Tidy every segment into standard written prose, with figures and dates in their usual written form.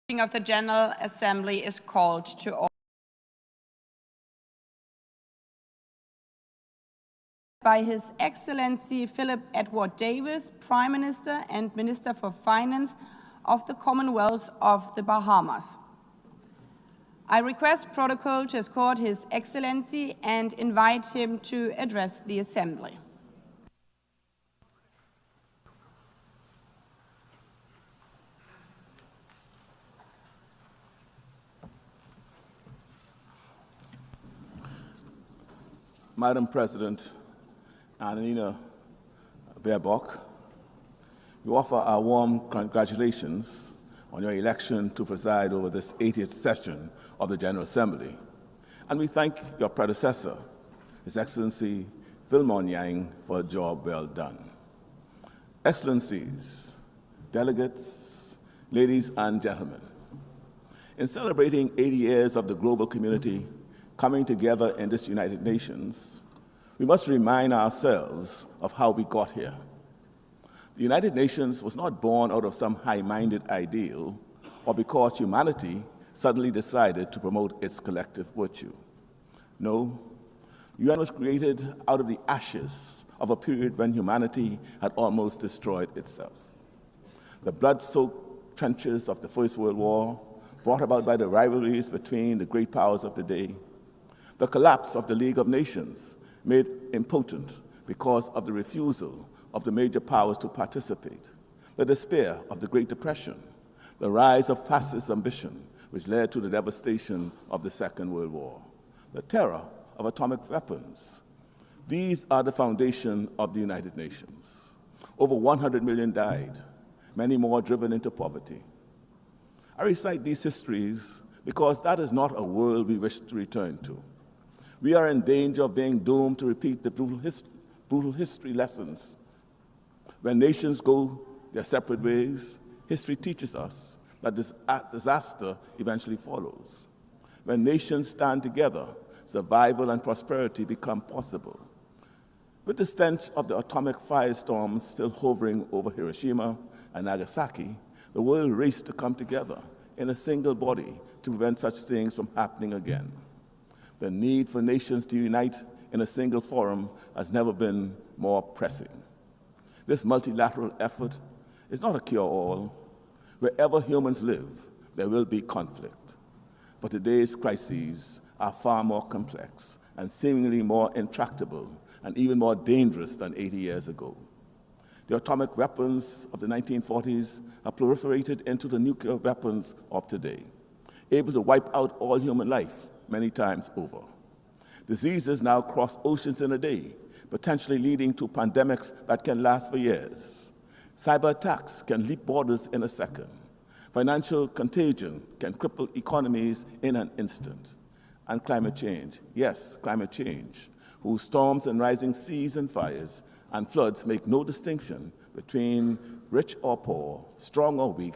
Of the General Assembly is called to order. By His Excellency Philip Edward Davis, Prime Minister and Minister for Finance of the Commonwealth of the Bahamas. I request protocol to escort His Excellency and invite him to address the Assembly. Madam President Annalena Baerbock, we offer our warm congratulations on your election to preside over this 80th session of the General Assembly. And we thank your predecessor, His Excellency Phil Yang, for a job well done. Excellencies, delegates, ladies and gentlemen, in celebrating 80 years of the global community coming together in this United Nations, we must remind ourselves of how we got here. The United Nations was not born out of some high-minded ideal or because humanity suddenly decided to promote its collective virtue. No, the UN was created out of the ashes of a period when humanity had almost destroyed itself. The blood-soaked trenches of the First World War, brought about by the rivalries between the great powers of the day, the collapse of the League of Nations, made impotent because of the refusal of the major powers to participate, the despair of the Great Depression, the rise of fascist ambition, which led to the devastation of the Second World War, the terror of atomic weapons. These are the foundation of the United Nations. Over 100 million died, many more driven into poverty. I recite these histories because that is not a world we wish to return to. We are in danger of being doomed to repeat the brutal history lessons. When nations go their separate ways, history teaches us that this disaster eventually follows. When nations stand together, survival and prosperity become possible. With the stench of the atomic firestorms still hovering over Hiroshima and Nagasaki, the world raced to come together in a single body to prevent such things from happening again. The need for nations to unite in a single forum has never been more pressing. This multilateral effort is not a cure-all. Wherever humans live, there will be conflict. But today's crises are far more complex and seemingly more intractable and even more dangerous than 80 years ago. The atomic weapons of the 1940s have proliferated into the nuclear weapons of today, able to wipe out all human life many times over. Diseases now cross oceans in a day, potentially leading to pandemics that can last for years. Cyber attacks can leap borders in a second. Financial contagion can cripple economies in an instant. And climate change, yes, climate change, whose storms and rising seas and fires and floods make no distinction between rich or poor, strong or weak,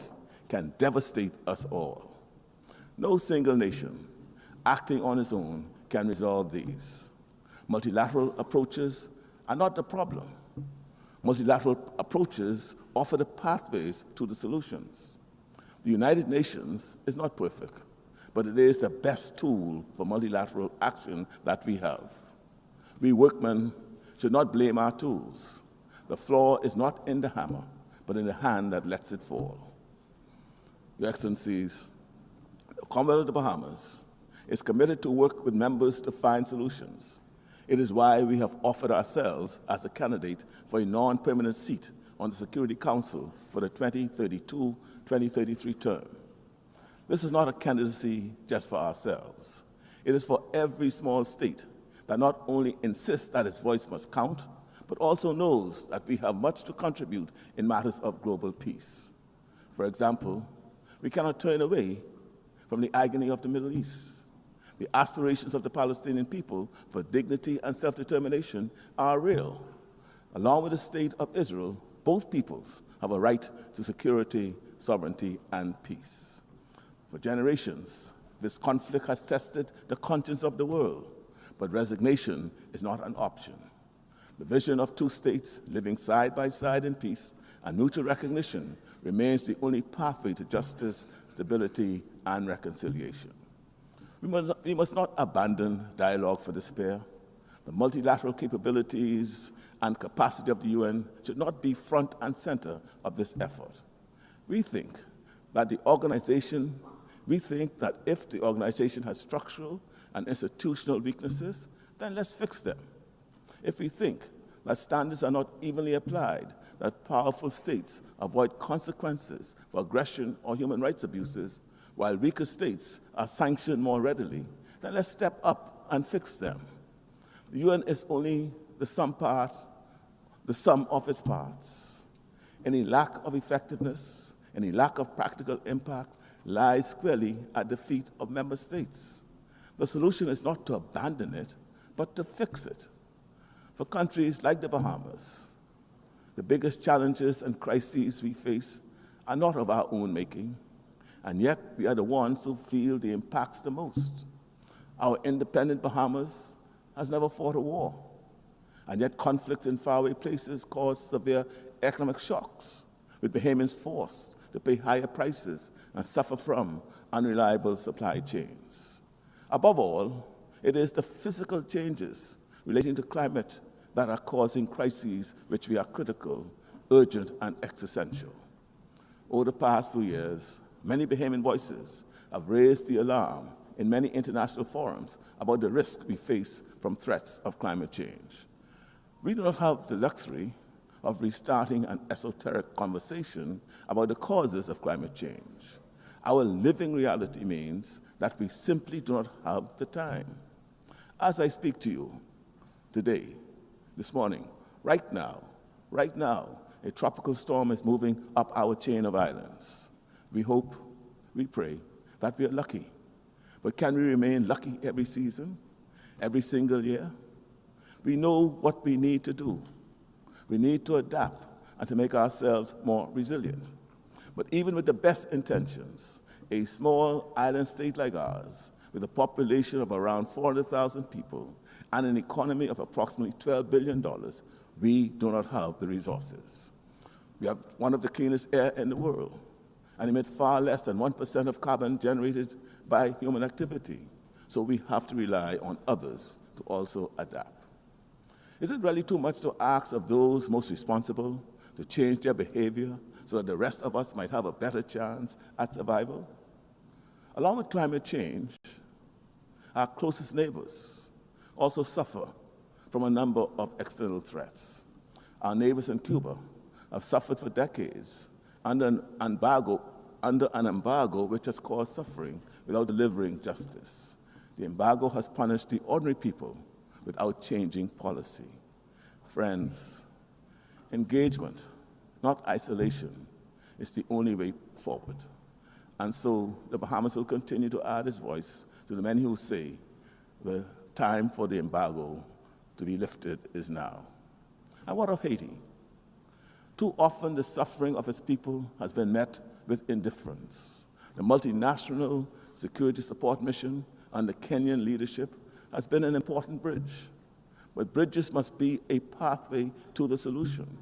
can devastate us all. No single nation acting on its own can resolve these. Multilateral approaches are not the problem. Multilateral approaches offer the pathways to the solutions. The United Nations is not perfect, but it is the best tool for multilateral action that we have. We workmen should not blame our tools. The flaw is not in the hammer, but in the hand that lets it fall. Your Excellencies, the Commonwealth of the Bahamas is committed to work with members to find solutions. It is why we have offered ourselves as a candidate for a non-permanent seat on the Security Council for the 2032-2033 term. This is not a candidacy just for ourselves. It is for every small state that not only insists that its voice must count, but also knows that we have much to contribute in matters of global peace. For example, we cannot turn away from the agony of the Middle East. The aspirations of the Palestinian people for dignity and self-determination are real. Along with the state of Israel, both peoples have a right to security, sovereignty, and peace. For generations, this conflict has tested the conscience of the world, but resignation is not an option. The vision of two states living side by side in peace and mutual recognition remains the only pathway to justice, stability, and reconciliation. We must not abandon dialogue for despair. The multilateral capabilities and capacity of the UN should not be front and center of this effort. We think that if the organization has structural and institutional weaknesses, then let's fix them. If we think that standards are not evenly applied, that powerful states avoid consequences for aggression or human rights abuses, while weaker states are sanctioned more readily, then let's step up and fix them. The UN is only the sum of its parts. Any lack of effectiveness, any lack of practical impact lies squarely at the feet of member states. The solution is not to abandon it, but to fix it. For countries like the Bahamas, the biggest challenges and crises we face are not of our own making, and yet we are the ones who feel the impacts the most. Our independent Bahamas has never fought a war, and yet conflicts in faraway places cause severe economic shocks, with Bahamians forced to pay higher prices and suffer from unreliable supply chains. Above all, it is the physical changes relating to climate that are causing crises which we are critical, urgent, and existential. Over the past few years, many Bahamian voices have raised the alarm in many international forums about the risk we face from threats of climate change. We do not have the luxury of restarting an esoteric conversation about the causes of climate change. Our living reality means that we simply do not have the time. As I speak to you today, this morning, right now, a tropical storm is moving up our chain of islands. We hope, we pray that we are lucky. But can we remain lucky every season, every single year? We know what we need to do. We need to adapt and to make ourselves more resilient. But even with the best intentions, a small island state like ours, with a population of around 400,000 people and an economy of approximately $12 billion, we do not have the resources. We have one of the cleanest air in the world and emit far less than 1% of carbon generated by human activity. So we have to rely on others to also adapt. Is it really too much to ask of those most responsible to change their behavior so that the rest of us might have a better chance at survival? Along with climate change, our closest neighbors also suffer from a number of external threats. Our neighbors in Cuba have suffered for decades under an embargo which has caused suffering without delivering justice. The embargo has punished the ordinary people without changing policy. Friends, engagement, not isolation, is the only way forward. And so the Bahamas will continue to add its voice to the many who say the time for the embargo to be lifted is now. And what of Haiti? Too often the suffering of its people has been met with indifference. The multinational security support mission under Kenyan leadership has been an important bridge, but bridges must be a pathway to the solution.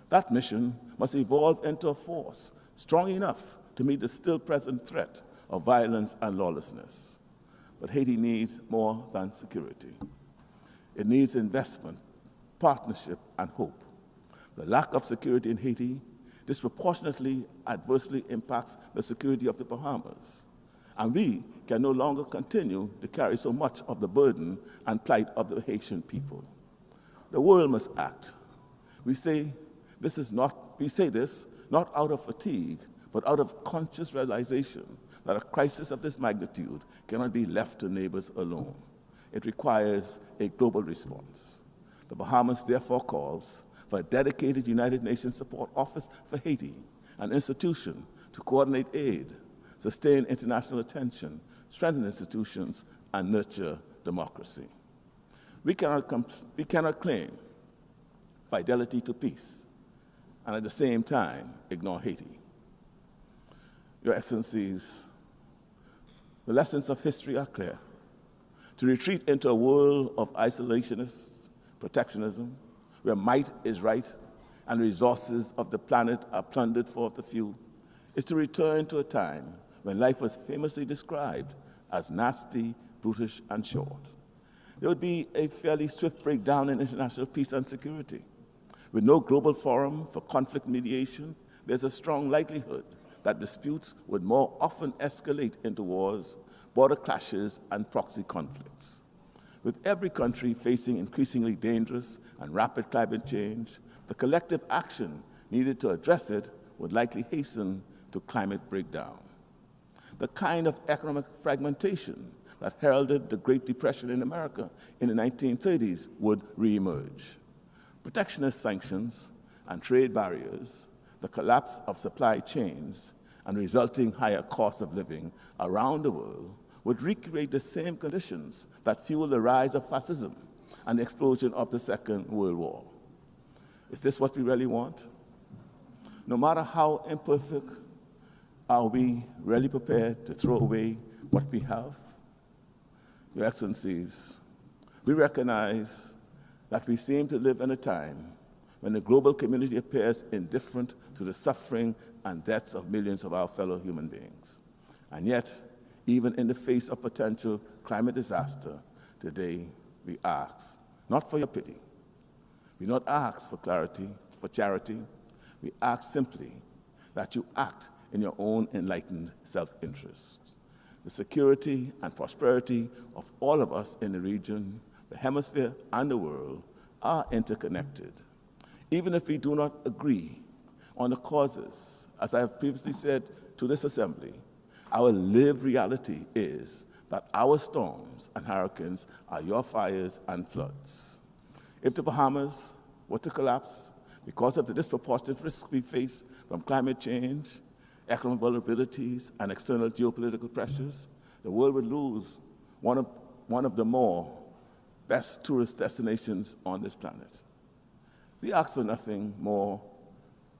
That mission must evolve into a force strong enough to meet the still present threat of violence and lawlessness. But Haiti needs more than security. It needs investment, partnership, and hope. The lack of security in Haiti disproportionately adversely impacts the security of the Bahamas. And we can no longer continue to carry so much of the burden and plight of the Haitian people. The world must act. We say this not out of fatigue, but out of conscious realization that a crisis of this magnitude cannot be left to neighbors alone. It requires a global response. The Bahamas therefore calls for a dedicated United Nations Support Office for Haiti, an institution to coordinate aid, sustain international attention, strengthen institutions, and nurture democracy. We cannot claim fidelity to peace and at the same time ignore Haiti. Your Excellencies, the lessons of history are clear. To retreat into a world of isolationist protectionism where might is right and resources of the planet are plundered for the few, is to return to a time when life was famously described as nasty, brutish, and short. There would be a fairly swift breakdown in international peace and security. With no global forum for conflict mediation, there's a strong likelihood that disputes would more often escalate into wars, border clashes, and proxy conflicts. With every country facing increasingly dangerous and rapid climate change, the collective action needed to address it would likely hasten to climate breakdown. The kind of economic fragmentation that heralded the Great Depression in America in the 1930s would reemerge. Protectionist sanctions and trade barriers, the collapse of supply chains, and resulting higher costs of living around the world would recreate the same conditions that fueled the rise of fascism and the explosion of the Second World War. Is this what we really want? No matter how imperfect, are we really prepared to throw away what we have? Your Excellencies, we recognize that we seem to live in a time when the global community appears indifferent to the suffering and deaths of millions of our fellow human beings. And yet, even in the face of potential climate disaster, today we ask, not for your pity, we not ask for clarity, for charity, we ask simply that you act in your own enlightened self-interest. The security and prosperity of all of us in the region, the hemisphere, and the world are interconnected. Even if we do not agree on the causes, as I have previously said to this assembly, our lived reality is that our storms and hurricanes are your fires and floods. If the Bahamas were to collapse because of the disproportionate risks we face from climate change, economic vulnerabilities, and external geopolitical pressures, the world would lose one of the more best tourist destinations on this planet. We ask for nothing more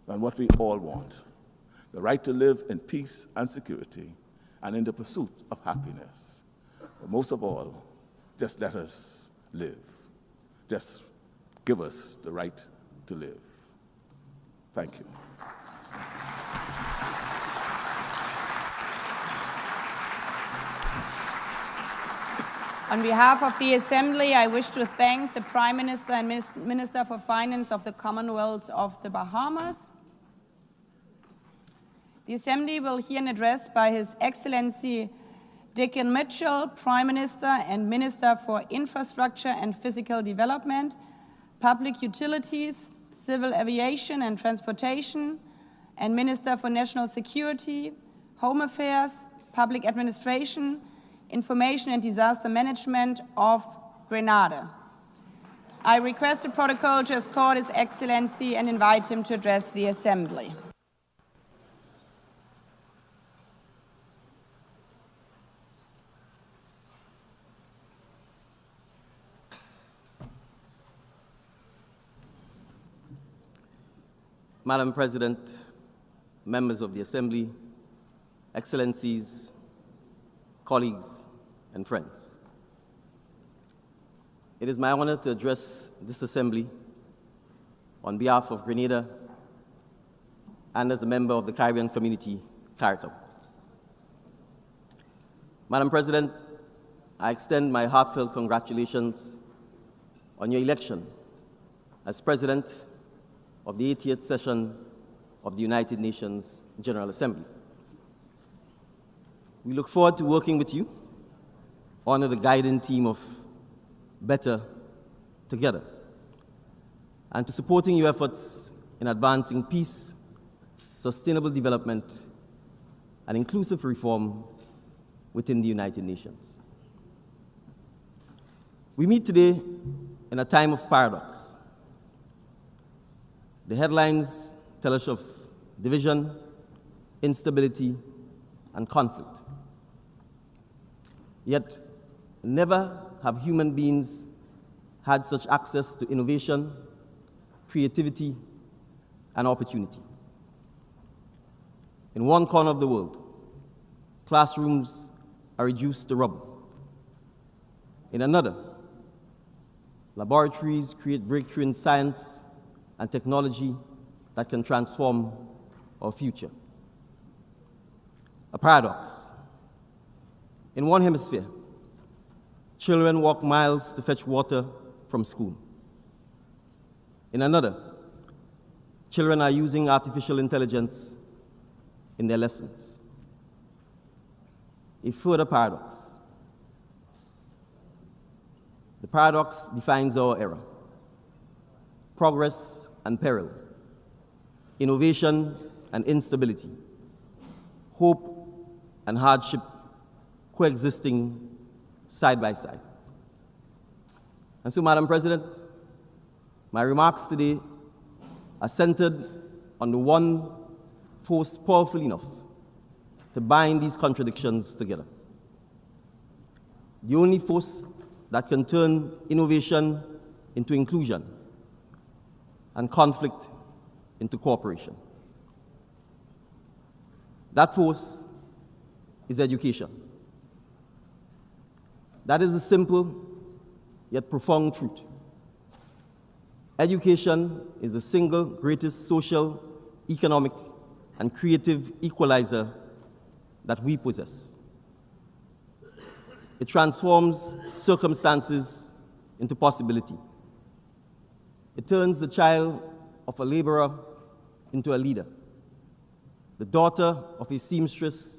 than what we all want, the right to live in peace and security and in the pursuit of happiness. But most of all, just let us live. Just give us the right to live. Thank you. On behalf of the Assembly, I wish to thank the Prime Minister and Minister for Finance of the Commonwealth of the Bahamas. The Assembly will hear an address by His Excellency Dickon Mitchell, Prime Minister and Minister for Infrastructure and Physical Development, Public Utilities, Civil Aviation and Transportation, and Minister for National Security, Home Affairs, Public Administration, Information and Disaster Management of Grenada. I request the protocol to escort His Excellency and invite him to address the Assembly. Madam President, members of the Assembly, Excellencies, colleagues, and friends. It is my honor to address this Assembly on behalf of Grenada and as a member of the Caribbean Community, CARICOM. Madam President, I extend my heartfelt congratulations on your election as President of the 80th session of the United Nations General Assembly. We look forward to working with you under the guiding theme of Better Together and to supporting your efforts in advancing peace, sustainable development, and inclusive reform within the United Nations. We meet today in a time of paradox. The headlines tell us of division, instability, and conflict. Yet, never have human beings had such access to innovation, creativity, and opportunity. In one corner of the world, classrooms are reduced to rubble. In another, Laboratories create breakthrough in science and technology that can transform our future. A paradox. In one hemisphere, children walk miles to fetch water from school. In another, children are using artificial intelligence in their lessons. A further paradox. The paradox defines our era. Progress and peril, innovation and instability, hope and hardship coexisting side by side. And so, Madam President, my remarks today are centered on the one force powerful enough to bind these contradictions together. The only force that can turn innovation into inclusion and conflict into cooperation. That force is education. That is a simple yet profound truth. Education is the single greatest social, economic, and creative equalizer that we possess. It transforms circumstances into possibility. It turns the child of a laborer into a leader, the daughter of a seamstress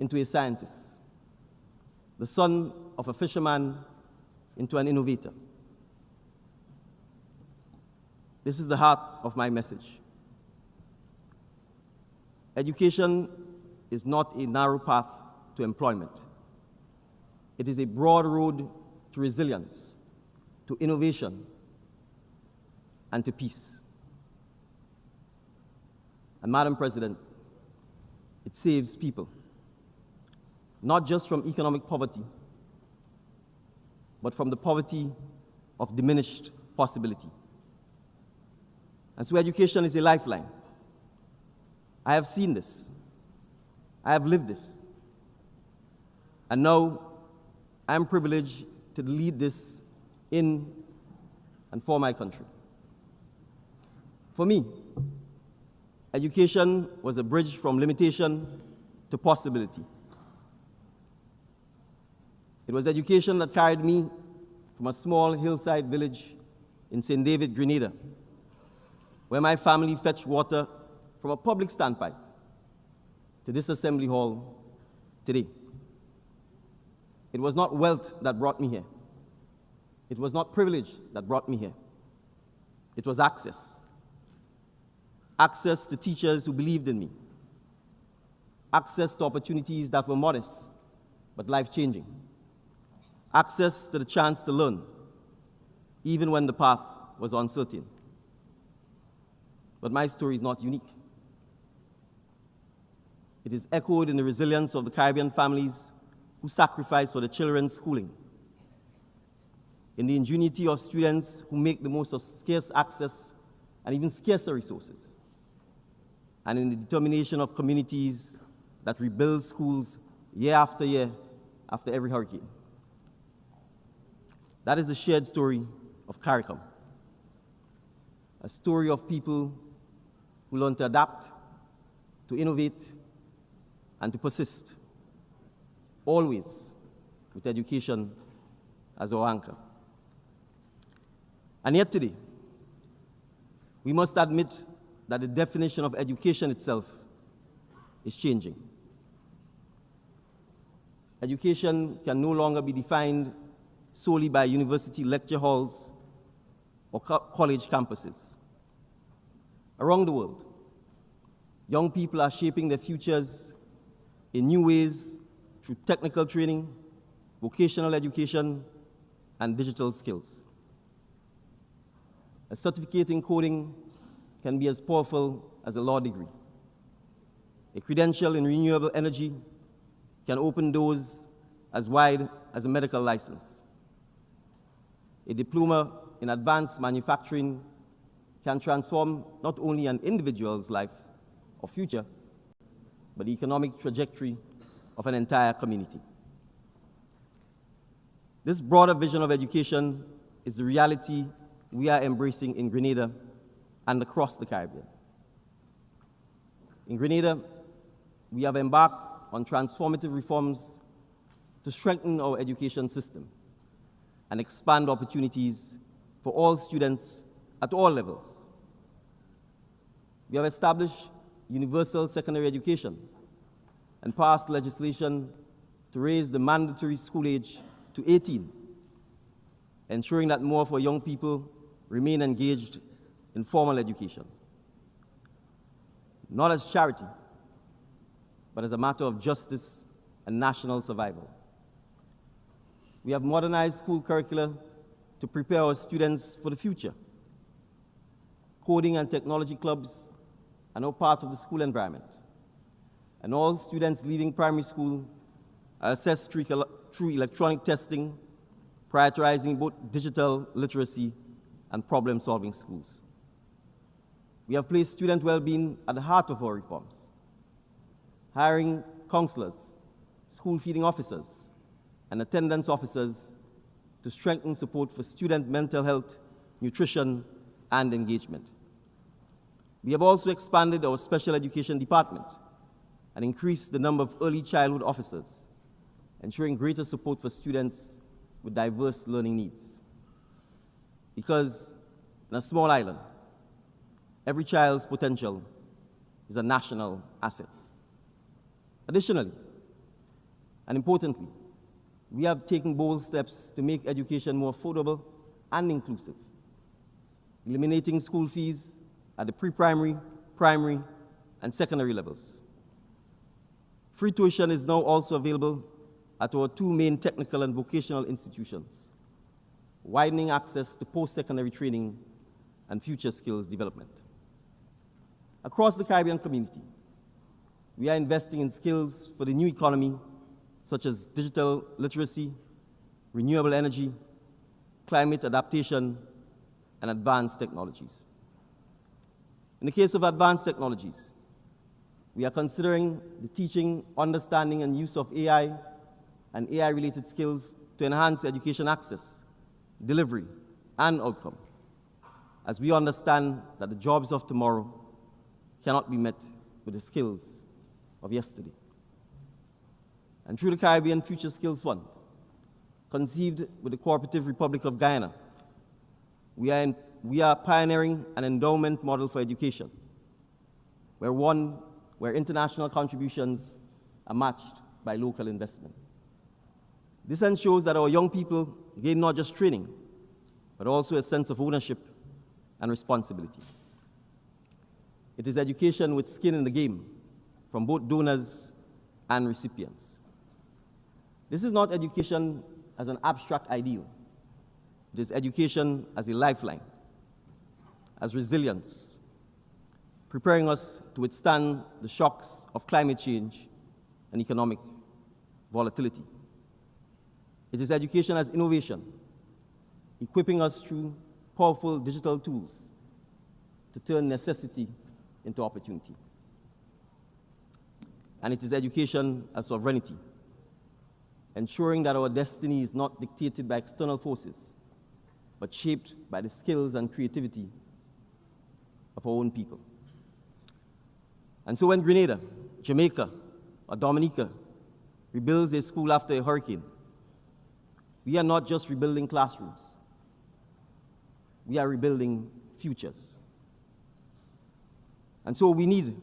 into a scientist, the son of a fisherman into an innovator. This is the heart of my message. Education is not a narrow path to employment. It is a broad road to resilience, to innovation, and to peace. And Madam President, it saves people, not just from economic poverty, but from the poverty of diminished possibility. And so education is a lifeline. I have seen this. I have lived this. And now I am privileged to lead this in and for my country. For me, education was a bridge from limitation to possibility. It was education that carried me from a small hillside village in St. David, Grenada, where my family fetched water from a public standpipe, to this assembly hall today. It was not wealth that brought me here. It was not privilege that brought me here. It was access. Access to teachers who believed in me. Access to opportunities that were modest but life-changing. Access to the chance to learn, even when the path was uncertain. But my story is not unique. It is echoed in the resilience of the Caribbean families who sacrifice for the children's schooling, in the ingenuity of students who make the most of scarce access and even scarcer resources, and in the determination of communities that rebuild schools year after every hurricane. That is the shared story of CARICOM, a story of people who learn to adapt, to innovate, and to persist, always with education as our anchor. And yet today, we must admit that the definition of education itself is changing. Education can no longer be defined solely by university lecture halls or college campuses. Around the world, young people are shaping their futures in new ways through technical training, vocational education, and digital skills. A certificate in coding can be as powerful as a law degree. A credential in renewable energy can open doors as wide as a medical license. A diploma in advanced manufacturing can transform not only an individual's life or future, but the economic trajectory of an entire community. This broader vision of education is the reality we are embracing in Grenada and across the Caribbean. In Grenada, we have embarked on transformative reforms to strengthen our education system and expand opportunities for all students at all levels. We have established universal secondary education and passed legislation to raise the mandatory school age to 18, ensuring that more of our young people remain engaged in formal education. Not as charity, but as a matter of justice and national survival. We have modernized school curricula to prepare our students for the future. Coding and technology clubs are now part of the school environment, and all students leaving primary school are assessed through electronic testing, prioritizing both digital literacy and problem-solving schools. We have placed student well-being at the heart of our reforms, hiring counselors, school feeding officers, and attendance officers to strengthen support for student mental health, nutrition, and engagement. We have also expanded our special education department and increased the number of early childhood officers, ensuring greater support for students with diverse learning needs. Because in a small island, every child's potential is a national asset. Additionally, and importantly, we have taken bold steps to make education more affordable and inclusive, eliminating school fees at the pre-primary, primary, and secondary levels. Free tuition is now also available at our two main technical and vocational institutions, widening access to post-secondary training and future skills development. Across the Caribbean community, we are investing in skills for the new economy, such as digital literacy, renewable energy, climate adaptation, and advanced technologies. In the case of advanced technologies, we are considering the teaching, understanding, and use of AI and AI-related skills to enhance education access, delivery, and outcome, as we understand that the jobs of tomorrow cannot be met with the skills of yesterday. And through the Caribbean Future Skills Fund, conceived with the Cooperative Republic of Guyana, we are pioneering an endowment model for education, where international contributions are matched by local investment. This ensures that our young people gain not just training, but also a sense of ownership and responsibility. It is education with skin in the game from both donors and recipients. This is not education as an abstract ideal. It is education as a lifeline, as resilience, preparing us to withstand the shocks of climate change and economic volatility. It is education as innovation, equipping us through powerful digital tools to turn necessity into opportunity. And it is education as sovereignty, ensuring that our destiny is not dictated by external forces, but shaped by the skills and creativity of our own people. And so when Grenada, Jamaica, or Dominica rebuilds a school after a hurricane, we are not just rebuilding classrooms. We are rebuilding futures. And so we need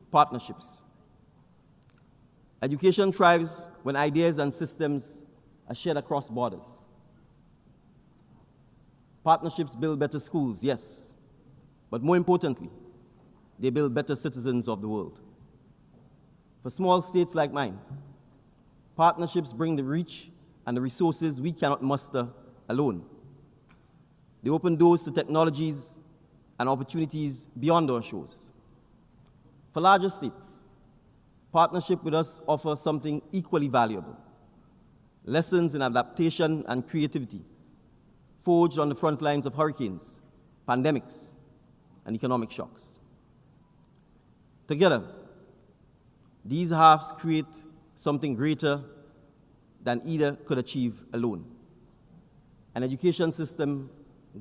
partnerships. Education thrives when ideas and systems are shared across borders. Partnerships build better schools, yes, but more importantly, they build better citizens of the world. For small states like mine, partnerships bring the reach and the resources we cannot muster alone. They open doors to technologies and opportunities beyond our shores. For larger states, partnership with us offers something equally valuable: lessons in adaptation and creativity, forged on the front lines of hurricanes, pandemics, and economic shocks. Together, these halves create something greater than either could achieve alone. an education system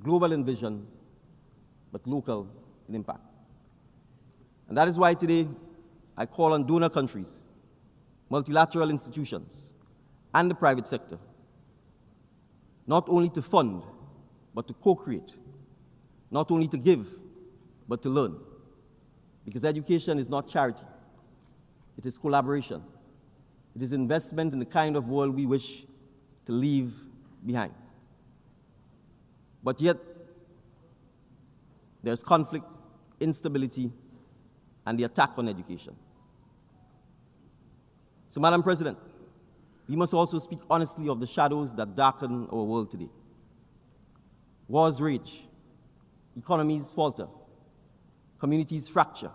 global in vision, but local in impact. And that is why today I call on donor countries, multilateral institutions, and the private sector, not only to fund, but to co-create, not only to give, but to learn. Because education is not charity, it is collaboration. It is investment in the kind of world we wish to leave behind. But yet, there's conflict, instability, and the attack on education. So, Madam President, we must also speak honestly of the shadows that darken our world today. Wars rage, economies falter, communities fracture,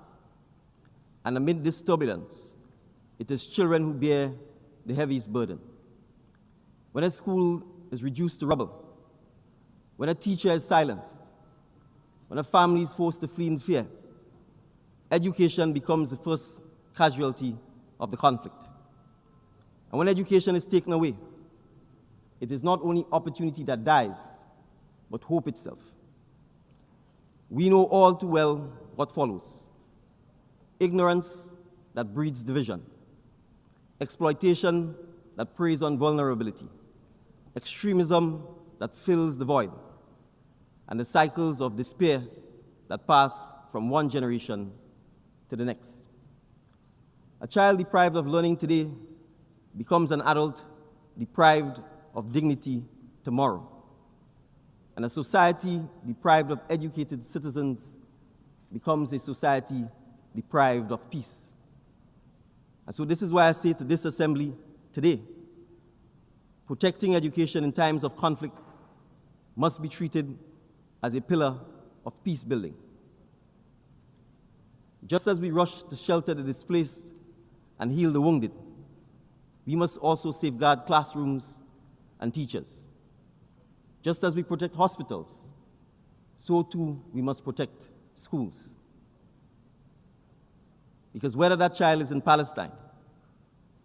and amid this turbulence, it is children who bear the heaviest burden. When a school is reduced to rubble, when a teacher is silenced, when a family is forced to flee in fear, education becomes the first casualty of the conflict. And when education is taken away, it is not only opportunity that dies, but hope itself. We know all too well what follows: ignorance that breeds division, exploitation that preys on vulnerability, extremism that fills the void, and the cycles of despair that pass from one generation to the next. A child deprived of learning today becomes an adult deprived of dignity tomorrow. And a society deprived of educated citizens becomes a society deprived of peace. And so this is why I say to this assembly today, protecting education in times of conflict must be treated as a pillar of peace building. Just as we rush to shelter the displaced and heal the wounded, we must also safeguard classrooms and teachers. Just as we protect hospitals, so too we must protect schools. Because whether that child is in Palestine,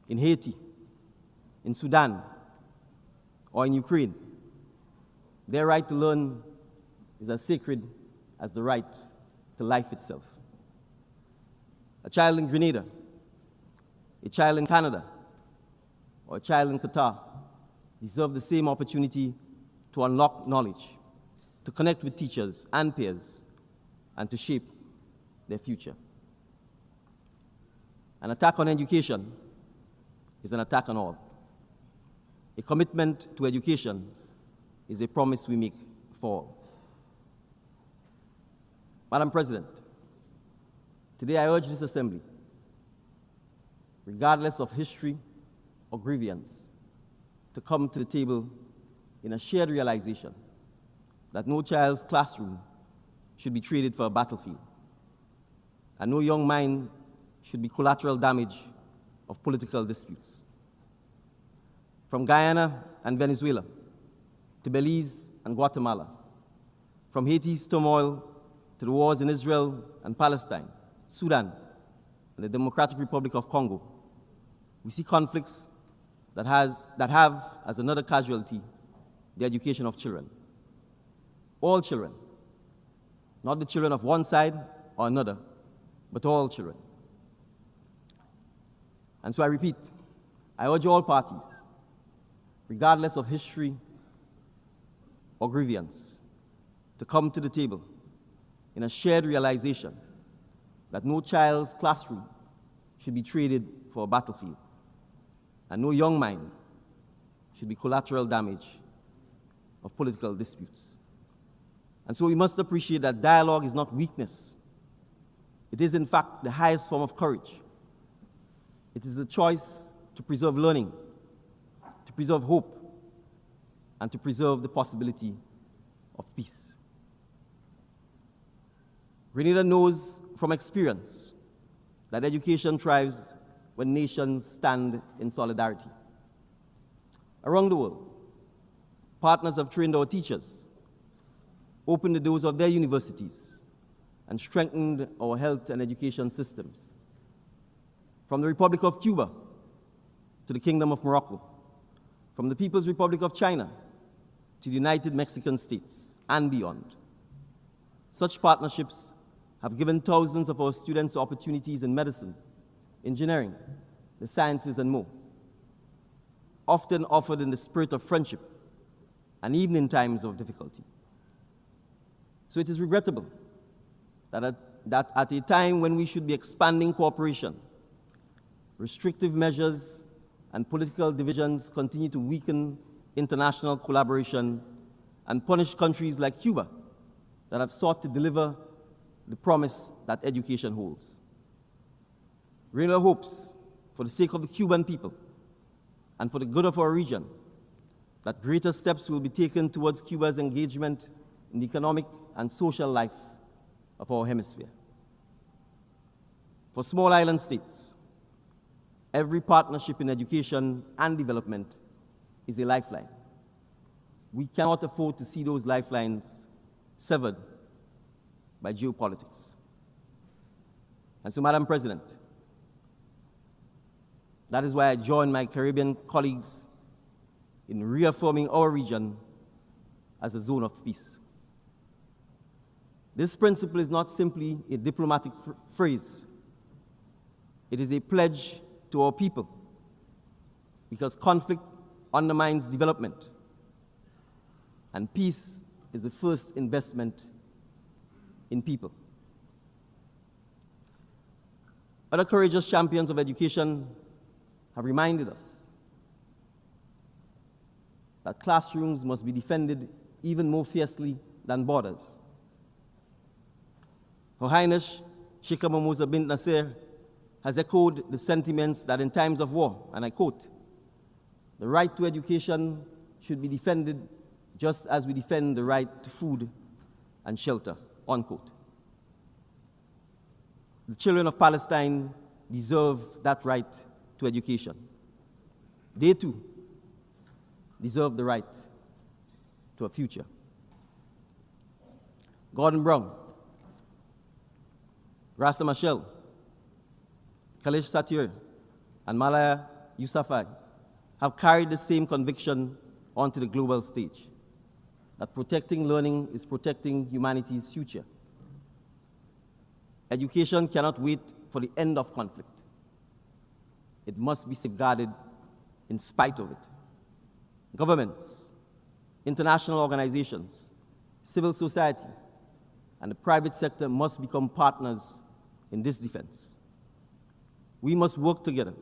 in Haiti, in Sudan, or in Ukraine, their right to learn is as sacred as the right to life itself. A child in Grenada, a child in Canada, or a child in Qatar deserve the same opportunity to unlock knowledge, to connect with teachers and peers, and to shape their future. An attack on education is an attack on all. A commitment to education is a promise we make for all. Madam President, today I urge this assembly, regardless of history or grievance, to come to the table in a shared realization that no child's classroom should be traded for a battlefield, and no young mind should be collateral damage of political disputes. From Guyana and Venezuela to Belize and Guatemala, from Haiti's turmoil to the wars in Israel and Palestine, Sudan, and the Democratic Republic of Congo, we see conflicts that have as another casualty the education of children. All children, not the children of one side or another, but all children. And so I repeat, I urge all parties, regardless of history or grievance, to come to the table in a shared realization that no child's classroom should be traded for a battlefield, and no young mind should be collateral damage of political disputes. And so we must appreciate that dialogue is not weakness. It is, in fact, the highest form of courage. It is the choice to preserve learning, to preserve hope, and to preserve the possibility of peace. Grenada knows from experience that education thrives when nations stand in solidarity. Around the world, partners have trained our teachers, opened the doors of their universities, and strengthened our health and education systems. From the Republic of Cuba to the Kingdom of Morocco, from the People's Republic of China to the United Mexican States and beyond. Such partnerships have given thousands of our students opportunities in medicine, engineering, the sciences, and more, often offered in the spirit of friendship and even in times of difficulty. So it is regrettable that at a time when we should be expanding cooperation, restrictive measures and political divisions continue to weaken international collaboration and punish countries like Cuba that have sought to deliver the promise that education holds. Raynor hopes, for the sake of the Cuban people and for the good of our region, that greater steps will be taken towards Cuba's engagement in the economic and social life of our hemisphere. For small island states, every partnership in education and development is a lifeline. We cannot afford to see those lifelines severed by geopolitics. And so, Madam President, that is why I join my Caribbean colleagues in reaffirming our region as a zone of peace. This principle is not simply a diplomatic phrase. It is a pledge to our people, because conflict undermines development, and peace is the first investment in people. Other courageous champions of education have reminded us that classrooms must be defended even more fiercely than borders. Her Highness Sheikh Mahmouza bint Nasser has echoed the sentiments that in times of war, and I quote, "The right to education should be defended just as we defend the right to food and shelter," unquote. The children of Palestine deserve that right to education. They too deserve the right to a future. Gordon Brown, Rasta Machel, Kalish Satir, and Malaya Yousafzai have carried the same conviction onto the global stage, that protecting learning is protecting humanity's future. Education cannot wait for the end of conflict. It must be safeguarded in spite of it. Governments, international organizations, civil society, and the private sector must become partners in this defense. We must work together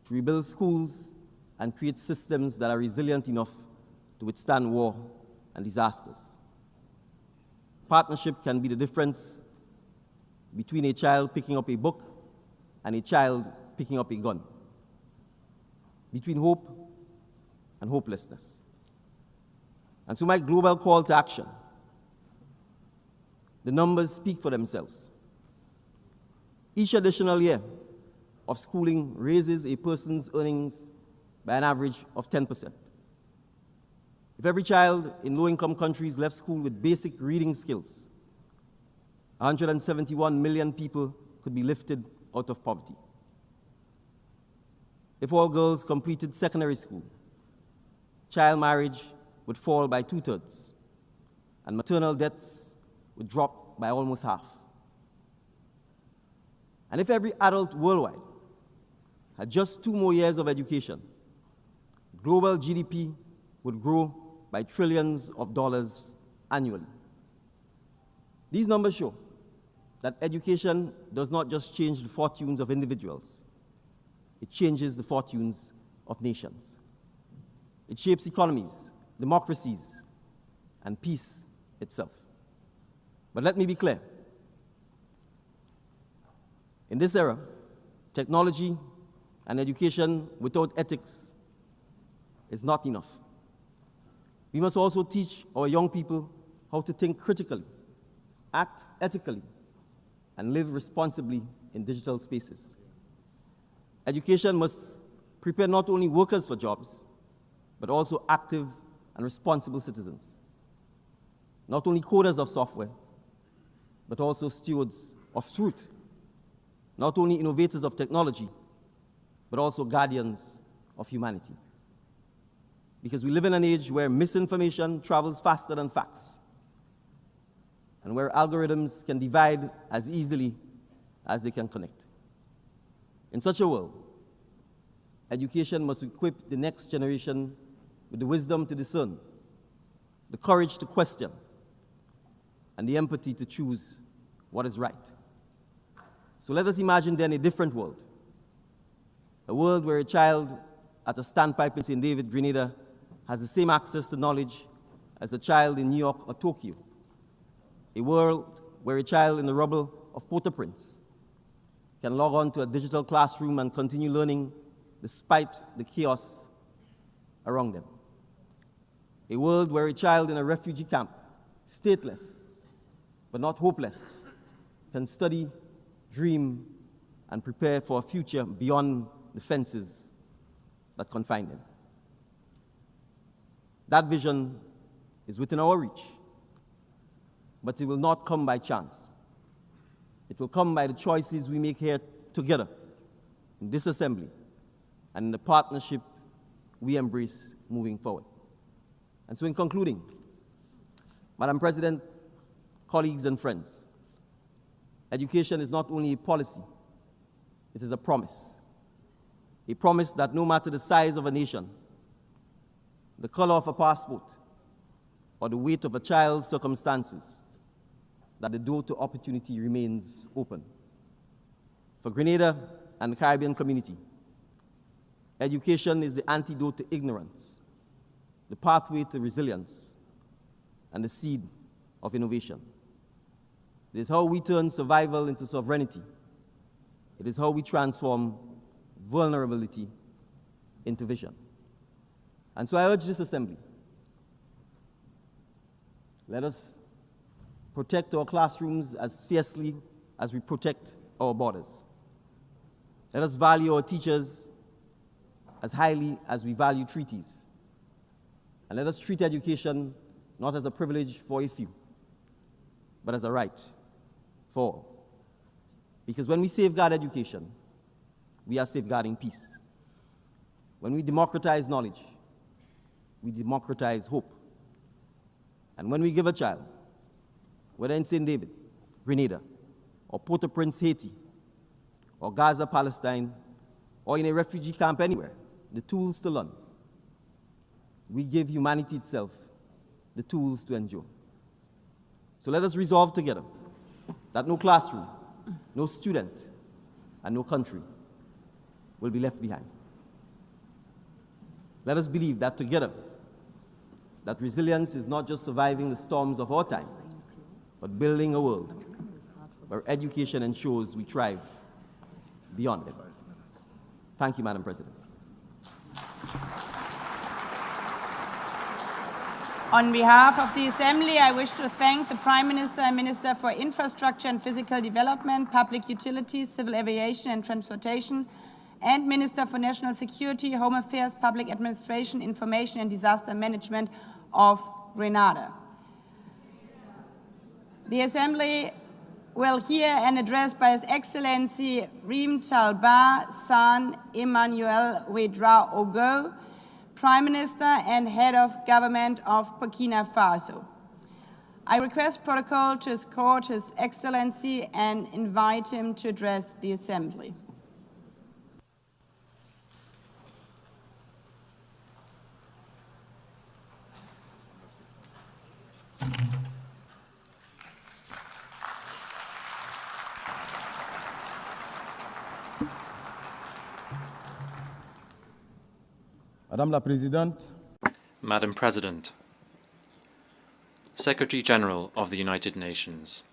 to rebuild schools and create systems that are resilient enough to withstand war and disasters. Partnership can be the difference between a child picking up a book and a child picking up a gun, between hope and hopelessness. And so my global call to action, the numbers speak for themselves. Each additional year of schooling raises a person's earnings by an average of 10%. If every child in low-income countries left school with basic reading skills, 171 million people could be lifted out of poverty. If all girls completed secondary school, child marriage would fall by 2/3, and maternal deaths would drop by almost half. And if every adult worldwide had just 2 more years of education, global GDP would grow by trillions of dollars annually. These numbers show that education does not just change the fortunes of individuals, it changes the fortunes of nations. It shapes economies, democracies, and peace itself. But let me be clear. In this era, technology and education without ethics is not enough. We must also teach our young people how to think critically, act ethically, and live responsibly in digital spaces. Education must prepare not only workers for jobs, but also active and responsible citizens. Not only coders of software, but also stewards of truth. Not only innovators of technology, but also guardians of humanity. because we live in an age where misinformation travels faster than facts, and where algorithms can divide as easily as they can connect. In such a world, education must equip the next generation with the wisdom to discern, the courage to question, and the empathy to choose what is right. So let us imagine then a different world, a world where a child at a standpipe in St. David, Grenada, has the same access to knowledge as a child in New York or Tokyo, a world where a child in the rubble of Port-au-Prince can log on to a digital classroom and continue learning despite the chaos around them. A world where a child in a refugee camp, stateless but not hopeless, can study, dream, and prepare for a future beyond the fences that confine them. That vision is within our reach, but it will not come by chance. It will come by the choices we make here together in this assembly and in the partnership we embrace moving forward. And so in concluding, Madam President, colleagues and friends, education is not only a policy, it is a promise that no matter the size of a nation, the color of a passport, or the weight of a child's circumstances, that the door to opportunity remains open. For Grenada and the Caribbean community, education is the antidote to ignorance, the pathway to resilience, and the seed of innovation. It is how we turn survival into sovereignty. It is how we transform vulnerability into vision. And so I urge this assembly, let us protect our classrooms as fiercely as we protect our borders. Let us value our teachers as highly as we value treaties. And let us treat education not as a privilege for a few, but as a right for all. Because when we safeguard education, we are safeguarding peace. When we democratize knowledge, we democratize hope. And when we give a child, whether in St. David, Grenada, or Port-au-Prince, Haiti, or Gaza, Palestine, or in a refugee camp anywhere, the tools to learn, we give humanity itself the tools to endure. So let us resolve together that no classroom, no student, and no country will be left behind. Let us believe that together, that resilience is not just surviving the storms of our time, but building a world where education ensures we thrive beyond them. Thank you, Madam President. On behalf of the Assembly, I wish to thank the Prime Minister and Minister for Infrastructure and Physical Development, Public Utilities, Civil Aviation and Transportation, and Minister for National Security, Home Affairs, Public Administration, Information and Disaster Management of Grenada. The Assembly will hear an address by His Excellency Reem Talba San Emmanuel Ouedraogo, Prime Minister and Head of Government of Burkina Faso. I request protocol to escort His Excellency and invite him to address the Assembly. Madame la Présidente, Madam President, Secretary General of the United Nations,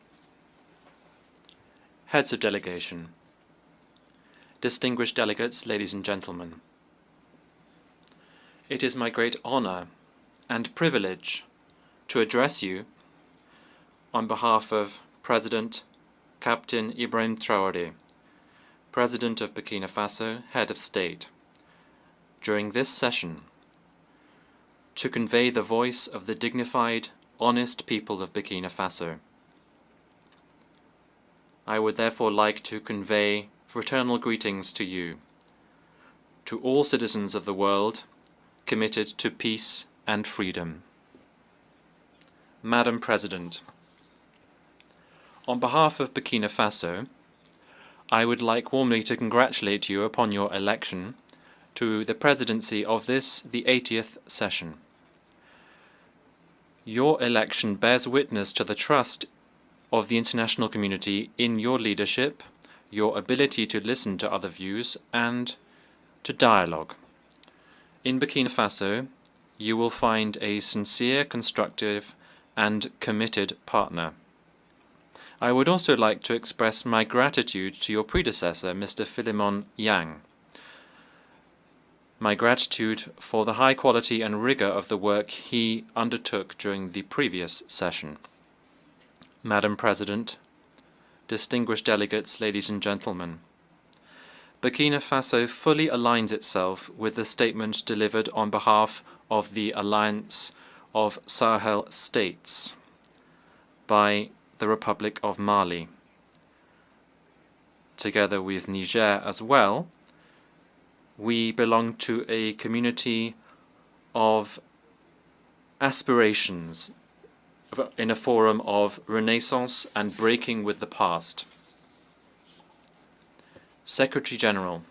Heads of Delegation, distinguished delegates, ladies and gentlemen, it is my great honor and privilege to address you on behalf of President Captain Ibrahim Traoré, President of Burkina Faso, Head of State, during this session, to convey the voice of the dignified, honest people of Burkina Faso. I would therefore like to convey fraternal greetings to you, to all citizens of the world, committed to peace and freedom. Madam President, on behalf of Burkina Faso, I would like warmly to congratulate you upon your election to the presidency of this, the 80th session. Your election bears witness to the trust of the international community in your leadership, your ability to listen to other views, and to dialogue. In Burkina Faso, you will find a sincere, constructive, and committed partner. I would also like to express my gratitude to your predecessor, Mr. Philemon Yang. My gratitude for the high quality and rigor of the work he undertook during the previous session. Madam President, distinguished delegates, ladies and gentlemen, Burkina Faso fully aligns itself with the statement delivered on behalf of the Alliance of Sahel States by the Republic of Mali, together with Niger as well. We belong to a community of aspirations in a forum of renaissance and breaking with the past. Secretary General,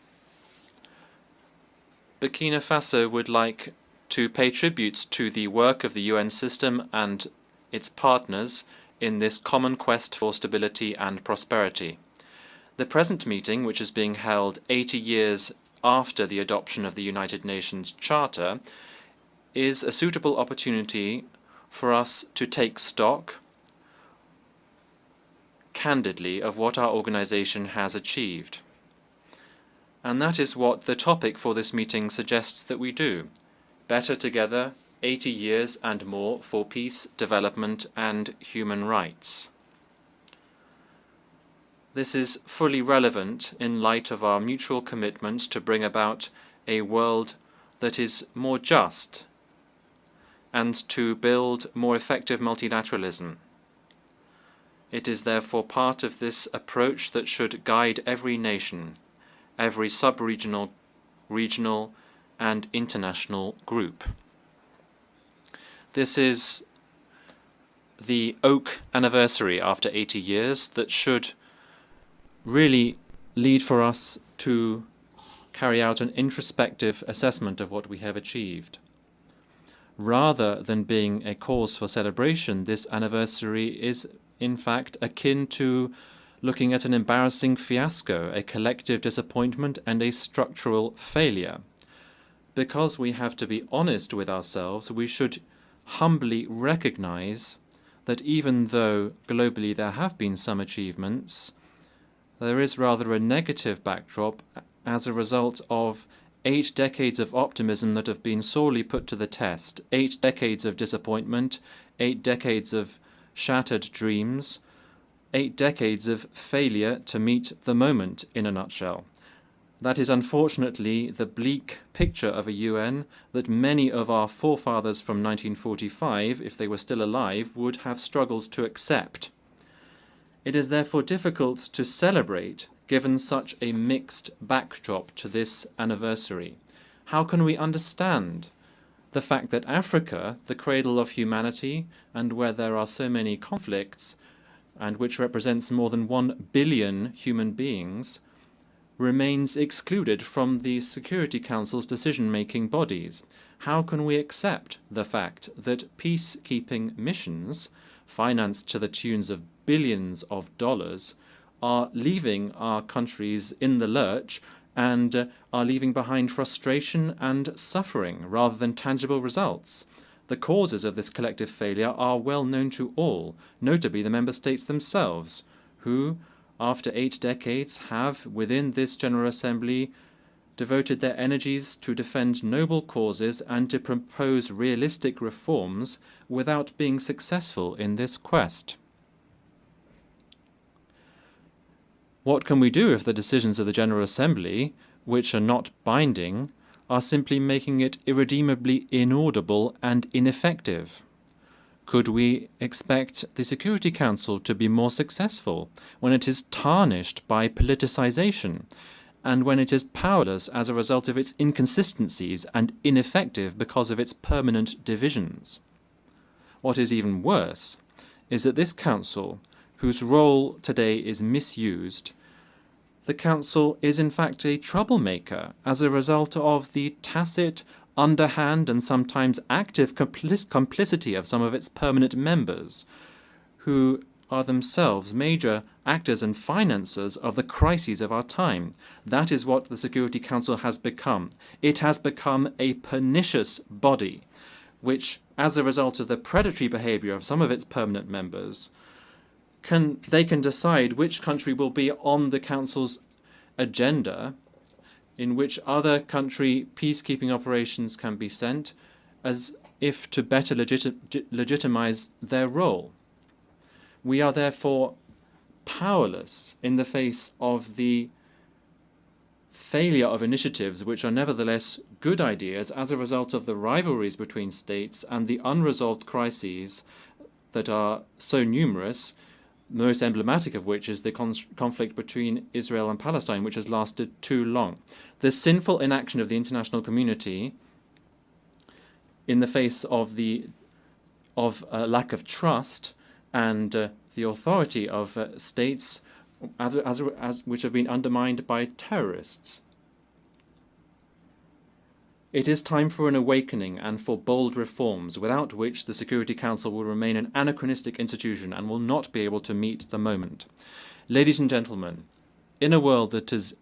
Burkina Faso would like to pay tribute to the work of the UN system and its partners in this common quest for stability and prosperity. The present meeting, which is being held 80 years after the adoption of the United Nations Charter, is a suitable opportunity for us to take stock candidly of what our organization has achieved. And that is what the topic for this meeting suggests that we do. Better together, 80 years and more for peace, development, and human rights. This is fully relevant in light of our mutual commitment to bring about a world that is more just and to build more effective multilateralism. It is therefore part of this approach that should guide every nation, every sub-regional, regional, and international group. This is the oak anniversary after 80 years that should really lead for us to carry out an introspective assessment of what we have achieved. Rather than being a cause for celebration, this anniversary is in fact akin to looking at an embarrassing fiasco, a collective disappointment, and a structural failure. Because we have to be honest with ourselves, we should humbly recognize that even though globally there have been some achievements, there is rather a negative backdrop as a result of 8 decades of optimism that have been sorely put to the test, 8 decades of disappointment, 8 decades of shattered dreams, 8 decades of failure to meet the moment, in a nutshell. That is unfortunately the bleak picture of a UN that many of our forefathers from 1945, if they were still alive, would have struggled to accept. It is therefore difficult to celebrate given such a mixed backdrop to this anniversary. How can we understand the fact that Africa, the cradle of humanity, and where there are so many conflicts, and which represents more than 1 billion human beings, remains excluded from the Security Council's decision-making bodies? How can we accept the fact that peacekeeping missions, financed to the tunes of billions of dollars, are leaving our countries in the lurch and are leaving behind frustration and suffering rather than tangible results? The causes of this collective failure are well known to all, notably the member states themselves, who, after 8 decades, have, within this General Assembly, devoted their energies to defend noble causes and to propose realistic reforms without being successful in this quest. What can we do if the decisions of the General Assembly, which are not binding, are simply making it irredeemably inaudible and ineffective? Could we expect the Security Council to be more successful when it is tarnished by politicization and when it is powerless as a result of its inconsistencies and ineffective because of its permanent divisions. What is even worse is that this Council, whose role today is misused, the Council is in fact a troublemaker as a result of the tacit, underhand and sometimes active complicity of some of its permanent members, who are themselves major actors and financiers of the crises of our time. That is what the Security Council has become. It has become a pernicious body, which, as a result of the predatory behavior of some of its permanent members, they can decide which country will be on the Council's agenda, in which other country peacekeeping operations can be sent, as if to better legitimize their role. We are therefore powerless in the face of the failure of initiatives which are nevertheless good ideas as a result of the rivalries between states and the unresolved crises that are so numerous, the most emblematic of which is the conflict between Israel and Palestine, which has lasted too long. The sinful inaction of the international community in the face of lack of trust and the authority of states which have been undermined by terrorists. It is time for an awakening and for bold reforms, without which the Security Council will remain an anachronistic institution and will not be able to meet the moment. Ladies and gentlemen, in a world that is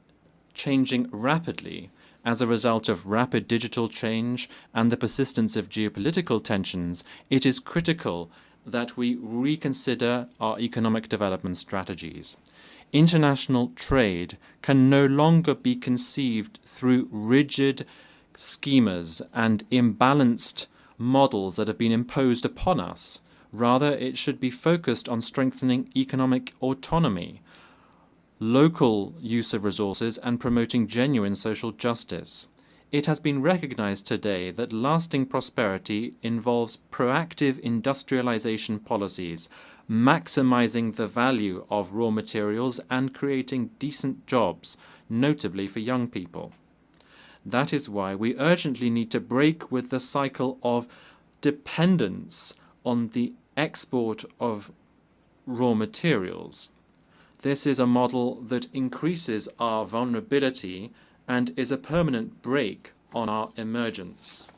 changing rapidly as a result of rapid digital change and the persistence of geopolitical tensions, it is critical that we reconsider our economic development strategies. International trade can no longer be conceived through rigid schemas and imbalanced models that have been imposed upon us. Rather, it should be focused on strengthening economic autonomy, local use of resources, and promoting genuine social justice. It has been recognized today that lasting prosperity involves proactive industrialization policies, maximizing the value of raw materials and creating decent jobs, notably for young people. That is why we urgently need to break with the cycle of dependence on the export of raw materials. This is a model that increases our vulnerability and is a permanent brake on our emergence.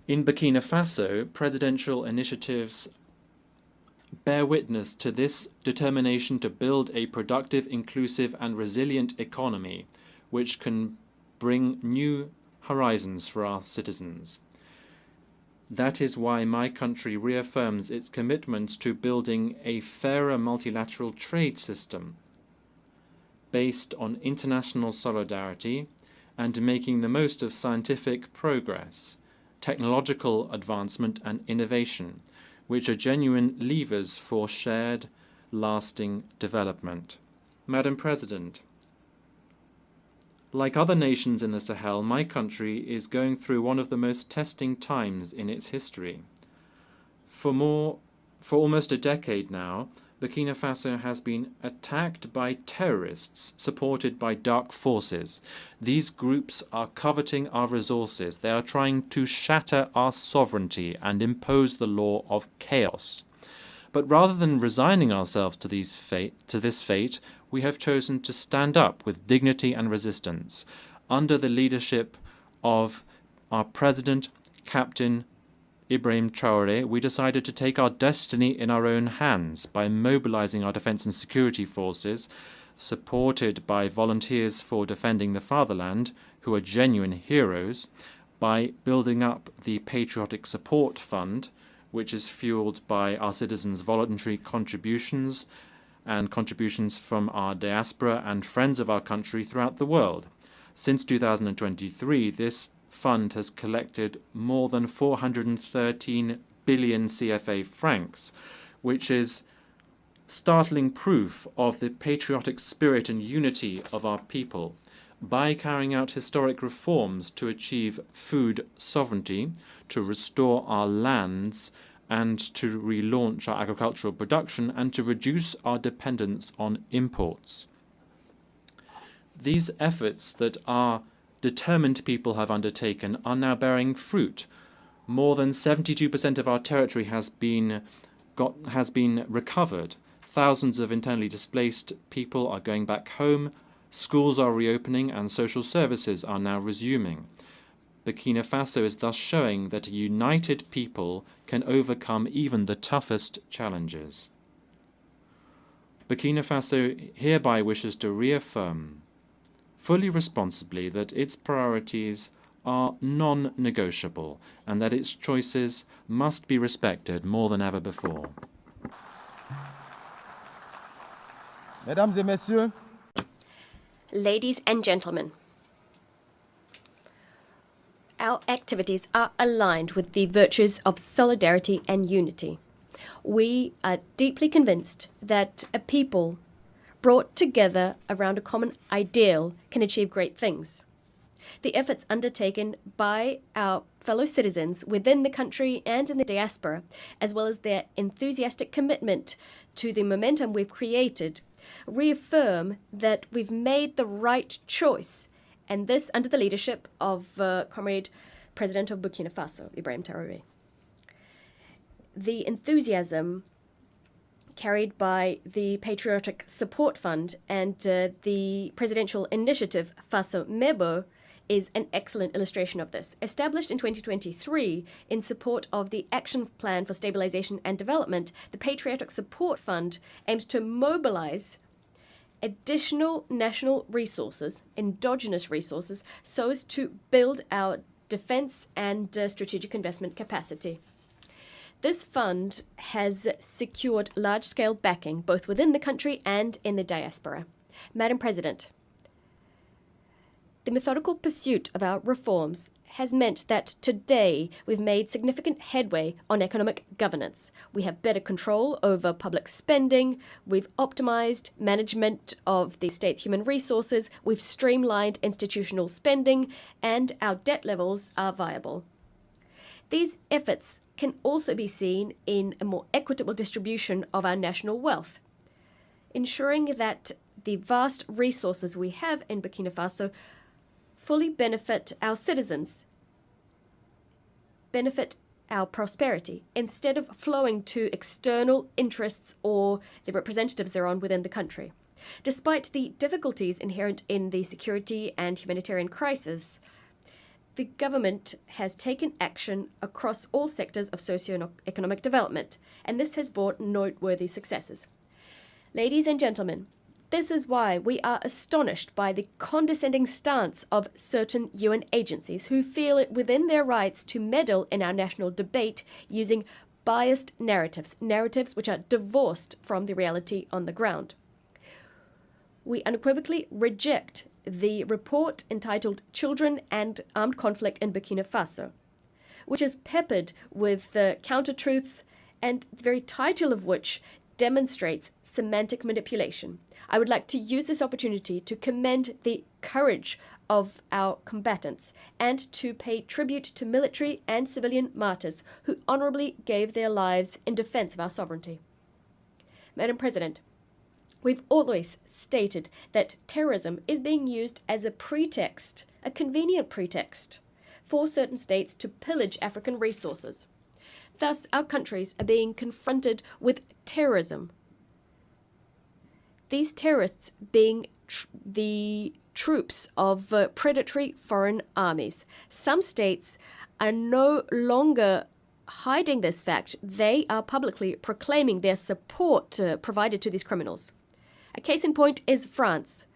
In Burkina Faso, presidential initiatives bear witness to this determination to build a productive, inclusive, and resilient economy which can bring new horizons for our citizens. That is why my country reaffirms its commitment to building a fairer multilateral trade system based on international solidarity and making the most of scientific progress, technological advancement and innovation, which are genuine levers for shared, lasting development. Madam President, like other nations in the Sahel, my country is going through one of the most testing times in its history. For almost a decade now, Burkina Faso has been attacked by terrorists supported by dark forces. These groups are coveting our resources. They are trying to shatter our sovereignty and impose the law of chaos. But rather than resigning ourselves to this fate, we have chosen to stand up with dignity and resistance under the leadership of our President, Captain Ibrahim Traoré. We decided to take our destiny in our own hands by mobilizing our defense and security forces, supported by volunteers for defending the fatherland, who are genuine heroes, by building up the Patriotic Support Fund, which is fueled by our citizens' voluntary contributions and contributions from our diaspora and friends of our country throughout the world. Since 2023, this fund has collected more than 413 billion CFA francs, which is startling proof of the patriotic spirit and unity of our people. By carrying out historic reforms to achieve food sovereignty, to restore our lands, and to relaunch our agricultural production, and to reduce our dependence on imports. These efforts that our determined people have undertaken are now bearing fruit. More than 72% of our territory has been recovered. Thousands of internally displaced people are going back home. Schools are reopening and social services are now resuming. Burkina Faso is thus showing that a united people can overcome even the toughest challenges. Burkina Faso hereby wishes to reaffirm fully responsibly that its priorities are non-negotiable and that its choices must be respected more than ever before. Mesdames et Messieurs, Ladies and gentlemen, our activities are aligned with the virtues of solidarity and unity. We are deeply convinced that a people brought together around a common ideal can achieve great things. The efforts undertaken by our fellow citizens within the country and in the diaspora, as well as their enthusiastic commitment to the momentum we've created, reaffirm that we've made the right choice, and this under the leadership of Comrade President of Burkina Faso, Ibrahim Traoré. The enthusiasm carried by the Patriotic Support Fund and the presidential initiative Faso Mebo is an excellent illustration of this. Established in 2023 in support of the Action Plan for Stabilization and Development, the Patriotic Support Fund aims to mobilize additional national resources, endogenous resources, so as to build our defense and strategic investment capacity. This fund has secured large-scale backing both within the country and in the diaspora. Madam President, the methodical pursuit of our reforms has meant that today we've made significant headway on economic governance. We have better control over public spending, we've optimized management of the state's human resources, we've streamlined institutional spending, and our debt levels are viable. These efforts can also be seen in a more equitable distribution of our national wealth, ensuring that the vast resources we have in Burkina Faso fully benefit our citizens, benefit our prosperity, instead of flowing to external interests or the representatives thereon within the country. Despite the difficulties inherent in the security and humanitarian crisis, the government has taken action across all sectors of socio-economic development, and this has brought noteworthy successes. Ladies and gentlemen, this is why we are astonished by the condescending stance of certain UN agencies who feel it within their rights to meddle in our national debate using biased narratives which are divorced from the reality on the ground. We unequivocally reject the report entitled Children and Armed Conflict in Burkina Faso, which is peppered with counter-truths and the very title of which demonstrates semantic manipulation. I would like to use this opportunity to commend the courage of our combatants and to pay tribute to military and civilian martyrs who honorably gave their lives in defense of our sovereignty. Madam President, we've always stated that terrorism is being used as a pretext, a convenient pretext, for certain states to pillage African resources. Thus, our countries are being confronted with terrorism. These terrorists being the troops of predatory foreign armies. Some states are no longer hiding this fact. They are publicly proclaiming their support provided to these criminals. A case in point is France.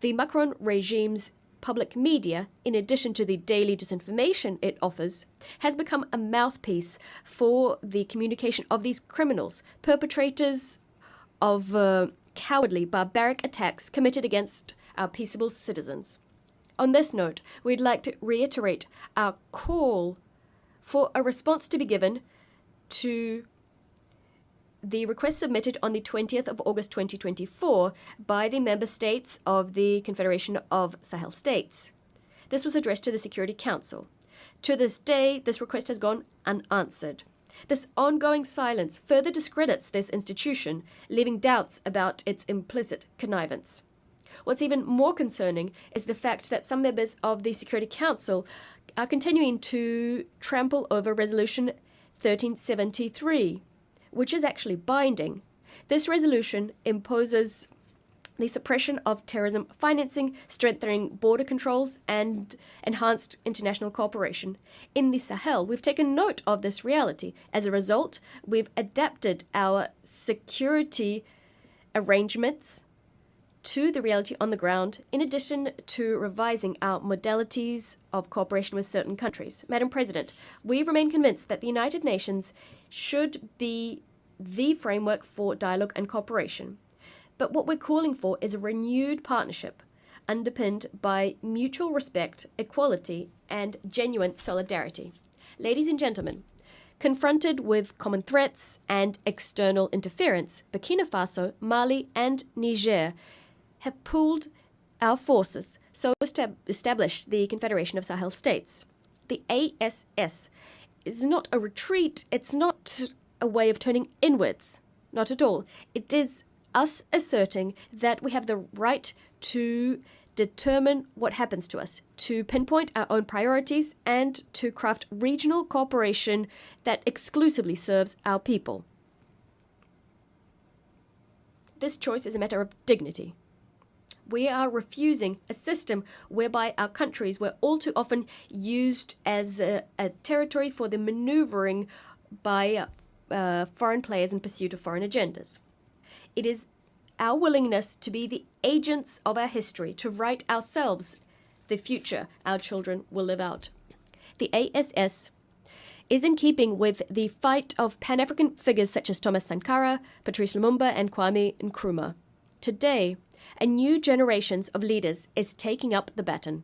The Macron regime's public media, in addition to the daily disinformation it offers, has become a mouthpiece for the communication of these criminals, perpetrators of cowardly, barbaric attacks committed against our peaceable citizens. On this note, we'd like to reiterate our call for a response to be given to the request submitted on the 20th of August 2024 by the member states of the Confederation of Sahel States. This was addressed to the Security Council. To this day, this request has gone unanswered. This ongoing silence further discredits this institution, leaving doubts about its implicit connivance. What's even more concerning is the fact that some members of the Security Council are continuing to trample over Resolution 1373, which is actually binding. This resolution imposes the suppression of terrorism financing, strengthening border controls, and enhanced international cooperation. In the Sahel, we've taken note of this reality. As a result, we've adapted our security arrangements to the reality on the ground, in addition to revising our modalities of cooperation with certain countries. Madam President, we remain convinced that the United Nations should be the framework for dialogue and cooperation. But what we're calling for is a renewed partnership underpinned by mutual respect, equality, and genuine solidarity. Ladies and gentlemen, confronted with common threats and external interference, Burkina Faso, Mali, and Niger have pooled our forces so as to establish the Confederation of Sahel States. The ASS is not a retreat, it's not a way of turning inwards, not at all. It is us asserting that we have the right to determine what happens to us, to pinpoint our own priorities, and to craft regional cooperation that exclusively serves our people. This choice is a matter of dignity. We are refusing a system whereby our countries were all too often used as a territory for the maneuvering by foreign players in pursuit of foreign agendas. It is our willingness to be the agents of our history, to write ourselves the future our children will live out. The ASS is in keeping with the fight of Pan-African figures such as Thomas Sankara, Patrice Lumumba, and Kwame Nkrumah. Today, a new generation of leaders is taking up the baton.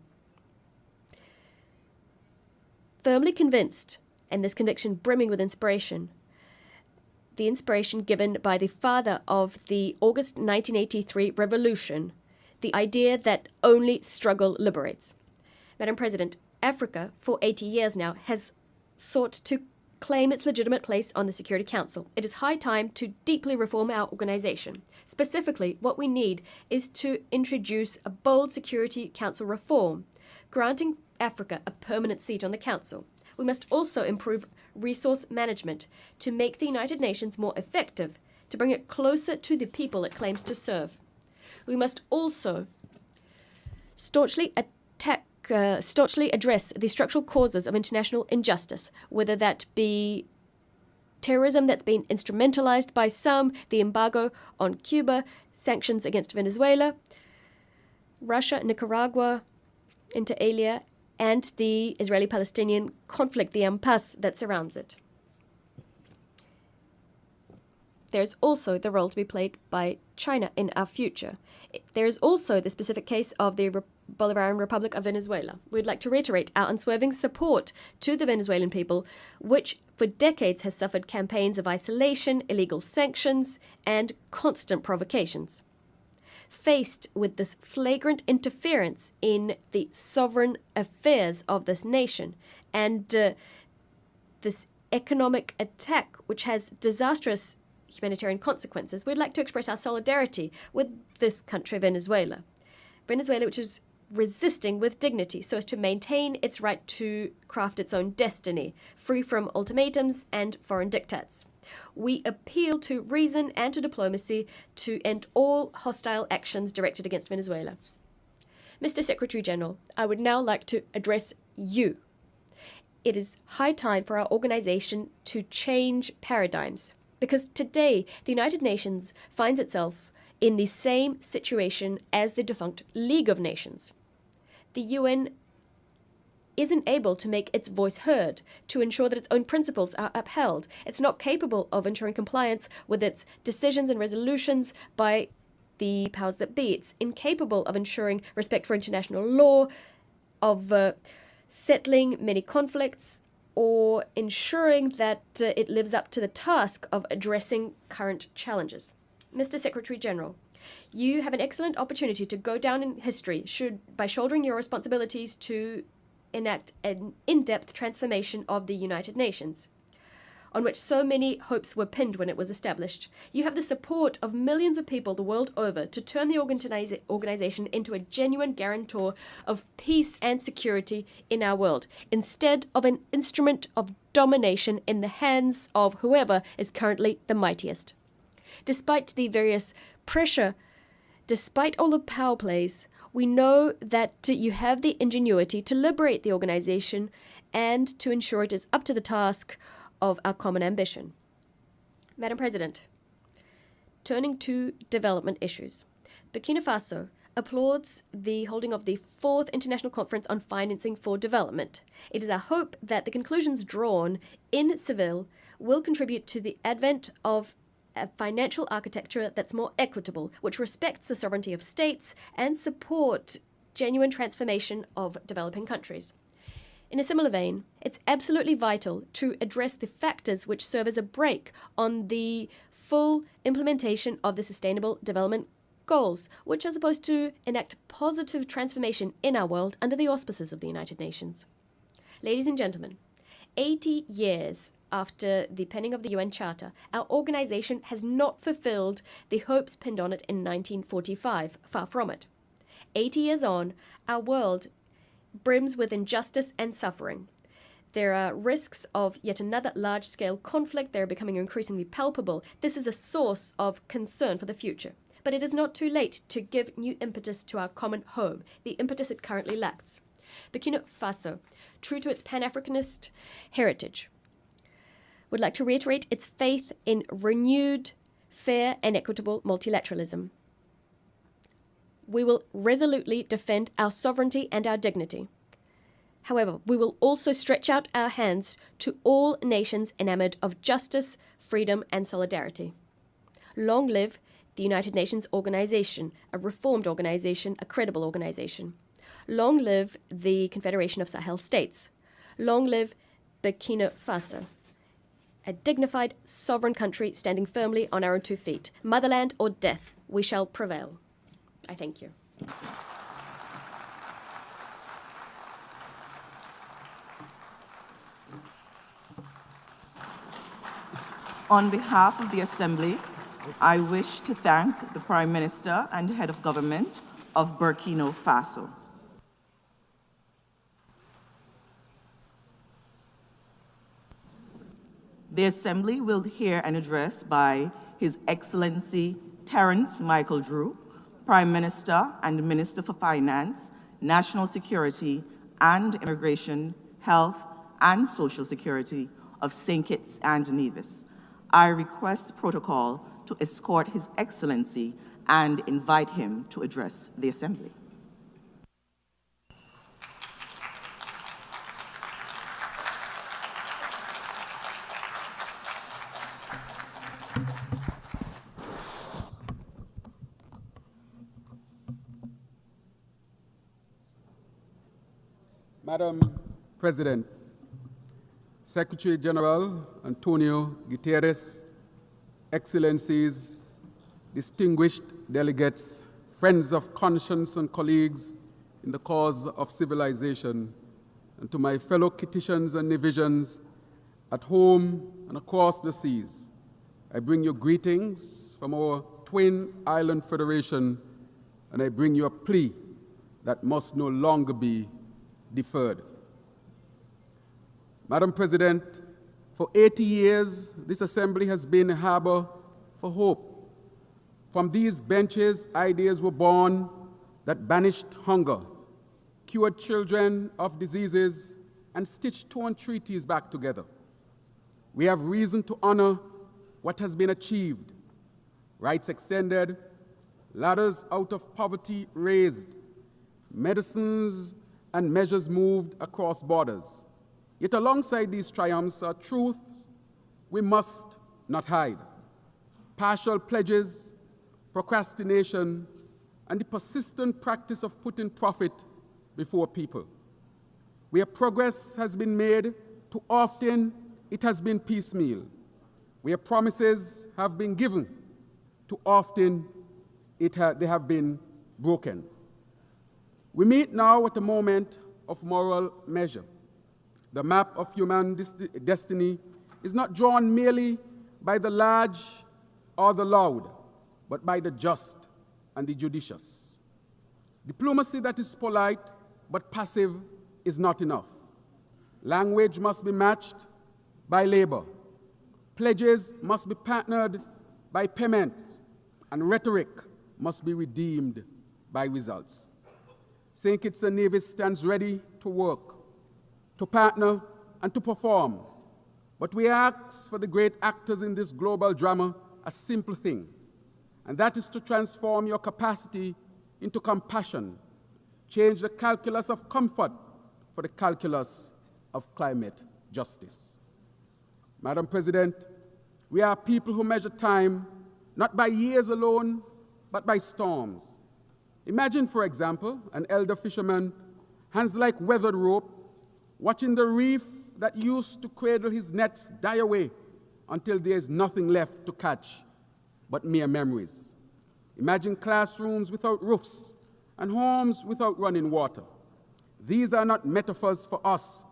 Firmly convinced, and this conviction brimming with inspiration, the inspiration given by the father of the August 1983 revolution, the idea that only struggle liberates. Madam President, Africa, for 80 years now, has sought to claim its legitimate place on the Security Council. It is high time to deeply reform our organization. Specifically, what we need is to introduce a bold Security Council reform, granting Africa a permanent seat on the Council. We must also improve resource management to make the United Nations more effective, to bring it closer to the people it claims to serve. We must also staunchly address the structural causes of international injustice, whether that be terrorism that's been instrumentalized by some, the embargo on Cuba, sanctions against Venezuela, Russia, Nicaragua, inter alia, and the Israeli-Palestinian conflict, the impasse that surrounds it. There's also the role to be played by China in our future. There is also the specific case of the Bolivarian Republic of Venezuela. We'd like to reiterate our unswerving support to the Venezuelan people, which for decades has suffered campaigns of isolation, illegal sanctions, and constant provocations. Faced with this flagrant interference in the sovereign affairs of this nation and this economic attack, which has disastrous humanitarian consequences, we'd like to express our solidarity with this country, Venezuela. Venezuela, which is resisting with dignity so as to maintain its right to craft its own destiny, free from ultimatums and foreign diktats. We appeal to reason and to diplomacy to end all hostile actions directed against Venezuela. Mr. Secretary General, I would now like to address you. It is high time for our organization to change paradigms, because today the United Nations finds itself in the same situation as the defunct League of Nations. The UN isn't able to make its voice heard, to ensure that its own principles are upheld. It's not capable of ensuring compliance with its decisions and resolutions by the powers that be. It's incapable of ensuring respect for international law, of settling many conflicts, or ensuring that it lives up to the task of addressing current challenges. Mr. Secretary General, you have an excellent opportunity to go down in history by shouldering your responsibilities to enact an in-depth transformation of the United Nations. on which so many hopes were pinned when it was established. You have the support of millions of people the world over to turn the organization into a genuine guarantor of peace and security in our world, instead of an instrument of domination in the hands of whoever is currently the mightiest. Despite the various pressure, despite all the power plays, we know that you have the ingenuity to liberate the organization and to ensure it is up to the task of our common ambition. Madam President, turning to development issues, Burkina Faso applauds the holding of the 4th International Conference on Financing for Development. It is our hope that the conclusions drawn in Seville will contribute to the advent of a financial architecture that's more equitable, which respects the sovereignty of states and support genuine transformation of developing countries. In a similar vein, it's absolutely vital to address the factors which serve as a brake on the full implementation of the Sustainable Development Goals, which are supposed to enact positive transformation in our world under the auspices of the United Nations. Ladies and gentlemen, 80 years after the penning of the UN Charter, our organization has not fulfilled the hopes pinned on it in 1945, far from it. 80 years on, our world brims with injustice and suffering. There are risks of yet another large-scale conflict. They're becoming increasingly palpable. This is a source of concern for the future. But it is not too late to give new impetus to our common home, the impetus it currently lacks. Burkina Faso, true to its Pan-Africanist heritage, would like to reiterate its faith in renewed, fair and equitable multilateralism. We will resolutely defend our sovereignty and our dignity. However, we will also stretch out our hands to all nations enamored of justice, freedom and solidarity. Long live the United Nations organization, a reformed organization, a credible organization. Long live the Confederation of Sahel States. Long live Burkina Faso, a dignified, sovereign country standing firmly on our own 2 feet. Motherland or death, we shall prevail. I thank you. On behalf of the Assembly, I wish to thank the Prime Minister and Head of Government of Burkina Faso. The Assembly will hear an address by His Excellency Terence Michael Drew, Prime Minister and Minister for Finance, National Security and Immigration, Health and Social Security of St. Kitts and Nevis. I request protocol to escort His Excellency and invite him to address the Assembly. Madam President, Secretary General Antonio Guterres, Excellencies, distinguished delegates, friends of conscience and colleagues in the cause of civilization, and to my fellow Kittitians and Nevisians at home and across the seas, I bring you greetings from our twin island federation, and I bring you a plea that must no longer be deferred. Madam President, for 80 years, this Assembly has been a harbor for hope. From these benches, ideas were born that banished hunger, cured children of diseases, and stitched torn treaties back together. We have reason to honor what has been achieved: rights extended, ladders out of poverty raised, medicines and measures moved across borders. Yet alongside these triumphs are truths we must not hide: partial pledges, procrastination, and the persistent practice of putting profit before people. Where progress has been made, too often it has been piecemeal. Where promises have been given, too often they have been broken. We meet now at a moment of moral measure. The map of human destiny is not drawn merely by the large or the loud, but by the just and the judicious. Diplomacy that is polite but passive is not enough. Language must be matched by labor. Pledges must be partnered by payments, and rhetoric must be redeemed by results. St. Kitts and Nevis stands ready to work, to partner, and to perform. But we ask for the great actors in this global drama a simple thing, and that is to transform your capacity into compassion, change the calculus of comfort for the calculus of climate justice. Madam President, we are people who measure time not by years alone, but by storms. Imagine, for example, an elder fisherman, hands like weathered rope, watching the reef that used to cradle his nets die away until there is nothing left to catch but mere memories. Imagine classrooms without roofs and homes without running water. These are not metaphors for us.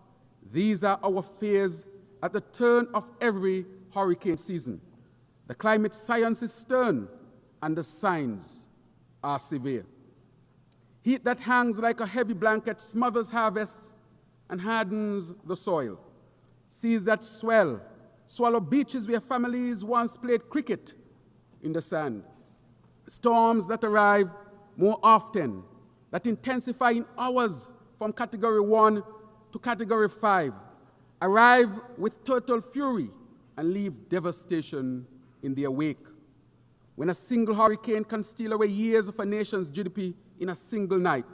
These are our fears at the turn of every hurricane season. The climate science is stern and the signs are severe. Heat that hangs like a heavy blanket smothers harvests and hardens the soil. Seas that swell swallow beaches where families once played cricket in the sand. Storms that arrive more often, that intensify in hours from Category 1 to Category 5, arrive with total fury and leave devastation in their wake. When a single hurricane can steal away years of a nation's GDP in a single night,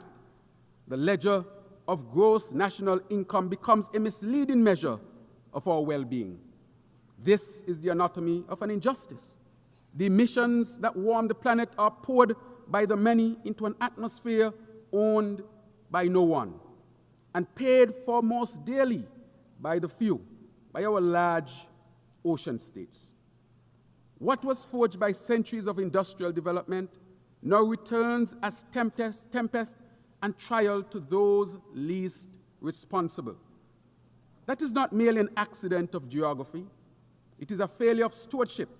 the ledger of gross national income becomes a misleading measure of our well-being. This is the anatomy of an injustice. The emissions that warm the planet are poured by the many into an atmosphere owned by no one, and paid for most dearly by the few, by our large ocean states. What was forged by centuries of industrial development now returns as tempest and trial to those least responsible. That is not merely an accident of geography. It is a failure of stewardship,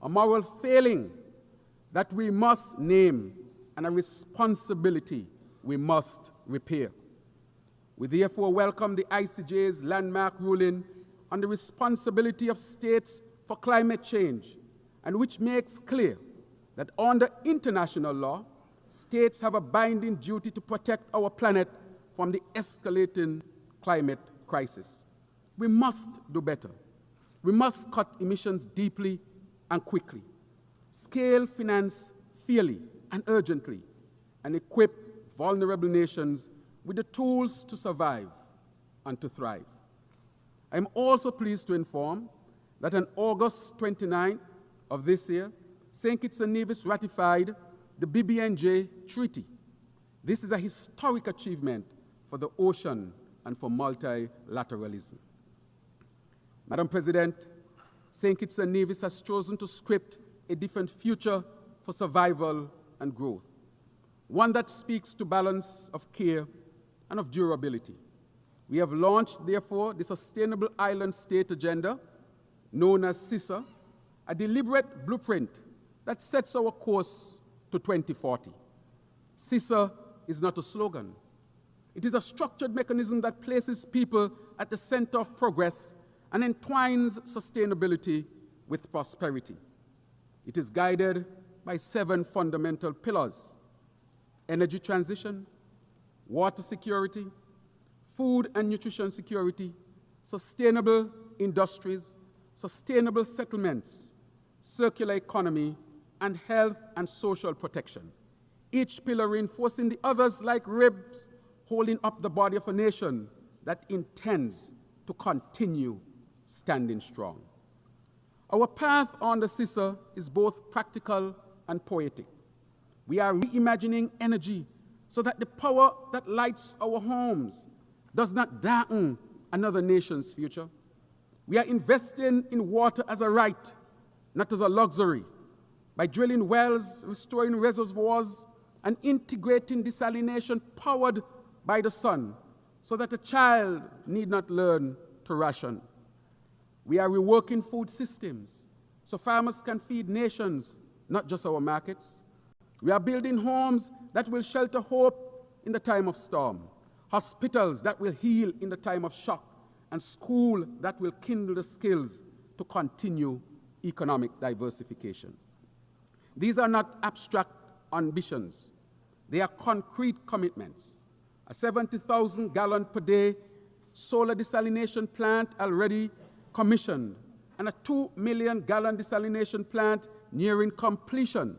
a moral failing that we must name, and a responsibility we must repair. We therefore welcome the ICJ's landmark ruling on the responsibility of states for climate change, and which makes clear that under international law, states have a binding duty to protect our planet from the escalating climate crisis. We must do better. We must cut emissions deeply and quickly, scale finance fairly and urgently, and equip vulnerable nations with the tools to survive and to thrive. I am also pleased to inform that on August 29th of this year, St. Kitts and Nevis ratified the BBNJ Treaty. This is a historic achievement for the ocean and for multilateralism. Madam President, St. Kitts and Nevis has chosen to script a different future for survival and growth, one that speaks to balance of care and of durability. We have launched, therefore, the Sustainable Island State Agenda, known as SISA, a deliberate blueprint that sets our course to 2040. SISA is not a slogan. It is a structured mechanism that places people at the center of progress and entwines sustainability with prosperity. It is guided by 7 fundamental pillars: energy transition, water security, food and nutrition security, sustainable industries, sustainable settlements, circular economy, and health and social protection. Each pillar reinforcing the others like ribs, holding up the body of a nation that intends to continue standing strong. Our path on the SISA is both practical and poetic. We are reimagining energy so that the power that lights our homes does not darken another nation's future. We are investing in water as a right, not as a luxury, by drilling wells, restoring reservoirs, and integrating desalination powered by the sun so that a child need not learn to ration. We are reworking food systems so farmers can feed nations, not just our markets. We are building homes that will shelter hope in the time of storm, hospitals that will heal in the time of shock, and schools that will kindle the skills to continue economic diversification. These are not abstract ambitions. They are concrete commitments. A 70,000 gallon per day solar desalination plant already commissioned, and a 2 million gallon desalination plant nearing completion.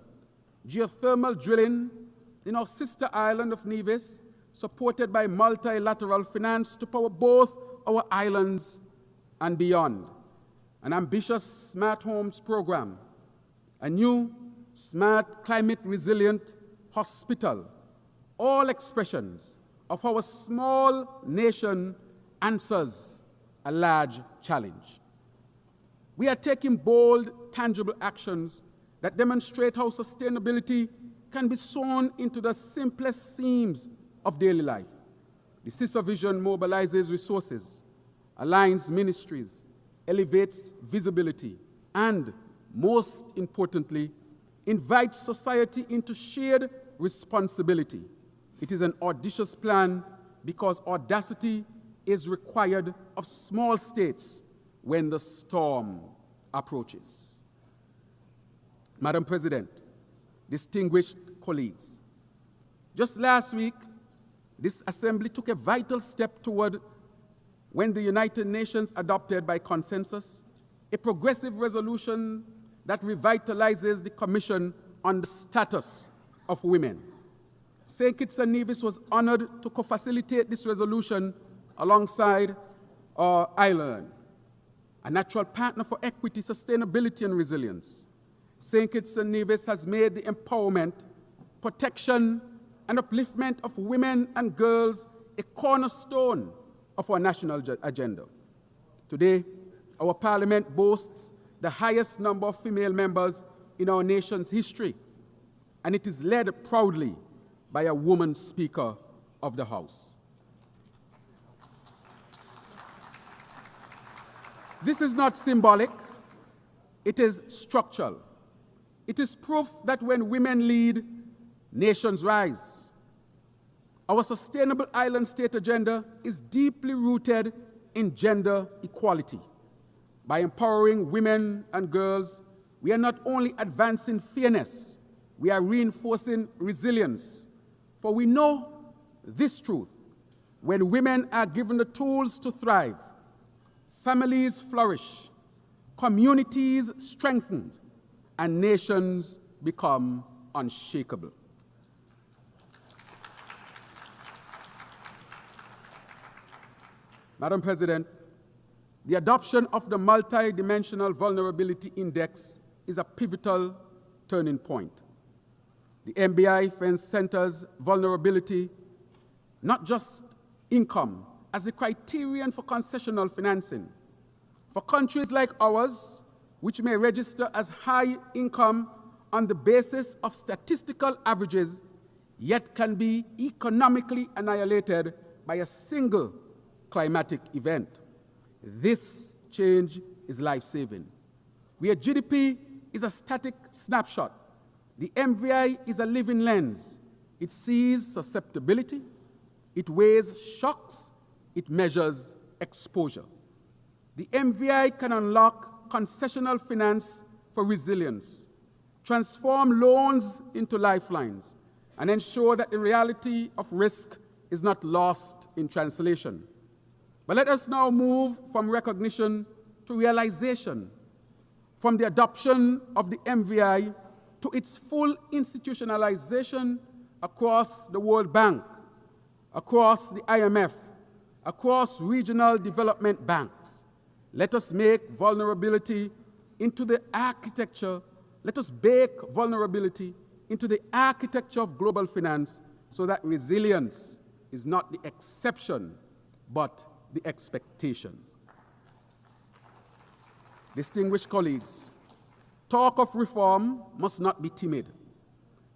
Geothermal drilling in our sister island of Nevis, supported by multilateral finance to power both our islands and beyond. An ambitious smart homes program, a new smart climate resilient hospital, all expressions of our small nation answers a large challenge. We are taking bold, tangible actions that demonstrate how sustainability can be sewn into the simplest seams of daily life. The CISA vision mobilizes resources, aligns ministries, elevates visibility, and, most importantly, invites society into shared responsibility. It is an audacious plan because audacity is required of small states when the storm approaches. Madam President, distinguished colleagues, just last week, this Assembly took a vital step toward when the United Nations adopted by consensus a progressive resolution that revitalizes the Commission on the Status of Women. St. Kitts and Nevis was honored to co-facilitate this resolution alongside our island, a natural partner for equity, sustainability, and resilience. St. Kitts and Nevis has made the empowerment, protection, and upliftment of women and girls a cornerstone of our national agenda. Today, our parliament boasts the highest number of female members in our nation's history, and it is led proudly by a woman Speaker of the House. This is not symbolic, it is structural. It is proof that when women lead, nations rise. Our sustainable island state agenda is deeply rooted in gender equality. By empowering women and girls, we are not only advancing fairness, we are reinforcing resilience. For we know this truth: when women are given the tools to thrive, families flourish, communities strengthen, and nations become unshakable. Madam President, the adoption of the Multidimensional Vulnerability Index is a pivotal turning point. The MBI centers vulnerability, not just income, as the criterion for concessional financing. For countries like ours, which may register as high income on the basis of statistical averages, yet can be economically annihilated by a single climatic event. This change is life-saving. Where GDP is a static snapshot, the MVI is a living lens. It sees susceptibility, it weighs shocks, it measures exposure. The MVI can unlock concessional finance for resilience, transform loans into lifelines, and ensure that the reality of risk is not lost in translation. But let us now move from recognition to realization, from the adoption of the MVI to its full institutionalization across the World Bank, across the IMF, across regional development banks. Let us make vulnerability into the architecture, let us bake vulnerability into the architecture of global finance so that resilience is not the exception, but the expectation. Distinguished colleagues, talk of reform must not be timid.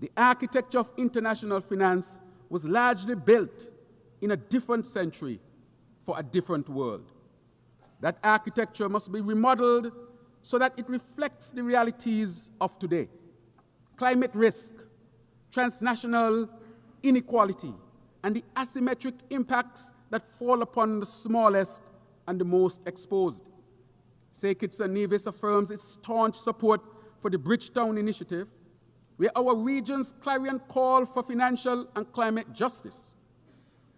The architecture of international finance was largely built in a different century for a different world. That architecture must be remodeled so that it reflects the realities of today: climate risk, transnational inequality, and the asymmetric impacts that fall upon the smallest and the most exposed. St. Kitts and Nevis affirms its staunch support for the Bridgetown Initiative, where our region's clarion call for financial and climate justice.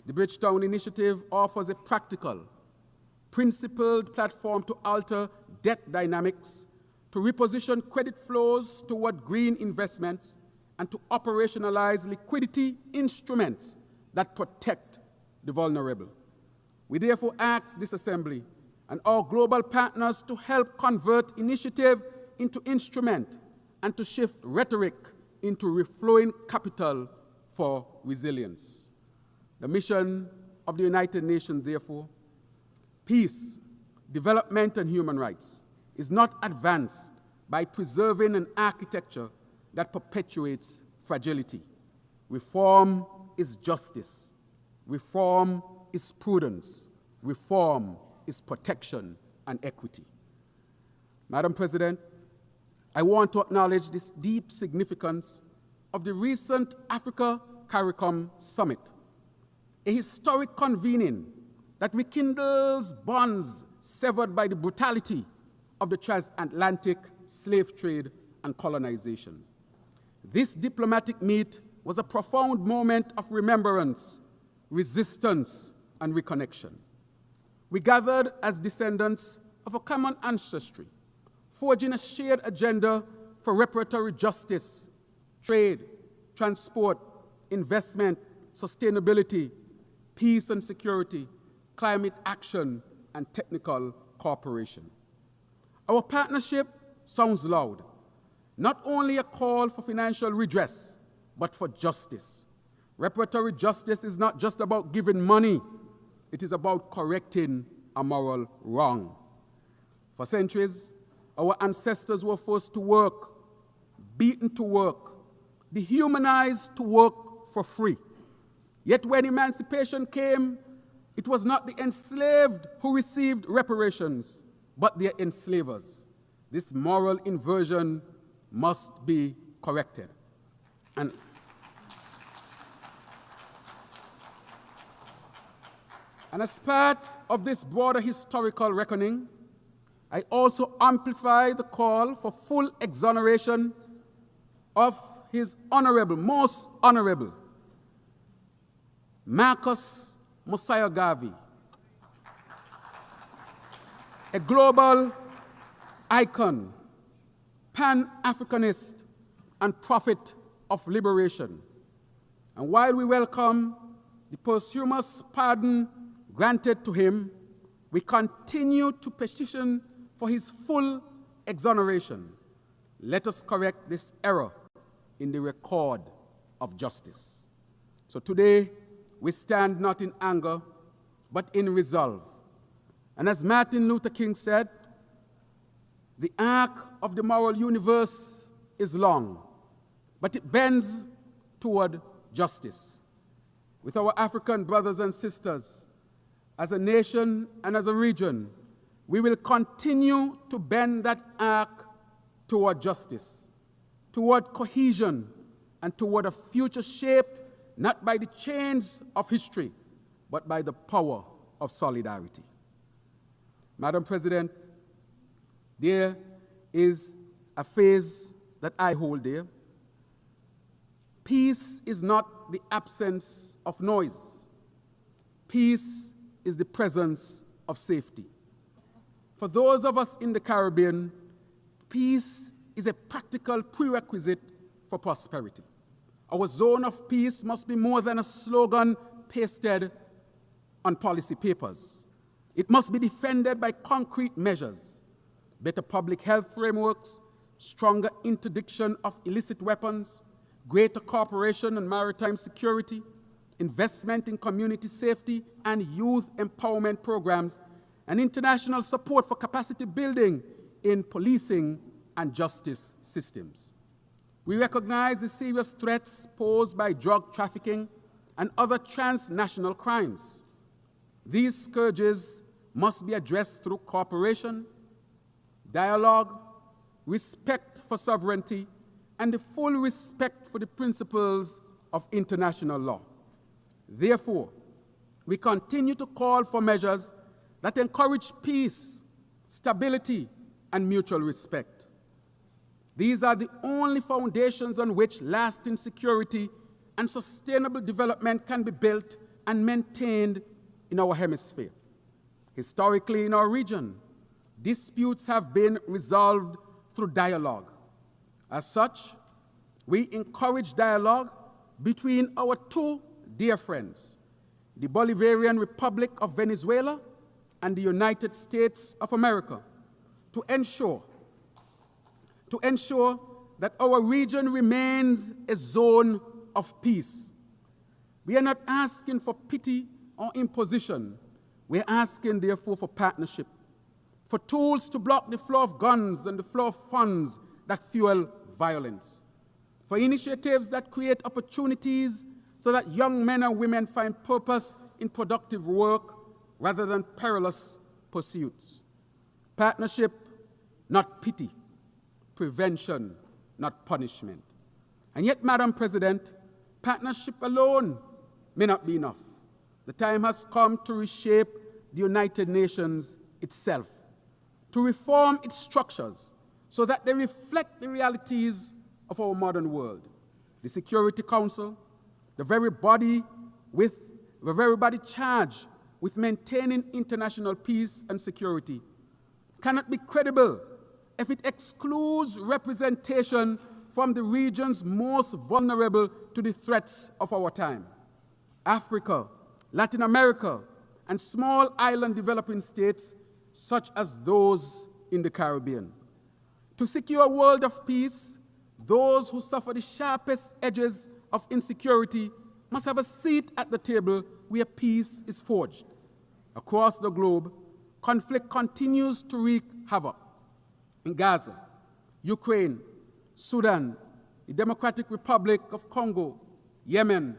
The Bridgetown Initiative offers a practical, principled platform to alter debt dynamics, to reposition credit flows toward green investments, and to operationalize liquidity instruments that protect the vulnerable. We therefore ask this Assembly and our global partners to help convert initiative into instrument and to shift rhetoric into reflowing capital for resilience. The mission of the United Nations, therefore, peace, development, and human rights, is not advanced by preserving an architecture that perpetuates fragility. Reform is justice. Reform is prudence. Reform is protection and equity. Madam President, I want to acknowledge this deep significance of the recent Africa-CARICOM Summit, a historic convening that rekindles bonds severed by the brutality of the transatlantic slave trade and colonization. This diplomatic meet was a profound moment of remembrance, resistance, and reconnection. We gathered as descendants of a common ancestry, forging a shared agenda for reparatory justice, trade, transport, investment, sustainability, peace and security, climate action, and technical cooperation. Our partnership sounds loud, not only a call for financial redress, but for justice. Reparatory justice is not just about giving money, it is about correcting a moral wrong. For centuries, our ancestors were forced to work, beaten to work, dehumanized to work for free. Yet when emancipation came, it was not the enslaved who received reparations, but their enslavers. This moral inversion must be corrected. And as part of this broader historical reckoning, I also amplify the call for full exoneration of His Honorable, Most Honorable, Marcus Mosiah Garvey, a global icon, Pan-Africanist, and prophet of liberation. And while we welcome the posthumous pardon granted to him, we continue to petition for his full exoneration. Let us correct this error in the record of justice. So today, we stand not in anger, but in resolve. And as Martin Luther King said, the arc of the moral universe is long, but it bends toward justice. With our African brothers and sisters, as a nation and as a region, we will continue to bend that arc toward justice, toward cohesion, and toward a future shaped not by the chains of history, but by the power of solidarity. Madam President, there is a phrase that I hold dear. Peace is not the absence of noise. Peace is the presence of safety. For those of us in the Caribbean, peace is a practical prerequisite for prosperity. Our zone of peace must be more than a slogan pasted on policy papers. It must be defended by concrete measures, better public health frameworks, stronger interdiction of illicit weapons, greater cooperation on maritime security, investment in community safety and youth empowerment programs, and international support for capacity building in policing and justice systems. We recognize the serious threats posed by drug trafficking and other transnational crimes. These scourges must be addressed through cooperation, dialogue, respect for sovereignty, and the full respect for the principles of international law. Therefore, we continue to call for measures that encourage peace, stability, and mutual respect. These are the only foundations on which lasting security and sustainable development can be built and maintained in our hemisphere. Historically, in our region, disputes have been resolved through dialogue. As such, we encourage dialogue between our two dear friends, the Bolivarian Republic of Venezuela and the United States of America, to ensure that our region remains a zone of peace. We are not asking for pity or imposition. We are asking, therefore, for partnership, for tools to block the flow of guns and the flow of funds that fuel violence, for initiatives that create opportunities so that young men and women find purpose in productive work rather than perilous pursuits. Partnership, not pity. Prevention, not punishment. And yet, Madam President, partnership alone may not be enough. The time has come to reshape the United Nations itself, to reform its structures so that they reflect the realities of our modern world. The Security Council, the very body charged with maintaining international peace and security, cannot be credible if it excludes representation from the regions most vulnerable to the threats of our time: Africa, Latin America, and small island developing states such as those in the Caribbean. To secure a world of peace, those who suffer the sharpest edges of insecurity must have a seat at the table where peace is forged. Across the globe, conflict continues to wreak havoc. In Gaza, Ukraine, Sudan, the Democratic Republic of Congo, Yemen,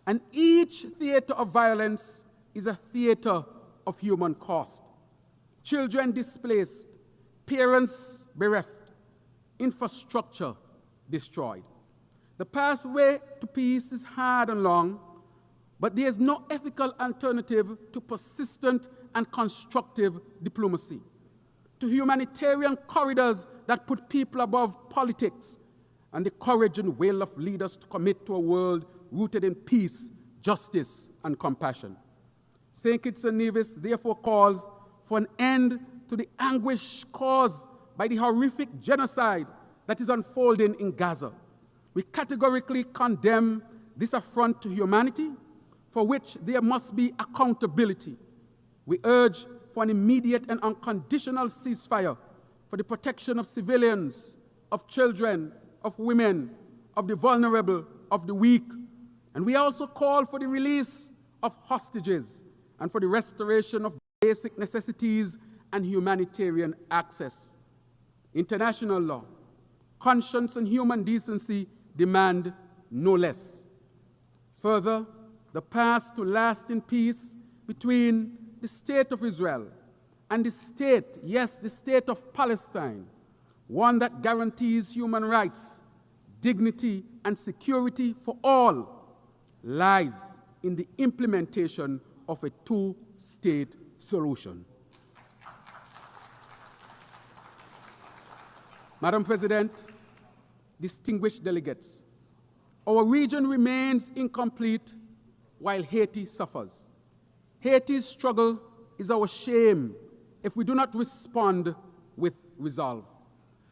and each theater of violence is a theater of human cost. Children displaced, parents bereft, infrastructure destroyed. The pathway to peace is hard and long, but there is no ethical alternative to persistent and constructive diplomacy, to humanitarian corridors that put people above politics, and the courage and will of leaders to commit to a world rooted in peace, justice, and compassion. St. Kitts and Nevis therefore calls for an end to the anguish caused by the horrific genocide that is unfolding in Gaza. We categorically condemn this affront to humanity, for which there must be accountability. We urge for an immediate and unconditional ceasefire for the protection of civilians, of children, of women, of the vulnerable, of the weak. And we also call for the release of hostages and for the restoration of basic necessities and humanitarian access. International law, conscience, and human decency demand no less. Further, the path to lasting peace between the state of Israel and the state, yes, the state of Palestine, one that guarantees human rights, dignity, and security for all, lies in the implementation of a two-state solution. Madam President, distinguished delegates, our region remains incomplete while Haiti suffers. Haiti's struggle is our shame if we do not respond with resolve.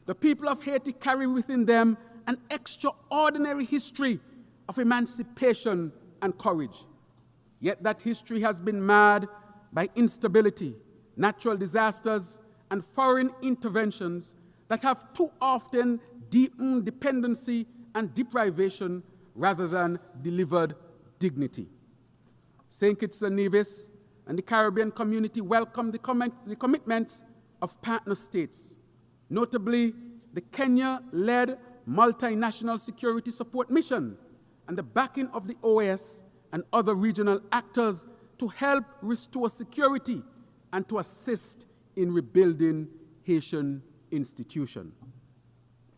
The people of Haiti carry within them an extraordinary history of emancipation and courage. Yet that history has been marred by instability, natural disasters, and foreign interventions that have too often deepened dependency and deprivation rather than delivered dignity. St. Kitts and Nevis and the Caribbean community welcome the commitments of partner states, notably the Kenya-led multinational security support mission and the backing of the OAS and other regional actors to help restore security and to assist in rebuilding Haitian institutions.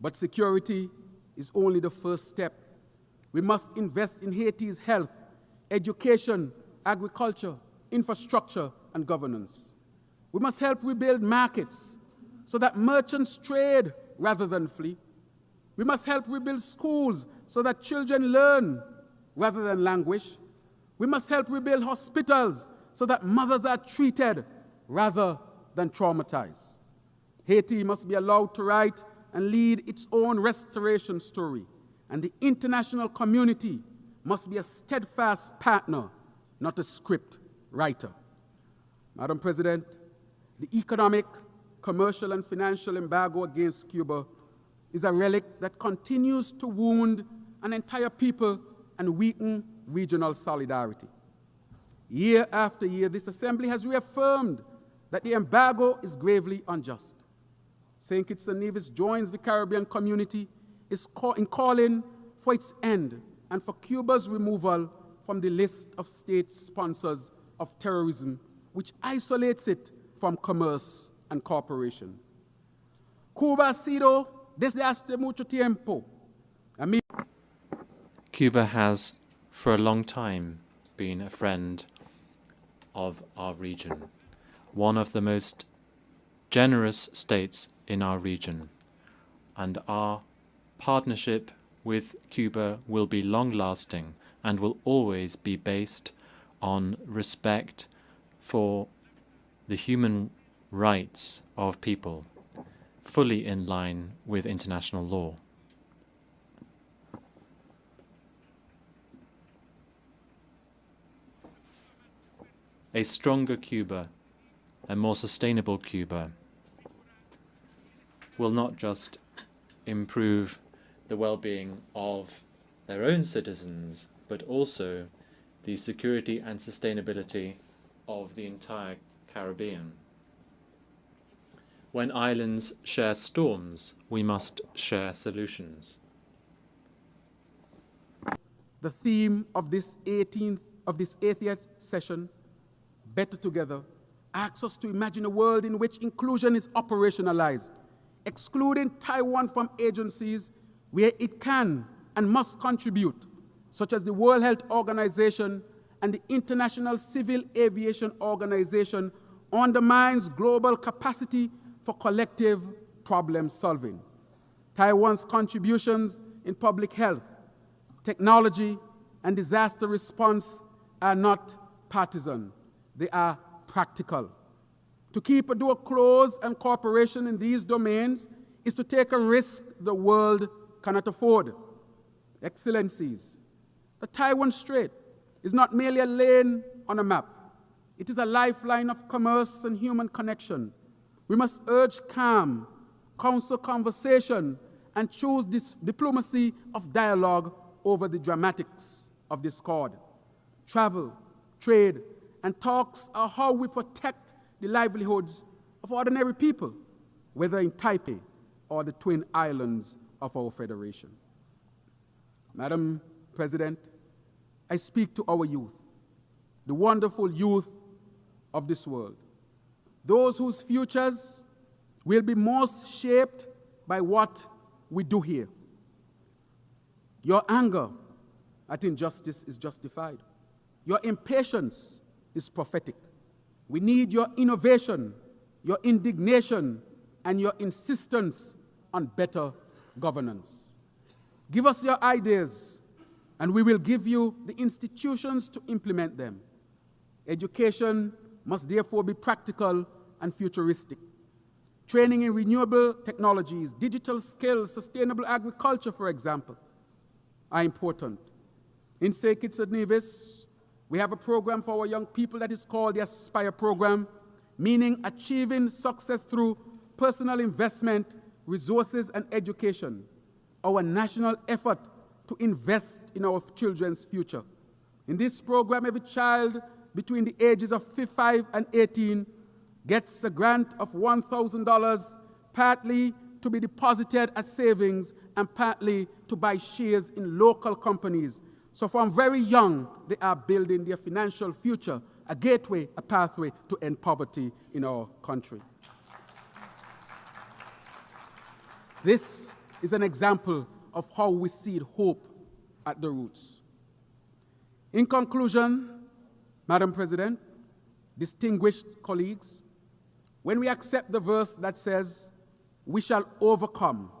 But security is only the first step. We must invest in Haiti's health, education, agriculture, infrastructure, and governance. We must help rebuild markets so that merchants trade rather than flee. We must help rebuild schools so that children learn rather than languish. We must help rebuild hospitals so that mothers are treated rather than traumatized. Haiti must be allowed to write and lead its own restoration story, and the international community must be a steadfast partner, not a script writer. Madam President, the economic, commercial, and financial embargo against Cuba is a relic that continues to wound an entire people and weaken regional solidarity. Year after year, this Assembly has reaffirmed that the embargo is gravely unjust. St. Kitts and Nevis joins the Caribbean community in calling for its end and for Cuba's removal from the list of state sponsors of terrorism, which isolates it from commerce and cooperation. Cuba ha sido desde hace mucho tiempo. Cuba has, for a long time, been a friend of our region, one of the most generous states in our region, and our partnership with Cuba will be long-lasting and will always be based on respect for the human rights of people, fully in line with international law. A stronger Cuba, a more sustainable Cuba, will not just improve the well-being of their own citizens, but also the security and sustainability of the entire Caribbean. When islands share storms, we must share solutions. The theme of this 80th session, Better Together, asks us to imagine a world in which inclusion is operationalized, excluding Taiwan from agencies where it can and must contribute, such as the World Health Organization and the International Civil Aviation Organization, undermines global capacity for collective problem solving. Taiwan's contributions in public health, technology, and disaster response are not partisan. They are practical. To keep a door closed and cooperation in these domains is to take a risk the world cannot afford. Excellencies, the Taiwan Strait is not merely a lane on a map. It is a lifeline of commerce and human connection. We must urge calm, counsel conversation, and choose this diplomacy of dialogue over the dramatics of discord. Travel, trade, and talks are how we protect the livelihoods of ordinary people, whether in Taipei or the twin islands of our federation. Madam President, I speak to our youth, the wonderful youth of this world, those whose futures will be most shaped by what we do here. Your anger at injustice is justified. Your impatience is prophetic. We need your innovation, your indignation, and your insistence on better governance. Give us your ideas, and we will give you the institutions to implement them. Education must therefore be practical and futuristic. Training in renewable technologies, digital skills, sustainable agriculture, for example, are important. In St. Kitts and Nevis, we have a program for our young people that is called the Aspire Program, meaning achieving success through personal investment, resources, and education, our national effort to invest in our children's future. In this program, every child between the ages of 5 and 18 gets a grant of $1,000, partly to be deposited as savings and partly to buy shares in local companies. So from very young, they are building their financial future a gateway, a pathway to end poverty in our country. This is an example of how we seed hope at the roots. In conclusion, Madam President, distinguished colleagues, when we accept the verse that says, "We shall overcome,"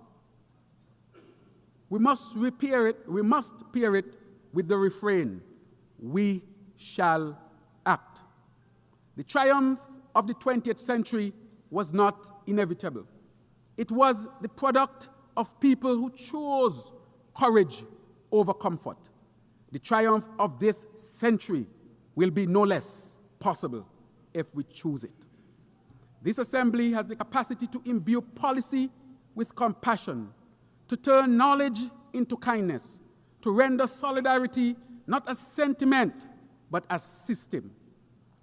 we must pair it with the refrain, "We shall act." The triumph of the 20th century was not inevitable. It was the product of people who chose courage over comfort. The triumph of this century will be no less possible if we choose it. This assembly has the capacity to imbue policy with compassion, to turn knowledge into kindness, to render solidarity not as sentiment, but as system.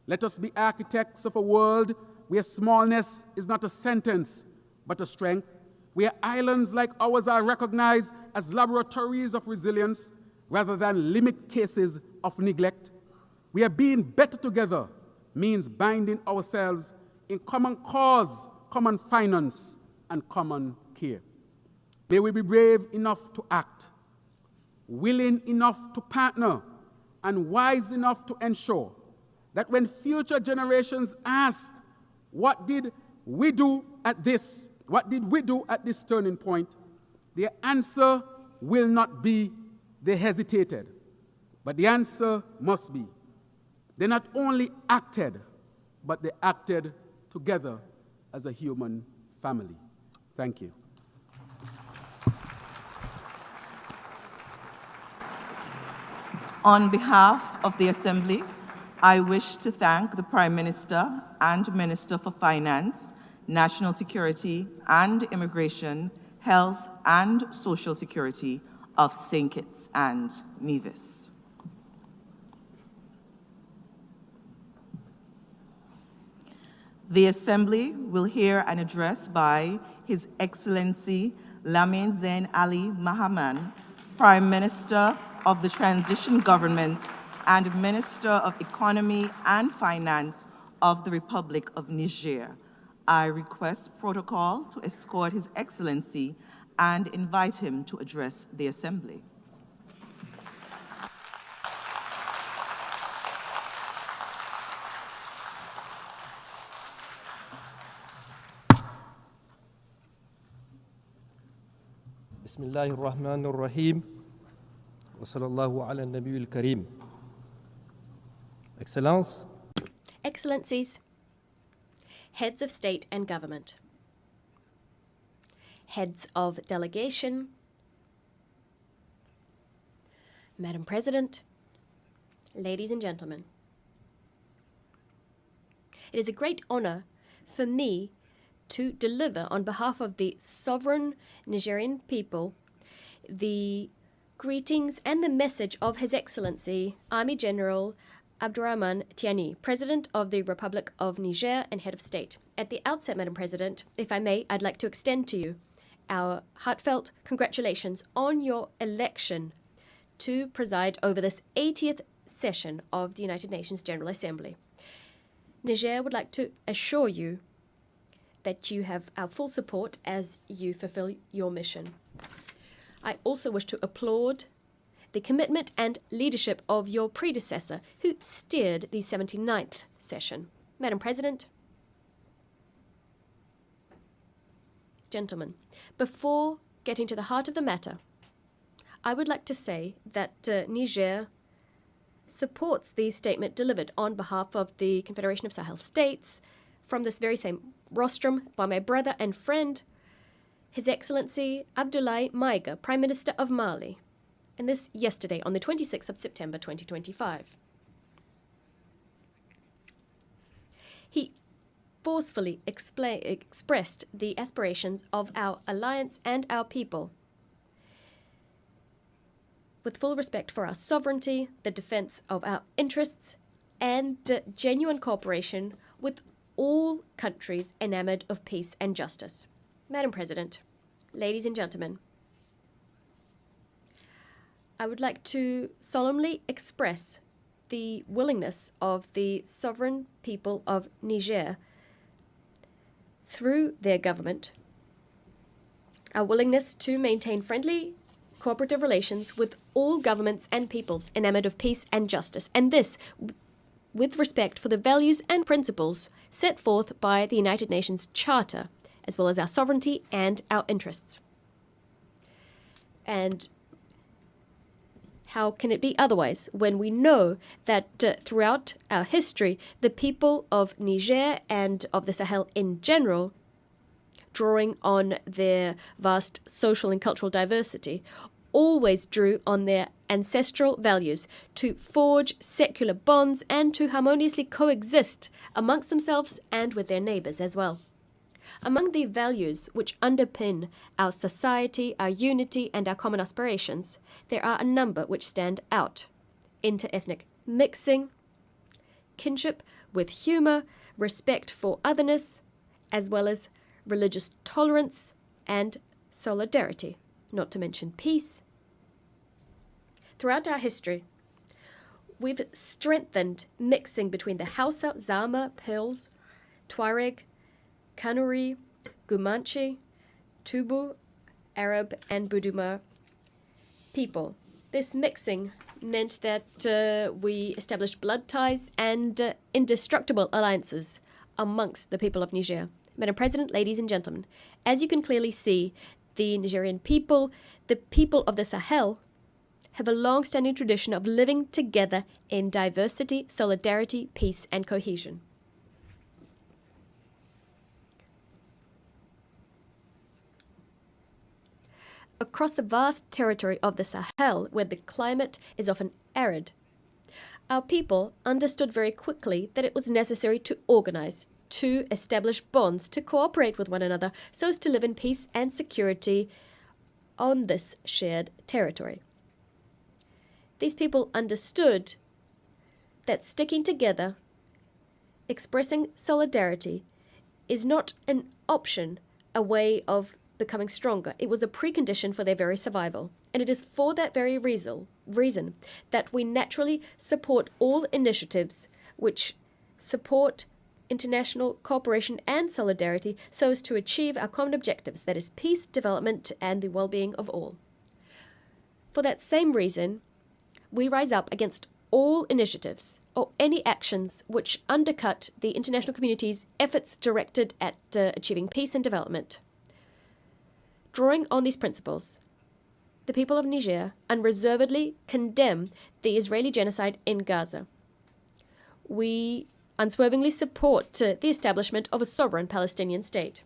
Let us be architects of a world where smallness is not a sentence, but a strength, where islands like ours are recognized as laboratories of resilience rather than limit cases of neglect, where being better together means binding ourselves in common cause, common finance, and common care. May we be brave enough to act, willing enough to partner, and wise enough to ensure that when future generations ask, what did we do at this turning point, their answer will not be they hesitated, but the answer must be they not only acted, but they acted together as a human family. Thank you. On behalf of the Assembly, I wish to thank the Prime Minister and Minister for Finance, National Security and Immigration, Health and Social Security of St. Kitts and Nevis. The Assembly will hear an address by His Excellency Lamin Zain Ali Mahaman, Prime Minister of the Transition Government and Minister of Economy and Finance of the Republic of Niger. I request protocol to escort His Excellency and invite him to address the Assembly. Bismillahir Rahmanir Rahim. Wa sallallahu ala Nabiyil Kareem. Excellences, Excellencies, heads of state and government, heads of delegation, Madam President, ladies and gentlemen. It is a great honor for me to deliver on behalf of the sovereign Nigerian people the greetings and the message of His Excellency Army General Abdurrahman Tiani, President of the Republic of Niger and Head of State. At the outset, Madam President, if I may, I'd like to extend to you our heartfelt congratulations on your election to preside over this 80th session of the United Nations General Assembly. Niger would like to assure you that you have our full support as you fulfill your mission. I also wish to applaud the commitment and leadership of your predecessor who steered the 79th session. Madam President, gentlemen, before getting to the heart of the matter, I would like to say that Niger supports the statement delivered on behalf of the Confederation of Sahel States from this very same rostrum by my brother and friend, His Excellency Abdoulaye Maïga, Prime Minister of Mali, and this yesterday on the 26th of September 2025. He forcefully expressed the aspirations of our alliance and our people, with full respect for our sovereignty, the defense of our interests, and genuine cooperation with all countries enamored of peace and justice. Madam President, ladies and gentlemen, I would like to solemnly express the willingness of the sovereign people of Niger, through their government, our willingness to maintain friendly, cooperative relations with all governments and peoples enamored of peace and justice, and this with respect for the values and principles set forth by the United Nations Charter, as well as our sovereignty and our interests. And how can it be otherwise when we know that throughout our history, the people of Niger and of the Sahel in general, drawing on their vast social and cultural diversity, always drew on their ancestral values to forge secular bonds and to harmoniously coexist amongst themselves and with their neighbors as well. Among the values which underpin our society, our unity, and our common aspirations, there are a number which stand out: inter-ethnic mixing, kinship with humor, respect for otherness, as well as religious tolerance and solidarity, not to mention peace. Throughout our history, we've strengthened mixing between the Hausa, Zama, Pearls, Tuareg, Kanuri, Gumanche, Tubu, Arab, and Buduma people. This mixing meant that we established blood ties and indestructible alliances amongst the people of Niger. Madam President, ladies and gentlemen, as you can clearly see, the Nigerian people, the people of the Sahel, have a long-standing tradition of living together in diversity, solidarity, peace, and cohesion. Across the vast territory of the Sahel, where the climate is often arid, our people understood very quickly that it was necessary to organize, to establish bonds, to cooperate with one another, so as to live in peace and security on this shared territory. These people understood that sticking together, expressing solidarity, is not an option, a way of becoming stronger. It was a precondition for their very survival. And it is for that very reason that we naturally support all initiatives which support international cooperation and solidarity so as to achieve our common objectives, that is peace, development, and the well-being of all. For that same reason, we rise up against all initiatives or any actions which undercut the international community's efforts directed at achieving peace and development. Drawing on these principles, the people of Niger unreservedly condemn the Israeli genocide in Gaza. We unswervingly support the establishment of a sovereign Palestinian state.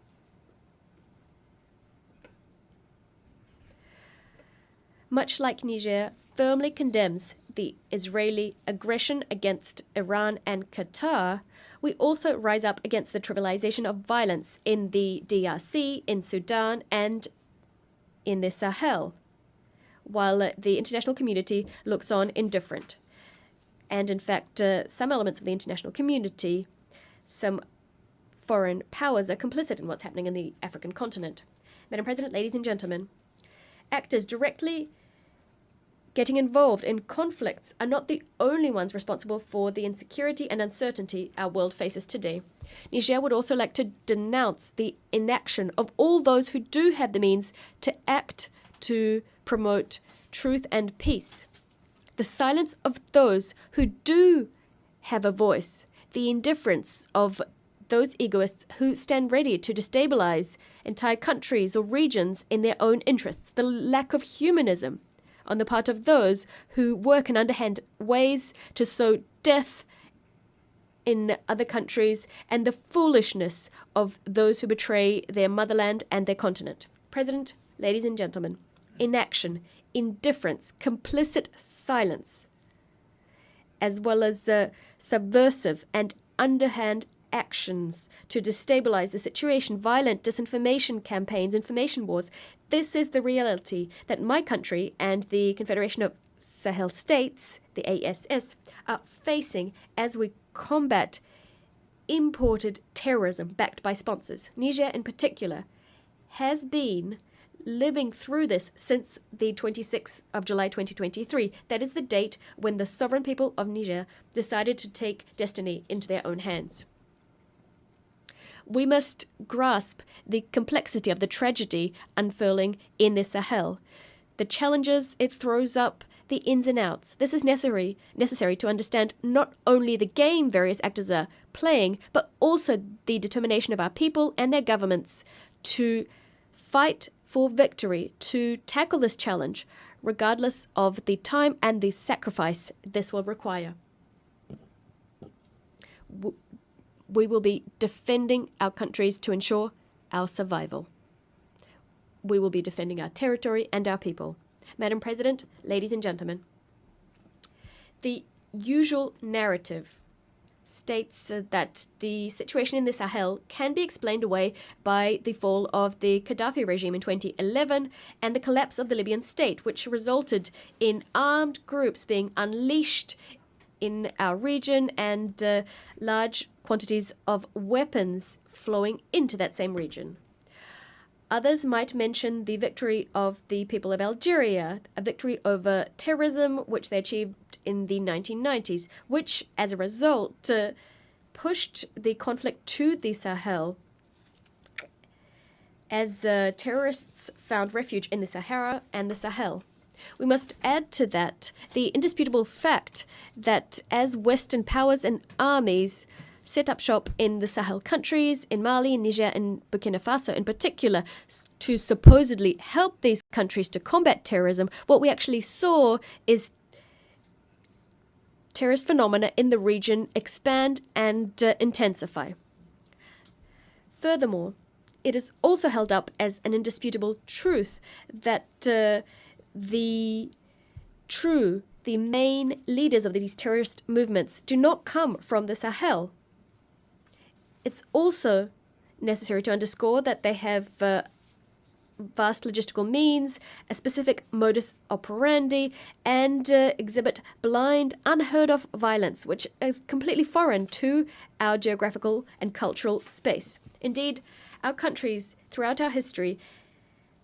Much like Niger firmly condemns the Israeli aggression against Iran and Qatar, we also rise up against the trivialization of violence in the DRC, in Sudan, and in the Sahel, while the international community looks on indifferent. And in fact, some elements of the international community, some foreign powers are complicit in what's happening in the African continent. Madam President, ladies and gentlemen, actors directly getting involved in conflicts are not the only ones responsible for the insecurity and uncertainty our world faces today. Niger would also like to denounce the inaction of all those who do have the means to act to promote truth and peace. The silence of those who do have a voice, the indifference of those egoists who stand ready to destabilize entire countries or regions in their own interests, the lack of humanism on the part of those who work in underhand ways to sow death in other countries, and the foolishness of those who betray their motherland and their continent. President, ladies and gentlemen, inaction, indifference, complicit silence, as well as subversive and underhand actions to destabilize the situation, violent disinformation campaigns, information wars. This is the reality that my country and the Confederation of Sahel States, the ASS, are facing as we combat imported terrorism backed by sponsors. Niger, in particular, has been living through this since the 26th of July 2023. That is the date when the sovereign people of Niger decided to take destiny into their own hands. We must grasp the complexity of the tragedy unfurling in the Sahel, the challenges it throws up, the ins and outs. This is necessary to understand not only the game various actors are playing, but also the determination of our people and their governments to fight for victory, to tackle this challenge, regardless of the time and the sacrifice this will require. We will be defending our countries to ensure our survival. We will be defending our territory and our people. Madam President, ladies and gentlemen, the usual narrative states that the situation in the Sahel can be explained away by the fall of the Gaddafi regime in 2011 and the collapse of the Libyan state, which resulted in armed groups being unleashed in our region and large quantities of weapons flowing into that same region. Others might mention the victory of the people of Algeria, a victory over terrorism which they achieved in the 1990s, which as a result pushed the conflict to the Sahel as terrorists found refuge in the Sahara and the Sahel. We must add to that the indisputable fact that as Western powers and armies set up shop in the Sahel countries, in Mali, Niger, and Burkina Faso in particular, to supposedly help these countries to combat terrorism, what we actually saw is terrorist phenomena in the region expand and intensify. Furthermore, it is also held up as an indisputable truth that the main leaders of these terrorist movements do not come from the Sahel. It's also necessary to underscore that they have vast logistical means, a specific modus operandi, and exhibit blind, unheard-of violence, which is completely foreign to our geographical and cultural space. Indeed, our countries throughout our history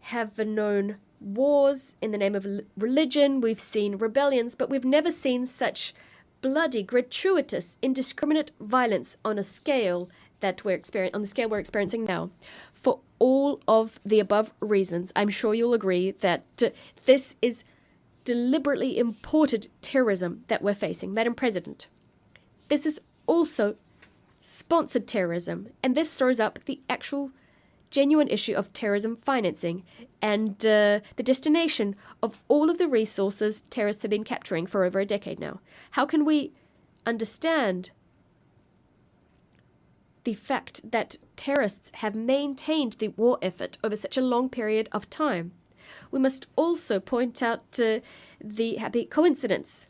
have known wars in the name of religion, we've seen rebellions, but we've never seen such bloody, gratuitous, indiscriminate violence on a scale that we're experiencing now. For all of the above reasons, I'm sure you'll agree that this is deliberately imported terrorism that we're facing. Madam President, this is also sponsored terrorism, and this throws up the actual genuine issue of terrorism financing and the destination of all of the resources terrorists have been capturing for over a decade now. How can we understand the fact that terrorists have maintained the war effort over such a long period of time? We must also point out the happy coincidence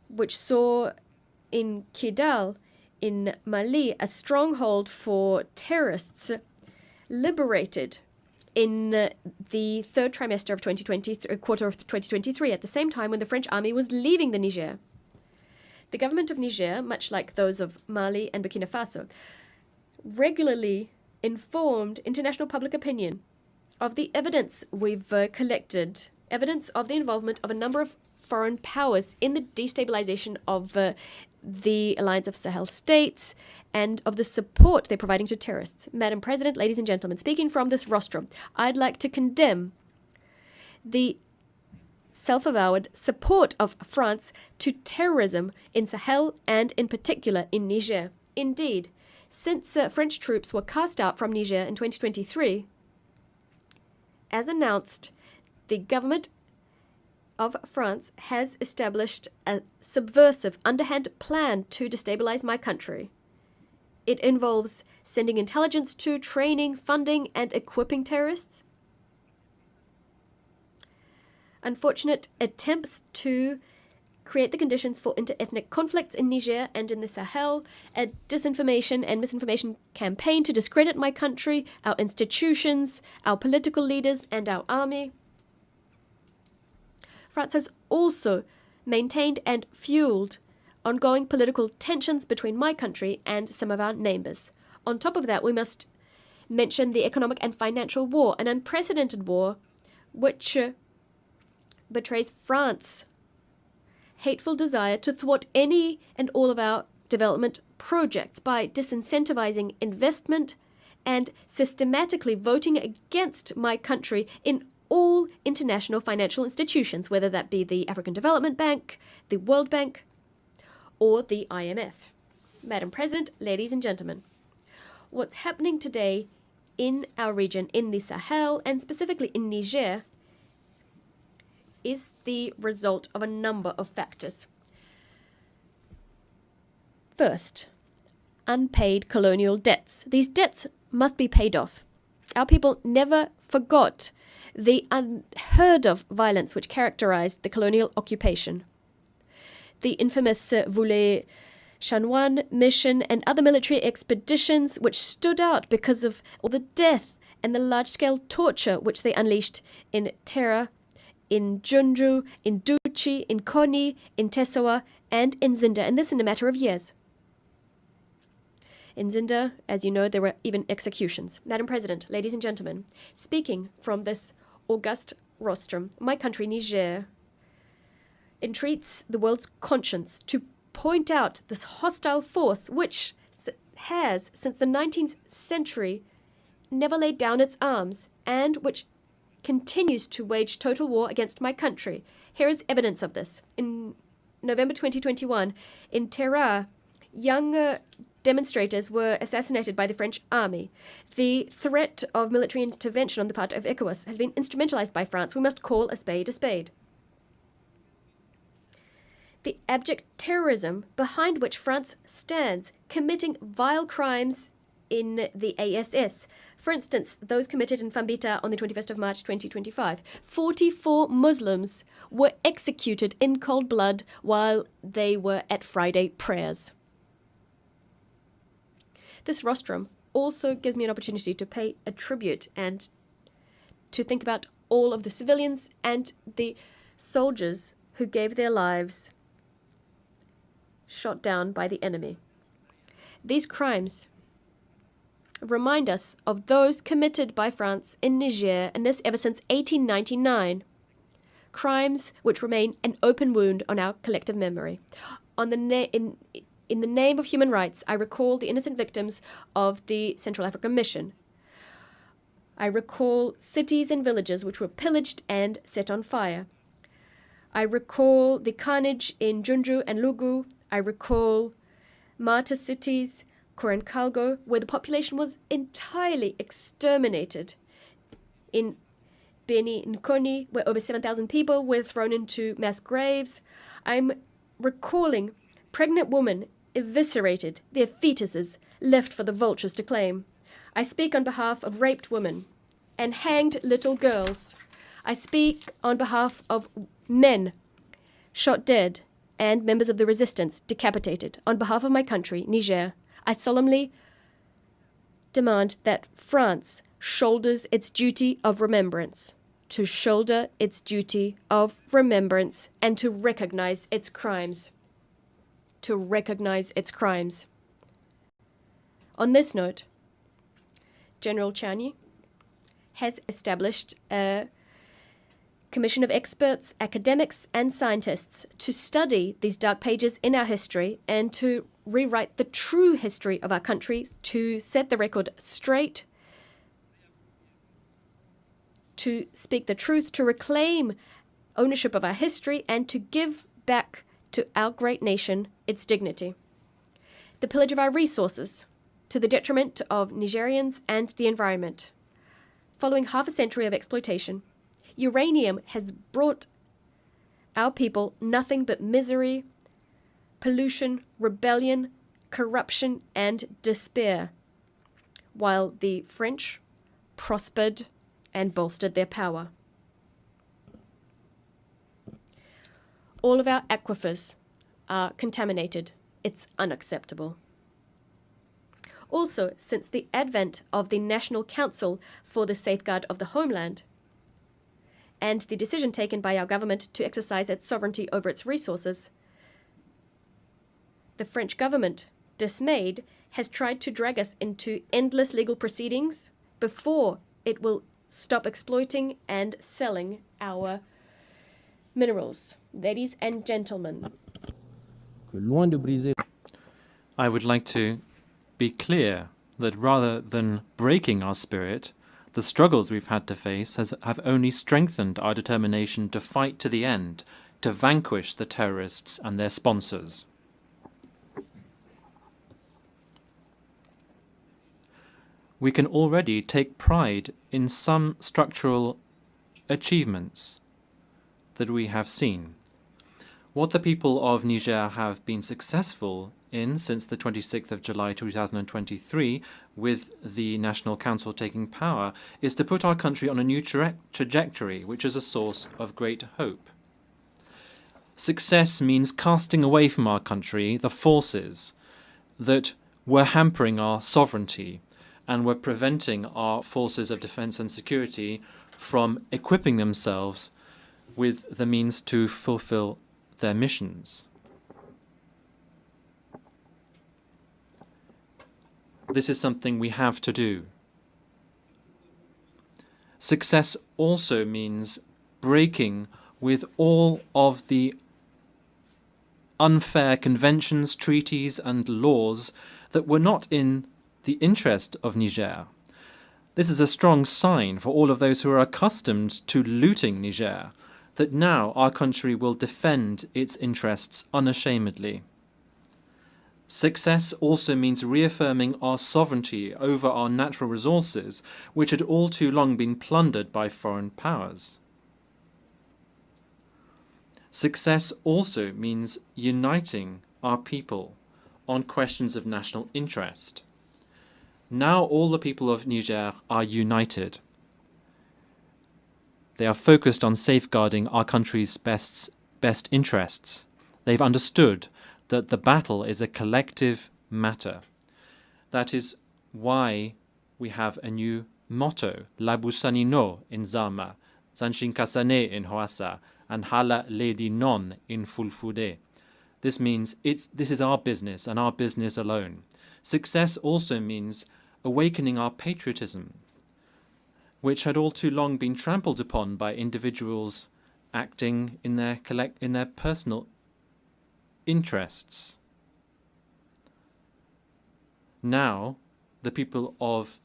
which saw in Kidal, in Mali, a stronghold for terrorists liberated in the third trimester of 2023, quarter of 2023, at the same time when the French army was leaving the Niger. The government of Niger, much like those of Mali and Burkina Faso, regularly informed international public opinion of the evidence we've collected, evidence of the involvement of a number of foreign powers in the destabilization of the Alliance of Sahel States and of the support they're providing to terrorists. Madam President, ladies and gentlemen, speaking from this rostrum, I'd like to condemn the self-avowed support of France to terrorism in Sahel and in particular in Niger. Indeed, since French troops were cast out from Niger in 2023, as announced, the government of France has established a subversive, underhand plan to destabilize my country. It involves sending intelligence to, training, funding, and equipping terrorists. Unfortunate attempts to create the conditions for inter-ethnic conflicts in Niger and in the Sahel, a disinformation and misinformation campaign to discredit my country, our institutions, our political leaders, and our army. France has also maintained and fueled ongoing political tensions between my country and some of our neighbors. On top of that, we must mention the economic and financial war, an unprecedented war which betrays France's hateful desire to thwart any and all of our development projects by disincentivizing investment and systematically voting against my country in all international financial institutions, whether that be the African Development Bank, the World Bank, or the IMF. Madam President, ladies and gentlemen, what's happening today in our region, in the Sahel, and specifically in Niger, is the result of a number of factors. First, unpaid colonial debts. These debts must be paid off. Our people never forgot the unheard of violence which characterized the colonial occupation. The infamous Voulet Chanoine mission and other military expeditions which stood out because of all the death and the large-scale torture which they unleashed in Terra, in Junju, in Duchi, in Koni, in Tessawa, and in Zinda, and this in a matter of years. In Zinda, as you know, there were even executions. Madam President, ladies and gentlemen, speaking from this august rostrum, my country, Niger, entreats the world's conscience to point out this hostile force which has, since the 19th century, never laid down its arms and which continues to wage total war against my country. Here is evidence of this. In November 2021, in Terra, young demonstrators were assassinated by the French army. The threat of military intervention on the part of ECOWAS has been instrumentalized by France. We must call a spade a spade. The abject terrorism behind which France stands, committing vile crimes in the ASS. For instance, those committed in Fambita on the 21st of March 2025. 44 Muslims were executed in cold blood while they were at Friday prayers. This rostrum also gives me an opportunity to pay a tribute and to think about all of the civilians and the soldiers who gave their lives shot down by the enemy. These crimes remind us of those committed by France in Niger, and this ever since 1899. Crimes which remain an open wound on our collective memory. In the name of human rights, I recall the innocent victims of the Central African Mission. I recall cities and villages which were pillaged and set on fire. I recall the carnage in Junju and Lugu. I recall martyr cities, Korenkalgo, where the population was entirely exterminated. In Beni Nkoni, where over 7,000 people were thrown into mass graves. I'm recalling pregnant women eviscerated, their fetuses left for the vultures to claim. I speak on behalf of raped women and hanged little girls. I speak on behalf of men shot dead and members of the resistance decapitated. On behalf of my country, Niger, I solemnly demand that France shoulders its duty of remembrance, to shoulder its duty of remembrance and to recognize its crimes. To recognize its crimes. On this note, General Chani has established a commission of experts, academics, and scientists to study these dark pages in our history and to rewrite the true history of our country, to set the record straight, to speak the truth, to reclaim ownership of our history, and to give back to our great nation its dignity. The pillage of our resources, to the detriment of Nigerians and the environment. Following half a century of exploitation, uranium has brought our people nothing but misery, pollution, rebellion, corruption, and despair, while the French prospered and bolstered their power. All of our aquifers are contaminated. It's unacceptable. Also, since the advent of the National Council for the Safeguard of the Homeland and the decision taken by our government to exercise its sovereignty over its resources, the French government, dismayed, has tried to drag us into endless legal proceedings before it will stop exploiting and selling our minerals. Ladies and gentlemen, Que loin de briser I would like to be clear that rather than breaking our spirit, the struggles we've had to face have only strengthened our determination to fight to the end, to vanquish the terrorists and their sponsors. We can already take pride in some structural achievements that we have seen. What the people of Niger have been successful in since the 26th of July 2023, with the National Council taking power, is to put our country on a new trajectory, which is a source of great hope. Success means casting away from our country the forces that were hampering our sovereignty and were preventing our forces of defense and security from equipping themselves with the means to fulfill their missions. This is something we have to do. Success also means breaking with all of the unfair conventions, treaties, and laws that were not in the interest of Niger. This is a strong sign for all of those who are accustomed to looting Niger, that now our country will defend its interests unashamedly. Success also means reaffirming our sovereignty over our natural resources, which had all too long been plundered by foreign powers. Success also means uniting our people on questions of national interest. Now all the people of Niger are united. They are focused on safeguarding our country's best interests. They've understood that the battle is a collective matter. That is why we have a new motto, Labusani no in Zama, Zanshinkasane in Hoasa, and Hala Ledi Non in Fulfude. This means this is our business and our business alone. Success also means awakening our patriotism, which had all too long been trampled upon by individuals acting in their personal interests. Now, the people of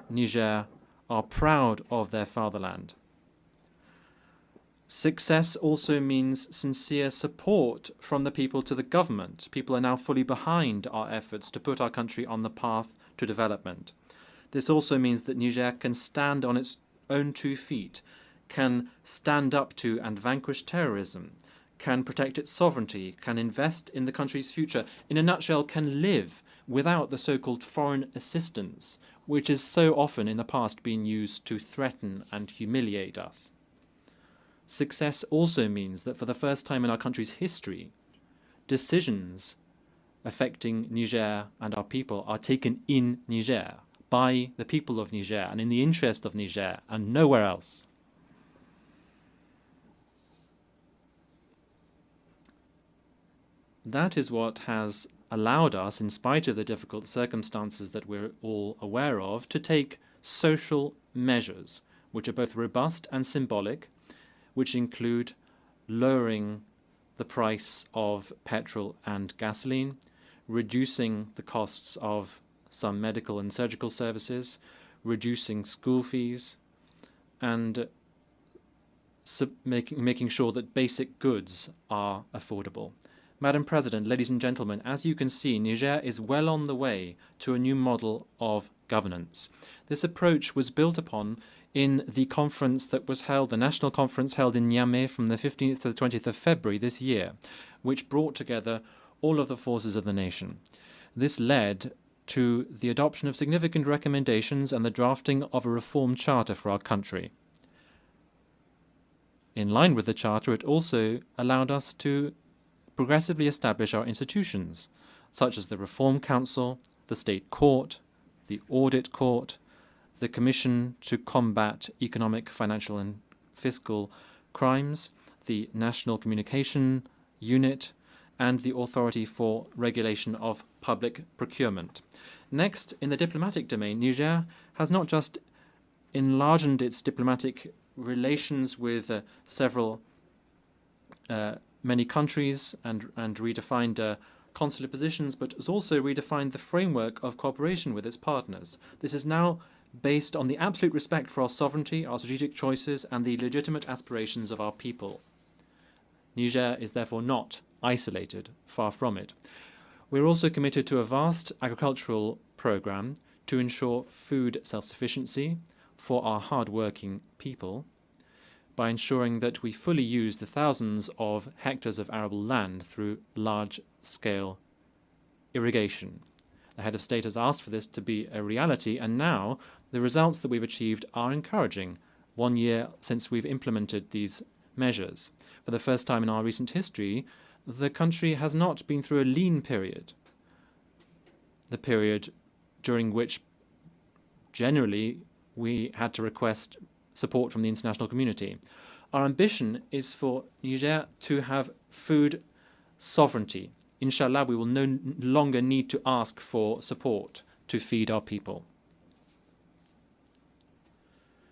Niger are proud of their fatherland. Success also means sincere support from the people to the government. People are now fully behind our efforts to put our country on the path to development. This also means that Niger can stand on its own 2 feet, can stand up to and vanquish terrorism, can protect its sovereignty, can invest in the country's future, in a nutshell, can live without the so-called foreign assistance, which has so often in the past been used to threaten and humiliate us. Success also means that for the first time in our country's history, decisions affecting Niger and our people are taken in Niger, by the people of Niger and in the interest of Niger and nowhere else. That is what has allowed us, in spite of the difficult circumstances that we're all aware of, to take social measures, which are both robust and symbolic, which include lowering the price of petrol and gasoline, reducing the costs of some medical and surgical services, reducing school fees, and making sure that basic goods are affordable. Madam President, ladies and gentlemen, as you can see, Niger is well on the way to a new model of governance. This approach was built upon in the conference that was held, the national conference held in Niamey from the 15th to the 20th of February this year, which brought together all of the forces of the nation. This led to the adoption of significant recommendations and the drafting of a reform charter for our country. In line with the charter, it also allowed us to progressively establish our institutions, such as the Reform Council, the State Court, the Audit Court, the Commission to Combat Economic, Financial and Fiscal Crimes, the National Communication Unit, and the Authority for Regulation of Public Procurement. Next, in the diplomatic domain, Niger has not just enlarged its diplomatic relations with many countries and redefined consular positions, but has also redefined the framework of cooperation with its partners. This is now based on the absolute respect for our sovereignty, our strategic choices, and the legitimate aspirations of our people. Niger is therefore not isolated, far from it. We're also committed to a vast agricultural program to ensure food self-sufficiency for our hard-working people by ensuring that we fully use the thousands of hectares of arable land through large-scale irrigation. The head of state has asked for this to be a reality, and now the results that we've achieved are encouraging, 1 year since we've implemented these measures. For the first time in our recent history, the country has not been through a lean period, the period during which generally we had to request support from the international community. Our ambition is for Niger to have food sovereignty. Inshallah, we will no longer need to ask for support to feed our people.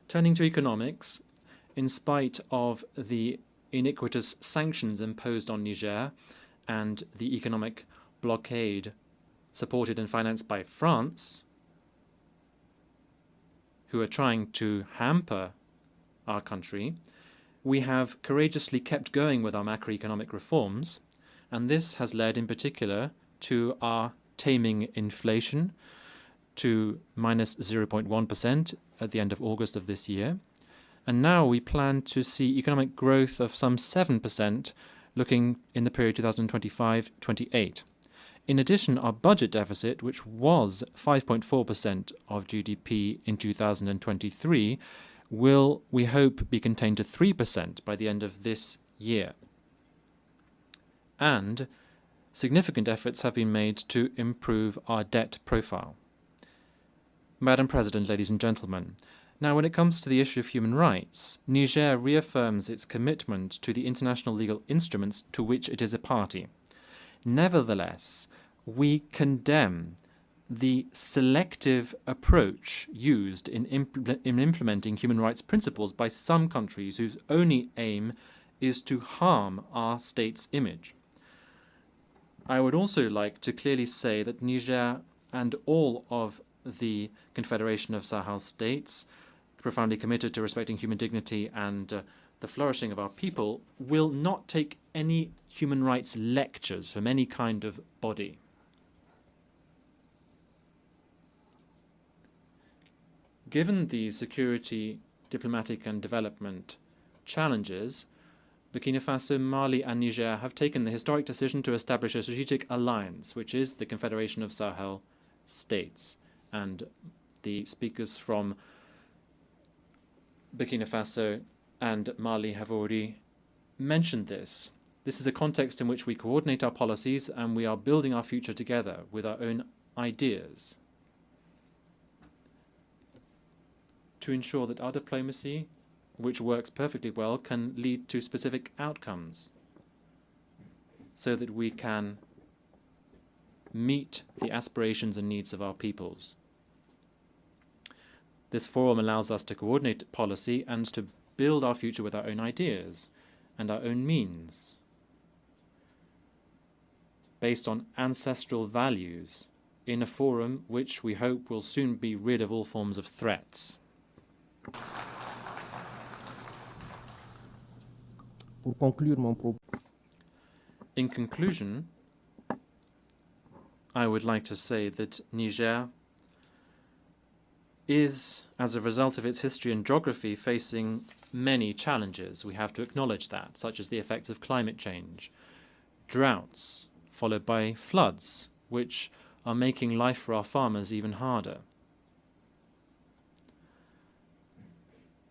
Turning to economics, in spite of the iniquitous sanctions imposed on Niger and the economic blockade supported and financed by France, who are trying to hamper our country, we have courageously kept going with our macroeconomic reforms, and this has led in particular to our taming inflation to minus 0.1% at the end of August of this year. And now we plan to see economic growth of some 7% looking in the period 2025-28. In addition, our budget deficit, which was 5.4% of GDP in 2023, will, we hope, be contained to 3% by the end of this year. And significant efforts have been made to improve our debt profile. Madam President, ladies and gentlemen, now when it comes to the issue of human rights, Niger reaffirms its commitment to the international legal instruments to which it is a party. Nevertheless, we condemn the selective approach used in implementing human rights principles by some countries whose only aim is to harm our state's image. I would also like to clearly say that Niger and all of the Confederation of Sahel states, profoundly committed to respecting human dignity and the flourishing of our people, will not take any human rights lectures from any kind of body. Given the security, diplomatic and development challenges, Burkina Faso, Mali and Niger have taken the historic decision to establish a strategic alliance, which is the Confederation of Sahel states. And the speakers from Burkina Faso and Mali have already mentioned this. This is a context in which we coordinate our policies and we are building our future together with our own ideas to ensure that our diplomacy, which works perfectly well, can lead to specific outcomes so that we can meet the aspirations and needs of our peoples. This forum allows us to coordinate policy and to build our future with our own ideas and our own means, based on ancestral values, in a forum which we hope will soon be rid of all forms of threats. Pour conclure mon propos. In conclusion, I would like to say that Niger is, as a result of its history and geography, facing many challenges. We have to acknowledge that, such as the effects of climate change, droughts, followed by floods, which are making life for our farmers even harder.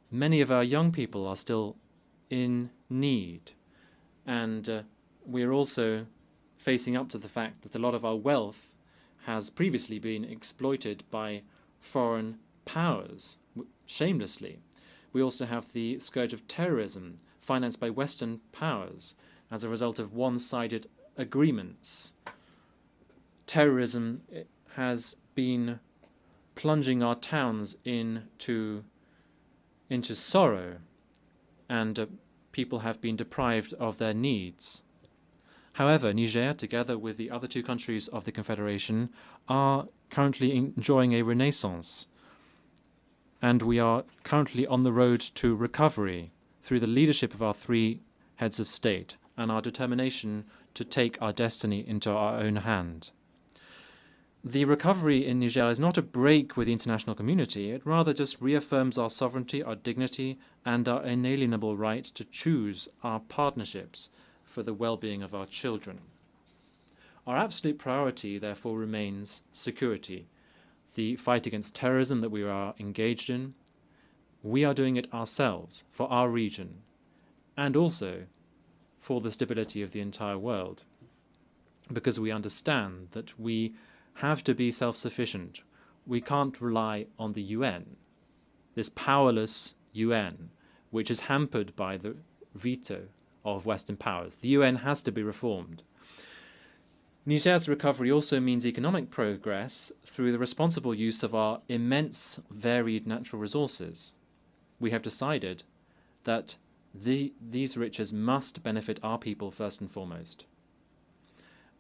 Many of our young people are still in need, and we're also facing up to the fact that a lot of our wealth has previously been exploited by foreign powers shamelessly. We also have the scourge of terrorism financed by Western powers as a result of one-sided agreements. Terrorism has been plunging our towns into into sorrow, and people have been deprived of their needs. However, Niger, together with the other two countries of the Confederation, are currently enjoying a renaissance, and we are currently on the road to recovery through the leadership of our three heads of state and our determination to take our destiny into our own hand. The recovery in Niger is not a break with the international community. It rather just reaffirms our sovereignty, our dignity, and our inalienable right to choose our partnerships for the well-being of our children. Our absolute priority, therefore, remains security, the fight against terrorism that we are engaged in. We are doing it ourselves, for our region, and also for the stability of the entire world, because we understand that we have to be self-sufficient. We can't rely on the UN, this powerless UN, which is hampered by the veto of Western powers. The UN has to be reformed. Niger's recovery also means economic progress through the responsible use of our immense varied natural resources. We have decided that these riches must benefit our people first and foremost.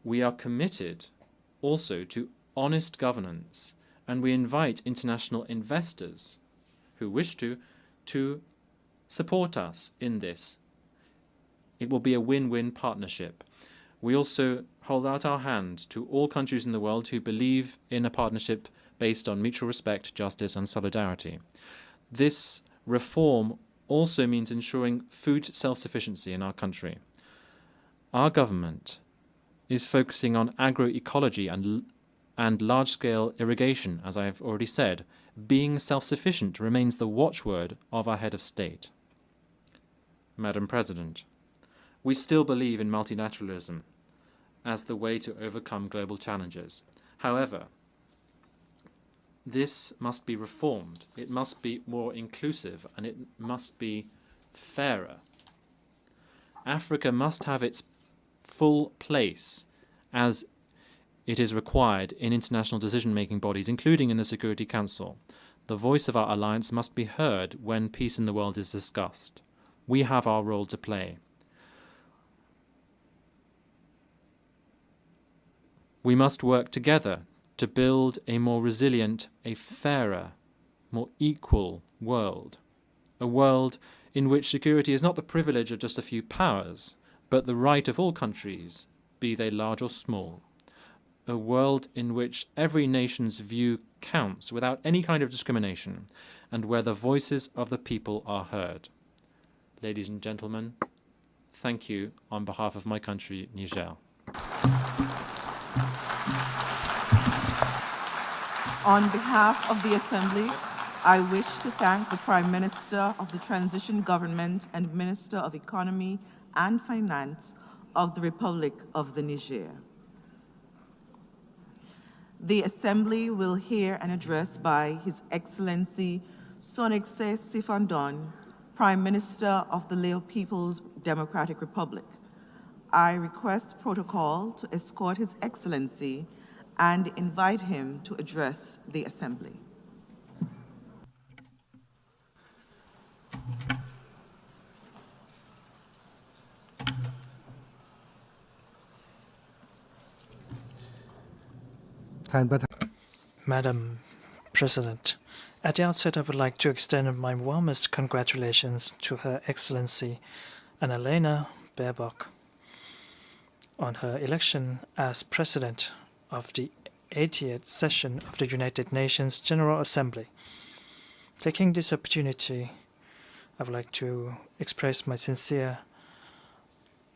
We are committed also to honest governance, and we invite international investors who wish to support us in this. It will be a win-win partnership. We also hold out our hand to all countries in the world who believe in a partnership based on mutual respect, justice, and solidarity. This reform also means ensuring food self-sufficiency in our country. Our government is focusing on agroecology and large-scale irrigation, as I have already said. Being self-sufficient remains the watchword of our head of state. Madam President, we still believe in multilateralism as the way to overcome global challenges. However, this must be reformed. It must be more inclusive, and it must be fairer. Africa must have its full place as it is required in international decision-making bodies, including in the Security Council. The voice of our alliance must be heard when peace in the world is discussed. We have our role to play. We must work together to build a more resilient, a fairer, more equal world. A world in which security is not the privilege of just a few powers, but the right of all countries, be they large or small. A world in which every nation's view counts without any kind of discrimination, and where the voices of the people are heard. Ladies and gentlemen, thank you on behalf of my country, Niger. On behalf of the Assembly, I wish to thank the Prime Minister of the Transition Government and Minister of Economy and Finance of the Republic of the Niger. The Assembly will hear an address by His Excellency Sonexay Sifandon, Prime Minister of the Lao People's Democratic Republic. I request protocol to escort His Excellency and invite him to address the Assembly. Madam President, at the outset I would like to extend my warmest congratulations to Her Excellency Annalena Baerbock on her election as President of the 80th session of the United Nations General Assembly. Taking this opportunity, I would like to express my sincere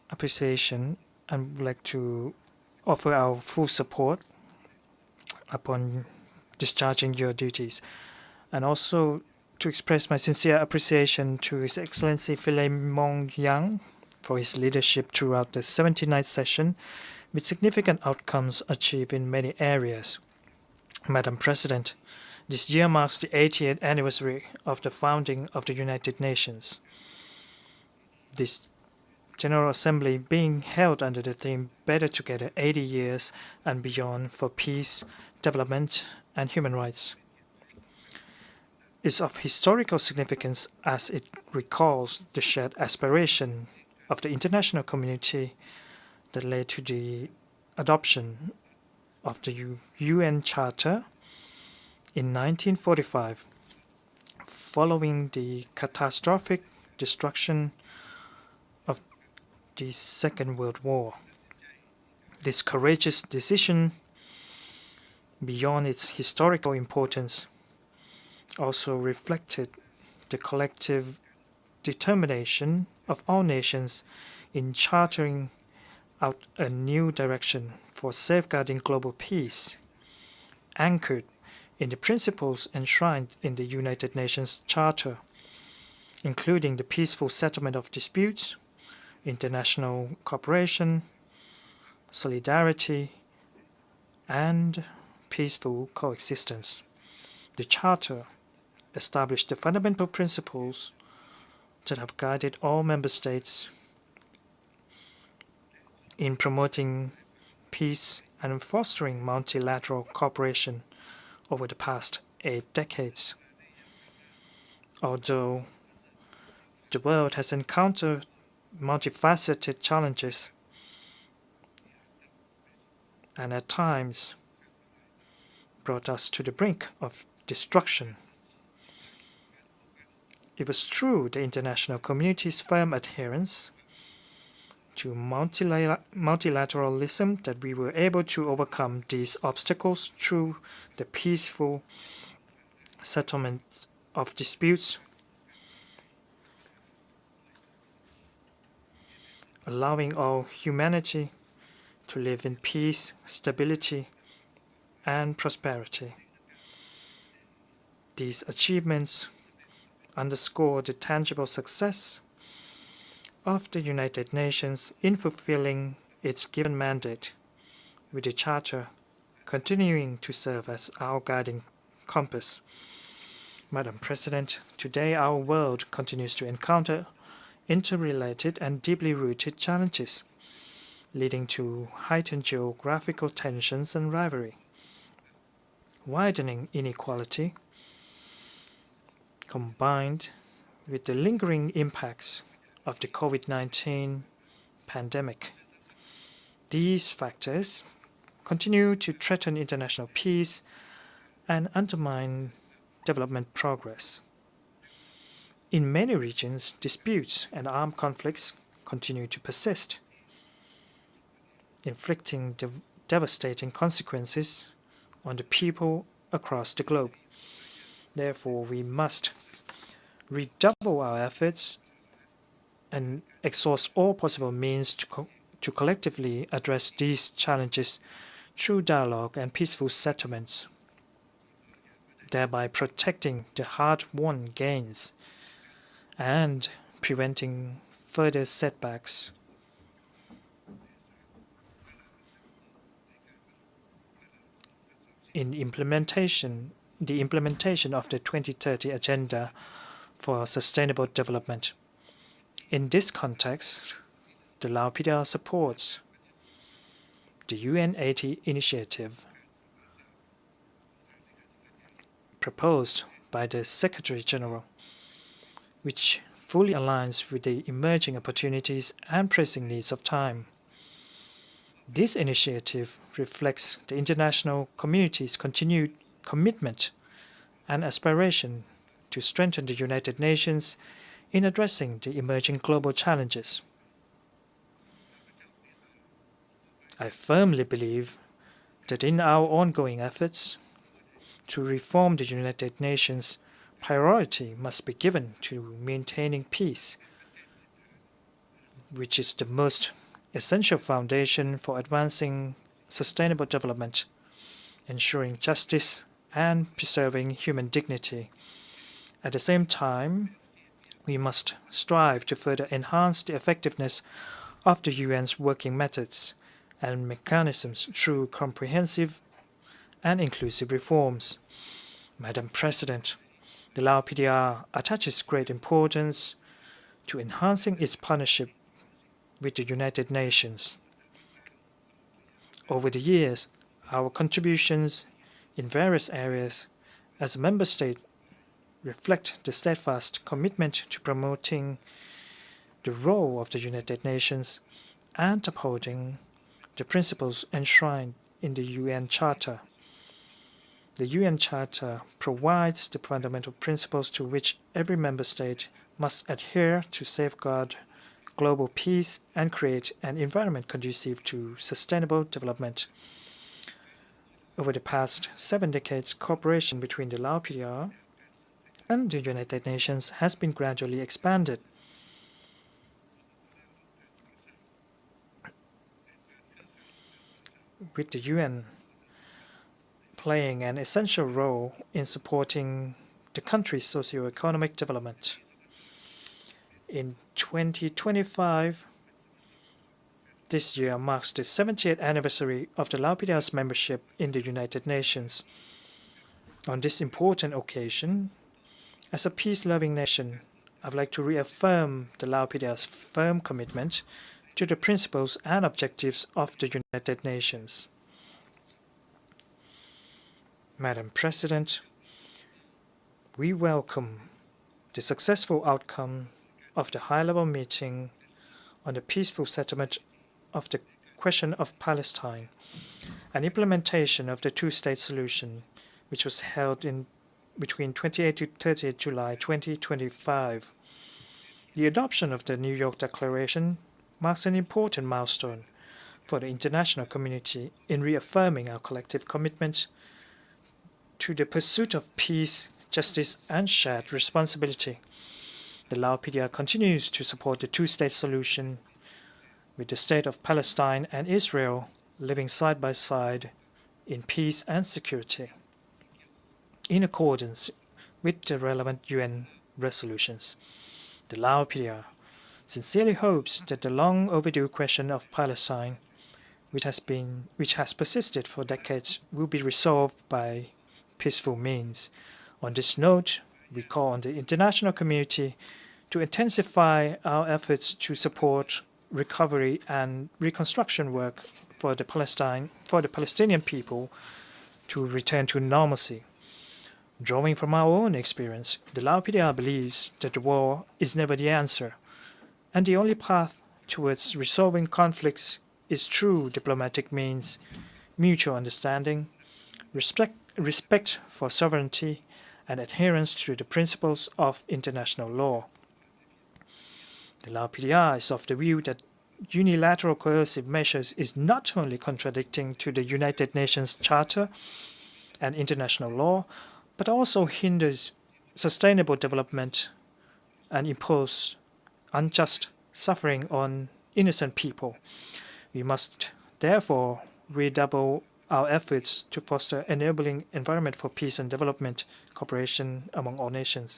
appreciation and would like to offer our full support upon discharging your duties, and also to express my sincere appreciation to His Excellency Philemon Yang for his leadership throughout the 79th session, with significant outcomes achieved in many areas. Madam President, this year marks the 80th anniversary of the founding of the United Nations. This General Assembly being held under the theme Better Together 80 Years and Beyond for Peace, Development, and Human Rights. is of historical significance as it recalls the shared aspiration of the international community that led to the adoption of the UN Charter in 1945, following the catastrophic destruction of the Second World War. This courageous decision, beyond its historical importance, also reflected the collective determination of all nations in charting out a new direction for safeguarding global peace, anchored in the principles enshrined in the United Nations Charter, including the peaceful settlement of disputes, international cooperation, solidarity, and peaceful coexistence. The Charter established the fundamental principles that have guided all member states in promoting peace and fostering multilateral cooperation over the past 8 decades. Although the world has encountered multifaceted challenges and at times brought us to the brink of destruction, it was through the international community's firm adherence to multilateralism that we were able to overcome these obstacles through the peaceful settlement of disputes, allowing all humanity to live in peace, stability, and prosperity. These achievements underscore the tangible success of the United Nations in fulfilling its given mandate, with the Charter continuing to serve as our guiding compass. Madam President, today our world continues to encounter interrelated and deeply rooted challenges, leading to heightened geographical tensions and rivalry, widening inequality, combined with the lingering impacts of the COVID-19 pandemic. These factors continue to threaten international peace and undermine development progress. In many regions, disputes and armed conflicts continue to persist, inflicting devastating consequences on the people across the globe. Therefore, we must redouble our efforts and exhaust all possible means to collectively address these challenges through dialogue and peaceful settlements, thereby protecting the hard-won gains and preventing further setbacks. In the implementation of the 2030 Agenda for Sustainable Development. In this context, the Lao PDR supports the UN80 initiative proposed by the Secretary General, which fully aligns with the emerging opportunities and pressing needs of time. This initiative reflects the international community's continued commitment and aspiration to strengthen the United Nations in addressing the emerging global challenges. I firmly believe that in our ongoing efforts to reform the United Nations, priority must be given to maintaining peace, which is the most essential foundation for advancing sustainable development, ensuring justice, and preserving human dignity. At the same time, we must strive to further enhance the effectiveness of the UN's working methods and mechanisms through comprehensive and inclusive reforms. Madam President, the Lao PDR attaches great importance to enhancing its partnership with the United Nations. Over the years, our contributions in various areas as a member state reflect the steadfast commitment to promoting the role of the United Nations and upholding the principles enshrined in the UN Charter. The UN Charter provides the fundamental principles to which every member state must adhere to safeguard global peace and create an environment conducive to sustainable development. Over the past 7 decades, cooperation between the Lao PDR and the United Nations has been gradually expanded. With the UN playing an essential role in supporting the country's socio-economic development. In 2025, this year marks the 70th anniversary of the Lao PDR's membership in the United Nations. On this important occasion, as a peace-loving nation, I would like to reaffirm the Lao PDR's firm commitment to the principles and objectives of the United Nations. Madam President, we welcome the successful outcome of the high-level meeting on the peaceful settlement of the question of Palestine and implementation of the two-state solution, which was held in between 28 to 30 July 2025. The adoption of the New York Declaration marks an important milestone for the international community in reaffirming our collective commitment to the pursuit of peace, justice, and shared responsibility. The Lao PDR continues to support the two-state solution, with the state of Palestine and Israel living side by side in peace and security, in accordance with the relevant UN resolutions. The Lao PDR sincerely hopes that the long overdue question of Palestine, which has persisted for decades, will be resolved by peaceful means. On this note, we call on the international community to intensify our efforts to support recovery and reconstruction work for the Palestinian people to return to normalcy. Drawing from our own experience, the Lao PDR believes that the war is never the answer, and the only path towards resolving conflicts is through diplomatic means, mutual understanding, respect for sovereignty, and adherence to the principles of international law. The Lao PDR is of the view that unilateral coercive measures is not only contradicting to the United Nations Charter and international law, but also hinders sustainable development and impose unjust suffering on innocent people. We must therefore redouble our efforts to foster enabling environment for peace and development cooperation among all nations.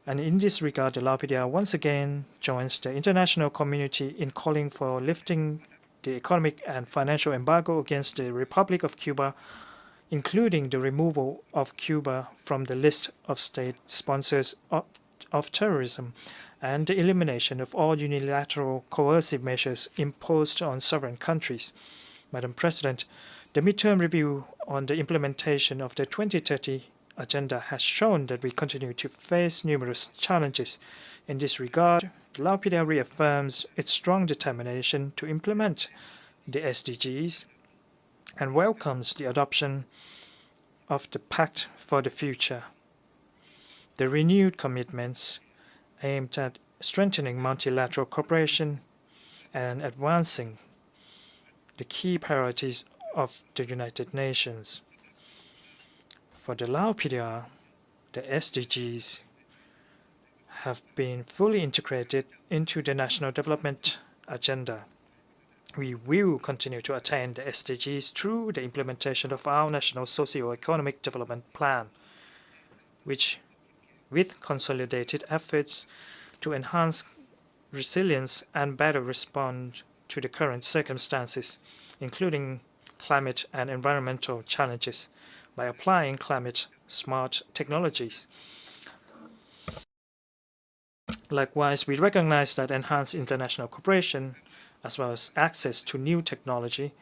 And in this regard, the Lao PDR once again joins the international community in calling for lifting the economic and financial embargo against the Republic of Cuba, including the removal of Cuba from the list of state sponsors of terrorism, and the elimination of all unilateral coercive measures imposed on sovereign countries. Madam President, the midterm review on the implementation of the 2030 agenda has shown that we continue to face numerous challenges. In this regard, the Lao PDR reaffirms its strong determination to implement the SDGs and welcomes the adoption of the Pact for the Future. The renewed commitments aimed at strengthening multilateral cooperation and advancing the key priorities of the United Nations. For the Lao PDR, the SDGs have been fully integrated into the National Development Agenda. We will continue to attain the SDGs through the implementation of our National Socio-Economic Development Plan, which, with consolidated efforts to enhance resilience and better respond to the current circumstances, including climate and environmental challenges, by applying climate-smart technologies. Likewise, we recognize that enhanced international cooperation, as well as access to new technology,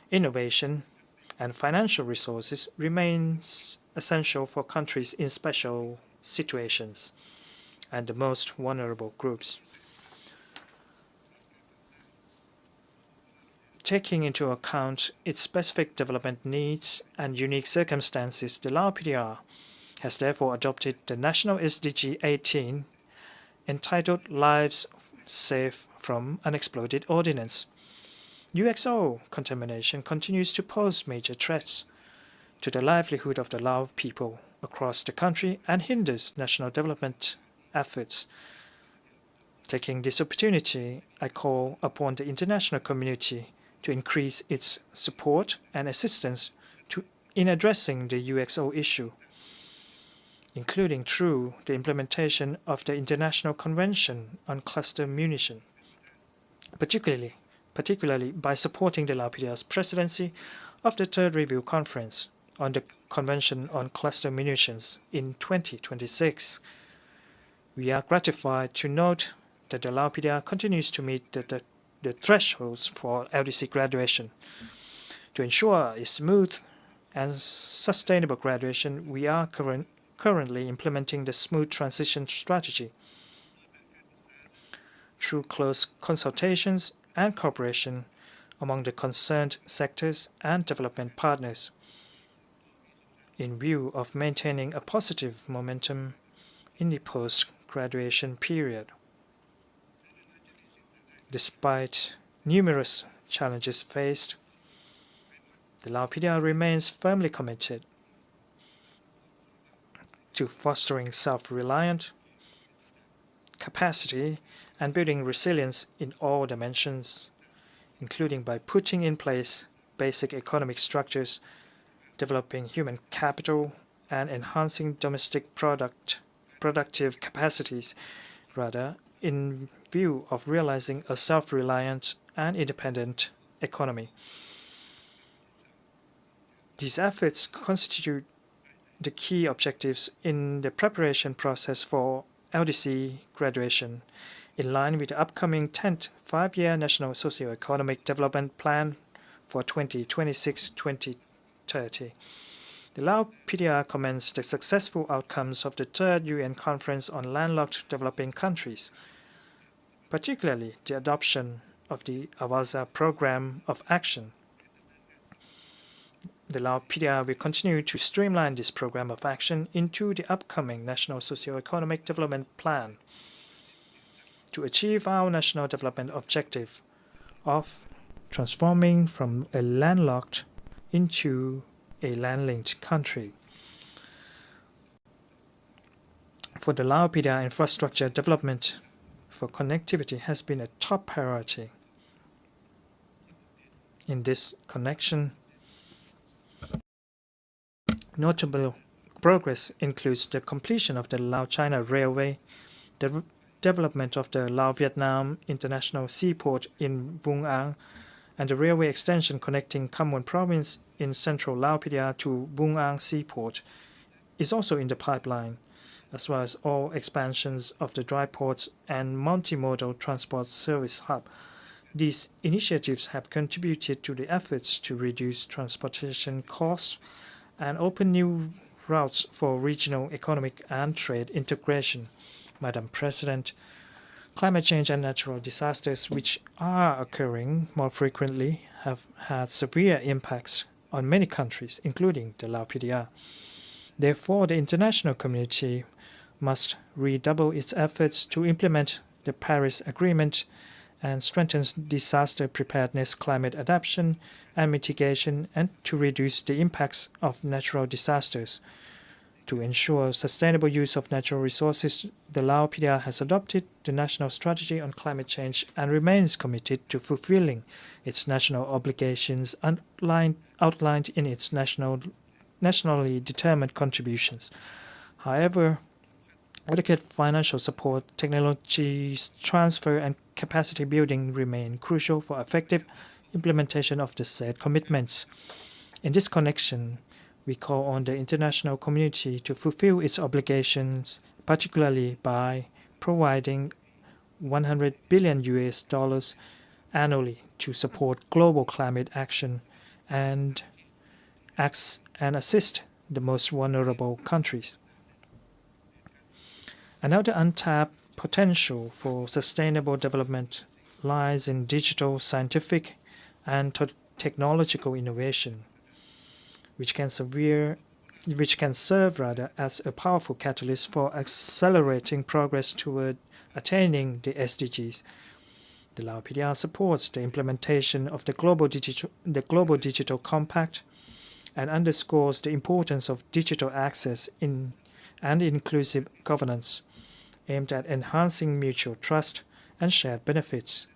innovation, and financial resources remains essential for countries in special situations and the most vulnerable groups. Taking into account its specific development needs and unique circumstances, the Lao PDR has therefore adopted the National SDG 18 entitled Lives Safe from Unexploded Ordnance. UXO contamination continues to pose major threats to the livelihood of the Lao people across the country and hinders national development efforts. Taking this opportunity, I call upon the international community to increase its support and assistance in addressing the UXO issue, including through the implementation of the International Convention on Cluster Munition, particularly by supporting the Lao PDR's presidency of the Third Review Conference on the Convention on Cluster Munitions in 2026. We are gratified to note that the Lao PDR continues to meet the thresholds for LDC graduation. To ensure a smooth and sustainable graduation, we are currently implementing the smooth transition strategy through close consultations and cooperation among the concerned sectors and development partners in view of maintaining a positive momentum in the post-graduation period. Despite numerous challenges faced, the Lao PDR remains firmly committed to fostering self-reliant capacity and building resilience in all dimensions, including by putting in place basic economic structures, developing human capital, and enhancing domestic productive capacities, in view of realizing a self-reliant and independent economy. These efforts constitute the key objectives in the preparation process for LDC graduation, in line with the upcoming 10th Five-Year National Socio-Economic Development Plan for 2026-2030. The Lao PDR commends the successful outcomes of the Third UN Conference on Landlocked Developing Countries, particularly the adoption of the Awaza Program of Action. The Lao PDR will continue to streamline this program of action into the upcoming National Socio-Economic Development Plan to achieve our national development objective of transforming from a landlocked into a land-linked country. For the Lao PDR, infrastructure development for connectivity has been a top priority. In this connection, notable progress includes the completion of the Lao-China Railway, the development of the Lao-Vietnam International Seaport in Vung Ang, and the railway extension connecting Kham Muon Province in central Lao PDR to Vung Ang Seaport is also in the pipeline, as well as all expansions of the dry ports and multimodal transport service hub. These initiatives have contributed to the efforts to reduce transportation costs and open new routes for regional economic and trade integration. Madam President, climate change and natural disasters, which are occurring more frequently, have had severe impacts on many countries, including the Lao PDR. Therefore, the international community must redouble its efforts to implement the Paris Agreement and strengthen disaster preparedness, climate adaptation and mitigation, and to reduce the impacts of natural disasters. To ensure sustainable use of natural resources, the Lao PDR has adopted the National Strategy on Climate Change and remains committed to fulfilling its national obligations outlined in its nationally determined contributions. However, adequate financial support, technology transfer, and capacity building remain crucial for effective implementation of the said commitments. In this connection, we call on the international community to fulfill its obligations, particularly by providing $100 billion annually to support global climate action and assist the most vulnerable countries. Another untapped potential for sustainable development lies in digital, scientific, and technological innovation, which can serve as a powerful catalyst for accelerating progress toward attaining the SDGs. The Lao PDR supports the implementation of the Global Digital Compact and underscores the importance of digital access and inclusive governance, aimed at enhancing mutual trust and shared benefits.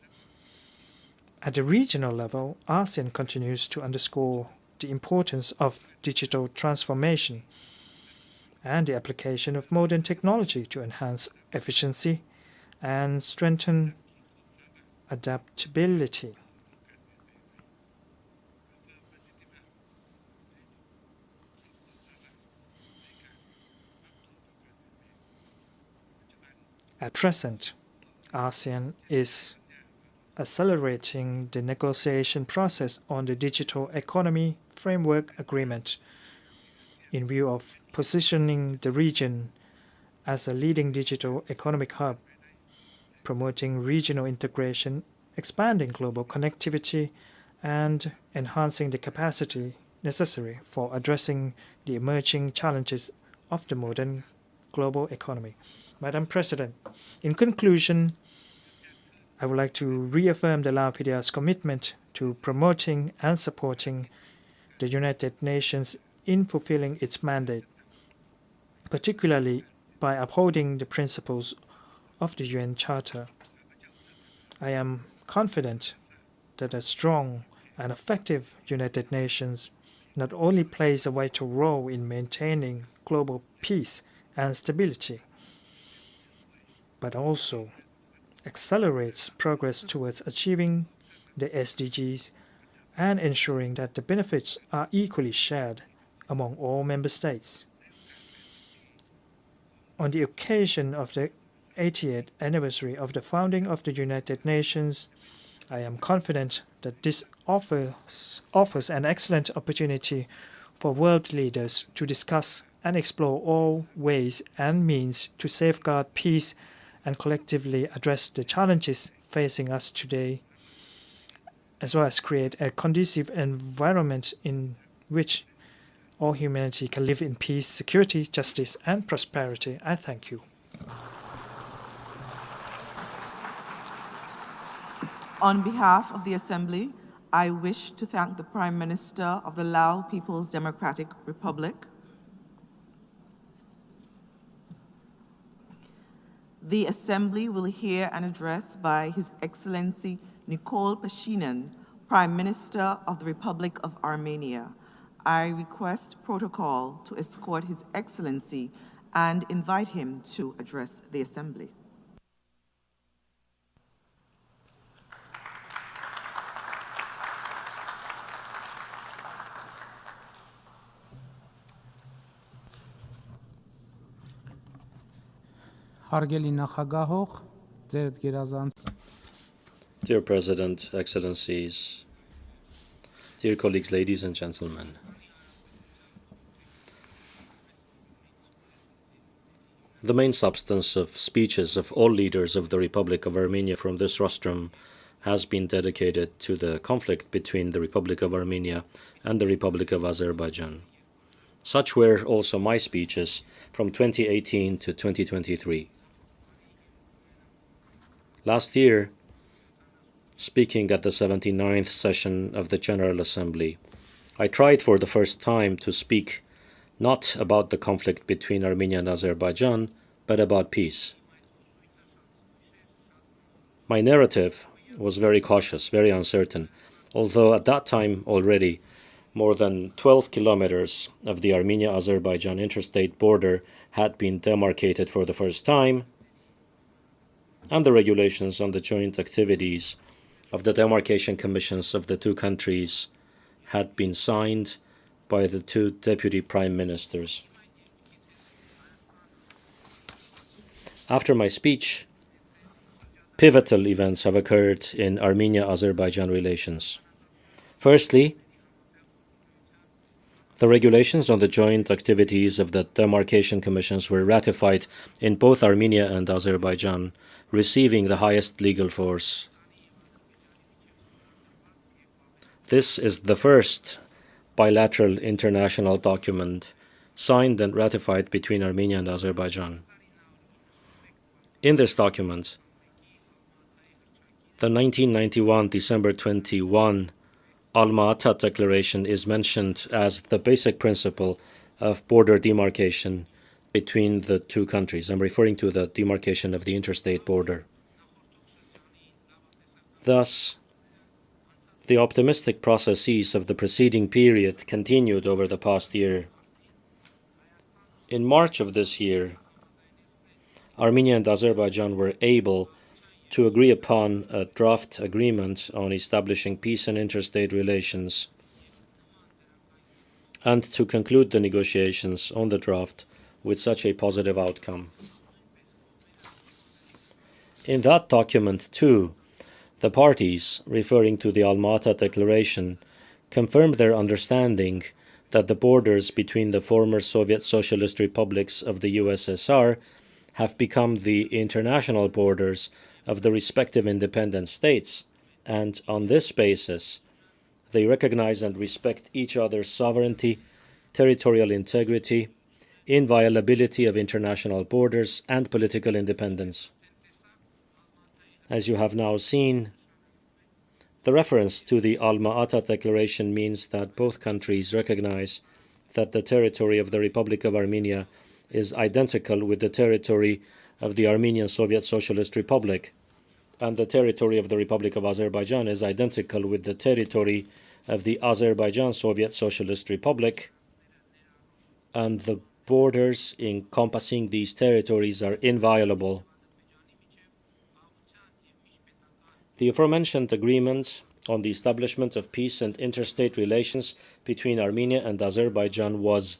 At the regional level, ASEAN continues to underscore the importance of digital transformation and the application of modern technology to enhance efficiency and strengthen adaptability. At present, ASEAN is accelerating the negotiation process on the Digital Economy Framework Agreement in view of positioning the region as a leading digital economic hub, promoting regional integration, expanding global connectivity, and enhancing the capacity necessary for addressing the emerging challenges of the modern global economy. Madam President, in conclusion, I would like to reaffirm the Lao PDR's commitment to promoting and supporting the United Nations in fulfilling its mandate, particularly by upholding the principles of the UN Charter. I am confident that a strong and effective United Nations not only plays a vital role in maintaining global peace and stability, but also accelerates progress towards achieving the SDGs and ensuring that the benefits are equally shared among all member states. On the occasion of the 80th anniversary of the founding of the United Nations, I am confident that this offers an excellent opportunity for world leaders to discuss and explore all ways and means to safeguard peace and collectively address the challenges facing us today, as well as create a conducive environment in which all humanity can live in peace, security, justice, and prosperity. I thank you. On behalf of the Assembly, I wish to thank the Prime Minister of the Lao People's Democratic Republic, the Assembly will hear an address by His Excellency Nicole Pashinyan, Prime Minister of the Republic of Armenia. I request protocol to escort His Excellency and invite him to address the Assembly. Dear President, Excellencies, dear colleagues, ladies and gentlemen, the main substance of speeches of all leaders of the Republic of Armenia from this rostrum has been dedicated to the conflict between the Republic of Armenia and the Republic of Azerbaijan. Such were also my speeches from 2018 to 2023. Last year, speaking at the 79th session of the General Assembly, I tried for the first time to speak not about the conflict between Armenia and Azerbaijan, but about peace. My narrative was very cautious, very uncertain, although at that time already more than 12 kilometers of the Armenia-Azerbaijan interstate border had been demarcated for the first time, and the regulations on the joint activities of the demarcation commissions of the two countries had been signed by the two deputy prime ministers. After my speech, pivotal events have occurred in Armenia-Azerbaijan relations. Firstly, The regulations on the joint activities of the demarcation commissions were ratified in both Armenia and Azerbaijan, receiving the highest legal force. This is the first bilateral international document signed and ratified between Armenia and Azerbaijan. In this document, the 1991 December 21 Alma-Ata Declaration is mentioned as the basic principle of border demarcation between the two countries. I'm referring to the demarcation of the interstate border. Thus, the optimistic processes of the preceding period continued over the past year. In March of this year, Armenia and Azerbaijan were able to agree upon a draft agreement on establishing peace and interstate relations and to conclude the negotiations on the draft with such a positive outcome. In that document, too, the parties, referring to the Alma-Ata Declaration, confirmed their understanding that the borders between the former Soviet Socialist republics of the USSR have become the international borders of the respective independent states, and on this basis, they recognize and respect each other's sovereignty, territorial integrity, inviolability of international borders, and political independence. As you have now seen, the reference to the Alma-Ata Declaration means that both countries recognize that the territory of the Republic of Armenia is identical with the territory of the Armenian Soviet Socialist Republic, and the territory of the Republic of Azerbaijan is identical with the territory of the Azerbaijan Soviet Socialist Republic, and the borders encompassing these territories are inviolable. The aforementioned agreement on the establishment of peace and interstate relations between Armenia and Azerbaijan was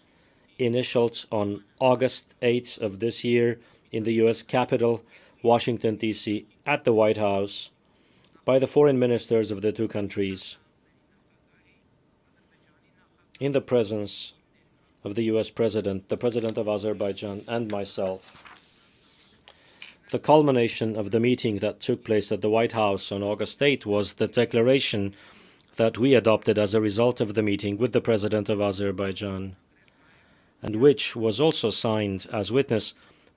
initialed on August 8 of this year in the U.S. capital, Washington, D.C., at the White House, by the foreign ministers of the two countries, in the presence of the U.S. President, the President of Azerbaijan, and myself. The culmination of the meeting that took place at the White House on August 8 was the declaration that we adopted as a result of the meeting with the President of Azerbaijan, and which was also signed as witness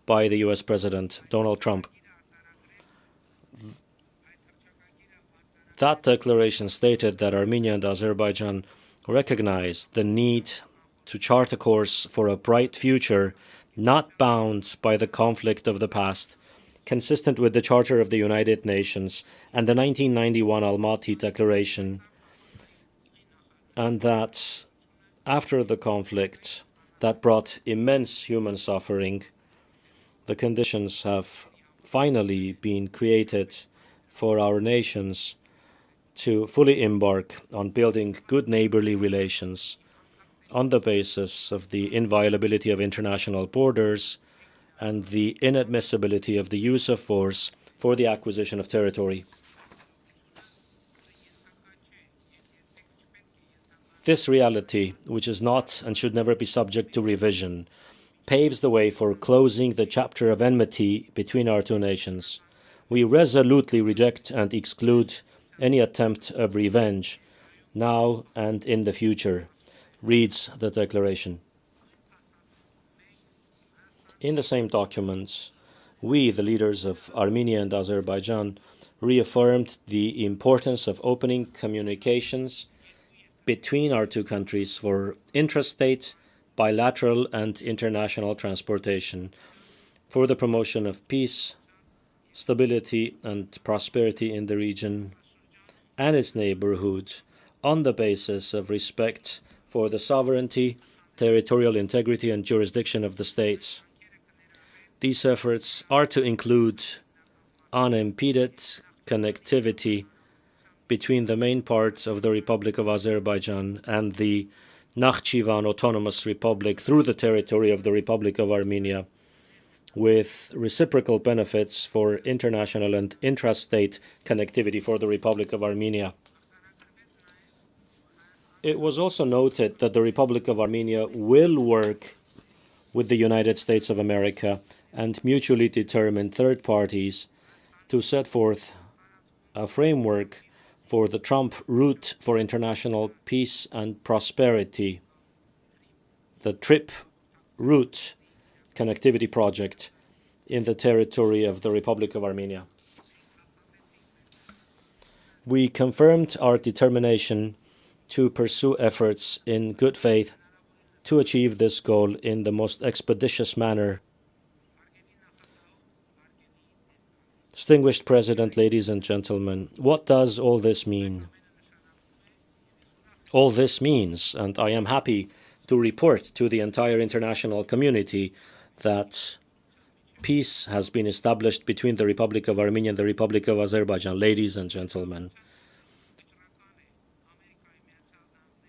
by the U.S. President, Donald Trump. That declaration stated that Armenia and Azerbaijan recognize the need to chart a course for a bright future, not bound by the conflict of the past, consistent with the Charter of the United Nations and the 1991 Almaty Declaration, and that after the conflict that brought immense human suffering, the conditions have finally been created for our nations to fully embark on building good neighborly relations on the basis of the inviolability of international borders and the inadmissibility of the use of force for the acquisition of territory. This reality, which is not and should never be subject to revision, paves the way for closing the chapter of enmity between our two nations. We resolutely reject and exclude any attempt of revenge, now and in the future, reads the declaration. In the same documents, we, the leaders of Armenia and Azerbaijan, reaffirmed the importance of opening communications between our two countries for intrastate, bilateral, and international transportation, for the promotion of peace, stability, and prosperity in the region and its neighborhood on the basis of respect for the sovereignty, territorial integrity, and jurisdiction of the states. These efforts are to include unimpeded connectivity between the main parts of the Republic of Azerbaijan and the Nakhchivan Autonomous Republic through the territory of the Republic of Armenia, with reciprocal benefits for international and intrastate connectivity for the Republic of Armenia. It was also noted that the Republic of Armenia will work with the United States of America and mutually determined third parties to set forth a framework for the Trump Route for International Peace and Prosperity, the TRIP Route connectivity project in the territory of the Republic of Armenia. We confirmed our determination to pursue efforts in good faith to achieve this goal in the most expeditious manner. Distinguished President, ladies and gentlemen, what does all this mean? All this means, and I am happy to report to the entire international community, that peace has been established between the Republic of Armenia and the Republic of Azerbaijan. Ladies and gentlemen,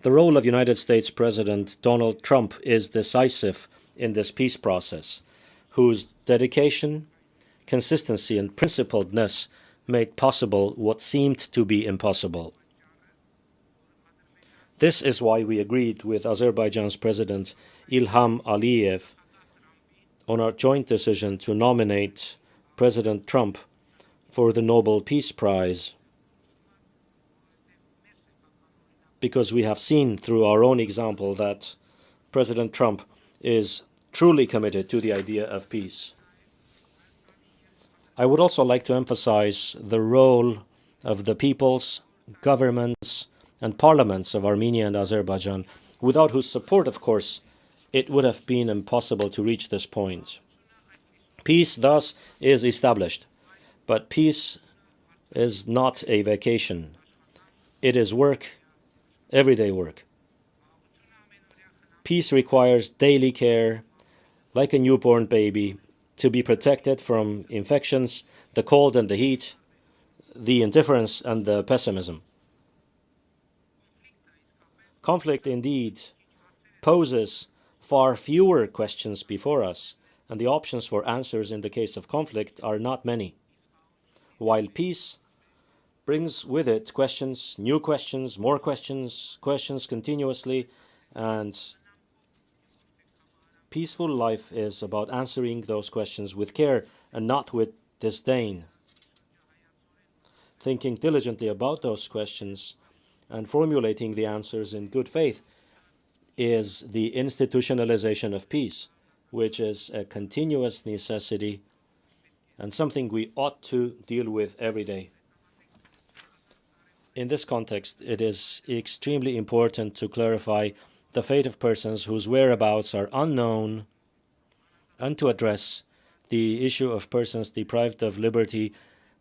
the role of United States President Donald Trump is decisive in this peace process, whose dedication, consistency, and principledness made possible what seemed to be impossible. This is why we agreed with Azerbaijan's President Ilham Aliyev on our joint decision to nominate President Trump for the Nobel Peace Prize, because we have seen through our own example that President Trump is truly committed to the idea of peace. I would also like to emphasize the role of the peoples, governments, and parliaments of Armenia and Azerbaijan, without whose support, of course, it would have been impossible to reach this point. Peace, thus, is established, but peace is not a vacation. It is work, everyday work. Peace requires daily care, like a newborn baby, to be protected from infections, the cold and the heat, the indifference and the pessimism. Conflict indeed poses far fewer questions before us, and the options for answers in the case of conflict are not many, while peace brings with it questions, new questions, more questions, questions continuously, and peaceful life is about answering those questions with care and not with disdain. Thinking diligently about those questions and formulating the answers in good faith is the institutionalization of peace, which is a continuous necessity and something we ought to deal with every day. In this context, it is extremely important to clarify the fate of persons whose whereabouts are unknown and to address the issue of persons deprived of liberty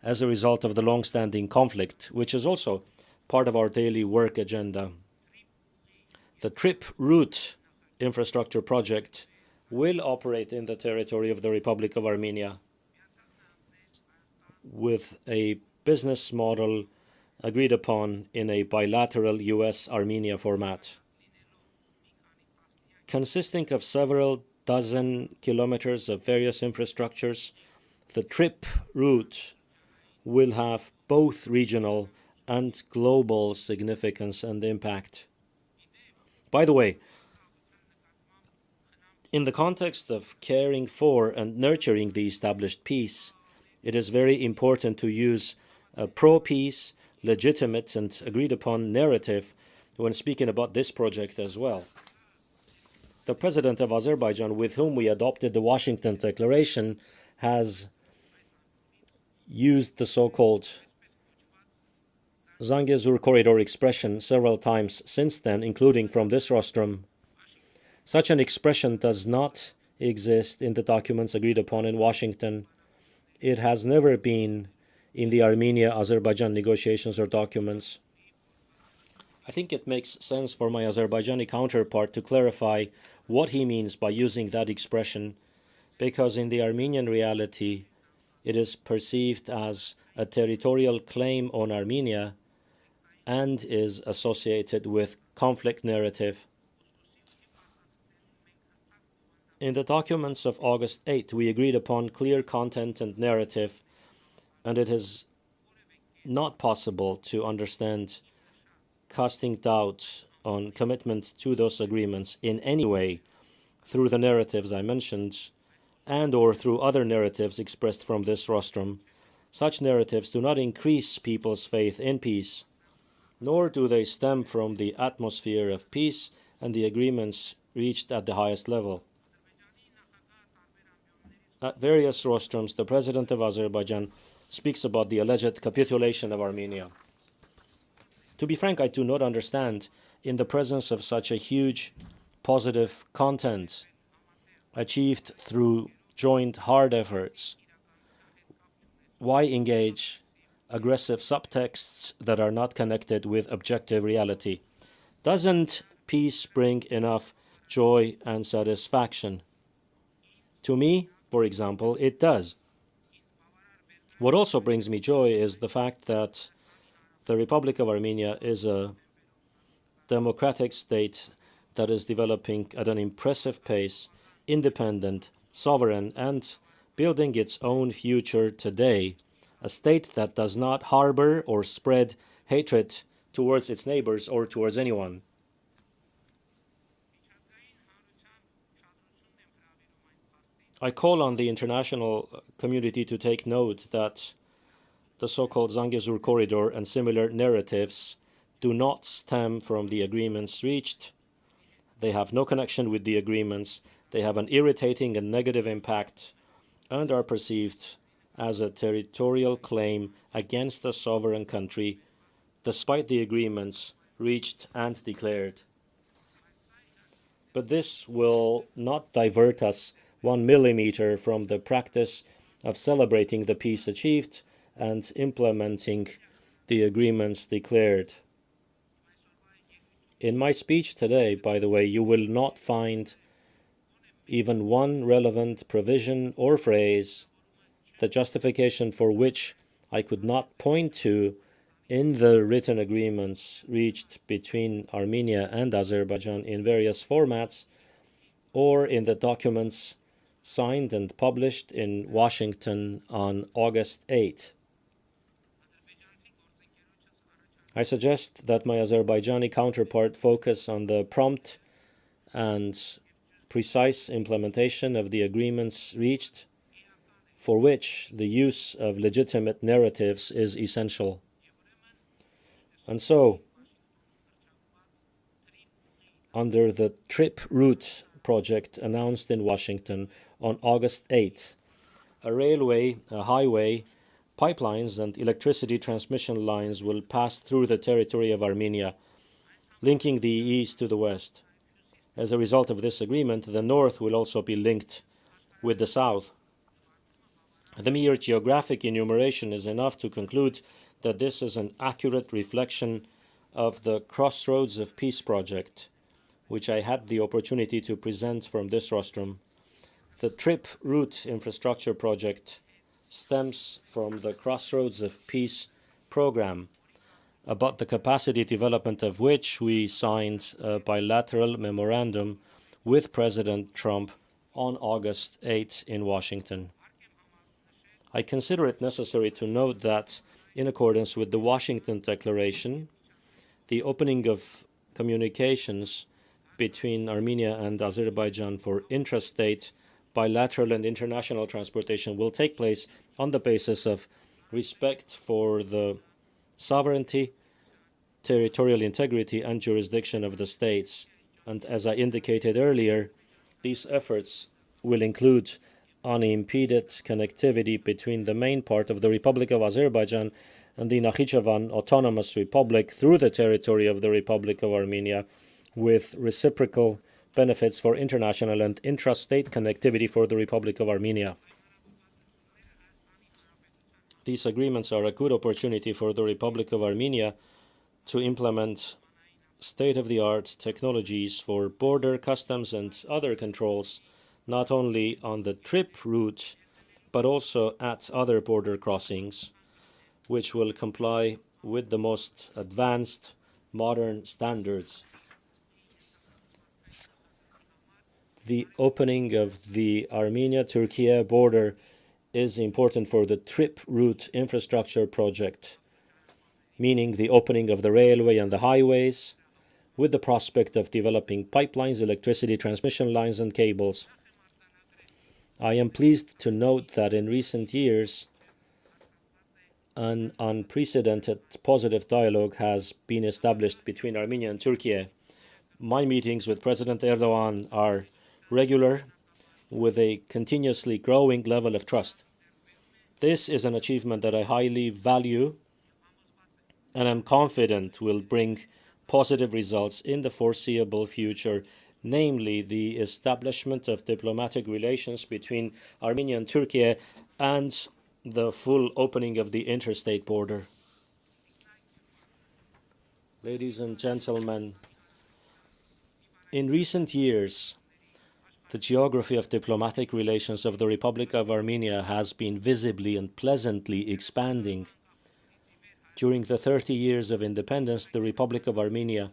as a result of the long-standing conflict, which is also part of our daily work agenda. The TRIP Route infrastructure project will operate in the territory of the Republic of Armenia with a business model agreed upon in a bilateral US-Armenia format, consisting of several dozen kilometers of various infrastructures. The TRIP route will have both regional and global significance and impact. By the way, in the context of caring for and nurturing the established peace, it is very important to use a pro-peace, legitimate and agreed-upon narrative when speaking about this project as well. The President of Azerbaijan, with whom we adopted the Washington Declaration, has used the so-called Zangezur corridor expression several times since then, including from this rostrum. Such an expression does not exist in the documents agreed upon in Washington. It has never been in the Armenia-Azerbaijan negotiations or documents. I think it makes sense for my Azerbaijani counterpart to clarify what he means by using that expression, because in the Armenian reality, it is perceived as a territorial claim on Armenia and is associated with conflict narrative. In the documents of August 8, we agreed upon clear content and narrative, and it is not possible to understand casting doubt on commitment to those agreements in any way through the narratives I mentioned and or through other narratives expressed from this rostrum, such narratives do not increase people's faith in peace, nor do they stem from the atmosphere of peace and the agreements reached at the highest level. At various rostrums, the President of Azerbaijan speaks about the alleged capitulation of Armenia. To be frank, I do not understand, in the presence of such a huge positive content achieved through joint hard efforts, why engage aggressive subtexts that are not connected with objective reality? Doesn't peace bring enough joy and satisfaction? To me, for example, it does. What also brings me joy is the fact that the Republic of Armenia is a democratic state that is developing at an impressive pace, independent, sovereign, and building its own future today, a state that does not harbor or spread hatred towards its neighbors or towards anyone. I call on the international community to take note that the so-called Zangezur corridor and similar narratives do not stem from the agreements reached. They have no connection with the agreements. They have an irritating and negative impact and are perceived as a territorial claim against a sovereign country, despite the agreements reached and declared. But this will not divert us 1 millimeter from the practice of celebrating the peace achieved and implementing the agreements declared. In my speech today, by the way, you will not find even one relevant provision or phrase, the justification for which I could not point to in the written agreements reached between Armenia and Azerbaijan in various formats, or in the documents signed and published in Washington on August 8. I suggest that my Azerbaijani counterpart focus on the prompt and precise implementation of the agreements reached, for which the use of legitimate narratives is essential. And so, under the TRIP route project announced in Washington on August 8, a railway, a highway, pipelines and electricity transmission lines will pass through the territory of Armenia, linking the east to the west. As a result of this agreement, the north will also be linked with the south. The mere geographic enumeration is enough to conclude that this is an accurate reflection of the Crossroads of Peace project, which I had the opportunity to present from this rostrum. The TRIP route infrastructure project stems from the Crossroads of Peace program, about the capacity development of which we signed a bilateral memorandum with President Trump on August 8 in Washington. I consider it necessary to note that, in accordance with the Washington Declaration, the opening of communications between Armenia and Azerbaijan for intrastate, bilateral and international transportation will take place on the basis of respect for the sovereignty, territorial integrity, and jurisdiction of the states. And as I indicated earlier, these efforts will include unimpeded connectivity between the main part of the Republic of Azerbaijan and the Nakhichevan Autonomous Republic through the territory of the Republic of Armenia, with reciprocal benefits for international and intrastate connectivity for the Republic of Armenia. These agreements are a good opportunity for the Republic of Armenia to implement state-of-the-art technologies for border, customs, and other controls, not only on the TRIP route, but also at other border crossings, which will comply with the most advanced modern standards. The opening of the Armenia-Turkey border is important for the TRIP route infrastructure project, meaning the opening of the railway and the highways, with the prospect of developing pipelines, electricity transmission lines, and cables. I am pleased to note that in recent years, an unprecedented positive dialogue has been established between Armenia and Turkey. My meetings with President Erdogan are regular, with a continuously growing level of trust. This is an achievement that I highly value and am confident will bring positive results in the foreseeable future, namely the establishment of diplomatic relations between Armenia and Turkey and the full opening of the interstate border. Ladies and gentlemen, in recent years, the geography of diplomatic relations of the Republic of Armenia has been visibly and pleasantly expanding. During the 30 years of independence, the Republic of Armenia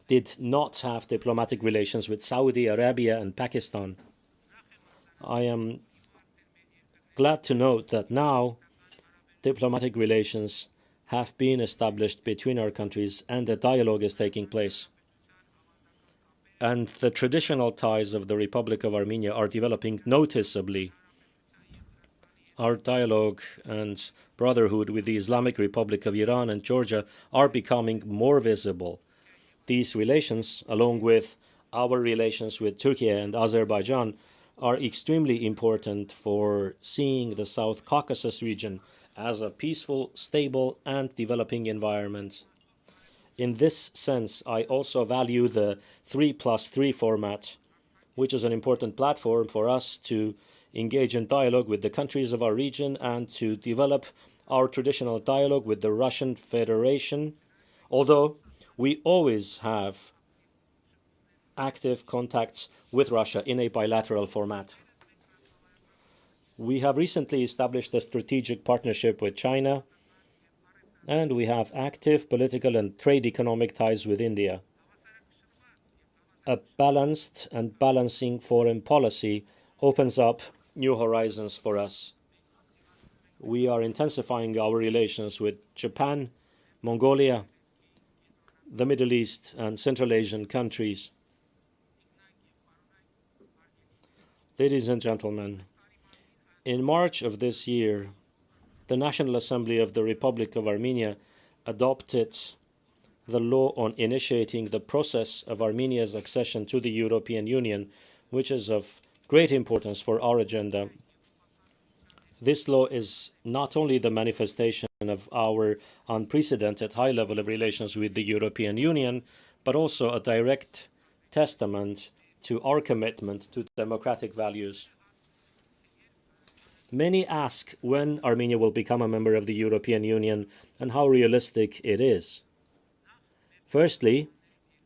did not have diplomatic relations with Saudi Arabia and Pakistan. I am glad to note that now diplomatic relations have been established between our countries and a dialogue is taking place. And the traditional ties of the Republic of Armenia are developing noticeably. Our dialogue and brotherhood with the Islamic Republic of Iran and Georgia are becoming more visible. These relations, along with our relations with Turkey and Azerbaijan, are extremely important for seeing the South Caucasus region as a peaceful, stable, and developing environment. In this sense, I also value the 3+3 format, which is an important platform for us to engage in dialogue with the countries of our region and to develop our traditional dialogue with the Russian Federation, although we always have active contacts with Russia in a bilateral format. We have recently established a strategic partnership with China, and we have active political and trade economic ties with India. A balanced and balancing foreign policy opens up new horizons for us. We are intensifying our relations with Japan, Mongolia, the Middle East, and Central Asian countries. Ladies and gentlemen, in March of this year, the National Assembly of the Republic of Armenia adopted the law on initiating the process of Armenia's accession to the European Union, which is of great importance for our agenda. This law is not only the manifestation of our unprecedented high level of relations with the European Union, but also a direct testament to our commitment to democratic values. Many ask when Armenia will become a member of the European Union and how realistic it is. Firstly,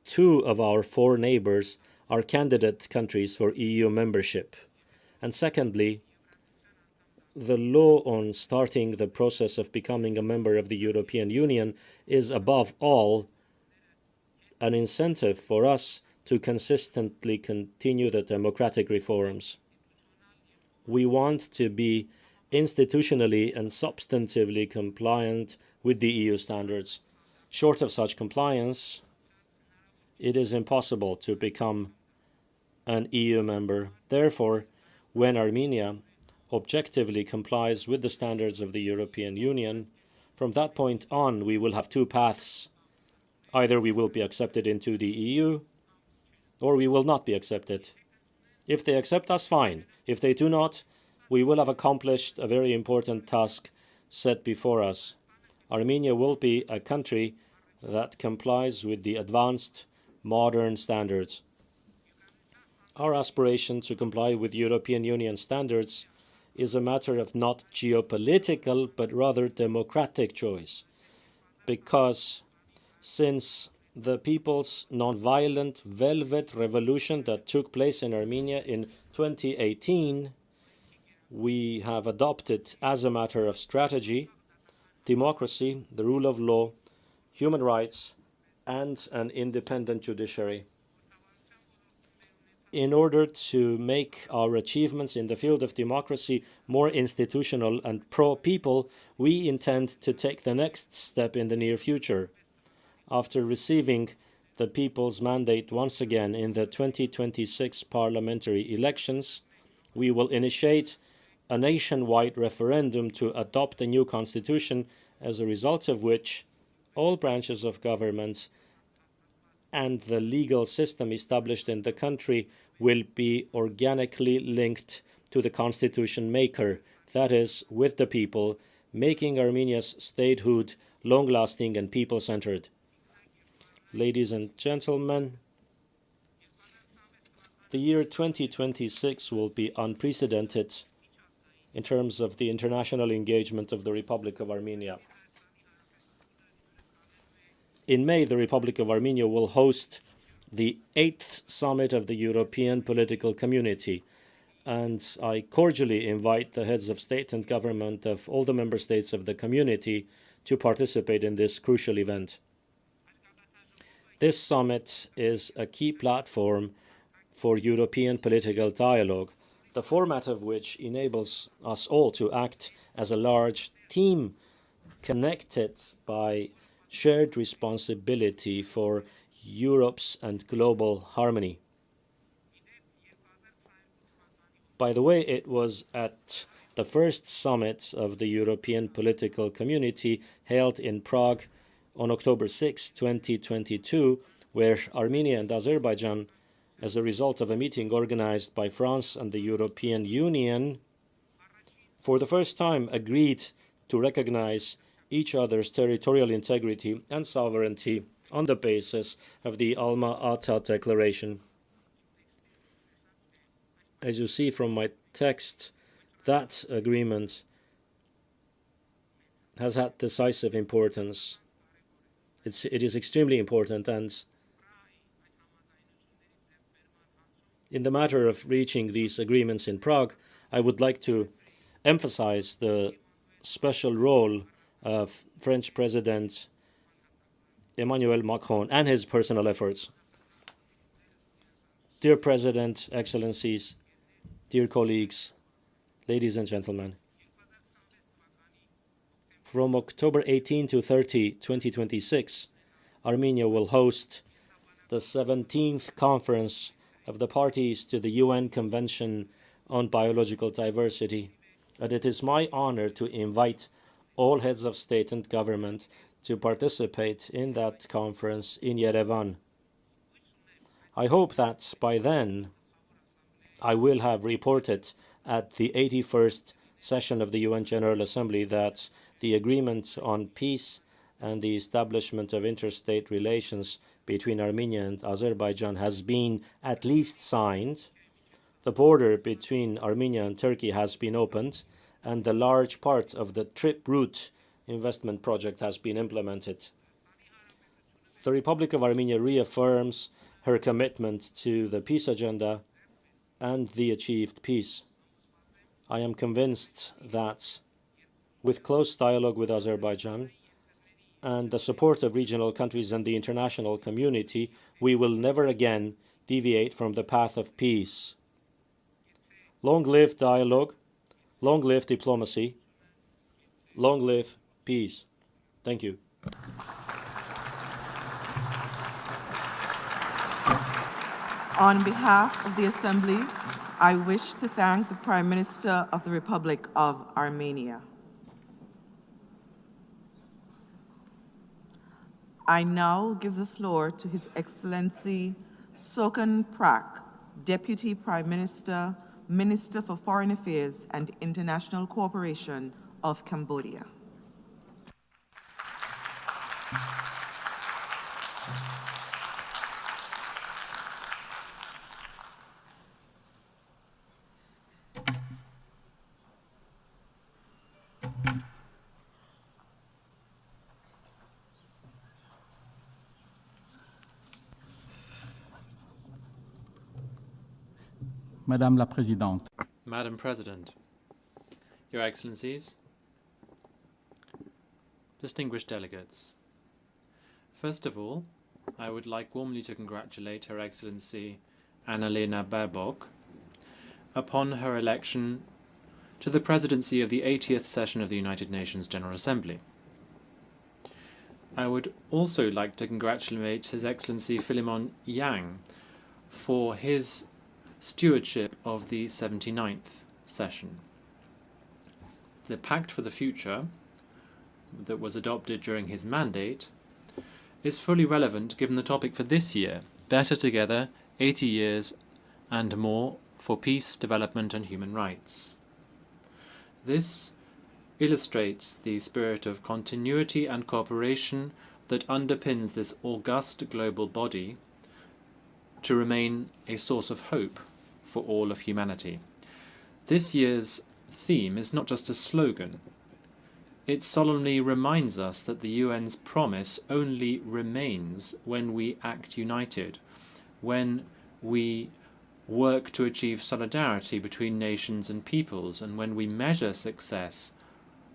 2 of our 4 neighbors are candidate countries for EU membership. And secondly, the law on starting the process of becoming a member of the European Union is above all an incentive for us to consistently continue the democratic reforms. We want to be institutionally and substantively compliant with the EU standards. Short of such compliance, it is impossible to become an EU member. Therefore, when Armenia objectively complies with the standards of the European Union, from that point on, we will have 2 paths. Either we will be accepted into the EU, or we will not be accepted. If they accept us, fine. If they do not, we will have accomplished a very important task set before us. Armenia will be a country that complies with the advanced, modern standards. Our aspiration to comply with European Union standards is a matter of not geopolitical, but rather democratic choice, because since the people's nonviolent Velvet Revolution that took place in Armenia in 2018, we have adopted as a matter of strategy democracy, the rule of law, human rights, and an independent judiciary. In order to make our achievements in the field of democracy more institutional and pro-people, we intend to take the next step in the near future. After receiving the people's mandate once again in the 2026 parliamentary elections, we will initiate a nationwide referendum to adopt a new constitution, as a result of which all branches of government and the legal system established in the country will be organically linked to the constitution maker, that is, with the people, making Armenia's statehood long-lasting and people-centered. Ladies and gentlemen, the year 2026 will be unprecedented in terms of the international engagement of the Republic of Armenia. In May, the Republic of Armenia will host the 8th Summit of the European Political Community, and I cordially invite the heads of state and government of all the member states of the community to participate in this crucial event. This summit is a key platform for European political dialogue, the format of which enables us all to act as a large team connected by shared responsibility for Europe's and global harmony. By the way, it was at the first summit of the European Political Community held in Prague on October 6, 2022, where Armenia and Azerbaijan, as a result of a meeting organized by France and the European Union, for the first time agreed to recognize each other's territorial integrity and sovereignty on the basis of the Alma-Ata Declaration. As you see from my text, that agreement has had decisive importance. It is extremely important, and in the matter of reaching these agreements in Prague, I would like to emphasize the special role of French President Emmanuel Macron and his personal efforts. Dear President, Excellencies, dear colleagues, ladies and gentlemen, from October 18 to 30, 2026, Armenia will host the 17th Conference of the Parties to the UN Convention on Biological Diversity, and it is my honor to invite all heads of state and government to participate in that conference in Yerevan. I hope that by then I will have reported at the 81st session of the UN General Assembly that the agreement on peace and the establishment of interstate relations between Armenia and Azerbaijan has been at least signed, the border between Armenia and Turkey has been opened, and the large part of the trip route investment project has been implemented. The Republic of Armenia reaffirms her commitment to the peace agenda and the achieved peace. I am convinced that with close dialogue with Azerbaijan and the support of regional countries and the international community, we will never again deviate from the path of peace. Long live dialogue, long live diplomacy, long live peace. Thank you. On behalf of the Assembly, I wish to thank the Prime Minister of the Republic of Armenia. I now give the floor to His Excellency Sokan Prak, Deputy Prime Minister, Minister for Foreign Affairs and International Cooperation of Cambodia. Madame la Présidente. Madam President, Your Excellencies, distinguished delegates, first of all, I would like warmly to congratulate Her Excellency Annalena Baerbock upon her election to the presidency of the 80th session of the United Nations General Assembly. I would also like to congratulate His Excellency Philemon Yang for his stewardship of the 79th session. The Pact for the Future that was adopted during his mandate is fully relevant given the topic for this year, Better Together, 80 Years and More for Peace, Development and Human Rights. This illustrates the spirit of continuity and cooperation that underpins this august global body to remain a source of hope for all of humanity. This year's theme is not just a slogan. It solemnly reminds us that the UN's promise only remains when we act united, when we work to achieve solidarity between nations and peoples, and when we measure success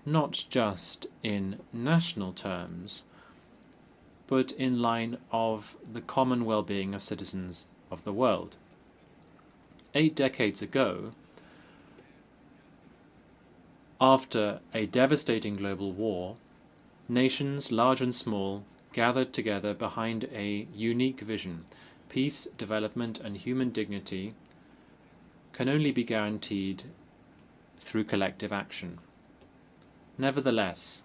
not just in national terms, but in line of the common well-being of citizens of the world. 8 decades ago, after a devastating global war, nations large and small gathered together behind a unique vision. Peace, development and human dignity can only be guaranteed through collective action. Nevertheless,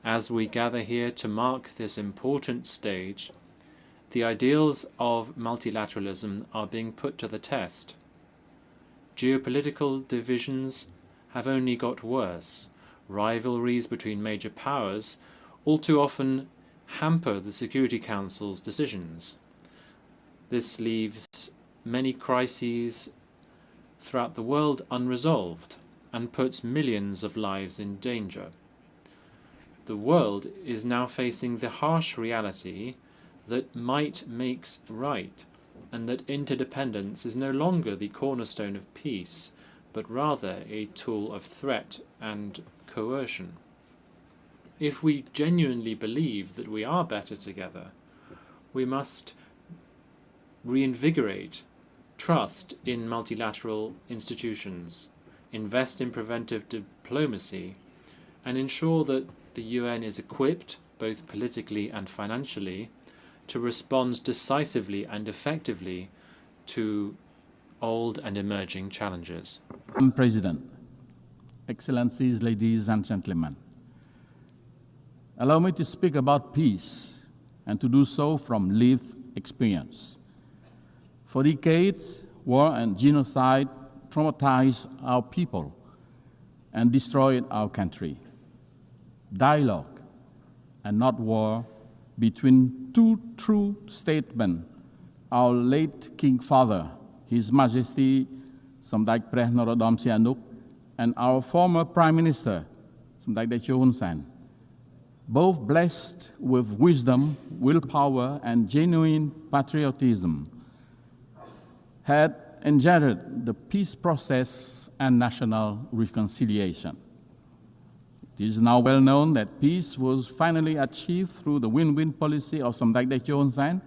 as we gather here to mark this important stage, the ideals of multilateralism are being put to the test. Geopolitical divisions have only got worse. Rivalries between major powers all too often hamper the Security Council's decisions. This leaves many crises throughout the world unresolved and puts millions of lives in danger. The world is now facing the harsh reality that might makes right, and that interdependence is no longer the cornerstone of peace, but rather a tool of threat and coercion. If we genuinely believe that we are better together, we must reinvigorate trust in multilateral institutions, invest in preventive diplomacy, and ensure that the UN is equipped, both politically and financially, to respond decisively and effectively to old and emerging challenges. Madam President, Excellencies, ladies and gentlemen, allow me to speak about peace and to do so from lived experience. For decades, war and genocide traumatized our people and destroyed our country. Dialogue and not war between two true statesmen, our late King Father, His Majesty Samdechព្រះ Norodom Sihanouk, and our former Prime Minister, Samdech Teo Hun Sen, both blessed with wisdom, willpower, and genuine patriotism, had engendered the peace process and national reconciliation. It is now well known that peace was finally achieved through the win-win policy of Samdech Teo Hun Sen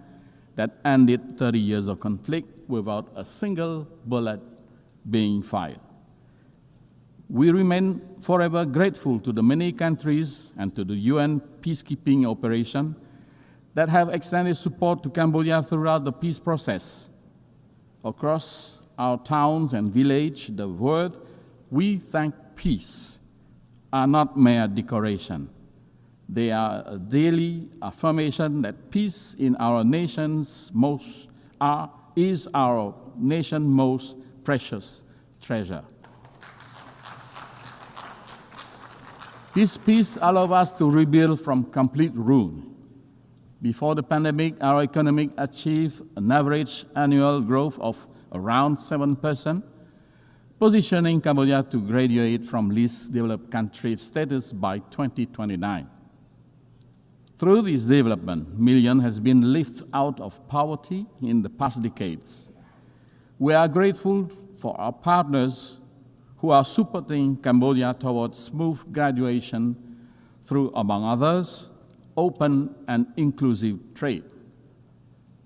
that ended 30 years of conflict without a single bullet being fired. We remain forever grateful to the many countries and to the UN peacekeeping operation that have extended support to Cambodia throughout the peace process. Across our towns and villages, the word "we thank peace" are not mere decoration. They are a daily affirmation that peace in our nation's is our nation's most precious treasure. This peace allows us to rebuild from complete ruin. Before the pandemic, our economy achieved an average annual growth of around 7%, positioning Cambodia to graduate from least developed country status by 2029. Through this development, millions has been lifted out of poverty in the past decades. We are grateful for our partners who are supporting Cambodia towards smooth graduation through, among others, open and inclusive trade.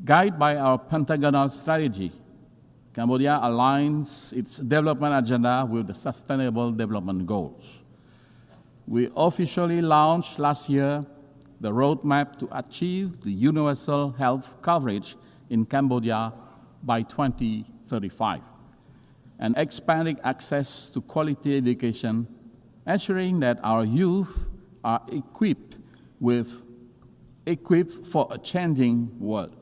Guided by our pentagonal strategy, Cambodia aligns its development agenda with the Sustainable Development Goals. We officially launched last year the roadmap to achieve the universal health coverage in Cambodia by 2035, and expanding access to quality education, ensuring that our youth are equipped for a changing world.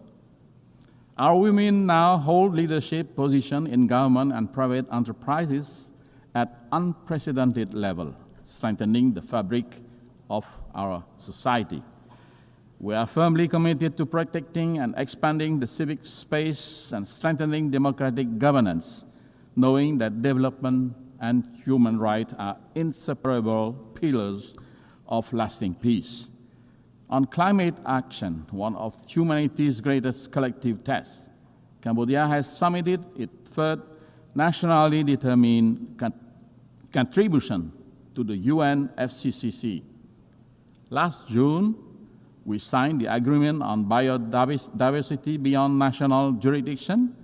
Our women now hold leadership positions in government and private enterprises at unprecedented level, strengthening the fabric of our society. We are firmly committed to protecting and expanding the civic space and strengthening democratic governance, knowing that development and human rights are inseparable pillars of lasting peace. On climate action, one of humanity's greatest collective tests, Cambodia has submitted its third nationally determined contribution to the UNFCCC. Last June, we signed the agreement on biodiversity beyond national jurisdiction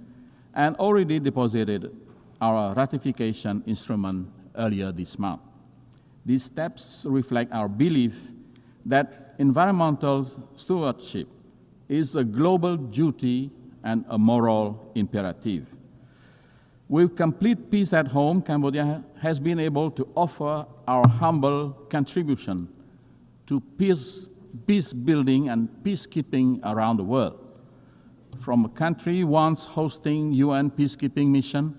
and already deposited our ratification instrument earlier this month. These steps reflect our belief that environmental stewardship is a global duty and a moral imperative. With complete peace at home, Cambodia has been able to offer our humble contribution to peace building and peacekeeping around the world. From a country once hosting UN peacekeeping mission,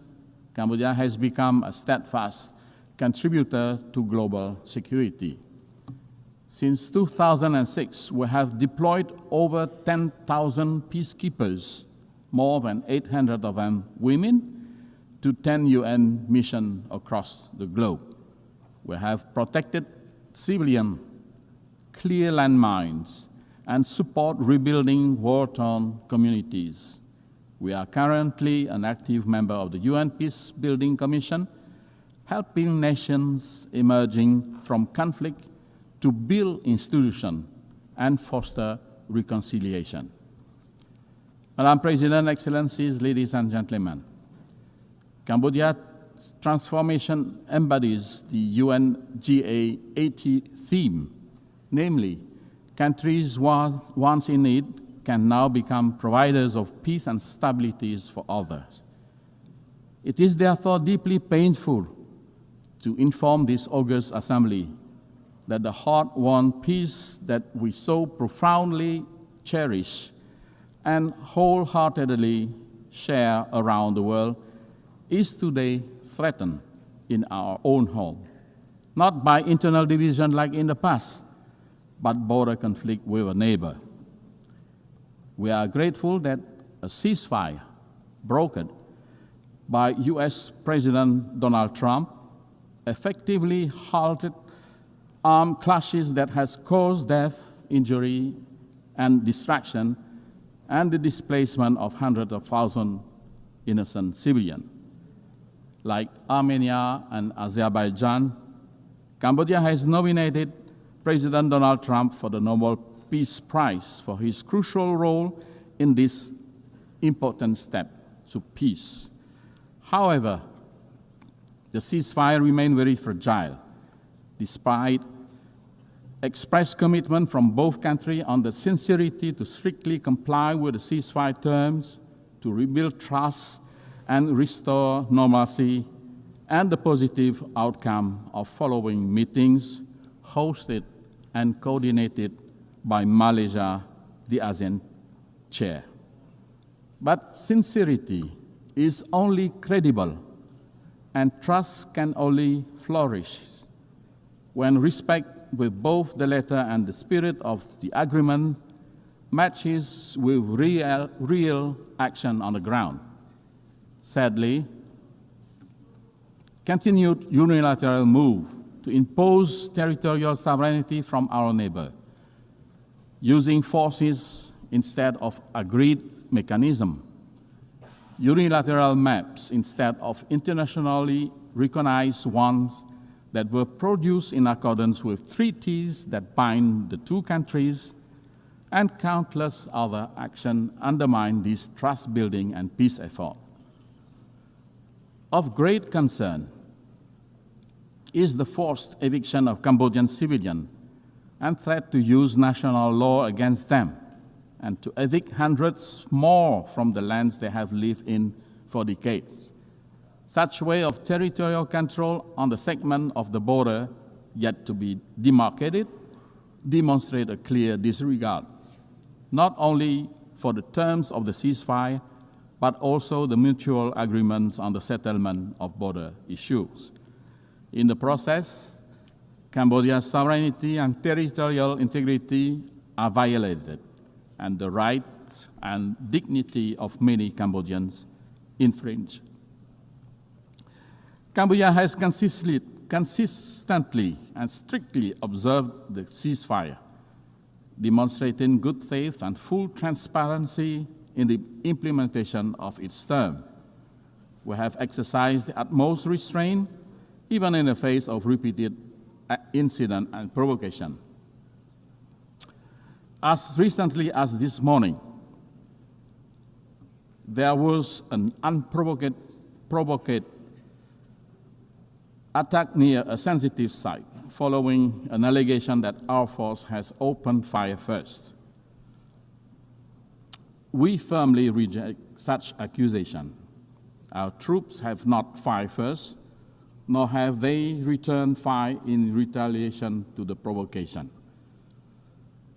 Cambodia has become a steadfast contributor to global security. Since 2006, we have deployed over 10,000 peacekeepers, more than 800 of them women, to 10 UN missions across the globe. We have protected civilians, clear landmines, and support rebuilding war-torn communities. We are currently an active member of the UN Peacebuilding Commission, helping nations emerging from conflict to build institutions and foster reconciliation. Madam President, Excellencies, ladies and gentlemen, Cambodia's transformation embodies the UNGA 80 theme, namely, countries once in need can now become providers of peace and stability for others. It is therefore deeply painful to inform this august assembly that the hard-won peace that we so profoundly cherish and wholeheartedly share around the world is today threatened in our own home, not by internal division like in the past, but border conflict with a neighbor. We are grateful that a ceasefire brokered by US President Donald Trump effectively halted armed clashes that has caused death, injury, and destruction, and the displacement of hundreds of thousands innocent civilians. Like Armenia and Azerbaijan, Cambodia has nominated President Donald Trump for the Nobel Peace Prize for his crucial role in this important step to peace. However, the ceasefire remains very fragile, despite expressed commitment from both countries on the sincerity to strictly comply with the ceasefire terms, to rebuild trust and restore normalcy, and the positive outcome of following meetings hosted and coordinated by Malaysia, the ASEAN chair. But sincerity is only credible, and trust can only flourish when respect with both the letter and the spirit of the agreement matches with real action on the ground. Sadly, continued unilateral move to impose territorial sovereignty from our neighbor, using forces instead of agreed mechanism, unilateral maps instead of internationally recognized ones that were produced in accordance with treaties that bind the two countries, and countless other actions undermine this trust-building and peace effort. Of great concern is the forced eviction of Cambodian civilians and threat to use national law against them and to evict hundreds more from the lands they have lived in for decades. Such way of territorial control on the segment of the border yet to be demarcated demonstrate a clear disregard, not only for the terms of the ceasefire, but also the mutual agreements on the settlement of border issues. In the process, Cambodia's sovereignty and territorial integrity are violated, and the rights and dignity of many Cambodians infringed. Cambodia has consistently and strictly observed the ceasefire, demonstrating good faith and full transparency in the implementation of its term. We have exercised the utmost restraint, even in the face of repeated incident and provocation. As recently as this morning, there was an unprovoked attack near a sensitive site following an allegation that our force has opened fire first. We firmly reject such accusation. Our troops have not fired first, nor have they returned fire in retaliation to the provocation,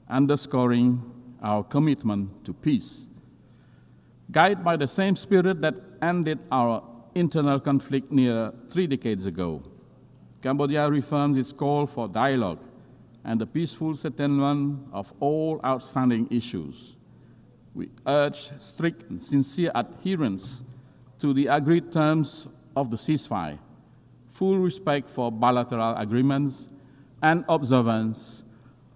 underscoring our commitment to peace. Guided by the same spirit that ended our internal conflict near 3 decades ago, Cambodia reaffirms its call for dialogue and the peaceful settlement of all outstanding issues. We urge strict and sincere adherence to the agreed terms of the ceasefire, full respect for bilateral agreements, and observance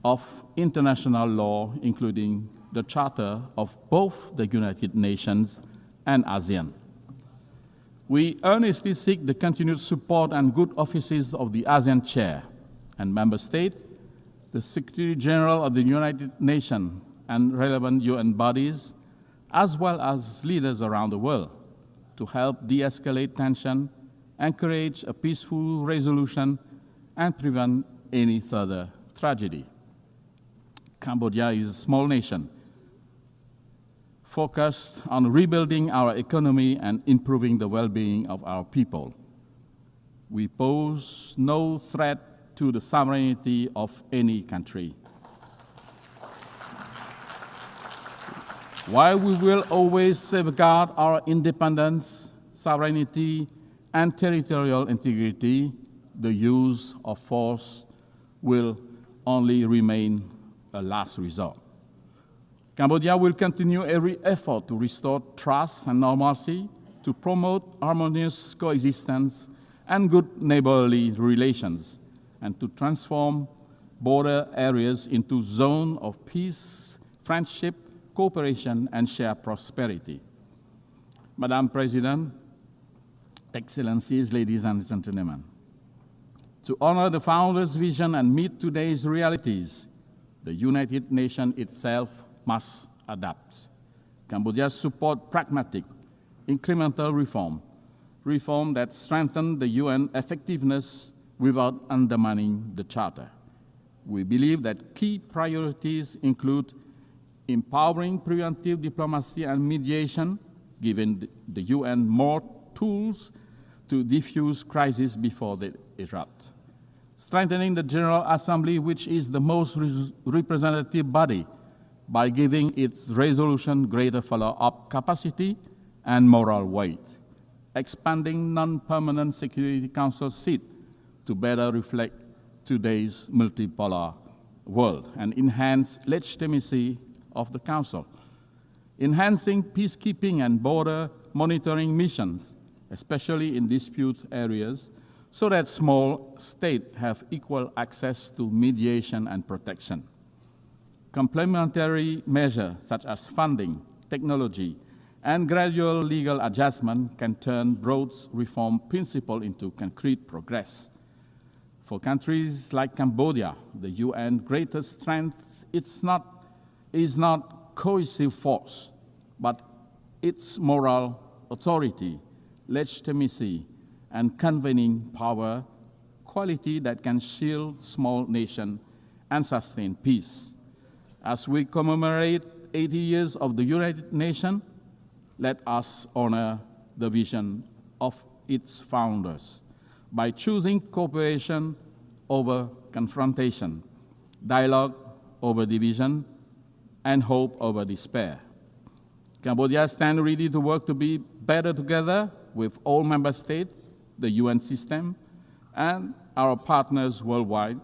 of international law, including the Charter of both the United Nations and ASEAN. We earnestly seek the continued support and good offices of the ASEAN Chair and Member State, the Secretary General of the United Nations and relevant UN bodies, as well as leaders around the world, to help de-escalate tension, encourage a peaceful resolution, and prevent any further tragedy. Cambodia is a small nation focused on rebuilding our economy and improving the well-being of our people. We pose no threat to the sovereignty of any country. While we will always safeguard our independence, sovereignty, and territorial integrity, the use of force will only remain a last resort. Cambodia will continue every effort to restore trust and normalcy, to promote harmonious coexistence and good neighborly relations, and to transform border areas into zones of peace, friendship, cooperation, and shared prosperity. Madam President, Excellencies, ladies and gentlemen, to honor the founder's vision and meet today's realities, the United Nations itself must adapt. Cambodia support pragmatic, incremental reform that strengthen the UN effectiveness without undermining the Charter. We believe that key priorities include empowering preventive diplomacy and mediation, giving the UN more tools to diffuse crises before they erupt, strengthening the General Assembly, which is the most representative body, by giving its resolution greater follow-up capacity and moral weight, expanding non-permanent Security Council seat to better reflect today's multipolar world and enhance legitimacy of the Council, enhancing peacekeeping and border monitoring missions, especially in dispute areas, so that small states have equal access to mediation and protection. Complementary measures such as funding, technology, and gradual legal adjustment can turn broad reform principles into concrete progress. For countries like Cambodia, the UN's greatest strength is not cohesive force, but its moral authority, legitimacy, and convening power, quality that can shield small nations and sustain peace. As we commemorate 80 years of the United Nations, let us honor the vision of its founders by choosing cooperation over confrontation, dialogue over division, and hope over despair. Cambodia stands ready to work to be better together with all member states, the UN system, and our partners worldwide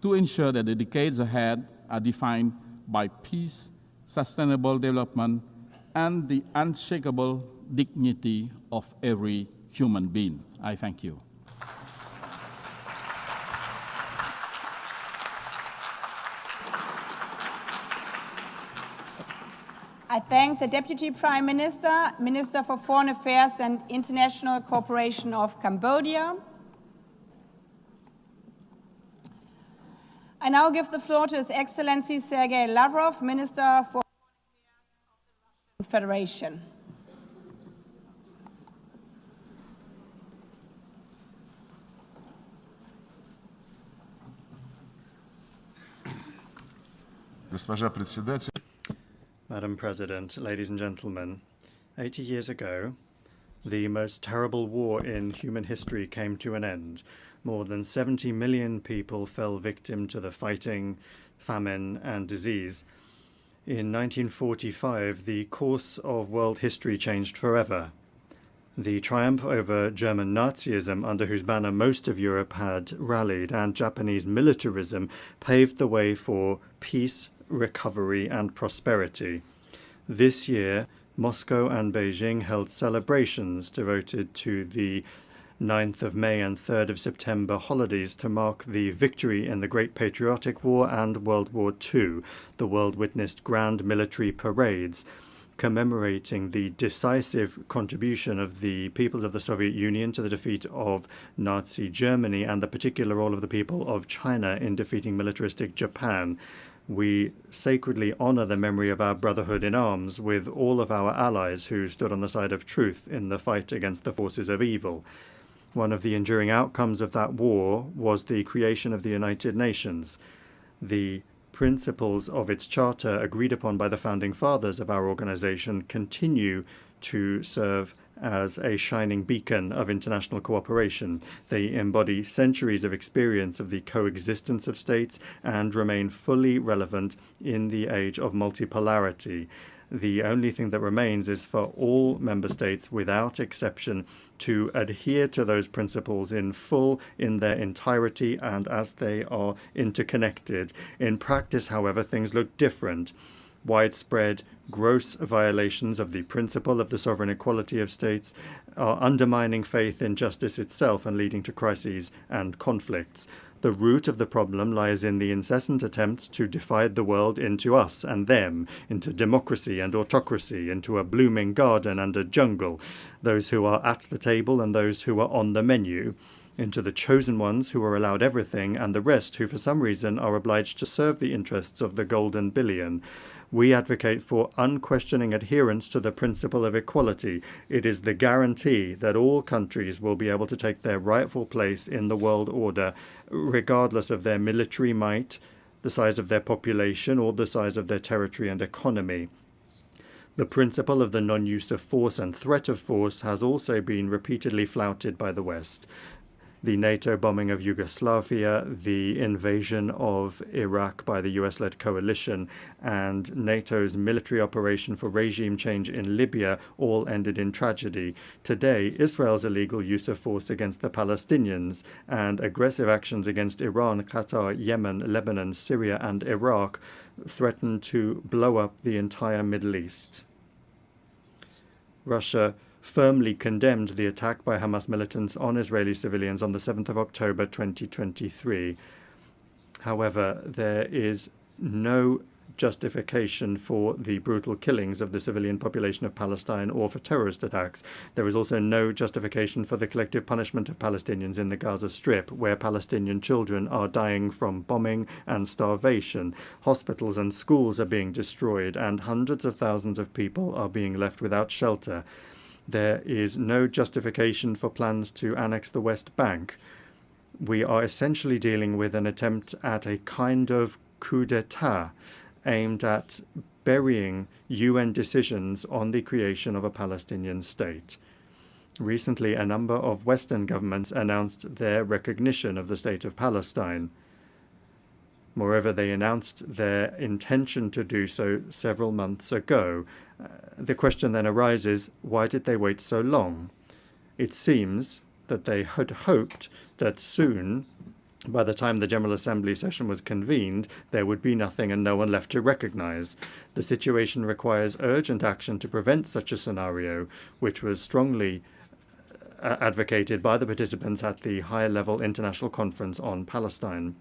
to ensure that the decades ahead are defined by peace, sustainable development, and the unshakable dignity of every human being. I thank you. I thank the Deputy Prime Minister, Minister for Foreign Affairs and International Cooperation of Cambodia. I now give the floor to His Excellency Sergei Lavrov, Minister for Foreign Affairs of the Russian Federation. Госпожа председатель. Madam President, ladies and gentlemen, 80 years ago, the most terrible war in human history came to an end. More than 70 million people fell victim to the fighting, famine, and disease. In 1945, the course of world history changed forever. The triumph over German Nazism, under whose banner most of Europe had rallied, and Japanese militarism paved the way for peace, recovery, and prosperity. This year, Moscow and Beijing held celebrations devoted to the 9th of May and 3rd of September holidays to mark the victory in the Great Patriotic War and World War II. The world witnessed grand military parades commemorating the decisive contribution of the peoples of the Soviet Union to the defeat of Nazi Germany and the particular role of the people of China in defeating militaristic Japan. We sacredly honor the memory of our brotherhood in arms with all of our allies who stood on the side of truth in the fight against the forces of evil. One of the enduring outcomes of that war was the creation of the United Nations. The principles of its charter, agreed upon by the founding fathers of our organization, continue to serve as a shining beacon of international cooperation. They embody centuries of experience of the coexistence of states and remain fully relevant in the age of multipolarity. The only thing that remains is for all member states, without exception, to adhere to those principles in full, in their entirety, and as they are interconnected. In practice, however, things look different. Widespread, gross violations of the principle of the sovereign equality of states are undermining faith in justice itself and leading to crises and conflicts. The root of the problem lies in the incessant attempts to divide the world into us and them, into democracy and autocracy, into a blooming garden and a jungle, those who are at the table and those who are on the menu, into the chosen ones who are allowed everything and the rest who for some reason are obliged to serve the interests of the golden billion. We advocate for unquestioning adherence to the principle of equality. It is the guarantee that all countries will be able to take their rightful place in the world order, regardless of their military might, the size of their population, or the size of their territory and economy. The principle of the non-use of force and threat of force has also been repeatedly flouted by the West. The NATO bombing of Yugoslavia, the invasion of Iraq by the US-led coalition, and NATO's military operation for regime change in Libya all ended in tragedy. Today, Israel's illegal use of force against the Palestinians and aggressive actions against Iran, Qatar, Yemen, Lebanon, Syria, and Iraq threaten to blow up the entire Middle East. Russia firmly condemned the attack by Hamas militants on Israeli civilians on the 7th of October 2023. However, there is no justification for the brutal killings of the civilian population of Palestine or for terrorist attacks. There is also no justification for the collective punishment of Palestinians in the Gaza Strip, where Palestinian children are dying from bombing and starvation. Hospitals and schools are being destroyed, and hundreds of thousands of people are being left without shelter. There is no justification for plans to annex the West Bank. we are essentially dealing with an attempt at a kind of coup d'etat aimed at burying UN decisions on the creation of a Palestinian state. Recently, a number of Western governments announced their recognition of the State of Palestine. Moreover, they announced their intention to do so several months ago. The question then arises, why did they wait so long? It seems that they had hoped that soon, by the time the General Assembly session was convened, there would be nothing and no one left to recognize. The situation requires urgent action to prevent such a scenario, which was strongly advocated by the participants at the high-level international conference on Palestine.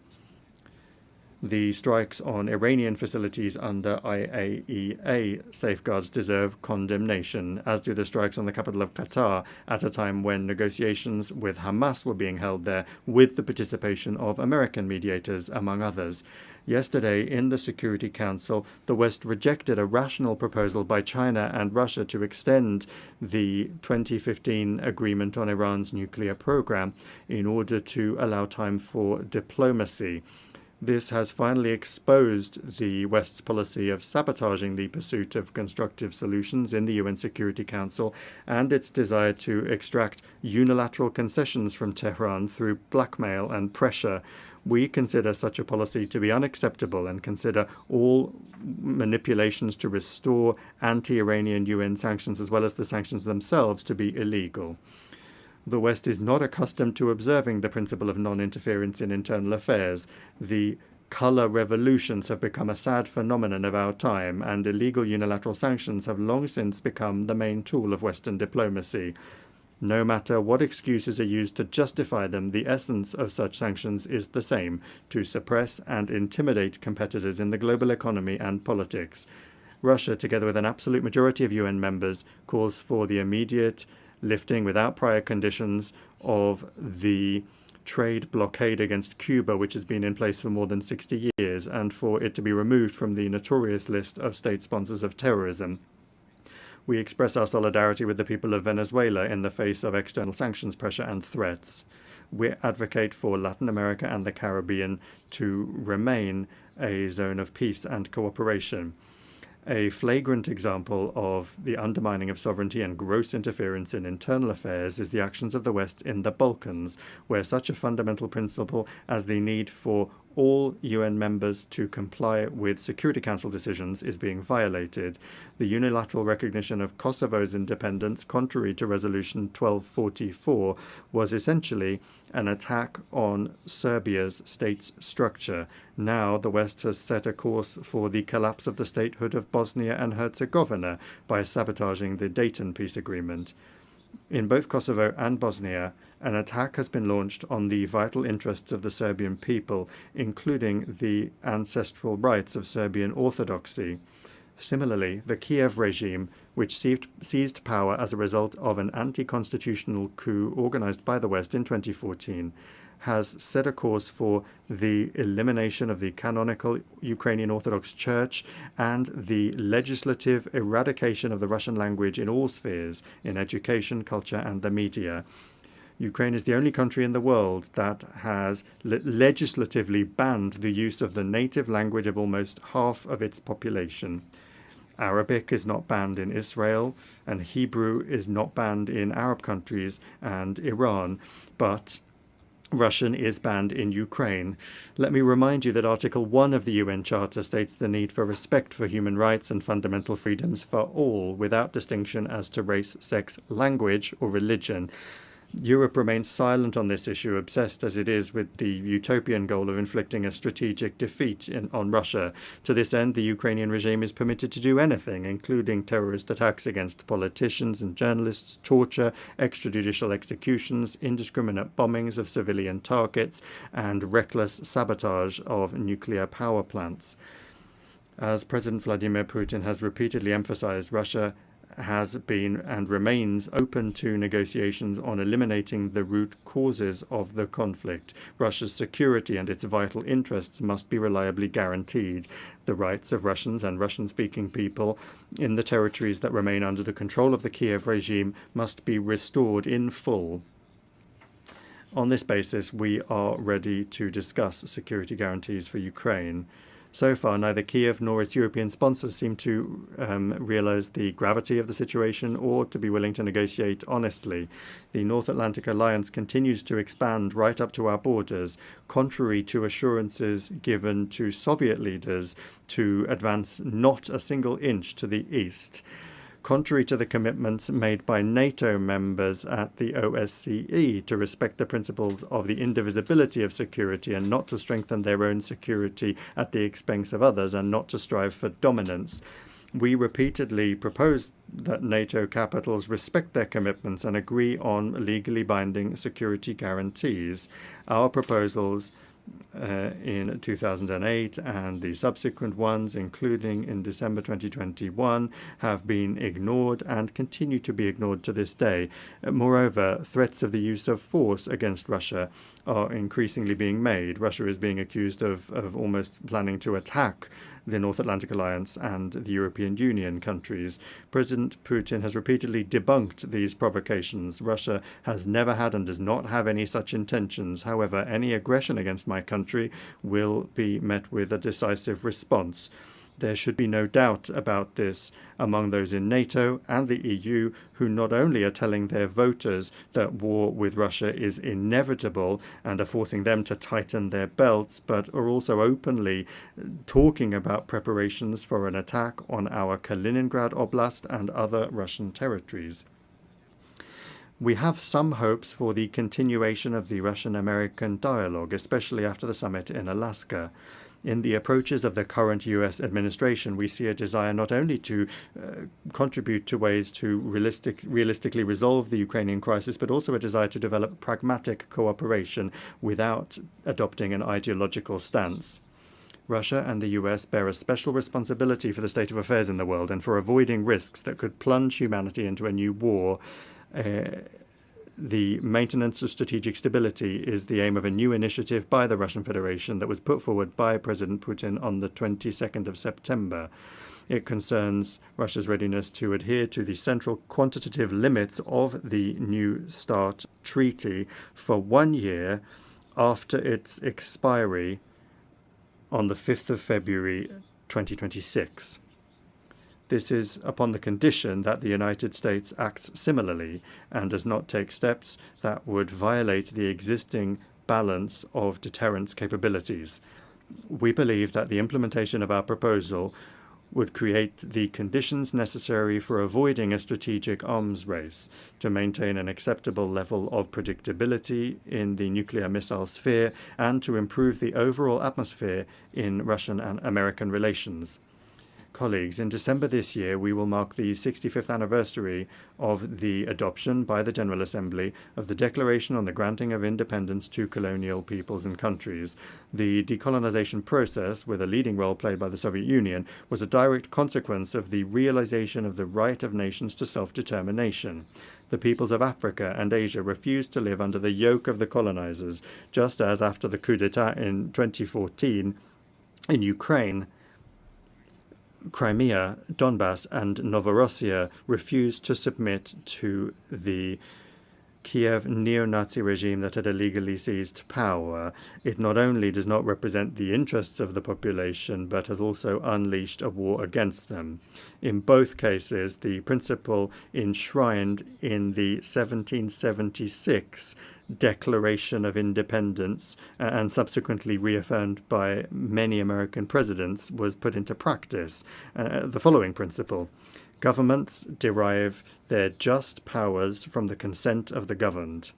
The strikes on Iranian facilities under IAEA safeguards deserve condemnation, as do the strikes on the capital of Qatar at a time when negotiations with Hamas were being held there with the participation of American mediators, among others. Yesterday, in the Security Council, the West rejected a rational proposal by China and Russia to extend the 2015 agreement on Iran's nuclear program in order to allow time for diplomacy. This has finally exposed the West's policy of sabotaging the pursuit of constructive solutions in the UN Security Council and its desire to extract unilateral concessions from Tehran through blackmail and pressure. We consider such a policy to be unacceptable and consider all manipulations to restore anti-Iranian UN sanctions as well as the sanctions themselves to be illegal. The West is not accustomed to observing the principle of non-interference in internal affairs. The color revolutions have become a sad phenomenon of our time, and illegal unilateral sanctions have long since become the main tool of Western diplomacy. No matter what excuses are used to justify them, the essence of such sanctions is the same: to suppress and intimidate competitors in the global economy and politics. Russia, together with an absolute majority of UN members, calls for the immediate lifting without prior conditions of the trade blockade against Cuba, which has been in place for more than 60 years, and for it to be removed from the notorious list of state sponsors of terrorism. We express our solidarity with the people of Venezuela in the face of external sanctions pressure and threats. We advocate for Latin America and the Caribbean to remain a zone of peace and cooperation. A flagrant example of the undermining of sovereignty and gross interference in internal affairs is the actions of the West in the Balkans, where such a fundamental principle as the need for all UN members to comply with Security Council decisions is being violated. The unilateral recognition of Kosovo's independence, contrary to Resolution 1244, was essentially an attack on Serbia's state structure. Now the West has set a course for the collapse of the statehood of Bosnia and Herzegovina by sabotaging the Dayton peace agreement. In both Kosovo and Bosnia, an attack has been launched on the vital interests of the Serbian people, including the ancestral rights of Serbian Orthodoxy. Similarly, the Kiev regime, which seized power as a result of an anti-constitutional coup organized by the West in 2014, has set a course for the elimination of the canonical Ukrainian Orthodox Church and the legislative eradication of the Russian language in all spheres, in education, culture, and the media. Ukraine is the only country in the world that has legislatively banned the use of the native language of almost half of its population. Arabic is not banned in Israel, and Hebrew is not banned in Arab countries and Iran, but Russian is banned in Ukraine. Let me remind you that Article 1 of the UN Charter states the need for respect for human rights and fundamental freedoms for all, without distinction as to race, sex, language, or religion. Europe remains silent on this issue, obsessed as it is with the utopian goal of inflicting a strategic defeat on Russia. To this end, the Ukrainian regime is permitted to do anything, including terrorist attacks against politicians and journalists, torture, extrajudicial executions, indiscriminate bombings of civilian targets, and reckless sabotage of nuclear power plants. As President Vladimir Putin has repeatedly emphasized, Russia has been and remains open to negotiations on eliminating the root causes of the conflict. Russia's security and its vital interests must be reliably guaranteed. The rights of Russians and Russian-speaking people in the territories that remain under the control of the Kiev regime must be restored in full. On this basis, we are ready to discuss security guarantees for Ukraine. So far, neither Kiev nor its European sponsors seem to realize the gravity of the situation or to be willing to negotiate honestly. The North Atlantic Alliance continues to expand right up to our borders, contrary to assurances given to Soviet leaders to advance not a single inch to the east. Contrary to the commitments made by NATO members at the OSCE to respect the principles of the indivisibility of security and not to strengthen their own security at the expense of others and not to strive for dominance, we repeatedly propose that NATO capitals respect their commitments and agree on legally binding security guarantees. Our proposals in 2008 and the subsequent ones, including in December 2021, have been ignored and continue to be ignored to this day. Moreover, threats of the use of force against Russia are increasingly being made. Russia is being accused of almost planning to attack the North Atlantic Alliance and the European Union countries. President Putin has repeatedly debunked these provocations. Russia has never had and does not have any such intentions. However, any aggression against my country will be met with a decisive response. There should be no doubt about this among those in NATO and the EU who not only are telling their voters that war with Russia is inevitable and are forcing them to tighten their belts, but are also openly talking about preparations for an attack on our Kaliningrad Oblast and other Russian territories. We have some hopes for the continuation of the Russian-American dialogue, especially after the summit in Alaska. In the approaches of the current US administration, we see a desire not only to contribute to ways to realistically resolve the Ukrainian crisis, but also a desire to develop pragmatic cooperation without adopting an ideological stance. Russia and the US bear a special responsibility for the state of affairs in the world and for avoiding risks that could plunge humanity into a new war. The maintenance of strategic stability is the aim of a new initiative by the Russian Federation that was put forward by President Putin on the 22nd of September. It concerns Russia's readiness to adhere to the central quantitative limits of the New START treaty for 1 year after its expiry on the 5th of February 2026. This is upon the condition that the United States acts similarly and does not take steps that would violate the existing balance of deterrence capabilities. We believe that the implementation of our proposal would create the conditions necessary for avoiding a strategic arms race to maintain an acceptable level of predictability in the nuclear missile sphere and to improve the overall atmosphere in Russian and American relations. Colleagues, in December this year, we will mark the 65th anniversary of the adoption by the General Assembly of the Declaration on the Granting of Independence to Colonial Peoples and Countries. The decolonization process, with a leading role played by the Soviet Union, was a direct consequence of the realization of the right of nations to self-determination. The peoples of Africa and Asia refused to live under the yoke of the colonizers, just as after the coup d'etat in 2014 in Ukraine, Crimea, Donbass, and Novorossiya refused to submit to the Kiev neo-Nazi regime that had illegally seized power. It not only does not represent the interests of the population, but has also unleashed a war against them. In both cases, the principle enshrined in the 1776 Declaration of Independence and subsequently reaffirmed by many American presidents was put into practice. The following principle: governments derive their just powers from the consent of the governed.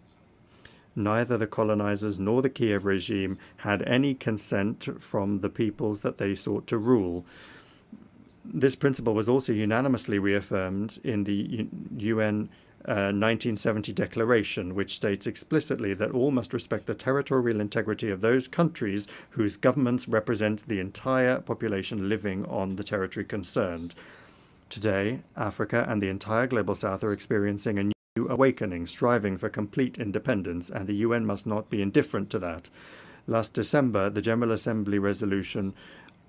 Neither the colonizers nor the Kiev regime had any consent from the peoples that they sought to rule. This principle was also unanimously reaffirmed in the UN 1970 Declaration, which states explicitly that all must respect the territorial integrity of those countries whose governments represent the entire population living on the territory concerned. Today, Africa and the entire Global South are experiencing a new awakening, striving for complete independence, and the UN must not be indifferent to that. Last December, the General Assembly resolution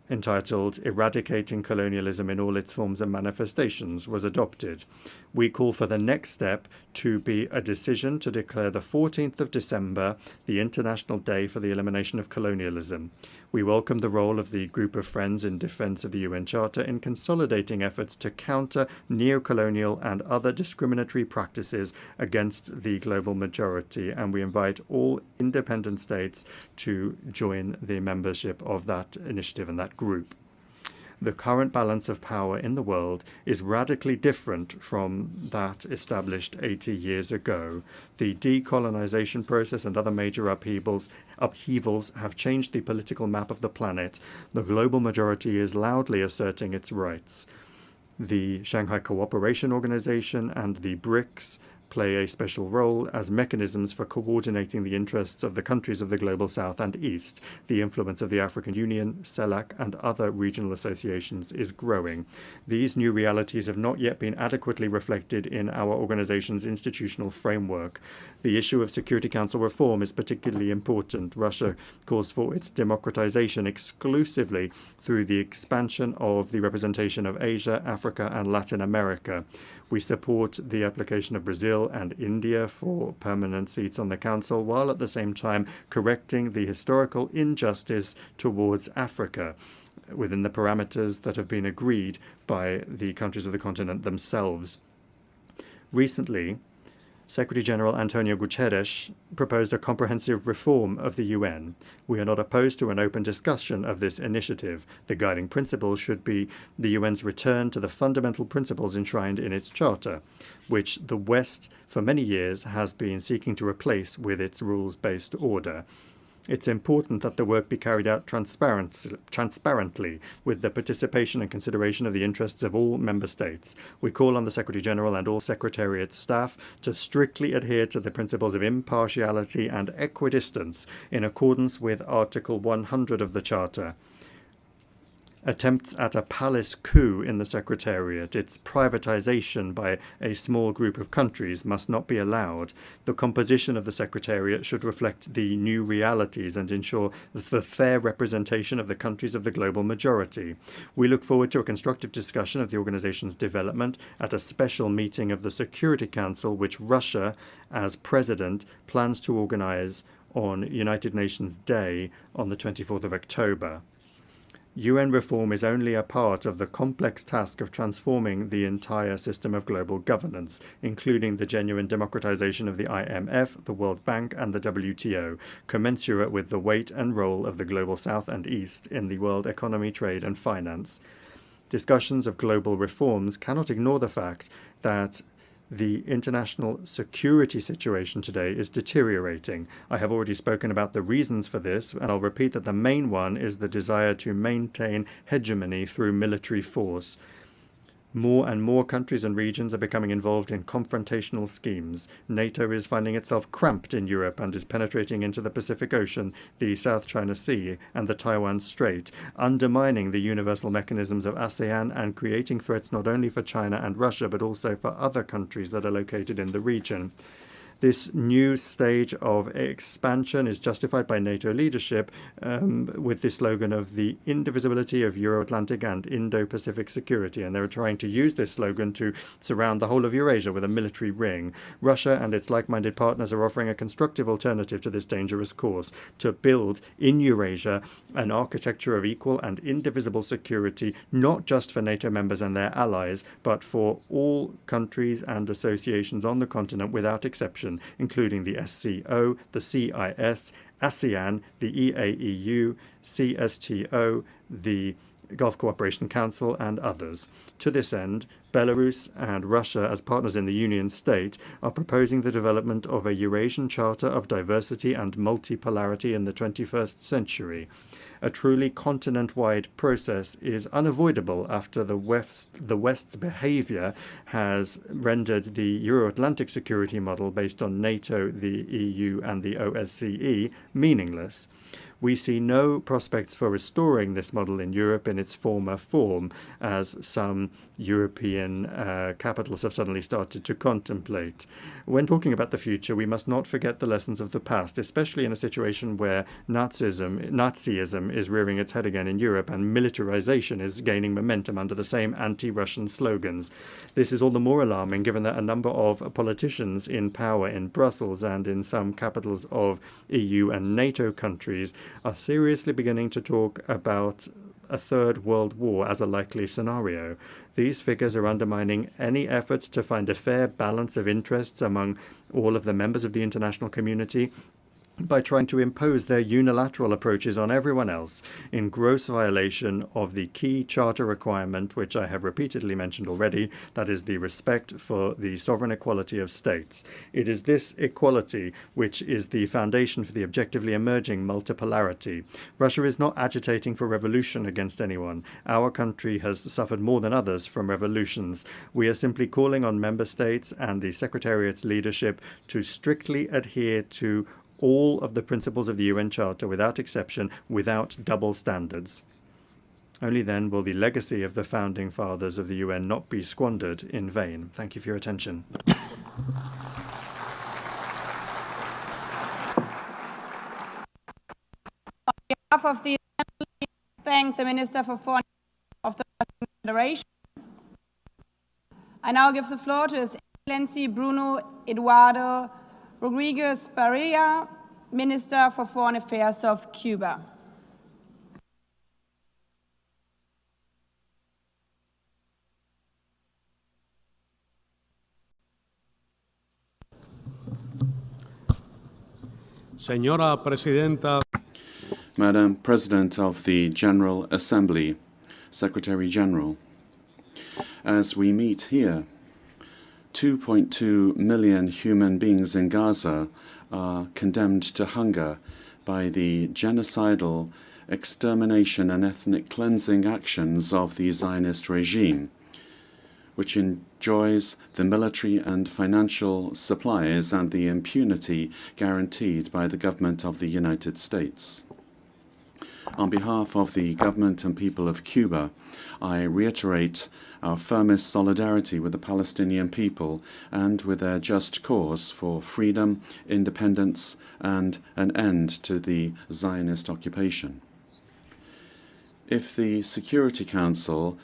entitled Eradicating Colonialism in All Its Forms and Manifestations, was adopted. We call for the next step to be a decision to declare the 14th of December the International Day for the Elimination of Colonialism. We welcome the role of the Group of Friends in defense of the UN Charter in consolidating efforts to counter neo-colonial and other discriminatory practices against the global majority, and we invite all independent states to join the membership of that initiative and that group. The current balance of power in the world is radically different from that established 80 years ago. The decolonization process and other major upheavals have changed the political map of the planet. The global majority is loudly asserting its rights. The Shanghai Cooperation Organization and the BRICS play a special role as mechanisms for coordinating the interests of the countries of the Global South and East. The influence of the African Union, CELAC, and other regional associations is growing. These new realities have not yet been adequately reflected in our organization's institutional framework. The issue of Security Council reform is particularly important. Russia calls for its democratization exclusively through the expansion of the representation of Asia, Africa, and Latin America. We support the application of Brazil and India for permanent seats on the Council, while at the same time correcting the historical injustice towards Africa within the parameters that have been agreed by the countries of the continent themselves. Recently, Secretary General Antonio Guterres proposed a comprehensive reform of the UN. We are not opposed to an open discussion of this initiative. The guiding principle should be the UN's return to the fundamental principles enshrined in its charter, which the West for many years has been seeking to replace with its rules-based order. It's important that the work be carried out transparently with the participation and consideration of the interests of all member states. We call on the Secretary-General and all Secretariat staff to strictly adhere to the principles of impartiality and equidistance in accordance with Article 100 of the Charter. Attempts at a palace coup in the Secretariat, its privatization by a small group of countries, must not be allowed. The composition of the Secretariat should reflect the new realities and ensure the fair representation of the countries of the global majority. We look forward to a constructive discussion of the organization's development at a special meeting of the Security Council, which Russia, as president, plans to organize on United Nations Day on the 24th of October. UN reform is only a part of the complex task of transforming the entire system of global governance, including the genuine democratization of the IMF, the World Bank, and the WTO, commensurate with the weight and role of the Global South and East in the world economy, trade, and finance. Discussions of global reforms cannot ignore the fact that the international security situation today is deteriorating. I have already spoken about the reasons for this, and I'll repeat that the main one is the desire to maintain hegemony through military force. More and more countries and regions are becoming involved in confrontational schemes. NATO is finding itself cramped in Europe and is penetrating into the Pacific Ocean, the South China Sea, and the Taiwan Strait, undermining the universal mechanisms of ASEAN and creating threats not only for China and Russia, but also for other countries that are located in the region. This new stage of expansion is justified by NATO leadership with the slogan of the indivisibility of Euro-Atlantic and Indo-Pacific security, and they're trying to use this slogan to surround the whole of Eurasia with a military ring. Russia and its like-minded partners are offering a constructive alternative to this dangerous course, to build in Eurasia an architecture of equal and indivisible security, not just for NATO members and their allies, but for all countries and associations on the continent without exception, including the SCO, the CIS, ASEAN, the EAEU, CSTO, the Gulf Cooperation Council, and others. To this end, Belarus and Russia, as partners in the Union State, are proposing the development of a Eurasian Charter of Diversity and Multipolarity in the 21st century. A truly continent-wide process is unavoidable after the West's behavior has rendered the Euro-Atlantic security model based on NATO, the EU, and the OSCE meaningless. We see no prospects for restoring this model in Europe in its former form, as some European capitals have suddenly started to contemplate. When talking about the future, we must not forget the lessons of the past, especially in a situation where Nazism is rearing its head again in Europe and militarization is gaining momentum under the same anti-Russian slogans. This is all the more alarming given that a number of politicians in power in Brussels and in some capitals of EU and NATO countries are seriously beginning to talk about a third world war as a likely scenario. These figures are undermining any efforts to find a fair balance of interests among all of the members of the international community by trying to impose their unilateral approaches on everyone else in gross violation of the key charter requirement, which I have repeatedly mentioned already, that is the respect for the sovereign equality of states. It is this equality which is the foundation for the objectively emerging multipolarity. Russia is not agitating for revolution against anyone. Our country has suffered more than others from revolutions. We are simply calling on member states and the Secretariat's leadership to strictly adhere to all of the principles of the UN Charter without exception, without double standards. Only then will the legacy of the founding fathers of the UN not be squandered in vain. Thank you for your attention. On behalf of the Assembly, I thank the Minister for Foreign of the Russian Federation. I now give the floor to His Excellency Bruno Eduardo Rodriguez Barrera, Minister for Foreign Affairs of Cuba. Señora Presidenta. Madam President of the General Assembly, Secretary General, as we meet here, 2.2 million human beings in Gaza are condemned to hunger by the genocidal extermination and ethnic cleansing actions of the Zionist regime, which enjoys the military and financial supplies and the impunity guaranteed by the government of the United States. On behalf of the government and people of Cuba, I reiterate our firmest solidarity with the Palestinian people and with their just cause for freedom, independence, and an end to the Zionist occupation. If the Security Council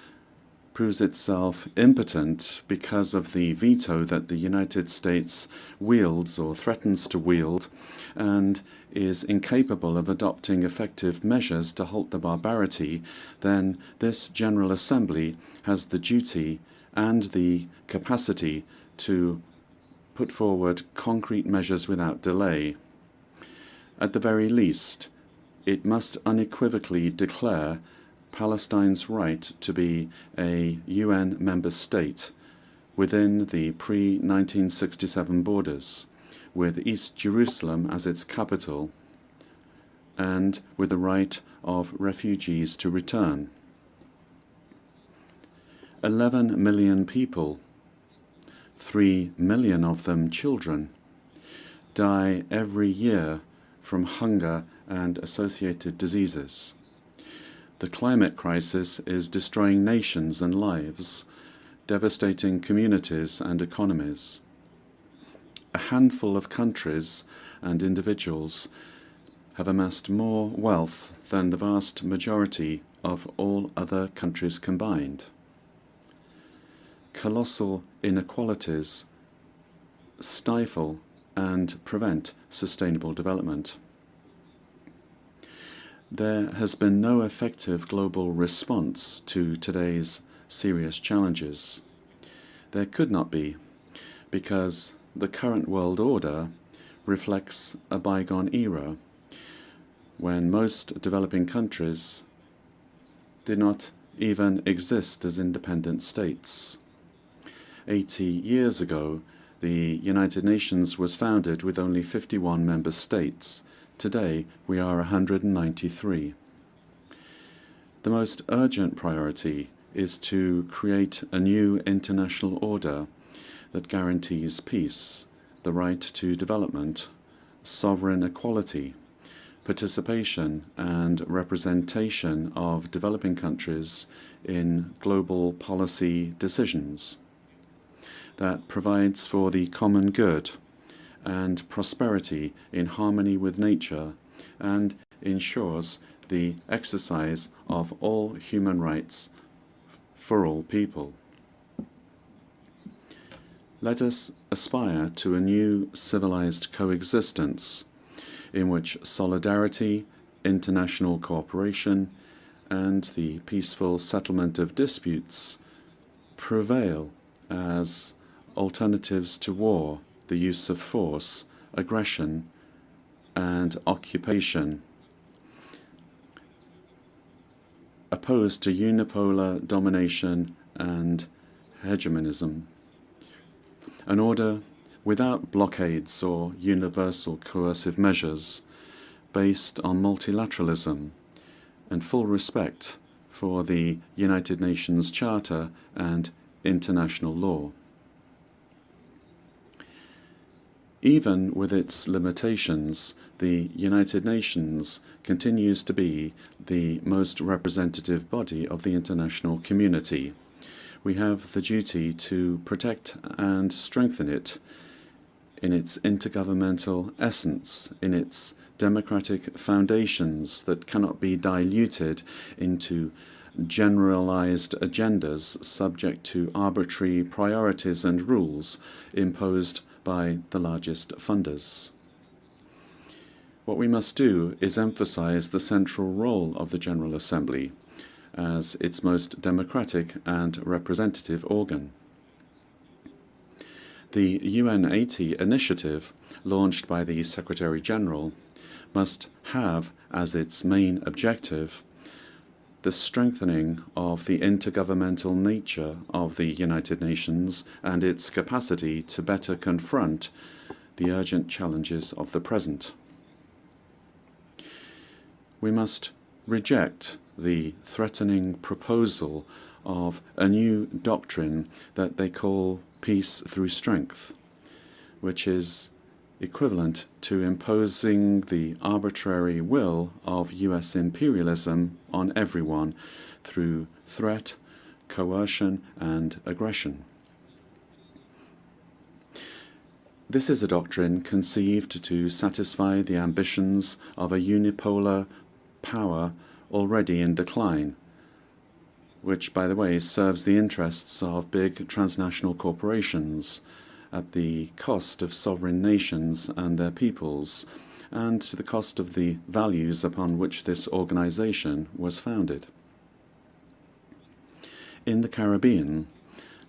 proves itself impotent because of the veto that the United States wields or threatens to wield, and is incapable of adopting effective measures to halt the barbarity, then this General Assembly has the duty and the capacity to put forward concrete measures without delay. At the very least, it must unequivocally declare Palestine's right to be a UN member state within the pre-1967 borders, with East Jerusalem as its capital, and with the right of refugees to return. 11 million people, 3 million of them children, die every year from hunger and associated diseases. The climate crisis is destroying nations and lives, devastating communities and economies. A handful of countries and individuals have amassed more wealth than the vast majority of all other countries combined. Colossal inequalities stifle and prevent sustainable development. There has been no effective global response to today's serious challenges. There could not be, because the current world order reflects a bygone era when most developing countries did not even exist as independent states. 80 years ago, the United Nations was founded with only 51 member states. Today, we are 193. The most urgent priority is to create a new international order that guarantees peace, the right to development, sovereign equality, participation and representation of developing countries in global policy decisions, that provides for the common good and prosperity in harmony with nature, and ensures the exercise of all human rights for all people. Let us aspire to a new civilized coexistence in which solidarity, international cooperation, and the peaceful settlement of disputes prevail as alternatives to war, the use of force, aggression, and occupation, opposed to unipolar domination and hegemonism. An order without blockades or universal coercive measures, based on multilateralism and full respect for the United Nations Charter and international law. Even with its limitations, the United Nations continues to be the most representative body of the international community. We have the duty to protect and strengthen it in its intergovernmental essence, in its democratic foundations that cannot be diluted into generalized agendas subject to arbitrary priorities and rules imposed by the largest funders. What we must do is emphasize the central role of the General Assembly as its most democratic and representative organ. The UN80 initiative, launched by the Secretary-General, must have as its main objective the strengthening of the intergovernmental nature of the United Nations and its capacity to better confront the urgent challenges of the present. We must reject the threatening proposal of a new doctrine that they call peace through strength, which is equivalent to imposing the arbitrary will of US imperialism on everyone through threat, coercion, and aggression. This is a doctrine conceived to satisfy the ambitions of a unipolar power already in decline, which, by the way, serves the interests of big transnational corporations at the cost of sovereign nations and their peoples, and to the cost of the values upon which this organization was founded. In the Caribbean,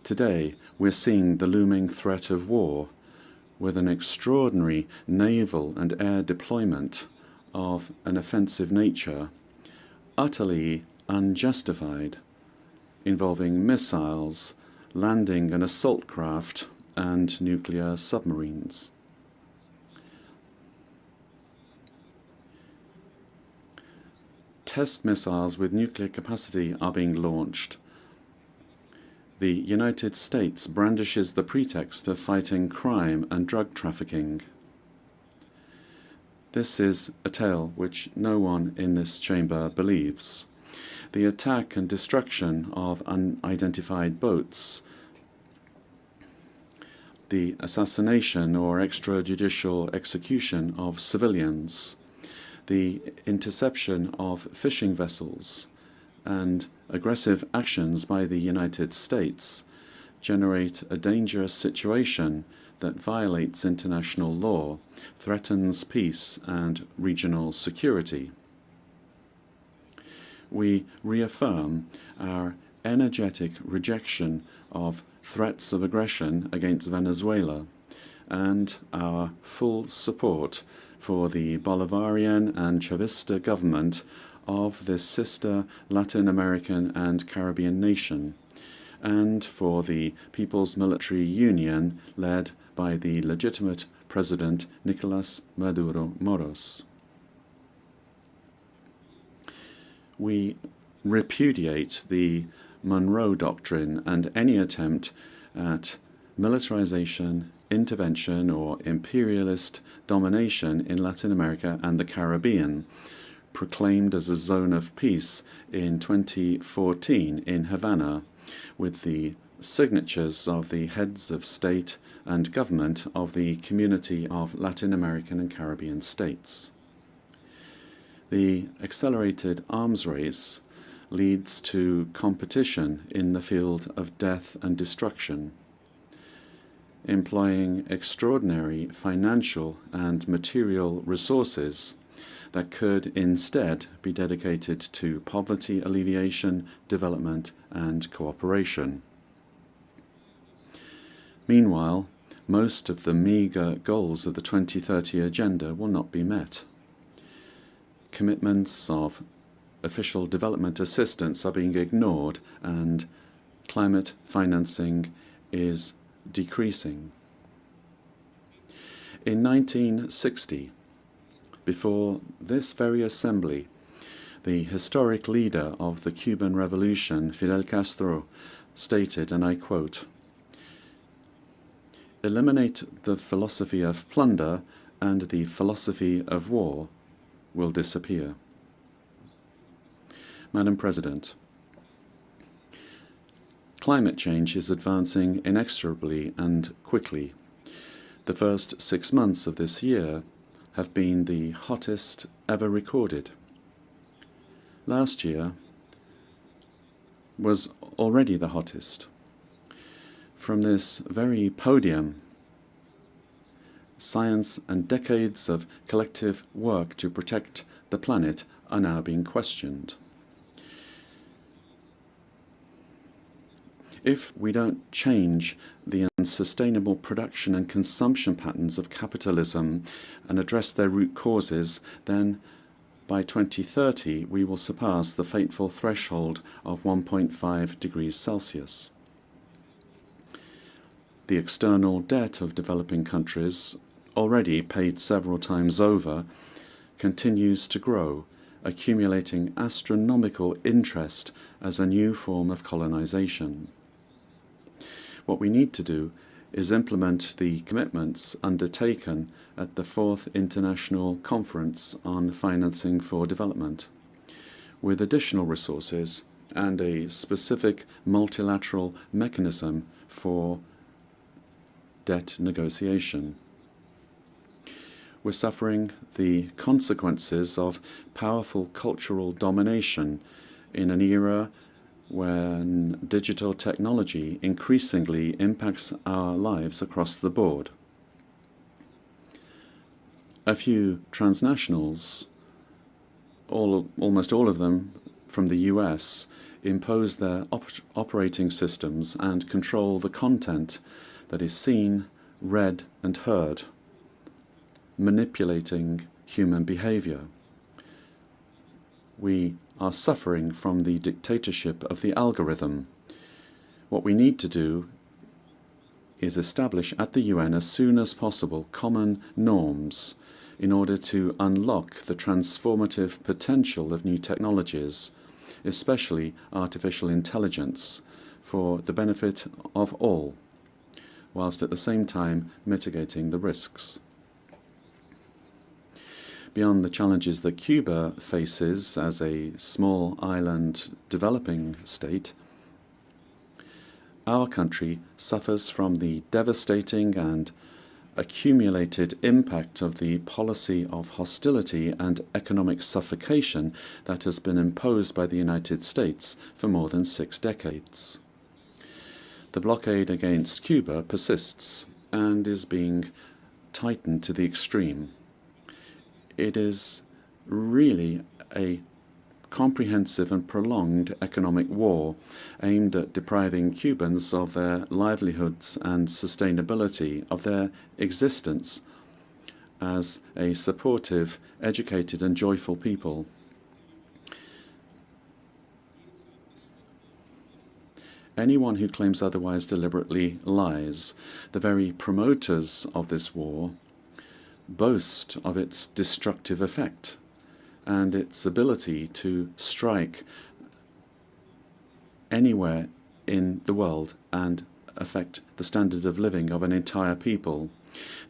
today we're seeing the looming threat of war, with an extraordinary naval and air deployment of an offensive nature, utterly unjustified, involving missiles, landing and assault craft, and nuclear submarines. Test missiles with nuclear capacity are being launched. The United States brandishes the pretext of fighting crime and drug trafficking. This is a tale which no one in this chamber believes. The attack and destruction of unidentified boats, the assassination or extrajudicial execution of civilians, the interception of fishing vessels, and aggressive actions by the United States generate a dangerous situation that violates international law, threatens peace and regional security. We reaffirm our energetic rejection of threats of aggression against Venezuela and our full support for the Bolivarian and Chavista government of this sister Latin American and Caribbean nation, and for the People's Military Union led by the legitimate President Nicolas Maduro Moros. We repudiate the Monroe Doctrine and any attempt at militarization, intervention or imperialist domination in Latin America and the Caribbean, proclaimed as a zone of peace in 2014 in Havana, with the signatures of the heads of state and government of the Community of Latin American and Caribbean States. The accelerated arms race leads to competition in the field of death and destruction, employing extraordinary financial and material resources that could instead be dedicated to poverty alleviation, development, and cooperation. Meanwhile, most of the meagre goals of the 2030 Agenda will not be met. Commitments of official development assistance are being ignored, and climate financing is decreasing. In 1960, before this very assembly, the historic leader of the Cuban Revolution, Fidel Castro, stated, and I quote, "Eliminate the philosophy of plunder and the philosophy of war will disappear." Madam President, climate change is advancing inexorably and quickly. The first 6 months of this year have been the hottest ever recorded. Last year was already the hottest. From this very podium, science and decades of collective work to protect the planet are now being questioned. If we don't change the unsustainable production and consumption patterns of capitalism and address their root causes, then by 2030 we will surpass the fateful threshold of 1.5 degrees Celsius. The external debt of developing countries, already paid several times over, continues to grow, accumulating astronomical interest as a new form of colonization. What we need to do is implement the commitments undertaken at the 4th International Conference on Financing for Development, with additional resources and a specific multilateral mechanism for debt negotiation. We're suffering the consequences of powerful cultural domination in an era when digital technology increasingly impacts our lives across the board. A few transnationals, almost all of them from the US, impose their operating systems and control the content that is seen, read, and heard, manipulating human behavior. We are suffering from the dictatorship of the algorithm. What we need to do is establish at the UN as soon as possible common norms in order to unlock the transformative potential of new technologies, especially artificial intelligence, for the benefit of all, whilst at the same time mitigating the risks. Beyond the challenges that Cuba faces as a small island developing state, our country suffers from the devastating and accumulated impact of the policy of hostility and economic suffocation that has been imposed by the United States for more than 6 decades. The blockade against Cuba persists and is being tightened to the extreme. It is really a comprehensive and prolonged economic war aimed at depriving Cubans of their livelihoods and sustainability, of their existence as a supportive, educated, and joyful people. Anyone who claims otherwise deliberately lies. The very promoters of this war boast of its destructive effect and its ability to strike anywhere in the world and affect the standard of living of an entire people.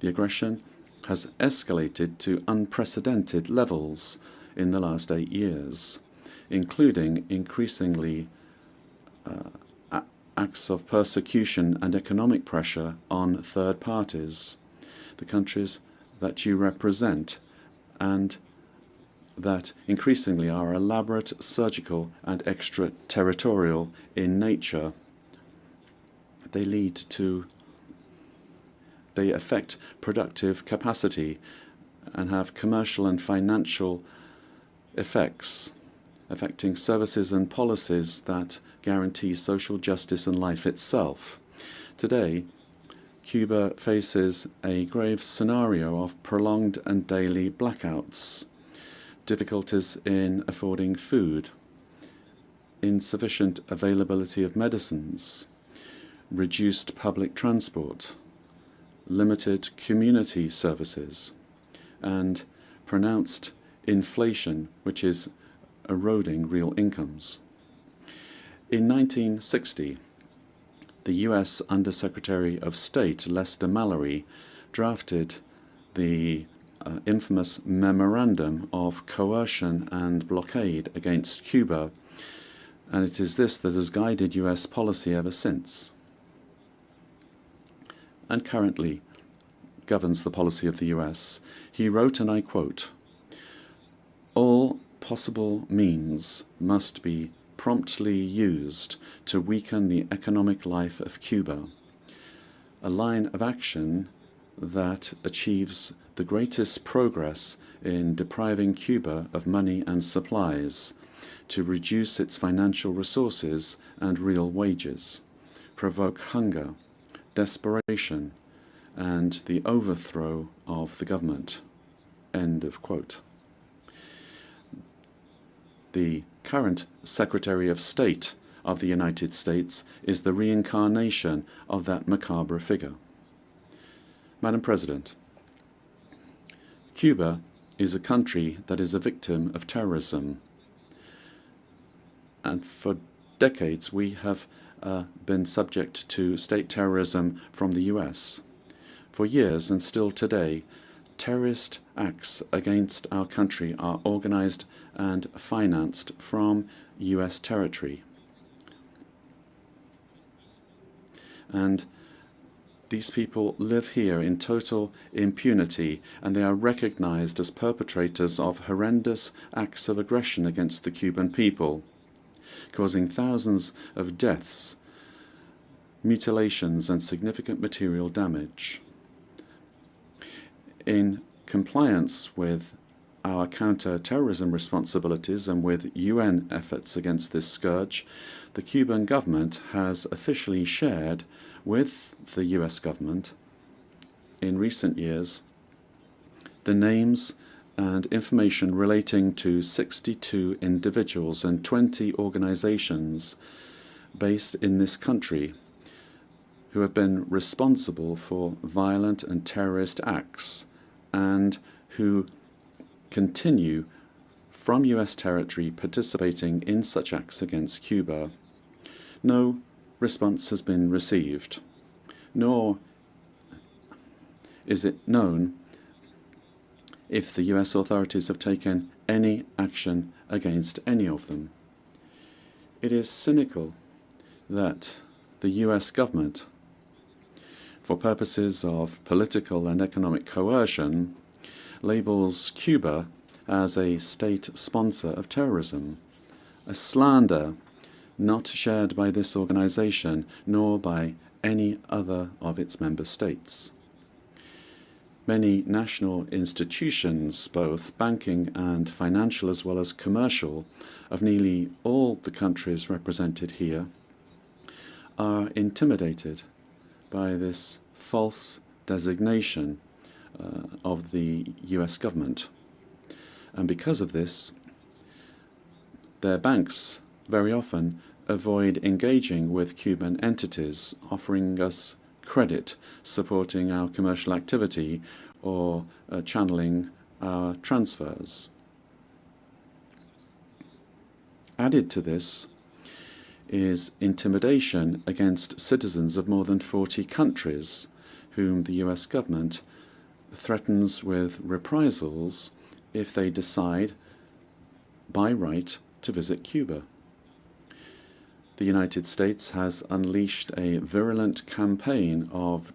The aggression has escalated to unprecedented levels in the last 8 years, including increasingly acts of persecution and economic pressure on third parties, the countries that you represent, and that increasingly are elaborate, surgical, and extraterritorial in nature. They affect productive capacity and have commercial and financial effects, affecting services and policies that guarantee social justice and life itself. Today, Cuba faces a grave scenario of prolonged and daily blackouts, difficulties in affording food, insufficient availability of medicines, reduced public transport, limited community services, and pronounced inflation, which is eroding real incomes. In 1960, the U.S. Undersecretary of State Lester Mallory drafted the infamous Memorandum of Coercion and Blockade against Cuba, and it is this that has guided U.S. policy ever since, and currently governs the policy of the U.S. He wrote, and I quote, "All possible means must be promptly used to weaken the economic life of Cuba, a line of action that achieves the greatest progress in depriving Cuba of money and supplies, to reduce its financial resources and real wages, provoke hunger, desperation, and the overthrow of the government." End of quote. The current Secretary of State of the United States is the reincarnation of that macabre figure. Madam President, Cuba is a country that is a victim of terrorism, and for decades we have been subject to state terrorism from the US. For years, and still today, terrorist acts against our country are organized and financed from US territory. And these people live here in total impunity, and they are recognized as perpetrators of horrendous acts of aggression against the Cuban people, causing thousands of deaths, mutilations, and significant material damage. In compliance with our counter-terrorism responsibilities and with UN efforts against this scourge, the Cuban government has officially shared with the US government in recent years the names and information relating to 62 individuals and 20 organizations based in this country who have been responsible for violent and terrorist acts and who continue from US territory participating in such acts against Cuba. No response has been received, nor is it known if the US authorities have taken any action against any of them. It is cynical that the US government, for purposes of political and economic coercion, labels Cuba as a state sponsor of terrorism, a slander not shared by this organization nor by any other of its member states. Many national institutions, both banking and financial as well as commercial, of nearly all the countries represented here, are intimidated by this false designation of the US government. And because of this, their banks very often avoid engaging with Cuban entities, offering us credit, supporting our commercial activity, or channeling our transfers. Added to this, is intimidation against citizens of more than 40 countries, whom the US government threatens with reprisals if they decide by right to visit Cuba. The United States has unleashed a virulent campaign of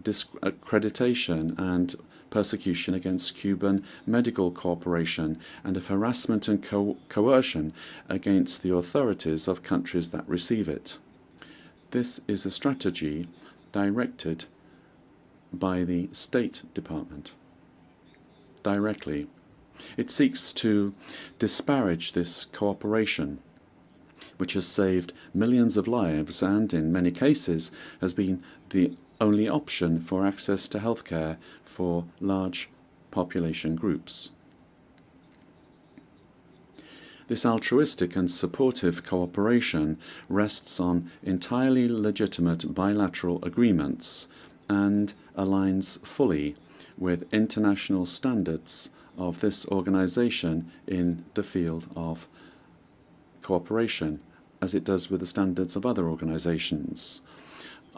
discreditation and persecution against Cuban Medical Corporation and of harassment and coercion against the authorities of countries that receive it. This is a strategy directed by the State Department directly. It seeks to disparage this cooperation, which has saved millions of lives and, in many cases, has been the only option for access to healthcare for large population groups. This altruistic and supportive cooperation rests on entirely legitimate bilateral agreements and aligns fully with international standards of this organization in the field of cooperation, as it does with the standards of other organizations.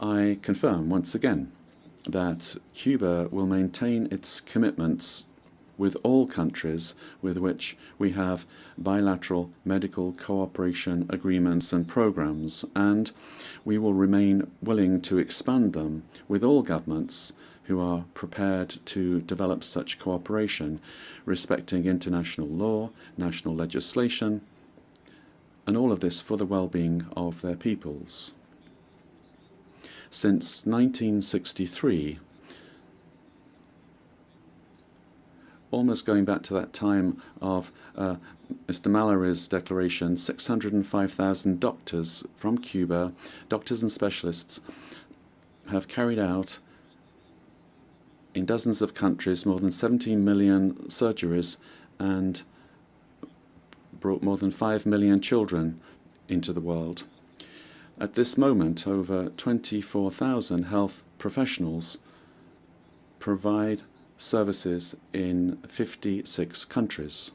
I confirm once again that Cuba will maintain its commitments with all countries with which we have bilateral medical cooperation agreements and programs, and we will remain willing to expand them with all governments who are prepared to develop such cooperation, respecting international law, national legislation, and all of this for the well-being of their peoples. Since 1963, almost going back to that time of Mr. Mallory's declaration, 605,000 doctors from Cuba, doctors and specialists, have carried out in dozens of countries more than 17 million surgeries and brought more than 5 million children into the world. At this moment, over 24,000 health professionals provide services in 56 countries.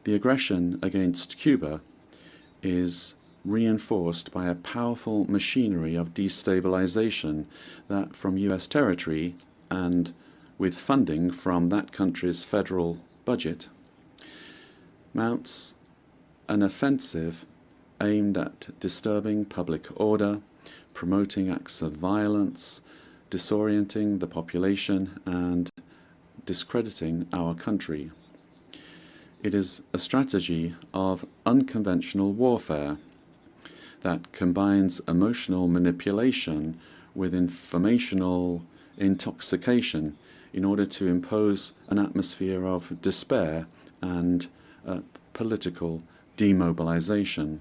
The aggression against Cuba is reinforced by a powerful machinery of destabilization that, from US territory and with funding from that country's federal budget, mounts an offensive aimed at disturbing public order, promoting acts of violence, disorienting the population, and discrediting our country. It is a strategy of unconventional warfare that combines emotional manipulation with informational intoxication in order to impose an atmosphere of despair and political demobilization.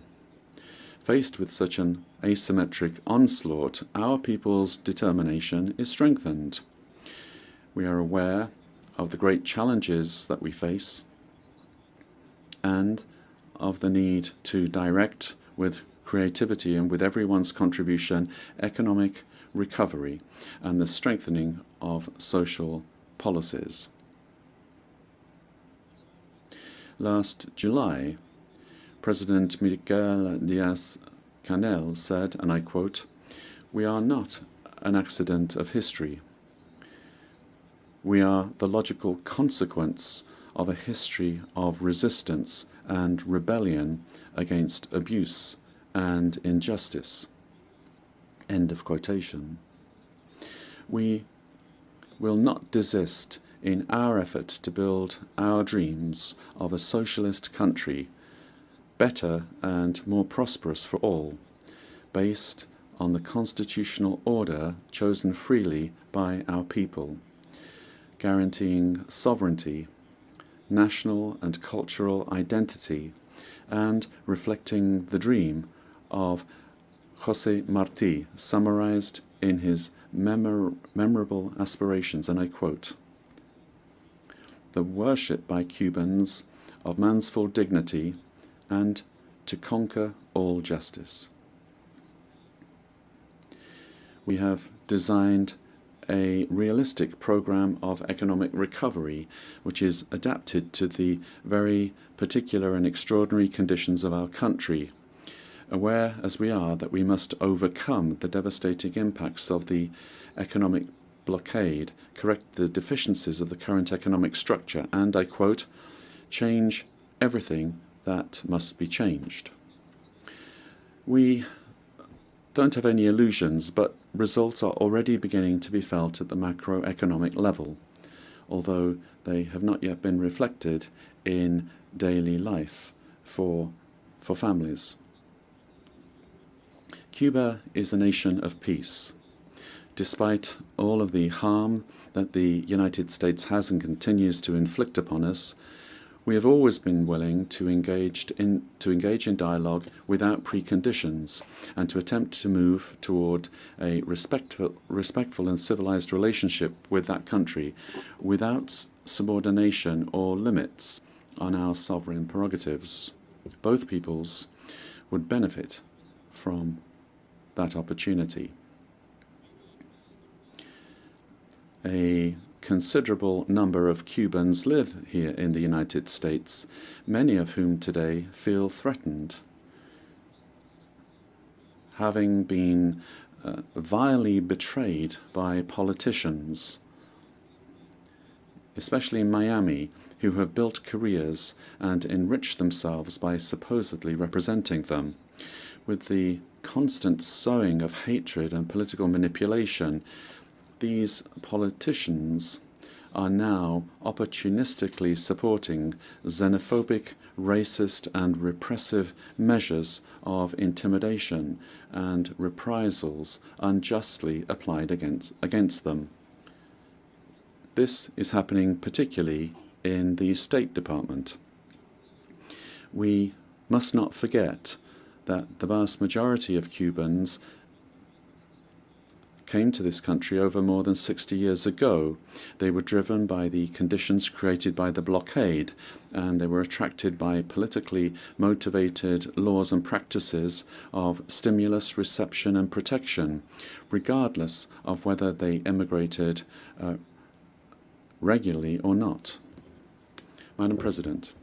Faced with such an asymmetric onslaught, our people's determination is strengthened. We are aware of the great challenges that we face and of the need to direct with creativity and with everyone's contribution economic recovery and the strengthening of social policies. Last July, President Miguel Díaz-Canel said, and I quote, "We are not an accident of history. We are the logical consequence of a history of resistance and rebellion against abuse and injustice." End of quotation. We will not desist in our effort to build our dreams of a socialist country, better and more prosperous for all, based on the constitutional order chosen freely by our people, guaranteeing sovereignty, national and cultural identity, and reflecting the dream of José Martí, summarized in his memorable aspirations, and I quote, "The worship by Cubans of man's full dignity and to conquer all justice." We have designed a realistic program of economic recovery which is adapted to the very particular and extraordinary conditions of our country, aware as we are that we must overcome the devastating impacts of the economic blockade, correct the deficiencies of the current economic structure, and, I quote, change everything that must be changed. We don't have any illusions, but results are already beginning to be felt at the macroeconomic level, although they have not yet been reflected in daily life for families. Cuba is a nation of peace. Despite all of the harm that the United States has and continues to inflict upon us, we have always been willing to engage in dialogue without preconditions and to attempt to move toward a respectful and civilized relationship with that country without subordination or limits on our sovereign prerogatives. Both peoples would benefit from that opportunity. A considerable number of Cubans live here in the United States, many of whom today feel threatened, having been vilely betrayed by politicians, especially in Miami, who have built careers and enriched themselves by supposedly representing them. With the constant sowing of hatred and political manipulation, these politicians are now opportunistically supporting xenophobic, racist, and repressive measures of intimidation and reprisals unjustly applied against them. This is happening particularly in the State Department. We must not forget that the vast majority of Cubans came to this country over more than 60 years ago. They were driven by the conditions created by the blockade, and they were attracted by politically motivated laws and practices of stimulus, reception, and protection, regardless of whether they immigrated regularly or not. Madam President,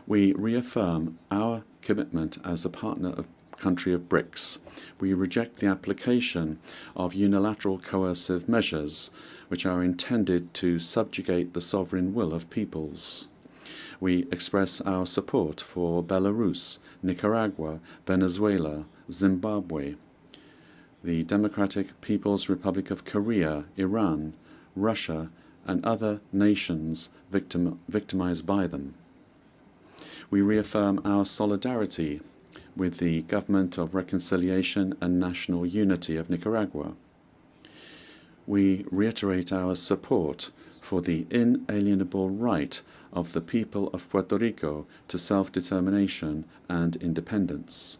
we reaffirm our commitment as a partner of country of BRICS. We reject the application of unilateral coercive measures which are intended to subjugate the sovereign will of peoples. We express our support for Belarus, Nicaragua, Venezuela, Zimbabwe, the Democratic People's Republic of Korea, Iran, Russia, and other nations victimized by them. We reaffirm our solidarity with the Government of Reconciliation and National Unity of Nicaragua. We reiterate our support for the inalienable right of the people of Puerto Rico to self-determination and independence.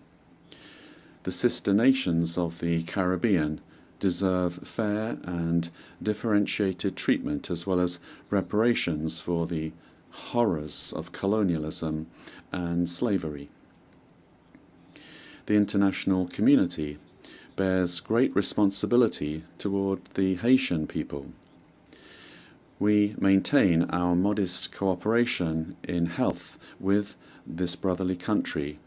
The sister nations of the Caribbean deserve fair and differentiated treatment as well as reparations for the horrors of colonialism and slavery. The international community bears great responsibility toward the Haitian people. We maintain our modest cooperation in health with this brotherly country,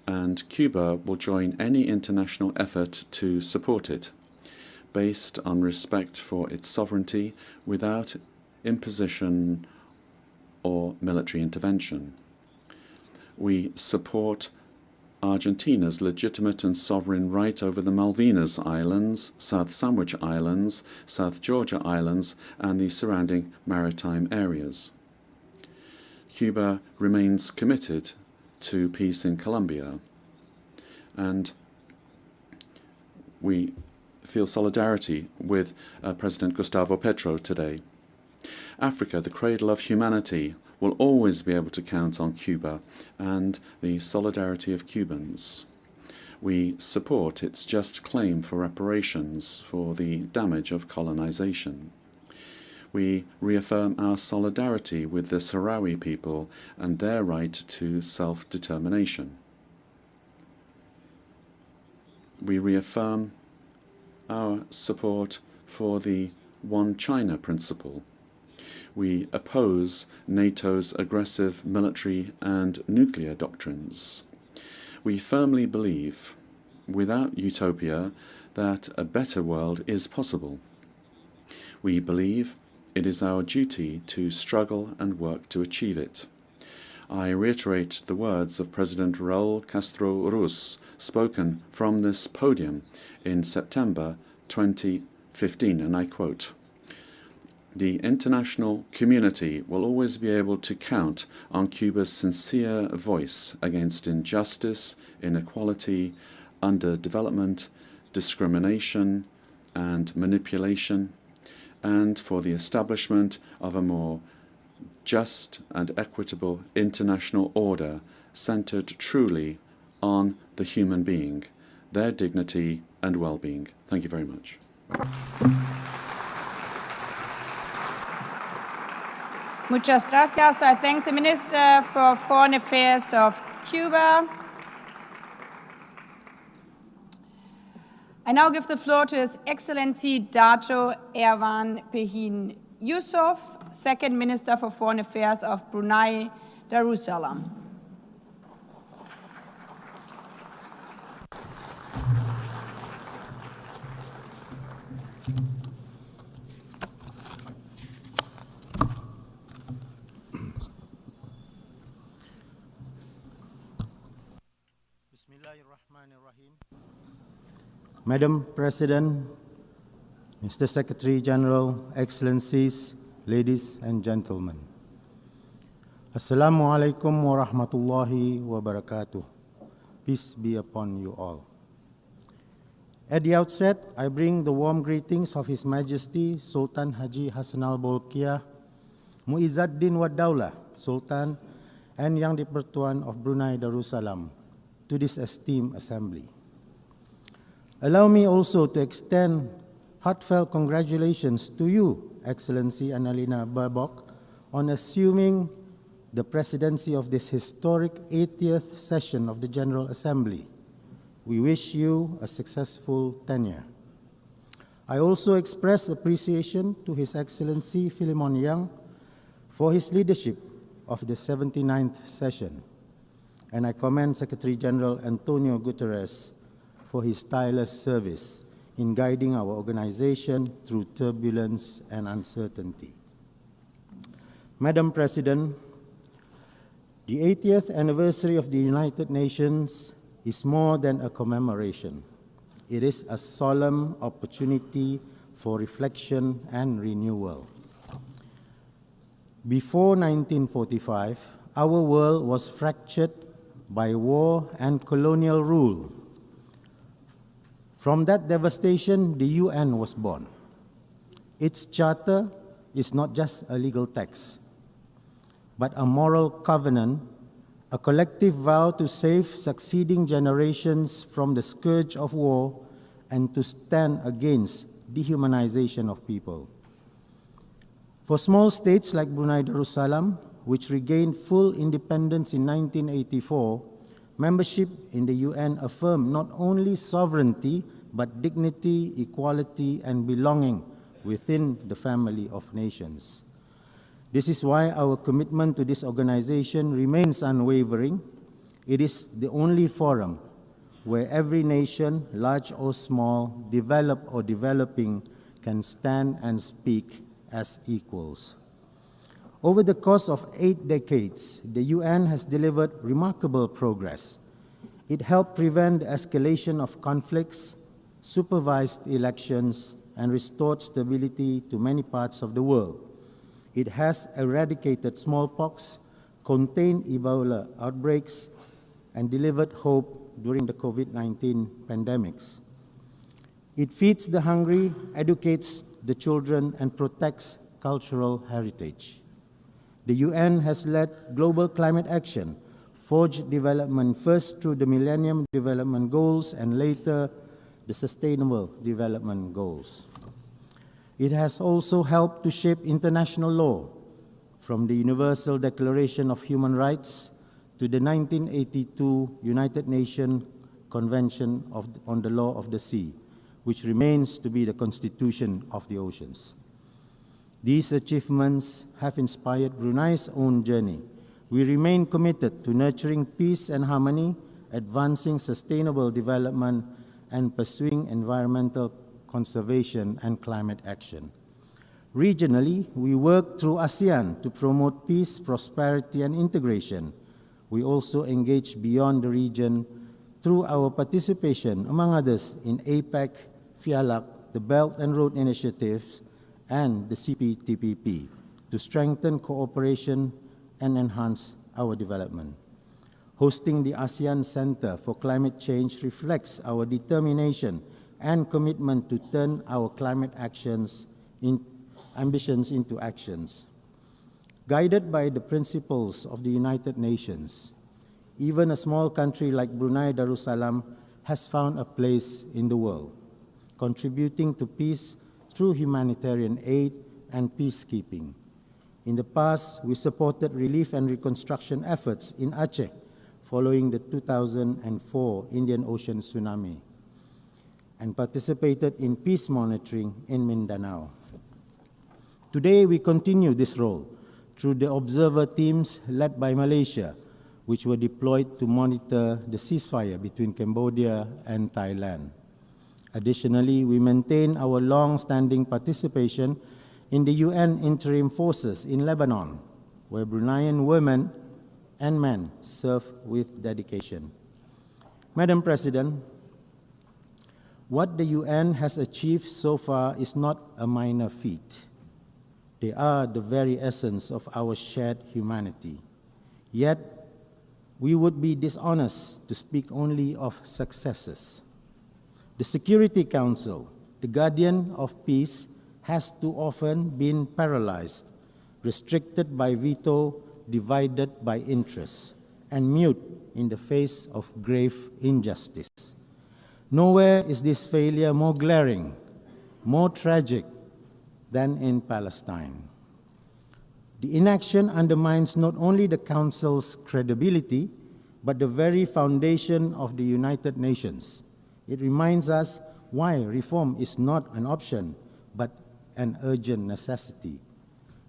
and Cuba will join any international effort to support it, based on respect for its sovereignty without imposition or military intervention. We support Argentina's legitimate and sovereign right over the Malvinas Islands, South Sandwich Islands, South Georgia Islands, and the surrounding maritime areas. Cuba remains committed to peace in Colombia, and we feel solidarity with President Gustavo Petro today. Africa, the cradle of humanity, will always be able to count on Cuba and the solidarity of Cubans. We support its just claim for reparations for the damage of colonization. We reaffirm our solidarity with the Sahrawi people and their right to self-determination. We reaffirm our support for the One China principle. We oppose NATO's aggressive military and nuclear doctrines. We firmly believe, without utopia, that a better world is possible. We believe it is our duty to struggle and work to achieve it. I reiterate the words of President Raúl Castro Ruz, spoken from this podium in September 2015, and I quote, "The international community will always be able to count on Cuba's sincere voice against injustice, inequality, underdevelopment, discrimination, and manipulation, and for the establishment of a more just and equitable international order centered truly on the human being, their dignity and well-being." Thank you very much. Muchas gracias. I thank the Minister for Foreign Affairs of Cuba. I now give the floor to His Excellency Dato Erwan Pehin Yusuf, Second Minister for Foreign Affairs of Brunei Darussalam. Madam President, Mr. Secretary General, Excellencies, ladies and gentlemen. Assalamu alaikum wa rahmatullahi wa barakatuh. Peace be upon you all. At the outset, I bring the warm greetings of His Majesty Sultan Haji Hassanal Bolkiah, Muizzaddin wa Daulah, Sultan and Yang di-Pertuan of Brunei Darussalam, to this esteemed assembly. Allow me also to extend heartfelt congratulations to you, Excellency Annalena Baerbock, on assuming the presidency of this historic 80th session of the General Assembly. We wish you a successful tenure. I also express appreciation to His Excellency Philemon Yang for his leadership of the 79th session, and I commend Secretary General Antonio Guterres for his tireless service in guiding our organization through turbulence and uncertainty. Madam President, the 80th anniversary of the United Nations is more than a commemoration. It is a solemn opportunity for reflection and renewal. Before 1945, our world was fractured by war and colonial rule. From that devastation, the UN was born. Its charter is not just a legal text, but a moral covenant, a collective vow to save succeeding generations from the scourge of war and to stand against dehumanization of people. For small states like Brunei Darussalam, which regained full independence in 1984, membership in the UN affirmed not only sovereignty, but dignity, equality, and belonging within the family of nations. This is why our commitment to this organization remains unwavering. It is the only forum where every nation, large or small, developed or developing, can stand and speak as equals. Over the course of 8 decades, the UN has delivered remarkable progress. It helped prevent the escalation of conflicts, supervised elections, and restored stability to many parts of the world. It has eradicated smallpox, contained Ebola outbreaks, and delivered hope during the COVID-19 pandemics. It feeds the hungry, educates the children, and protects cultural heritage. The UN has led global climate action, forged development first through the Millennium Development Goals and later the Sustainable Development Goals. It has also helped to shape international law, from the Universal Declaration of Human Rights to the 1982 United Nations Convention on the Law of the Sea, which remains to be the constitution of the oceans. These achievements have inspired Brunei's own journey. We remain committed to nurturing peace and harmony, advancing sustainable development, and pursuing environmental conservation and climate action. Regionally, we work through ASEAN to promote peace, prosperity, and integration. We also engage beyond the region through our participation, among others, in APEC, FIALAC, the Belt and Road Initiatives, and the CPTPP to strengthen cooperation and enhance our development. Hosting the ASEAN Center for Climate Change reflects our determination and commitment to turn our climate ambitions into actions. Guided by the principles of the United Nations, even a small country like Brunei Darussalam has found a place in the world, contributing to peace through humanitarian aid and peacekeeping. In the past, we supported relief and reconstruction efforts in Aceh following the 2004 Indian Ocean tsunami and participated in peace monitoring in Mindanao. Today, we continue this role through the observer teams led by Malaysia, which were deployed to monitor the ceasefire between Cambodia and Thailand. Additionally, we maintain our long-standing participation in the UN interim forces in Lebanon, where Bruneian women and men serve with dedication. Madam President, what the UN has achieved so far is not a minor feat. They are the very essence of our shared humanity. Yet, we would be dishonest to speak only of successes. The Security Council, the guardian of peace, has too often been paralyzed, restricted by veto, divided by interests, and mute in the face of grave injustice. Nowhere is this failure more glaring, more tragic than in Palestine. The inaction undermines not only the Council's credibility, but the very foundation of the United Nations. It reminds us why reform is not an option, but an urgent necessity.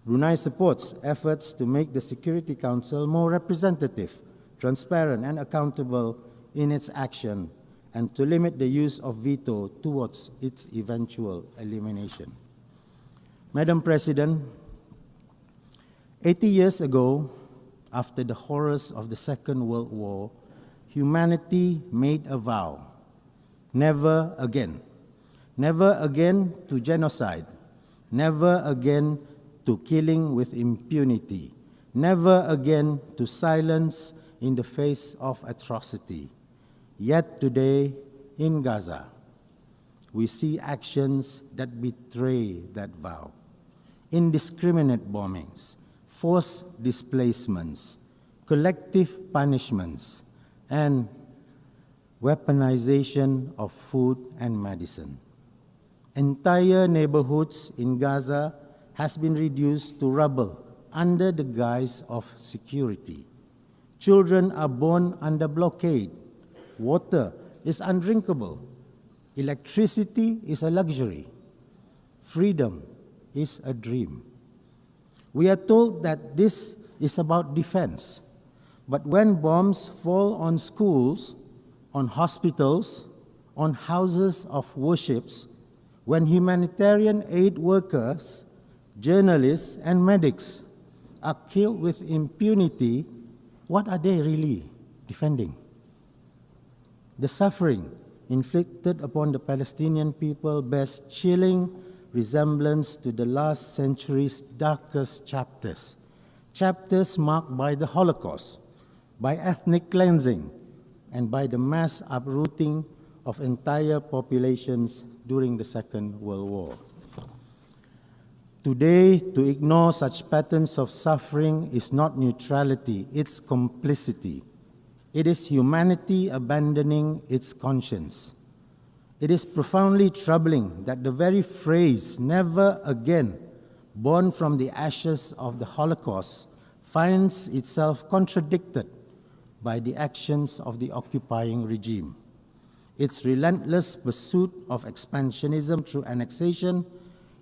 Brunei supports efforts to make the Security Council more representative, transparent, and accountable in its action, and to limit the use of veto towards its eventual elimination. Madam President, 80 years ago, after the horrors of the Second World War, humanity made a vow: never again. Never again to genocide. Never again to killing with impunity. Never again to silence in the face of atrocity. Yet today, in Gaza, we see actions that betray that vow. Indiscriminate bombings, forced displacements, collective punishments, and weaponization of food and medicine. Entire neighborhoods in Gaza has been reduced to rubble under the guise of security. Children are born under blockade. Water is undrinkable. Electricity is a luxury. Freedom is a dream. We are told that this is about defense, but when bombs fall on schools, on hospitals, on houses of worships, when humanitarian aid workers, journalists, and medics are killed with impunity, what are they really defending? The suffering inflicted upon the Palestinian people bears chilling resemblance to the last century's darkest chapters, chapters marked by the Holocaust, by ethnic cleansing, and by the mass uprooting of entire populations during the Second World War. Today, to ignore such patterns of suffering is not neutrality, it's complicity. It is humanity abandoning its conscience. It is profoundly troubling that the very phrase, never again, born from the ashes of the Holocaust, finds itself contradicted by the actions of the occupying regime. its relentless pursuit of expansionism through annexation,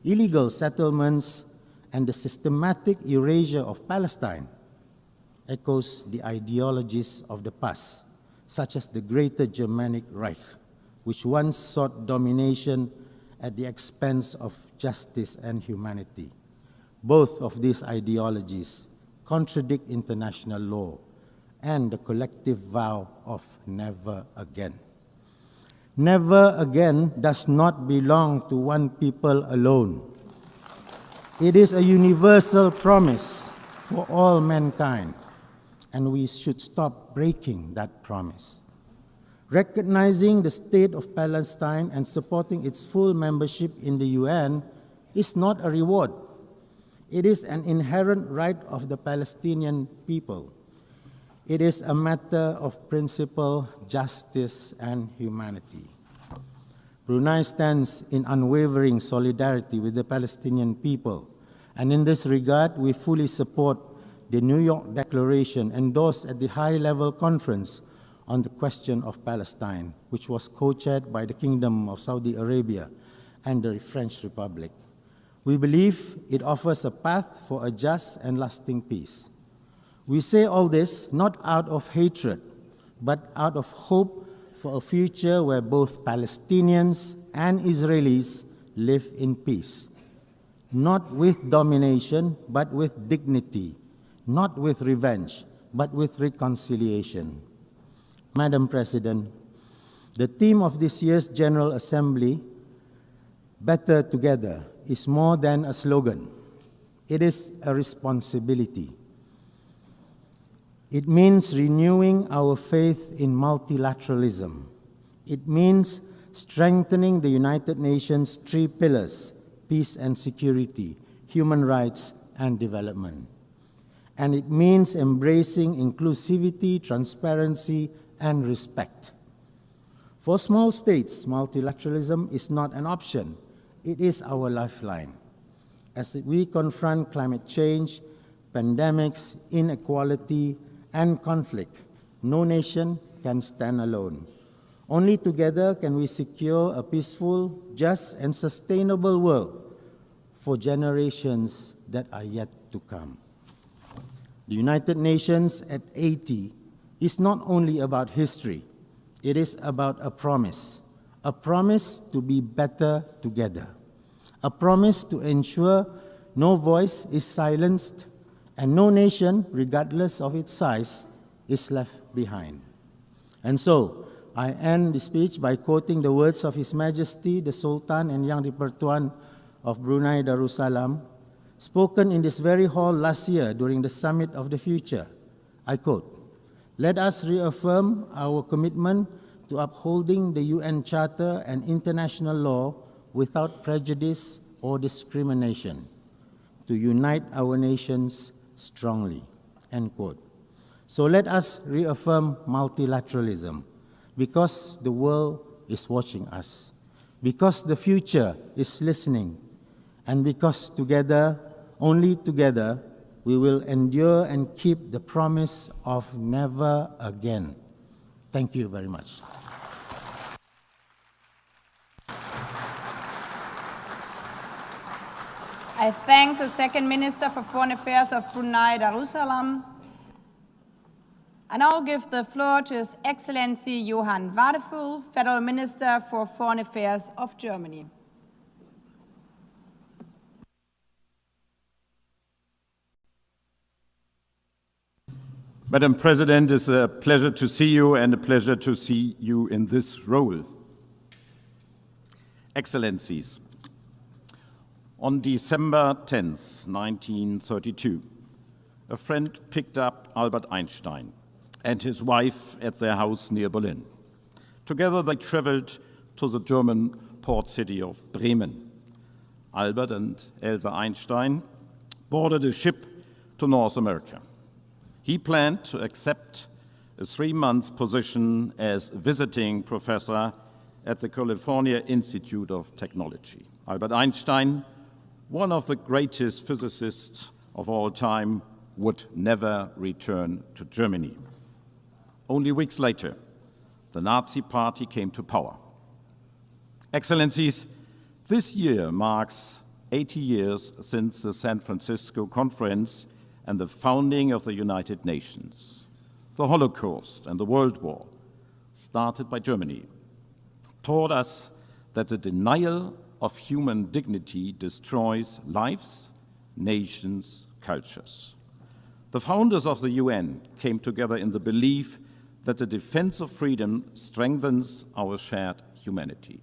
illegal settlements, and the systematic erasure of Palestine echoes the ideologies of the past, such as the Greater Germanic Reich, which once sought domination at the expense of justice and humanity. Both of these ideologies contradict international law and the collective vow of never again. Never again does not belong to one people alone. It is a universal promise for all mankind, and we should stop breaking that promise. Recognizing the state of Palestine and supporting its full membership in the UN is not a reward. It is an inherent right of the Palestinian people. It is a matter of principle, justice, and humanity. Brunei stands in unwavering solidarity with the Palestinian people, and in this regard, we fully support the New York Declaration endorsed at the high-level conference on the question of Palestine, which was co-chaired by the Kingdom of Saudi Arabia and the French Republic. We believe it offers a path for a just and lasting peace. We say all this not out of hatred, but out of hope for a future where both Palestinians and Israelis live in peace, not with domination, but with dignity, not with revenge, but with reconciliation. Madam President, the theme of this year's General Assembly, Better Together, is more than a slogan. It is a responsibility. It means renewing our faith in multilateralism. It means strengthening the United Nations' three pillars: peace and security, human rights, and development. And it means embracing inclusivity, transparency, and respect. For small states, multilateralism is not an option. It is our lifeline. As we confront climate change, pandemics, inequality, and conflict, no nation can stand alone. Only together can we secure a peaceful, just, and sustainable world for generations that are yet to come. The United Nations at 80 is not only about history, it is about a promise to be better together, a promise to ensure no voice is silenced and no nation, regardless of its size, is left behind. And so, I end the speech by quoting the words of His Majesty, the Sultan and Yang di-Pertuan of Brunei Darussalam, spoken in this very hall last year during the Summit of the Future. I quote, "Let us reaffirm our commitment to upholding the UN Charter and international law without prejudice or discrimination, to unite our nations strongly," end quote. So let us reaffirm multilateralism, because the world is watching us, because the future is listening, and because together, only together, we will endure and keep the promise of never again. Thank you very much. I thank the Second Minister for Foreign Affairs of Brunei Darussalam. I now give the floor to His Excellency Johann Wadefull, Federal Minister for Foreign Affairs of Germany. Madam President, it's a pleasure to see you and a pleasure to see you in this role. Excellencies, on December 10th, 1932, a friend picked up Albert Einstein and his wife at their house near Berlin. Together they traveled to the German port city of Bremen. Albert and Elsa Einstein boarded a ship to North America. He planned to accept a 3-month position as visiting professor at the California Institute of Technology. Albert Einstein, one of the greatest physicists of all time, would never return to Germany. Only weeks later, the Nazi Party came to power. Excellencies, this year marks 80 years since the San Francisco Conference and the founding of the United Nations. The Holocaust and the World War, started by Germany, taught us that the denial of human dignity destroys lives, nations, cultures. The founders of the UN came together in the belief that the defense of freedom strengthens our shared humanity.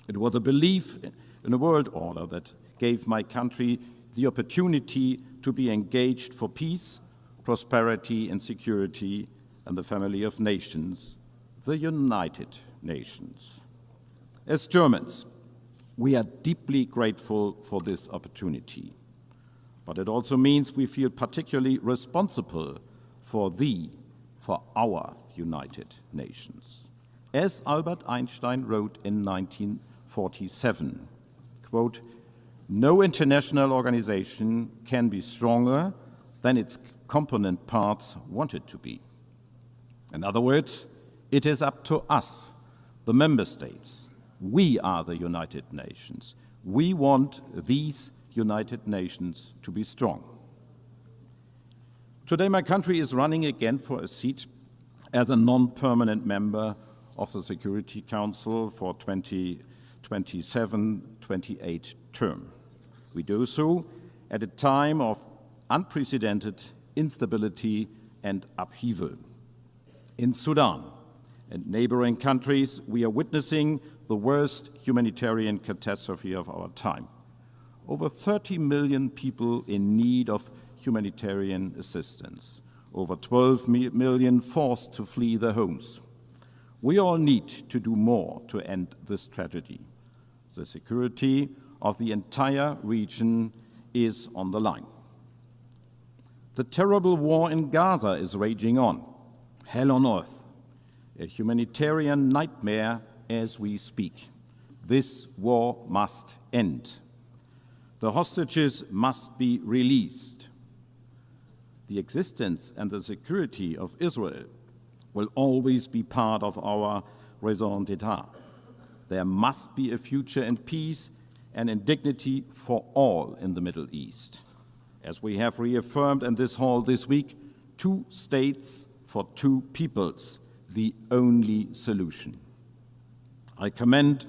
It was a belief in a world order that gave my country the opportunity to be engaged for peace, prosperity, and security and the family of nations, the United Nations. As Germans, we are deeply grateful for this opportunity. But it also means we feel particularly responsible for our United Nations. As Albert Einstein wrote in 1947, quote, "No international organization can be stronger than its component parts want it to be." In other words, it is up to us, the member states. We are the United Nations. We want these United Nations to be strong. Today, my country is running again for a seat as a non-permanent member of the Security Council for 2027-28 term. We do so at a time of unprecedented instability and upheaval. In Sudan and neighboring countries, we are witnessing the worst humanitarian catastrophe of our time. Over 30 million people in need of humanitarian assistance, over 12 million forced to flee their homes. We all need to do more to end this tragedy. The security of the entire region is on the line. The terrible war in Gaza is raging on, hell on earth, a humanitarian nightmare as we speak. This war must end. The hostages must be released. The existence and the security of Israel will always be part of our raison d'etre. There must be a future in peace and in dignity for all in the Middle East. As we have reaffirmed in this hall this week, 2 states for 2 peoples, the only solution. I commend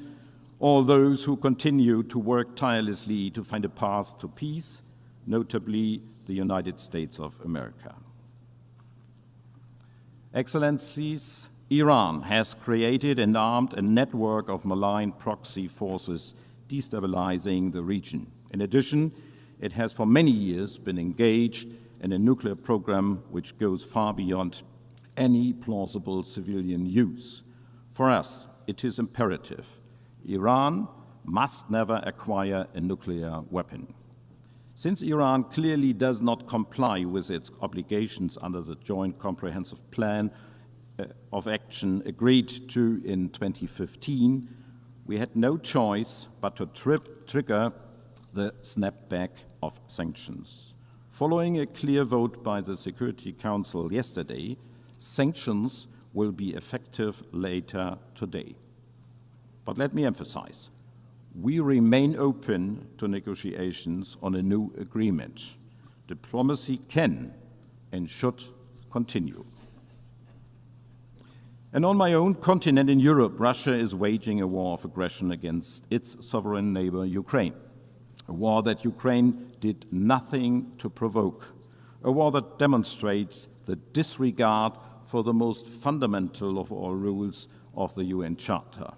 all those who continue to work tirelessly to find a path to peace, notably the United States of America. Excellencies, Iran has created and armed a network of malign proxy forces destabilizing the region. In addition, it has for many years been engaged in a nuclear program which goes far beyond any plausible civilian use. For us, it is imperative. Iran must never acquire a nuclear weapon. Since Iran clearly does not comply with its obligations under the Joint Comprehensive Plan of Action agreed to in 2015, we had no choice but to trigger the snapback of sanctions. Following a clear vote by the Security Council yesterday, sanctions will be effective later today. But let me emphasize, we remain open to negotiations on a new agreement. Diplomacy can and should continue. And on my own continent in Europe, Russia is waging a war of aggression against its sovereign neighbor, Ukraine. A war that Ukraine did nothing to provoke. A war that demonstrates the disregard for the most fundamental of all rules of the UN Charter,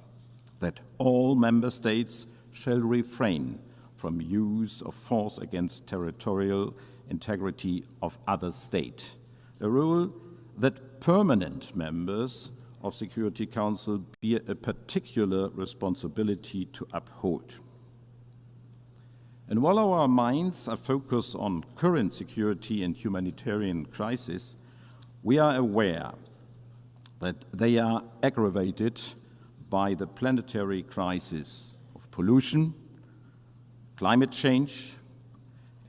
that all member states shall refrain from use of force against territorial integrity of other state, a rule that permanent members of Security Council bear a particular responsibility to uphold. And while our minds are focused on current security and humanitarian crisis, we are aware that they are aggravated by the planetary crisis of pollution, climate change,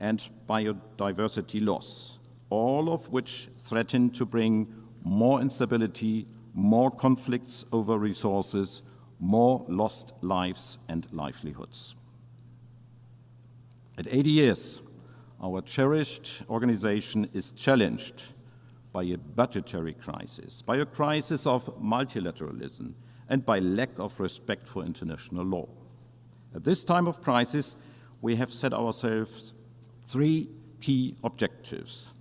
and biodiversity loss, all of which threaten to bring more instability, more conflicts over resources, more lost lives and livelihoods. At 80 years, our cherished organization is challenged by a budgetary crisis, by a crisis of multilateralism, and by lack of respect for international law. At this time of crisis, we have set ourselves 3 key objectives.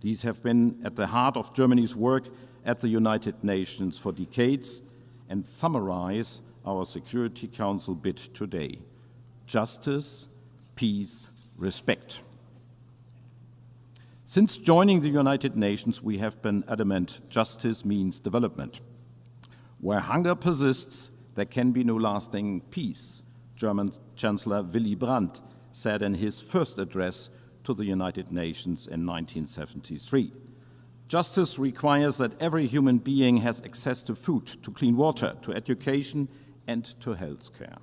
These have been at the heart of Germany's work at the United Nations for decades and summarize our Security Council bid today: justice, peace, respect. Since joining the United Nations, we have been adamant justice means development. Where hunger persists, there can be no lasting peace, German Chancellor Willy Brandt said in his first address to the United Nations in 1973. Justice requires that every human being has access to food, to clean water, to education, and to health care.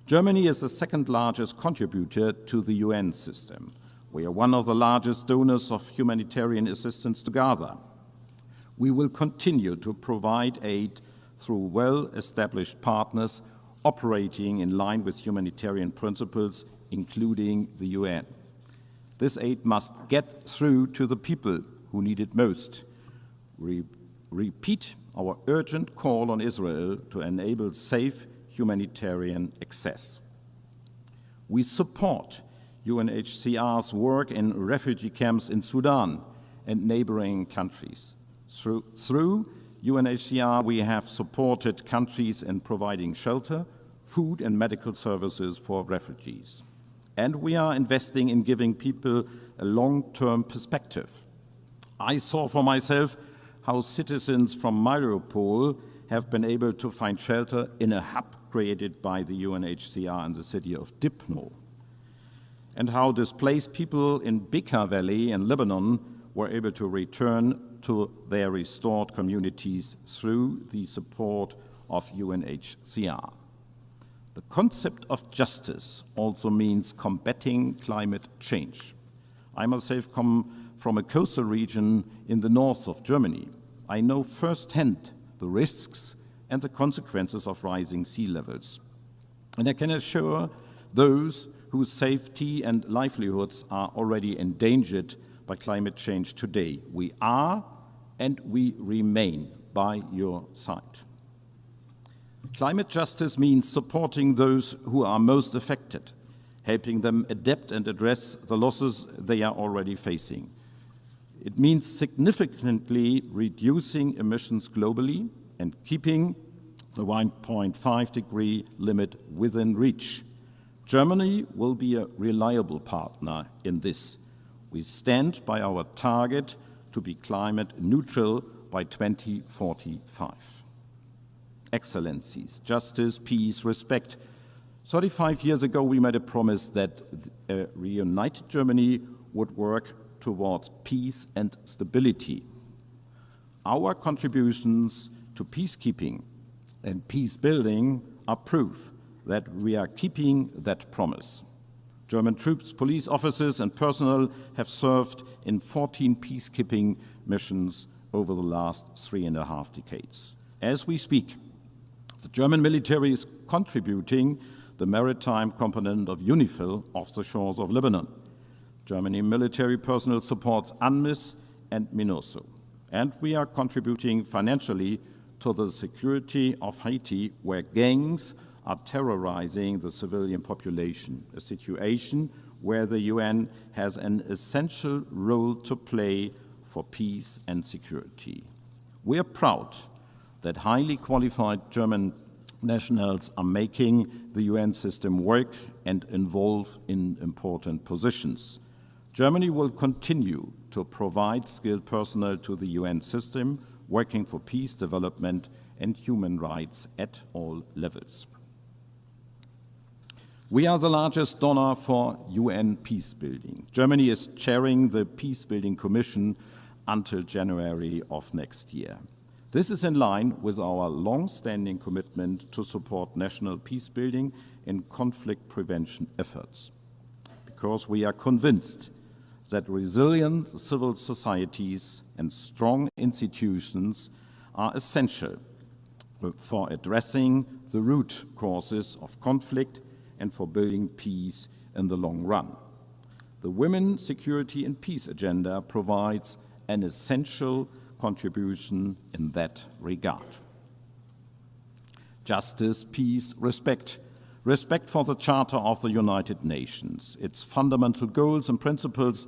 Germany is the second largest contributor to the UN system. We are one of the largest donors of humanitarian assistance to Gaza. We will continue to provide aid through well-established partners operating in line with humanitarian principles, including the UN. This aid must get through to the people who need it most. We repeat our urgent call on Israel to enable safe humanitarian access. We support UNHCR's work in refugee camps in Sudan and neighboring countries. Through UNHCR, we have supported countries in providing shelter, food, and medical services for refugees. And we are investing in giving people a long-term perspective. I saw for myself how citizens from Mariupol have been able to find shelter in a hub created by the UNHCR in the city of Dipno, and how displaced people in Bekaa Valley in Lebanon were able to return to their restored communities through the support of UNHCR. The concept of justice also means combating climate change. I myself come from a coastal region in the north of Germany. I know firsthand the risks and the consequences of rising sea levels. And I can assure those whose safety and livelihoods are already endangered by climate change today, we are and we remain by your side. Climate justice means supporting those who are most affected, helping them adapt and address the losses they are already facing. It means significantly reducing emissions globally and keeping the 1.5-degree limit within reach. Germany will be a reliable partner in this. We stand by our target to be climate neutral by 2045. Excellencies, justice, peace, respect. 35 years ago, we made a promise that a reunited Germany would work towards peace and stability. Our contributions to peacekeeping and peace building are proof that we are keeping that promise. German troops, police officers, and personnel have served in 14 peacekeeping missions over the last 3.5 decades. As we speak, the German military is contributing the maritime component of UNIFIL off the shores of Lebanon. German military personnel supports UNMISS and MINURSO. And we are contributing financially to the security of Haiti, where gangs are terrorizing the civilian population, a situation where the UN has an essential role to play for peace and security. We are proud that highly qualified German nationals are making the UN system work and involve in important positions. Germany will continue to provide skilled personnel to the UN system, working for peace, development, and human rights at all levels. We are the largest donor for UN peacebuilding. Germany is chairing the Peacebuilding Commission until January of next year. This is in line with our long-standing commitment to support national peacebuilding and conflict prevention efforts, because we are convinced that resilient civil societies and strong institutions are essential for addressing the root causes of conflict and for building peace in the long run. The Women, Security and Peace agenda provides an essential contribution in that regard. Justice, peace, respect. Respect for the Charter of the United Nations, its fundamental goals and principles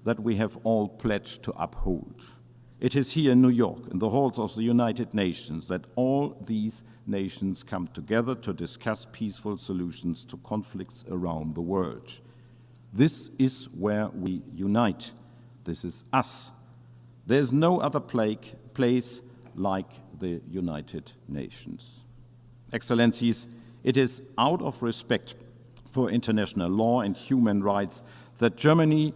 that we have all pledged to uphold. It is here in New York, in the halls of the United Nations, that all these nations come together to discuss peaceful solutions to conflicts around the world. This is where we unite. This is us. There is no other place like the United Nations. Excellencies, it is out of respect for international law and human rights that Germany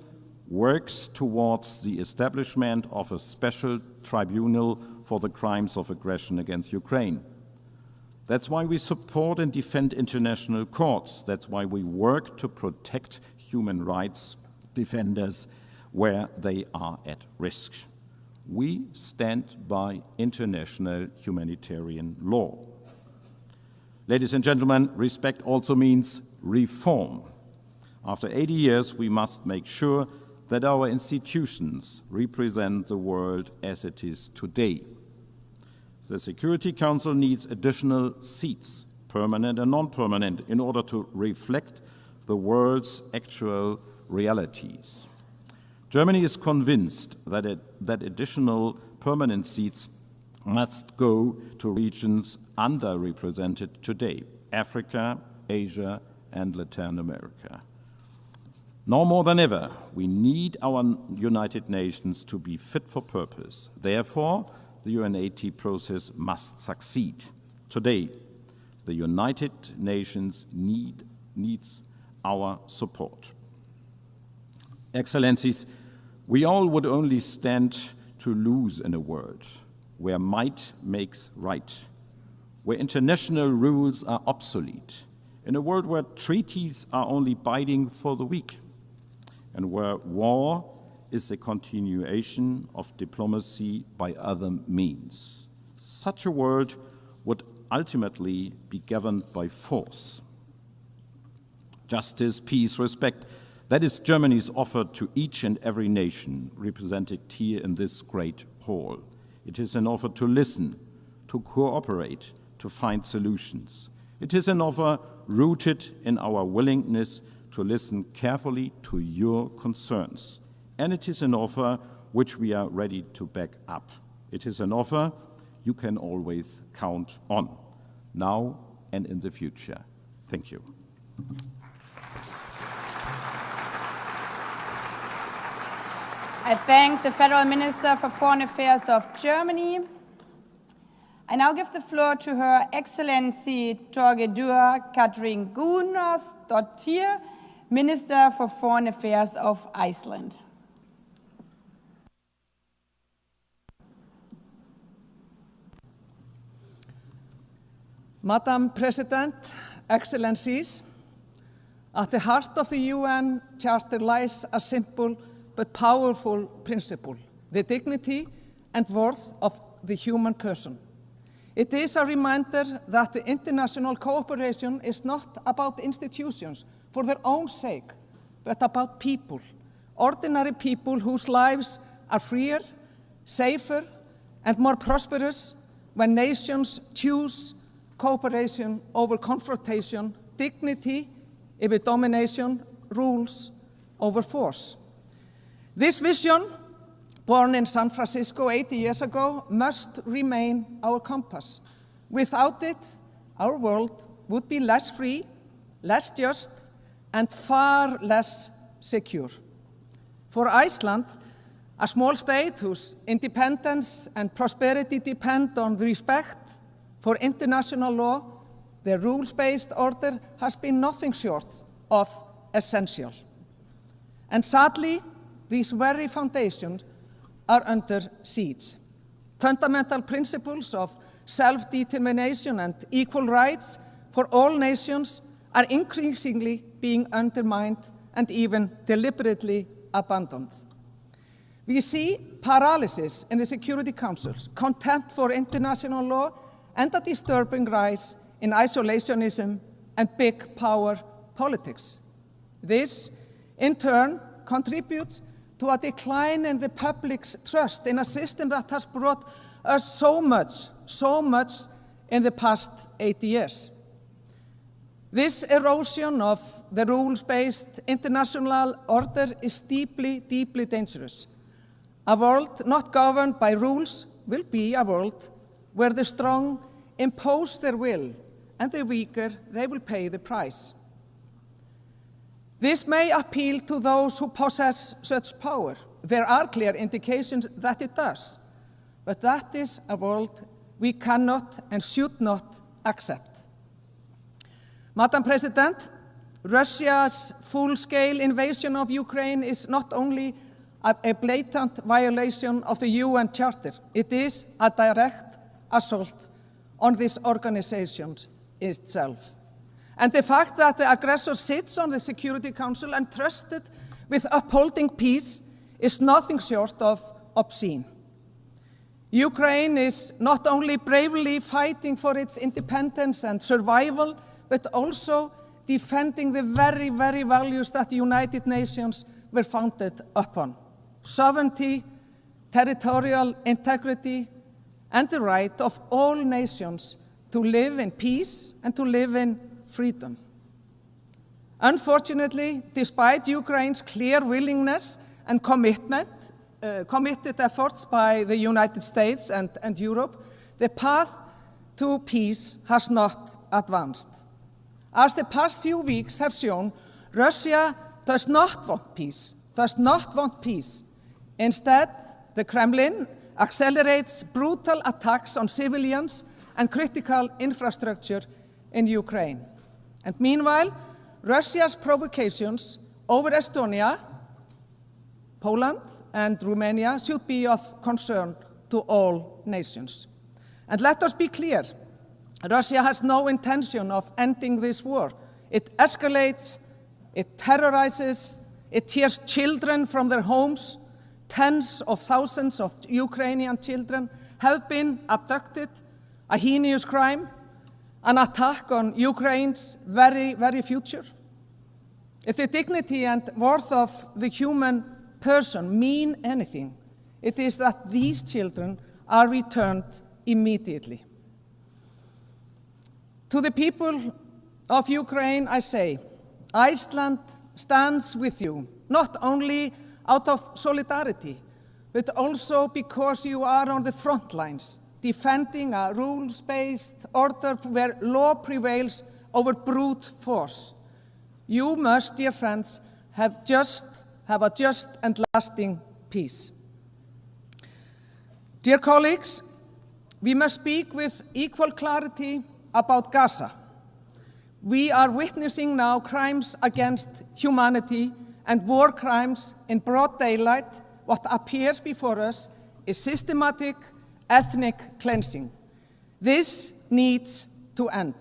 works towards the establishment of a special tribunal for the crimes of aggression against Ukraine. That's why we support and defend international courts. That's why we work to protect human rights defenders where they are at risk. We stand by international humanitarian law. Ladies and gentlemen, respect also means reform. After 80 years, we must make sure that our institutions represent the world as it is today. The Security Council needs additional seats, permanent and non-permanent, in order to reflect the world's actual realities. Germany is convinced that additional permanent seats must go to regions underrepresented today: Africa, Asia, and Latin America. Now more than ever, we need our United Nations to be fit for purpose. Therefore, the UNAT process must succeed. Today, the United Nations needs our support. Excellencies, we all would only stand to lose in a world where might makes right, where international rules are obsolete, in a world where treaties are only binding for the weak, and where war is a continuation of diplomacy by other means. Such a world would ultimately be governed by force. Justice, peace, respect, that is Germany's offer to each and every nation represented here in this great hall. It is an offer to listen, to cooperate, to find solutions. It is an offer rooted in our willingness to listen carefully to your concerns. And it is an offer which we are ready to back up. It is an offer you can always count on, now and in the future. Thank you. I thank the Federal Minister for Foreign Affairs of Germany. I now give the floor to Her Excellency Thorgerður Katrín Gunnarsdóttir, Minister for Foreign Affairs of Iceland. Madam President, Excellencies, at the heart of the UN Charter lies a simple but powerful principle: the dignity and worth of the human person. It is a reminder that the international cooperation is not about institutions for their own sake, but about people, ordinary people whose lives are freer, safer, and more prosperous when nations choose cooperation over confrontation, dignity over domination, rules over force. This vision, born in San Francisco 80 years ago, must remain our compass. Without it, our world would be less free, less just, and far less secure. For Iceland, a small state whose independence and prosperity depend on respect for international law, the rules-based order has been nothing short of essential. And sadly, these very foundations are under siege. Fundamental principles of self-determination and equal rights for all nations are increasingly being undermined and even deliberately abandoned. We see paralysis in the Security Councils, contempt for international law, and a disturbing rise in isolationism and big power politics. This, in turn, contributes to a decline in the public's trust in a system that has brought us so much in the past 80 years. This erosion of the rules-based international order is deeply, deeply dangerous. A world not governed by rules will be a world where the strong impose their will and the weaker, they will pay the price. This may appeal to those who possess such power. There are clear indications that it does, but that is a world we cannot and should not accept. Madam President, Russia's full-scale invasion of Ukraine is not only a blatant violation of the UN Charter, it is a direct assault on this organization itself. And the fact that the aggressor sits on the Security Council entrusted with upholding peace is nothing short of obscene. Ukraine is not only bravely fighting for its independence and survival, but also defending the very, very values that the United Nations were founded upon: sovereignty, territorial integrity, and the right of all nations to live in peace and to live in freedom. Unfortunately, despite Ukraine's clear willingness and committed efforts by the United States and Europe, the path to peace has not advanced. As the past few weeks have shown, Russia does not want peace, Instead, the Kremlin accelerates brutal attacks on civilians and critical infrastructure in Ukraine. And meanwhile, Russia's provocations over Estonia, Poland, and Romania should be of concern to all nations. And let us be clear, Russia has no intention of ending this war. It escalates, it terrorizes, it tears children from their homes. Tens of thousands of Ukrainian children have been abducted, a heinous crime, an attack on Ukraine's very, very future. If the dignity and worth of the human person mean anything, it is that these children are returned immediately. To the people of Ukraine, I say, Iceland stands with you, not only out of solidarity, but also because you are on the front lines, defending a rules-based order where law prevails over brute force. You must, dear friends, have a just and lasting peace. Dear colleagues, we must speak with equal clarity about Gaza. We are witnessing now crimes against humanity and war crimes in broad daylight. What appears before us is systematic ethnic cleansing. This needs to end.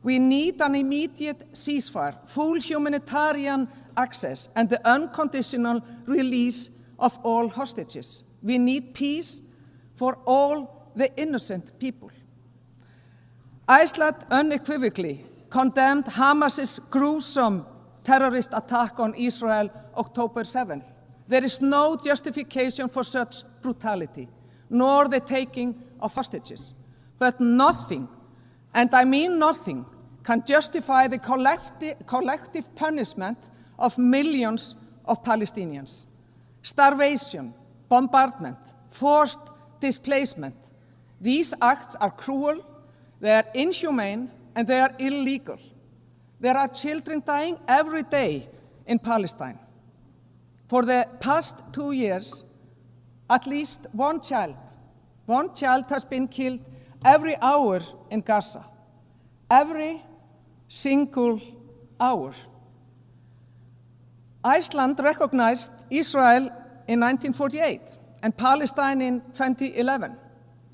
We need an immediate ceasefire, full humanitarian access, and the unconditional release of all hostages. We need peace for all the innocent people. Iceland unequivocally condemned Hamas's gruesome terrorist attack on Israel October 7th. There is no justification for such brutality, nor the taking of hostages. But nothing, and I mean nothing, can justify the collective punishment of millions of Palestinians. Starvation, bombardment, forced displacement. These acts are cruel, they are inhumane, and they are illegal. There are children dying every day in Palestine. For the past 2 years, at least one child has been killed every hour in Gaza. Every single hour. Iceland recognized Israel in 1948 and Palestine in 2011.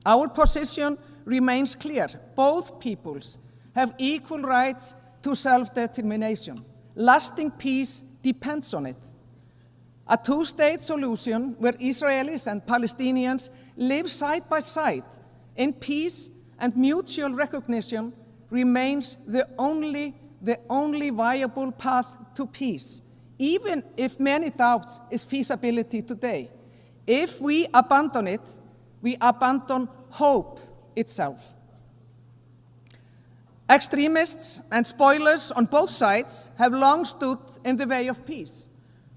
Our position remains clear. Both peoples have equal rights to self-determination. Lasting peace depends on it. A two-state solution where Israelis and Palestinians live side by side in peace and mutual recognition remains the only viable path to peace, even if many doubts its feasibility today. If we abandon it, we abandon hope itself. Extremists and spoilers on both sides have long stood in the way of peace.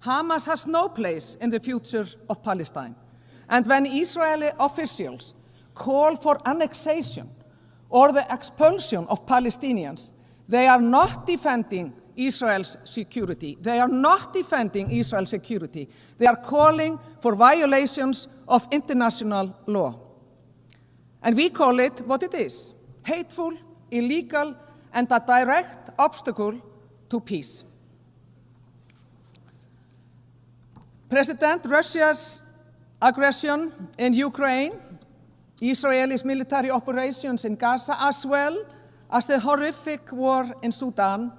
Hamas has no place in the future of Palestine. And when Israeli officials call for annexation or the expulsion of Palestinians, they are not defending Israel's security. They are not defending Israel's security. They are calling for violations of international law. And we call it what it is: hateful, illegal, and a direct obstacle to peace. President Russia's aggression in Ukraine, Israel's military operations in Gaza, as well as the horrific war in Sudan,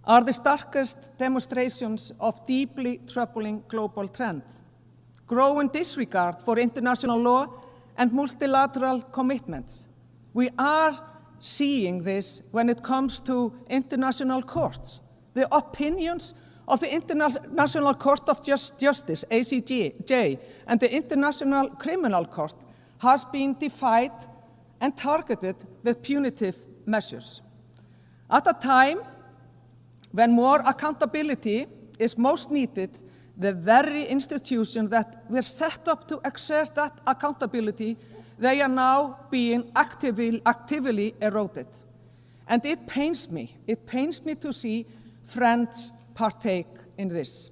are the starkest demonstrations of deeply troubling global trend. Growing disregard for international law and multilateral commitments. We are seeing this when it comes to international courts. The opinions of the International Court of Justice, ICJ, and the International Criminal Court has been defied and targeted with punitive measures. At a time when more accountability is most needed, the very institutions that were set up to exert that accountability, they are now being actively eroded. And it pains me to see friends partake in this.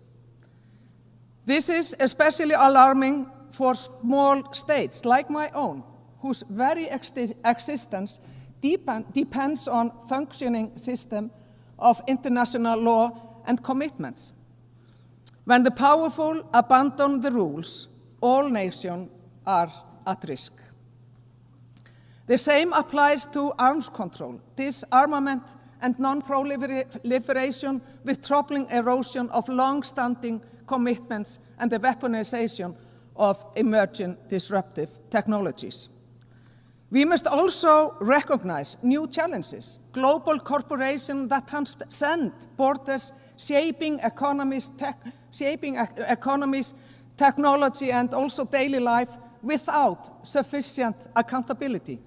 This is especially alarming for small states like my own, whose very existence depends on functioning system of international law and commitments. When the powerful abandon the rules, all nations are at risk. The same applies to arms control, disarmament, and non-proliferation, with troubling erosion of long-standing commitments and the weaponization of emerging disruptive technologies. We must also recognize new challenges, global corporations that transcend borders, shaping economies, technology, and also daily life without sufficient accountability.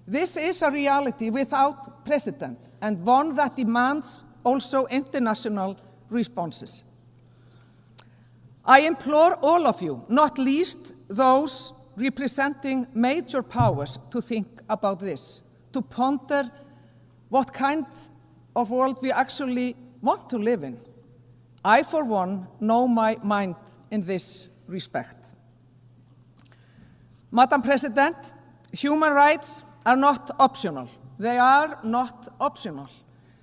This is a reality without precedent, and one that demands also international responses. I implore all of you, not least those representing major powers, to think about this, to ponder what kind of world we actually want to live in. I, for one, know my mind in this respect. Madam President, human rights are not optional. They are not optional.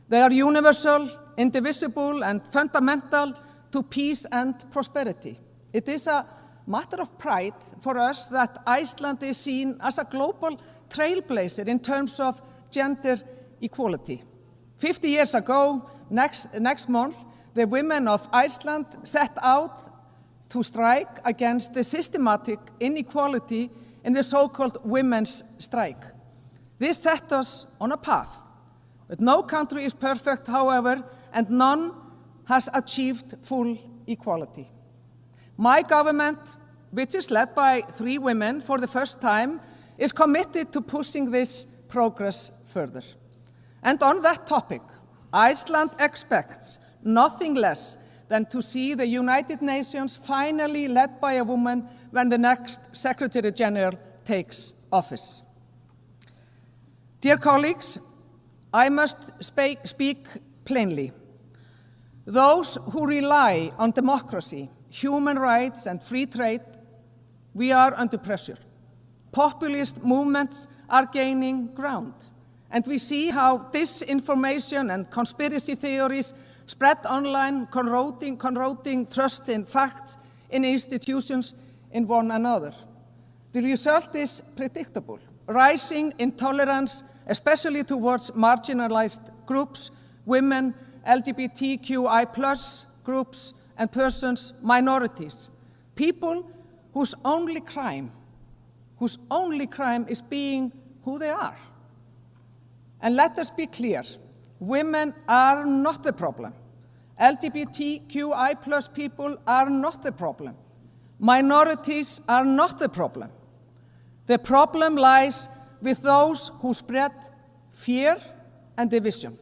They are universal, indivisible, and fundamental to peace and prosperity. It is a matter of pride for us that Iceland is seen as a global trailblazer in terms of gender equality. 50 years ago, next month, the women of Iceland set out to strike against the systematic inequality in the so-called women's strike. This set us on a path. But no country is perfect, however, and none has achieved full equality. My government, which is led by 3 women for the first time, is committed to pushing this progress further. And on that topic, Iceland expects nothing less than to see the United Nations finally led by a woman when the next Secretary General takes office. Dear colleagues, I must speak plainly. Those who rely on democracy, human rights, and free trade, we are under pressure. Populist movements are gaining ground, and we see how disinformation and conspiracy theories spread online, corroding trust in facts, in institutions, in one another. The result is predictable: rising intolerance, especially towards marginalized groups, women, LGBTQI+ groups, and persons, minorities, people whose only crime is being who they are. And let us be clear, women are not the problem. LGBTQI+ people are not the problem. Minorities are not the problem. The problem lies with those who spread fear and division.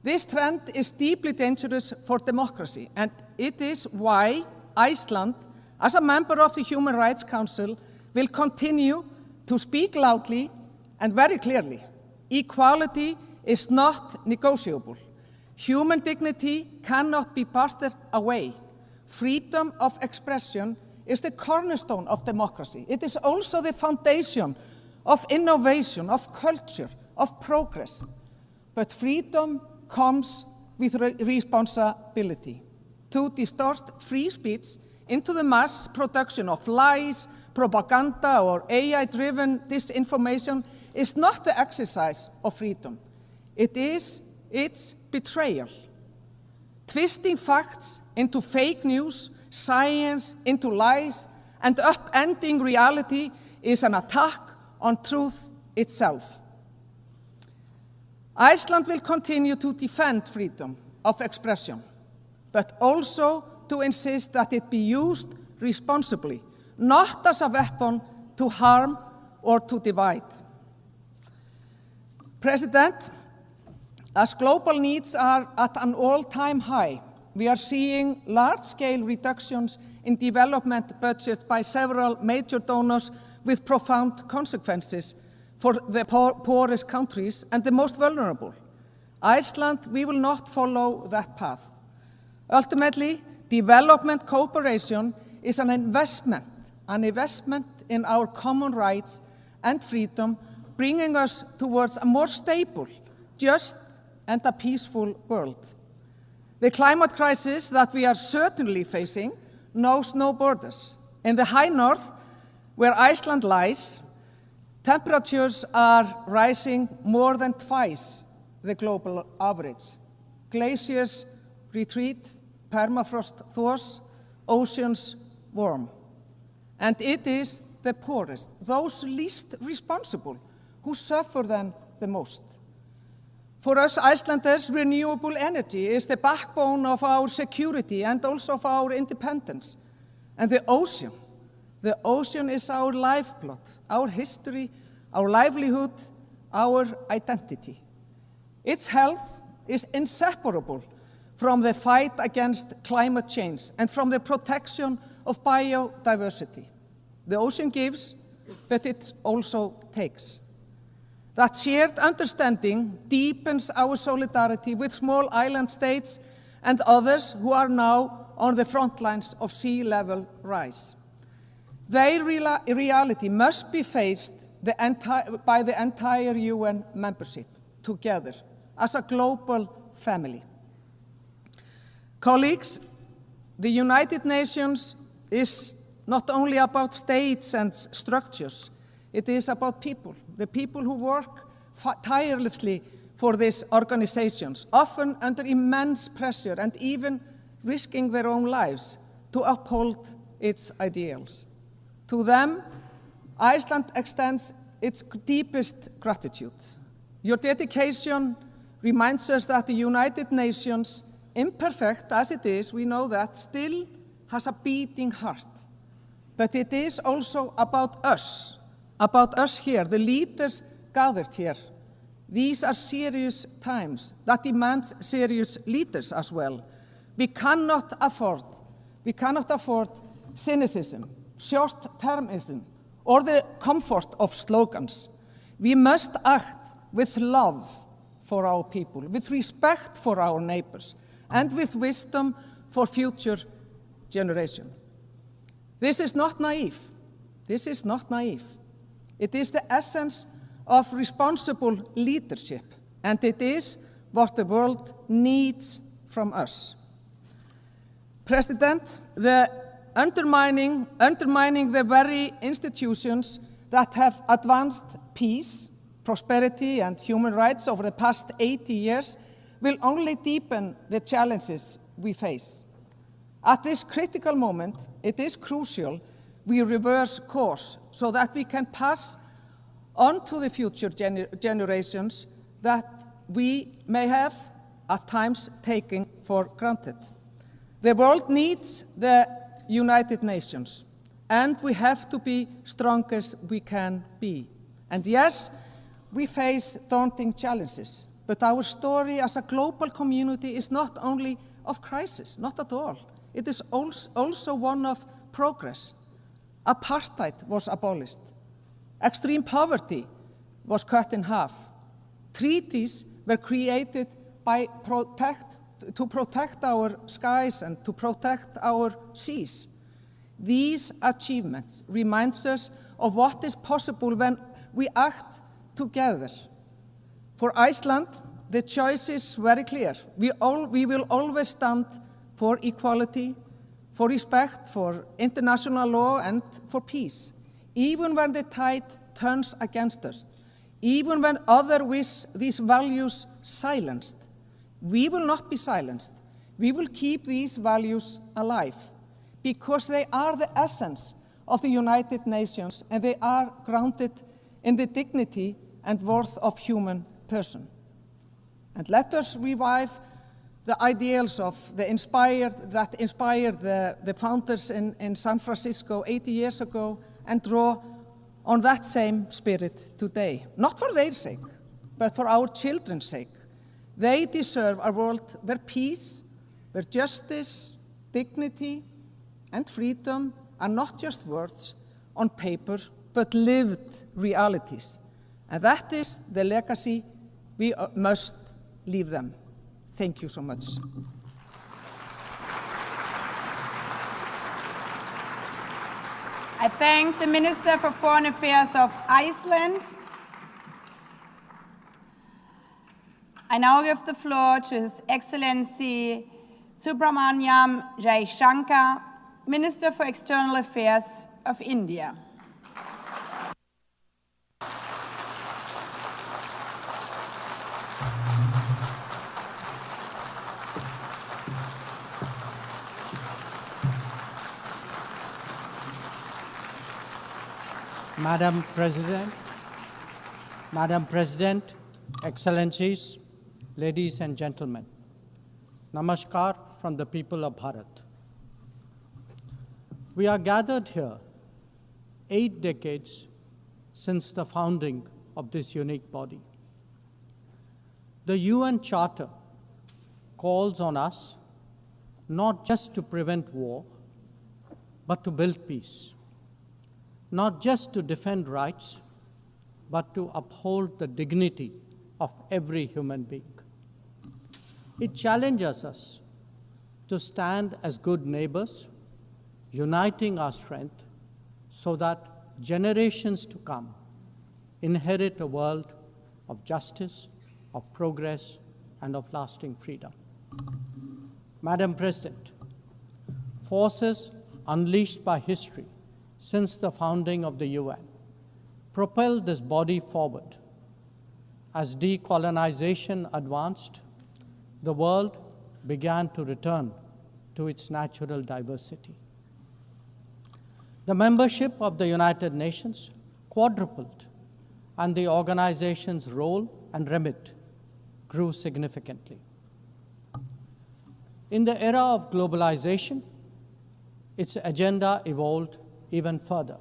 This trend is deeply dangerous for democracy, and it is why Iceland, as a member of the Human Rights Council, will continue to speak loudly and very clearly. Equality is not negotiable. Human dignity cannot be bartered away. Freedom of expression is the cornerstone of democracy. It is also the foundation of innovation, of culture, of progress. But freedom comes with responsibility. To distort free speech into the mass production of lies, propaganda, or AI-driven disinformation is not the exercise of freedom. It's betrayal. Twisting facts into fake news, science into lies, and upending reality is an attack on truth itself. Iceland will continue to defend freedom of expression, but also to insist that it be used responsibly, not as a weapon to harm or to divide. President, as global needs are at an all-time high, we are seeing large-scale reductions in development budgets by several major donors with profound consequences for the poorest countries and the most vulnerable. Iceland, we will not follow that path. Ultimately, development cooperation is an investment in our common rights and freedom, bringing us towards a more stable, just, and a peaceful world. The climate crisis that we are certainly facing knows no borders. In the high north, where Iceland lies, temperatures are rising more than twice the global average. Glaciers retreat, permafrost thaws, oceans warm. And it is the poorest, those least responsible, who suffer then the most. For us Icelanders, renewable energy is the backbone of our security and also of our independence. And the ocean is our lifeblood, our history, our livelihood, our identity. Its health is inseparable from the fight against climate change and from the protection of biodiversity. The ocean gives, but it also takes. That shared understanding deepens our solidarity with small island states and others who are now on the front lines of sea level rise. Their reality must be faced by the entire UN membership together as a global family. Colleagues, the United Nations is not only about states and structures, it is about people, the people who work tirelessly for these organizations, often under immense pressure and even risking their own lives to uphold its ideals. To them, Iceland extends its deepest gratitude. Your dedication reminds us that the United Nations, imperfect as it is, we know that, still has a beating heart. But it is also about us here, the leaders gathered here. These are serious times that demand serious leaders as well. We cannot afford cynicism, short-termism, or the comfort of slogans. We must act with love for our people, with respect for our neighbors, and with wisdom for future generations. This is not naive. This is not naive. It is the essence of responsible leadership, and it is what the world needs from us. President, the undermining the very institutions that have advanced peace, prosperity, and human rights over the past 80 years will only deepen the challenges we face. At this critical moment, it is crucial we reverse course so that we can pass on to the future generations that we may have at times taken for granted. The world needs the United Nations, and we have to be strong as we can be. And yes, we face daunting challenges, but our story as a global community is not only of crisis, not at all. It is also one of progress. Apartheid was abolished. Extreme poverty was cut in half. Treaties were created to protect our skies and to protect our seas. These achievements remind us of what is possible when we act together. For Iceland, the choice is very clear. We will always stand for equality, for respect for international law, and for peace, even when the tide turns against us, even when others wish these values silenced. We will not be silenced. We will keep these values alive because they are the essence of the United Nations, and they are grounded in the dignity and worth of human person. And let us revive the ideals that inspired the founders in San Francisco 80 years ago and draw on that same spirit today. Not for their sake, but for our children's sake. They deserve a world where peace, where justice, dignity, and freedom are not just words on paper, but lived realities. And that is the legacy we must leave them. Thank you so much. I thank the Minister for Foreign Affairs of Iceland. I now give the floor to His Excellency Subramaniam Jaishankar, Minister for External Affairs of India. Madam President, Excellencies, ladies and gentlemen, Namaskar from the people of Bharat. We are gathered here 8 decades since the founding of this unique body. The UN Charter calls on us not just to prevent war, but to build peace. Not just to defend rights, but to uphold the dignity of every human being. It challenges us to stand as good neighbors, uniting our strength so that generations to come inherit a world of justice, of progress, and of lasting freedom. Madam President, forces unleashed by history since the founding of the UN propelled this body forward. As decolonization advanced, the world began to return to its natural diversity. The membership of the United Nations quadrupled, and the organization's role and remit grew significantly. In the era of globalization, its agenda evolved even further.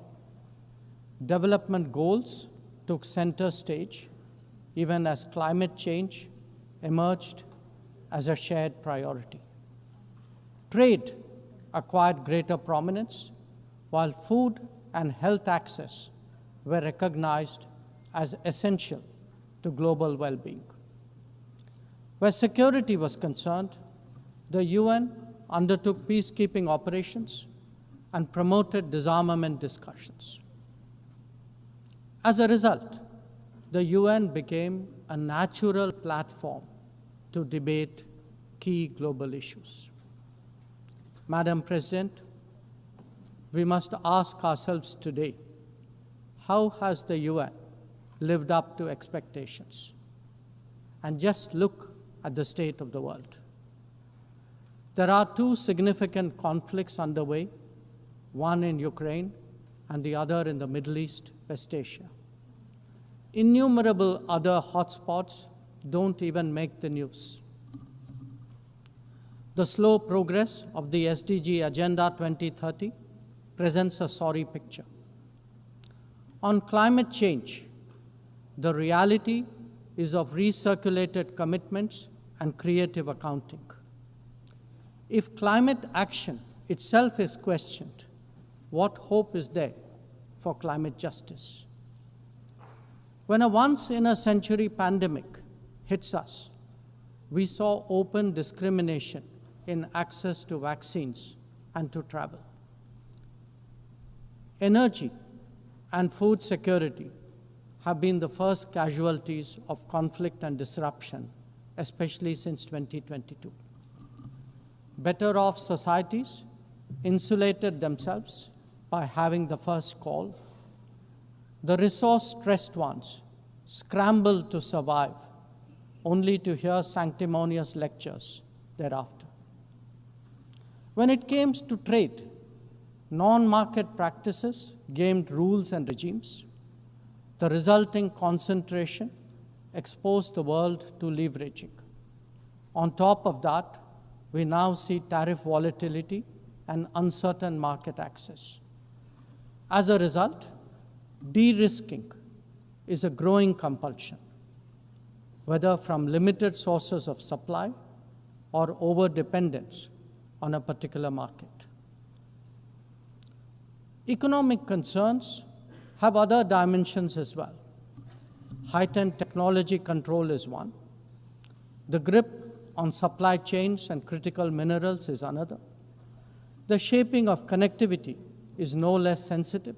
Development goals took center stage, even as climate change emerged as a shared priority. Trade acquired greater prominence, while food and health access were recognized as essential to global well-being. Where security was concerned, the UN undertook peacekeeping operations and promoted disarmament discussions. As a result, the UN became a natural platform to debate key global issues. Madam President, we must ask ourselves today, how has the UN lived up to expectations? And just look at the state of the world. There are two significant conflicts underway, one in Ukraine and the other in the Middle East, West Asia. Innumerable other hotspots don't even make the news. The slow progress of the SDG Agenda 2030 presents a sorry picture. On climate change, the reality is of recirculated commitments and creative accounting. If climate action itself is questioned, what hope is there for climate justice? When a once-in-a-century pandemic hits us, we saw open discrimination in access to vaccines and to travel. Energy and food security have been the first casualties of conflict and disruption, especially since 2022. Better off societies insulated themselves by having the first call. The resource-stressed ones scrambled to survive, only to hear sanctimonious lectures thereafter. When it came to trade, non-market practices gamed rules and regimes. The resulting concentration exposed the world to leveraging. On top of that, we now see tariff volatility and uncertain market access. As a result, de-risking is a growing compulsion, whether from limited sources of supply or over-dependence on a particular market. Economic concerns have other dimensions as well. Heightened technology control is one. The grip on supply chains and critical minerals is another. The shaping of connectivity is no less sensitive.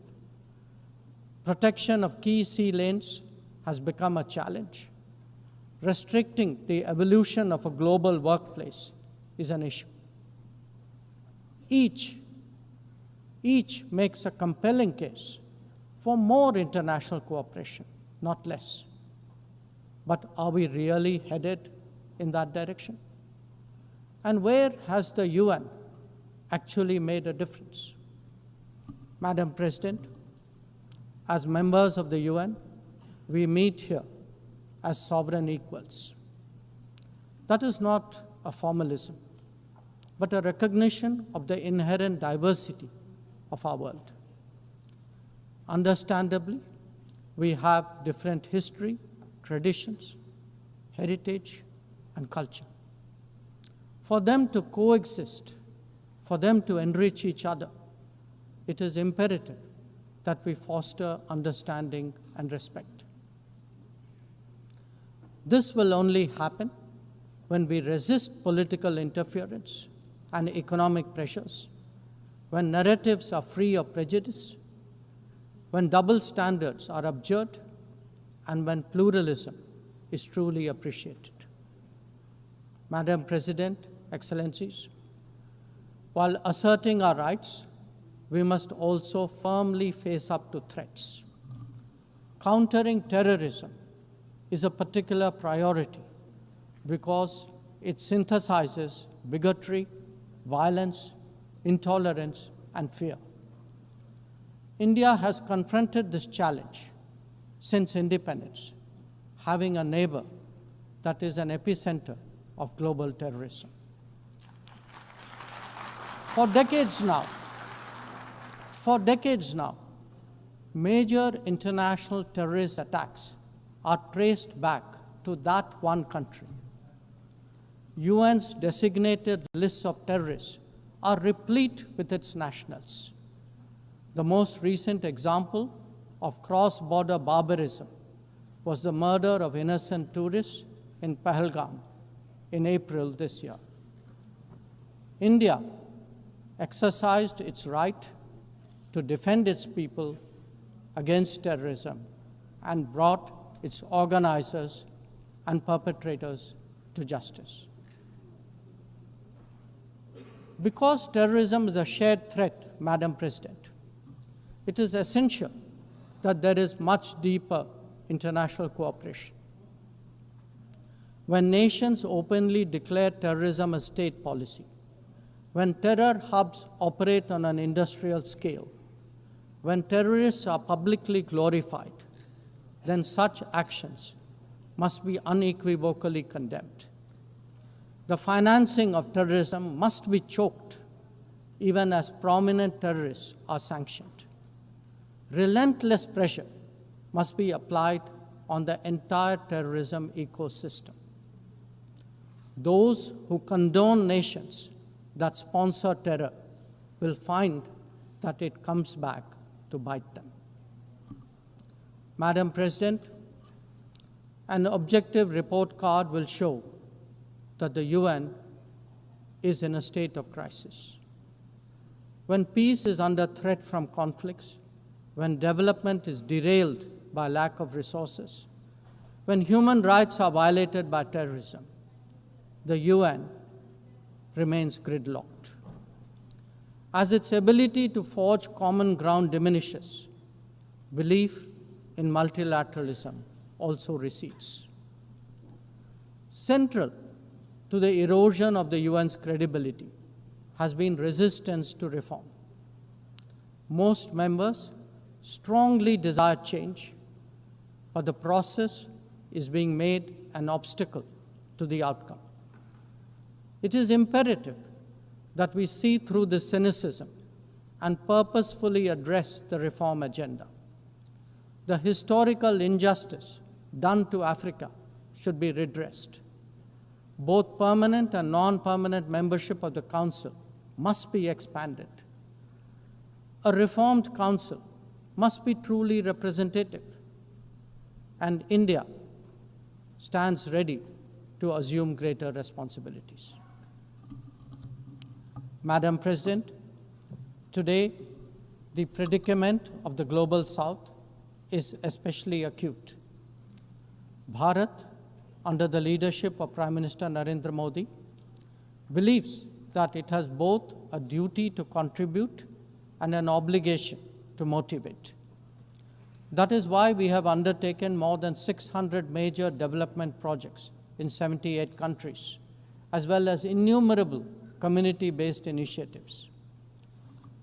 Protection of key sea lanes has become a challenge. Restricting the evolution of a global workplace is an issue. Each makes a compelling case for more international cooperation, not less. But are we really headed in that direction? And where has the UN actually made a difference? Madam President, as members of the UN, we meet here as sovereign equals. That is not a formalism, but a recognition of the inherent diversity of our world. Understandably, we have different history, traditions, heritage, and culture. For them to coexist, for them to enrich each other, it is imperative that we foster understanding and respect. This will only happen when we resist political interference and economic pressures, when narratives are free of prejudice, when double standards are abjured, and when pluralism is truly appreciated. Madam President, Excellencies, while asserting our rights, we must also firmly face up to threats. Countering terrorism is a particular priority because it synthesizes bigotry, violence, intolerance, and fear. India has confronted this challenge since independence, having a neighbor that is an epicenter of global terrorism. For decades now, major international terrorist attacks are traced back to that one country. UN's designated lists of terrorists are replete with its nationals. The most recent example of cross-border barbarism was the murder of innocent tourists in Pahalgam in April this year. India exercised its right to defend its people against terrorism and brought its organizers and perpetrators to justice. Because terrorism is a shared threat, Madam President, it is essential that there is much deeper international cooperation. When nations openly declare terrorism a state policy, When terror hubs operate on an industrial scale, when terrorists are publicly glorified, then such actions must be unequivocally condemned. The financing of terrorism must be choked, even as prominent terrorists are sanctioned. Relentless pressure must be applied on the entire terrorism ecosystem. Those who condone nations that sponsor terror will find that it comes back to bite them. Madam President, an objective report card will show that the UN is in a state of crisis. When peace is under threat from conflicts, when development is derailed by lack of resources, when human rights are violated by terrorism, the UN remains gridlocked. As its ability to forge common ground diminishes, belief in multilateralism also recedes. Central to the erosion of the UN's credibility has been resistance to reform. Most members strongly desire change, but the process is being made an obstacle to the outcome. It is imperative that we see through this cynicism and purposefully address the reform agenda. The historical injustice done to Africa should be redressed. Both permanent and non-permanent membership of the Council must be expanded. A reformed Council must be truly representative, and India stands ready to assume greater responsibilities. Madam President, today the predicament of the Global South is especially acute. Bharat, under the leadership of Prime Minister Narendra Modi, believes that it has both a duty to contribute and an obligation to motivate. That is why we have undertaken more than 600 major development projects in 78 countries, as well as innumerable community-based initiatives.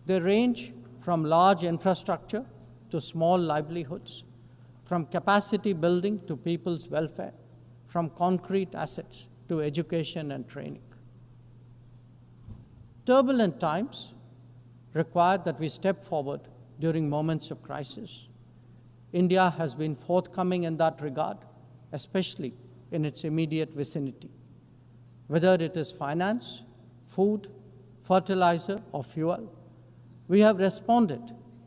They range from large infrastructure to small livelihoods, from capacity building to people's welfare, from concrete assets to education and training. Turbulent times require that we step forward during moments of crisis. India has been forthcoming in that regard, especially in its immediate vicinity. Whether it is finance, food, fertilizer, or fuel, we have responded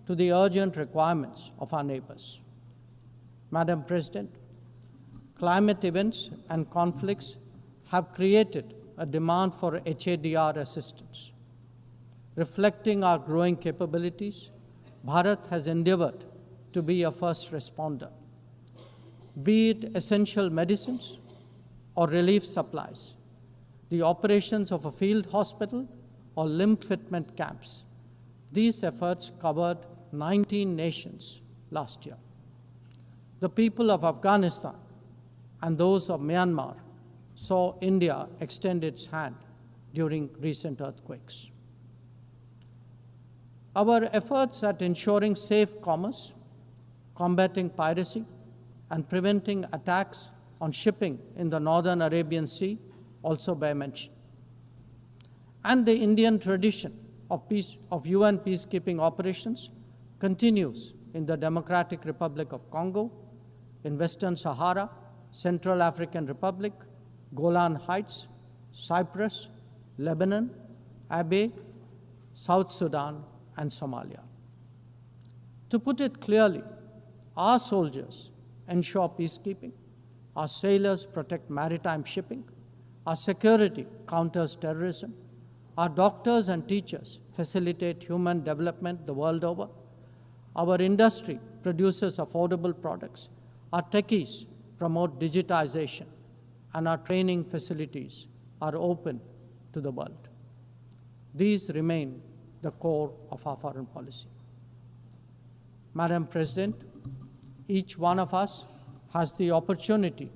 to the urgent requirements of our neighbors. Madam President, climate events and conflicts have created a demand for HADR assistance. Reflecting our growing capabilities, Bharat has endeavored to be a first responder. Be it essential medicines or relief supplies, the operations of a field hospital or limb fitment camps, these efforts covered 19 nations last year. The people of Afghanistan and those of Myanmar saw India extend its hand during recent earthquakes. Our efforts at ensuring safe commerce, combating piracy, and preventing attacks on shipping in the Northern Arabian Sea also bear mention. And the Indian tradition of UN peacekeeping operations continues in the Democratic Republic of Congo, in Western Sahara, Central African Republic, Golan Heights, Cyprus, Lebanon, Abyei, South Sudan, and Somalia. To put it clearly, our soldiers ensure peacekeeping, our sailors protect maritime shipping, our security counters terrorism, our doctors and teachers facilitate human development the world over, our industry produces affordable products, our techies promote digitization, and our training facilities are open to the world. These remain the core of our foreign policy. Madam President, each one of us has the opportunity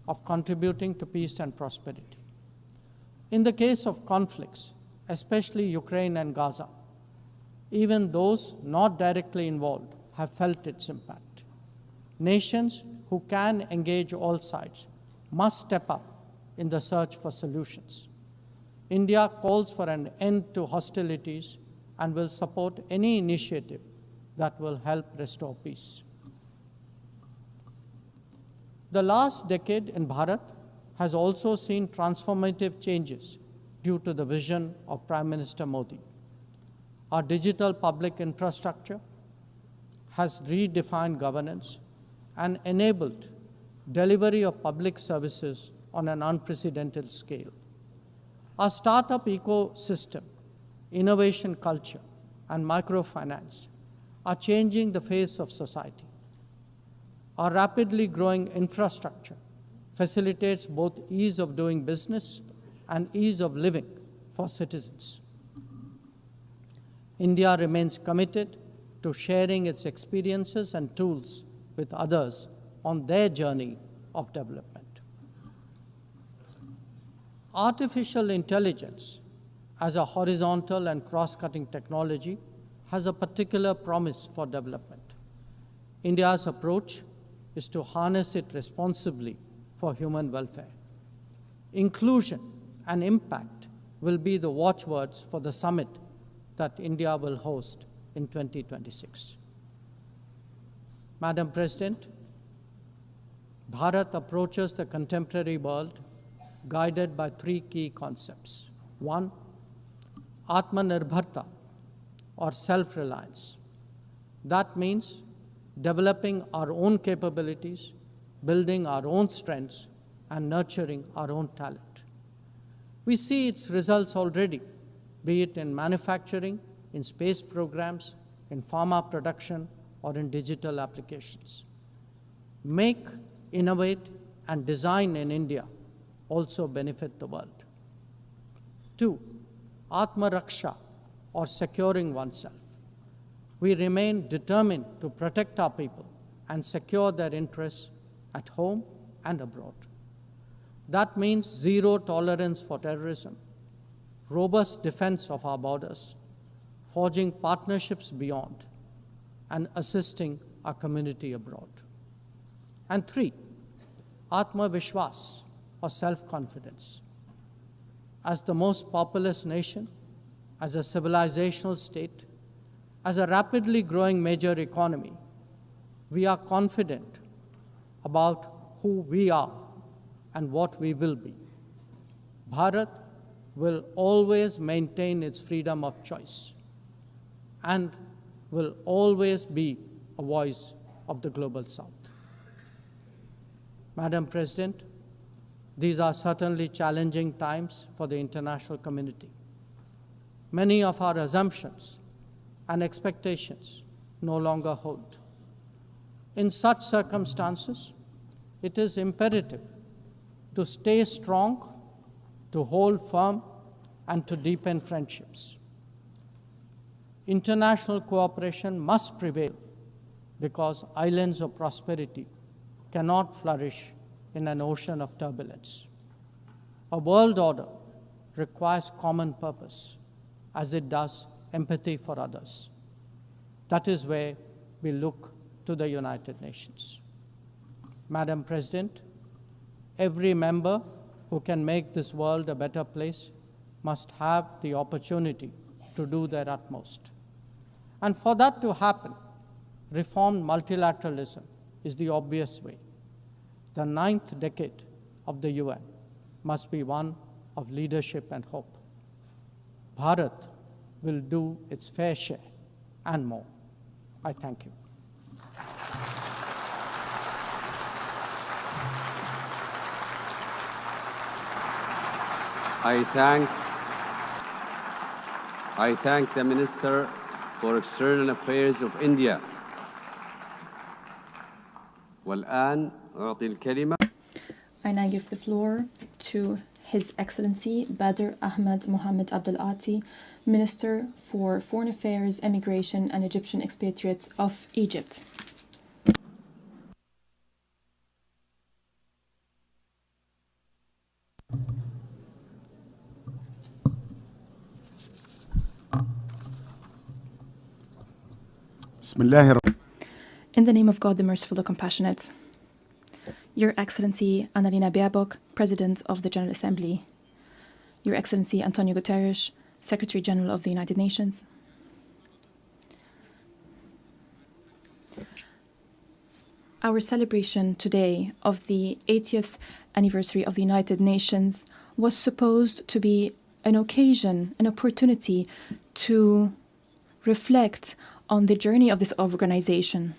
of contributing to peace and prosperity. In the case of conflicts, especially Ukraine and Gaza. Even those not directly involved have felt its impact. Nations who can engage all sides must step up in the search for solutions. India calls for an end to hostilities and will support any initiative that will help restore peace. The last decade in Bharat has also seen transformative changes due to the vision of Prime Minister Modi. Our digital public infrastructure has redefined governance and enabled delivery of public services on an unprecedented scale. Our startup ecosystem, innovation culture, and microfinance are changing the face of society. Our rapidly growing infrastructure facilitates both ease of doing business and ease of living for citizens. India remains committed to sharing its experiences and tools with others on their journey of development. Artificial intelligence, as a horizontal and cross-cutting technology, has a particular promise for development. India's approach is to harness it responsibly for human welfare. Inclusion and impact will be the watchwords for the summit that India will host in 2026. Madam President, Bharat approaches the contemporary world guided by three key concepts. One, Atmanirbharta, or self-reliance. That means developing our own capabilities, building our own strengths, and nurturing our own talent. We see its results already, be it in manufacturing, in space programs, in pharma production, or in digital applications. Make, innovate, and design in India also benefit the world. Two, Atmaraksha, or securing oneself. We remain determined to protect our people and secure their interests at home and abroad. That means zero tolerance for terrorism, robust defense of our borders, forging partnerships beyond, and assisting our community abroad. And three, Atma Vishwas, or self-confidence. As the most populous nation, as a civilizational state, as a rapidly growing major economy, we are confident about who we are and what we will be. Bharat will always maintain its freedom of choice and will always be a voice of the Global South. Madam President, these are certainly challenging times for the international community. Many of our assumptions and expectations no longer hold. In such circumstances, it is imperative to stay strong, to hold firm, and to deepen friendships. International cooperation must prevail because islands of prosperity cannot flourish in an ocean of turbulence. A world order requires common purpose, as it does empathy for others. That is where we look to the United Nations. Madam President, every member who can make this world a better place must have the opportunity to do their utmost. And for that to happen, reformed multilateralism is the obvious way. The 9th decade of the UN must be one of leadership and hope. Bharat will do its fair share and more. I thank you. I thank the Minister for External Affairs of India. والآن أعطي الكلمة. I now give the floor to His Excellency Badr Ahmed Mohammed Abdel Ati, Minister for Foreign Affairs, Immigration and Egyptian Expatriates of Egypt. In the name of God, the merciful, the compassionate, Your Excellency Annalena Baerbock, President of the General Assembly, Your Excellency Antonio Guterres, Secretary General of the United Nations, our celebration today of the 80th anniversary of the United Nations was supposed to be an occasion, an opportunity to reflect on the journey of this organization,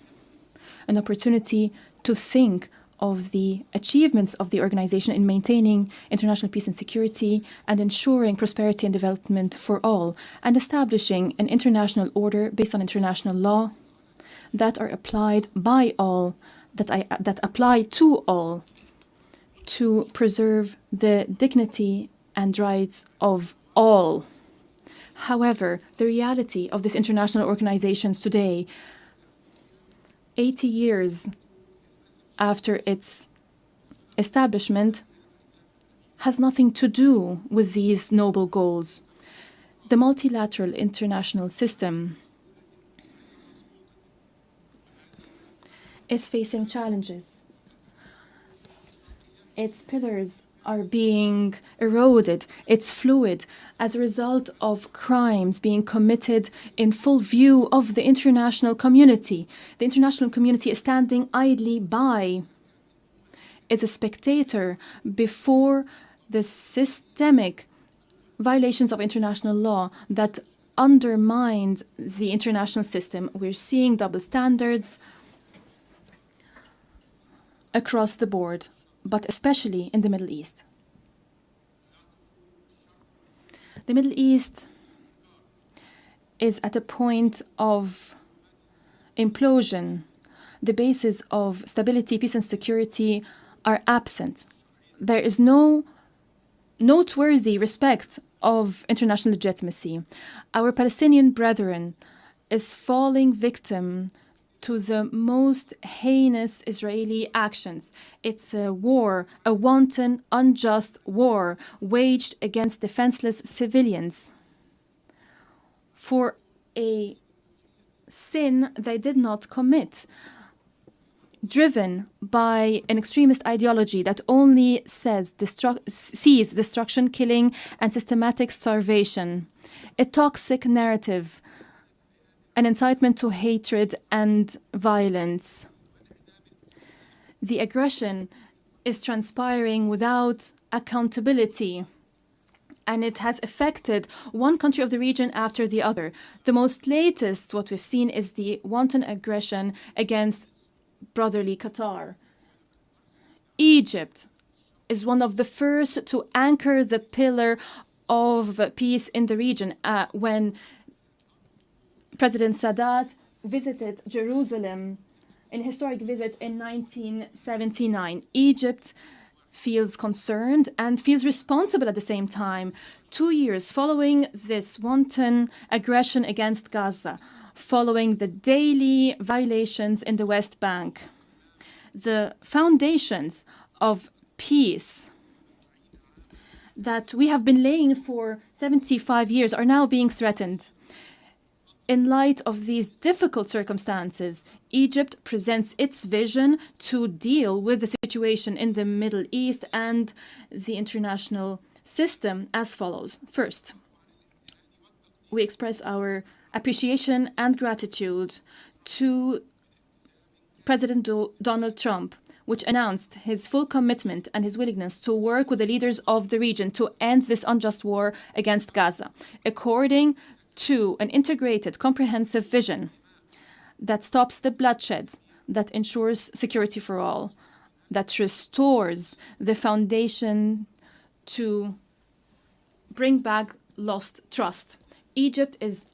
an opportunity to think of the achievements of the organization in maintaining international peace and security and ensuring prosperity and development for all, and establishing an international order based on international law that are applied by all, that apply to all, to preserve the dignity and rights of all. However, the reality of these international organizations today, 80 years after its establishment, has nothing to do with these noble goals. The multilateral international system is facing challenges. Its pillars are being eroded. It's fluid as a result of crimes being committed in full view of the international community. The international community is standing idly by, is a spectator before the systemic violations of international law that undermined the international system. We're seeing double standards across the board, but especially in the Middle East. The Middle East is at a point of implosion. The bases of stability, peace, and security are absent. There is no noteworthy respect of international legitimacy. Our Palestinian brethren is falling victim to the most heinous Israeli actions. It's a war, a wanton, unjust war waged against defenseless civilians for a sin they did not commit, driven by an extremist ideology that only sees destruction, killing, and systematic starvation, a toxic narrative, an incitement to hatred and violence. The aggression is transpiring without accountability, and it has affected one country of the region after the other. The most latest, what we've seen, is the wanton aggression against brotherly Qatar. Egypt is one of the first to anchor the pillar of peace in the region when President Sadat visited Jerusalem in a historic visit in 1979. Egypt feels concerned and feels responsible at the same time. 2 years following this wanton aggression against Gaza, following the daily violations in the West Bank, the foundations of peace that we have been laying for 75 years are now being threatened. In light of these difficult circumstances, Egypt presents its vision to deal with the situation in the Middle East and the international system as follows. First, we express our appreciation and gratitude to President Donald Trump, which announced his full commitment and his willingness to work with the leaders of the region to end this unjust war against Gaza, according to an integrated, comprehensive vision that stops the bloodshed, that ensures security for all, that restores the foundation to bring back lost trust. Egypt is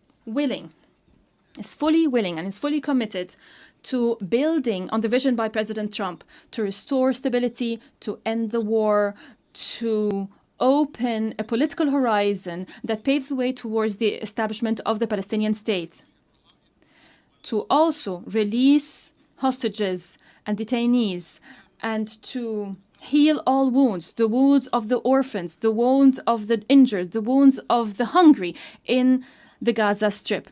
fully willing and is fully committed to building on the vision by President Trump to restore stability, to end the war, to open a political horizon that paves the way towards the establishment of the Palestinian state, to also release hostages and detainees, and to heal all wounds, the wounds of the orphans, the wounds of the injured, the wounds of the hungry in the Gaza Strip,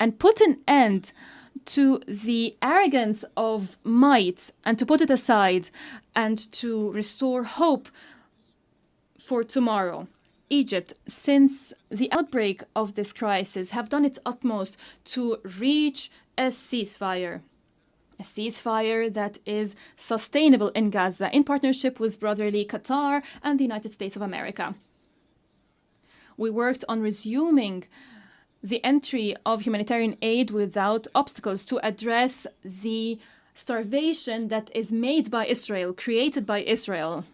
and put an end to the arrogance of might and to put it aside and to restore hope for tomorrow. Egypt, since the outbreak of this crisis, have done its utmost to reach a ceasefire that is sustainable in Gaza in partnership with brotherly Qatar and the United States of America. We worked on resuming the entry of humanitarian aid without obstacles to address the starvation that is made by Israel, created by Israel.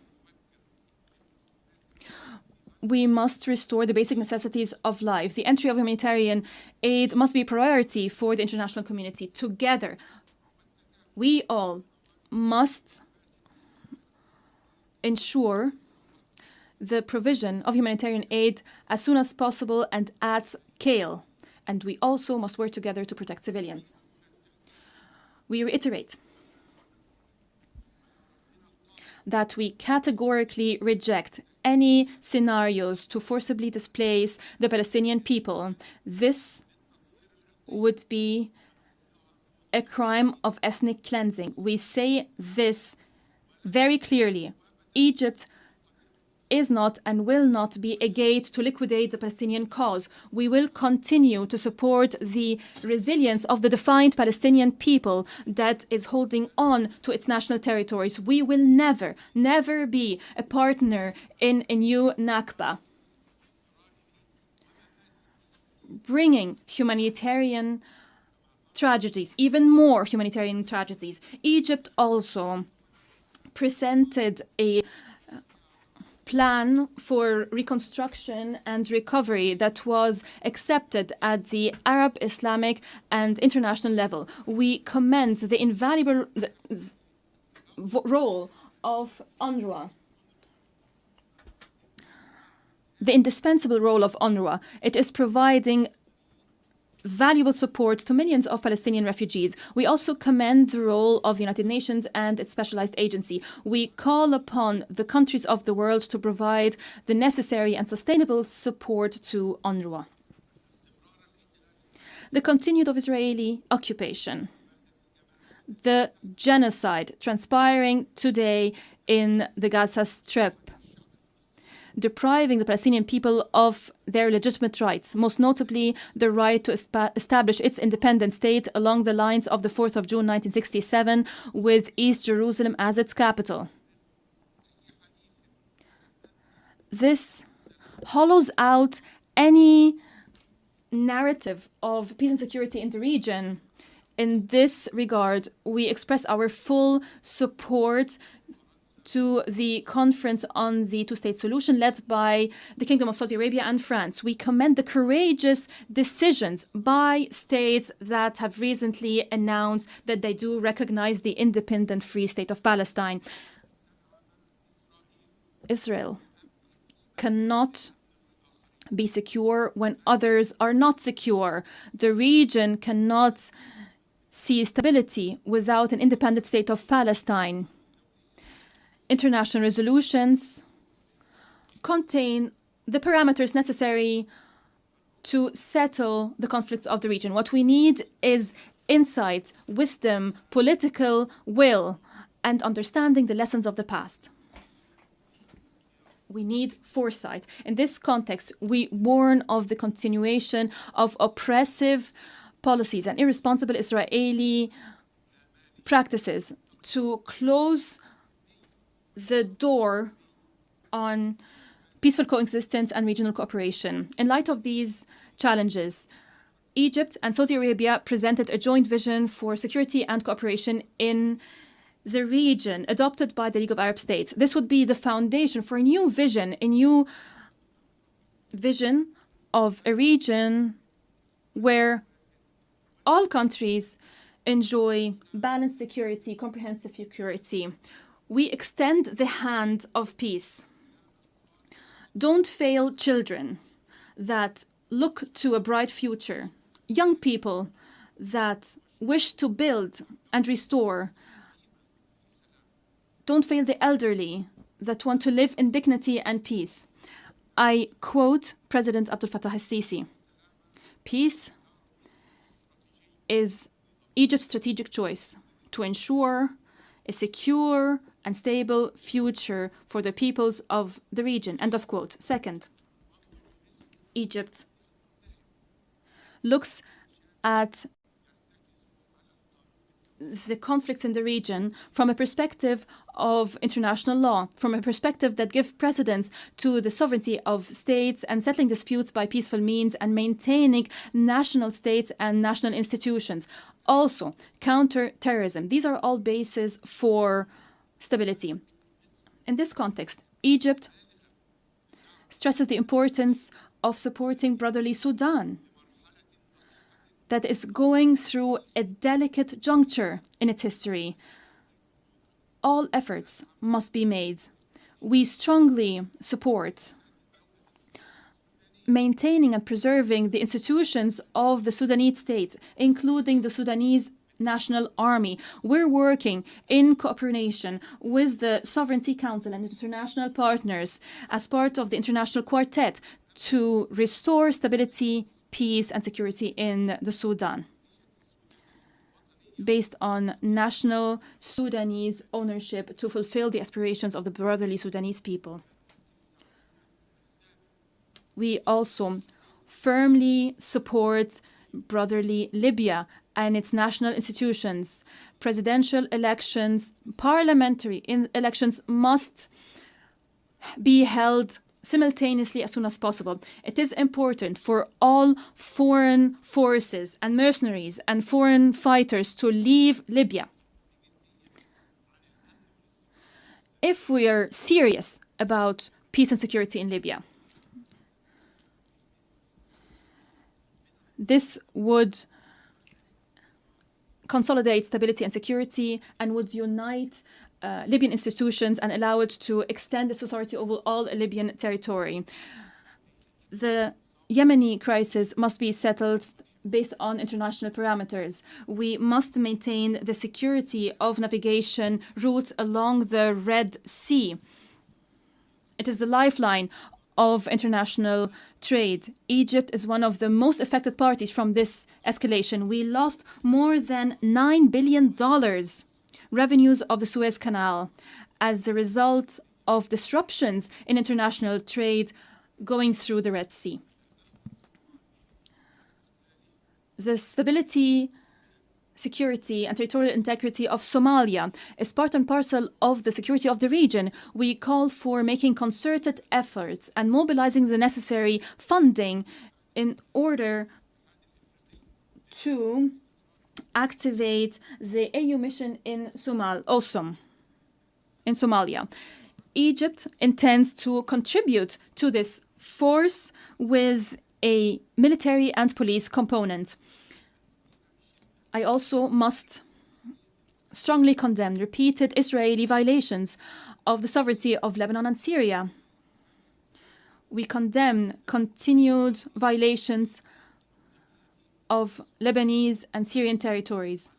We must restore the basic necessities of life. The entry of humanitarian aid must be a priority for the international community. Together, we all must ensure the provision of humanitarian aid as soon as possible and at scale. And we also must work together to protect civilians. We reiterate that we categorically reject any scenarios to forcibly displace the Palestinian people. This would be a crime of ethnic cleansing. We say this very clearly. Egypt is not and will not be a gate to liquidate the Palestinian cause. We will continue to support the resilience of the defined Palestinian people that is holding on to its national territories. We will never, never be a partner in a new Nakba. Bringing humanitarian tragedies, even more humanitarian tragedies. Egypt also presented a plan for reconstruction and recovery that was accepted at the Arab, Islamic, and international level. We commend the invaluable role of UNRWA, the indispensable role of UNRWA. It is providing valuable support to millions of Palestinian refugees. We also commend the role of the United Nations and its specialized agency. We call upon the countries of the world to provide the necessary and sustainable support to UNRWA. The continued of Israeli occupation, the genocide transpiring today in the Gaza Strip, depriving the Palestinian people of their legitimate rights, most notably the right to establish its independent state along the lines of the 4th of June 1967 with East Jerusalem as its capital. This hollows out any narrative of peace and security in the region. In this regard, we express our full support to the conference on the two-state solution led by the Kingdom of Saudi Arabia and France. We commend the courageous decisions by states that have recently announced that they do recognize the independent Free State of Palestine. Israel cannot be secure when others are not secure. The region cannot see stability without an independent state of Palestine. International resolutions contain the parameters necessary to settle the conflicts of the region. What we need is insight, wisdom, political will, and understanding the lessons of the past. We need foresight. In this context, we warn of the continuation of oppressive policies and irresponsible Israeli practices to close the door on peaceful coexistence and regional cooperation. In light of these challenges, Egypt and Saudi Arabia presented a joint vision for security and cooperation in the region, adopted by the League of Arab States. This would be the foundation for a new vision of a region where all countries enjoy balanced security, comprehensive security. We extend the hand of peace. Don't fail children that look to a bright future, young people that wish to build and restore. Don't fail the elderly that want to live in dignity and peace. I quote President Abdel Fattah al-Sisi: "Peace is Egypt's strategic choice to ensure a secure and stable future for the peoples of the region. End of quote. Second, Egypt looks at the conflicts in the region from a perspective of international law, from a perspective that gives precedence to the sovereignty of states and settling disputes by peaceful means and maintaining national states and national institutions. Also, counter-terrorism. These are all bases for stability. In this context, Egypt stresses the importance of supporting brotherly Sudan that is going through a delicate juncture in its history. All efforts must be made. We strongly support maintaining and preserving the institutions of the Sudanese state, including the Sudanese National Army. We're working in cooperation with the Sovereignty Council and international partners as part of the International Quartet to restore stability, peace and security in the Sudan, based on national Sudanese ownership to fulfill the aspirations of the brotherly Sudanese people. We also firmly support brotherly Libya and its national institutions. Presidential elections, parliamentary elections must be held simultaneously as soon as possible. It is important for all foreign forces and mercenaries and foreign fighters to leave Libya. If we are serious about peace and security in Libya, this would consolidate stability and security and would unite Libyan institutions and allow it to extend its authority over all Libyan territory. The Yemeni crisis must be settled based on international parameters. We must maintain the security of navigation routes along the Red Sea. It is the lifeline of international trade. Egypt is one of the most affected parties from this escalation. We lost more than $9 billion revenues of the Suez Canal as a result of disruptions in international trade going through the Red Sea. The stability, security and territorial integrity of Somalia is part and parcel of the security of the region. We call for making concerted efforts and mobilizing the necessary funding in order to activate the AU mission in Somalia. Egypt intends to contribute to this force with a military and police component. I also must strongly condemn repeated Israeli violations of the sovereignty of Lebanon and Syria. We condemn continued violations of Lebanese and Syrian territories.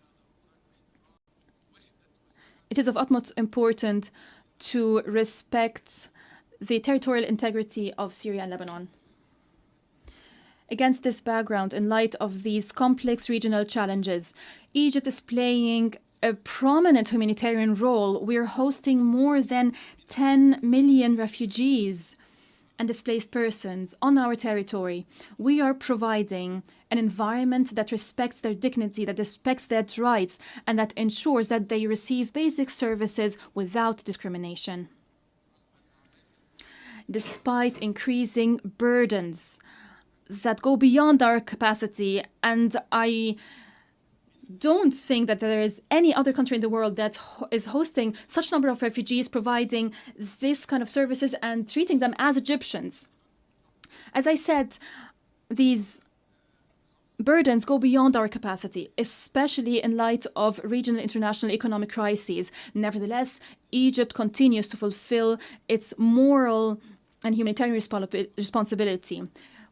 It is of utmost importance to respect the territorial integrity of Syria and Lebanon. Against this background, in light of these complex regional challenges, Egypt is playing a prominent humanitarian role. We're hosting more than 10 million refugees and displaced persons on our territory. We are providing an environment that respects their dignity, that respects their rights, and that ensures that they receive basic services without discrimination. Despite increasing burdens that go beyond our capacity, and I don't think that there is any other country in the world that is hosting such a number of refugees, providing this kind of services and treating them as Egyptians. As I said, these burdens go beyond our capacity, especially in light of regional international economic crises. Nevertheless, Egypt continues to fulfill its moral and humanitarian responsibility.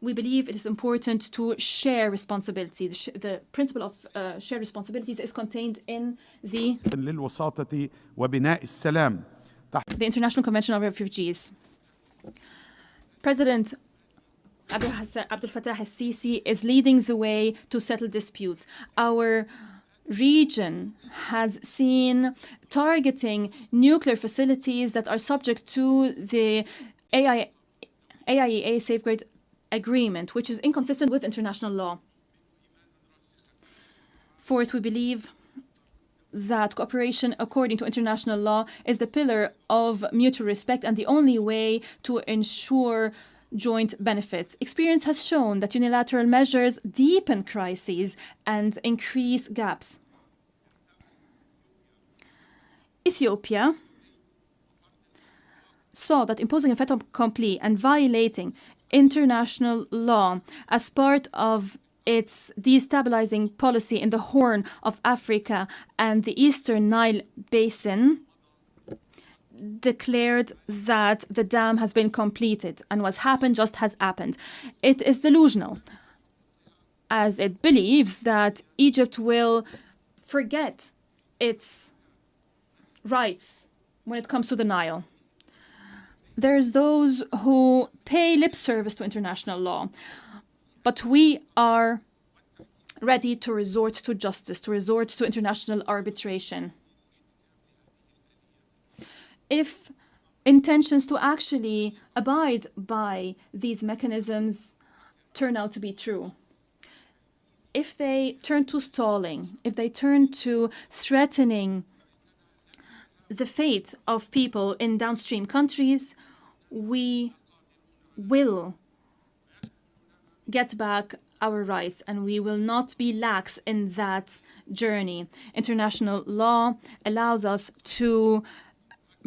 We believe it is important to share responsibility. The principle of shared responsibilities is contained in the International Convention on Refugees. President Abdel Fattah al-Sisi is leading the way to settle disputes. Our region has seen targeting nuclear facilities that are subject to the AIEA Safeguard Agreement, which is inconsistent with international law. Fourth, we believe that cooperation according to international law is the pillar of mutual respect and the only way to ensure joint benefits. Experience has shown that unilateral measures deepen crises and increase gaps. Ethiopia saw that imposing a fait accompli and violating international law as part of its destabilizing policy in the Horn of Africa and the Eastern Nile Basin declared that the dam has been completed and what's happened just has happened. It is delusional, as it believes that Egypt will forget its rights when it comes to the Nile. There's those who pay lip service to international law, but we are ready to resort to justice, to resort to international arbitration. If intentions to actually abide by these mechanisms turn out to be true, if they turn to stalling, if they turn to threatening the fate of people in downstream countries, we will get back our rights and we will not be lax in that journey. International law allows us to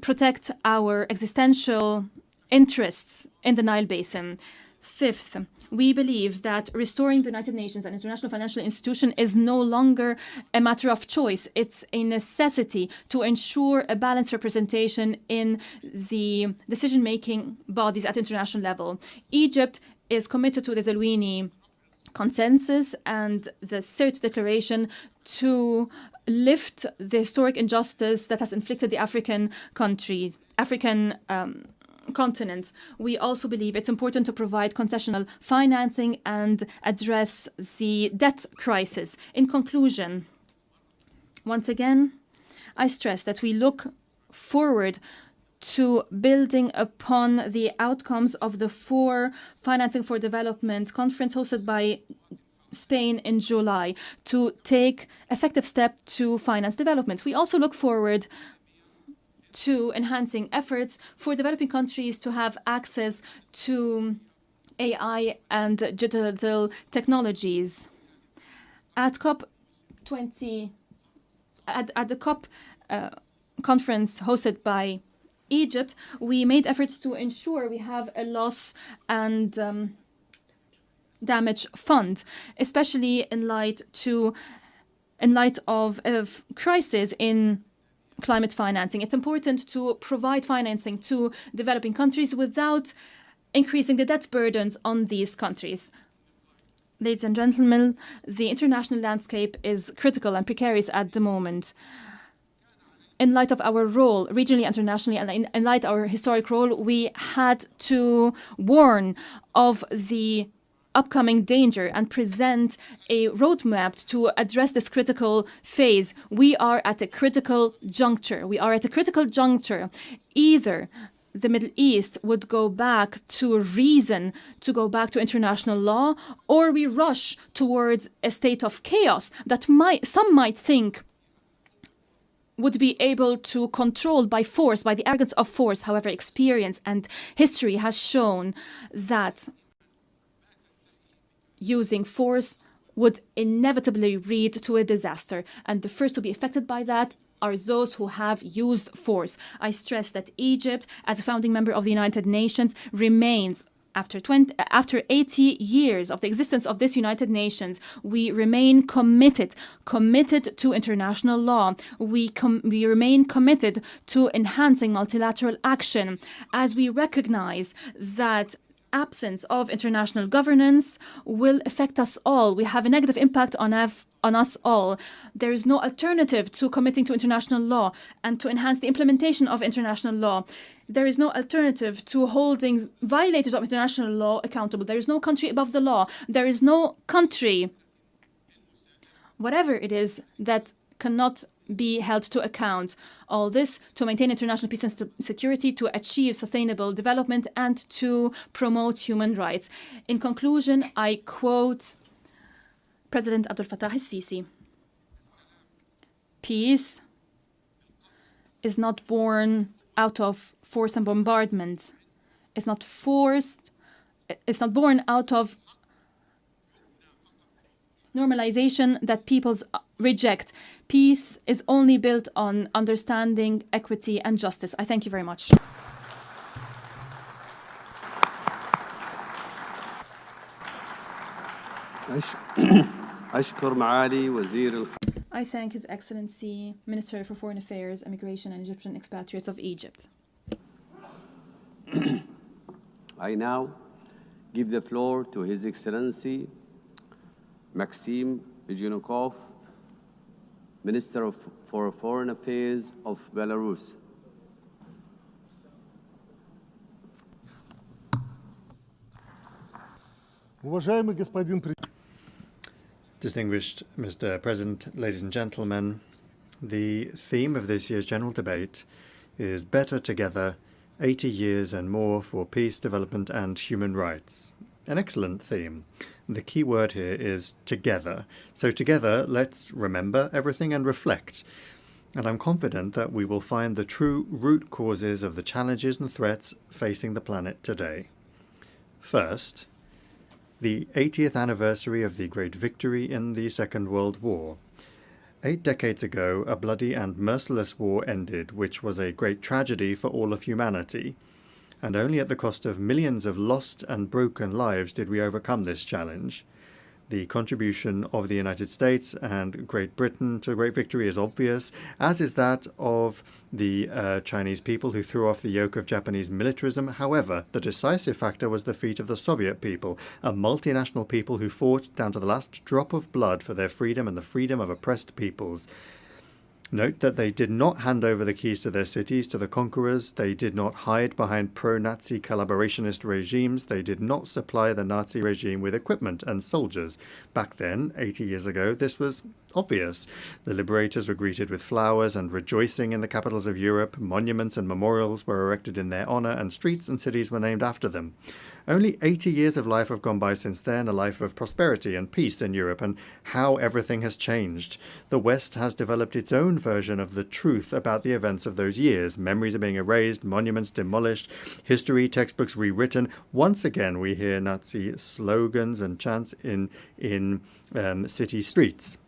protect our existential interests in the Nile Basin. Fifth, we believe that restoring the United Nations and international financial institution is no longer a matter of choice. It's a necessity to ensure a balanced representation in the decision-making bodies at international level. Egypt is committed to the Zelwini Consensus and the CERT Declaration to lift the historic injustice that has inflicted the African continent. We also believe it's important to provide concessional financing and address the debt crisis. In conclusion, once again, I stress that we look forward to building upon the outcomes of the 4 Financing for Development conference hosted by Spain in July to take effective steps to finance development. We also look forward to enhancing efforts for developing countries to have access to AI and digital technologies. At COP20, at the COP conference hosted by Egypt, we made efforts to ensure we have a loss and damage fund, especially in light of crisis in climate financing. It's important to provide financing to developing countries without increasing the debt burdens on these countries. Ladies and gentlemen, the international landscape is critical and precarious at the moment. In light of our role, regionally, internationally, and in light of our historic role, we had to warn of the upcoming danger and present a roadmap to address this critical phase. We are at a critical juncture. Either the Middle East would go back to reason, to go back to international law, or we rush towards a state of chaos that some might think would be able to control by force, by the arrogance of force. However, experience and history has shown that using force would inevitably lead to a disaster, and the first to be affected by that are those who have used force. I stress that Egypt, as a founding member of the United Nations, remains, after 80 years of the existence of this United Nations, we remain committed to international law. We remain committed to enhancing multilateral action, as we recognize that absence of international governance will affect us all. We have a negative impact on us all. There is no alternative to committing to international law and to enhance the implementation of international law. There is no alternative to holding violators of international law accountable. There is no country above the law. There is no country whatever it is that cannot be held to account. All this to maintain international peace and security, to achieve sustainable development, and to promote human rights. In conclusion, I quote President Abdel Fattah el-Sisi: "Peace is not born out of force and bombardment. It's not born out of normalization that peoples reject. Peace is only built on understanding, equity, and justice." I thank you very much. أشكر معالي وزير I thank His Excellency, Minister for Foreign Affairs, Immigration and Egyptian Expatriates of Egypt. I now give the floor to His Excellency Maxim Bezhenkov, Minister for Foreign Affairs of Belarus. Уважаемый господин президент. Distinguished Mr. President, ladies and gentlemen, the theme of this year's general debate is Better Together, 80 Years and More for Peace, Development and Human Rights. An excellent theme. The key word here is together. So together, let's remember everything and reflect. And I'm confident that we will find the true root causes of the challenges and threats facing the planet today. First, the 80th anniversary of the great victory in the Second World War. 8 decades ago, a bloody and merciless war ended, which was a great tragedy for all of humanity. And only at the cost of millions of lost and broken lives did we overcome this challenge. The contribution of the United States and Great Britain to great victory is obvious, as is that of the Chinese people who threw off the yoke of Japanese militarism. However, the decisive factor was the feat of the Soviet people, a multinational people who fought down to the last drop of blood for their freedom and the freedom of oppressed peoples. Note that they did not hand over the keys to their cities to the conquerors, they did not hide behind pro-Nazi collaborationist regimes, they did not supply the Nazi regime with equipment and soldiers. Back then, 80 years ago, this was obvious. The liberators were greeted with flowers and rejoicing in the capitals of Europe, monuments and memorials were erected in their honor, and streets and cities were named after them. Only 80 years of life have gone by since then, a life of prosperity and peace in Europe, and how everything has changed. The West has developed its own version of the truth about the events of those years. Memories are being erased, monuments demolished, history textbooks rewritten. Once again, we hear Nazi slogans and chants in city streets.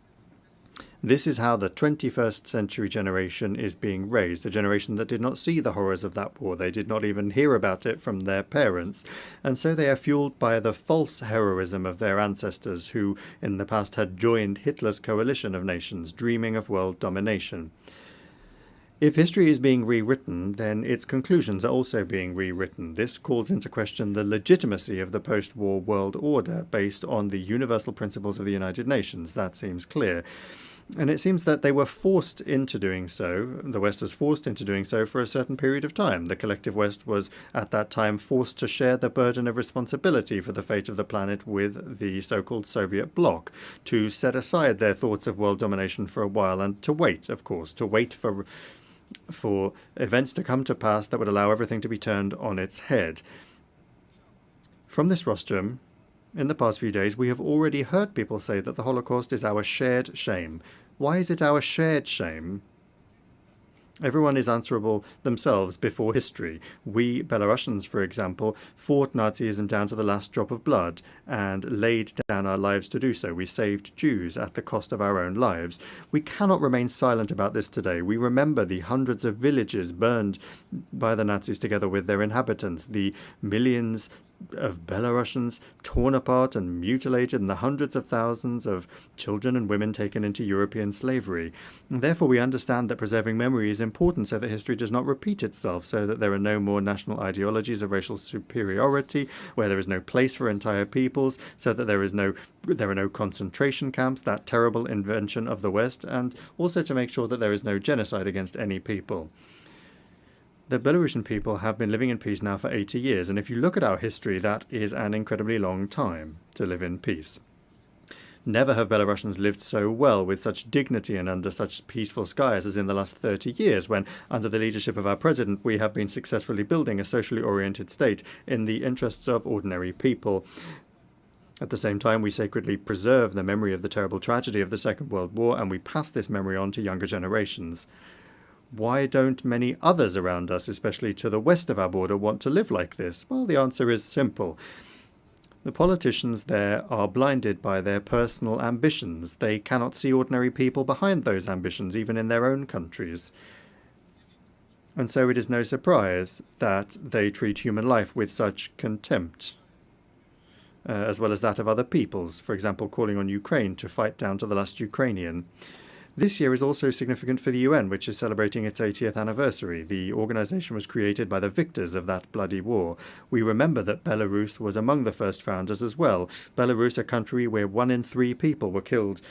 This is how the 21st century generation is being raised, a generation that did not see the horrors of that war. They did not even hear about it from their parents. And so they are fueled by the false heroism of their ancestors who in the past had joined Hitler's coalition of nations, dreaming of world domination. If history is being rewritten, then its conclusions are also being rewritten. This calls into question the legitimacy of the post-war world order based on the universal principles of the United Nations. That seems clear. And it seems that they were forced into doing so. The West was forced into doing so for a certain period of time. The collective West was at that time forced to share the burden of responsibility for the fate of the planet with the so-called Soviet bloc, to set aside their thoughts of world domination for a while and to wait, of course, to wait for events to come to pass that would allow everything to be turned on its head. From this rostrum, in the past few days, we have already heard people say that the Holocaust is our shared shame. Why is it our shared shame? Everyone is answerable themselves before history. We, Belarusians, for example, fought Nazism down to the last drop of blood and laid down our lives to do so. We saved Jews at the cost of our own lives. We cannot remain silent about this today. We remember the hundreds of villages burned by the Nazis together with their inhabitants, the millions of Belarusians torn apart and mutilated, and the hundreds of thousands of children and women taken into European slavery. And therefore we understand that preserving memory is important so that history does not repeat itself, so that there are no more national ideologies of racial superiority, where there is no place for entire peoples, so that there are no concentration camps, that terrible invention of the West, and also to make sure that there is no genocide against any people. The Belarusian people have been living in peace now for 80 years, and if you look at our history, that is an incredibly long time to live in peace. Never have Belarusians lived so well, with such dignity and under such peaceful skies as in the last 30 years, when, under the leadership of our president, we have been successfully building a socially oriented state in the interests of ordinary people. At the same time, we sacredly preserve the memory of the terrible tragedy of the Second World War, and we pass this memory on to younger generations. Why don't many others around us, especially to the west of our border, want to live like this? Well, the answer is simple. The politicians there are blinded by their personal ambitions. They cannot see ordinary people behind those ambitions, even in their own countries. And so it is no surprise that they treat human life with such contempt, as well as that of other peoples, for example, calling on Ukraine to fight down to the last Ukrainian. This year is also significant for the UN, which is celebrating its 80th anniversary. The organization was created by the victors of that bloody war. We remember that Belarus was among the first founders as well. Belarus, a country where 1 in 3 people were killed,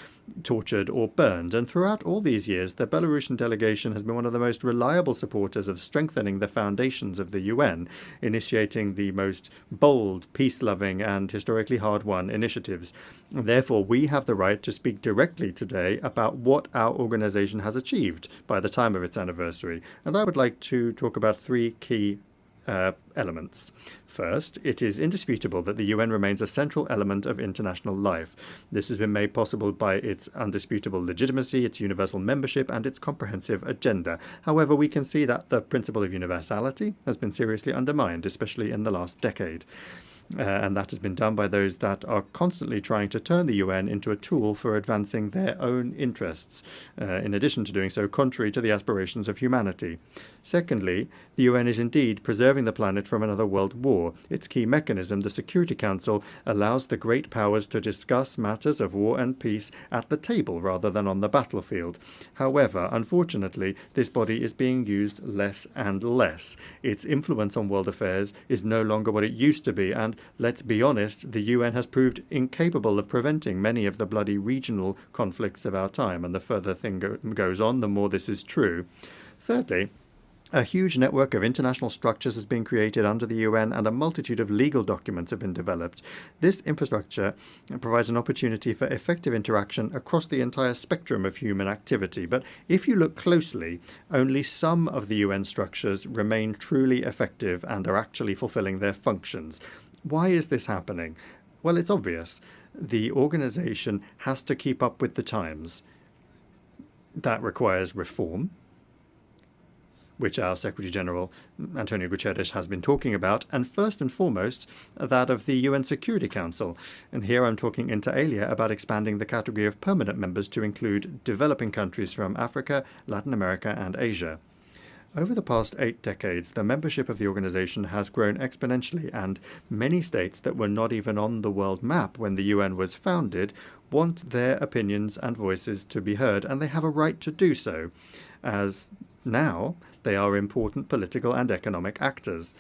tortured or burned. And throughout all these years, the Belarusian delegation has been one of the most reliable supporters of strengthening the foundations of the UN, initiating the most bold, peace-loving and historically hard-won initiatives. Therefore, we have the right to speak directly today about what our organization has achieved by the time of its anniversary. And I would like to talk about 3 key elements. First, it is indisputable that the UN remains a central element of international life. This has been made possible by its undisputable legitimacy, its universal membership, and its comprehensive agenda. However, we can see that the principle of universality has been seriously undermined, especially in the last decade. And that has been done by those that are constantly trying to turn the UN into a tool for advancing their own interests, in addition to doing so contrary to the aspirations of humanity. Secondly, the UN is indeed preserving the planet from another world war. Its key mechanism, the Security Council, allows the great powers to discuss matters of war and peace at the table rather than on the battlefield. However, unfortunately, this body is being used less and less. Its influence on world affairs is no longer what it used to be, and let's be honest, the UN has proved incapable of preventing many of the bloody regional conflicts of our time, and the further thing goes on, the more this is true. Thirdly, a huge network of international structures has been created under the UN, and a multitude of legal documents have been developed. This infrastructure provides an opportunity for effective interaction across the entire spectrum of human activity. But if you look closely, only some of the UN structures remain truly effective and are actually fulfilling their functions. Why is this happening? Well, it's obvious. The organization has to keep up with the times. That requires reform, which our Secretary General Antonio Guterres has been talking about, and first and foremost, that of the UN Security Council. And here I'm talking inter alia about expanding the category of permanent members to include developing countries from Africa, Latin America, and Asia. Over the past 8 decades, the membership of the organization has grown exponentially, and many states that were not even on the world map when the UN was founded want their opinions and voices to be heard, and they have a right to do so, as now they are important political and economic actors.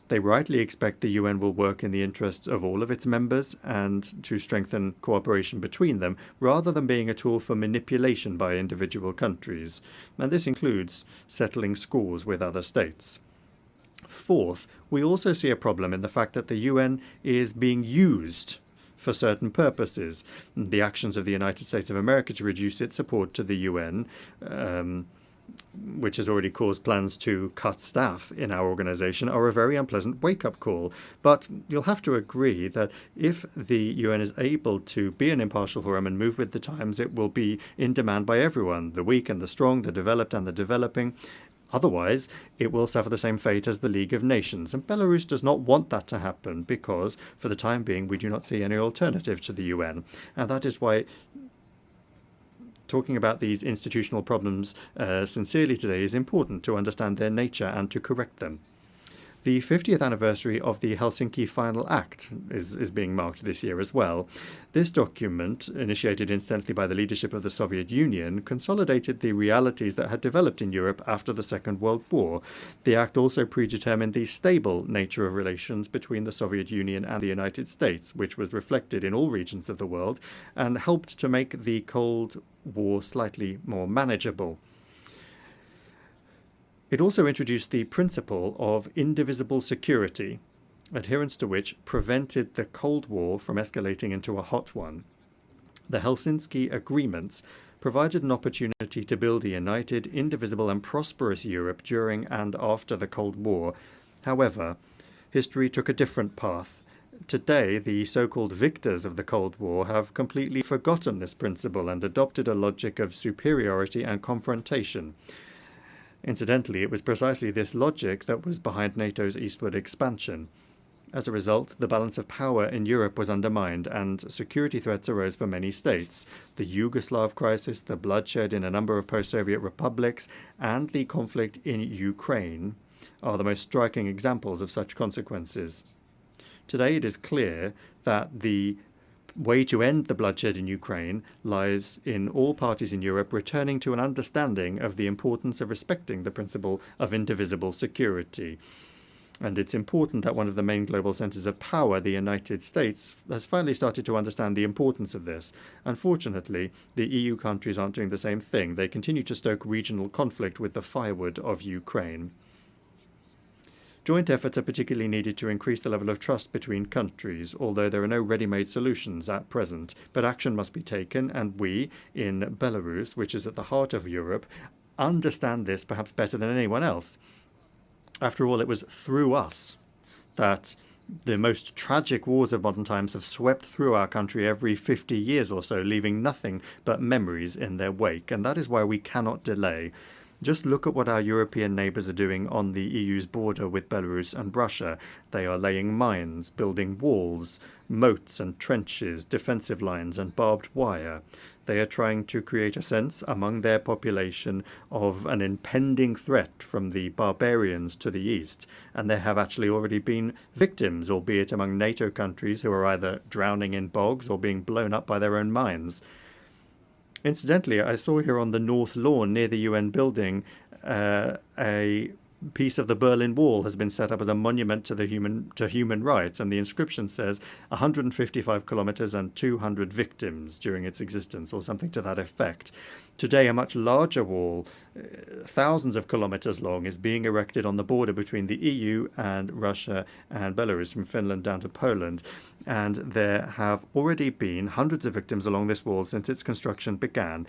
They rightly expect the UN will work in the interests of all of its members and to strengthen cooperation between them, rather than being a tool for manipulation by individual countries. And this includes settling scores with other states. Fourth, we also see a problem in the fact that the UN is being used for certain purposes. The actions of the United States of America to reduce its support to the UN, which has already caused plans to cut staff in our organization, are a very unpleasant wake-up call. But you'll have to agree that if the UN is able to be an impartial forum and move with the times, it will be in demand by everyone, the weak and the strong, the developed and the developing. Otherwise, it will suffer the same fate as the League of Nations. And Belarus does not want that to happen because, for the time being, we do not see any alternative to the UN. And that is why talking about these institutional problems sincerely today is important to understand their nature and to correct them. The 50th anniversary of the Helsinki Final Act is being marked this year as well. This document, initiated incidentally by the leadership of the Soviet Union, consolidated the realities that had developed in Europe after the Second World War. The act also predetermined the stable nature of relations between the Soviet Union and the United States, which was reflected in all regions of the world, and helped to make the Cold War slightly more manageable. It also introduced the principle of indivisible security, adherence to which prevented the Cold War from escalating into a hot one. The Helsinki agreements provided an opportunity to build a united, indivisible and prosperous Europe during and after the Cold War. However, history took a different path. Today, the so-called victors of the Cold War have completely forgotten this principle and adopted a logic of superiority and confrontation. Incidentally, it was precisely this logic that was behind NATO's eastward expansion. As a result, the balance of power in Europe was undermined and security threats arose for many states. The Yugoslav crisis, the bloodshed in a number of post-Soviet republics, and the conflict in Ukraine are the most striking examples of such consequences. Today it is clear that the way to end the bloodshed in Ukraine lies in all parties in Europe returning to an understanding of the importance of respecting the principle of indivisible security. And it's important that one of the main global centers of power, the United States, has finally started to understand the importance of this. Unfortunately, the EU countries aren't doing the same thing. They continue to stoke regional conflict with the firewood of Ukraine. Joint efforts are particularly needed to increase the level of trust between countries, although there are no ready-made solutions at present. But action must be taken, and we, in Belarus, which is at the heart of Europe, understand this perhaps better than anyone else. After all, it was through us that the most tragic wars of modern times have swept through our country every 50 years or so, leaving nothing but memories in their wake. And that is why we cannot delay. Just look at what our European neighbours are doing on the EU's border with Belarus and Russia. They are laying mines, building walls, moats and trenches, defensive lines and barbed wire. They are trying to create a sense among their population of an impending threat from the barbarians to the east, and there have actually already been victims, albeit among NATO countries who are either drowning in bogs or being blown up by their own mines. Incidentally, I saw here on the North Lawn near the UN building a piece of the Berlin Wall has been set up as a monument to human rights, and the inscription says 155 kilometers and 200 victims during its existence, or something to that effect. Today, a much larger wall, thousands of kilometers long, is being erected on the border between the EU and Russia and Belarus, from Finland down to Poland. And there have already been hundreds of victims along this wall since its construction began.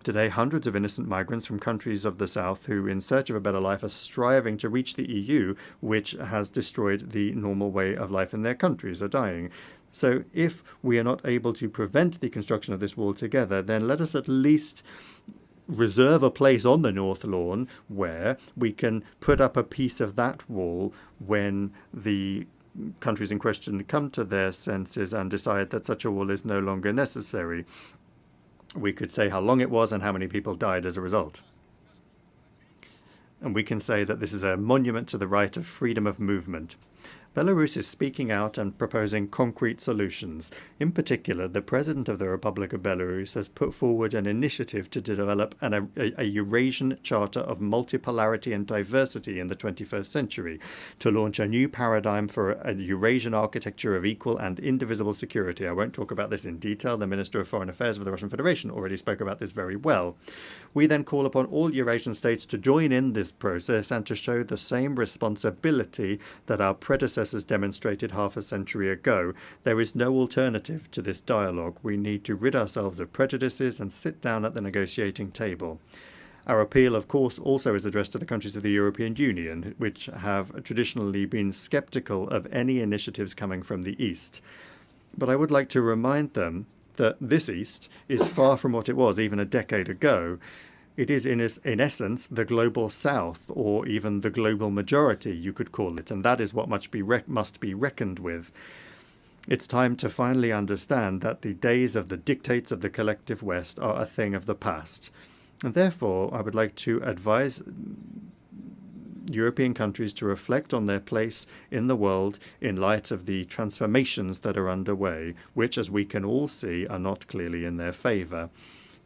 Today, hundreds of innocent migrants from countries of the south who, in search of a better life, are striving to reach the EU, which has destroyed the normal way of life in their countries, are dying. So if we are not able to prevent the construction of this wall together, then let us at least reserve a place on the North Lawn where we can put up a piece of that wall when the countries in question come to their senses and decide that such a wall is no longer necessary. We could say how long it was and how many people died as a result. And we can say that this is a monument to the right of freedom of movement. Belarus is speaking out and proposing concrete solutions. In particular, the President of the Republic of Belarus has put forward an initiative to develop a Eurasian Charter of Multipolarity and Diversity in the 21st century, to launch a new paradigm for a Eurasian architecture of equal and indivisible security. I won't talk about this in detail. The Minister of Foreign Affairs of the Russian Federation already spoke about this very well. We then call upon all Eurasian states to join in this process and to show the same responsibility that our predecessors demonstrated half a century ago. There is no alternative to this dialogue. We need to rid ourselves of prejudices and sit down at the negotiating table. Our appeal, of course, also is addressed to the countries of the European Union, which have traditionally been sceptical of any initiatives coming from the East. But I would like to remind them that this East is far from what it was even a decade ago. It is, in essence, the global South, or even the global majority, you could call it, and that is what must be reckoned with. It's time to finally understand that the days of the dictates of the collective West are a thing of the past. And therefore, I would like to advise European countries to reflect on their place in the world in light of the transformations that are underway, which, as we can all see, are not clearly in their favour.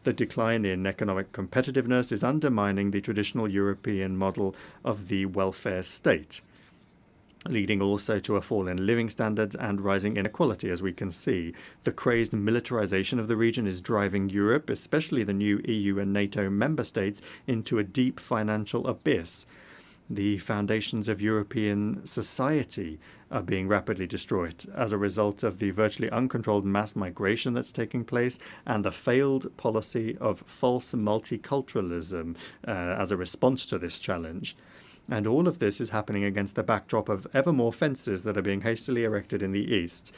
The decline in economic competitiveness is undermining the traditional European model of the welfare state, leading also to a fall in living standards and rising inequality, as we can see. The crazed militarization of the region is driving Europe, especially the new EU and NATO member states, into a deep financial abyss. The foundations of European society are being rapidly destroyed as a result of the virtually uncontrolled mass migration that's taking place and the failed policy of false multiculturalism as a response to this challenge. And all of this is happening against the backdrop of ever more fences that are being hastily erected in the East.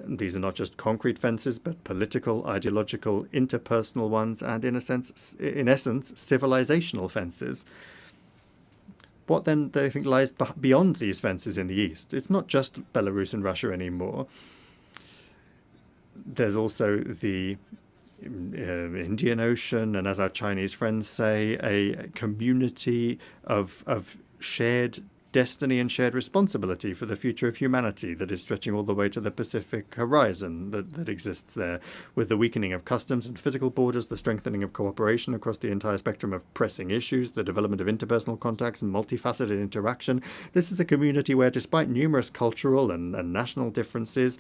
These are not just concrete fences, but political, ideological, interpersonal ones, and in essence, civilizational fences. What then do they think lies beyond these fences in the East? It's not just Belarus and Russia anymore. There's also the Indian Ocean, and as our Chinese friends say, a community of shared destiny and shared responsibility for the future of humanity that is stretching all the way to the Pacific horizon that exists there, with the weakening of customs and physical borders, the strengthening of cooperation across the entire spectrum of pressing issues, the development of interpersonal contacts and multifaceted interaction. This is a community where, despite numerous cultural and national differences,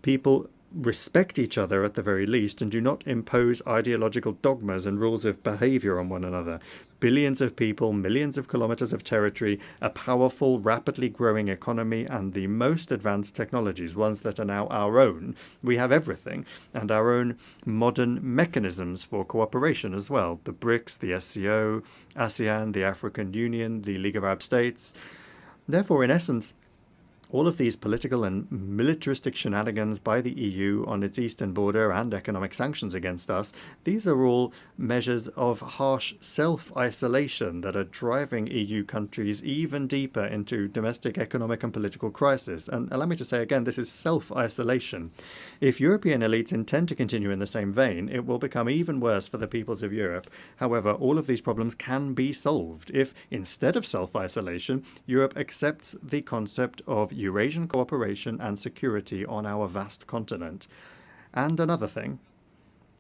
people respect each other at the very least and do not impose ideological dogmas and rules of behavior on one another. Billions of people, millions of kilometers of territory, a powerful, rapidly growing economy, and the most advanced technologies, ones that are now our own. We have everything, and our own modern mechanisms for cooperation as well. The BRICS, the SCO, ASEAN, the African Union, the League of Arab States. Therefore, in essence, all of these political and militaristic shenanigans by the EU on its eastern border and economic sanctions against us, these are all measures of harsh self-isolation that are driving EU countries even deeper into domestic economic and political crisis. And allow me to say again, this is self-isolation. If European elites intend to continue in the same vein, it will become even worse for the peoples of Europe. However, all of these problems can be solved if, instead of self-isolation, Europe accepts the concept of Eurasian cooperation and security on our vast continent. And another thing,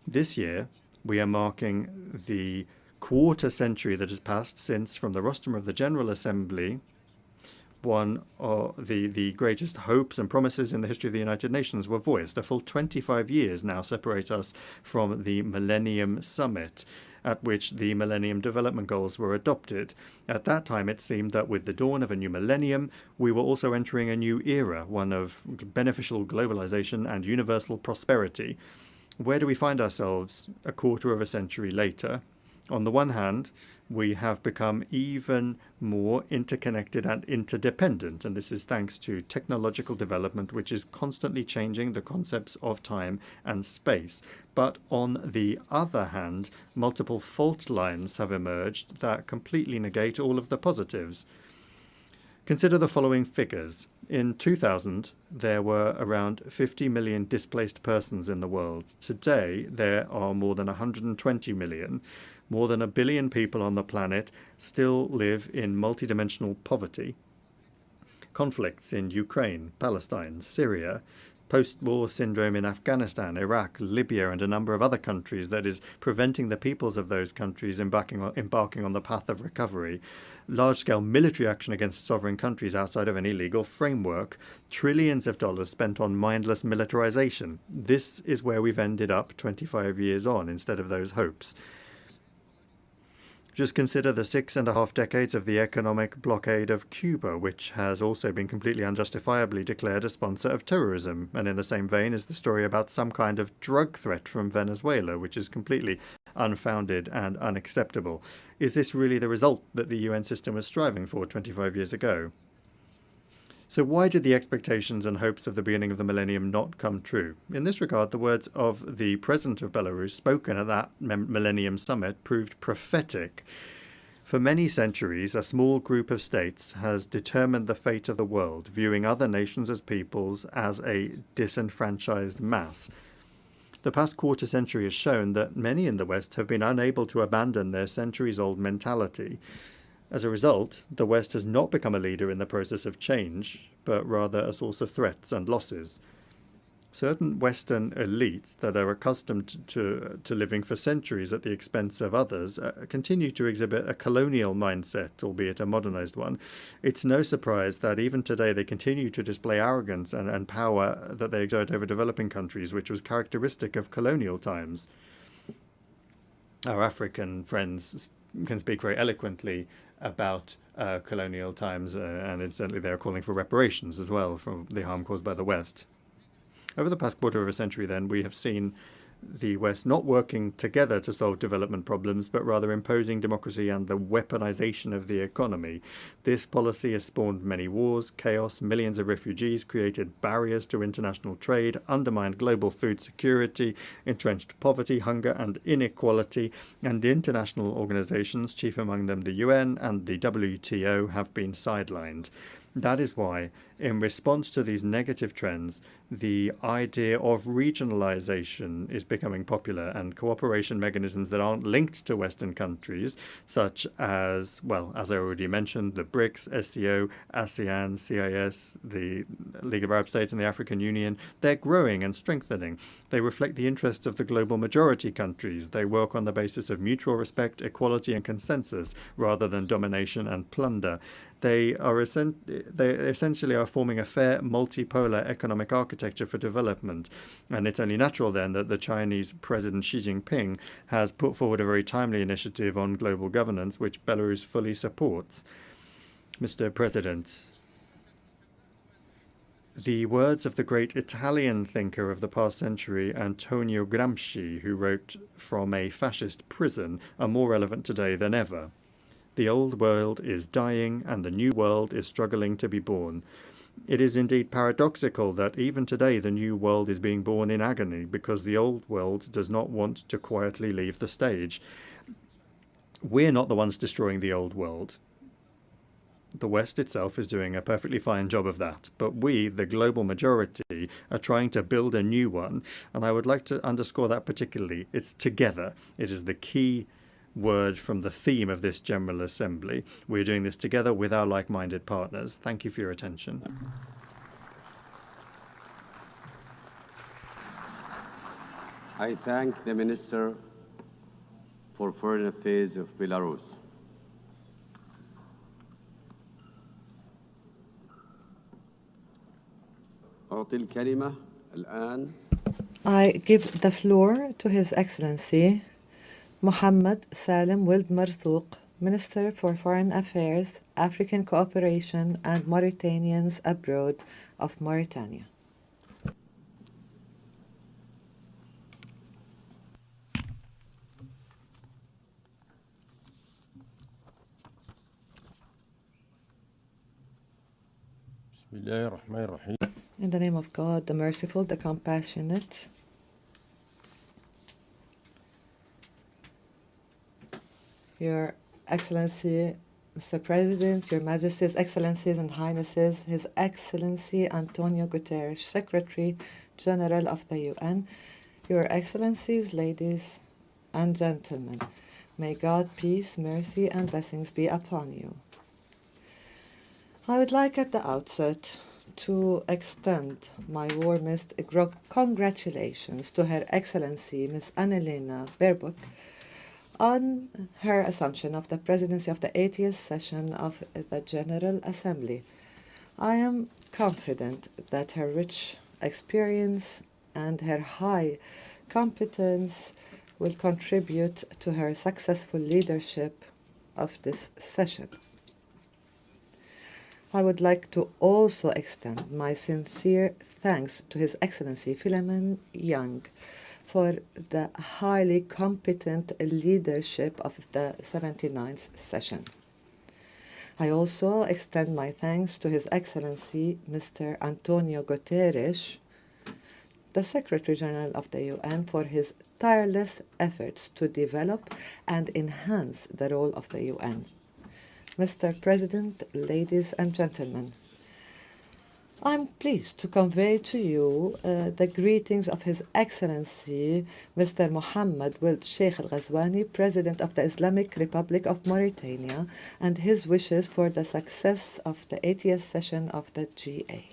this year we are marking the quarter century that has passed since, from the rostrum of the General Assembly, one of the greatest hopes and promises in the history of the United Nations were voiced. A full 25 years now separate us from the Millennium Summit, at which the Millennium Development Goals were adopted. At that time, it seemed that with the dawn of a new millennium, we were also entering a new era, one of beneficial globalization and universal prosperity. Where do we find ourselves a quarter of a century later? On the one hand, we have become even more interconnected and interdependent, and this is thanks to technological development, which is constantly changing the concepts of time and space. But on the other hand, multiple fault lines have emerged that completely negate all of the positives. Consider the following figures. In 2000, there were around 50 million displaced persons in the world. Today, there are more than 120 million. More than 1 billion people on the planet still live in multidimensional poverty. Conflicts in Ukraine, Palestine, Syria, post-war syndrome in Afghanistan, Iraq, Libya, and a number of other countries that is preventing the peoples of those countries embarking on the path of recovery. Large-scale military action against sovereign countries outside of any legal framework. Trillions of dollars spent on mindless militarization. This is where we've ended up 25 years on instead of those hopes. Just consider the 6.5 decades of the economic blockade of Cuba, which has also been completely unjustifiably declared a sponsor of terrorism. And in the same vein is the story about some kind of drug threat from Venezuela, which is completely unfounded and unacceptable. Is this really the result that the UN system was striving for 25 years ago? So why did the expectations and hopes of the beginning of the millennium not come true? In this regard, the words of the president of Belarus, spoken at that Millennium Summit, proved prophetic. For many centuries, a small group of states has determined the fate of the world, viewing other nations as peoples as a disenfranchised mass. The past quarter century has shown that many in the West have been unable to abandon their centuries-old mentality. As a result, the West has not become a leader in the process of change, but rather a source of threats and losses. Certain Western elites that are accustomed to living for centuries at the expense of others continue to exhibit a colonial mindset, albeit a modernized one. It's no surprise that even today they continue to display arrogance and power that they exert over developing countries, which was characteristic of colonial times. Our African friends can speak very eloquently about colonial times, and incidentally they're calling for reparations as well for the harm caused by the West. Over the past quarter of a century, then, we have seen the West not working together to solve development problems, but rather imposing democracy and the weaponization of the economy. This policy has spawned many wars, chaos, millions of refugees, created barriers to international trade, undermined global food security, entrenched poverty, hunger, and inequality, and international organizations, chief among them the UN and the WTO, have been sidelined. That is why, in response to these negative trends, the idea of regionalization is becoming popular, and cooperation mechanisms that aren't linked to Western countries, such as, well, as I already mentioned, the BRICS, SCO, ASEAN, CIS, the League of Arab States, and the African Union, they're growing and strengthening. They reflect the interests of the global majority countries. They work on the basis of mutual respect, equality, and consensus, rather than domination and plunder. They essentially are forming a fair multipolar economic architecture for development. And it's only natural then that the Chinese President Xi Jinping has put forward a very timely initiative on global governance, which Belarus fully supports. Mr. President, the words of the great Italian thinker of the past century, Antonio Gramsci, who wrote "From a fascist prison," are more relevant today than ever. The old world is dying, and the new world is struggling to be born. It is indeed paradoxical that even today the new world is being born in agony, because the old world does not want to quietly leave the stage. We're not the ones destroying the old world. The West itself is doing a perfectly fine job of that, but we, the global majority, are trying to build a new one, and I would like to underscore that particularly. It's together. It is the key word from the theme of this General Assembly. We're doing this together with our like-minded partners. Thank you for your attention. I thank the Minister for Foreign Affairs of Belarus. أعطي الكلمة الآن. I give the floor to His Excellency Mohammed Salim Wild Marzouk, Minister for Foreign Affairs, African Cooperation and Mauritanians Abroad of Mauritania. In the name of God, the merciful, the compassionate. Your Excellency, Mr. President, Your Majesties, Excellencies and Highnesses, His Excellency Antonio Guterres, Secretary General of the UN, Your Excellencies, ladies and gentlemen, may God, peace, mercy, and blessings be upon you. I would like at the outset to extend my warmest congratulations to Her Excellency Ms. Annalena Baerbock on her assumption of the presidency of the 80th session of the General Assembly. I am confident that her rich experience and her high competence will contribute to her successful leadership of this session. I would like to also extend my sincere thanks to His Excellency Philemon Young for the highly competent leadership of the 79th session. I also extend my thanks to His Excellency Mr. Antonio Guterres, the Secretary General of the UN, for his tireless efforts to develop and enhance the role of the UN. Mr. President, ladies and gentlemen, I'm pleased to convey to you the greetings of His Excellency Mr. Mohammed Wild Sheikh Al Ghazwani, President of the Islamic Republic of Mauritania, and his wishes for the success of the 80th session of the GA.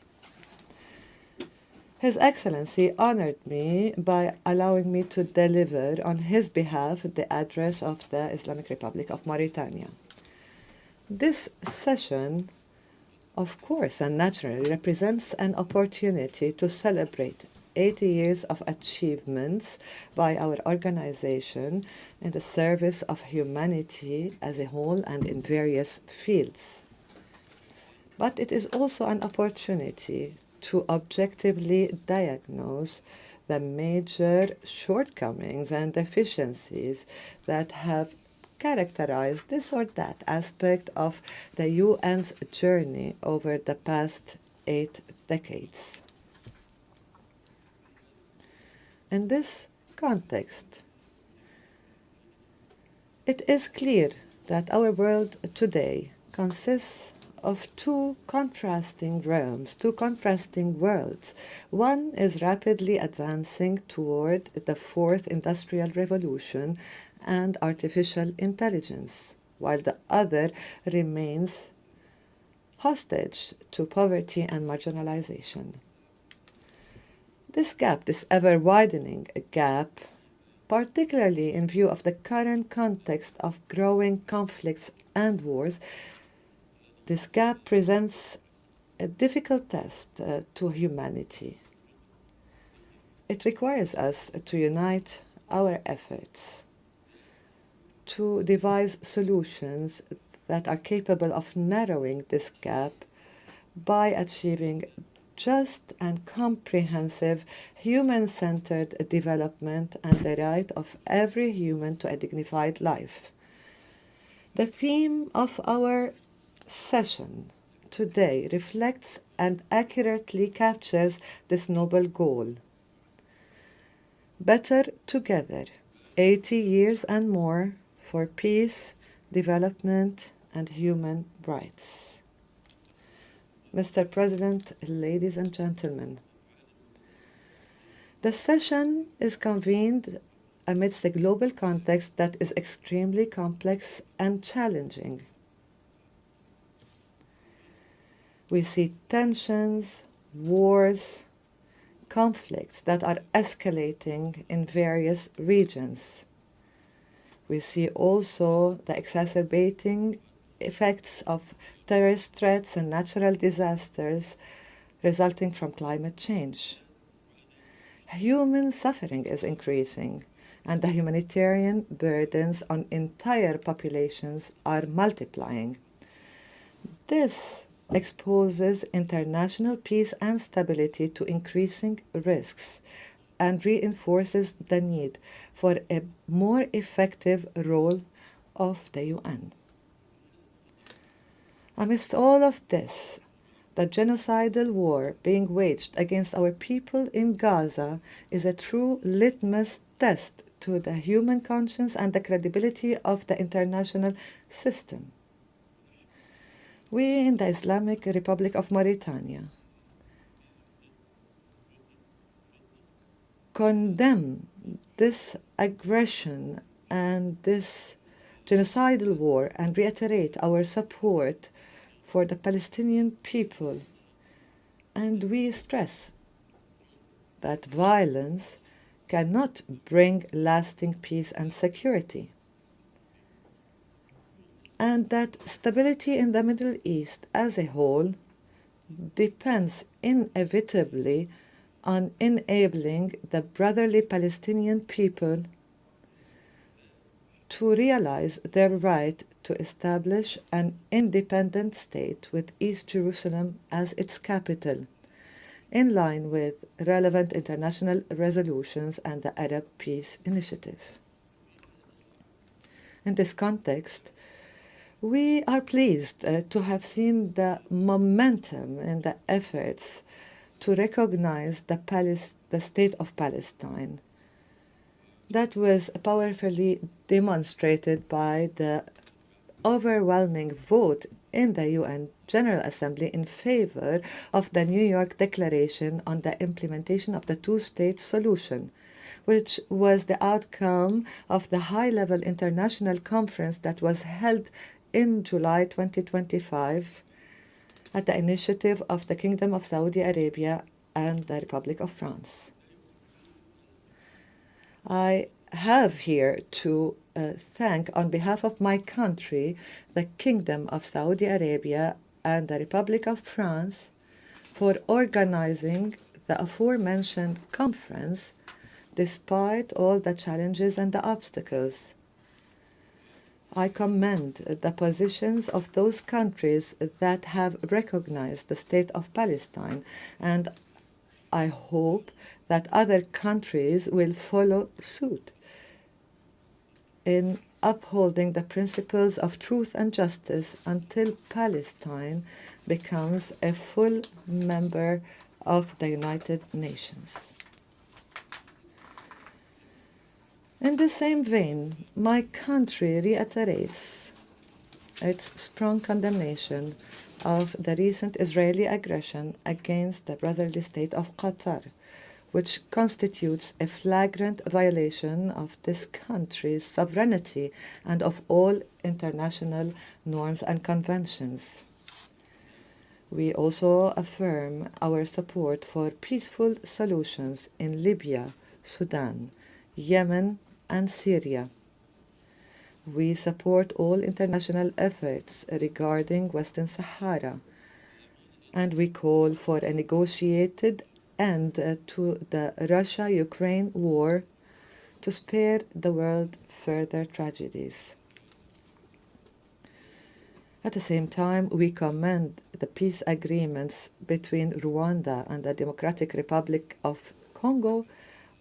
His Excellency honored me by allowing me to deliver on his behalf the address of the Islamic Republic of Mauritania. This session, of course and naturally, represents an opportunity to celebrate 80 years of achievements by our organization in the service of humanity as a whole and in various fields. But it is also an opportunity to objectively diagnose the major shortcomings and deficiencies that have characterized this or that aspect of the UN's journey over the past 8 decades. In this context, it is clear that our world today consists of two contrasting realms, two contrasting worlds. One is rapidly advancing toward the fourth industrial revolution and artificial intelligence, while the other remains hostage to poverty and marginalization. This gap, this ever-widening gap, particularly in view of the current context of growing conflicts and wars, this gap presents a difficult test to humanity. It requires us to unite our efforts, to devise solutions that are capable of narrowing this gap by achieving just and comprehensive human-centered development and the right of every human to a dignified life. The theme of our session today reflects and accurately captures this noble goal. Better together, 80 years and more for peace, development, and human rights. Mr. President, ladies and gentlemen, the session is convened amidst a global context that is extremely complex and challenging. We see tensions, wars, conflicts that are escalating in various regions. We see also the exacerbating effects of terrorist threats and natural disasters resulting from climate change. Human suffering is increasing, and the humanitarian burdens on entire populations are multiplying. This exposes international peace and stability to increasing risks and reinforces the need for a more effective role of the UN. Amidst all of this, the genocidal war being waged against our people in Gaza is a true litmus test to the human conscience and the credibility of the international system. We in the Islamic Republic of Mauritania condemn this aggression and this genocidal war and reiterate our support for the Palestinian people. And we stress that violence cannot bring lasting peace and security, and that stability in the Middle East as a whole depends inevitably on enabling the brotherly Palestinian people to realize their right to establish an independent state with East Jerusalem as its capital, in line with relevant international resolutions and the Arab Peace Initiative. In this context, we are pleased to have seen the momentum in the efforts to recognize the state of Palestine. That was powerfully demonstrated by the overwhelming vote in the UN General Assembly in favor of the New York Declaration on the implementation of the two-state solution, which was the outcome of the high-level international conference that was held in July 2025 at the initiative of the Kingdom of Saudi Arabia and the Republic of France. I have here to thank, on behalf of my country, the Kingdom of Saudi Arabia and the Republic of France for organizing the aforementioned conference despite all the challenges and the obstacles. I commend the positions of those countries that have recognized the state of Palestine, and I hope that other countries will follow suit in upholding the principles of truth and justice until Palestine becomes a full member of the United Nations. In the same vein, my country reiterates its strong condemnation of the recent Israeli aggression against the brotherly state of Qatar, which constitutes a flagrant violation of this country's sovereignty and of all international norms and conventions. We also affirm our support for peaceful solutions in Libya, Sudan, Yemen, and Syria. We support all international efforts regarding Western Sahara, and we call for a negotiated end to the Russia-Ukraine war to spare the world further tragedies. At the same time, we commend the peace agreements between Rwanda and the Democratic Republic of Congo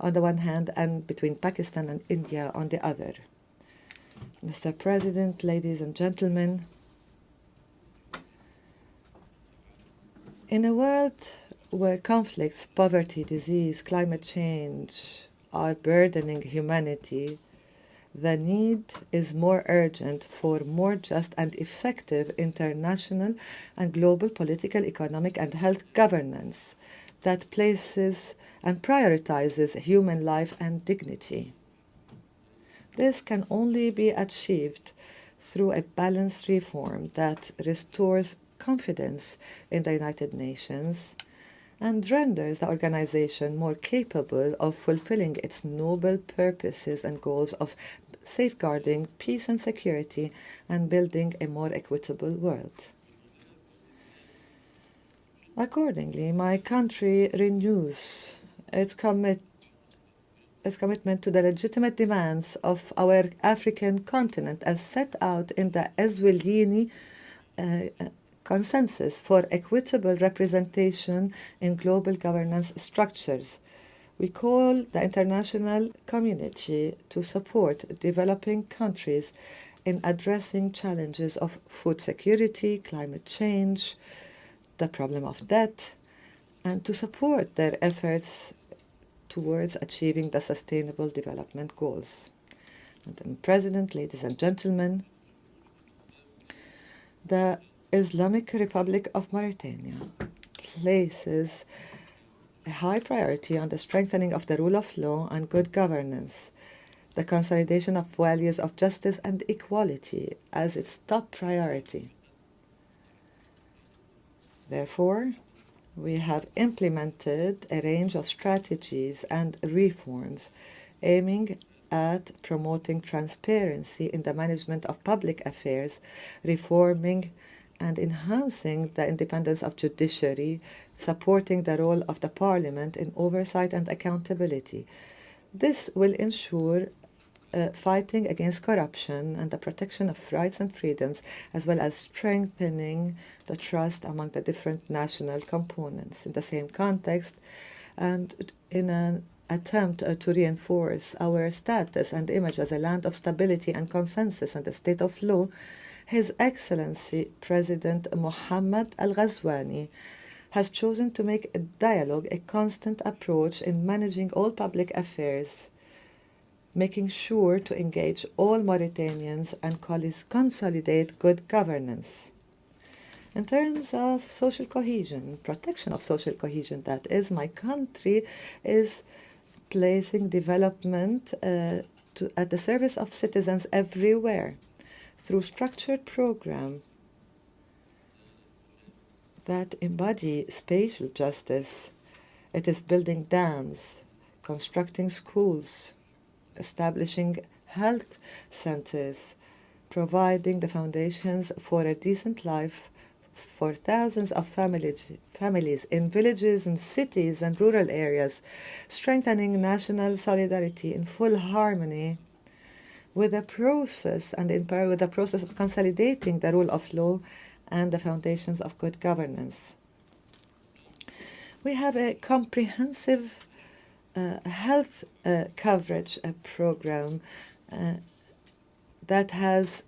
on the one hand and between Pakistan and India on the other. Mr. President, ladies and gentlemen, in a world where conflicts, poverty, disease, climate change are burdening humanity, the need is more urgent for more just and effective international and global political, economic, and health governance that places and prioritizes human life and dignity. This can only be achieved through a balanced reform that restores confidence in the United Nations and renders the organization more capable of fulfilling its noble purposes and goals of safeguarding peace and security and building a more equitable world. Accordingly, my country renews its commitment to the legitimate demands of our African continent as set out in the Eswatini Consensus for Equitable Representation in Global Governance Structures. We call the international community to support developing countries in addressing challenges of food security, climate change, the problem of debt, and to support their efforts towards achieving the Sustainable Development Goals. Madam President, ladies and gentlemen, the Islamic Republic of Mauritania places a high priority on the strengthening of the rule of law and good governance, the consolidation of values of justice and equality as its top priority. Therefore, we have implemented a range of strategies and reforms aiming at promoting transparency in the management of public affairs, reforming and enhancing the independence of judiciary, supporting the role of the parliament in oversight and accountability. This will ensure fighting against corruption and the protection of rights and freedoms, as well as strengthening the trust among the different national components. In the same context, and in an attempt to reinforce our status and image as a land of stability and consensus and a state of law, His Excellency President Mohammed Al-Ghazwani has chosen to make a dialogue a constant approach in managing all public affairs, making sure to engage all Mauritanians and consolidate good governance. In terms of social cohesion, protection of social cohesion, that is, my country is placing development at the service of citizens everywhere through structured programs that embody spatial justice. It is building dams, constructing schools, establishing health centers, providing the foundations for a decent life for thousands of families in villages and cities and rural areas, strengthening national solidarity in full harmony with the process and in parallel with the process of consolidating the rule of law and the foundations of good governance. We have a comprehensive health coverage program that has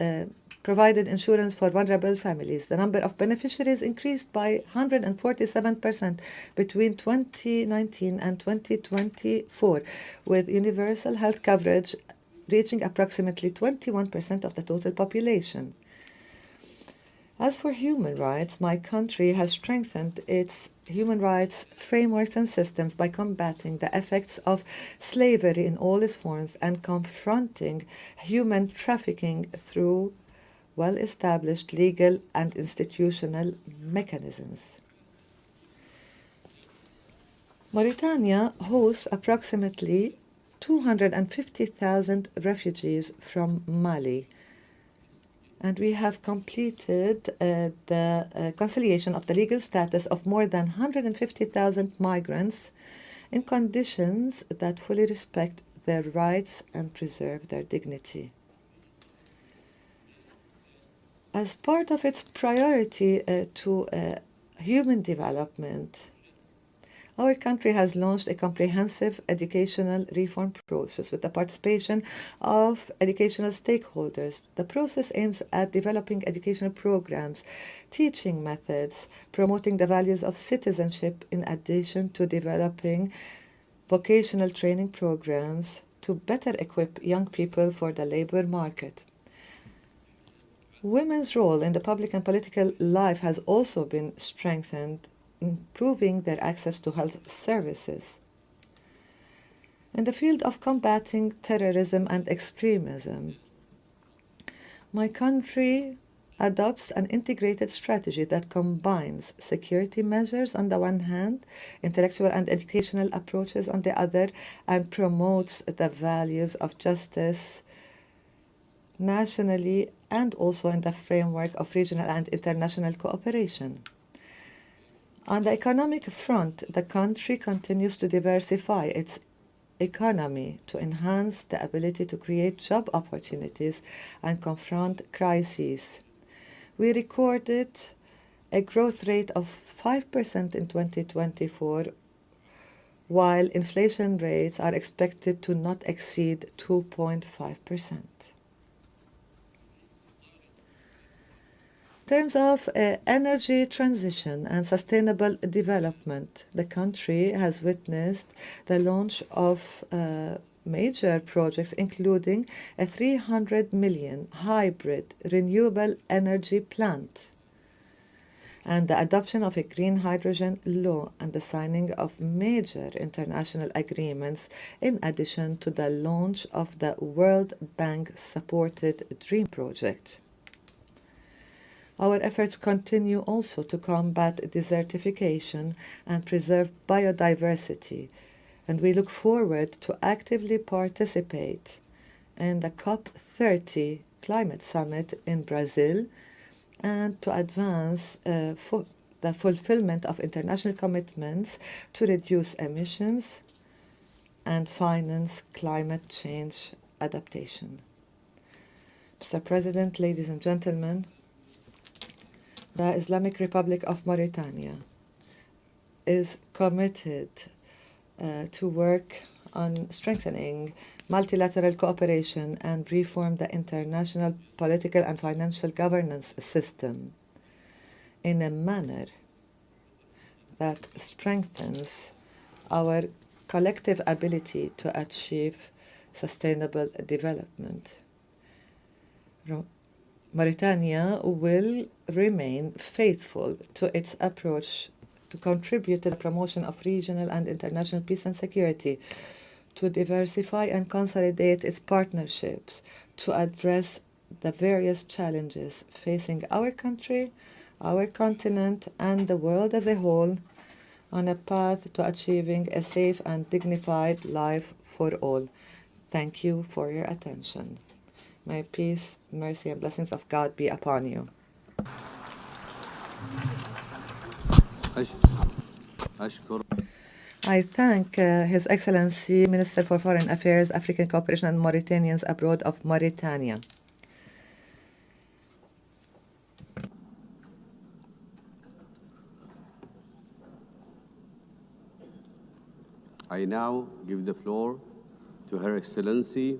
provided insurance for vulnerable families. The number of beneficiaries increased by 147% between 2019 and 2024, with universal health coverage reaching approximately 21% of the total population. As for human rights, my country has strengthened its human rights frameworks and systems by combating the effects of slavery in all its forms and confronting human trafficking through well-established legal and institutional mechanisms. Mauritania hosts approximately 250,000 refugees from Mali, and we have completed the conciliation of the legal status of more than 150,000 migrants in conditions that fully respect their rights and preserve their dignity. As part of its priority to human development, our country has launched a comprehensive educational reform process with the participation of educational stakeholders. The process aims at developing educational programs, teaching methods, promoting the values of citizenship, in addition to developing vocational training programs to better equip young people for the labor market. Women's role in the public and political life has also been strengthened, improving their access to health services. In the field of combating terrorism and extremism, my country adopts an integrated strategy that combines security measures on the one hand, intellectual and educational approaches on the other, and promotes the values of justice nationally and also in the framework of regional and international cooperation. On the economic front, the country continues to diversify its economy to enhance the ability to create job opportunities and confront crises. We recorded a growth rate of 5% in 2024, while inflation rates are expected to not exceed 2.5%. In terms of energy transition and sustainable development, the country has witnessed the launch of major projects, including a 300 million hybrid renewable energy plant, and the adoption of a green hydrogen law and the signing of major international agreements, in addition to the launch of the World Bank-supported DREAM project. Our efforts continue also to combat desertification and preserve biodiversity, and we look forward to actively participate in the COP30 Climate Summit in Brazil and to advance the fulfillment of international commitments to reduce emissions and finance climate change adaptation. Mr. President, ladies and gentlemen, the Islamic Republic of Mauritania is committed to work on strengthening multilateral cooperation and reform the international political and financial governance system in a manner that strengthens our collective ability to achieve sustainable development. Mauritania will remain faithful to its approach to contribute to the promotion of regional and international peace and security, to diversify and consolidate its partnerships, to address the various challenges facing our country, our continent, and the world as a whole, on a path to achieving a safe and dignified life for all. Thank you for your attention. May peace, mercy, and blessings of God be upon you. I thank His Excellency Minister for Foreign Affairs, African Cooperation and Mauritanians Abroad of Mauritania. I now give the floor to Her Excellency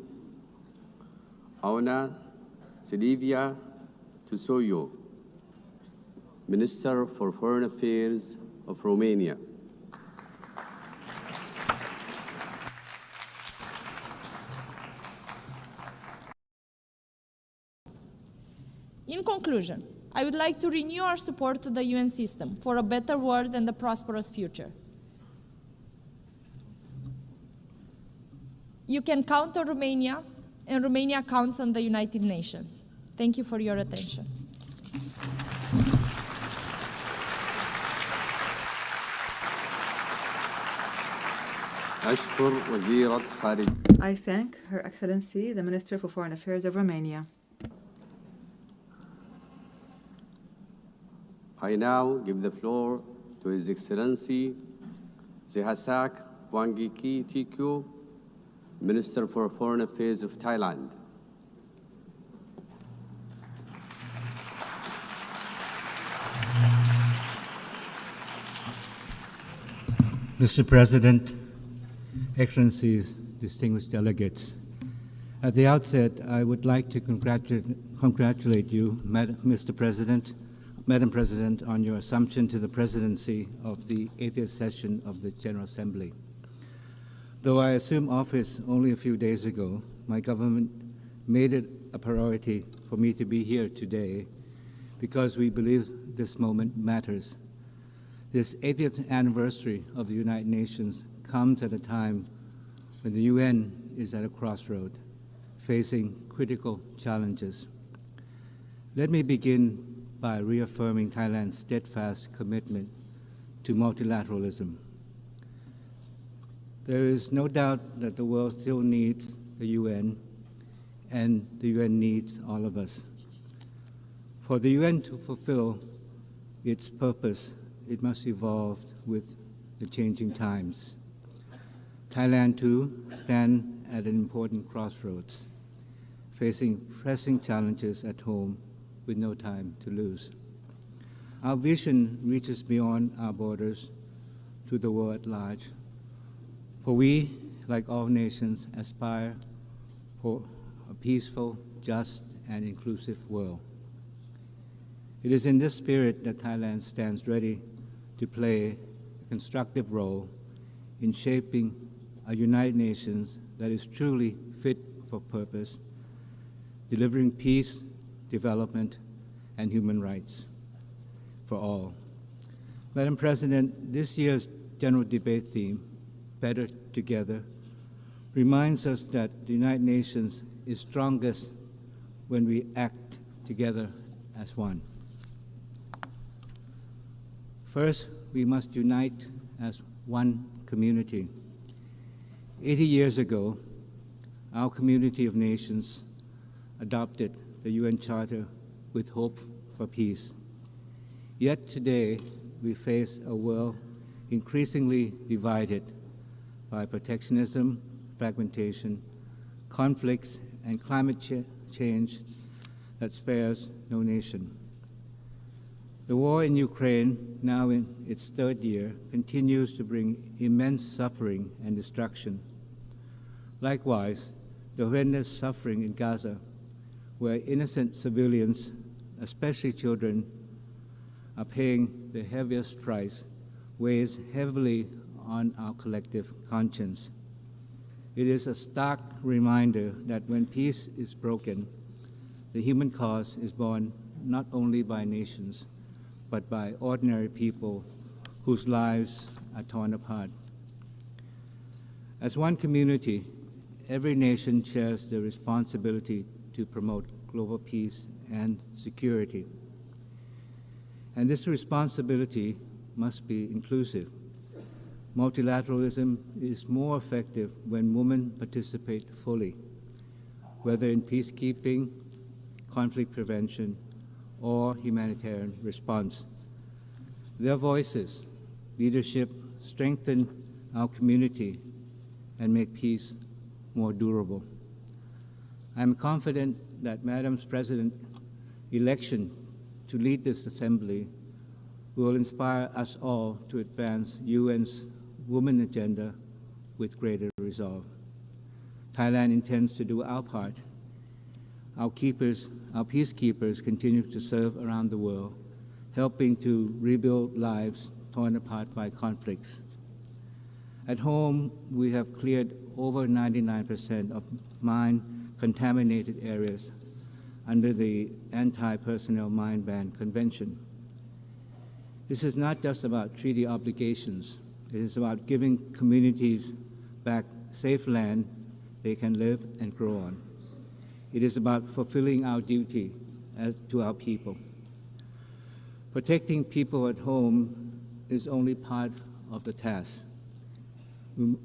Auna Silvia Tusoyo, Minister for Foreign Affairs of Romania. In conclusion, I would like to renew our support to the UN system for a better world and a prosperous future. You can count on Romania, and Romania counts on the United Nations. Thank you for your attention. I thank Her Excellency, the Minister for Foreign Affairs of Romania. I now give the floor to His Excellency Zehasak Wangiki Tikyu, Minister for Foreign Affairs of Thailand. Mr. President, Excellencies, distinguished delegates, at the outset, I would like to congratulate you, Mr. President, Madam President, on your assumption to the presidency of the 80th session of the General Assembly. Though I assumed office only a few days ago, my government made it a priority for me to be here today because we believe this moment matters. This 80th anniversary of the United Nations comes at a time when the UN is at a crossroad, facing critical challenges. Let me begin by reaffirming Thailand's steadfast commitment to multilateralism. There is no doubt that the world still needs the UN, and the UN needs all of us. For the UN to fulfill its purpose, it must evolve with the changing times. Thailand, too, stands at an important crossroads, facing pressing challenges at home with no time to lose. Our vision reaches beyond our borders to the world at large, for we, like all nations, aspire for a peaceful, just, and inclusive world. It is in this spirit that Thailand stands ready to play a constructive role in shaping a United Nations that is truly fit for purpose, delivering peace, development, and human rights for all. Madam President, this year's general debate theme, Better Together, reminds us that the United Nations is strongest when we act together as one. First, we must unite as one community. 80 years ago, our community of nations adopted the UN Charter with hope for peace. Yet today, we face a world increasingly divided by protectionism, fragmentation, conflicts, and climate change that spares no nation. The war in Ukraine, now in its third year, continues to bring immense suffering and destruction. Likewise, the horrendous suffering in Gaza, where innocent civilians, especially children, are paying the heaviest price, weighs heavily on our collective conscience. It is a stark reminder that when peace is broken, the human cost is borne not only by nations, but by ordinary people whose lives are torn apart. As one community, every nation shares the responsibility to promote global peace and security. And this responsibility must be inclusive. Multilateralism is more effective when women participate fully, whether in peacekeeping, conflict prevention, or humanitarian response. Their voices, leadership strengthen our community and make peace more durable. I am confident that Madam President's election to lead this assembly will inspire us all to advance UN's Women Agenda with greater resolve. Thailand intends to do our part. Our peacekeepers continue to serve around the world, helping to rebuild lives torn apart by conflicts. At home, we have cleared over 99% of mine-contaminated areas under the Anti-Personnel Mine Ban Convention. This is not just about treaty obligations. It is about giving communities back safe land they can live and grow on. It is about fulfilling our duty to our people. Protecting people at home is only part of the task.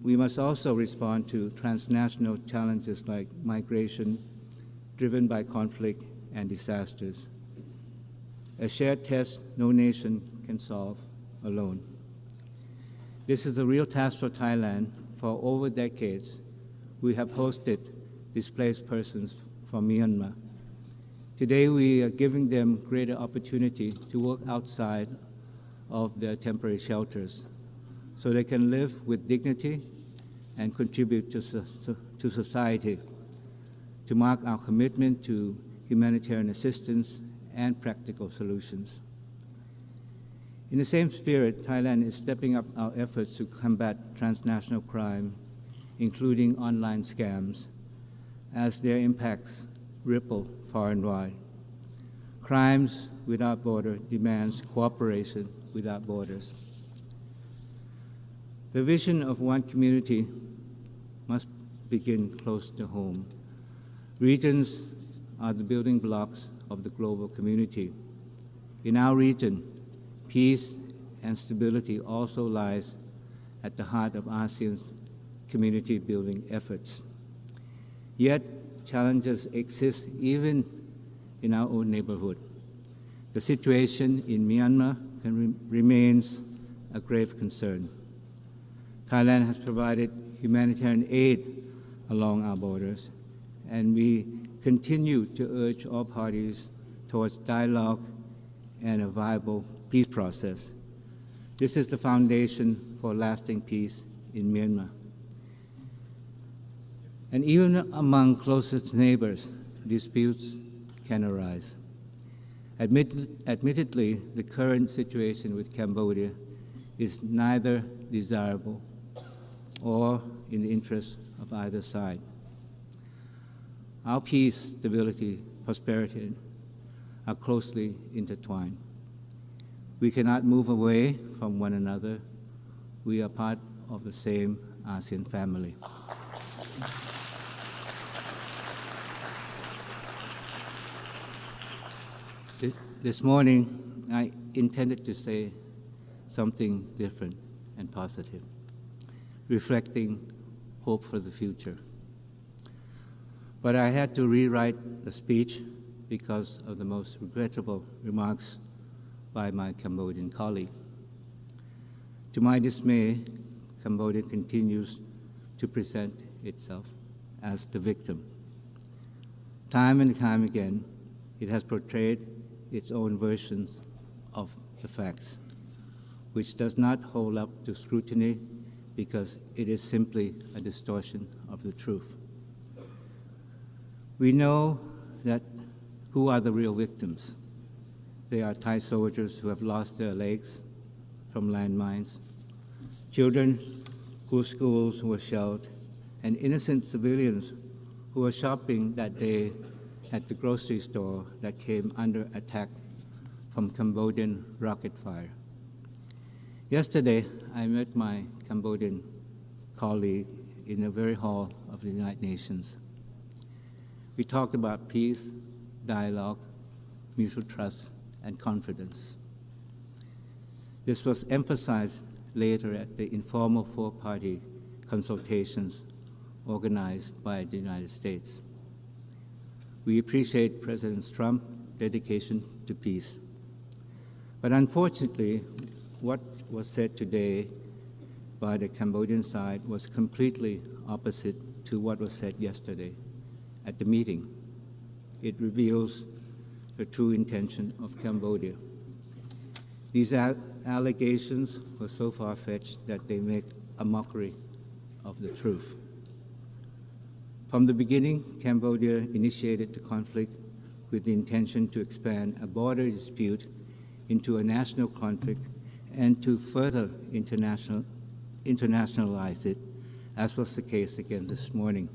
We must also respond to transnational challenges like migration, driven by conflict and disasters. A shared test no nation can solve alone. This is a real task for Thailand. For over decades, we have hosted displaced persons from Myanmar. Today, we are giving them greater opportunity to work outside of their temporary shelters so they can live with dignity and contribute to society, to mark our commitment to humanitarian assistance and practical solutions. In the same spirit, Thailand is stepping up our efforts to combat transnational crime, including online scams, as their impacts ripple far and wide. Crimes without borders demands cooperation without borders. The vision of one community must begin close to home. Regions are the building blocks of the global community. In our region, peace and stability also lies at the heart of ASEAN's community building efforts. Yet, challenges exist even in our own neighborhood. The situation in Myanmar remains a grave concern. Thailand has provided humanitarian aid along our borders, and we continue to urge all parties towards dialogue and a viable peace process. This is the foundation for lasting peace in Myanmar. And even among closest neighbors, disputes can arise. Admittedly, the current situation with Cambodia is neither desirable or in the interest of either side. Our peace, stability, prosperity are closely intertwined. We cannot move away from one another. We are part of the same ASEAN family. This morning, I intended to say something different and positive, reflecting hope for the future. But I had to rewrite the speech because of the most regrettable remarks by my Cambodian colleague. To my dismay, Cambodia continues to present itself as the victim. Time and time again, it has portrayed its own versions of the facts, which does not hold up to scrutiny because it is simply a distortion of the truth. We know that who are the real victims. They are Thai soldiers who have lost their legs from landmines, children whose schools were shelled, and innocent civilians who were shopping that day at the grocery store that came under attack from Cambodian rocket fire. Yesterday, I met my Cambodian colleague in the very hall of the United Nations. We talked about peace, dialogue, mutual trust, and confidence. This was emphasized later at the informal four-party consultations organized by the United States. We appreciate President Trump's dedication to peace. But unfortunately, what was said today by the Cambodian side was completely opposite to what was said yesterday at the meeting. It reveals the true intention of Cambodia. These allegations were so far-fetched that they make a mockery of the truth. From the beginning, Cambodia initiated the conflict with the intention to expand a border dispute into a national conflict and to further internationalize it, as was the case again this morning.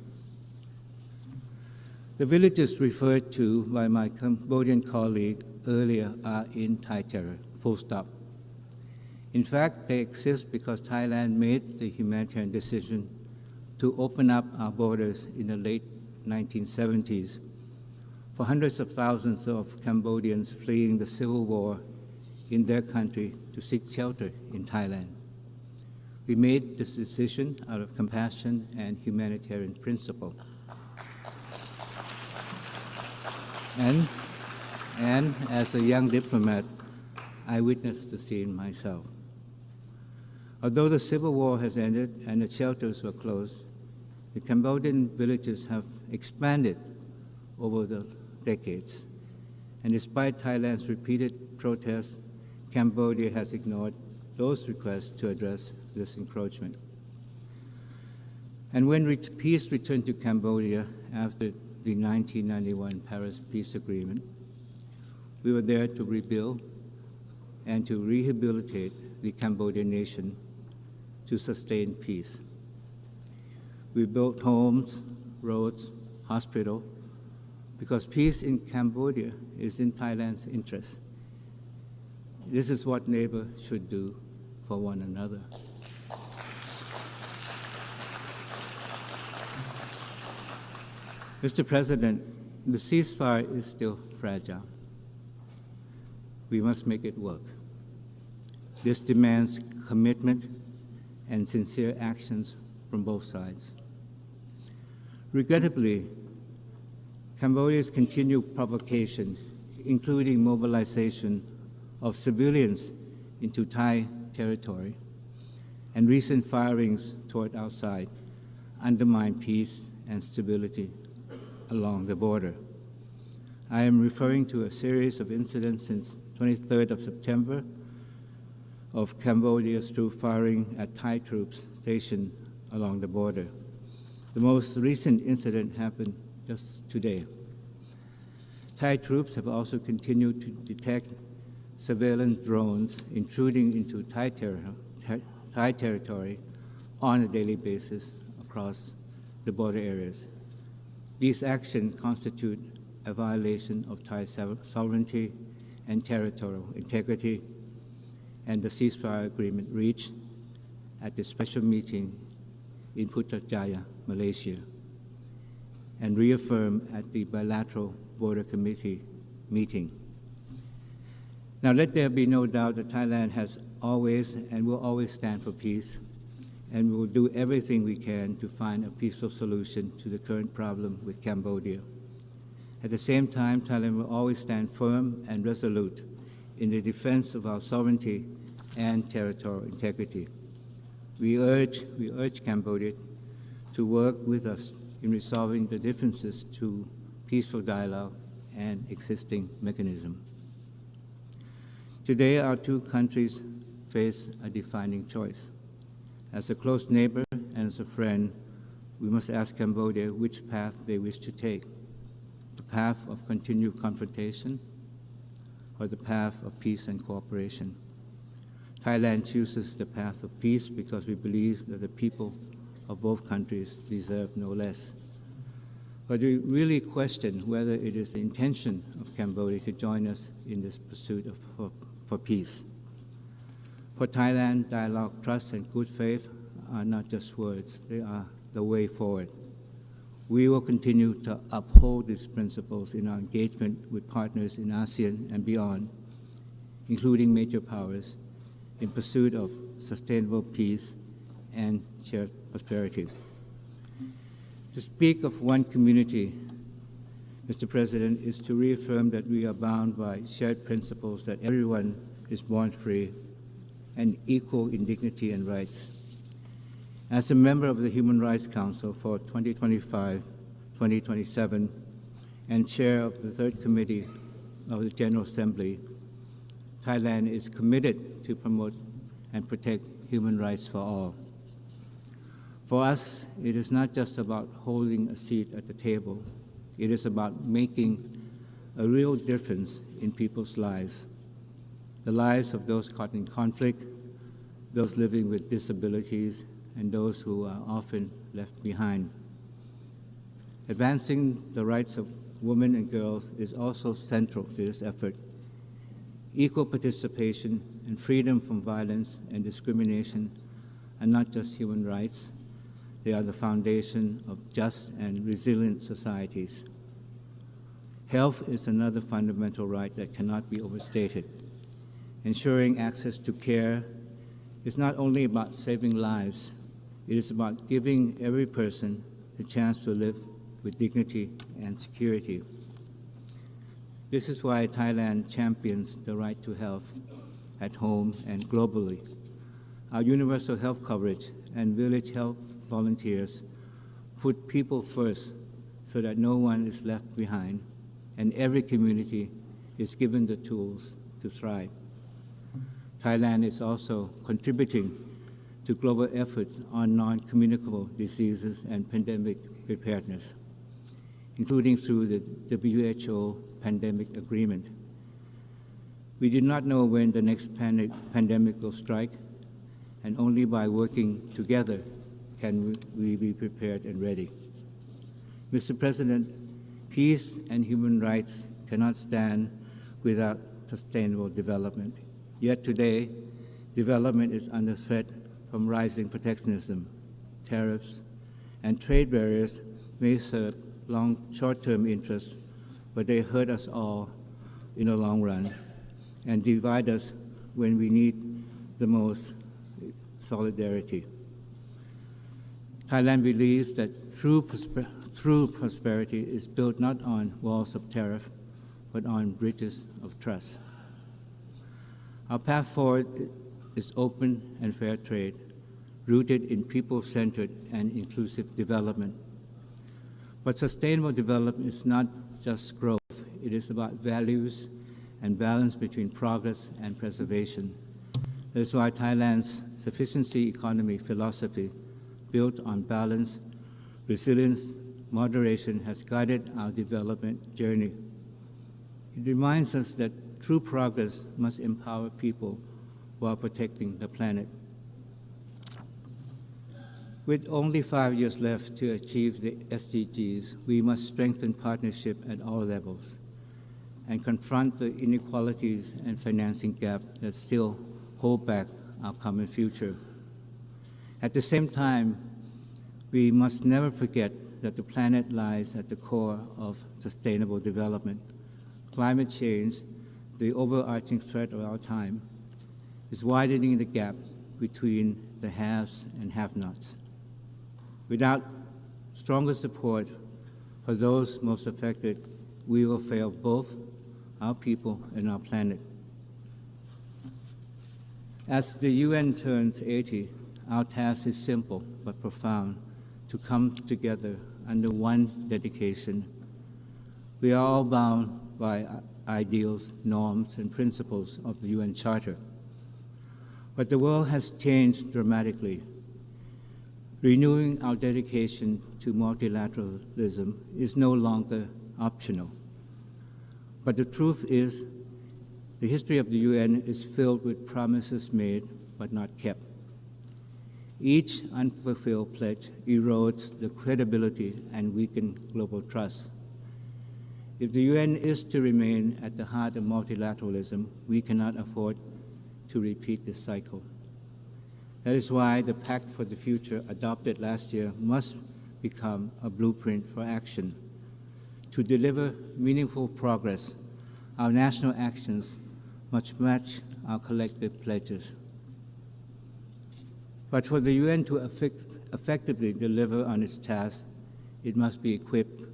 The villages referred to by my Cambodian colleague earlier are in Thai terror, full stop. In fact, they exist because Thailand made the humanitarian decision to open up our borders in the late 1970s for hundreds of thousands of Cambodians fleeing the civil war in their country to seek shelter in Thailand. We made this decision out of compassion and humanitarian principle. And as a young diplomat, I witnessed the scene myself. Although the civil war has ended and the shelters were closed, the Cambodian villages have expanded over the decades. And despite Thailand's repeated protests, Cambodia has ignored those requests to address this encroachment. And when peace returned to Cambodia after the 1991 Paris Peace Agreement, we were there to rebuild and to rehabilitate the Cambodian nation to sustain peace. We built homes, roads, hospitals, because peace in Cambodia is in Thailand's interest. This is what neighbors should do for one another. Mr. President, the ceasefire is still fragile. We must make it work. This demands commitment and sincere actions from both sides. Regrettably, Cambodia's continued provocation, including mobilization of civilians into Thai territory and recent firings toward our side, undermine peace and stability along the border. I am referring to a series of incidents since 23rd of September of Cambodia's troop firing at Thai troops stationed along the border. The most recent incident happened just today. Thai troops have also continued to detect surveillance drones intruding into Thai territory on a daily basis across the border areas. These actions constitute a violation of Thai sovereignty and territorial integrity, and the ceasefire agreement reached at the special meeting in Putrajaya, Malaysia, and reaffirmed at the bilateral border committee meeting. Now, let there be no doubt that Thailand has always and will always stand for peace, and we will do everything we can to find a peaceful solution to the current problem with Cambodia. At the same time, Thailand will always stand firm and resolute in the defense of our sovereignty and territorial integrity. We urge Cambodia to work with us in resolving the differences through peaceful dialogue and existing mechanism. Today, our two countries face a defining choice. As a close neighbor and as a friend, we must ask Cambodia which path they wish to take, the path of continued confrontation or the path of peace and cooperation. Thailand chooses the path of peace because we believe that the people of both countries deserve no less. But we really question whether it is the intention of Cambodia to join us in this pursuit for peace. For Thailand, dialogue, trust, and good faith are not just words, they are the way forward. We will continue to uphold these principles in our engagement with partners in ASEAN and beyond, including major powers, in pursuit of sustainable peace and shared prosperity. To speak of one community, Mr. President, is to reaffirm that we are bound by shared principles that everyone is born free and equal in dignity and rights. As a member of the Human Rights Council for 2025-2027 and chair of the Third Committee of the General Assembly, Thailand is committed to promote and protect human rights for all. For us, it is not just about holding a seat at the table. It is about making a real difference in people's lives, the lives of those caught in conflict, those living with disabilities, and those who are often left behind. Advancing the rights of women and girls is also central to this effort. Equal participation and freedom from violence and discrimination are not just human rights, they are the foundation of just and resilient societies. Health is another fundamental right that cannot be overstated. Ensuring access to care is not only about saving lives, it is about giving every person the chance to live with dignity and security. This is why Thailand champions the right to health at home and globally. Our universal health coverage and village health volunteers put people first so that no one is left behind and every community is given the tools to thrive. Thailand is also contributing to global efforts on non-communicable diseases and pandemic preparedness, including through the WHO pandemic agreement. We do not know when the next pandemic will strike, and only by working together can we be prepared and ready. Mr. President, peace and human rights cannot stand without sustainable development. Yet today, development is under threat from rising protectionism, tariffs, and trade barriers may serve short-term interests, but they hurt us all in the long run and divide us when we need the most solidarity. Thailand believes that true prosperity is built not on walls of tariff, but on bridges of trust. Our path forward is open and fair trade, rooted in people-centered and inclusive development. But sustainable development is not just growth. It is about values and balance between progress and preservation. That is why Thailand's sufficiency economy philosophy, built on balance, resilience, moderation, has guided our development journey. It reminds us that true progress must empower people while protecting the planet. With only 5 years left to achieve the SDGs, we must strengthen partnership at all levels and confront the inequalities and financing gap that still hold back our common future. At the same time, we must never forget that the planet lies at the core of sustainable development. Climate change, the overarching threat of our time, is widening the gap between the haves and have-nots. Without stronger support for those most affected, we will fail both our people and our planet. As the UN turns 80, our task is simple but profound: to come together under one dedication. We are all bound by ideals, norms, and principles of the UN Charter. But the world has changed dramatically. Renewing our dedication to multilateralism is no longer optional. But the truth is, the history of the UN is filled with promises made but not kept. Each unfulfilled pledge erodes the credibility and weakens global trust. If the UN is to remain at the heart of multilateralism, we cannot afford to repeat this cycle. That is why the Pact for the Future adopted last year must become a blueprint for action. To deliver meaningful progress, our national actions must match our collective pledges. But for the UN to effectively deliver on its task, it must be equipped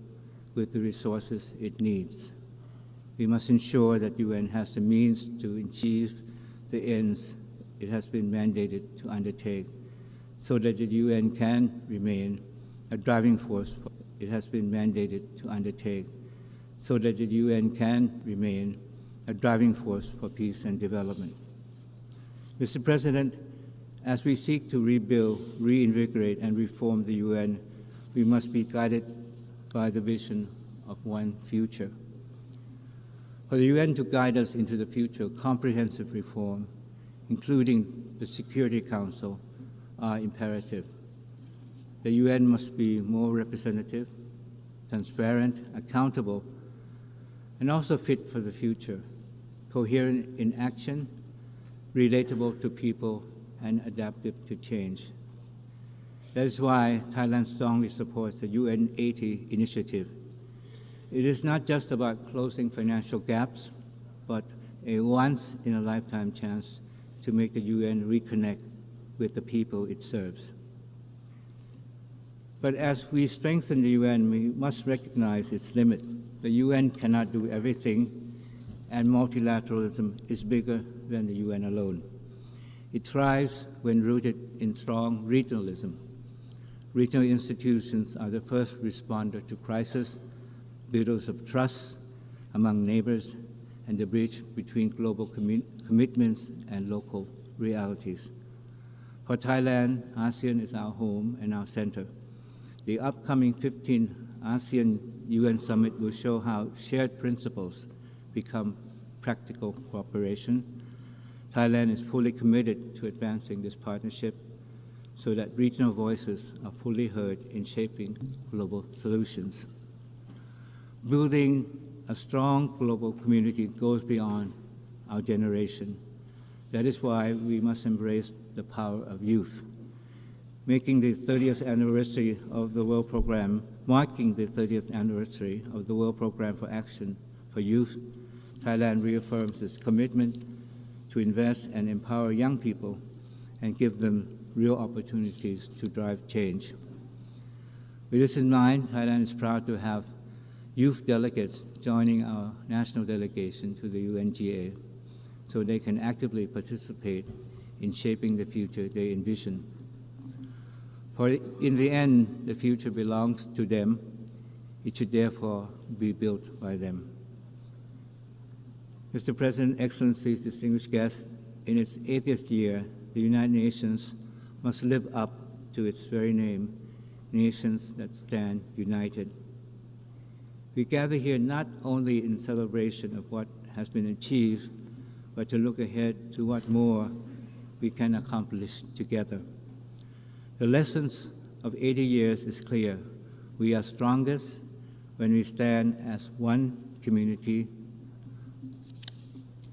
with the resources it needs. We must ensure that the UN has the means to achieve the ends it has been mandated to undertake so that the UN can remain a driving force. It has been mandated to undertake so that the UN can remain a driving force for peace and development. Mr. President, as we seek to rebuild, reinvigorate, and reform the UN, we must be guided by the vision of one future. For the UN to guide us into the future, comprehensive reform, including the Security Council, are imperative. The UN must be more representative, transparent, accountable, and also fit for the future, coherent in action, relatable to people, and adaptive to change. That is why Thailand strongly supports the UN 80 initiative. It is not just about closing financial gaps, but a once-in-a-lifetime chance to make the UN reconnect with the people it serves. But as we strengthen the UN, we must recognize its limit. The UN cannot do everything, and multilateralism is bigger than the UN alone. It thrives when rooted in strong regionalism. Regional institutions are the first responder to crisis, builders of trust among neighbors, and the bridge between global commitments and local realities. For Thailand, ASEAN is our home and our center. The upcoming 15th ASEAN UN Summit will show how shared principles become practical cooperation. Thailand is fully committed to advancing this partnership so that regional voices are fully heard in shaping global solutions. Building a strong global community goes beyond our generation. That is why we must embrace the power of youth. Marking the 30th anniversary of the World Programme for Action for Youth, Thailand reaffirms its commitment to invest and empower young people and give them real opportunities to drive change. With this in mind, Thailand is proud to have youth delegates joining our national delegation to the UNGA so they can actively participate in shaping the future they envision. For in the end, the future belongs to them. It should therefore be built by them. Mr. President, Excellencies, distinguished guests, in its 80th year, the United Nations must live up to its very name, nations that stand united. We gather here not only in celebration of what has been achieved, but to look ahead to what more we can accomplish together. The lessons of 80 years is clear. We are strongest when we stand as one community,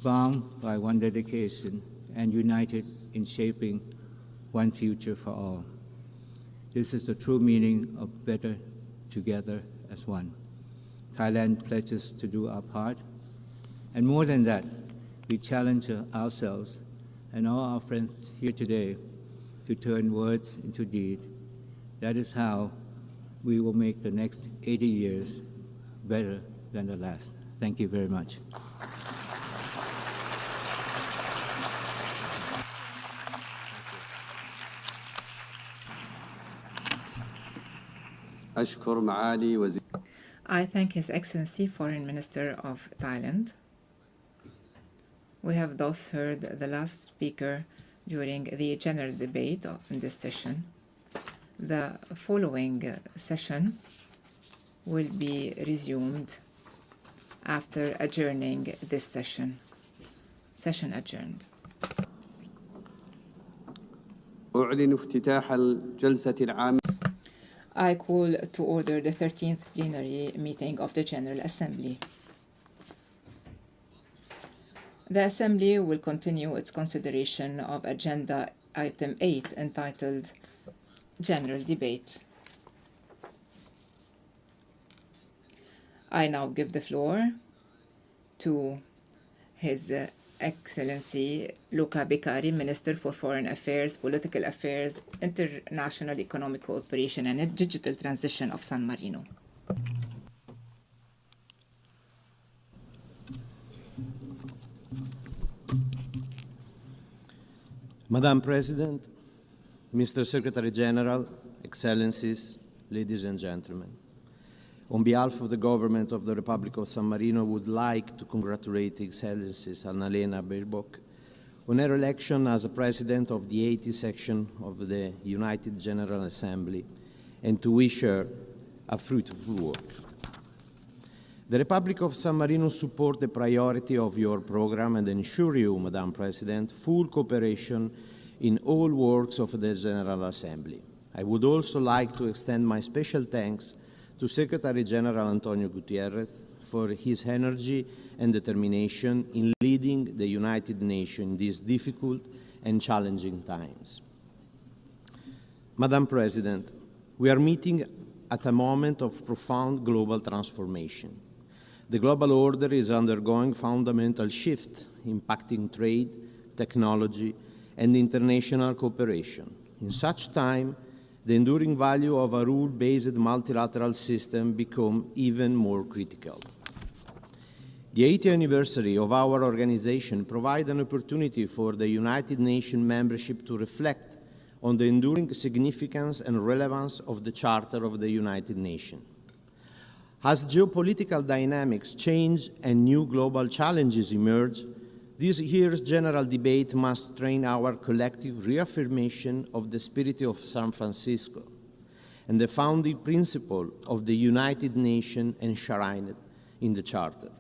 bound by one dedication, and united in shaping one future for all. This is the true meaning of better together as one. Thailand pledges to do our part, and more than that, we challenge ourselves and all our friends here today to turn words into deed. That is how we will make the next 80 years better than the last. Thank you very much. I thank His Excellency Foreign Minister of Thailand. We have thus heard the last speaker during the general debate in this session. The following session will be resumed after adjourning this session. Session adjourned. أعلن افتتاح الجلسة العامة. I call to order the 13th plenary meeting of the General Assembly. The Assembly will continue its consideration of Agenda Item 8 entitled General Debate. I now give the floor to His Excellency Luca Beccari, Minister for Foreign Affairs, Political Affairs, International Economic Cooperation and Digital Transition of San Marino. Madam President, Mr. Secretary General, Excellencies, ladies and gentlemen, on behalf of the government of the Republic of San Marino, I would like to congratulate Excellencies Annalena Baerbock on her election as a President of the 80th section of the United General Assembly and to wish her a fruitful work. The Republic of San Marino supports the priority of your program and ensure you, Madam President, full cooperation in all works of the General Assembly. I would also like to extend my special thanks to Secretary General Antonio Gutierrez for his energy and determination in leading the United Nations in these difficult and challenging times. Madam President, we are meeting at a moment of profound global transformation. The global order is undergoing fundamental shift, impacting trade, technology, and international cooperation. In such time, the enduring value of a rule-based multilateral system becomes even more critical. The 80th anniversary of our organization provides an opportunity for the United Nations membership to reflect on the enduring significance and relevance of the Charter of the United Nations. As geopolitical dynamics change and new global challenges emerge, this year's general debate must train our collective reaffirmation of the spirit of San Francisco and the founding principle of the United Nations enshrined in the Charter.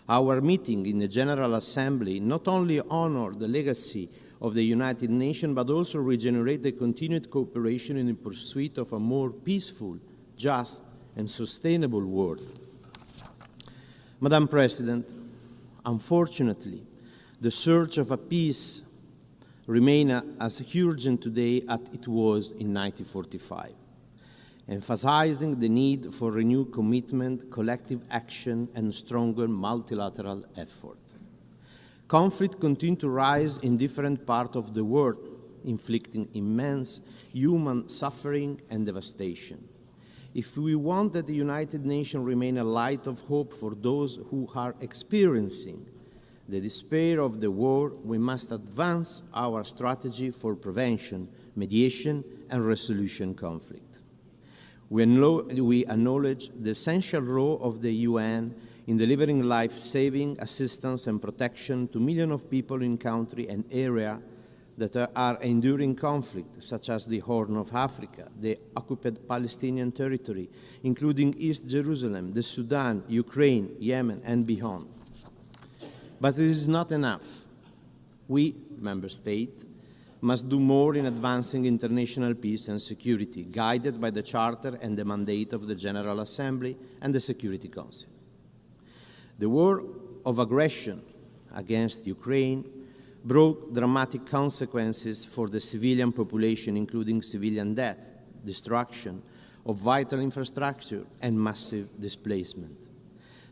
Our meeting in the General Assembly not only honors the legacy of the United Nations, but also regenerate the continued cooperation in the pursuit of a more peaceful, just, and sustainable world. Madam President, unfortunately, the search of a peace remains as urgent today as it was in 1945, emphasizing the need for renewed commitment, collective action, and stronger multilateral effort. Conflict continues to rise in different parts of the world, inflicting immense human suffering and devastation. If we want that the United Nations remain a light of hope for those who are experiencing the despair of the war, we must advance our strategy for prevention, mediation, and resolution conflict. We acknowledge the essential role of the UN in delivering life-saving assistance and protection to millions of people in countries and areas that are enduring conflict, such as the Horn of Africa, the occupied Palestinian territory, including East Jerusalem, the Sudan, Ukraine, Yemen, and beyond. But it is not enough. We, Member States, must do more in advancing international peace and security, guided by the Charter and the mandate of the General Assembly and the Security Council. The war of aggression against Ukraine brought dramatic consequences for the civilian population, including civilian death, destruction of vital infrastructure, and massive displacement.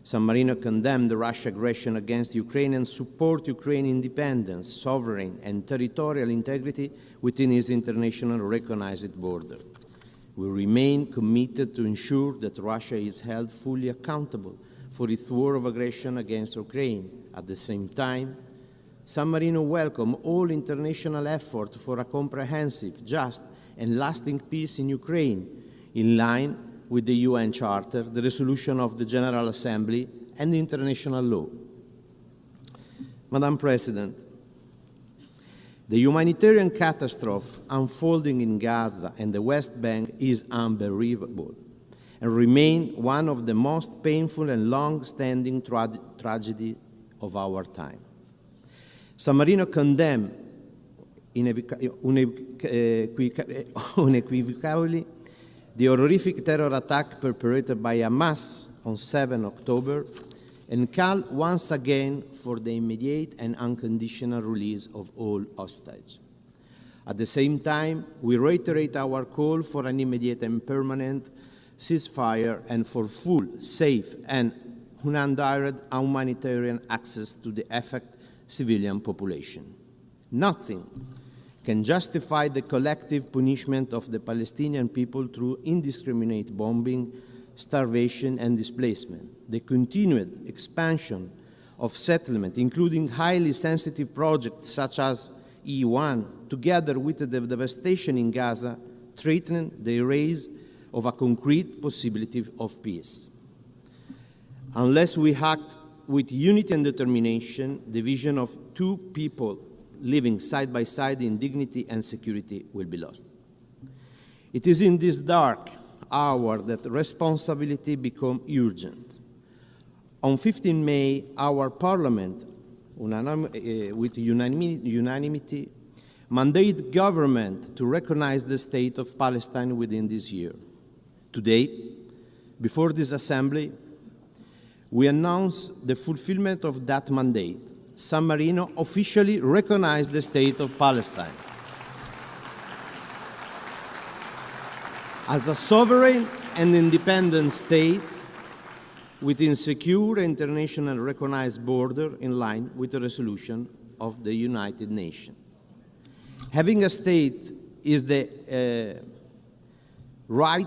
San Marino condemned the Russian aggression against Ukraine and support Ukraine's independence, sovereign, and territorial integrity within its internationally recognized border. We remain committed to ensure that Russia is held fully accountable for its war of aggression against Ukraine. At the same time, San Marino welcomes all international efforts for a comprehensive, just, and lasting peace in Ukraine, in line with the UN Charter, the resolution of the General Assembly, and international law. Madam President, the humanitarian catastrophe unfolding in Gaza and the West Bank is unbelievable and remains one of the most painful and long-standing tragedies of our time. San Marino condemned unequivocally the horrific terror attack perpetrated by Hamas on 7 October and call once again for the immediate and unconditional release of all hostages. At the same time, we reiterate our call for an immediate and permanent ceasefire and for full, safe, and unhindered humanitarian access to the affected civilian population. Nothing can justify the collective punishment of the Palestinian people through indiscriminate bombing, starvation, and displacement. The continued expansion of settlement, including highly sensitive projects such as E1, together with the devastation in Gaza, threaten the erase of a concrete possibility of peace. Unless we act with unity and determination, the vision of two people living side by side in dignity and security will be lost. It is in this dark hour that responsibility becomes urgent. On 15 May, our Parliament, with unanimity, mandated government to recognize the state of Palestine within this year. Today, before this Assembly, we announce the fulfillment of that mandate. San Marino officially recognized the state of Palestine as a sovereign and independent state within secure international recognized border in line with the resolution of the United Nations. Having a state is the right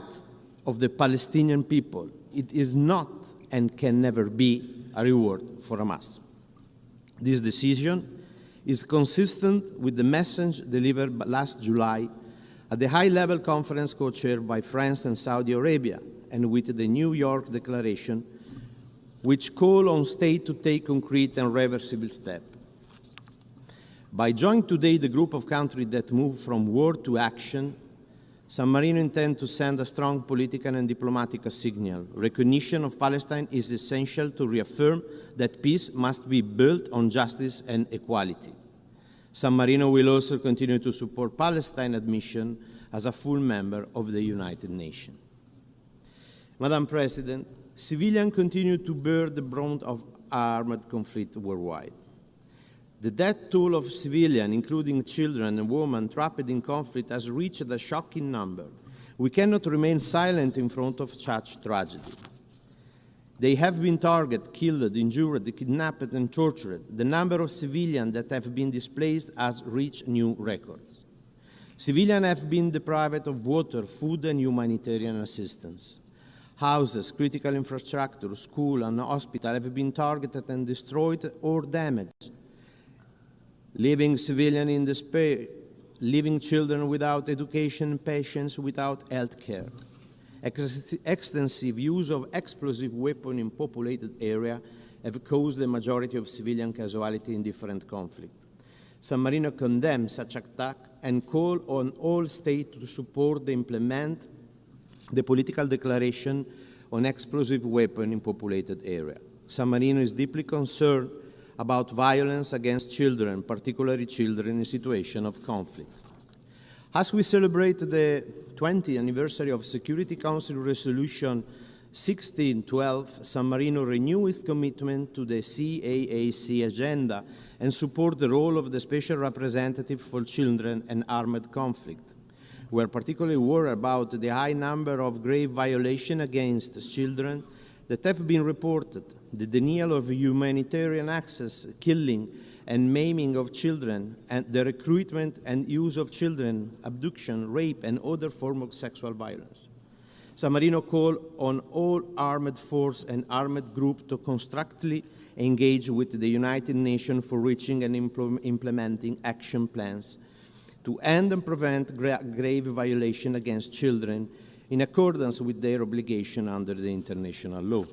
of the Palestinian people. It is not and can never be a reward for Hamas. This decision is consistent with the message delivered last July at the high-level conference co-chaired by France and Saudi Arabia, and with the New York Declaration, which call on states to take concrete and reversible steps. By joining today the group of countries that move from word to action, San Marino intends to send a strong political and diplomatic signal. Recognition of Palestine is essential to reaffirm that peace must be built on justice and equality. San Marino will also continue to support Palestine's admission as a full member of the United Nations. Madam President, civilians continue to bear the brunt of armed conflict worldwide. The death toll of civilians, including children and women trapped in conflict, has reached a shocking number. We cannot remain silent in front of such tragedy. They have been targeted, killed, injured, kidnapped, and tortured. The number of civilians that have been displaced has reached new records. Civilians have been deprived of water, food, and humanitarian assistance. Houses, critical infrastructure, schools, and hospitals have been targeted and destroyed or damaged, leaving civilians in despair, leaving children without education, patients without health care. Extensive use of explosive weapons in populated areas have caused the majority of civilian casualties in different conflicts. San Marino condemns such attack and calls on all states to support and implement the political declaration on explosive weapons in populated areas. San Marino is deeply concerned about violence against children, particularly children in situations of conflict. As we celebrate the 20th anniversary of Security Council Resolution 1612, San Marino renews its commitment to the CAAC agenda and support the role of the Special Representative for Children and Armed Conflict. We are particularly worried about the high number of grave violations against children that have been reported, the denial of humanitarian access, killing and maiming of children, and the recruitment and use of children, abduction, rape, and other forms of sexual violence. San Marino calls on all armed forces and armed groups to constructively engage with the United Nations for reaching and implementing action plans to end and prevent grave violations against children in accordance with their obligation under the international law.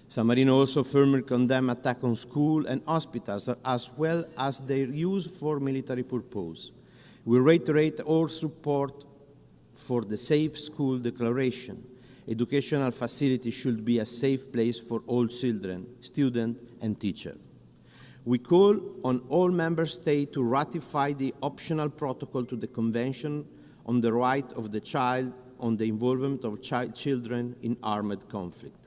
San Marino also firmly condemns attacks on schools and hospitals, as well as their use for military purpose. We reiterate our support for the Safe School Declaration. Educational facilities should be a safe place for all children, students, and teachers. We call on all member states to ratify the optional protocol to the Convention on the Right of the Child on the involvement of children in armed conflict.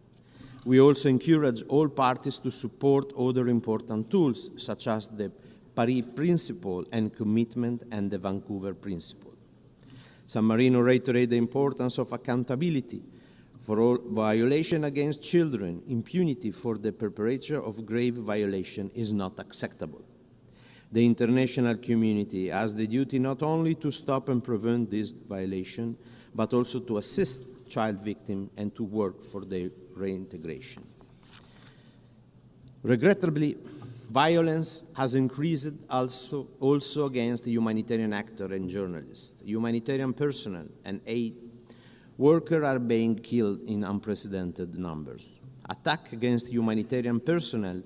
We also encourage all parties to support other important tools, such as the Paris Principle and Commitment and the Vancouver Principle. San Marino reiterates the importance of accountability for all violation against children. Impunity for the perpetrator of grave violation is not acceptable. The international community has the duty not only to stop and prevent this violation, but also to assist child victims and to work for their reintegration. Regrettably, Violence has increased also against the humanitarian actor and journalists. Humanitarian personnel and aid workers are being killed in unprecedented numbers. Attack against humanitarian personnel,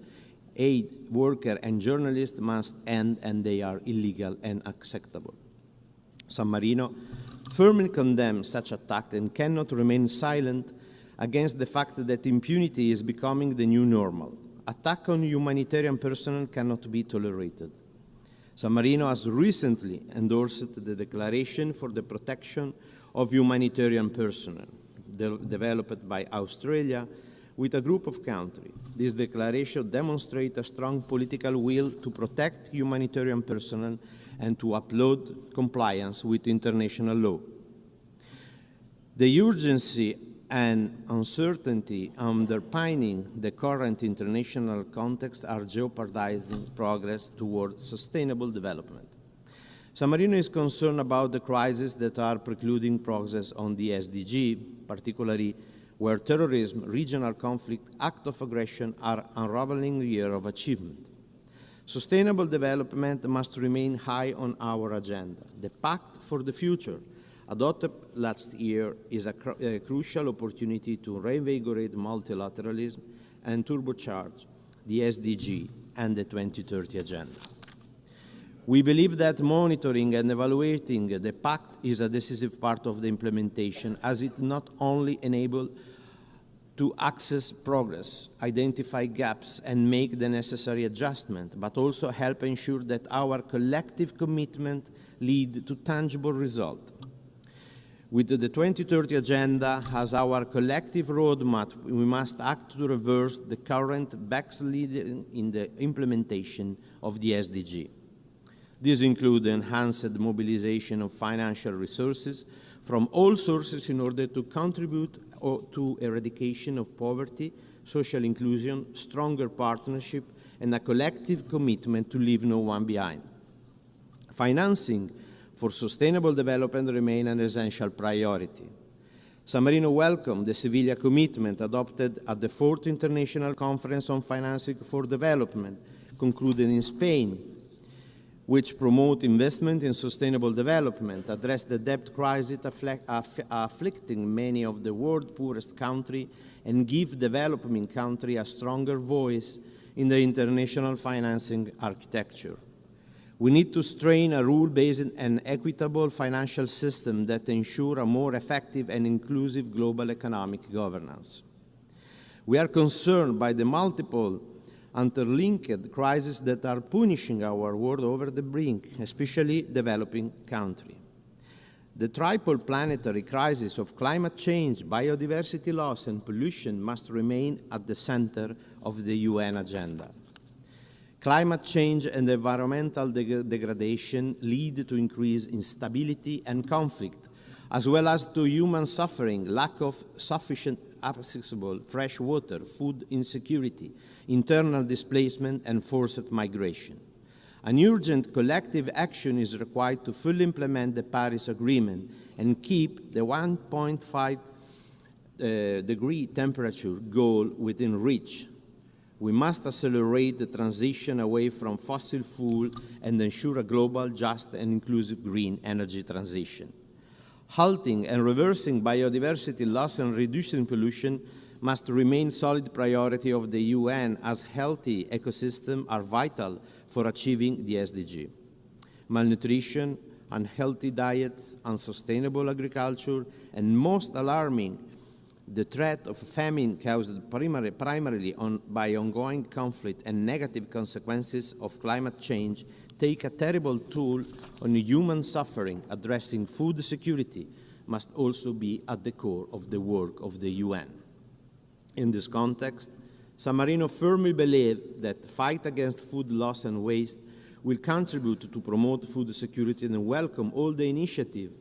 aid workers, and journalists must end, and they are illegal and unacceptable. San Marino firmly condemns such attacks and cannot remain silent against the fact that impunity is becoming the new normal. Attack on humanitarian personnel cannot be tolerated. San Marino has recently endorsed the Declaration for the Protection of Humanitarian Personnel, developed by Australia with a group of countries. This declaration demonstrates a strong political will to protect humanitarian personnel and to uphold compliance with international law. The urgency and uncertainty underpinning the current international context are jeopardizing progress towards sustainable development. San Marino is concerned about the crises that are precluding progress on the SDG, particularly where terrorism, regional conflict, acts of aggression are unraveling the year of achievement. Sustainable development must remain high on our agenda. The Pact for the Future, adopted last year, is a crucial opportunity to reinvigorate multilateralism and turbocharge the SDG and the 2030 Agenda. We believe that monitoring and evaluating the Pact is a decisive part of the implementation, as it not only enables to access progress, identify gaps, and make the necessary adjustment, but also help ensure that our collective commitment lead to tangible results. With the 2030 Agenda as our collective roadmap, we must act to reverse the current backsliding in the implementation of the SDG. These include enhanced mobilization of financial resources from all sources in order to contribute to eradication of poverty, social inclusion, stronger partnership, and a collective commitment to leave no one behind. Financing for sustainable development remain an essential priority. San Marino welcomed the Sevilla commitment adopted at the 4th International Conference on Financing for Development, concluded in Spain, which promote investment in sustainable development, address the debt crisis afflicting many of the world's poorest countries, and give developing countries a stronger voice in the international financing architecture. We need to strengthen a rule-based and equitable financial system that ensure a more effective and inclusive global economic governance. We are concerned by the multiple interlinked crises that are punishing our world over the brink, especially developing countries. The triple planetary crisis of climate change, biodiversity loss, and pollution must remain at the center of the UN agenda. Climate change and environmental degradation lead to increased instability and conflict, as well as to human suffering, lack of sufficient accessible fresh water, food insecurity, internal displacement, and forced migration. An urgent collective action is required to fully implement the Paris Agreement and keep the 1.5 degree temperature goal within reach. We must accelerate the transition away from fossil fuel and ensure a global, just, and inclusive green energy transition. Halting and reversing biodiversity loss and reducing pollution must remain solid priority of the UN, as healthy ecosystems are vital for achieving the SDG. Malnutrition, unhealthy diets, unsustainable agriculture, and most alarming, the threat of famine caused primarily by ongoing conflict and negative consequences of climate change take a terrible toll on human suffering. Addressing food security must also be at the core of the work of the UN. In this context, San Marino firmly believes that the fight against food loss and waste will contribute to promote food security and welcome all the initiatives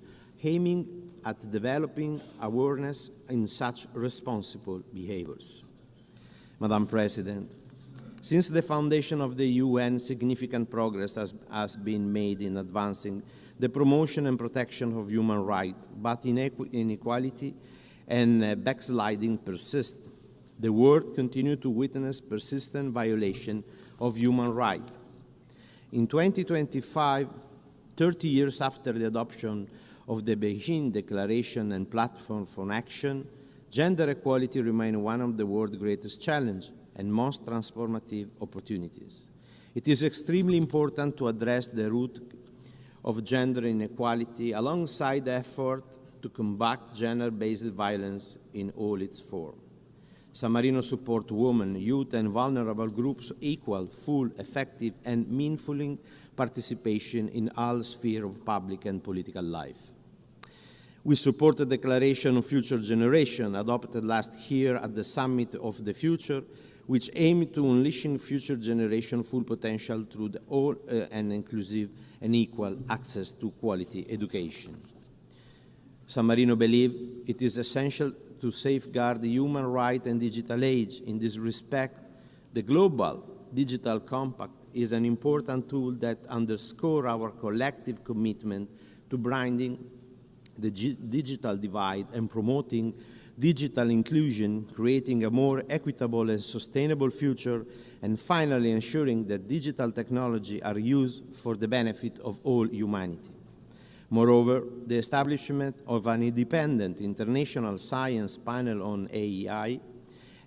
aiming at developing awareness in such responsible behaviors. Madam President, since the foundation of the UN, significant progress has been made in advancing the promotion and protection of human rights, but inequality and backsliding persist. The world continues to witness persistent violation of human rights. In 2025, 30 years after the adoption of the Beijing Declaration and Platform for Action, gender equality remains one of the world's greatest challenges and most transformative opportunities. It is extremely important to address the root of gender inequality alongside the effort to combat gender-based violence in all its forms. San Marino supports women, youth, and vulnerable groups' equal, full, effective, and meaningful participation in all spheres of public and political life. We support the Declaration of Future Generation adopted last year at the Summit of the Future, which aimed to unleashing future generation full potential through the all and inclusive and equal access to quality education. San Marino believes it is essential to safeguard the human rights and digital age. In this respect, the Global Digital Compact is an important tool that underscores our collective commitment to bridging the digital divide and promoting digital inclusion, creating a more equitable and sustainable future, and finally ensuring that digital technology are used for the benefit of all humanity. Moreover, the establishment of an independent international science panel on AI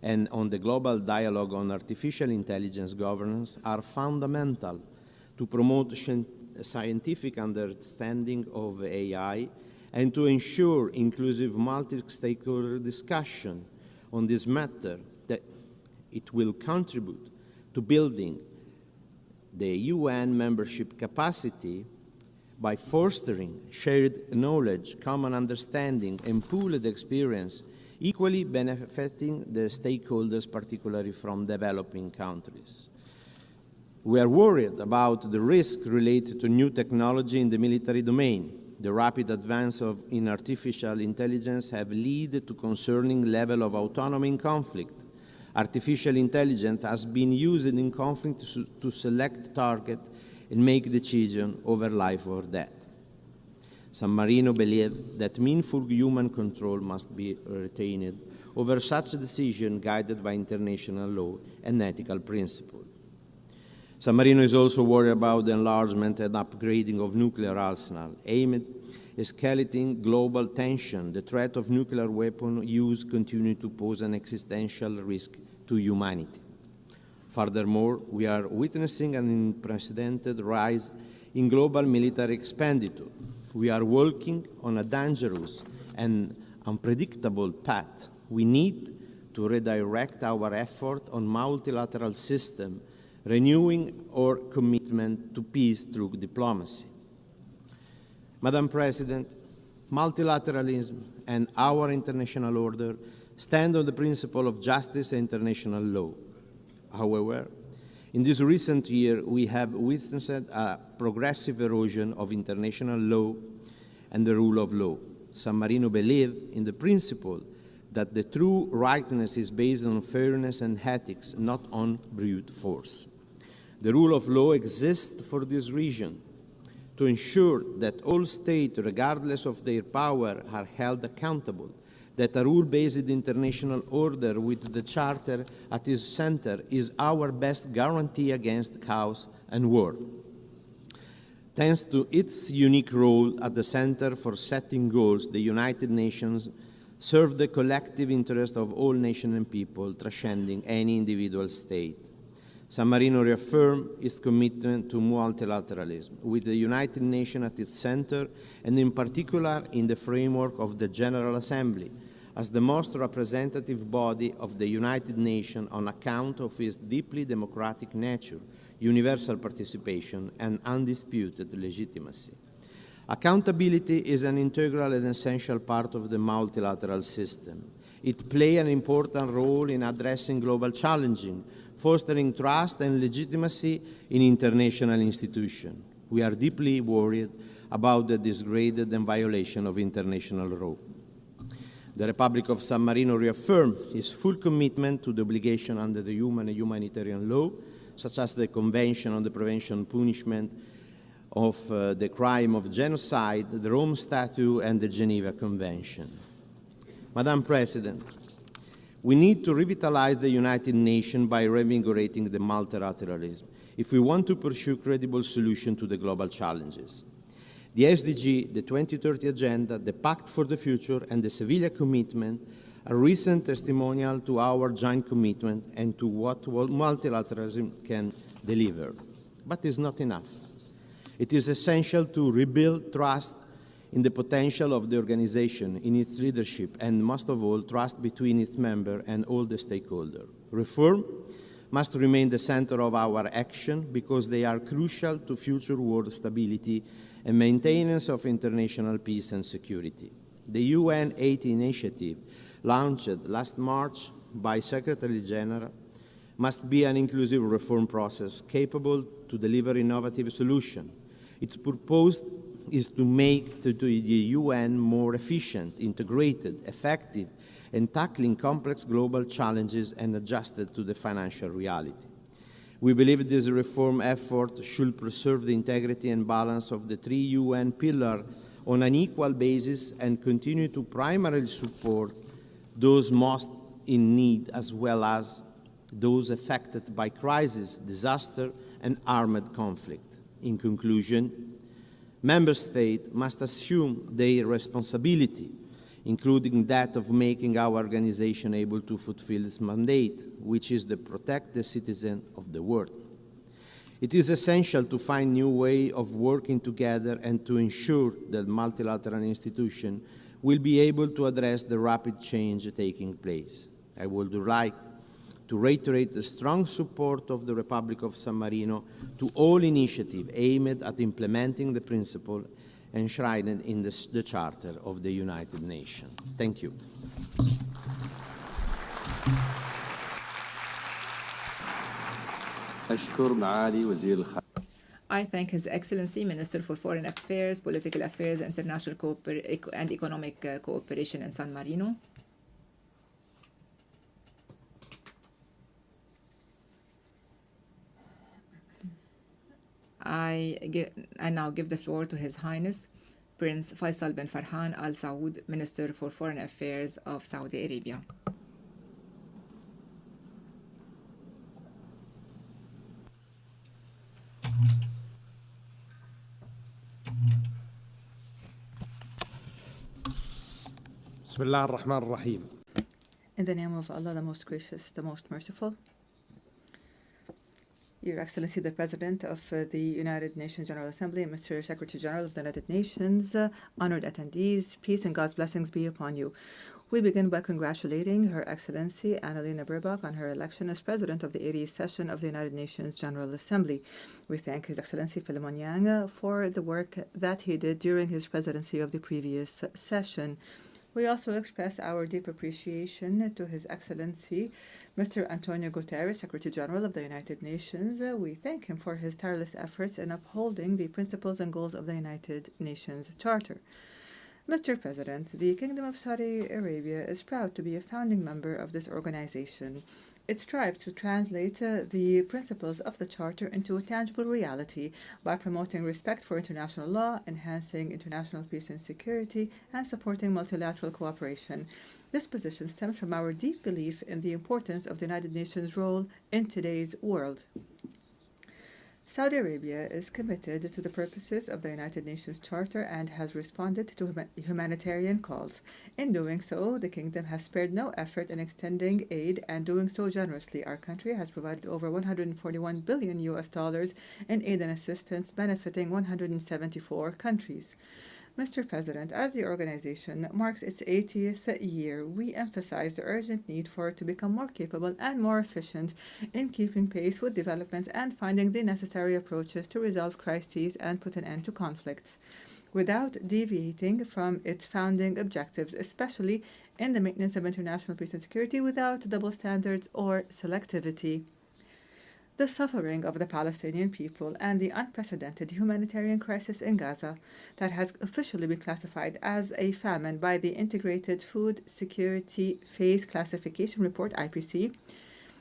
and on the global dialogue on artificial intelligence governance are fundamental to promote scientific understanding of AI and to ensure inclusive multi-stakeholder discussion on this matter, that it will contribute to building the UN membership capacity by fostering shared knowledge, common understanding, and pooled experience, equally benefiting the stakeholders, particularly from developing countries. We are worried about the risk related to new technology in the military domain. The rapid advance in artificial intelligence have led to concerning level of autonomy in conflict. Artificial intelligence has been used in conflict to select target and make decisions over life or death. San Marino believes that meaningful human control must be retained over such a decision guided by international law and ethical principles. San Marino is also worried about the enlargement and upgrading of nuclear arsenal, aimed at escalating global tension. The threat of nuclear weapon use continues to pose an existential risk to humanity. Furthermore, we are witnessing an unprecedented rise in global military expenditure. We are walking on a dangerous and unpredictable path. We need to redirect our effort on multilateral system, renewing our commitment to peace through diplomacy. Madam President, multilateralism and our international order stand on the principle of justice and international law. However, in this recent year, we have witnessed a progressive erosion of international law and the rule of law. San Marino believes in the principle that the true rightness is based on fairness and ethics, not on brute force. The rule of law exists for this reason, to ensure that all states, regardless of their power, are held accountable, that a rule-based international order with the Charter at its center is our best guarantee against chaos and war. Thanks to its unique role at the center for setting goals, the United Nations serve the collective interest of all nations and people, transcending any individual state. San Marino reaffirmed its commitment to multilateralism, with the United Nations at its center, and in particular in the framework of the General Assembly, as the most representative body of the United Nations on account of its deeply democratic nature, universal participation, and undisputed legitimacy. Accountability is an integral and essential part of the multilateral system. It plays an important role in addressing global challenges, fostering trust and legitimacy in international institutions. We are deeply worried about the disregard and violation of international law. The Republic of San Marino reaffirmed its full commitment to the obligation under the human and humanitarian law, such as the Convention on the Prevention and Punishment of the Crime of Genocide, the Rome Statute, and the Geneva Convention. Madam President, We need to revitalize the United Nations by reinvigorating the multilateralism if we want to pursue credible solutions to the global challenges. The SDG, the 2030 Agenda, the Pact for the Future, and the Seville Commitment are recent testimonial to our joint commitment and to what multilateralism can deliver. But it's not enough. It is essential to rebuild trust in the potential of the organization, in its leadership, and most of all, trust between its members and all the stakeholders. Reform must remain the center of our action because they are crucial to future world stability and maintenance of international peace and security. The UN 80 initiative, launched last March by Secretary General, must be an inclusive reform process capable to deliver innovative solutions. Its purpose is to make the UN more efficient, integrated, effective, and tackling complex global challenges and adjusted to the financial reality. We believe this reform effort should preserve the integrity and balance of the three UN pillars on an equal basis and continue to primarily support those most in need as well as those affected by crisis, disaster, and armed conflict. In conclusion, Member States must assume their responsibility, including that of making our organization able to fulfill its mandate, which is to protect the citizens of the world. It is essential to find new ways of working together and to ensure that multilateral institutions will be able to address the rapid change taking place. I would like to reiterate the strong support of the Republic of San Marino to all initiatives aimed at implementing the principle enshrined in the Charter of the United Nations. Thank you. I thank His Excellency, Minister for Foreign Affairs, Political Affairs, International and Economic Cooperation in San Marino. I now give the floor to His Highness, Prince Faisal bin Farhan Al Saud, Minister for Foreign Affairs of Saudi Arabia. Bismillah ar-Rahman ar-Rahim. In the name of Allah, the most gracious, the most merciful. Your Excellency, the President of the United Nations General Assembly, and Mr. Secretary General of the United Nations, honored attendees, peace and God's blessings be upon you. We begin by congratulating Her Excellency Annalena Baerbock on her election as President of the 80th session of the United Nations General Assembly. We thank His Excellency Philemon Yang for the work that he did during his presidency of the previous session. We also express our deep appreciation to His Excellency Mr. Antonio Guterres, Secretary General of the United Nations. We thank him for his tireless efforts in upholding the principles and goals of the United Nations Charter. Mr. President, the Kingdom of Saudi Arabia is proud to be a founding member of this organization. It strives to translate the principles of the Charter into a tangible reality by promoting respect for international law, enhancing international peace and security, and supporting multilateral cooperation. This position stems from our deep belief in the importance of the United Nations' role in today's world. Saudi Arabia is committed to the purposes of the United Nations Charter and has responded to humanitarian calls. In doing so, the Kingdom has spared no effort in extending aid and doing so generously. Our country has provided over $141 billion in aid and assistance, benefiting 174 countries. Mr. President, as the organization marks its 80th year, we emphasize the urgent need for it to become more capable and more efficient in keeping pace with developments and finding the necessary approaches to resolve crises and put an end to conflicts, without deviating from its founding objectives, especially in the maintenance of international peace and security, without double standards or selectivity. The suffering of the Palestinian people and the unprecedented humanitarian crisis in Gaza that has officially been classified as a famine by the Integrated Food Security Phase Classification Report, IPC.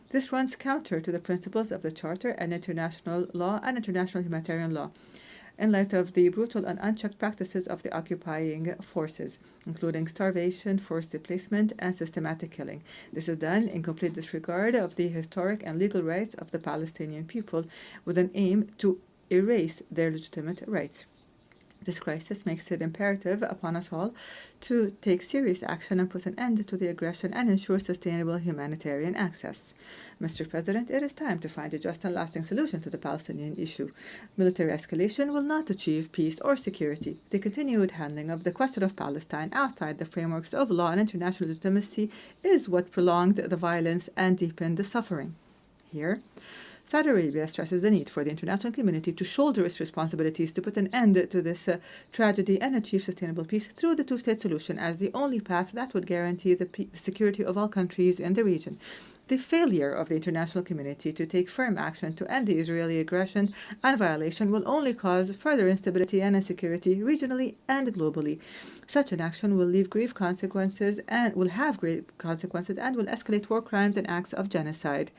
This runs counter to the principles of the Charter and international law and international humanitarian law. in light of the brutal and unchecked practices of the occupying forces, including starvation, forced displacement, and systematic killing. This is done in complete disregard of the historic and legal rights of the Palestinian people, with an aim to erase their legitimate rights. This crisis makes it imperative upon us all to take serious action and put an end to the aggression and ensure sustainable humanitarian access. Mr. President, it is time to find a just and lasting solution to the Palestinian issue. Military escalation will not achieve peace or security. The continued handling of the question of Palestine outside the frameworks of law and international legitimacy is what prolonged the violence and deepened the suffering. Here, Saudi Arabia stresses the need for the international community to shoulder its responsibilities to put an end to this tragedy and achieve sustainable peace through the two-state solution as the only path that would guarantee the security of all countries in the region. The failure of the international community to take firm action to end the Israeli aggression and violation will only cause further instability and insecurity regionally and globally. Such an action will leave grave consequences and will escalate war crimes and acts of genocide.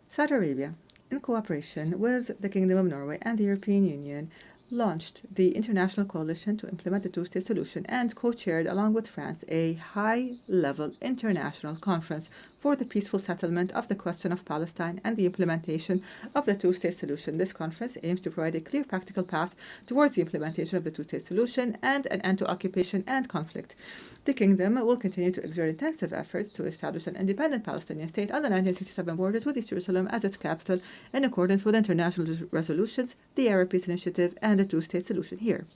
Saudi Arabia, in cooperation with the Kingdom of Norway and the European Union, launched the International Coalition to Implement the Two-State Solution and co-chaired, along with France, a high-level international conference for the peaceful settlement of the question of Palestine and the implementation of the two-state solution. This conference aims to provide a clear practical path towards the implementation of the two-state solution and an end to occupation and conflict. The Kingdom will continue to exert intensive efforts to establish an independent Palestinian state on the 1967 borders with East Jerusalem as its capital in accordance with international resolutions, the Arab Peace Initiative, and the two-state solution here.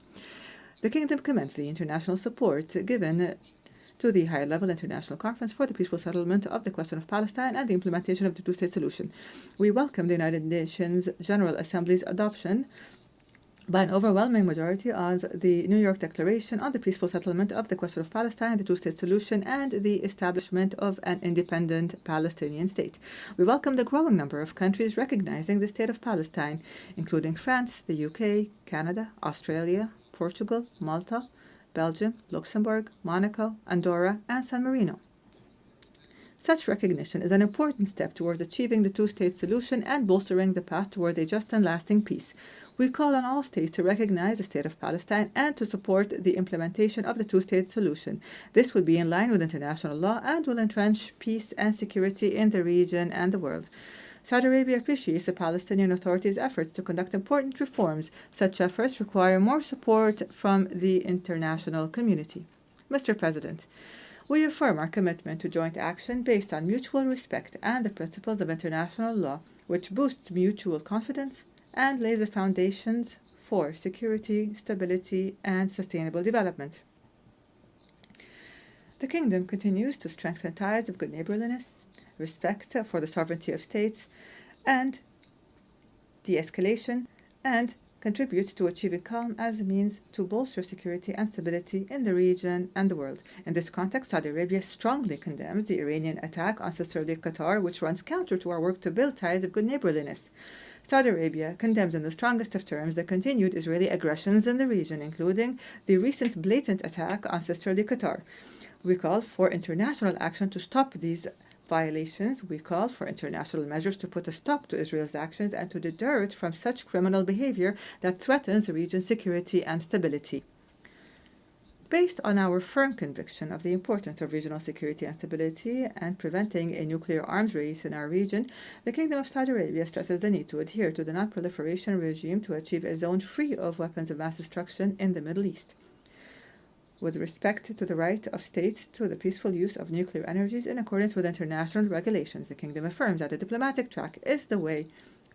The Kingdom commends the international support given to the high-level international conference for the peaceful settlement of the question of Palestine and the implementation of the two-state solution. We welcome the United Nations General Assembly's adoption by an overwhelming majority of the New York Declaration on the peaceful settlement of the question of Palestine, the two-state solution, and the establishment of an independent Palestinian state. We welcome the growing number of countries recognizing the state of Palestine, including France, the UK, Canada, Australia, Portugal, Malta, Belgium, Luxembourg, Monaco, Andorra, and San Marino. Such recognition is an important step towards achieving the two-state solution and bolstering the path towards a just and lasting peace. We call on all states to recognize the state of Palestine and to support the implementation of the two-state solution. This would be in line with international law and will entrench peace and security in the region and the world. Saudi Arabia appreciates the Palestinian Authority's efforts to conduct important reforms. Such efforts require more support from the international community. Mr. President, we affirm our commitment to joint action based on mutual respect and the principles of international law, which boosts mutual confidence and lays the foundations for security, stability, and sustainable development. The Kingdom continues to strengthen ties of good neighborliness, respect for the sovereignty of states, and de-escalation, and contributes to achieving calm as a means to bolster security and stability in the region and the world. In this context, Saudi Arabia strongly condemns the Iranian attack on sisterly Qatar, which runs counter to our work to build ties of good neighborliness. Saudi Arabia condemns in the strongest of terms the continued Israeli aggressions in the region, including the recent blatant attack on sisterly Qatar. We call for international action to stop these violations. We call for international measures to put a stop to Israel's actions and to deter it from such criminal behavior that threatens the region's security and stability. Based on our firm conviction of the importance of regional security and stability and preventing a nuclear arms race in our region, the Kingdom of Saudi Arabia stresses the need to adhere to the non-proliferation regime to achieve a zone free of weapons of mass destruction in the Middle East. With respect to the right of states to the peaceful use of nuclear energies in accordance with international regulations, the Kingdom affirms that the diplomatic track is the way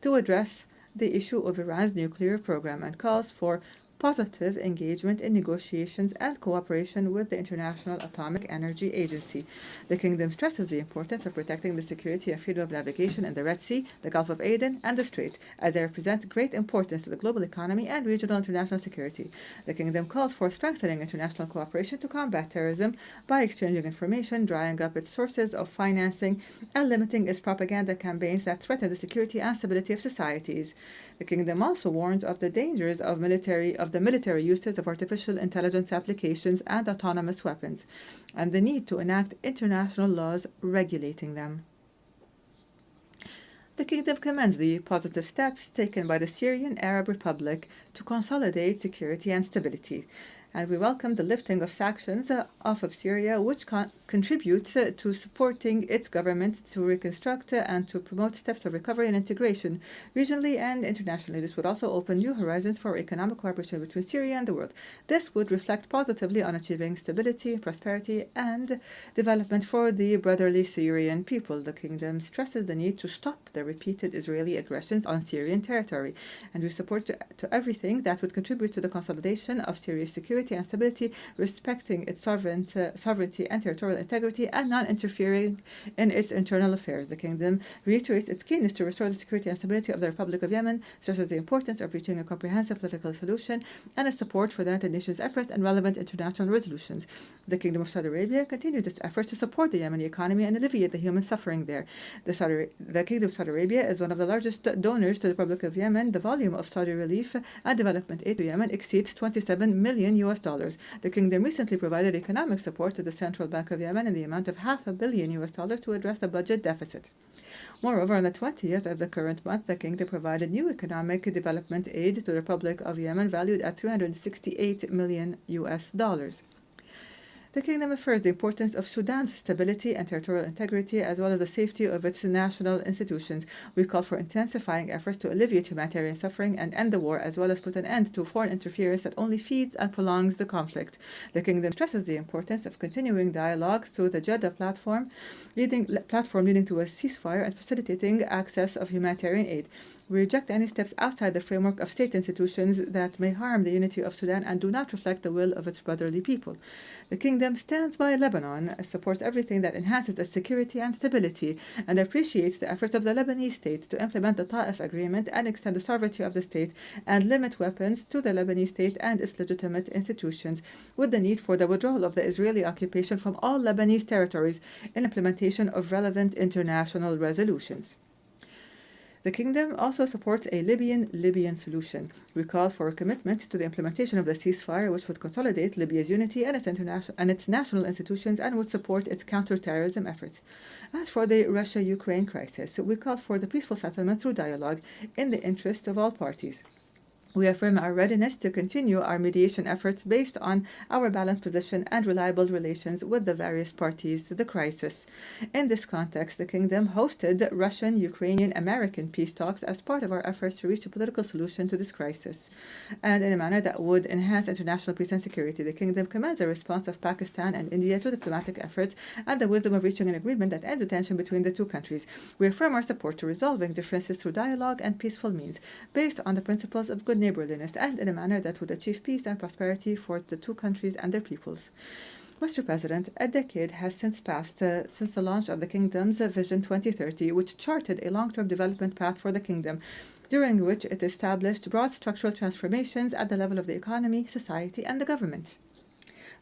to address the issue of Iran's nuclear program and calls for positive engagement in negotiations and cooperation with the International Atomic Energy Agency. The Kingdom stresses the importance of protecting the security and freedom of navigation in the Red Sea, the Gulf of Aden, and the Strait, as they represent great importance to the global economy and regional international security. The Kingdom calls for strengthening international cooperation to combat terrorism by exchanging information, drying up its sources of financing, and limiting its propaganda campaigns that threaten the security and stability of societies. The Kingdom also warns of the dangers of the military uses of artificial intelligence applications and autonomous weapons, and the need to enact international laws regulating them. The Kingdom commends the positive steps taken by the Syrian Arab Republic to consolidate security and stability, and we welcome the lifting of sanctions off of Syria, which contributes to supporting its government to reconstruct and to promote steps of recovery and integration regionally and internationally. This would also open new horizons for economic cooperation between Syria and the world. This would reflect positively on achieving stability, prosperity, and development for the brotherly Syrian people. The Kingdom stresses the need to stop the repeated Israeli aggressions on Syrian territory, and we support to everything that would contribute to the consolidation of Syria's security and stability, respecting its sovereignty and territorial integrity, and non-interfering in its internal affairs. The Kingdom reiterates its keenness to restore the security and stability of the Republic of Yemen, stresses the importance of reaching a comprehensive political solution, and its support for the United Nations efforts and relevant international resolutions. The Kingdom of Saudi Arabia continued its efforts to support the Yemeni economy and alleviate the human suffering there. The Kingdom of Saudi Arabia is one of the largest donors to the Republic of Yemen. The volume of Saudi relief and development aid to Yemen exceeds $27 million. The Kingdom recently provided economic support to the Central Bank of Yemen in the amount of $500 million to address the budget deficit. Moreover, on the 20th of the current month, the Kingdom provided new economic development aid to the Republic of Yemen valued at $368 million. The Kingdom affirms the importance of Sudan's stability and territorial integrity, as well as the safety of its national institutions. We call for intensifying efforts to alleviate humanitarian suffering and end the war, as well as put an end to foreign interference that only feeds and prolongs the conflict. The Kingdom stresses the importance of continuing dialogue through the Jeddah platform leading to a ceasefire and facilitating access of humanitarian aid. We reject any steps outside the framework of state institutions that may harm the unity of Sudan and do not reflect the will of its brotherly people. The Kingdom stands by Lebanon, supports everything that enhances its security and stability, and appreciates the efforts of the Lebanese state to implement the Ta'if Agreement and extend the sovereignty of the state and limit weapons to the Lebanese state and its legitimate institutions, with the need for the withdrawal of the Israeli occupation from all Lebanese territories in implementation of relevant international resolutions. The Kingdom also supports a Libyan solution. We call for a commitment to the implementation of the ceasefire, which would consolidate Libya's unity and its national institutions and would support its counter-terrorism efforts. As for the Russia-Ukraine crisis, we call for the peaceful settlement through dialogue in the interest of all parties. We affirm our readiness to continue our mediation efforts based on our balanced position and reliable relations with the various parties to the crisis. In this context, the Kingdom hosted Russian, Ukrainian, American peace talks as part of our efforts to reach a political solution to this crisis, and in a manner that would enhance international peace and security. The Kingdom commends the response of Pakistan and India to diplomatic efforts and the wisdom of reaching an agreement that ends the tension between the two countries. We affirm our support to resolving differences through dialogue and peaceful means, based on the principles of good neighborliness and in a manner that would achieve peace and prosperity for the two countries and their peoples. Mr. President, a decade has since passed since the launch of the Kingdom's Vision 2030, which charted a long-term development path for the Kingdom, during which it established broad structural transformations at the level of the economy, society, and the government,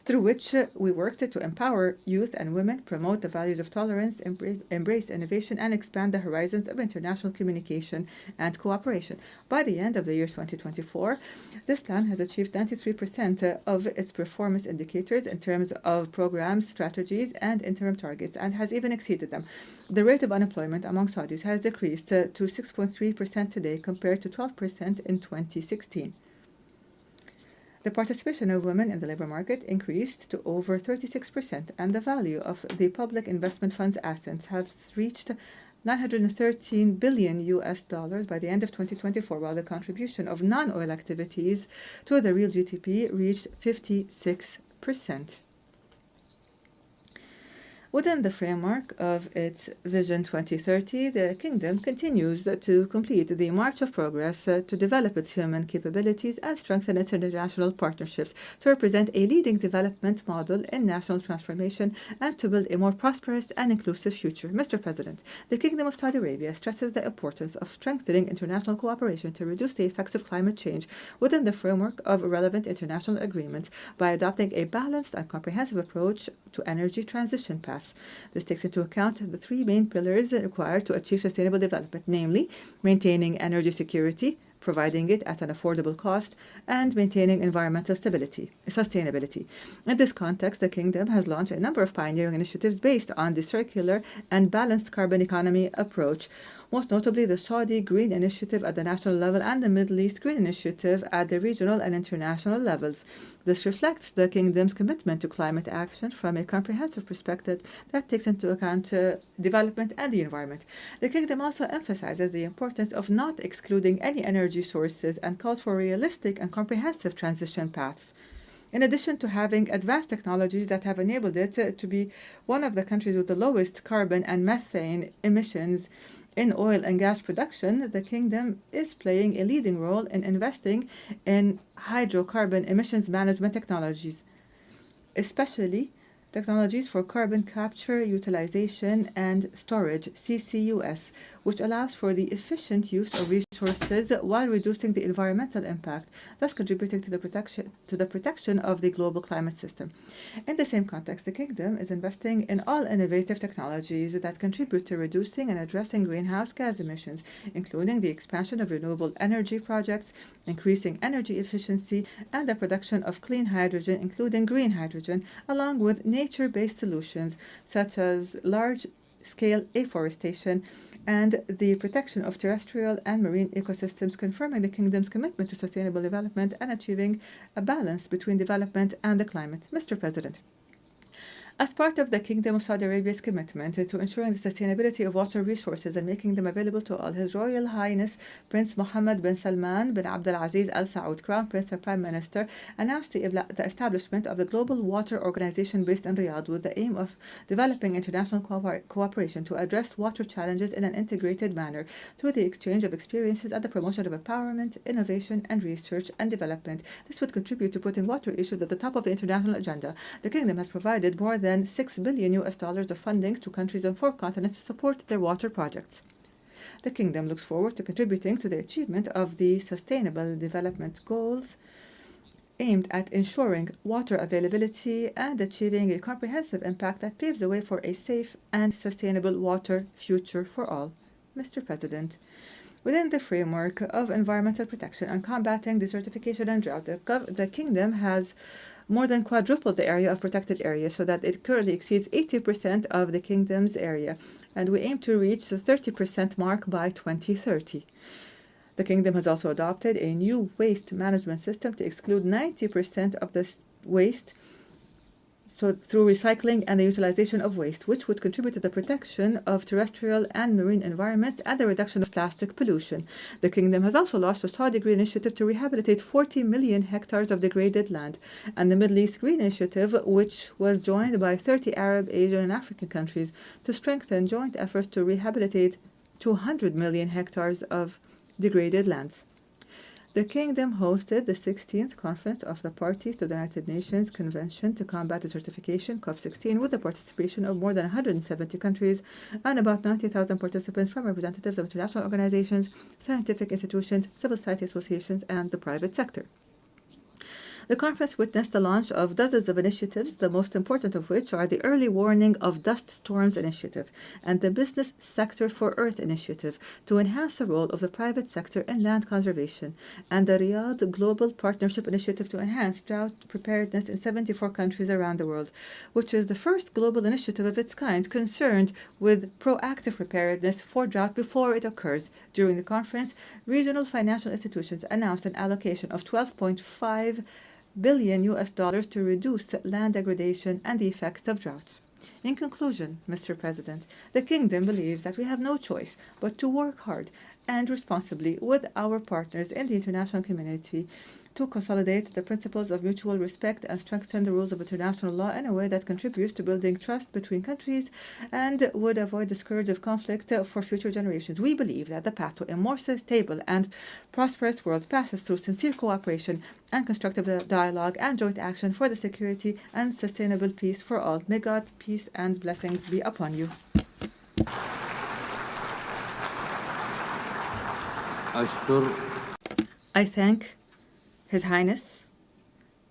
through which we worked to empower youth and women, promote the values of tolerance, embrace innovation, and expand the horizons of international communication and cooperation. By the end of the year 2024, this plan has achieved 93% of its performance indicators in terms of programs, strategies, and interim targets, and has even exceeded them. The rate of unemployment among Saudis has decreased to 6.3% today, compared to 12% in 2016. The participation of women in the labor market increased to over 36%, and the value of the public investment fund's assets has reached $913 billion by the end of 2024, while the contribution of non-oil activities to the real GDP reached 56%. Within the framework of its Vision 2030, the Kingdom continues to complete the march of progress to develop its human capabilities and strengthen its international partnerships to represent a leading development model in national transformation and to build a more prosperous and inclusive future. Mr. President, the Kingdom of Saudi Arabia stresses the importance of strengthening international cooperation to reduce the effects of climate change within the framework of relevant international agreements by adopting a balanced and comprehensive approach to energy transition paths. This takes into account the three main pillars required to achieve sustainable development, namely maintaining energy security, providing it at an affordable cost, and maintaining environmental sustainability. In this context, the Kingdom has launched a number of pioneering initiatives based on the circular and balanced carbon economy approach, most notably the Saudi Green Initiative at the national level and the Middle East Green Initiative at the regional and international levels. This reflects the Kingdom's commitment to climate action from a comprehensive perspective that takes into account development and the environment. The Kingdom also emphasizes the importance of not excluding any energy sources and calls for realistic and comprehensive transition paths. In addition to having advanced technologies that have enabled it to be one of the countries with the lowest carbon and methane emissions in oil and gas production, the Kingdom is playing a leading role in investing in hydrocarbon emissions management technologies, especially technologies for carbon capture, utilization, and storage, CCUS, which allows for the efficient use of resources while reducing the environmental impact, thus contributing to the protection of the global climate system. In the same context, the Kingdom is investing in all innovative technologies that contribute to reducing and addressing greenhouse gas emissions, including the expansion of renewable energy projects, increasing energy efficiency, and the production of clean hydrogen, including green hydrogen, along with nature-based solutions such as large-scale afforestation and the protection of terrestrial and marine ecosystems, confirming the Kingdom's commitment to sustainable development and achieving a balance between development and the climate. Mr. President, as part of the Kingdom of Saudi Arabia's commitment to ensuring the sustainability of water resources and making them available to all, His Royal Highness Prince Mohammed bin Salman bin Abdul Aziz Al Saud, Crown Prince and Prime Minister, announced the establishment of the Global Water Organization based in Riyadh with the aim of developing international cooperation to address water challenges in an integrated manner through the exchange of experiences and the promotion of empowerment, innovation, and research and development. This would contribute to putting water issues at the top of the international agenda. The Kingdom has provided more than $6 billion of funding to countries on 4 continents to support their water projects. The Kingdom looks forward to contributing to the achievement of the Sustainable Development Goals aimed at ensuring water availability and achieving a comprehensive impact that paves the way for a safe and sustainable water future for all. Mr. President, within the framework of environmental protection and combating desertification and drought, the Kingdom has more than quadrupled the area of protected areas so that it currently exceeds 80% of the Kingdom's area, and we aim to reach the 30% mark by 2030. The Kingdom has also adopted a new waste management system to exclude 90% of the waste through recycling and the utilization of waste, which would contribute to the protection of terrestrial and marine environments and the reduction of plastic pollution. The Kingdom has also launched a Saudi Green Initiative to rehabilitate 40 million hectares of degraded land, and the Middle East Green Initiative, which was joined by 30 Arab, Asian, and African countries to strengthen joint efforts to rehabilitate 200 million hectares of degraded lands. The Kingdom hosted the 16th Conference of the Parties to the United Nations Convention to Combat Desertification, COP16, with the participation of more than 170 countries and about 90,000 participants from representatives of international organizations, scientific institutions, civil society associations, and the private sector. The conference witnessed the launch of dozens of initiatives, the most important of which are the Early Warning of Dust Storms Initiative and the Business Sector for Earth Initiative to enhance the role of the private sector in land conservation, and the Riyadh Global Partnership Initiative to enhance drought preparedness in 74 countries around the world, which is the first global initiative of its kind concerned with proactive preparedness for drought before it occurs. During the conference, regional financial institutions announced an allocation of $12.5 billion to reduce land degradation and the effects of drought. In conclusion, Mr. President, the Kingdom believes that we have no choice but to work hard and responsibly with our partners in the international community to consolidate the principles of mutual respect and strengthen the rules of international law in a way that contributes to building trust between countries and would avoid the scourge of conflict for future generations. We believe that the path to a more stable and prosperous world passes through sincere cooperation and constructive dialogue and joint action for the security and sustainable peace for all. May God, peace and blessings be upon you. I thank His Highness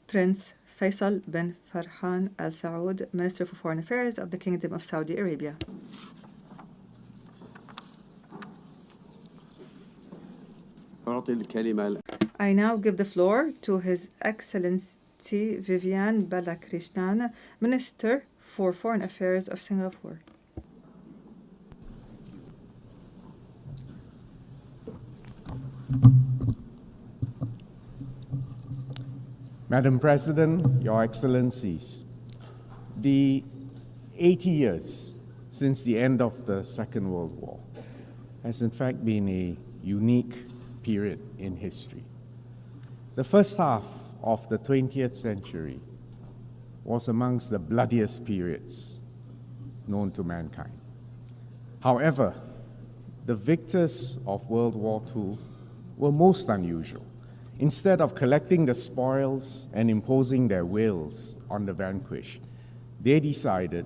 Prince Faisal bin Farhan Al Saud, Minister for Foreign Affairs of the Kingdom of Saudi Arabia. I now give the floor to His Excellency Vivian Balakrishnan, Minister for Foreign Affairs of Singapore. Madam President, Your Excellencies, the 80 years since the end of the Second World War has in fact been a unique period in history. The first half of the 20th century was amongst the bloodiest periods known to mankind. However, the victors of World War II were most unusual. Instead of collecting the spoils and imposing their wills on the vanquished, they decided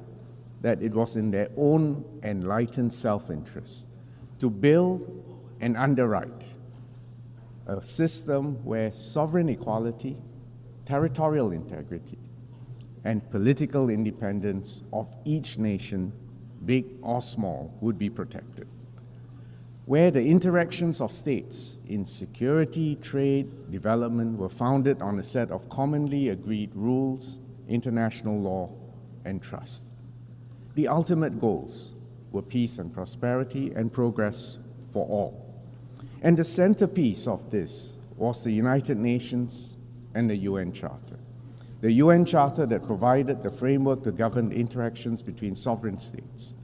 that it was in their own enlightened self-interest to build and underwrite a system where sovereign equality, territorial integrity, and political independence of each nation, big or small, would be protected, where the interactions of states in security, trade, development were founded on a set of commonly agreed rules, international law, and trust. The ultimate goals were peace and prosperity and progress for all. And the centerpiece of this was the United Nations and the UN Charter. The UN Charter that provided the framework to govern interactions between sovereign states.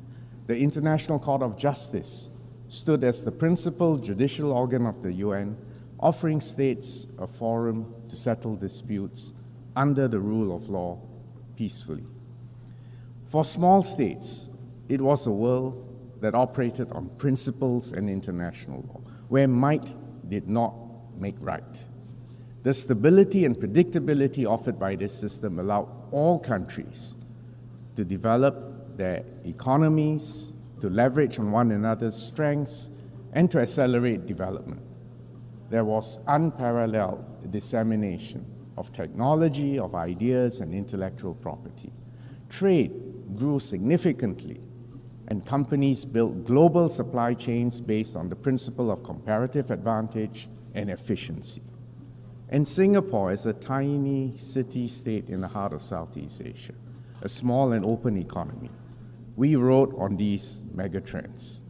The International Court of Justice stood as the principal judicial organ of the UN, offering states a forum to settle disputes under the rule of law peacefully. For small states, it was a world that operated on principles and international law, where might did not make right. The stability and predictability offered by this system allowed all countries to develop their economies, to leverage on one another's strengths, and to accelerate development. There was unparalleled dissemination of technology, of ideas, and intellectual property. Trade grew significantly, and companies built global supply chains based on the principle of comparative advantage and efficiency. And Singapore is a tiny city-state in the heart of Southeast Asia, a small and open economy. We rode on these megatrends.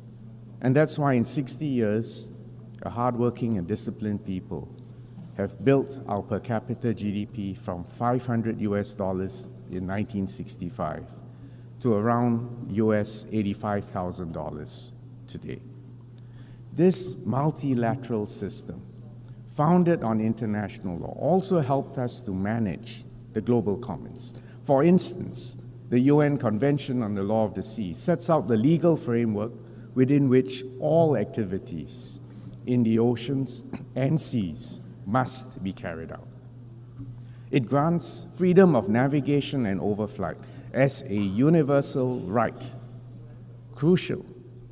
And that's why in 60 years, a hardworking and disciplined people have built our per capita GDP from $500 in 1965 to around $85,000 today. This multilateral system, founded on international law, also helped us to manage the global commons. For instance, the UN Convention on the Law of the Sea sets out the legal framework within which all activities in the oceans and seas must be carried out. It grants freedom of navigation and overflight as a universal right, crucial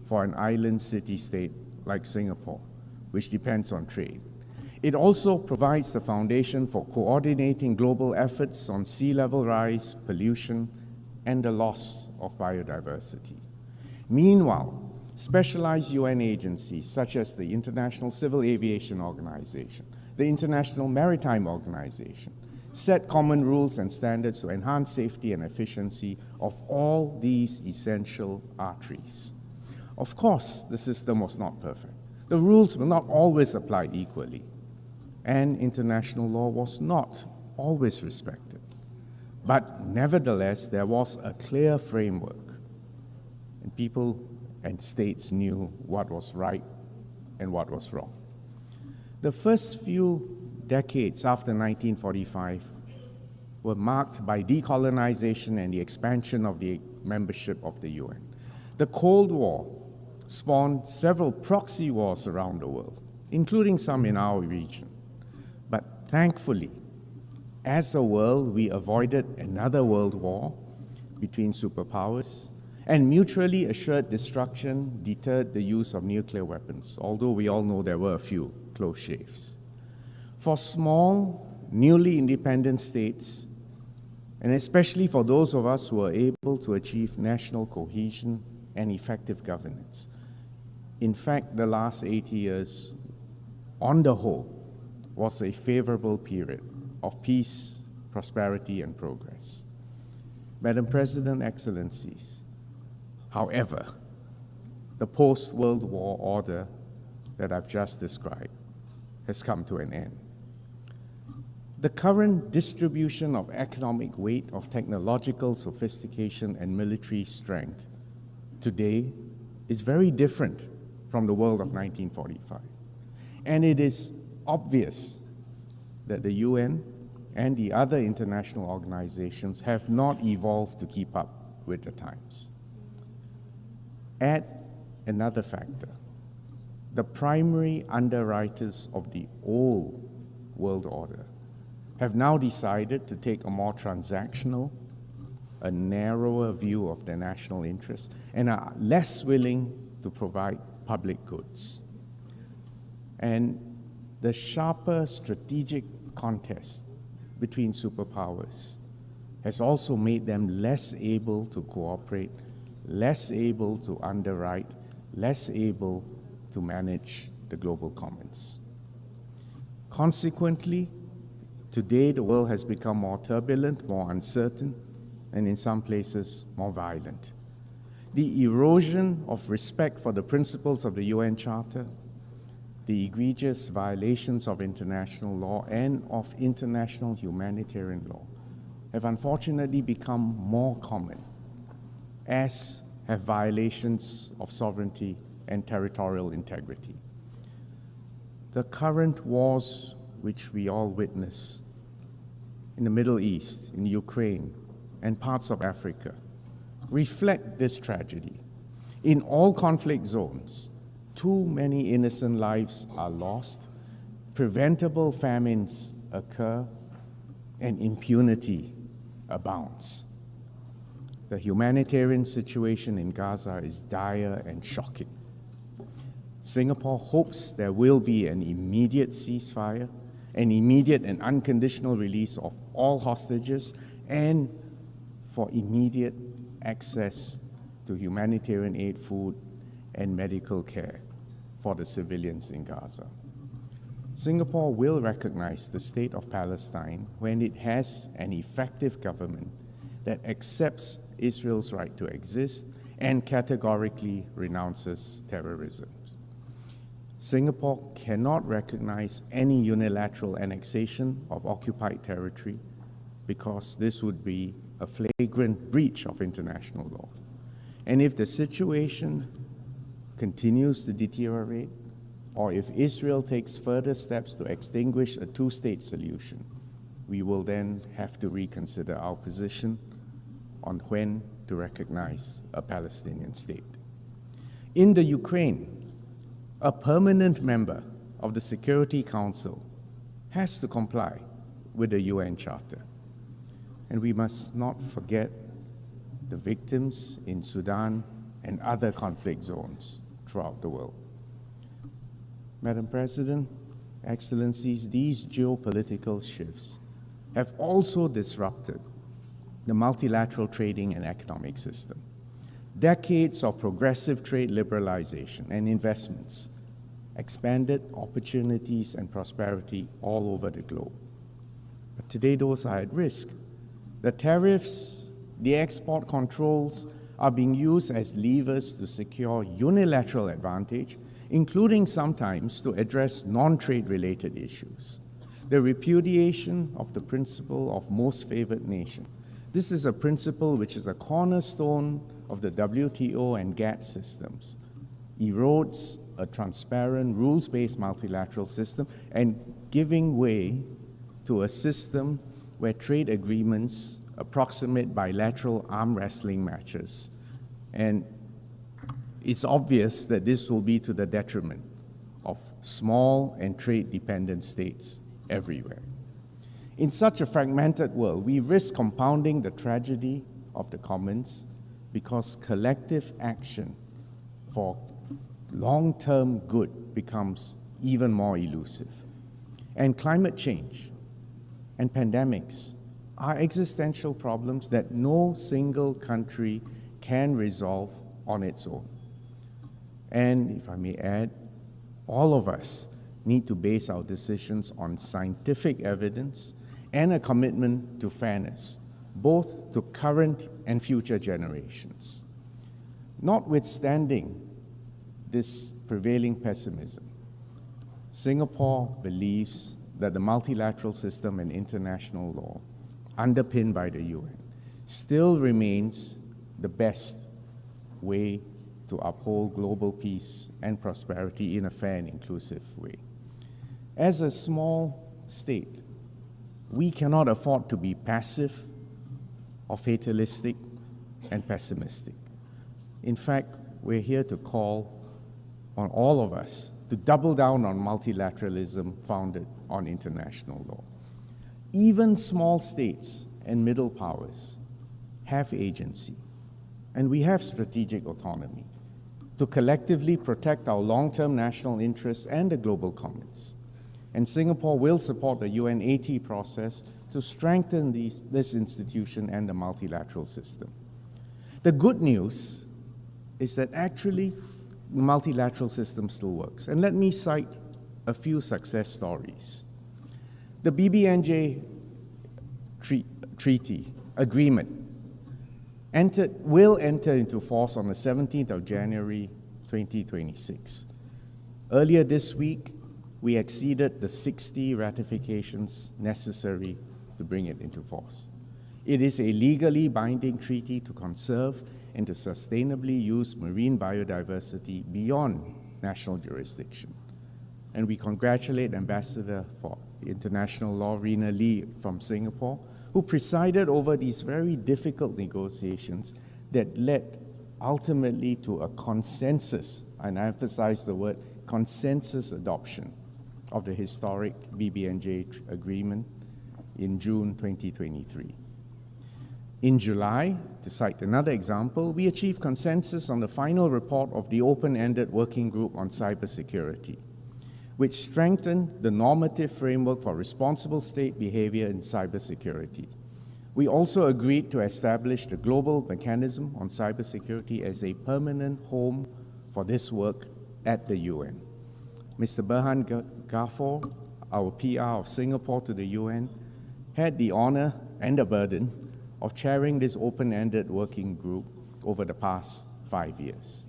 for an island city-state like Singapore, which depends on trade. It also provides the foundation for coordinating global efforts on sea level rise, pollution, and the loss of biodiversity. Meanwhile, specialized UN agencies such as the International Civil Aviation Organization, the International Maritime Organization, set common rules and standards to enhance safety and efficiency of all these essential arteries. Of course, the system was not perfect. The rules will not always apply equally, and international law was not always respected. But nevertheless, there was a clear framework, and people and states knew what was right and what was wrong. The first few decades after 1945 were marked by decolonization and the expansion of the membership of the UN. The Cold War spawned several proxy wars around the world, including some in our region. But thankfully, as a world, we avoided another world war between superpowers, and mutually assured destruction deterred the use of nuclear weapons, although we all know there were a few close shaves. For small, newly independent states, and especially for those of us who are able to achieve national cohesion and effective governance, in fact, the last 80 years on the whole, was a favorable period of peace, prosperity, and progress. Madam President, Excellencies, however, the post-World War order that I've just described has come to an end. The current distribution of economic weight, of technological sophistication and military strength today is very different from the world of 1945. And it is obvious that the UN and the other international organizations have not evolved to keep up with the times. Add another factor. The primary underwriters of the old world order have now decided to take a more transactional, a narrower view of their national interests, and are less willing to provide public goods. And the sharper strategic contest between superpowers has also made them less able to cooperate, less able to underwrite, less able to manage the global commons. Consequently, today the world has become more turbulent, more uncertain, and in some places more violent. The erosion of respect for the principles of the UN Charter, the egregious violations of international law and of international humanitarian law have unfortunately become more common, as have violations of sovereignty and territorial integrity. The current wars which we all witness in the Middle East, in Ukraine, and parts of Africa reflect this tragedy. In all conflict zones, too many innocent lives are lost, preventable famines occur, and impunity abounds. The humanitarian situation in Gaza is dire and shocking. Singapore hopes there will be an immediate ceasefire, an immediate and unconditional release of all hostages, and for immediate access to humanitarian aid, food, and medical care for the civilians in Gaza. Singapore will recognize the state of Palestine when it has an effective government that accepts Israel's right to exist and categorically renounces terrorism. Singapore cannot recognize any unilateral annexation of occupied territory because this would be a flagrant breach of international law. And if the situation continues to deteriorate, or if Israel takes further steps to extinguish a two-state solution, we will then have to reconsider our position on when to recognize a Palestinian state. In the Ukraine, a permanent member of the Security Council has to comply with the UN Charter. And we must not forget the victims in Sudan and other conflict zones throughout the world. Madam President, Excellencies, these geopolitical shifts have also disrupted the multilateral trading and economic system. Decades of progressive trade liberalization and investments expanded opportunities and prosperity all over the globe. But today those are at risk. The tariffs, the export controls are being used as levers to secure unilateral advantage, including sometimes to address non-trade related issues. The repudiation of the principle of most favored nation. This is a principle which is a cornerstone of the WTO and GATT systems, erodes a transparent, rules-based multilateral system and giving way to a system where trade agreements approximate bilateral arm wrestling matches. And it's obvious that this will be to the detriment of small and trade-dependent states everywhere. In such a fragmented world, we risk compounding the tragedy of the commons because collective action for long-term good becomes even more elusive. And climate change and pandemics are existential problems that no single country can resolve on its own. And if I may add, all of us need to base our decisions on scientific evidence and a commitment to fairness, both to current and future generations. Notwithstanding this prevailing pessimism, Singapore believes that the multilateral system and international law, underpinned by the UN, still remains the best way to uphold global peace and prosperity in a fair and inclusive way. As a small state, we cannot afford to be passive or fatalistic and pessimistic. In fact, we're here to call on all of us to double down on multilateralism founded on international law. Even small states and middle powers have agency, and we have strategic autonomy to collectively protect our long-term national interests and the global commons. And Singapore will support the UN AT process to strengthen this institution and the multilateral system. The good news is that actually the multilateral system still works. And let me cite a few success stories. The BBNJ treaty agreement will enter into force on the 17th of January 2026. Earlier this week, we exceeded the 60 ratifications necessary to bring it into force. It is a legally binding treaty to conserve and to sustainably use marine biodiversity beyond national jurisdiction. And we congratulate Ambassador for International Law, Rina Lee from Singapore, who presided over these very difficult negotiations that led ultimately to a consensus, and I emphasize the word consensus adoption of the historic BBNJ agreement in June 2023. In July, to cite another example, we achieved consensus on the final report of the open-ended working group on cybersecurity, which strengthened the normative framework for responsible state behavior in cybersecurity. We also agreed to establish the global mechanism on cybersecurity as a permanent home for this work at the UN. Mr. Berhan Ghafor, our PR of Singapore to the UN, had the honor and the burden of chairing this open-ended working group over the past 5 years.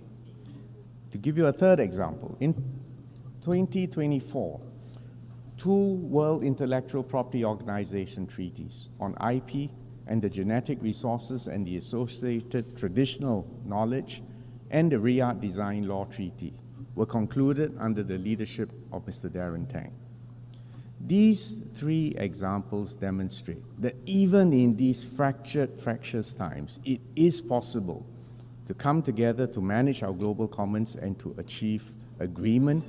To give you a third example, in 2024, 2 World Intellectual Property Organization treaties on IP and the genetic resources and the associated traditional knowledge and the Riyadh Design Law Treaty were concluded under the leadership of Mr. Darren Tang. These 3 examples demonstrate that even in these fractious times, it is possible to come together to manage our global commons and to achieve agreement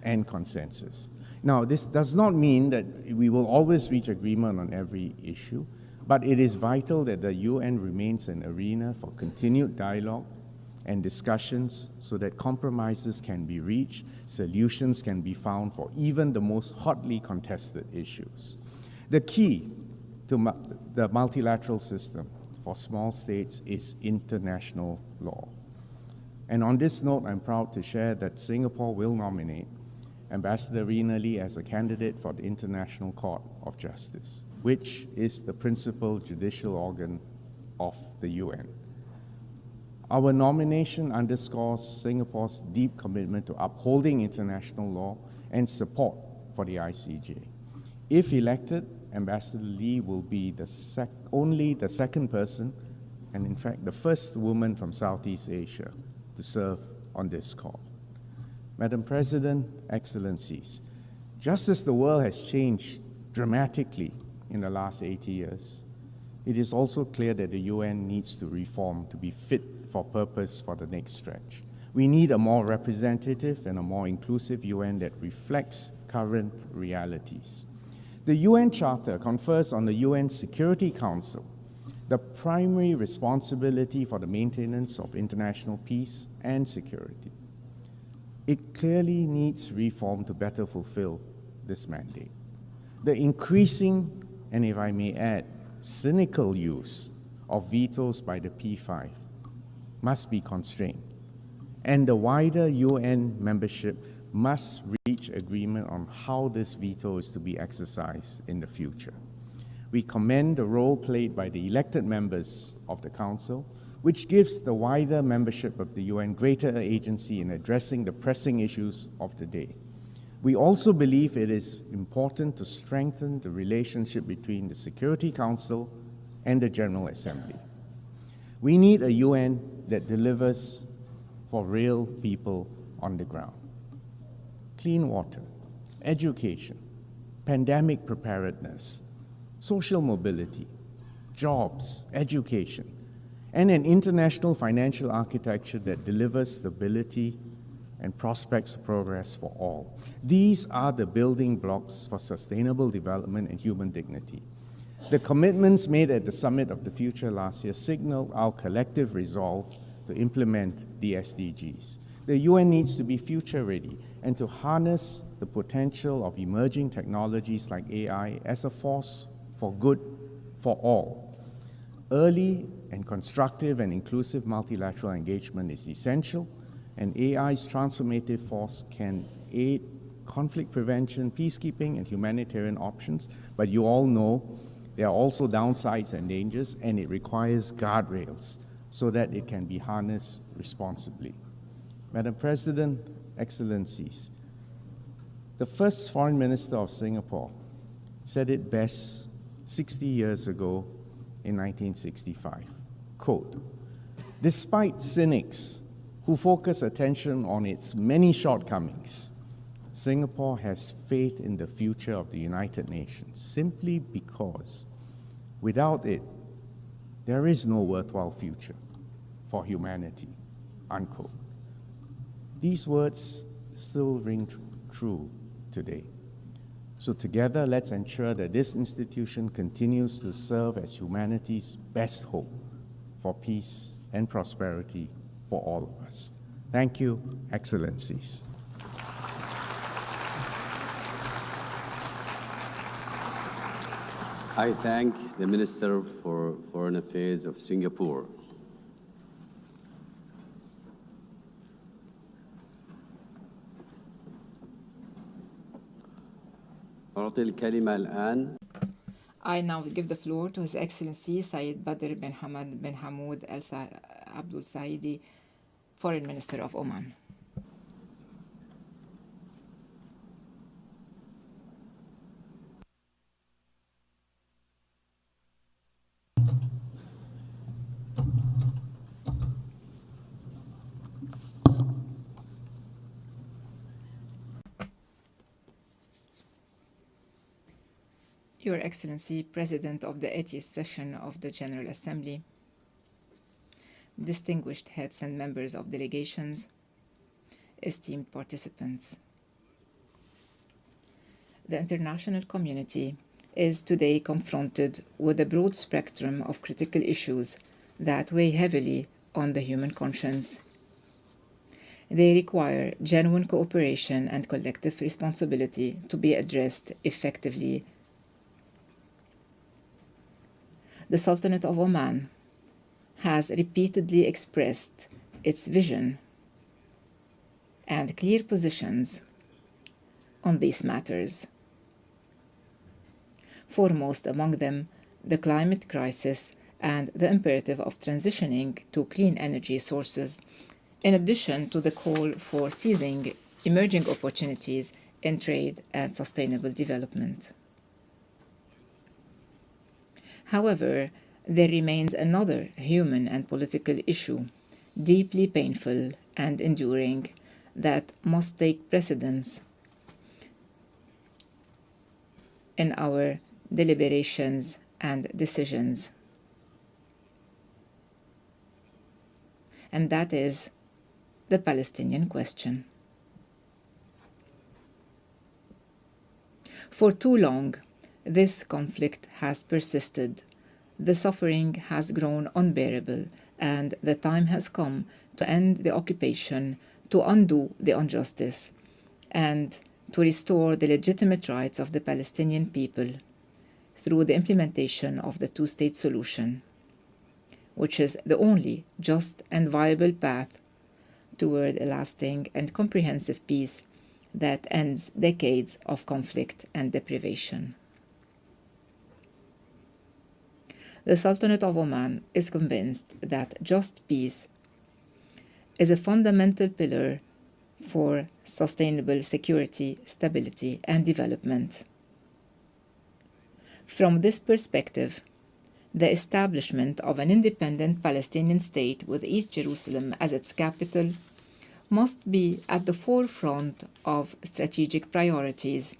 and consensus. Now, this does not mean that we will always reach agreement on every issue, but it is vital that the UN remains an arena for continued dialogue and discussions so that compromises can be reached, solutions can be found for even the most hotly contested issues. The key to the multilateral system for small states is international law. And on this note, I'm proud to share that Singapore will nominate Ambassador Rina Lee as a candidate for the International Court of Justice, which is the principal judicial organ of the UN. Our nomination underscores Singapore's deep commitment to upholding international law and support for the ICJ. If elected, Ambassador Lee will be only the second person, and in fact the first woman from Southeast Asia to serve on this court. Madam President, Excellencies, just as the world has changed dramatically in the last 80 years, it is also clear that the UN needs to reform to be fit for purpose for the next stretch. We need a more representative and a more inclusive UN that reflects current realities. The UN Charter confers on the UN Security Council the primary responsibility for the maintenance of international peace and security. It clearly needs reform to better fulfill this mandate. The increasing, and if I may add, cynical use of vetoes by the P5 must be constrained, and the wider UN membership must reach reach agreement on how this veto is to be exercised in the future. We commend the role played by the elected members of the Council, which gives the wider membership of the UN greater agency in addressing the pressing issues of the day. We also believe it is important to strengthen the relationship between the Security Council and the General Assembly. We need a UN that delivers for real people on the ground. Clean water, education, pandemic preparedness, social mobility, jobs, education, and an international financial architecture that delivers stability and prospects of progress for all. These are the building blocks for sustainable development and human dignity. The commitments made at the Summit of the Future last year signal our collective resolve to implement the SDGs. The UN needs to be future-ready and to harness the potential of emerging technologies like AI as a force for good for all. Early and constructive and inclusive multilateral engagement is essential, and AI's transformative force can aid conflict prevention, peacekeeping, and humanitarian options, but you all know there are also downsides and dangers, and it requires guardrails so that it can be harnessed responsibly. Madam President, Excellencies, the first Foreign Minister of Singapore said it best 60 years ago in 1965. Quote, "Despite cynics who focus attention on its many shortcomings, Singapore has faith in the future of the United Nations simply because without it, there is no worthwhile future for humanity." Unquote. These words still ring true today. So together, let's ensure that this institution continues to serve as humanity's best hope for peace and prosperity for all of us. Thank you, Excellencies. I thank the Minister for Foreign Affairs of Singapore. I now give the floor to His Excellency Sayyid Badr bin Hamad bin Hamoud Al Abdul Saidi, Foreign Minister of Oman. Your Excellency, President of the 80th session of the General Assembly, distinguished heads and members of delegations, esteemed participants. The international community is today confronted with a broad spectrum of critical issues that weigh heavily on the human conscience. They require genuine cooperation and collective responsibility to be addressed effectively. The Sultanate of Oman has repeatedly expressed its vision and clear positions on these matters. Foremost among them, the climate crisis and the imperative of transitioning to clean energy sources, in addition to the call for seizing emerging opportunities in trade and sustainable development. However, there remains another human and political issue, deeply painful and enduring, that must take precedence in our deliberations and decisions. And that is the Palestinian question. For too long, this conflict has persisted, the suffering has grown unbearable, and the time has come to end the occupation, to undo the injustice, and to restore the legitimate rights of the Palestinian people through the implementation of the two-state solution, which is the only just and viable path toward a lasting and comprehensive peace that ends decades of conflict and deprivation. The Sultanate of Oman is convinced that just peace is a fundamental pillar for sustainable security, stability, and development. From this perspective, the establishment of an independent Palestinian state with East Jerusalem as its capital must be at the forefront of strategic priorities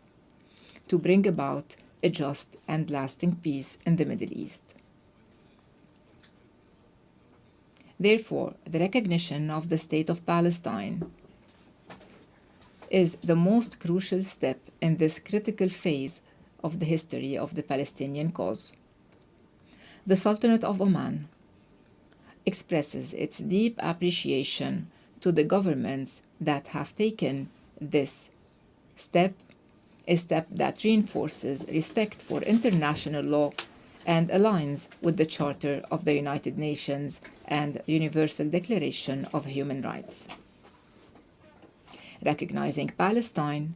to bring about a just and lasting peace in the Middle East. Therefore, the recognition of the State of Palestine is the most crucial step in this critical phase of the history of the Palestinian cause. The Sultanate of Oman expresses its deep appreciation to the governments that have taken this step, a step that reinforces respect for international law and aligns with the Charter of the United Nations and Universal Declaration of Human Rights. Recognizing Palestine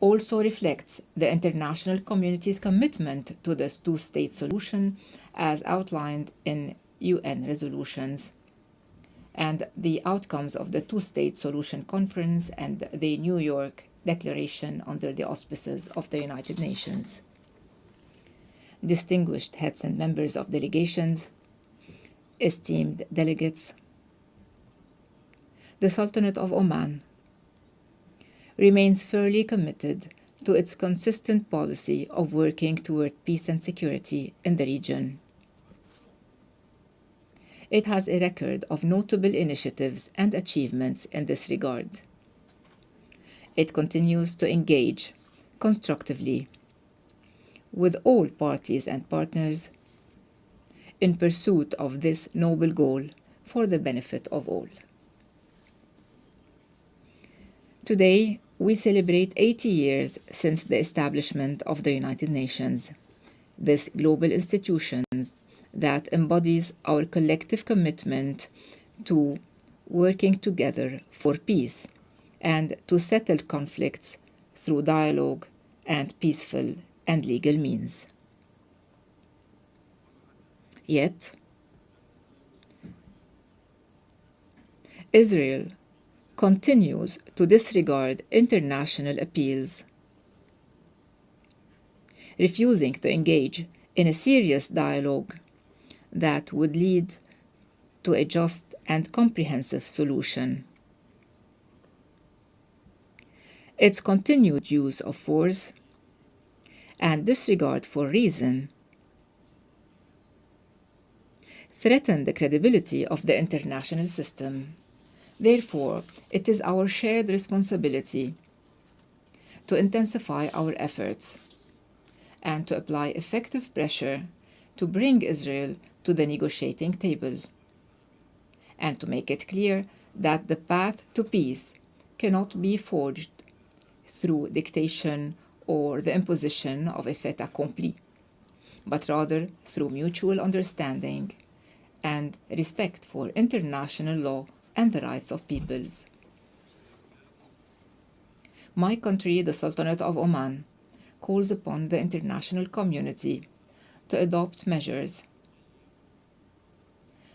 also reflects the international community's commitment to this two-state solution as outlined in UN resolutions and the outcomes of the Two-State Solution Conference and the New York Declaration under the auspices of the United Nations. Distinguished heads and members of delegations, esteemed delegates, the Sultanate of Oman remains firmly committed to its consistent policy of working toward peace and security in the region. It has a record of notable initiatives and achievements in this regard. It continues to engage constructively with all parties and partners in pursuit of this noble goal for the benefit of all. Today, we celebrate 80 years since the establishment of the United Nations, this global institution that embodies our collective commitment to working together for peace and to settle conflicts through dialogue and peaceful and legal means. Yet, Israel continues to disregard international appeals, refusing to engage in a serious dialogue that would lead to a just and comprehensive solution. Its continued use of force and disregard for reason threaten the credibility of the international system. Therefore, it is our shared responsibility to intensify our efforts and to apply effective pressure to bring Israel to the negotiating table, and to make it clear that the path to peace cannot be forged through dictation or the imposition of a fait accompli, but rather through mutual understanding and respect for international law and the rights of peoples. My country, the Sultanate of Oman, calls upon the international community to adopt measures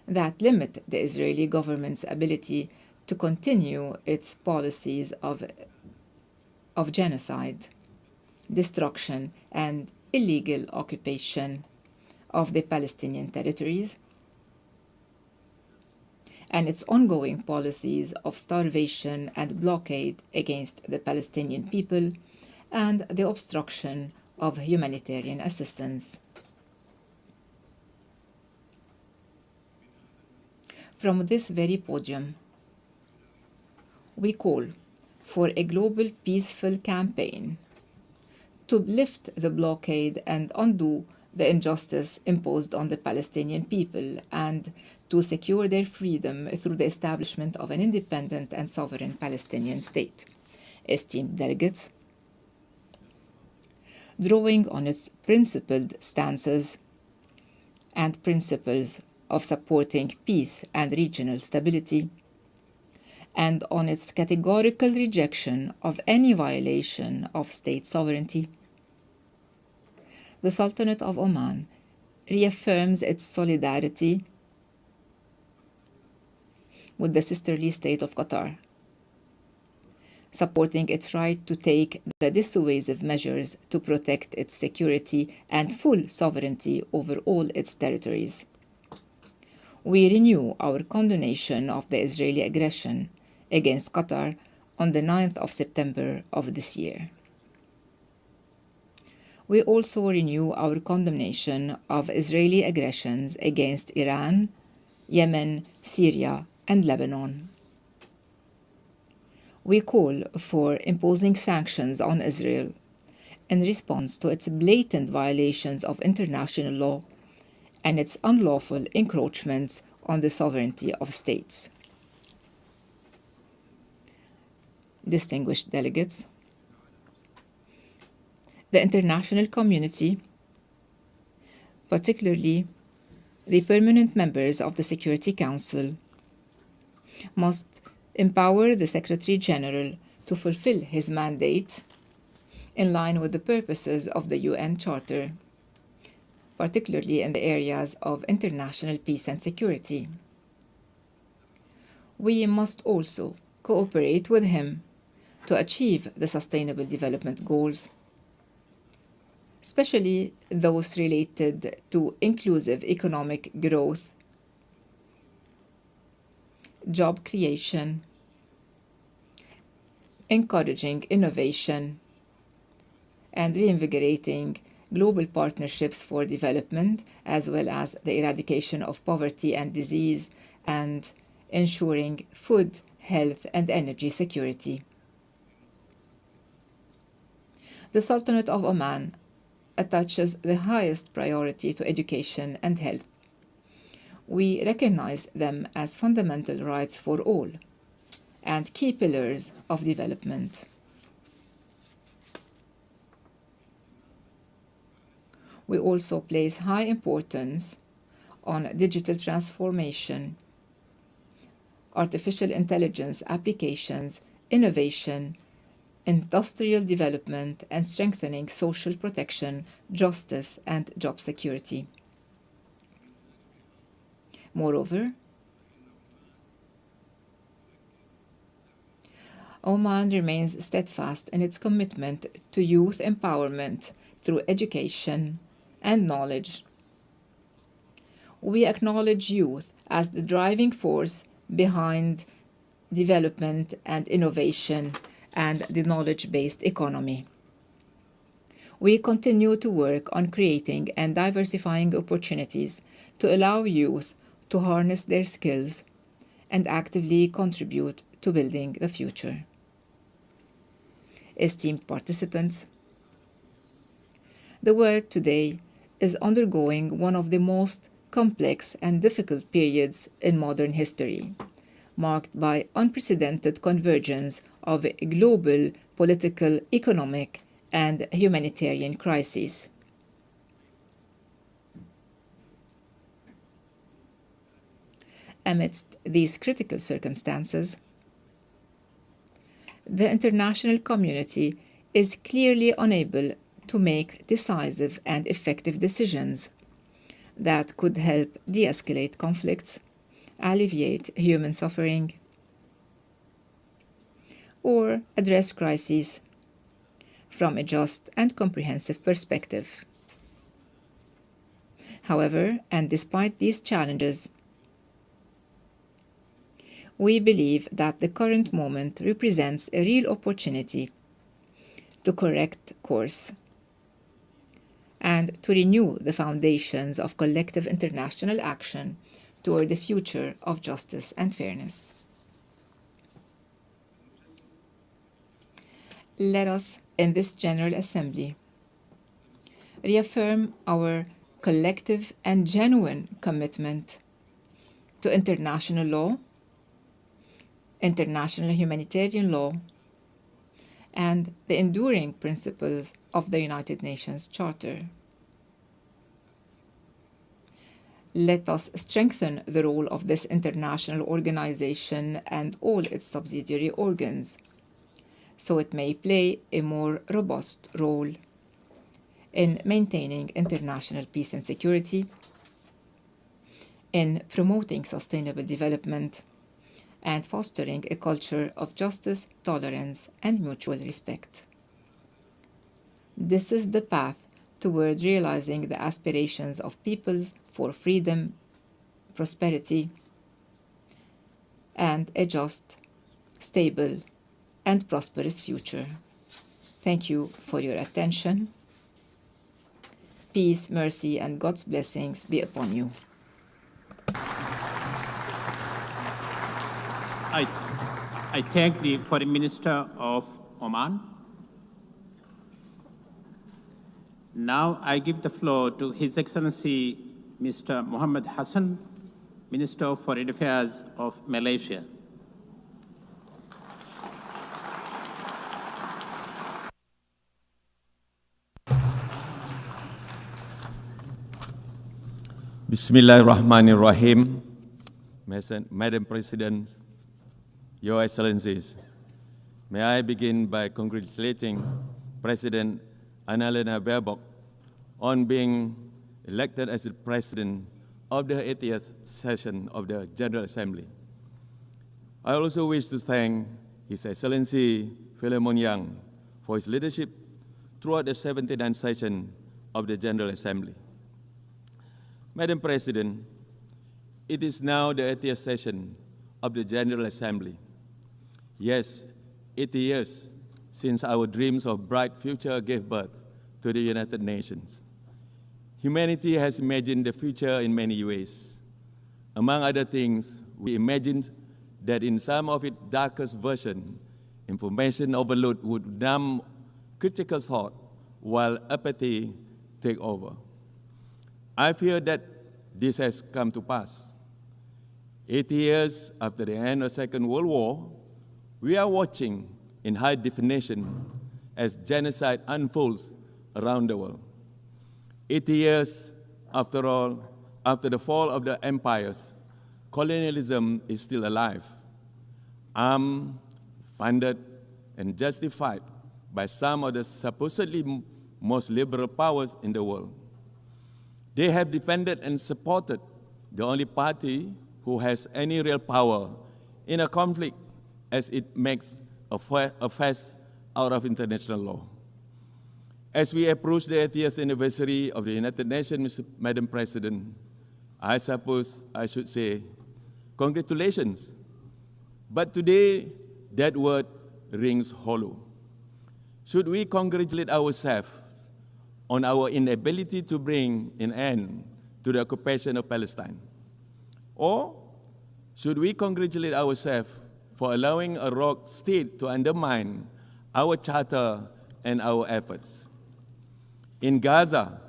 that limit the Israeli government's ability to continue its policies of genocide, destruction, and illegal occupation of the Palestinian territories, and its ongoing policies of starvation and blockade against the Palestinian people and the obstruction of humanitarian assistance. From this very podium, we call for a global peaceful campaign to lift the blockade and undo the injustice imposed on the Palestinian people and to secure their freedom through the establishment of an independent and sovereign Palestinian state. Esteemed delegates, drawing on its principled stances and principles of supporting peace and regional stability, and on its categorical rejection of any violation of state sovereignty. The Sultanate of Oman reaffirms its solidarity with the sisterly state of Qatar, supporting its right to take the dissuasive measures to protect its security and full sovereignty over all its territories. We renew our condemnation of the Israeli aggression against Qatar on the 9th of September of this year. We also renew our condemnation of Israeli aggressions against Iran, Yemen, Syria, and Lebanon. We call for imposing sanctions on Israel in response to its blatant violations of international law and its unlawful encroachments on the sovereignty of states. Distinguished delegates, the international community, particularly the permanent members of the Security Council, must empower the Secretary General to fulfill his mandate in line with the purposes of the UN Charter, particularly in the areas of international peace and security. We must also cooperate with him to achieve the Sustainable Development Goals, especially those related to inclusive economic growth, job creation, encouraging innovation, and reinvigorating global partnerships for development, as well as the eradication of poverty and disease, and ensuring food, health, and energy security. The Sultanate of Oman attaches the highest priority to education and health. We recognize them as fundamental rights for all and key pillars of development. We also place high importance on digital transformation, artificial intelligence applications, innovation, industrial development, and strengthening social protection, justice, and job security. Moreover, Oman remains steadfast in its commitment to youth empowerment through education and knowledge. We acknowledge youth as the driving force behind development and innovation and the knowledge-based economy. We continue to work on creating and diversifying opportunities to allow youth to harness their skills and actively contribute to building the future. Esteemed participants, the world today is undergoing one of the most complex and difficult periods in modern history, marked by unprecedented convergence of global political, economic, and humanitarian crises. Amidst these critical circumstances, the international community is clearly unable to make decisive and effective decisions that could help de-escalate conflicts, alleviate human suffering, or address crises from a just and comprehensive perspective. However, and despite these challenges, we believe that the current moment represents a real opportunity to correct course and to renew the foundations of collective international action toward the future of justice and fairness. Let us, in this General Assembly, reaffirm our collective and genuine commitment to international law, international humanitarian law, and the enduring principles of the United Nations Charter. Let us strengthen the role of this international organization and all its subsidiary organs, so it may play a more robust role in maintaining international peace and security, in promoting sustainable development, and fostering a culture of justice, tolerance, and mutual respect. This is the path toward realizing the aspirations of peoples for freedom, prosperity, and a just, stable, and prosperous future. Thank you for your attention. Peace, mercy, and God's blessings be upon you. I thank the Foreign Minister of Oman. Now I give the floor to His Excellency Mr. Mohammed Hassan, Minister of Foreign Affairs of Malaysia. Bismillahirrahmanirrahim. Madam President, Your Excellencies, may I begin by congratulating President Annalena Baerbock on being elected as the President of the 80th session of the General Assembly. I also wish to thank His Excellency Philemon Yang for his leadership throughout the 79th session of the General Assembly. Madam President, it is now the 80th session of the General Assembly. Yes, 80 years since our dreams of bright future gave birth to the United Nations. Humanity has imagined the future in many ways. Among other things, we imagined that in some of its darkest version, information overload would numb critical thought while apathy take over. I fear that this has come to pass. 80 years after the end of the Second World War, we are watching in high definition as genocide unfolds around the world. 80 years, after all, after the fall of the empires, colonialism is still alive, armed, funded, and justified by some of the supposedly most liberal powers in the world. They have defended and supported the only party who has any real power in a conflict as it makes a fuss out of international law. As we approach the 80th anniversary of the United Nations, Madam President, I suppose I should say, congratulations. But today, that word rings hollow. Should we congratulate ourselves on our inability to bring an end to the occupation of Palestine? Or should we congratulate ourselves for allowing a rogue state to undermine our charter and our efforts? In Gaza,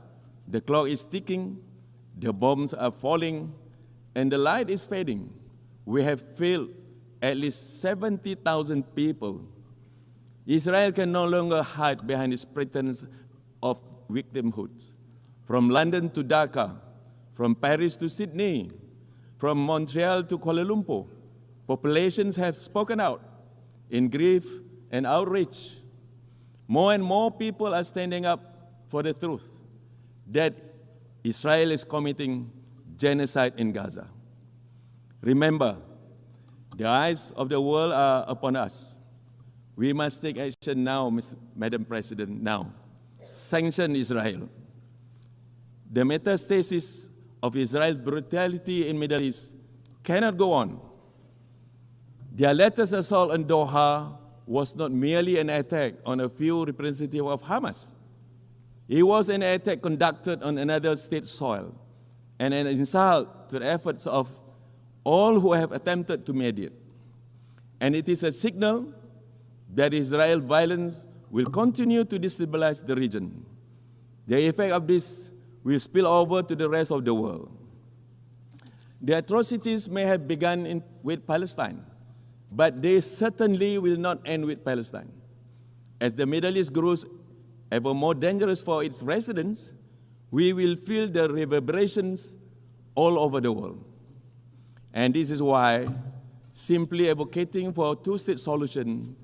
the clock is ticking, the bombs are falling, and the light is fading. We have failed at least 70,000 people. Israel can no longer hide behind its pretense of victimhood. From London to Dhaka, from Paris to Sydney, from Montreal to Kuala Lumpur, populations have spoken out in grief and outrage. More and more people are standing up for the truth that Israel is committing genocide in Gaza. Remember, the eyes of the world are upon us. We must take action now, Madam President, now. Sanction Israel. The metastasis of Israel's brutality in the Middle East cannot go on. Their latest assault on Doha was not merely an attack on a few representatives of Hamas. It was an attack conducted on another state's soil and an insult to the efforts of all who have attempted to mediate. And it is a signal that Israel's violence will continue to destabilize the region. The effect of this will spill over to the rest of the world. The atrocities may have begun with Palestine, but they certainly will not end with Palestine. As the Middle East grows ever more dangerous for its residents, we will feel the reverberations all over the world. And this is why simply advocating for a two-state solution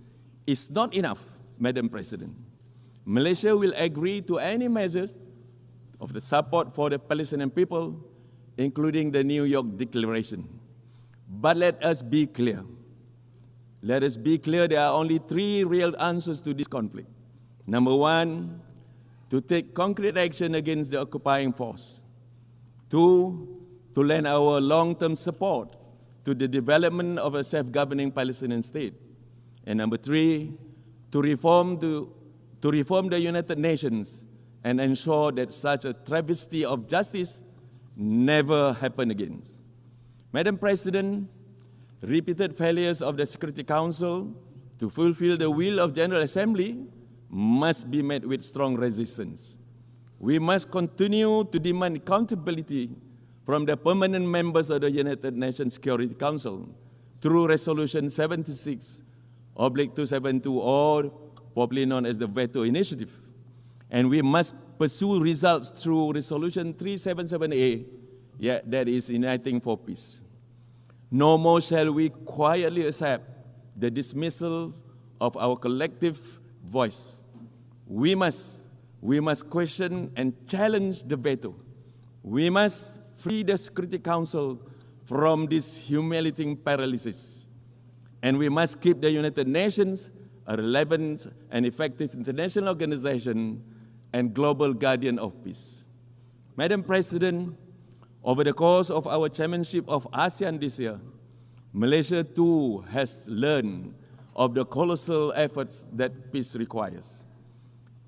is not enough, Madam President. Malaysia will agree to any measures of the support for the Palestinian people, including the New York Declaration. But let us be clear. Let us be clear, there are only three real answers to this conflict. Number one, to take concrete action against the occupying force. Two, to lend our long-term support to the development of a self-governing Palestinian state. And number three, to reform the United Nations and ensure that such a travesty of justice never happen again. Madam President, repeated failures of the Security Council to fulfill the will of General Assembly must be met with strong resistance. We must continue to demand accountability from the permanent members of the United Nations Security Council through Resolution 76/272, or popularly known as the Veto Initiative. And we must pursue results through Resolution 377A, that is Uniting for Peace. No more shall we quietly accept the dismissal of our collective voice. We must question and challenge the veto. We must free the Security Council from this humiliating paralysis. And we must keep the United Nations a relevant and effective international organization and global guardian of peace. Madam President, over the course of our chairmanship of ASEAN this year, Malaysia too has learned of the colossal efforts that peace requires.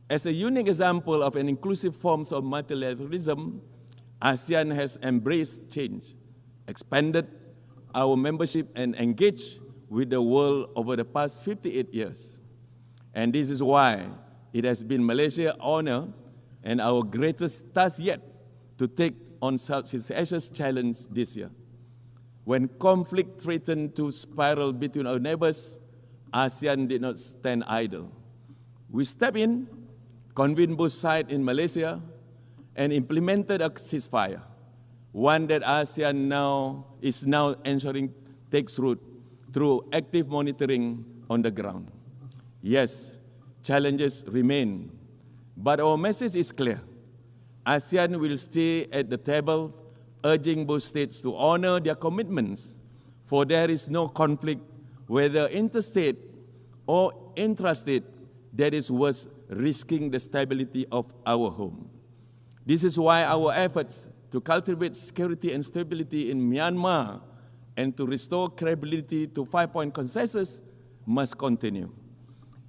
As a unique example of an inclusive form of multilateralism, ASEAN has embraced change, expanded our membership, and engaged with the world over the past 58 years. And this is why it has been Malaysia's honor and our greatest task yet to take on such a serious challenge this year. When conflict threatened to spiral between our neighbors, ASEAN did not stand idle. We stepped in, convened both sides in Malaysia, and implemented a ceasefire, one that ASEAN is now ensuring takes root through active monitoring on the ground. Yes, challenges remain, but our message is clear. ASEAN will stay at the table, urging both states to honor their commitments, for there is no conflict, whether interstate or intrastate, that is worth risking the stability of our home. This is why our efforts to cultivate security and stability in Myanmar and to restore credibility to five-point consensus must continue.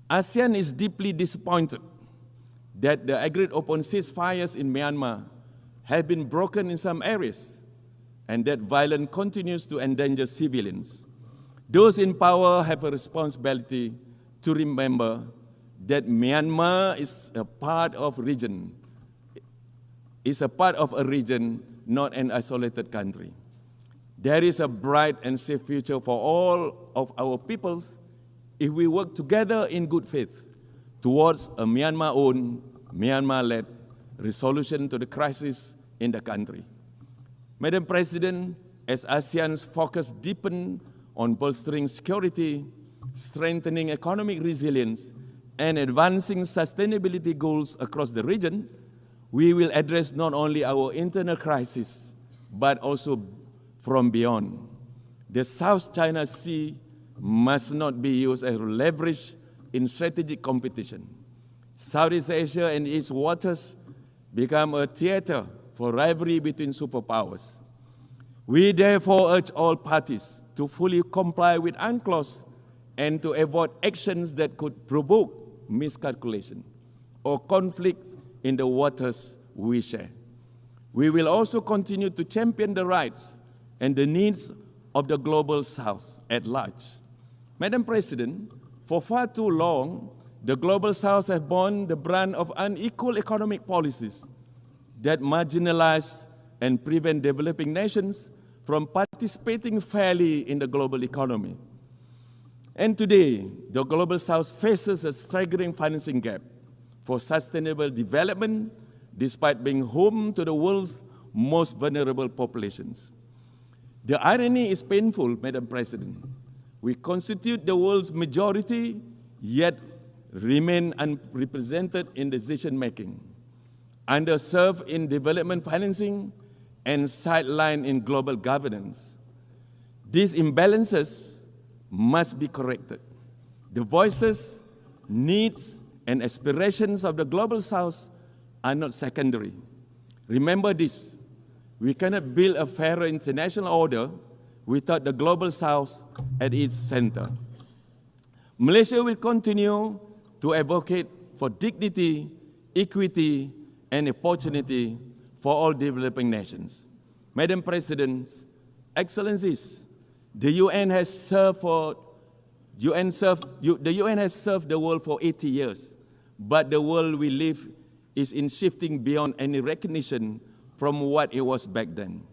ASEAN is deeply disappointed that the agreed-upon ceasefires in Myanmar have been broken in some areas and that violence continues to endanger civilians. Those in power have a responsibility to remember that Myanmar is a part of a region, not an isolated country. There is a bright and safe future for all of our peoples if we work together in good faith towards a Myanmar-owned, Myanmar-led resolution to the crisis in the country. Madam President, as ASEAN's focus deepens on bolstering security, strengthening economic resilience, and advancing sustainability goals across the region, we will address not only our internal crisis, but also from beyond. The South China Sea must not be used as leverage in strategic competition. Southeast Asia and its waters become a theater for rivalry between superpowers. We therefore urge all parties to fully comply with UNCLOS and to avoid actions that could provoke miscalculation or conflict in the waters we share. We will also continue to champion the rights and the needs of the global South at large. Madam President, for far too long, the global South has borne the brunt of unequal economic policies that marginalize and prevent developing nations from participating fairly in the global economy. And today, the global South faces a staggering financing gap for sustainable development, despite being home to the world's most vulnerable populations. The irony is painful, Madam President. We constitute the world's majority, yet remain unrepresented in decision-making, underserved in development financing, and sidelined in global governance. These imbalances must be corrected. The voices, needs, and aspirations of the Global South are not secondary. Remember this, we cannot build a fairer international order without the Global South at its center. Malaysia will continue to advocate for dignity, equity, and opportunity for all developing nations. Madam President, Excellencies, the UN has served the world for 80 years, but the world we live is in shifting beyond any recognition from what it was back then.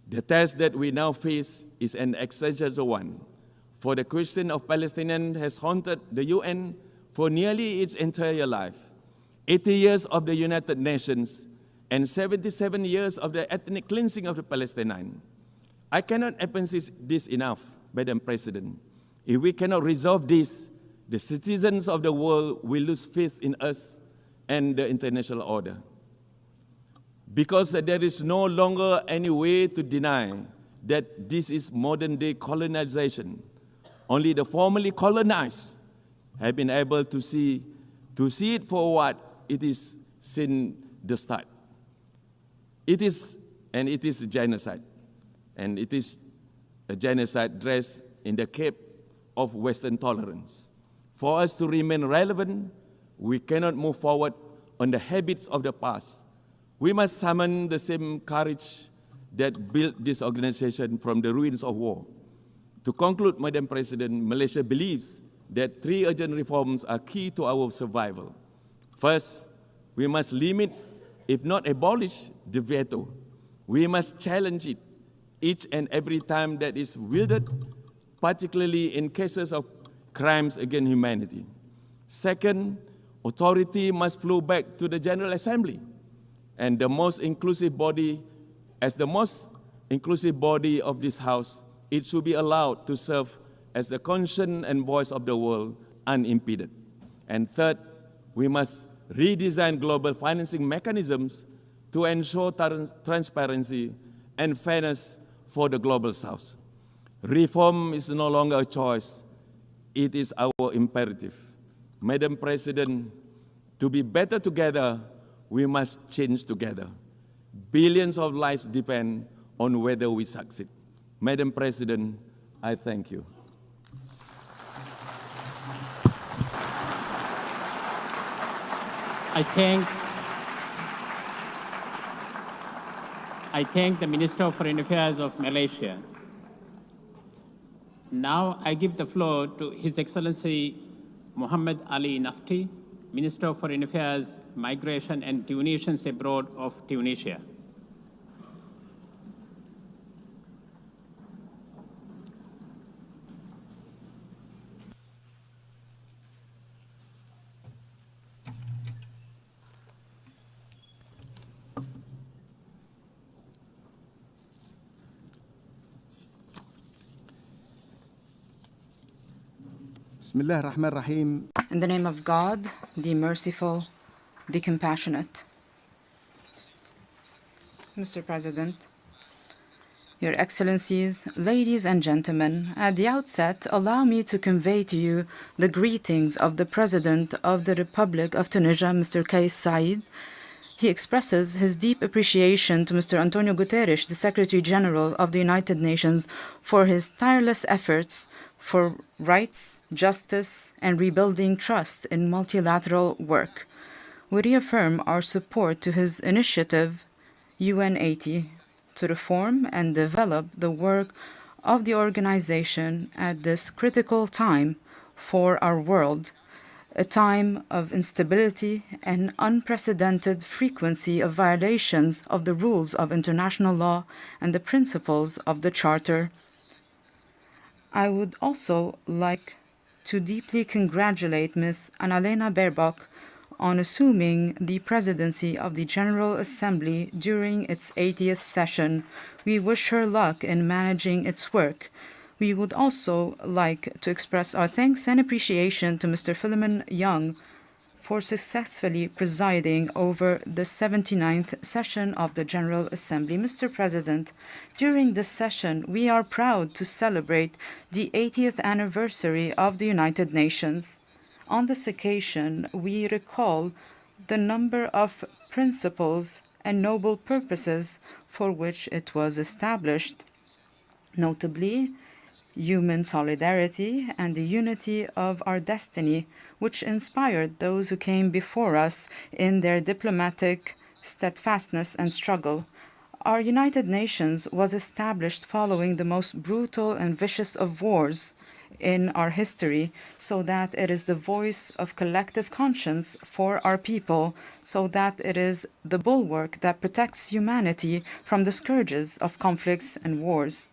The test that we now face is an existential one, for the question of Palestinians has haunted the UN for nearly its entire life. 80 years of the United Nations and 77 years of the ethnic cleansing of the Palestinians. I cannot emphasize this enough, Madam President. If we cannot resolve this, the citizens of the world will lose faith in us and the international order. Because there is no longer any way to deny that this is modern-day colonization. Only the formerly colonized have been able to see it for what it is since the start. It is a genocide. And it is a genocide dressed in the cape of Western tolerance. For us to remain relevant, we cannot move forward on the habits of the past. We must summon the same courage that built this organization from the ruins of war. To conclude, Madam President, Malaysia believes that 3 urgent reforms are key to our survival. First, we must limit, if not abolish, the veto. We must challenge it each and every time that is wielded, particularly in cases of crimes against humanity. Second, authority must flow back to the General Assembly, and the most inclusive body, as the most inclusive body of this House, it should be allowed to serve as the conscience and voice of the world unimpeded. And third, we must redesign global financing mechanisms to ensure transparency and fairness for the Global South. Reform is no longer a choice, it is our imperative. Madam President, to be better together, we must change together. Billions of lives depend on whether we succeed. Madam President, I thank you. I thank the Minister of Foreign Affairs of Malaysia. Now I give the floor to His Excellency Muhammad Ali Nafti, Minister of Foreign Affairs, Migration and Tunisians Abroad of Tunisia. In the name of God, the merciful, the compassionate. Mr. President, Your Excellencies, ladies and gentlemen, at the outset, allow me to convey to you the greetings of the President of the Republic of Tunisia, Mr. Kais Saied. He expresses his deep appreciation to Mr. Antonio Guterres, the Secretary General of the United Nations, for his tireless efforts for rights, justice, and rebuilding trust in multilateral work. We reaffirm our support to his initiative, UN80, to reform and develop the work of the organization at this critical time for our world, a time of instability and unprecedented frequency of violations of the rules of international law and the principles of the Charter. I would also like to deeply congratulate Ms. Annalena Baerbock on assuming the presidency of the General Assembly during its 80th session. We wish her luck in managing its work. We would also like to express our thanks and appreciation to Mr. Philemon Young for successfully presiding over the 79th session of the General Assembly. Mr. President, during this session, we are proud to celebrate the 80th anniversary of the United Nations. On this occasion, we recall the number of principles and noble purposes for which it was established, notably human solidarity and the unity of our destiny, which inspired those who came before us in their diplomatic steadfastness and struggle. Our United Nations was established following the most brutal and vicious of wars in our history, so that it is the voice of collective conscience for our people, so that it is the bulwark that protects humanity from the scourges of conflicts and wars.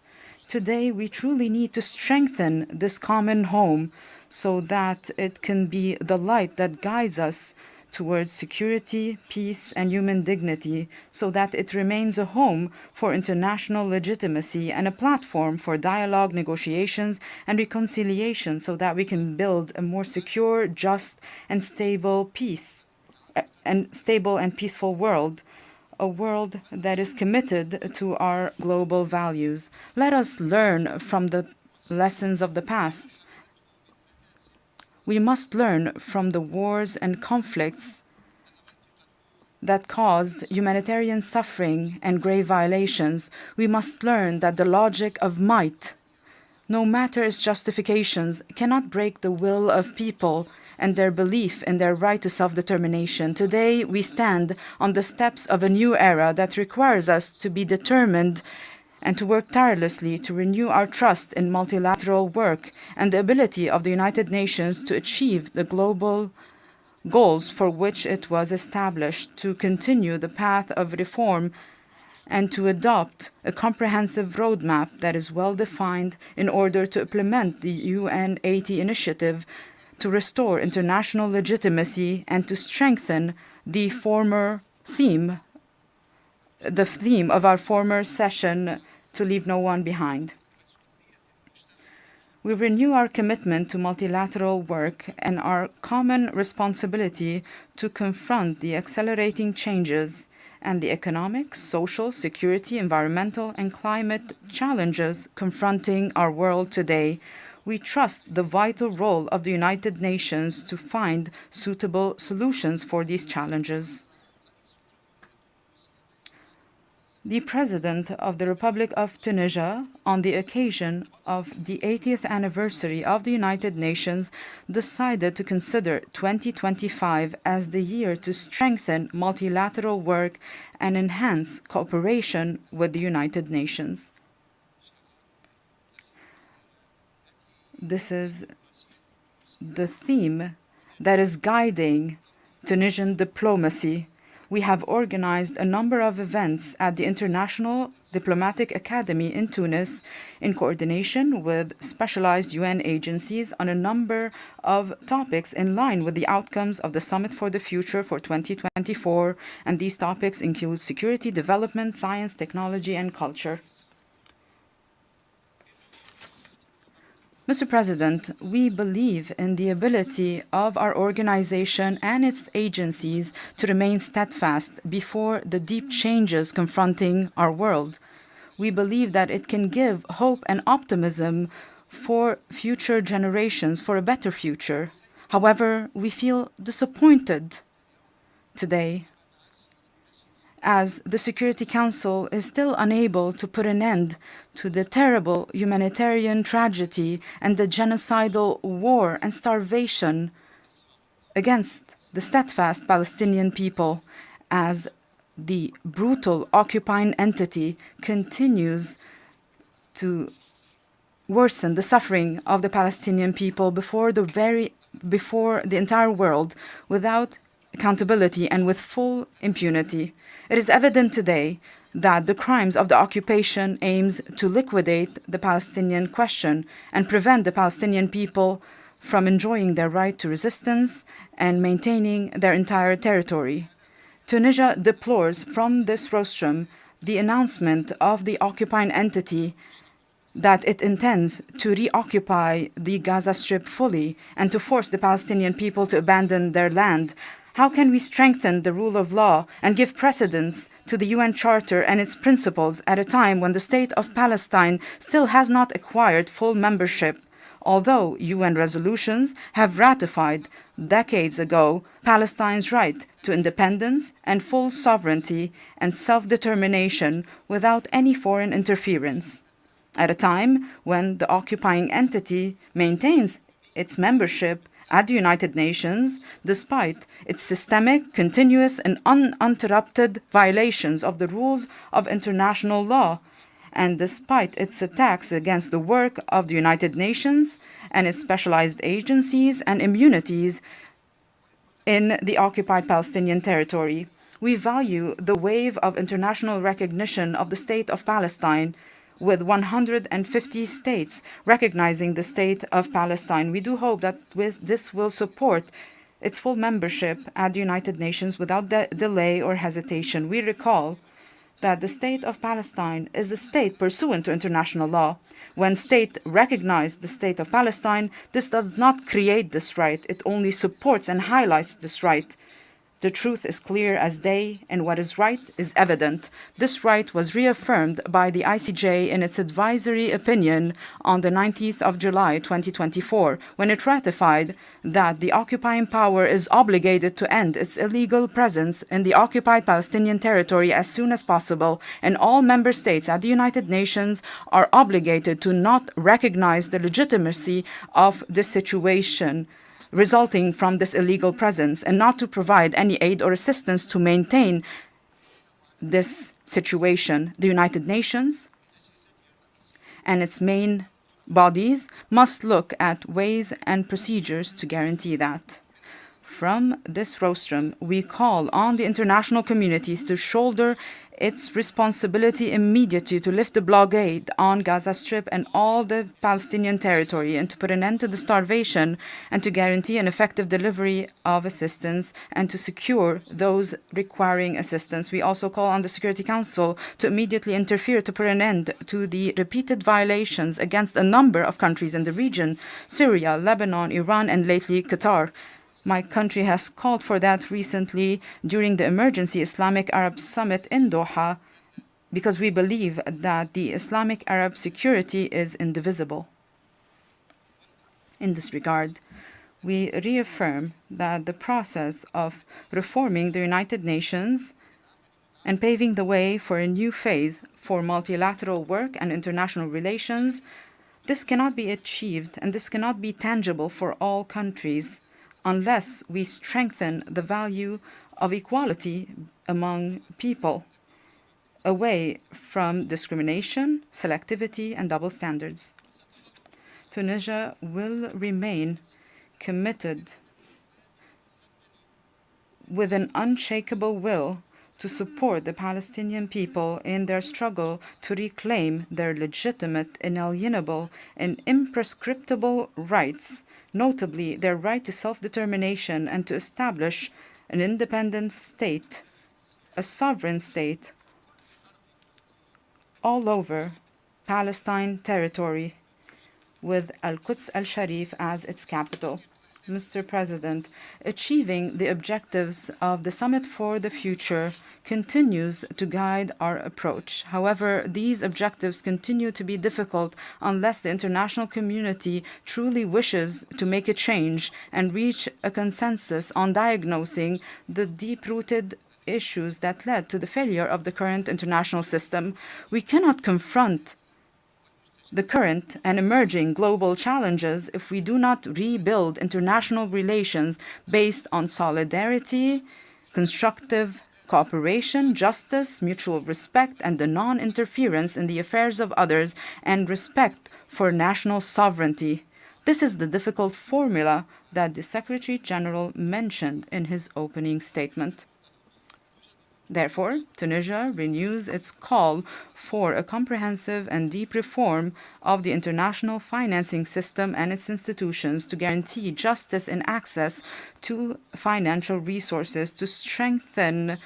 Today, we truly need to strengthen this common home so that it can be the light that guides us towards security, peace, and human dignity, so that it remains a home for international legitimacy and a platform for dialogue, negotiations, and reconciliation, so that we can build a more secure, just, and stable and peaceful world, a world that is committed to our global values. Let us learn from the lessons of the past. We must learn from the wars and conflicts that caused humanitarian suffering and grave violations. We must learn that the logic of might, no matter its justifications, cannot break the will of people and their belief in their right to self-determination. Today, we stand on the steps of a new era that requires us to be determined and to work tirelessly to renew our trust in multilateral work and the ability of the United Nations to achieve the global goals for which it was established, to continue the path of reform and to adopt a comprehensive roadmap that is well defined in order to implement the UN 80 initiative to restore international legitimacy and to strengthen the theme of our former session, to leave no one behind. We renew our commitment to multilateral work and our common responsibility to confront the accelerating changes and the economic, social, security, environmental, and climate challenges confronting our world today. We trust the vital role of the United Nations to find suitable solutions for these challenges. The President of the Republic of Tunisia, on the occasion of the 80th anniversary of the United Nations, decided to consider 2025 as the year to strengthen multilateral work and enhance cooperation with the United Nations. This is the theme that is guiding Tunisian diplomacy. We have organized a number of events at the International Diplomatic Academy in Tunis in coordination with specialized UN agencies on a number of topics in line with the outcomes of the Summit for the Future for 2024, and these topics include security, development, science, technology, and culture. Mr. President, we believe in the ability of our organization and its agencies to remain steadfast before the deep changes confronting our world. We believe that it can give hope and optimism for future generations, for a better future. However, we feel disappointed today as the Security Council is still unable to put an end to the terrible humanitarian tragedy and the genocidal war and starvation against the steadfast Palestinian people, as the brutal occupying entity continues to worsen the suffering of the Palestinian people before the entire world, without accountability and with full impunity. It is evident today that the crimes of the occupation aims to liquidate the Palestinian question and prevent the Palestinian people from enjoying their right to resistance and maintaining their entire territory. Tunisia deplores from this rostrum the announcement of the occupying entity that it intends to reoccupy the Gaza Strip fully and to force the Palestinian people to abandon their land. How can we strengthen the rule of law and give precedence to the UN Charter and its principles at a time when the state of Palestine still has not acquired full membership? Although UN resolutions have ratified decades ago Palestine's right to independence and full sovereignty and self-determination without any foreign interference. At a time when the occupying entity maintains its membership at the United Nations, despite its systemic, continuous, and uninterrupted violations of the rules of international law, and despite its attacks against the work of the United Nations and its specialized agencies and immunities in the occupied Palestinian territory. We value the wave of international recognition of the State of Palestine, with 150 states recognizing the State of Palestine. We do hope that this will support its full membership at the United Nations without delay or hesitation. We recall that the State of Palestine is a state pursuant to international law. When states recognize the State of Palestine, this does not create this right. It only supports and highlights this right. The truth is clear as day, and what is right is evident. This right was reaffirmed by the ICJ in its advisory opinion on the 19th of July 2024, when it ratified that the occupying power is obligated to end its illegal presence in the occupied Palestinian territory as soon as possible, and all member states at the United Nations are obligated to not recognize the legitimacy of this situation resulting from this illegal presence, and not to provide any aid or assistance to maintain this situation. The United Nations and its main bodies must look at ways and procedures to guarantee that. From this rostrum, we call on the international community to shoulder its responsibility immediately to lift the blockade on Gaza Strip and all the Palestinian territory, and to put an end to the starvation, and to guarantee an effective delivery of assistance and to secure those requiring assistance. We also call on the Security Council to immediately interfere to put an end to the repeated violations against a number of countries in the region: Syria, Lebanon, Iran, and lately Qatar. My country has called for that recently during the Emergency Islamic Arab Summit in Doha, because we believe that the Islamic Arab security is indivisible. In this regard, we reaffirm that the process of reforming the United Nations and paving the way for a new phase for multilateral work and international relations, this cannot be achieved and this cannot be tangible for all countries unless we strengthen the value of equality among people, away from discrimination, selectivity, and double standards. Tunisia will remain committed with an unshakable will to support the Palestinian people in their struggle to reclaim their legitimate, inalienable, and imprescriptible rights, notably their right to self-determination and to establish an independent state, a sovereign state, all over Palestine territory, with Al-Quds al-Sharif as its capital. Mr. President, achieving the objectives of the Summit for the Future continues to guide our approach. However, these objectives continue to be difficult unless the international community truly wishes to make a change and reach a consensus on diagnosing the deep-rooted issues that led to the failure of the current international system. We cannot confront the current and emerging global challenges if we do not rebuild international relations based on solidarity, constructive cooperation, justice, mutual respect, and the non-interference in the affairs of others, and respect for national sovereignty. This is the difficult formula that the Secretary General mentioned in his opening statement. Therefore, Tunisia renews its call for a comprehensive and deep reform of the international financing system and its institutions to guarantee justice and access to financial resources, to strengthen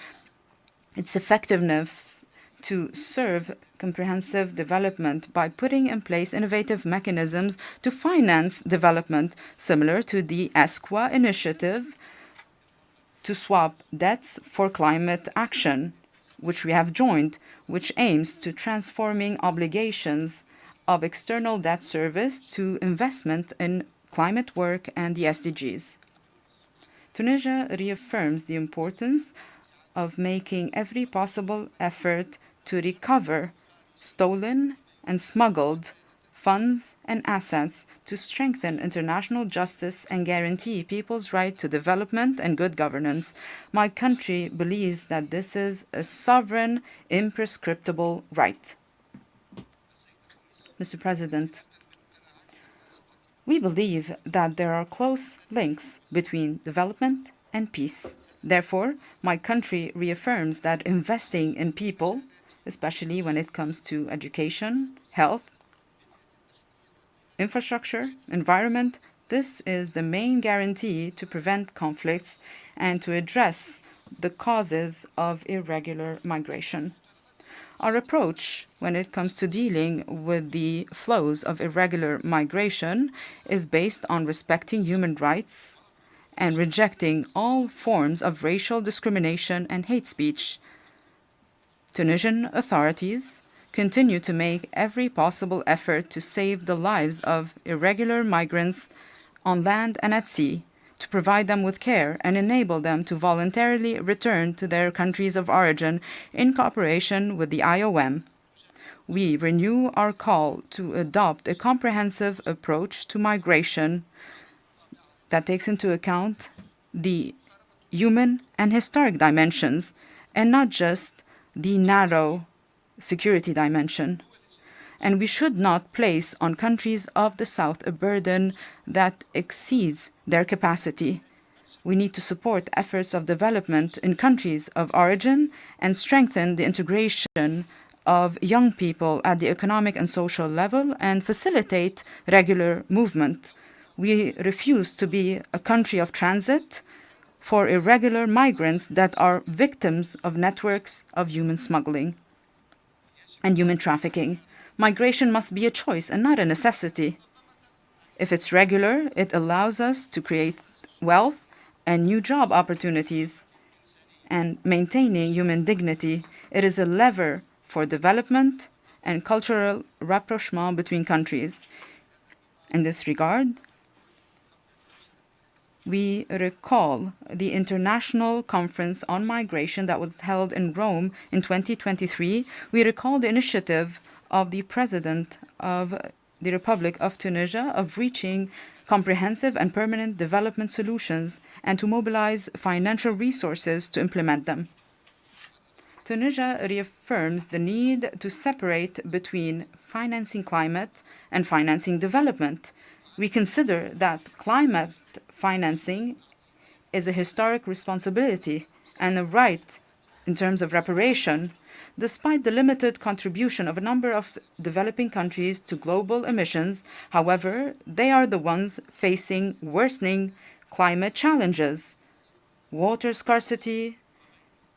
its effectiveness to serve comprehensive development by putting in place innovative mechanisms to finance development, similar to the ESQUA initiative, to swap debts for climate action, which we have joined, which aims to transforming obligations of external debt service to investment in climate work and the SDGs. Tunisia reaffirms the importance of making every possible effort to recover stolen and smuggled funds and assets to strengthen international justice and guarantee people's right to development and good governance. My country believes that this is a sovereign, imprescriptible right. Mr. President, we believe that there are close links between development and peace. Therefore, my country reaffirms that investing in people, especially when it comes to education, health, infrastructure, environment, this is the main guarantee to prevent conflicts and to address the causes of irregular migration. Our approach when it comes to dealing with the flows of irregular migration is based on respecting human rights and rejecting all forms of racial discrimination and hate speech. Tunisian authorities continue to make every possible effort to save the lives of irregular migrants on land and at sea, to provide them with care and enable them to voluntarily return to their countries of origin in cooperation with the IOM. We renew our call to adopt a comprehensive approach to migration that takes into account the human and historic dimensions and not just the narrow security dimension. And we should not place on countries of the South a burden that exceeds their capacity. We need to support efforts of development in countries of origin and strengthen the integration of young people at the economic and social level and facilitate regular movement. We refuse to be a country of transit for irregular migrants that are victims of networks of human smuggling and human trafficking. Migration must be a choice and not a necessity. If it's regular, it allows us to create wealth and new job opportunities and maintaining human dignity. It is a lever for development and cultural rapprochement between countries. In this regard, we recall the International Conference on Migration that was held in Rome in 2023. We recall the initiative of the President of the Republic of Tunisia of reaching comprehensive and permanent development solutions and to mobilize financial resources to implement them. Tunisia reaffirms the need to separate between financing climate and financing development. We consider that climate financing is a historic responsibility and a right in terms of reparation. Despite the limited contribution of a number of developing countries to global emissions, however, they are the ones facing worsening climate challenges: water scarcity,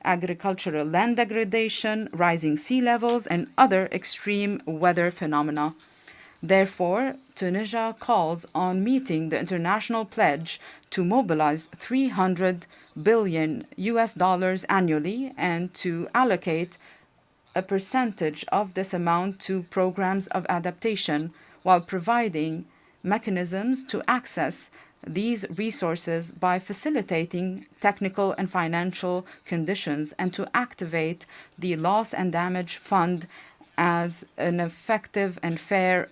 agricultural land degradation, rising sea levels, and other extreme weather phenomena. Therefore, Tunisia calls on meeting the international pledge to mobilize $300 billion annually and to allocate a percentage of this amount to programs of adaptation, while providing mechanisms to access these resources by facilitating technical and financial conditions and to activate the Loss and Damage Fund as an effective and fair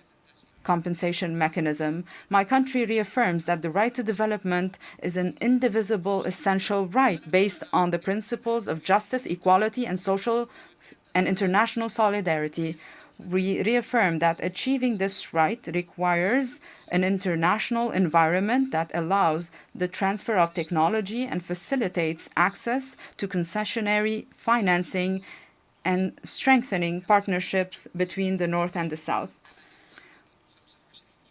compensation mechanism. My country reaffirms that the right to development is an indivisible, essential right based on the principles of justice, equality, and social and international solidarity. We reaffirm that achieving this right requires an international environment that allows the transfer of technology and facilitates access to concessionary financing and strengthening partnerships between the North and the South.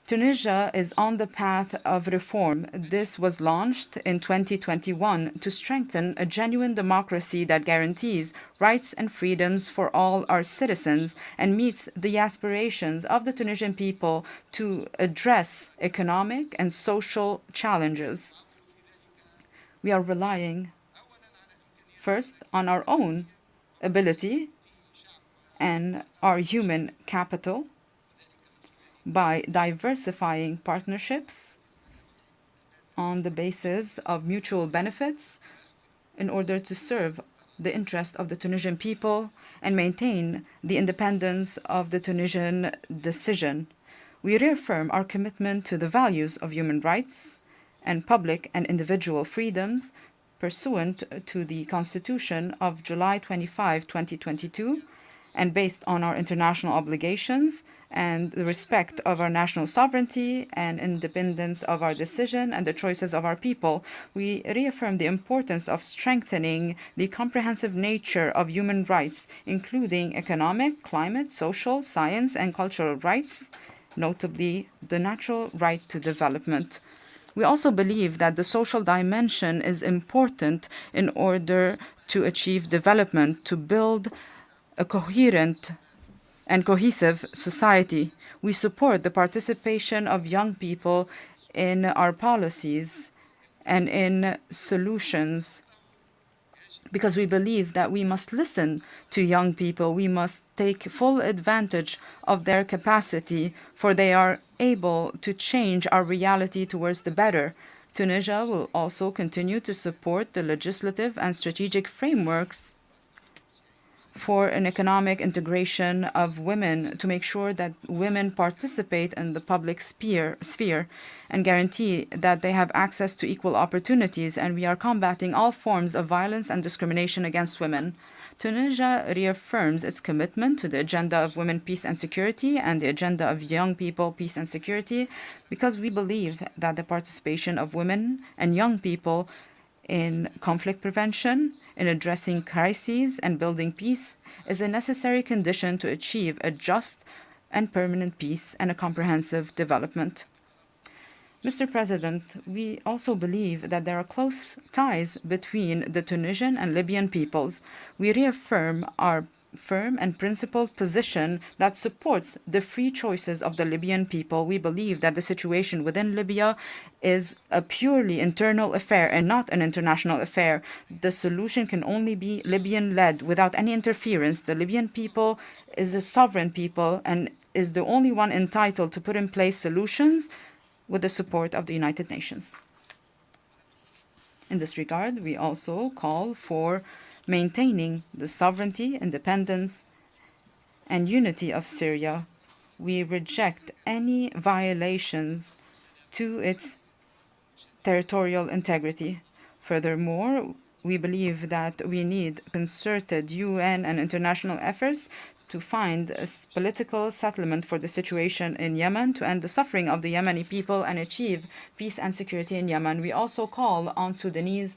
Tunisia is on the path of reform. This was launched in 2021 to strengthen a genuine democracy that guarantees rights and freedoms for all our citizens and meets the aspirations of the Tunisian people to address economic and social challenges. We are relying first on our own ability and our human capital by diversifying partnerships on the basis of mutual benefits in order to serve the interest of the Tunisian people and maintain the independence of the Tunisian decision. We reaffirm our commitment to the values of human rights and public and individual freedoms pursuant to the Constitution of July 25, 2022, and based on our international obligations and the respect of our national sovereignty and independence of our decision and the choices of our people. We reaffirm the importance of strengthening the comprehensive nature of human rights, including economic, climate, social, science, and cultural rights, notably the natural right to development. We also believe that the social dimension is important in order to achieve development, to build a coherent and cohesive society. We support the participation of young people in our policies and in solutions because we believe that we must listen to young people. We must take full advantage of their capacity, for they are able to change our reality towards the better. Tunisia will also continue to support the legislative and strategic frameworks for an economic integration of women to make sure that women participate in the public sphere and guarantee that they have access to equal opportunities, and we are combating all forms of violence and discrimination against women. Tunisia reaffirms its commitment to the agenda of women, peace and security and the agenda of young people, peace and security, because we believe that the participation of women and young people in conflict prevention, in addressing crises and building peace is a necessary condition to achieve a just and permanent peace and a comprehensive development. Mr. President, we also believe that there are close ties between the Tunisian and Libyan peoples. We reaffirm our firm and principled position that supports the free choices of the Libyan people. We believe that the situation within Libya is a purely internal affair and not an international affair. The solution can only be Libyan-led without any interference. The Libyan people is a sovereign people and is the only one entitled to put in place solutions with the support of the United Nations. In this regard, we also call for maintaining the sovereignty, independence, and unity of Syria. We reject any violations to its territorial integrity. Furthermore, we believe that we need concerted UN and international efforts to find a political settlement for the situation in Yemen, to end the suffering of the Yemeni people and achieve peace and security in Yemen. We also call on Sudanese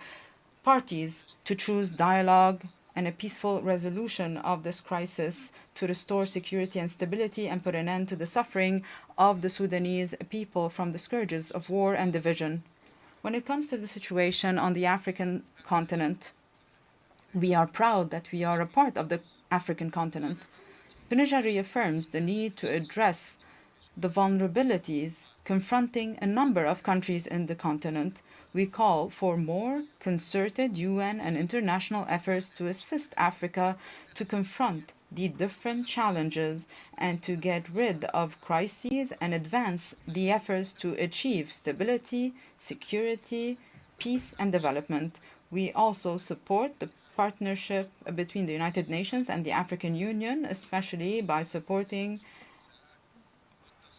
parties to choose dialogue and a peaceful resolution of this crisis to restore security and stability and put an end to the suffering of the Sudanese people from the scourges of war and division. When it comes to the situation on the African continent, we are proud that we are a part of the African continent. Tunisia reaffirms the need to address the vulnerabilities confronting a number of countries in the continent. We call for more concerted UN and international efforts to assist Africa to confront the different challenges and to get rid of crises and advance the efforts to achieve stability, security, peace, and development. We also support the partnership between the United Nations and the African Union, especially by supporting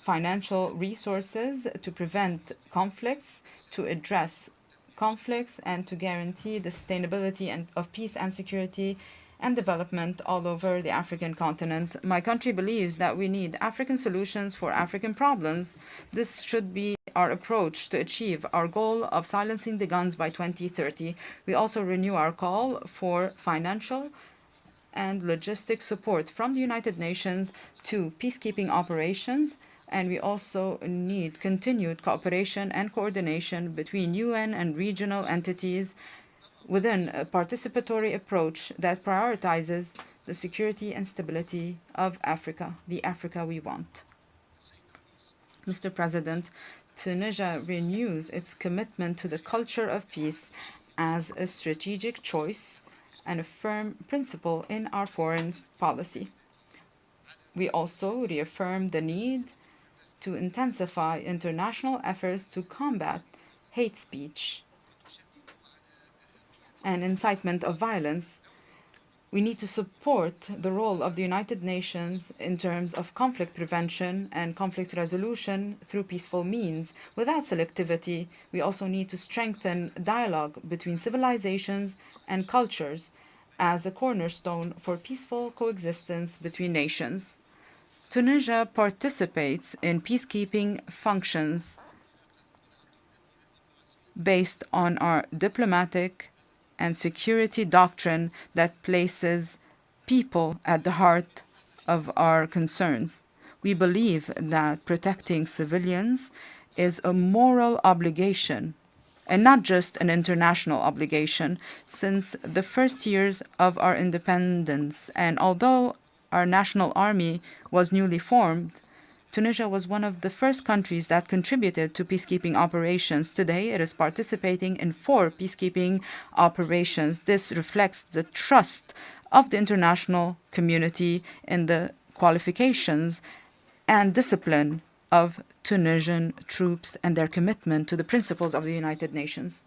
financial resources to prevent conflicts, to address conflicts, and to guarantee the sustainability of peace and security and development all over the African continent. My country believes that we need African solutions for African problems. This should be our approach to achieve our goal of silencing the guns by 2030. We also renew our call for financial and logistic support from the United Nations to peacekeeping operations, and we also need continued cooperation and coordination between UN and regional entities within a participatory approach that prioritizes the security and stability of Africa, the Africa we want. Mr. President, Tunisia renews its commitment to the culture of peace as a strategic choice and a firm principle in our foreign policy. We also reaffirm the need to intensify international efforts to combat hate speech and incitement of violence. We need to support the role of the United Nations in terms of conflict prevention and conflict resolution through peaceful means. Without selectivity, we also need to strengthen dialogue between civilizations and cultures as a cornerstone for peaceful coexistence between nations. Tunisia participates in peacekeeping functions based on our diplomatic and security doctrine that places people at the heart of our concerns. We believe that protecting civilians is a moral obligation and not just an international obligation. Since the first years of our independence, and although our national army was newly formed, Tunisia was one of the first countries that contributed to peacekeeping operations. Today, it is participating in 4 peacekeeping operations. This reflects the trust of the international community in the qualifications and discipline of Tunisian troops and their commitment to the principles of the United Nations.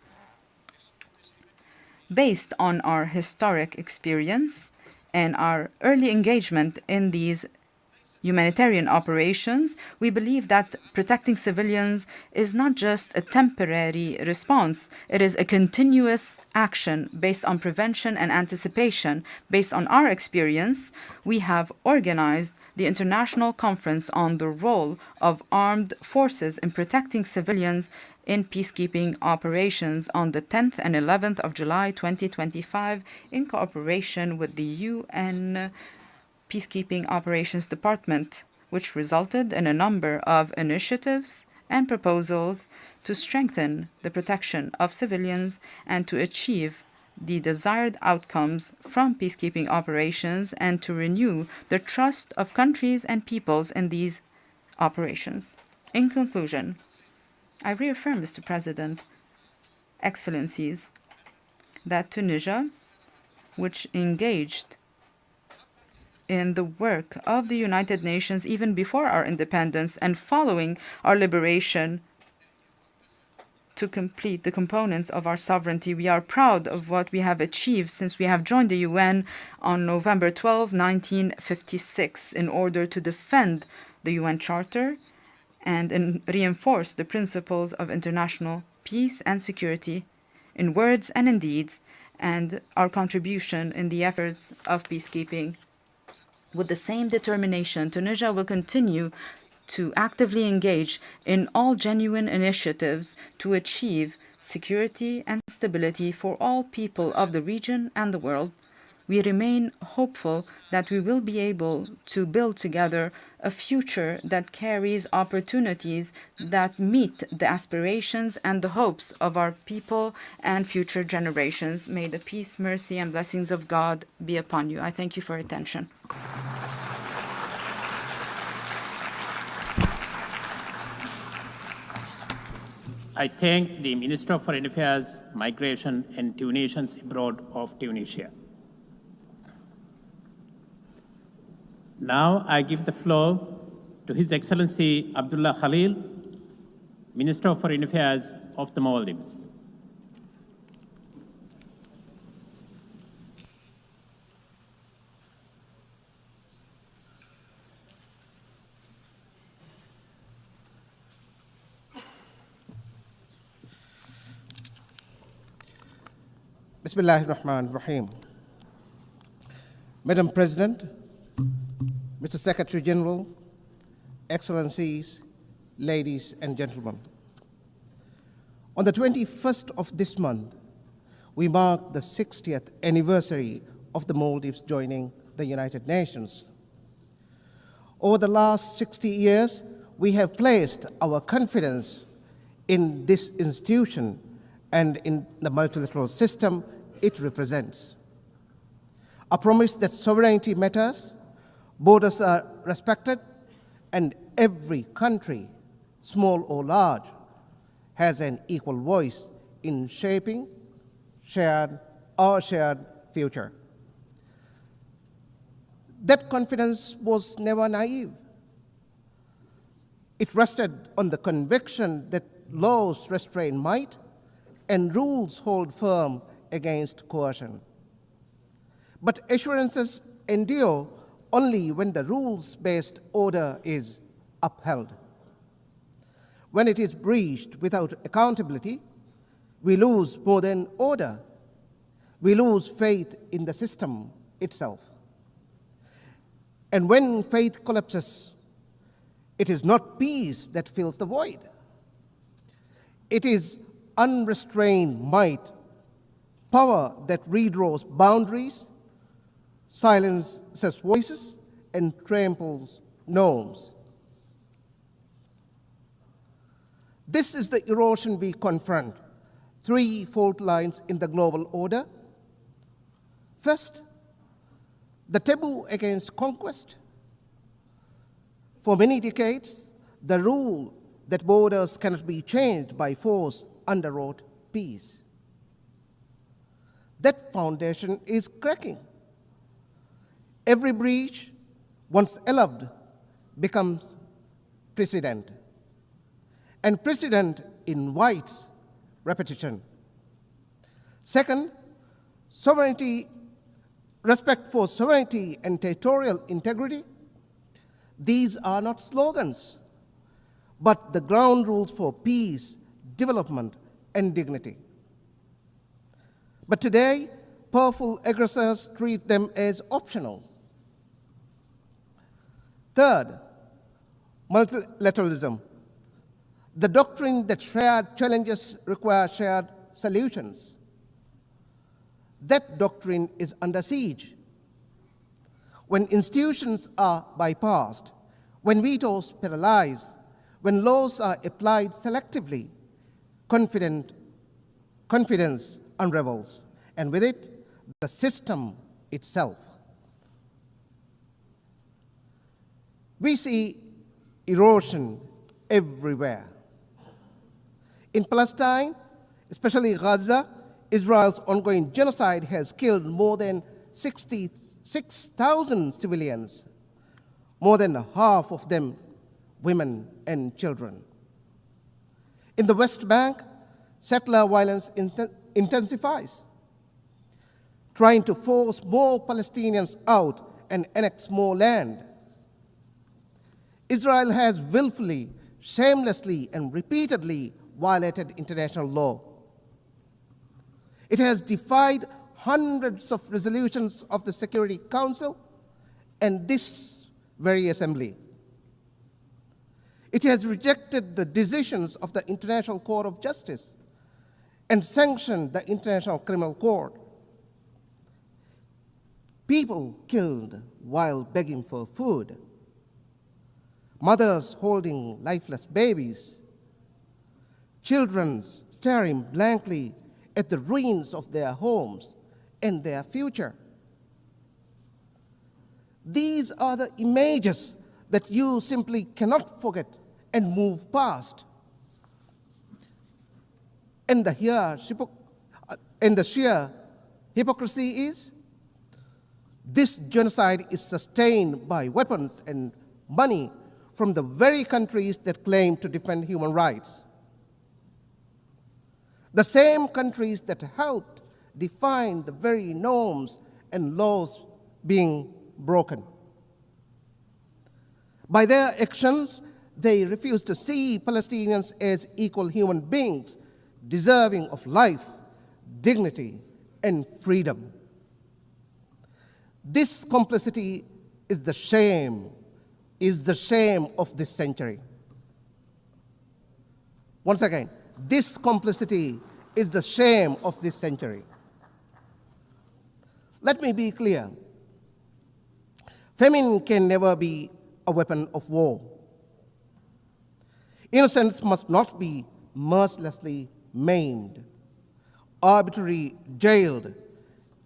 Based on our historic experience and our early engagement in these humanitarian operations, we believe that protecting civilians is not just a temporary response. It is a continuous action based on prevention and anticipation. Based on our experience, we have organized the International Conference on the Role of Armed Forces in Protecting Civilians in Peacekeeping Operations on the 10th and 11th of July 2025 in cooperation with the UN Peacekeeping Operations Department, which resulted in a number of initiatives and proposals to strengthen the protection of civilians and to achieve the desired outcomes from peacekeeping operations and to renew the trust of countries and peoples in these operations. In conclusion, I reaffirm, Mr. President, Excellencies, that Tunisia, which engaged in the work of the United Nations even before our independence and following our liberation to complete the components of our sovereignty. We are proud of what we have achieved since we have joined the UN on November 12, 1956, in order to defend the UN Charter and reinforce the principles of international peace and security in words and in deeds, and our contribution in the efforts of peacekeeping. With the same determination, Tunisia will continue to actively engage in all genuine initiatives to achieve security and stability for all people of the region and the world. We remain hopeful that we will be able to build together a future that carries opportunities that meet the aspirations and the hopes of our people and future generations. May the peace, mercy, and blessings of God be upon you. I thank you for your attention. I thank the Minister of Foreign Affairs, Migration and Tunisians Abroad of Tunisia. Now I give the floor to His Excellency Abdullah Khalil, Minister of Foreign Affairs of the Maldives. Bismillahir Rahmanir Rahim. Madam President, Mr. Secretary General, Excellencies, ladies and gentlemen. On the 21st of this month, we mark the 60th anniversary of the Maldives joining the United Nations. Over the last 60 years, we have placed our confidence in this institution and in the multilateral system it represents. A promise that sovereignty matters, borders are respected, and every country, small or large, has an equal voice in shaping our shared future. That confidence was never naive. It rested on the conviction that laws restrain might and rules hold firm against coercion. But assurances endure only when the rules-based order is upheld. When it is breached without accountability, we lose more than order. We lose faith in the system itself. And when faith collapses, it is not peace that fills the void. It is unrestrained might, power that redraws boundaries, silences voices, and tramples norms. This is the erosion we confront. Three fault lines in the global order. First, the taboo against conquest. For many decades, the rule that borders cannot be changed by force underwrote peace. That foundation is cracking. Every breach, once allowed, becomes precedent. And precedent invites repetition. Second, respect for sovereignty and territorial integrity. These are not slogans, but the ground rules for peace, development, and dignity. But today, powerful aggressors treat them as optional. Third, multilateralism. The doctrine that shared challenges require shared solutions. That doctrine is under siege. When institutions are bypassed, when vetoes paralyze, when laws are applied selectively, confidence unravels, and with it, the system itself. We see erosion everywhere. In Palestine, especially Gaza, Israel's ongoing genocide has killed more than 66,000 civilians, more than half of them women and children. In the West Bank, settler violence intensifies, trying to force more Palestinians out and annex more land. Israel has willfully, shamelessly, and repeatedly violated international law. It has defied hundreds of resolutions of the Security Council and this very assembly. It has rejected the decisions of the International Court of Justice and sanctioned the International Criminal Court. People killed while begging for food. Mothers holding lifeless babies. Children staring blankly at the ruins of their homes and their future. These are the images that you simply cannot forget and move past. And the sheer hypocrisy is, this genocide is sustained by weapons and money from the very countries that claim to defend human rights. The same countries that helped define the very norms and laws being broken. By their actions, they refuse to see Palestinians as equal human beings, deserving of life, dignity, and freedom. This complicity is the shame of this century. Once again, this complicity is the shame of this century. Let me be clear. Famine can never be a weapon of war. Innocents must not be mercilessly maimed, arbitrarily jailed,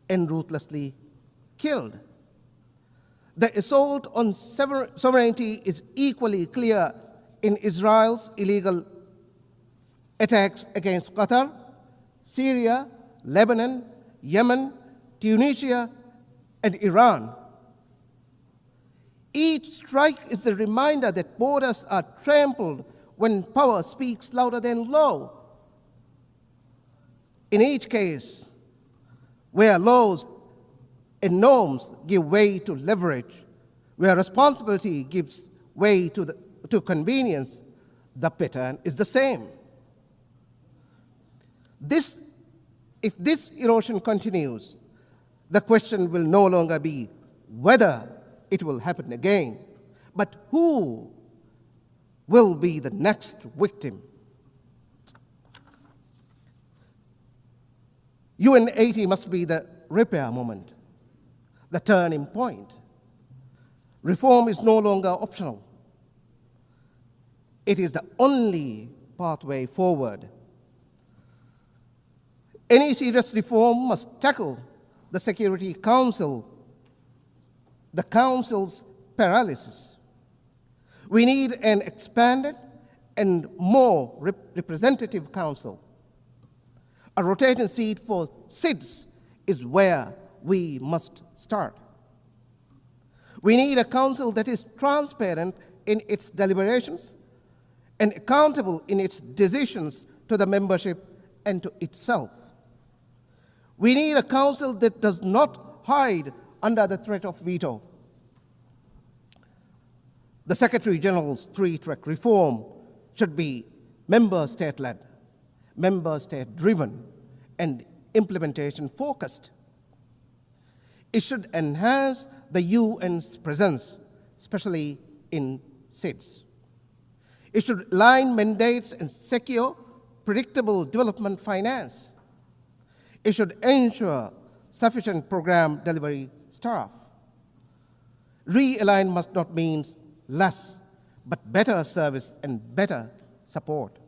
and ruthlessly killed. The assault on sovereignty is equally clear in Israel's illegal attacks against Qatar, Syria, Lebanon, Yemen, Tunisia, and Iran. Each strike is a reminder that borders are trampled when power speaks louder than law. In each case, where laws and norms give way to leverage, where responsibility gives way to convenience, the pattern is the same. If this erosion continues, the question will no longer be whether it will happen again, but who will be the next victim. UN80 must be the repair moment, the turning point. Reform is no longer optional. It is the only pathway forward. Any serious reform must tackle the Security Council, the Council's paralysis. We need an expanded and more representative Council. A rotating seat for SIDS is where we must start. We need a Council that is transparent in its deliberations and accountable in its decisions to the membership and to itself. We need a Council that does not hide under the threat of veto. The Secretary General's three-track reform should be member state-led, member state-driven, and implementation-focused. It should enhance the UN's presence, especially in SIDS. It should align mandates and secure predictable development finance. It should ensure sufficient program delivery staff. Realign must not mean less, but better service and better support.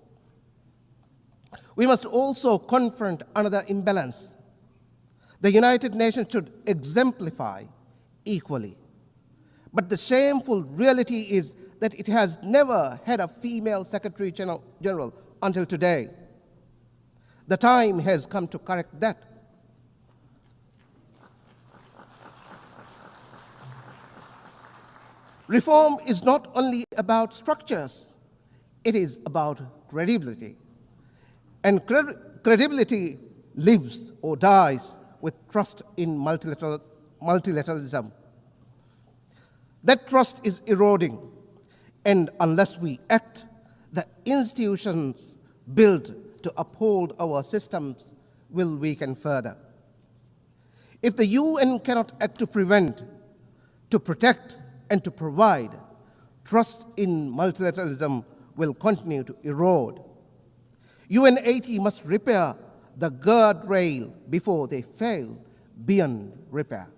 We must also confront another imbalance. The United Nations should exemplify equally. But the shameful reality is that it has never had a female Secretary General until today. The time has come to correct that. Reform is not only about structures, it is about credibility. And credibility lives or dies with trust in multilateralism. That trust is eroding, and unless we act, the institutions built to uphold our systems will weaken further. If the UN cannot act to prevent, to protect, and to provide, trust in multilateralism will continue to erode. UN80 must repair the guardrail before they fail beyond repair.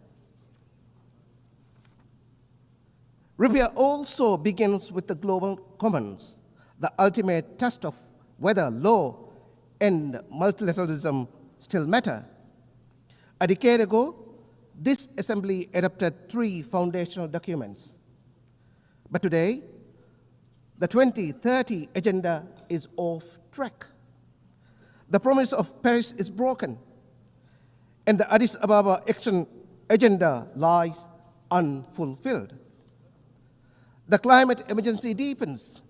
Repair also begins with the global commons, the ultimate test of whether law and multilateralism still matter. A decade ago, this assembly adopted 3 foundational documents. But today, the 2030 agenda is off track. The promise of Paris is broken, and the Addis Ababa action agenda lies unfulfilled. The climate emergency deepens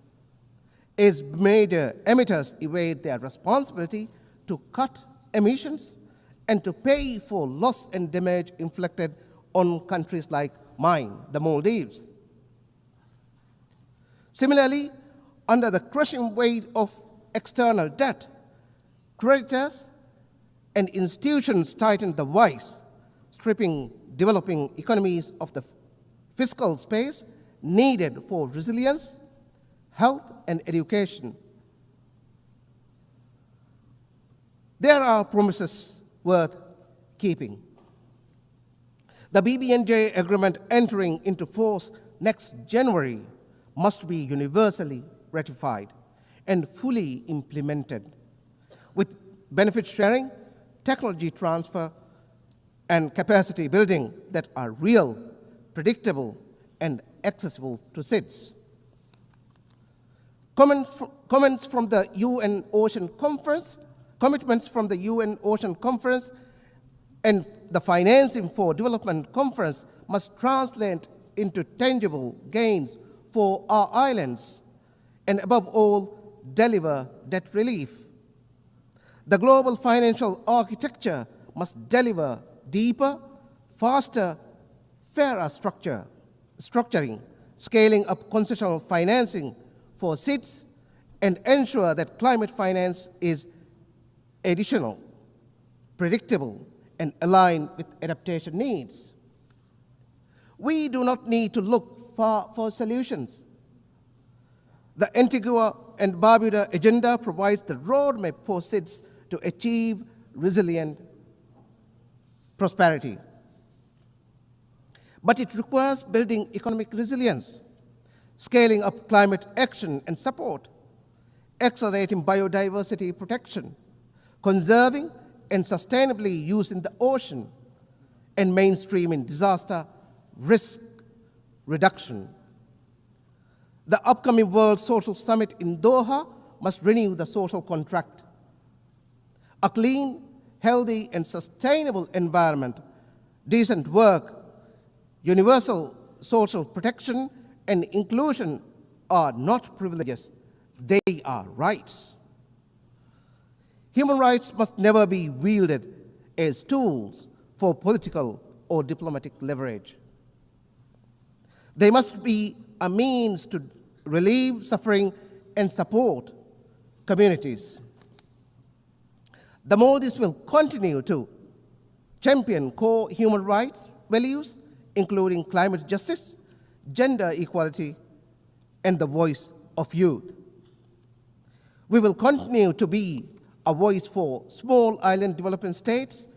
as major emitters evade their responsibility to cut emissions and to pay for loss and damage inflicted on countries like mine, the Maldives. Similarly, under the crushing weight of external debt, creditors and institutions tighten the vice, stripping developing economies of the fiscal space needed for resilience, health, and education. There are promises worth keeping. The BBNJ agreement entering into force next January must be universally ratified and fully implemented, with benefit sharing, technology transfer, and capacity building that are real, predictable, and accessible to citizens. Comments from the UN Ocean Conference, commitments from the UN Ocean Conference, and the Financing for Development Conference must translate into tangible gains for our islands, and above all, deliver debt relief. The global financial architecture must deliver deeper, faster, fairer structuring, scaling up concessional financing for SIDS, and ensure that climate finance is additional, predictable, and aligned with adaptation needs. We do not need to look far for solutions. The Antigua and Barbuda agenda provides the roadmap for SIDS to achieve resilient prosperity. But it requires building economic resilience, scaling up climate action and support, accelerating biodiversity protection, conserving and sustainably using the ocean, and mainstreaming disaster risk reduction. The upcoming World Social Summit in Doha must renew the social contract. A clean, healthy, and sustainable environment, decent work, universal social protection, and inclusion are not privileges, they are rights. Human rights must never be wielded as tools for political or diplomatic leverage. They must be a means to relieve suffering and support communities. The Maldives will continue to champion core human rights values, including climate justice, gender equality, and the voice of youth. We will continue to be a voice for small island developing states,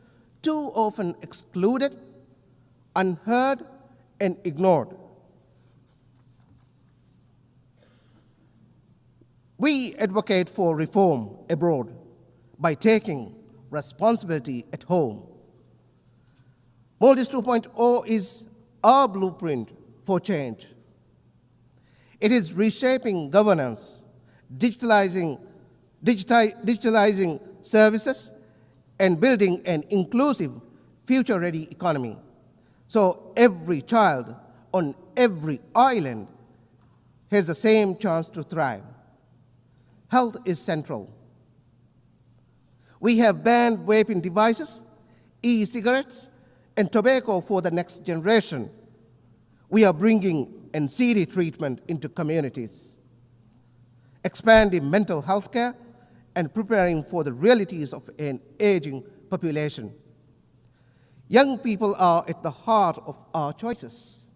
too often excluded, unheard, and ignored. We advocate for reform abroad by taking responsibility at home. Maldives 2.0 is our blueprint for change. It is reshaping governance, digitalizing services, and building an inclusive, future-ready economy, so every child on every island has the same chance to thrive. Health is central. We have banned vaping devices, e-cigarettes, and tobacco for the next generation. We are bringing NCD treatment into communities, expanding mental health care, and preparing for the realities of an aging population. Young people are at the heart of our choices.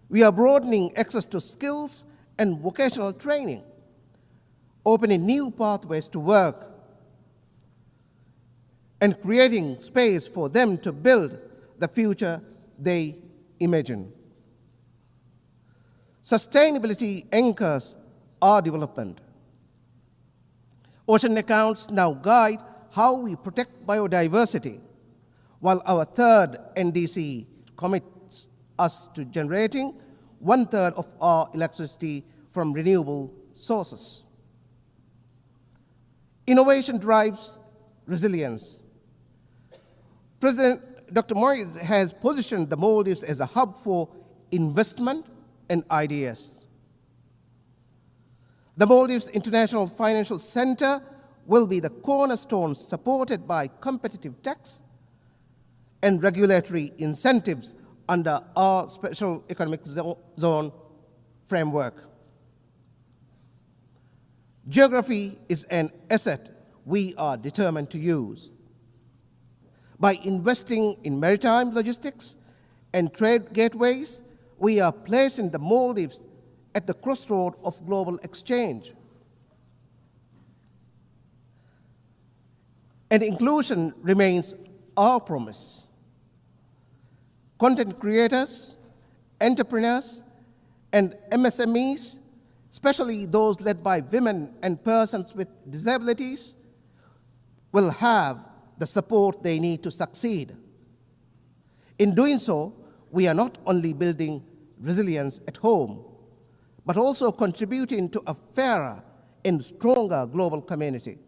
We are broadening access to skills and vocational training, opening new pathways to work, and creating space for them to build the future they imagine. Sustainability anchors our development. Ocean accounts now guide how we protect biodiversity, while our third NDC commits us to generating 1/3 of our electricity from renewable sources. Innovation drives resilience. President Dr. Moise has positioned the Maldives as a hub for investment and ideas. The Maldives International Financial Center will be the cornerstone, supported by competitive tax and regulatory incentives under our special economic zone framework. Geography is an asset we are determined to use. By investing in maritime logistics and trade gateways, we are placing the Maldives at the crossroad of global exchange. And inclusion remains our promise. Content creators, entrepreneurs, and MSMEs, especially those led by women and persons with disabilities, will have the support they need to succeed. In doing so, we are not only building resilience at home, but also contributing to a fairer and stronger global community.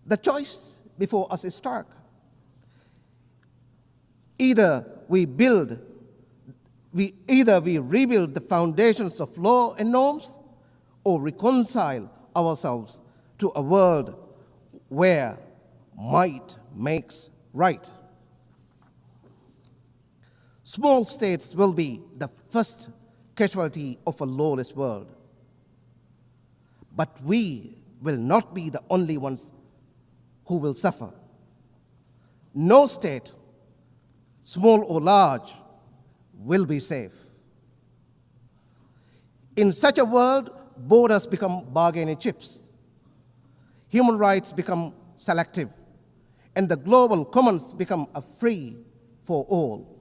The choice before us is stark. Either we rebuild the foundations of law and norms, or reconcile ourselves to a world where might makes right. Small states will be the first casualty of a lawless world. But we will not be the only ones who will suffer. No state, small or large, will be safe. In such a world, borders become bargaining chips. Human rights become selective, and the global commons become a free for all.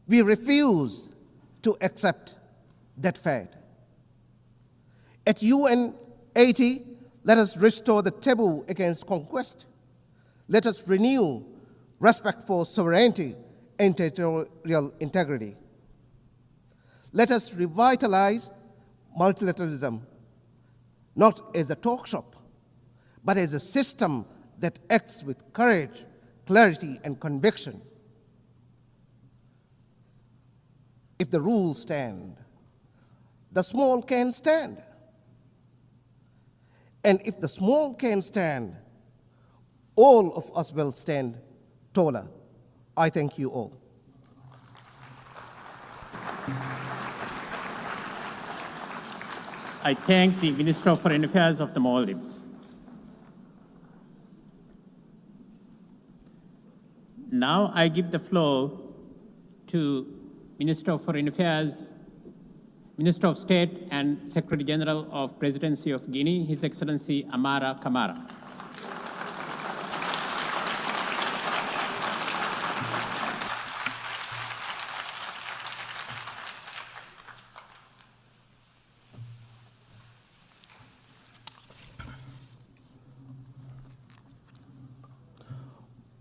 We refuse to accept that fate. At UN 80, let us restore the taboo against conquest. Let us renew respect for sovereignty and territorial integrity. Let us revitalize multilateralism, not as a talk shop, but as a system that acts with courage, clarity, and conviction. If the rules stand, the small can stand. And if the small can stand, all of us will stand taller. I thank you all. I thank the Minister of Foreign Affairs of the Maldives. Now I give the floor to Minister of Foreign Affairs, Minister of State and Secretary General of Presidency of Guinea, His Excellency Amara Kamara.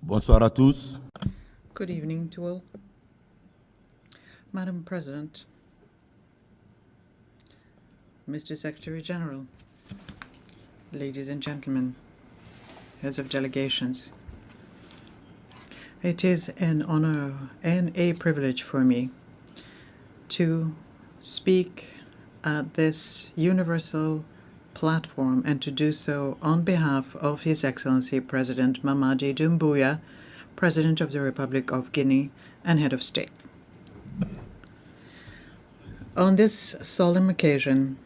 Bonsoir à tous. Good evening to all. Madam President, Mr. Secretary General, ladies and gentlemen, heads of delegations, it is an honor and a privilege for me to speak at this universal platform and to do so on behalf of His Excellency President Mamadi Doumbouya, President of the Republic of Guinea and Head of State. On this solemn occasion,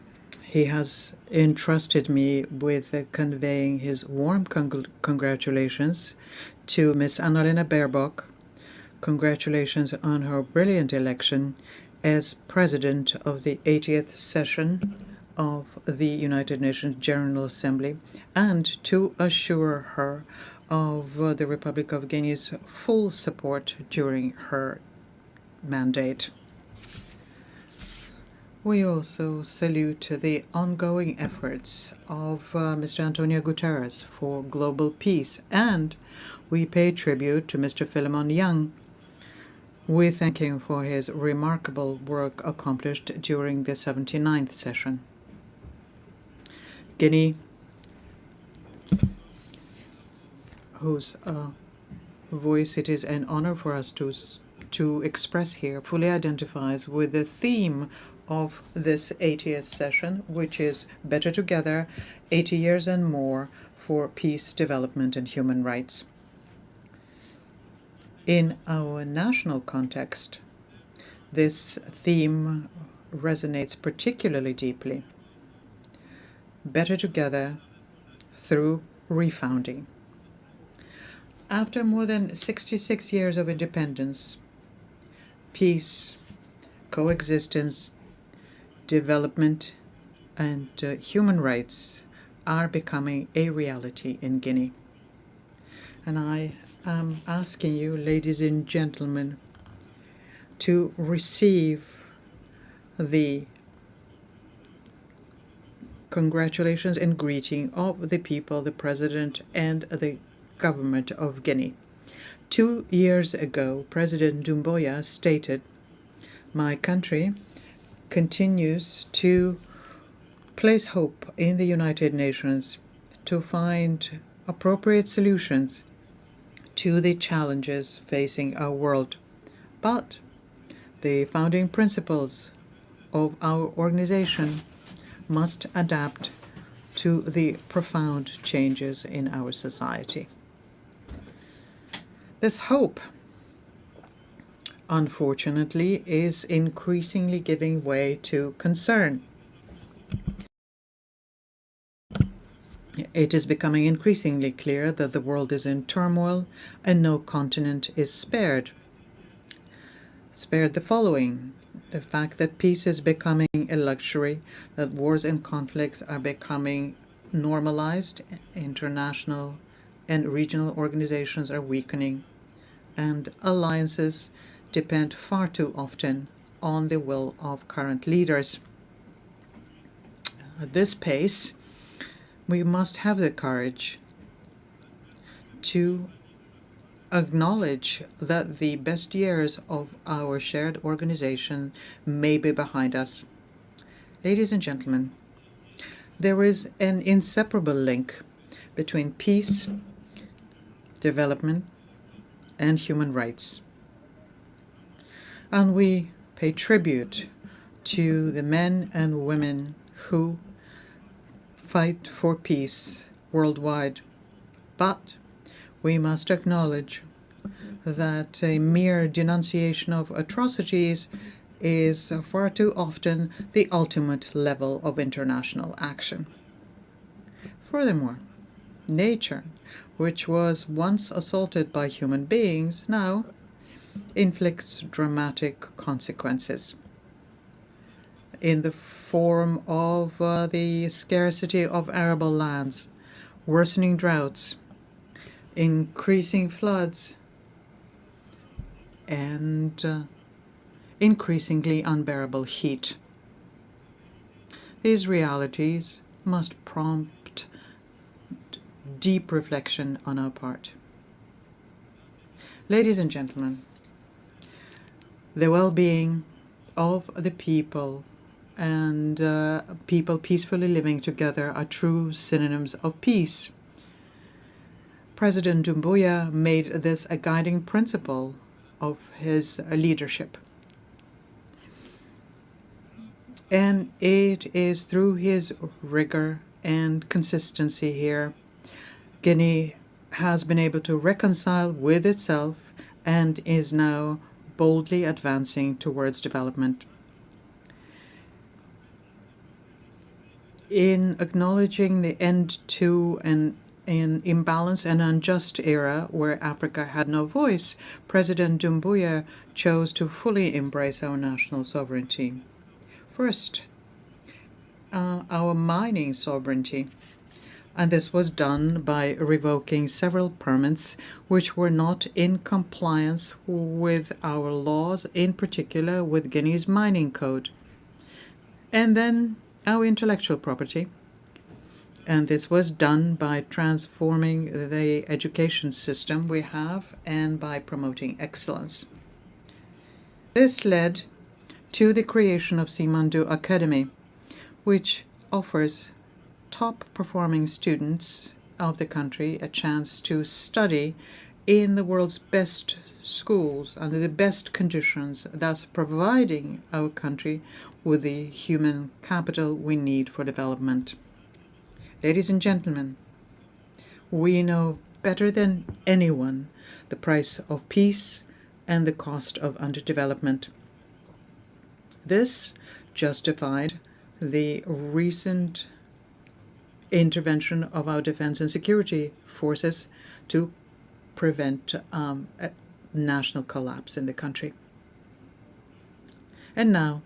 he has entrusted me with conveying his warm congratulations to Ms. Annalena Baerbock. Congratulations on her brilliant election as President of the 80th session of the United Nations General Assembly, and to assure her of the Republic of Guinea's full support during her mandate. We also salute the ongoing efforts of Mr. Antonio Guterres for global peace, and we pay tribute to Mr. Philemon Young. We thank him for his remarkable work accomplished during the 79th session. Guinea, whose voice it is an honor for us to express here, fully identifies with the theme of this 80th session, which is Better Together, 80 years and more for peace, development, and human rights. In our national context, this theme resonates particularly deeply. Better together through refounding. After more than 66 years of independence, peace, coexistence, development, and human rights are becoming a reality in Guinea. And I am asking you, ladies and gentlemen, to receive the congratulations and greeting of the people, the President, and the government of Guinea. 2 years ago, President Doumbouya stated, "My country continues to place hope in the United Nations to find appropriate solutions to the challenges facing our world. But the founding principles of our organization must adapt to the profound changes in our society." This hope, unfortunately, is increasingly giving way to concern. It is becoming increasingly clear that the world is in turmoil and no continent is spared. Spared the following: the fact that peace is becoming a luxury, that wars and conflicts are becoming normalized, international and regional organizations are weakening, and alliances depend far too often on the will of current leaders. At this pace, we must have the courage to acknowledge that the best years of our shared organization may be behind us. Ladies and gentlemen, there is an inseparable link between peace, development, and human rights. And we pay tribute to the men and women who fight for peace worldwide. But we must acknowledge that a mere denunciation of atrocities is far too often the ultimate level of international action. Furthermore, nature, which was once assaulted by human beings, now inflicts dramatic consequences in the form of the scarcity of arable lands, worsening droughts, increasing floods, and increasingly unbearable heat. These realities must prompt deep reflection on our part. Ladies and gentlemen, the well-being of the people and people peacefully living together are true synonyms of peace. President Doumbouya made this a guiding principle of his leadership. And it is through his rigor and consistency here Guinea has been able to reconcile with itself and is now boldly advancing towards development. In acknowledging the end to an imbalanced and unjust era where Africa had no voice, President Doumbouya chose to fully embrace our national sovereignty. First, our mining sovereignty. And this was done by revoking several permits which were not in compliance with our laws, in particular with Guinea's mining code. And then our intellectual property. And this was done by transforming the education system we have and by promoting excellence. This led to the creation of Simandu Academy, which offers top-performing students of the country a chance to study in the world's best schools under the best conditions, thus providing our country with the human capital we need for development. Ladies and gentlemen, we know better than anyone the price of peace and the cost of underdevelopment. This justified the recent intervention of our defense and security forces to prevent a national collapse in the country. And now,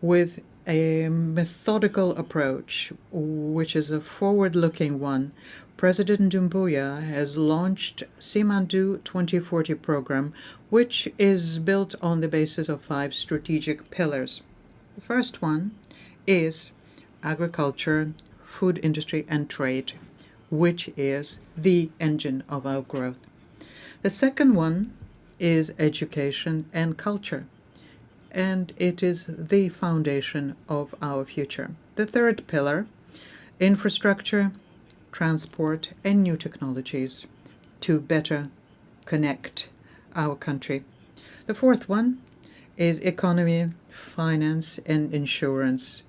with a methodical approach, which is a forward-looking one, President Doumbouya has launched Simandou 2040 program, which is built on the basis of 5 strategic pillars. The first one is agriculture, food industry, and trade, which is the engine of our growth. The second one is education and culture, and it is the foundation of our future. The third pillar, infrastructure, transport, and new technologies to better connect our country. The fourth one is economy, finance, and insurance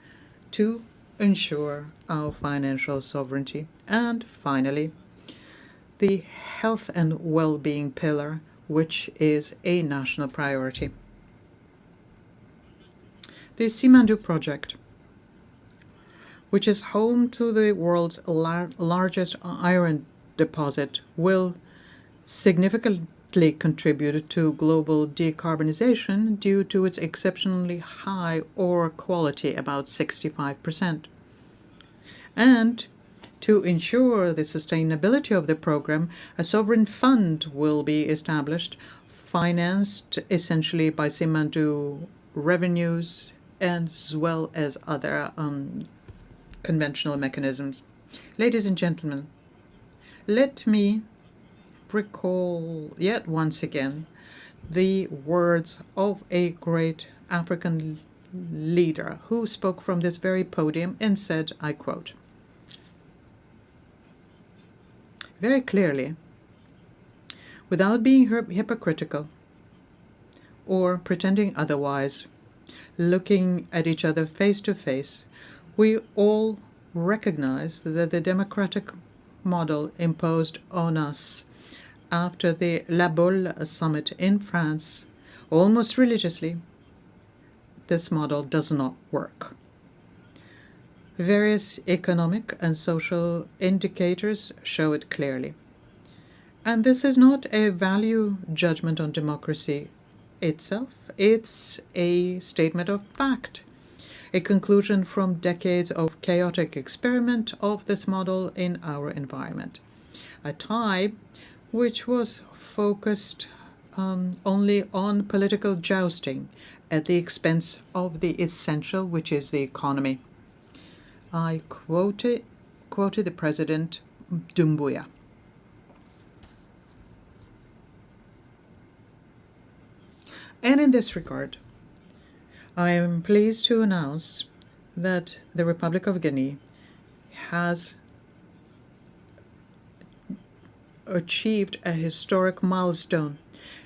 to ensure our financial sovereignty. And finally, the health and well-being pillar, which is a national priority. The Simandou project, which is home to the world's largest iron deposit, will significantly contribute to global decarbonization due to its exceptionally high ore quality, about 65%. And to ensure the sustainability of the program, a sovereign fund will be established, financed essentially by Simandou revenues as well as other conventional mechanisms. Ladies and gentlemen, let me recall yet once again the words of a great African leader who spoke from this very podium and said, I quote, very clearly, without being hypocritical or pretending otherwise, looking at each other face to face, we all recognize that the democratic model imposed on us after the La Baule summit in France, almost religiously, this model does not work. Various economic and social indicators show it clearly. And this is not a value judgment on democracy itself. It's a statement of fact, a conclusion from decades of chaotic experiment of this model in our environment. A time which was focused only on political jousting at the expense of the essential, which is the economy. I quoted the President Doumbouya. And in this regard, I am pleased to announce that the Republic of Guinea has achieved a historic milestone.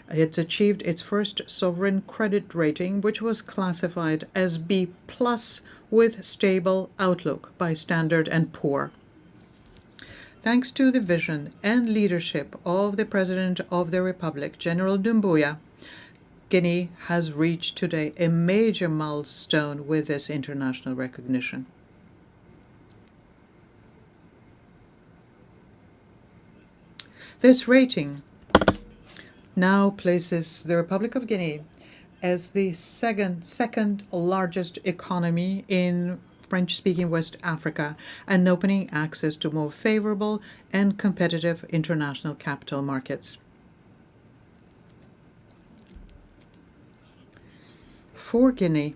It's achieved its first sovereign credit rating, which was classified as B+ with stable outlook by Standard & Poor. Thanks to the vision and leadership of the President of the Republic, General Doumbouya, Guinea has reached today a major milestone with this international recognition. This rating now places the Republic of Guinea as the second largest economy in French-speaking West Africa and opening access to more favorable and competitive international capital markets. For Guinea,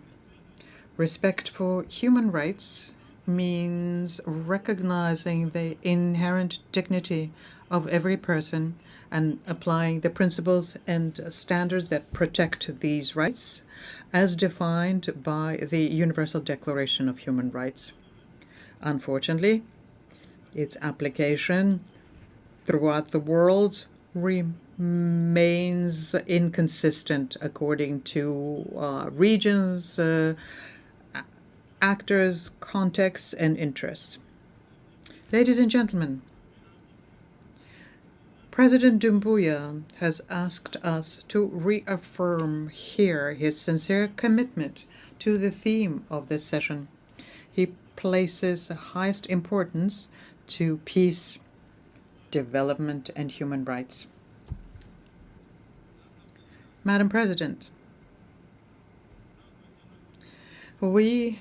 respect for human rights means recognizing the inherent dignity of every person and applying the principles and standards that protect these rights as defined by the Universal Declaration of Human Rights. Unfortunately, its application throughout the world remains inconsistent according to regions, actors, contexts, and interests. Ladies and gentlemen, President Doumbouya has asked us to reaffirm here his sincere commitment to the theme of this session. He places the highest importance to peace, development, and human rights. Madam President, we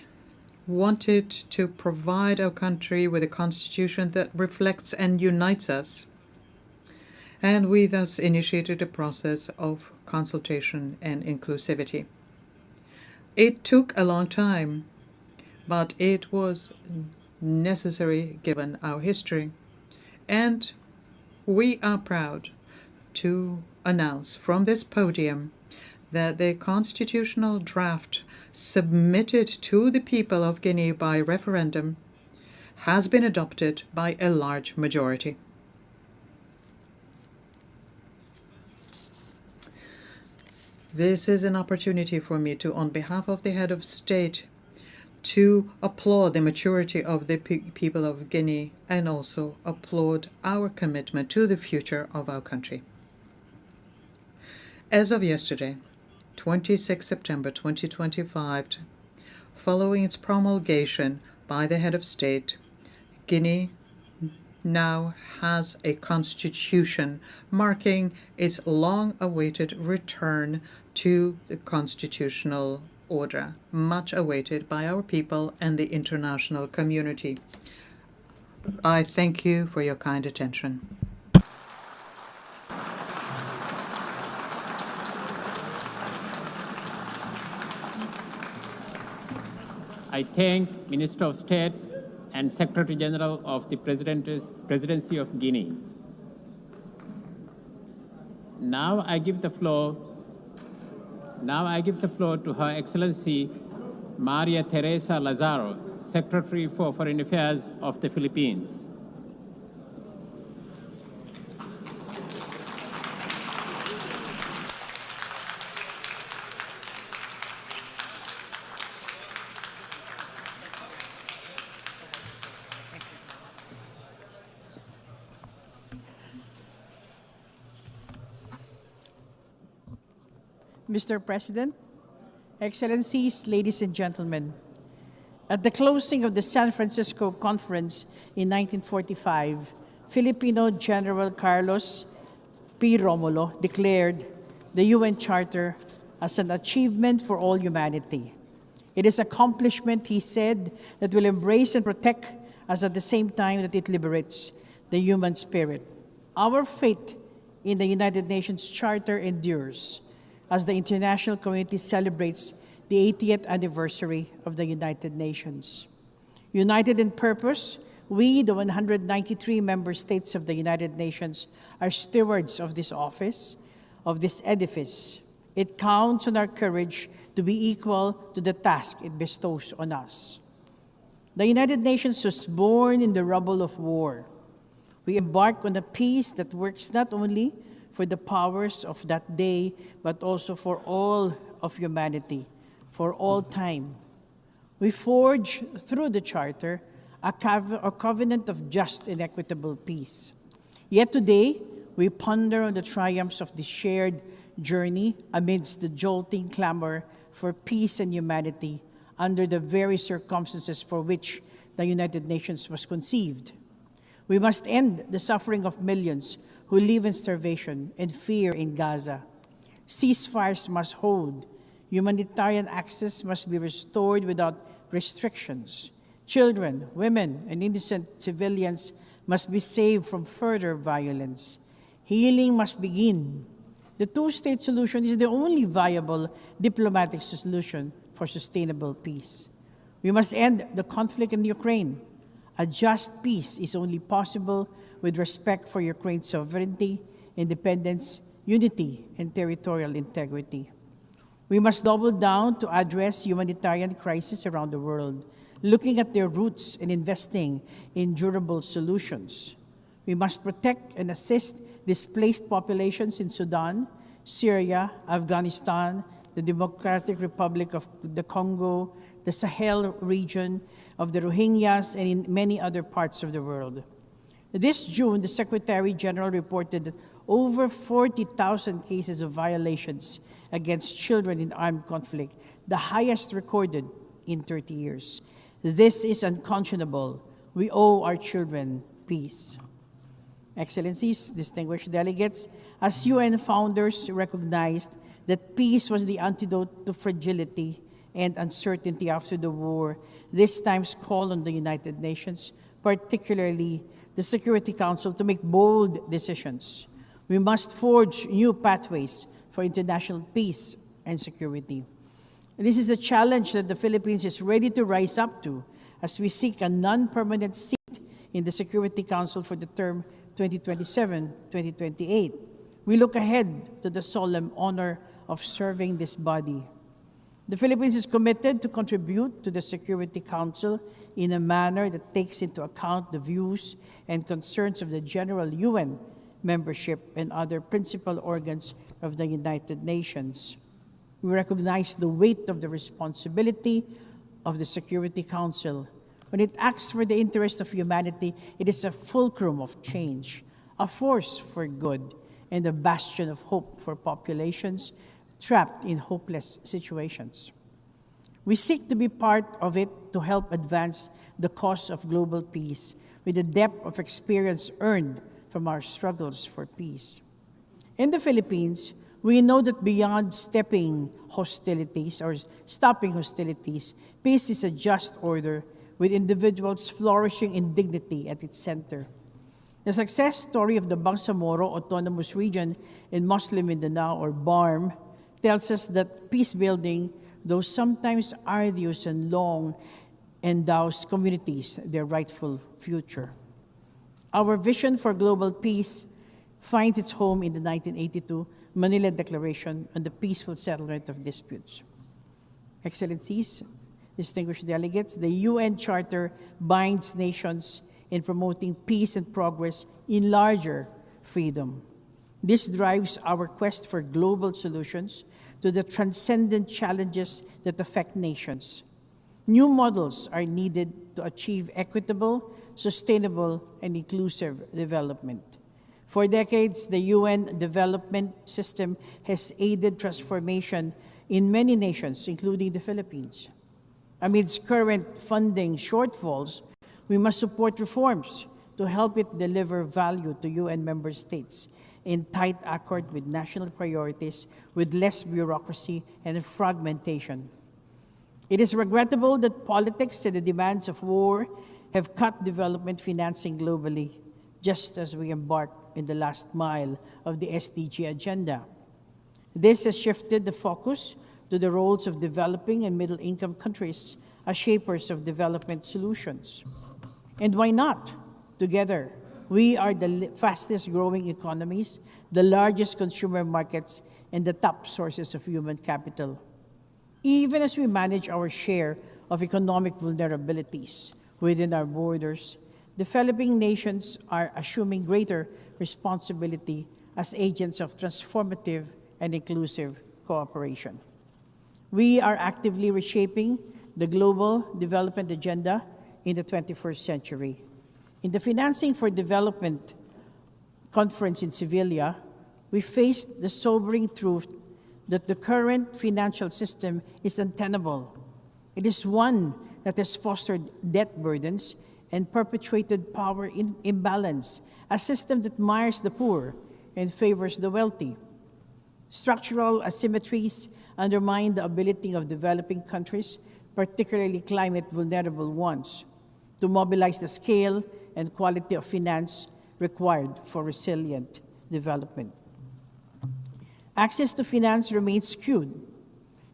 wanted to provide our country with a constitution that reflects and unites us, and we thus initiated a process of consultation and inclusivity. It took a long time, but it was necessary given our history, and we are proud to announce from this podium that the constitutional draft submitted to the people of Guinea by referendum has been adopted by a large majority. This is an opportunity for me to, on behalf of the head of state, to applaud the maturity of the people of Guinea and also applaud our commitment to the future of our country. As of yesterday, 26 September 2025, following its promulgation by the head of state, Guinea now has a constitution marking its long-awaited return to the constitutional order, much awaited by our people and the international community. I thank you for your kind attention. I thank Minister of State and Secretary General of the Presidency of Guinea. Now I give the floor to Her Excellency Maria Teresa Lazaro, Secretary for Foreign Affairs of the Philippines. Mr. President, Excellencies, ladies and gentlemen, at the closing of the San Francisco Conference in 1945, Filipino General Carlos P. Romulo declared the UN Charter as an achievement for all humanity. It is an accomplishment, he said, that will embrace and protect us at the same time that it liberates the human spirit. Our faith in the United Nations Charter endures as the international community celebrates the 80th anniversary of the United Nations. United in purpose, we, the 193 member states of the United Nations, are stewards of this office, of this edifice. It counts on our courage to be equal to the task it bestows on us. The United Nations was born in the rubble of war. We embark on a peace that works not only for the powers of that day, but also for all of humanity, for all time. We forge through the Charter a covenant of just and equitable peace. Yet today, we ponder on the triumphs of this shared journey amidst the jolting clamor for peace and humanity under the very circumstances for which the United Nations was conceived. We must end the suffering of millions who live in starvation and fear in Gaza. Ceasefires must hold. Humanitarian access must be restored without restrictions. Children, women, and innocent civilians must be saved from further violence. Healing must begin. The two-state solution is the only viable diplomatic solution for sustainable peace. We must end the conflict in Ukraine. A just peace is only possible with respect for Ukraine's sovereignty, independence, unity, and territorial integrity. We must double down to address humanitarian crises around the world, looking at their roots and investing in durable solutions. We must protect and assist displaced populations in Sudan, Syria, Afghanistan, the Democratic Republic of the Congo, the Sahel region, of the Rohingyas, and in many other parts of the world. This June, the Secretary General reported that over 40,000 cases of violations against children in armed conflict, the highest recorded in 30 years. This is unconscionable. We owe our children peace. Excellencies, distinguished delegates, as UN founders recognized that peace was the antidote to fragility and uncertainty after the war, this time's call on the United Nations, particularly the Security Council, to make bold decisions. We must forge new pathways for international peace and security. This is a challenge that the Philippines is ready to rise up to as we seek a non-permanent seat in the Security Council for the term 2027-2028. We look ahead to the solemn honor of serving this body. The Philippines is committed to contribute to the Security Council in a manner that takes into account the views and concerns of the general UN membership and other principal organs of the United Nations. We recognize the weight of the responsibility of the Security Council. When it acts for the interest of humanity, it is a fulcrum of change, a force for good, and a bastion of hope for populations trapped in hopeless situations. We seek to be part of it to help advance the cause of global peace with the depth of experience earned from our struggles for peace. In the Philippines, we know that beyond stopping hostilities, peace is a just order with individuals flourishing in dignity at its center. The success story of the Bangsamoro Autonomous Region in Muslim Mindanao, or BARM, tells us that peace building, though sometimes arduous and long, endows communities their rightful future. Our vision for global peace finds its home in the 1982 Manila Declaration on the Peaceful Settlement of Disputes. Excellencies, distinguished delegates, the UN Charter binds nations in promoting peace and progress in larger freedom. This drives our quest for global solutions to the transcendent challenges that affect nations. New models are needed to achieve equitable, sustainable, and inclusive development. For decades, the UN development system has aided transformation in many nations, including the Philippines. Amidst current funding shortfalls, we must support reforms to help it deliver value to UN member states in tight accord with national priorities, with less bureaucracy and fragmentation. It is regrettable that politics and the demands of war have cut development financing globally, just as we embark in the last mile of the SDG agenda. This has shifted the focus to the roles of developing and middle-income countries as shapers of development solutions. And why not? Together, we are the fastest-growing economies, the largest consumer markets, and the top sources of human capital. Even as we manage our share of economic vulnerabilities within our borders, developing nations are assuming greater responsibility as agents of transformative and inclusive cooperation. We are actively reshaping the global development agenda in the 21st century. In the Financing for Development conference in Sevilla, we faced the sobering truth that the current financial system is untenable. It is one that has fostered debt burdens and perpetuated power imbalance, a system that mires the poor and favors the wealthy. Structural asymmetries undermine the ability of developing countries, particularly climate-vulnerable ones, to mobilize the scale and quality of finance required for resilient development. Access to finance remains skewed.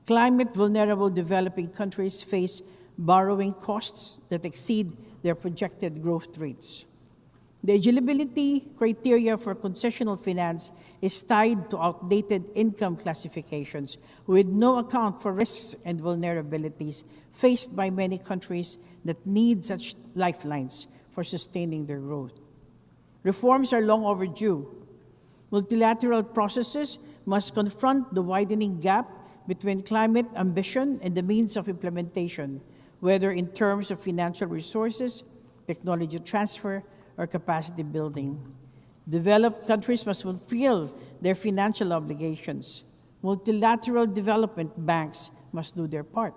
Climate-vulnerable developing countries face borrowing costs that exceed their projected growth rates. The eligibility criteria for concessional finance is tied to outdated income classifications with no account for risks and vulnerabilities faced by many countries that need such lifelines for sustaining their growth. Reforms are long overdue. Multilateral processes must confront the widening gap between climate ambition and the means of implementation, whether in terms of financial resources, technology transfer, or capacity building. Developed countries must fulfill their financial obligations. Multilateral development banks must do their part.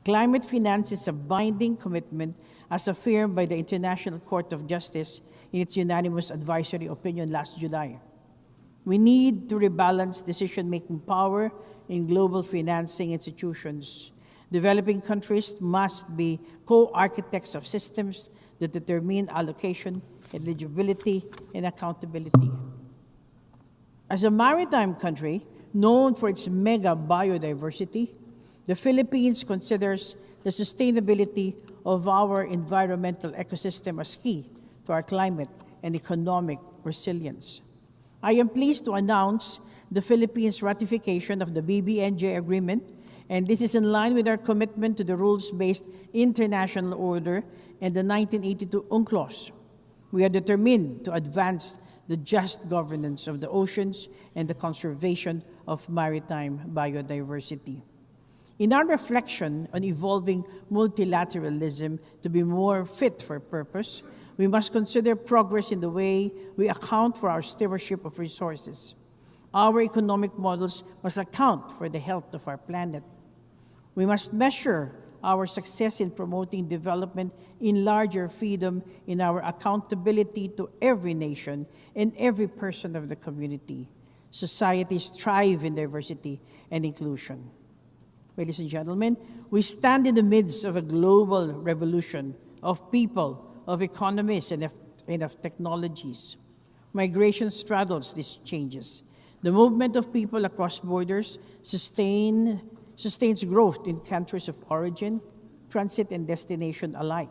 Climate finance is a binding commitment as affirmed by the International Court of Justice in its unanimous advisory opinion last July. We need to rebalance decision-making power in global financing institutions. Developing countries must be co-architects of systems that determine allocation, eligibility, and accountability. As a maritime country known for its mega biodiversity, the Philippines considers the sustainability of our environmental ecosystem as key to our climate and economic resilience. I am pleased to announce the Philippines' ratification of the BBNJ agreement, and this is in line with our commitment to the rules-based international order and the 1982 UNCLOS. We are determined to advance the just governance of the oceans and the conservation of maritime biodiversity. In our reflection on evolving multilateralism to be more fit for purpose, we must consider progress in the way we account for our stewardship of resources. Our economic models must account for the health of our planet. We must measure our success in promoting development in larger freedom in our accountability to every nation and every person of the community. Societies thrive in diversity and inclusion. Ladies and gentlemen, we stand in the midst of a global revolution of people, of economies, and of technologies. Migration straddles these changes. The movement of people across borders sustains growth in countries of origin, transit, and destination alike.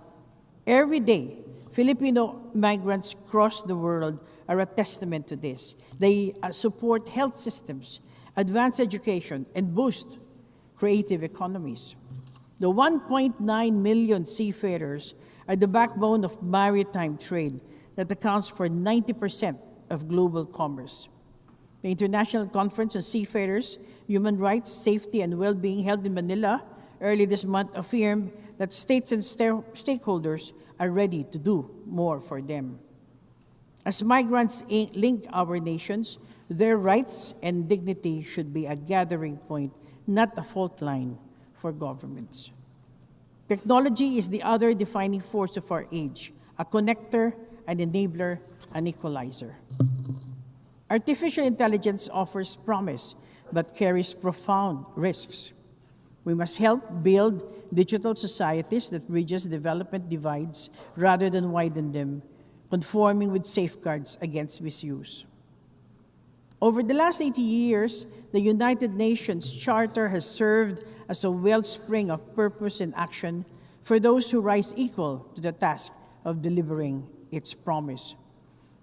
Every day, Filipino migrants across the world are a testament to this. They support health systems, advance education, and boost creative economies. The 1.9 million seafarers are the backbone of maritime trade that accounts for 90% of global commerce. The International Conference on Seafarers, Human Rights, Safety, and Well-being held in Manila early this month affirmed that states and stakeholders are ready to do more for them. As migrants link our nations, their rights and dignity should be a gathering point, not a fault line for governments. Technology is the other defining force of our age, a connector, an enabler, an equalizer. Artificial intelligence offers promise, but carries profound risks. We must help build digital societies that bridges development divides rather than widen them, conforming with safeguards against misuse. Over the last 80 years, the United Nations Charter has served as a wellspring of purpose and action for those who rise equal to the task of delivering its promise.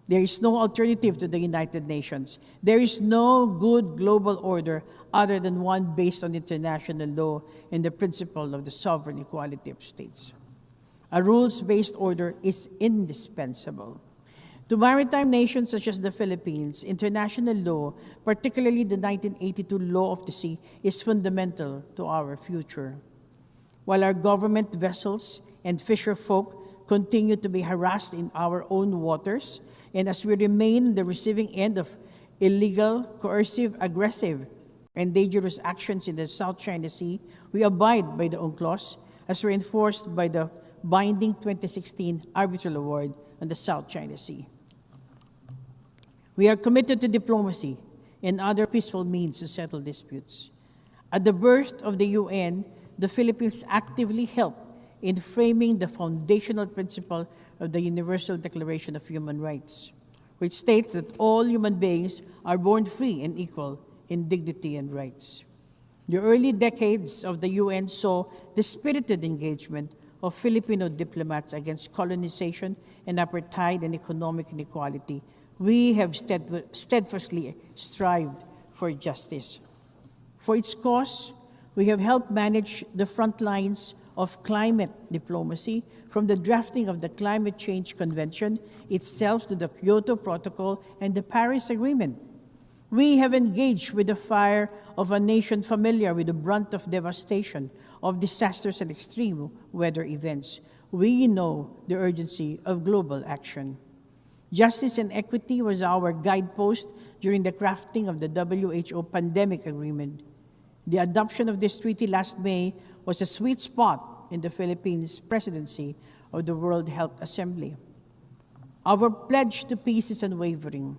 There is no alternative to the United Nations. There is no good global order other than one based on international law and the principle of the sovereign equality of states. A rules-based order is indispensable. To maritime nations such as the Philippines, international law, particularly the 1982 Law of the Sea, is fundamental to our future. While our government vessels and fisher folk continue to be harassed in our own waters, and as we remain the receiving end of illegal, coercive, aggressive, and dangerous actions in the South China Sea, we abide by the UNCLOS as reinforced by the binding 2016 arbitral award on the South China Sea. We are committed to diplomacy and other peaceful means to settle disputes. At the birth of the UN, the Philippines actively helped in framing the foundational principle of the Universal Declaration of Human Rights, which states that all human beings are born free and equal in dignity and rights. The early decades of the UN saw the spirited engagement of Filipino diplomats against colonization and apartheid and economic inequality. We have steadfastly strived for justice. For its cause, we have helped manage the front lines of climate diplomacy, from the drafting of the Climate Change Convention itself to the Kyoto Protocol and the Paris Agreement. We have engaged with the fire of a nation familiar with the brunt of devastation, of disasters and extreme weather events. We know the urgency of global action. Justice and equity was our guidepost during the crafting of the WHO Pandemic Agreement. The adoption of this treaty last May was a sweet spot in the Philippines' presidency of the World Health Assembly. Our pledge to peace is unwavering.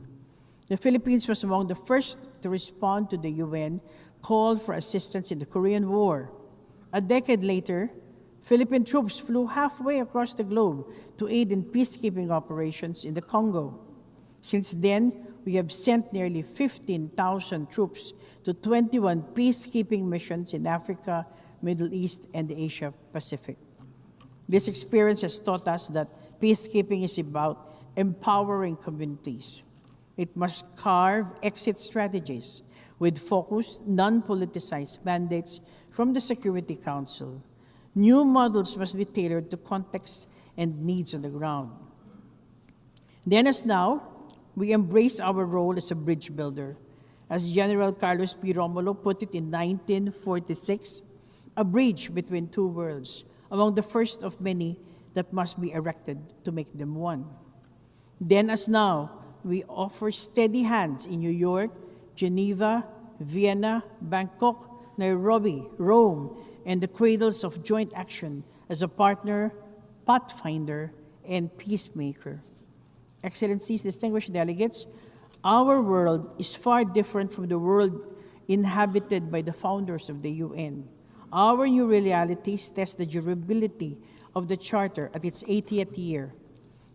The Philippines was among the first to respond to the UN call for assistance in the Korean War. A decade later, Philippine troops flew halfway across the globe to aid in peacekeeping operations in the Congo. Since then, we have sent nearly 15,000 troops to 21 peacekeeping missions in Africa, Middle East, and the Asia Pacific. This experience has taught us that peacekeeping is about empowering communities. It must carve exit strategies with focused, non-politicized mandates from the Security Council. New models must be tailored to context and needs on the ground. Then as now, we embrace our role as a bridge builder. As General Carlos P. Romulo put it in 1946, a bridge between two worlds, among the first of many that must be erected to make them one. Then as now, we offer steady hands in New York, Geneva, Vienna, Bangkok, Nairobi, Rome, and the cradles of joint action as a partner, pathfinder, and peacemaker. Excellencies, distinguished delegates, our world is far different from the world inhabited by the founders of the UN. Our new realities test the durability of the Charter at its 80th year.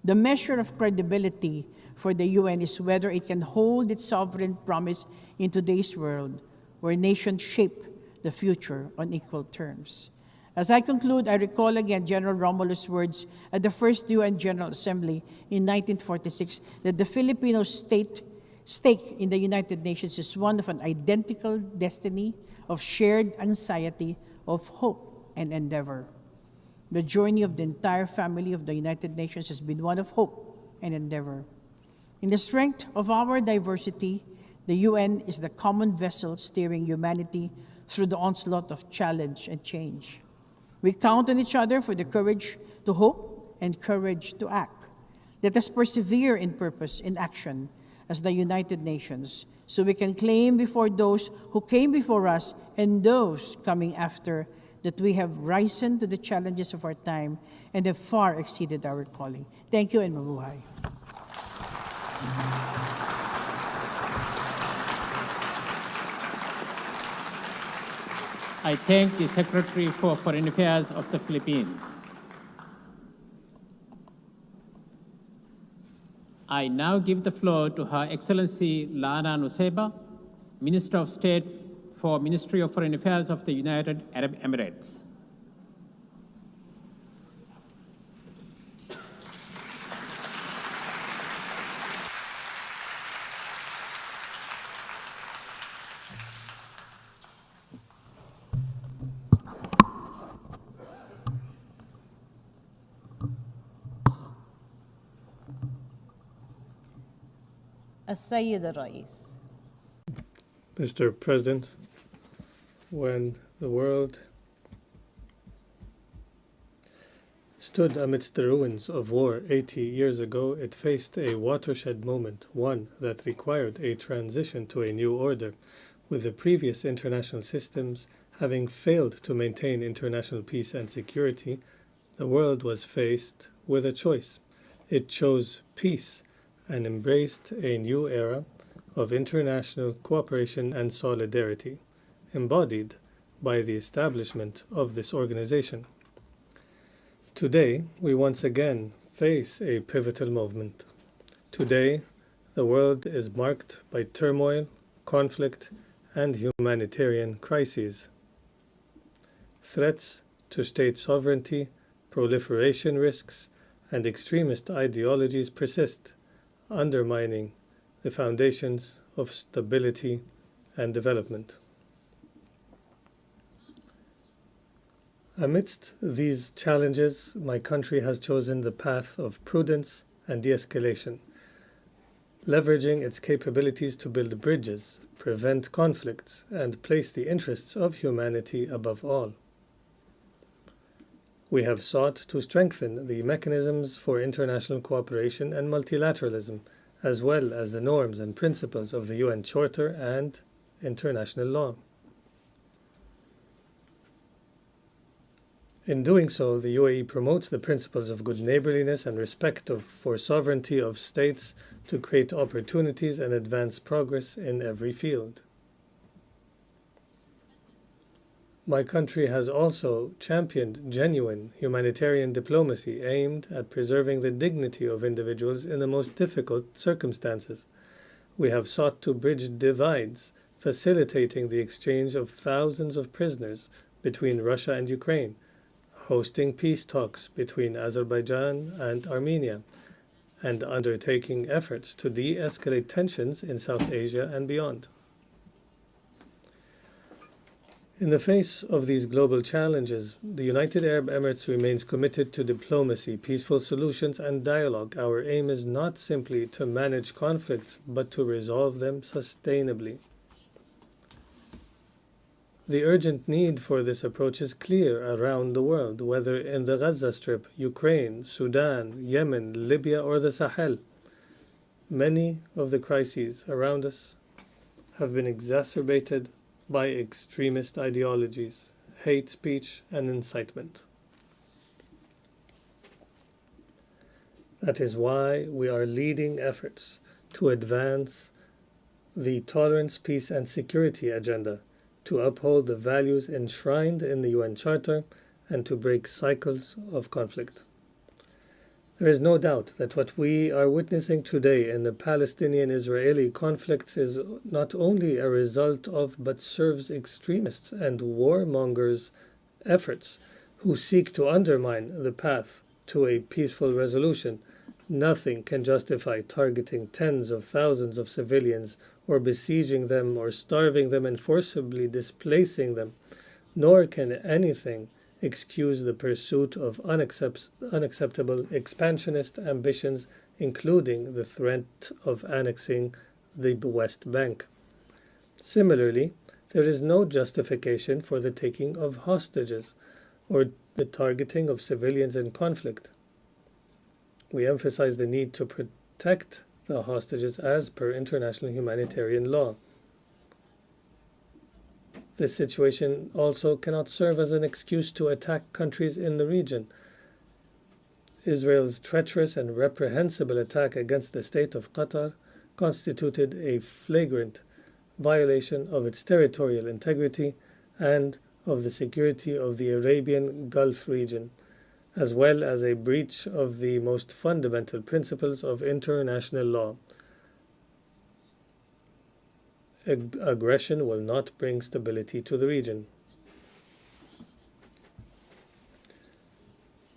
The measure of credibility for the UN is whether it can hold its sovereign promise in today's world, where nations shape the future on equal terms. As I conclude, I recall again General Romulo's words at the first UN General Assembly in 1946 that the Filipino stake in the United Nations is one of an identical destiny, of shared anxiety, of hope and endeavor. The journey of the entire family of the United Nations has been one of hope and endeavor. In the strength of our diversity, the UN is the common vessel steering humanity through the onslaught of challenge and change. We count on each other for the courage to hope and courage to act. Let us persevere in purpose, in action, as the United Nations, so we can claim before those who came before us and those coming after that we have risen to the challenges of our time and have far exceeded our calling. Thank you and mabuhay. I thank the Secretary for Foreign Affairs of the Philippines. I now give the floor to Her Excellency Lana Nusseibeh, Minister of State for Ministry of Foreign Affairs of the United Arab Emirates. السيد الرئيس. Mr. President, when the world stood amidst the ruins of war 80 years ago, it faced a watershed moment, one that required a transition to a new order, with the previous international systems having failed to maintain international peace and security. The world was faced with a choice. It chose peace and embraced a new era of international cooperation and solidarity, embodied by the establishment of this organization. Today, we once again face a pivotal moment. Today, the world is marked by turmoil, conflict, and humanitarian crises. Threats to state sovereignty, proliferation risks, and extremist ideologies persist, undermining the foundations of stability and development. Amidst these challenges, my country has chosen the path of prudence and de-escalation, leveraging its capabilities to build bridges, prevent conflicts, and place the interests of humanity above all. We have sought to strengthen the mechanisms for international cooperation and multilateralism, as well as the norms and principles of the UN Charter and international law. In doing so, the UAE promotes the principles of good neighborliness and respect for sovereignty of states to create opportunities and advance progress in every field. My country has also championed genuine humanitarian diplomacy aimed at preserving the dignity of individuals in the most difficult circumstances. We have sought to bridge divides, facilitating the exchange of thousands of prisoners between Russia and Ukraine, hosting peace talks between Azerbaijan and Armenia, and undertaking efforts to de-escalate tensions in South Asia and beyond. In the face of these global challenges, the United Arab Emirates remains committed to diplomacy, peaceful solutions, and dialogue. Our aim is not simply to manage conflicts, but to resolve them sustainably. The urgent need for this approach is clear around the world, whether in the Gaza Strip, Ukraine, Sudan, Yemen, Libya, or the Sahel. Many of the crises around us have been exacerbated by extremist ideologies, hate speech, and incitement. That is why we are leading efforts to advance the tolerance, peace, and security agenda, to uphold the values enshrined in the UN Charter, and to break cycles of conflict. There is no doubt that what we are witnessing today in the Palestinian-Israeli conflicts is not only a result of, but serves extremists and warmongers' efforts who seek to undermine the path to a peaceful resolution. Nothing can justify targeting tens of thousands of civilians or besieging them or starving them and forcibly displacing them, nor can anything excuse the pursuit of unacceptable expansionist ambitions, including the threat of annexing the West Bank. Similarly, there is no justification for the taking of hostages or the targeting of civilians in conflict. We emphasize the need to protect the hostages as per international humanitarian law. This situation also cannot serve as an excuse to attack countries in the region. Israel's treacherous and reprehensible attack against the state of Qatar constituted a flagrant violation of its territorial integrity and of the security of the Arabian Gulf region, as well as a breach of the most fundamental principles of international law. Aggression will not bring stability to the region.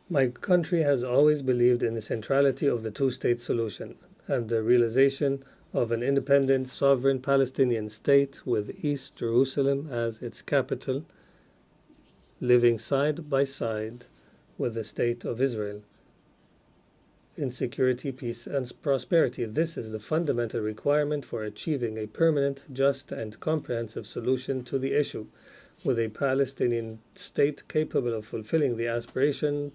My country has always believed in the centrality of the two-state solution and the realization of an independent, sovereign Palestinian state with East Jerusalem as its capital, living side by side with the state of Israel in security, peace, and prosperity. This is the fundamental requirement for achieving a permanent, just, and comprehensive solution to the issue, with a Palestinian state capable of fulfilling the aspiration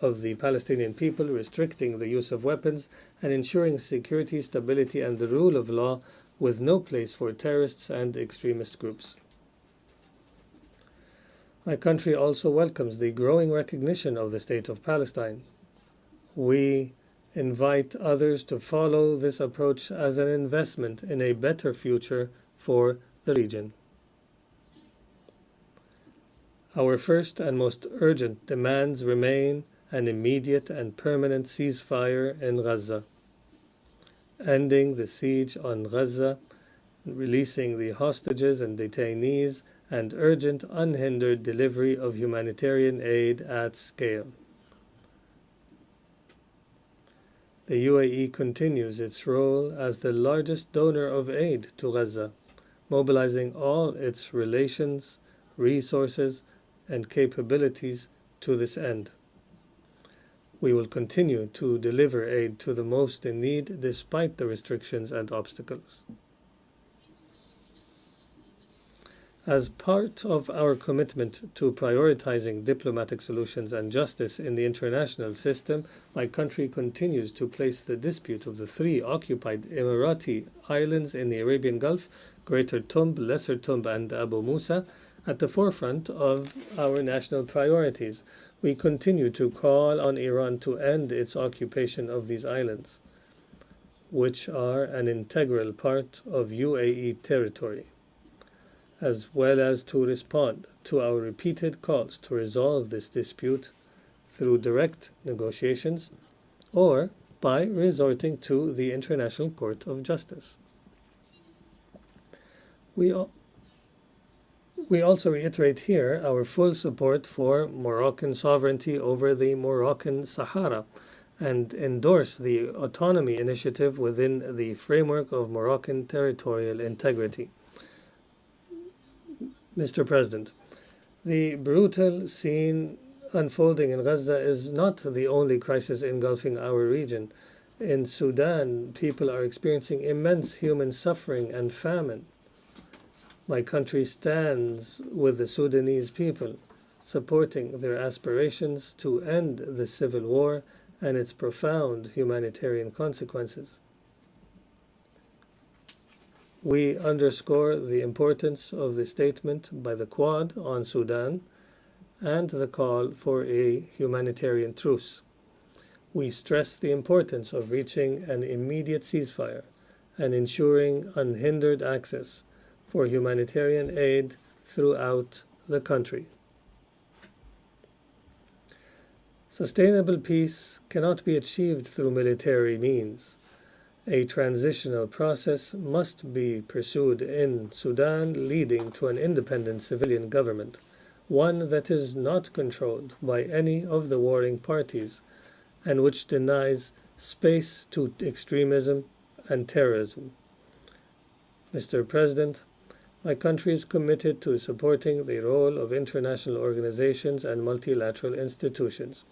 of the Palestinian people, restricting the use of weapons, and ensuring security, stability, and the rule of law, with no place for terrorists and extremist groups. My country also welcomes the growing recognition of the State of Palestine. We invite others to follow this approach as an investment in a better future for the region. Our first and most urgent demands remain an immediate and permanent ceasefire in Gaza, ending the siege on Gaza, releasing the hostages and detainees, and urgent, unhindered delivery of humanitarian aid at scale. The UAE continues its role as the largest donor of aid to Gaza, mobilizing all its relations, resources, and capabilities to this end. We will continue to deliver aid to the most in need despite the restrictions and obstacles. As part of our commitment to prioritizing diplomatic solutions and justice in the international system, my country continues to place the dispute of the three occupied Emirati islands in the Arabian Gulf, Greater Tomb, Lesser Tomb, and Abu Musa, at the forefront of our national priorities. We continue to call on Iran to end its occupation of these islands, which are an integral part of UAE territory, as well as to respond to our repeated calls to resolve this dispute through direct negotiations or by resorting to the International Court of Justice. We also reiterate here our full support for Moroccan sovereignty over the Moroccan Sahara and endorse the autonomy initiative within the framework of Moroccan territorial integrity. Mr. President, the brutal scene unfolding in Gaza is not the only crisis engulfing our region. In Sudan, people are experiencing immense human suffering and famine. My country stands with the Sudanese people, supporting their aspirations to end the civil war and its profound humanitarian consequences. We underscore the importance of the statement by the Quad on Sudan and the call for a humanitarian truce. We stress the importance of reaching an immediate ceasefire and ensuring unhindered access for humanitarian aid throughout the country. Sustainable peace cannot be achieved through military means. A transitional process must be pursued in Sudan, leading to an independent civilian government, one that is not controlled by any of the warring parties and which denies space to extremism and terrorism. Mr. President, my country is committed to supporting the role of international organizations and multilateral institutions.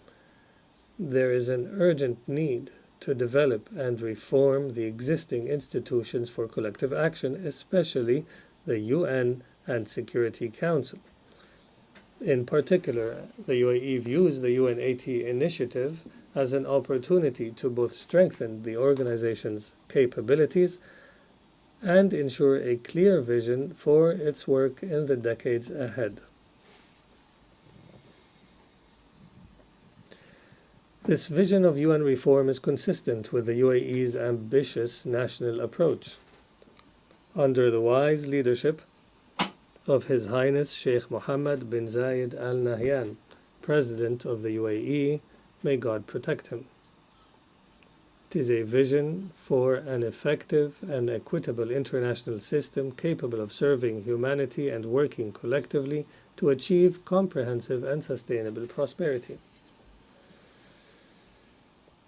There is an urgent need to develop and reform the existing institutions for collective action, especially the UN and Security Council. In particular, the UAE views the UNAT initiative as an opportunity to both strengthen the organization's capabilities and ensure a clear vision for its work in the decades ahead. This vision of UN reform is consistent with the UAE's ambitious national approach. Under the wise leadership of His Highness Sheikh Mohammed bin Zayed Al Nahyan, President of the UAE, may God protect him. It is a vision for an effective and equitable international system capable of serving humanity and working collectively to achieve comprehensive and sustainable prosperity.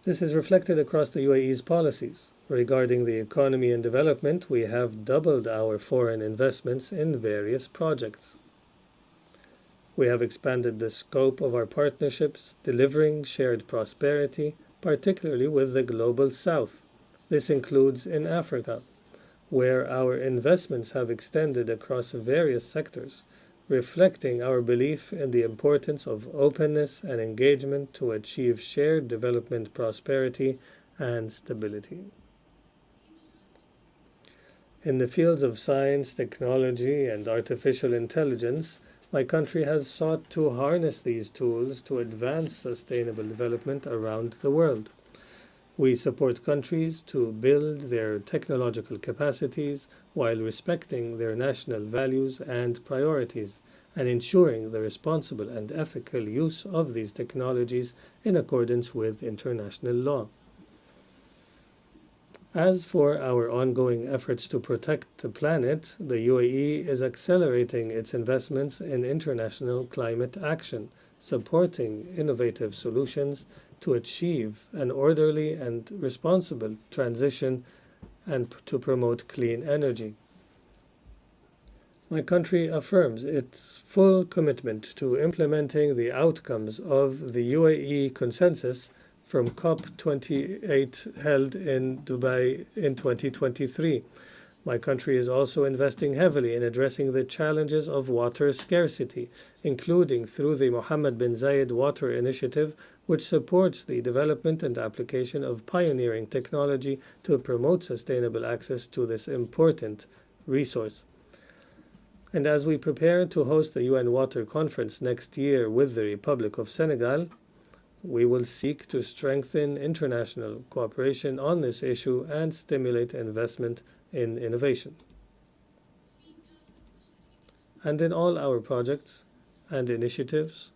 This is reflected across the UAE's policies. Regarding the economy and development, we have doubled our foreign investments in various projects. We have expanded the scope of our partnerships, delivering shared prosperity, particularly with the Global South. This includes in Africa, where our investments have extended across various sectors, reflecting our belief in the importance of openness and engagement to achieve shared development, prosperity, and stability. In the fields of science, technology, and artificial intelligence, my country has sought to harness these tools to advance sustainable development around the world. We support countries to build their technological capacities while respecting their national values and priorities and ensuring the responsible and ethical use of these technologies in accordance with international law. As for our ongoing efforts to protect the planet, the UAE is accelerating its investments in international climate action, supporting innovative solutions to achieve an orderly and responsible transition and to promote clean energy. My country affirms its full commitment to implementing the outcomes of the UAE consensus from COP28 held in Dubai in 2023. My country is also investing heavily in addressing the challenges of water scarcity, including through the Mohammed bin Zayed Water Initiative, which supports the development and application of pioneering technology to promote sustainable access to this important resource. And as we prepare to host the UN Water Conference next year with the Republic of Senegal, we will seek to strengthen international cooperation on this issue and stimulate investment in innovation. And in all our projects and initiatives,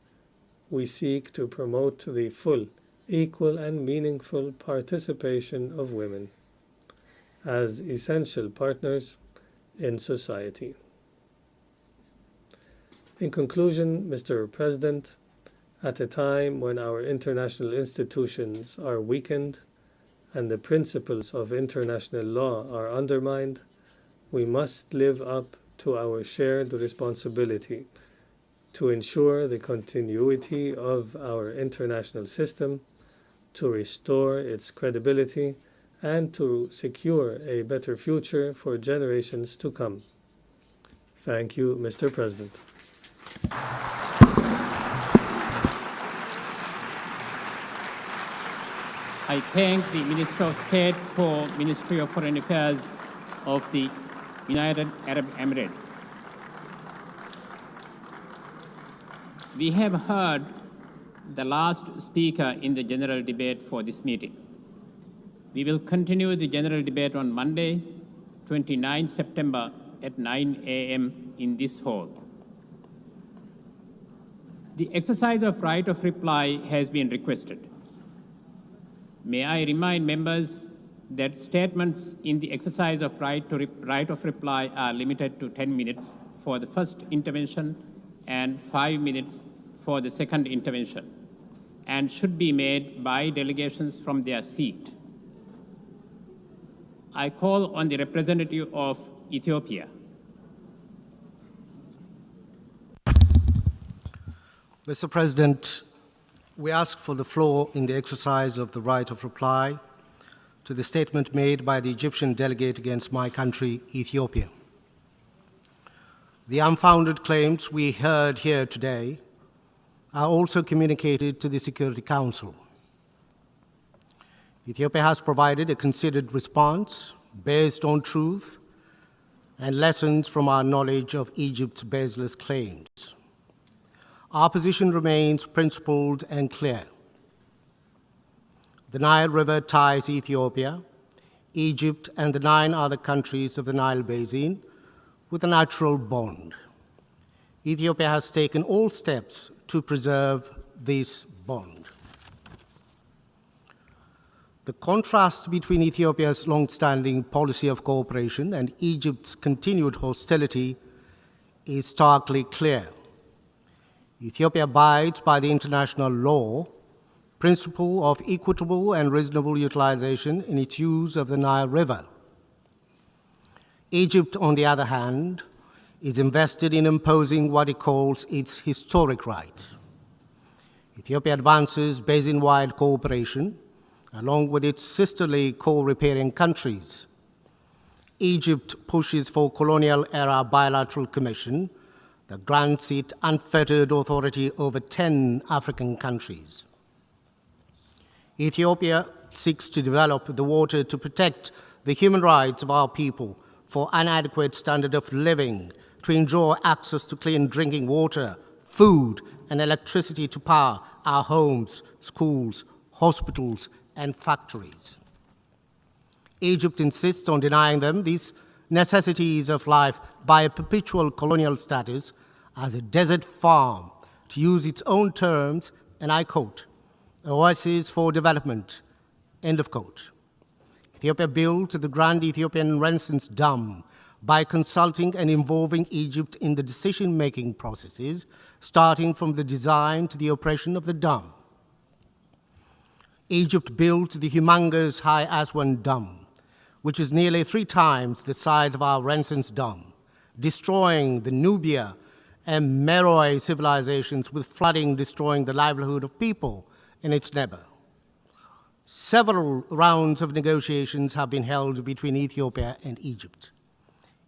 we seek to promote the full, equal, and meaningful participation of women as essential partners in society. In conclusion, Mr. President, at a time when our international institutions are weakened and the principles of international law are undermined, we must live up to our shared responsibility to ensure the continuity of our international system, to restore its credibility, and to secure a better future for generations to come. Thank you, Mr. President. I thank the Minister of State for Ministry of Foreign Affairs of the United Arab Emirates. We have heard the last speaker in the general debate for this meeting. We will continue the general debate on Monday, 29 September at 9 a.m. in this hall. The exercise of right of reply has been requested. May I remind members that statements in the exercise of right of reply are limited to 10 minutes for the first intervention and 5 minutes for the second intervention, and should be made by delegations from their seat. I call on the representative of Ethiopia. Mr. President, we ask for the floor in the exercise of the right of reply to the statement made by the Egyptian delegate against my country, Ethiopia. The unfounded claims we heard here today are also communicated to the Security Council. Ethiopia has provided a considered response based on truth and lessons from our knowledge of Egypt's baseless claims. Our position remains principled and clear. The Nile River ties Ethiopia, Egypt, and the 9 other countries of the Nile Basin with a natural bond. Ethiopia has taken all steps to preserve this bond. The contrast between Ethiopia's long-standing policy of cooperation and Egypt's continued hostility is starkly clear. Ethiopia abides by the international law, principle of equitable and reasonable utilization in its use of the Nile River. Egypt, on the other hand, is invested in imposing what it calls its historic right. Ethiopia advances basin-wide cooperation along with its sisterly co-riparian countries. Egypt pushes for colonial-era bilateral commission that grants it unfettered authority over 10 African countries. Ethiopia seeks to develop the water to protect the human rights of our people for inadequate standard of living, to enjoy access to clean drinking water, food, and electricity to power our homes, schools, hospitals, and factories. Egypt insists on denying them these necessities of life by a perpetual colonial status as a desert farm, to use its own terms, and I quote, oasis for development, end of quote. Ethiopia built the Grand Ethiopian Renaissance Dam by consulting and involving Egypt in the decision-making processes, starting from the design to the operation of the dam. Egypt built the humongous High Aswan Dam, which is nearly 3 times the size of our Renaissance Dam, destroying the Nubia and Meroe civilizations, with flooding destroying the livelihood of people in its neighbor. Several rounds of negotiations have been held between Ethiopia and Egypt.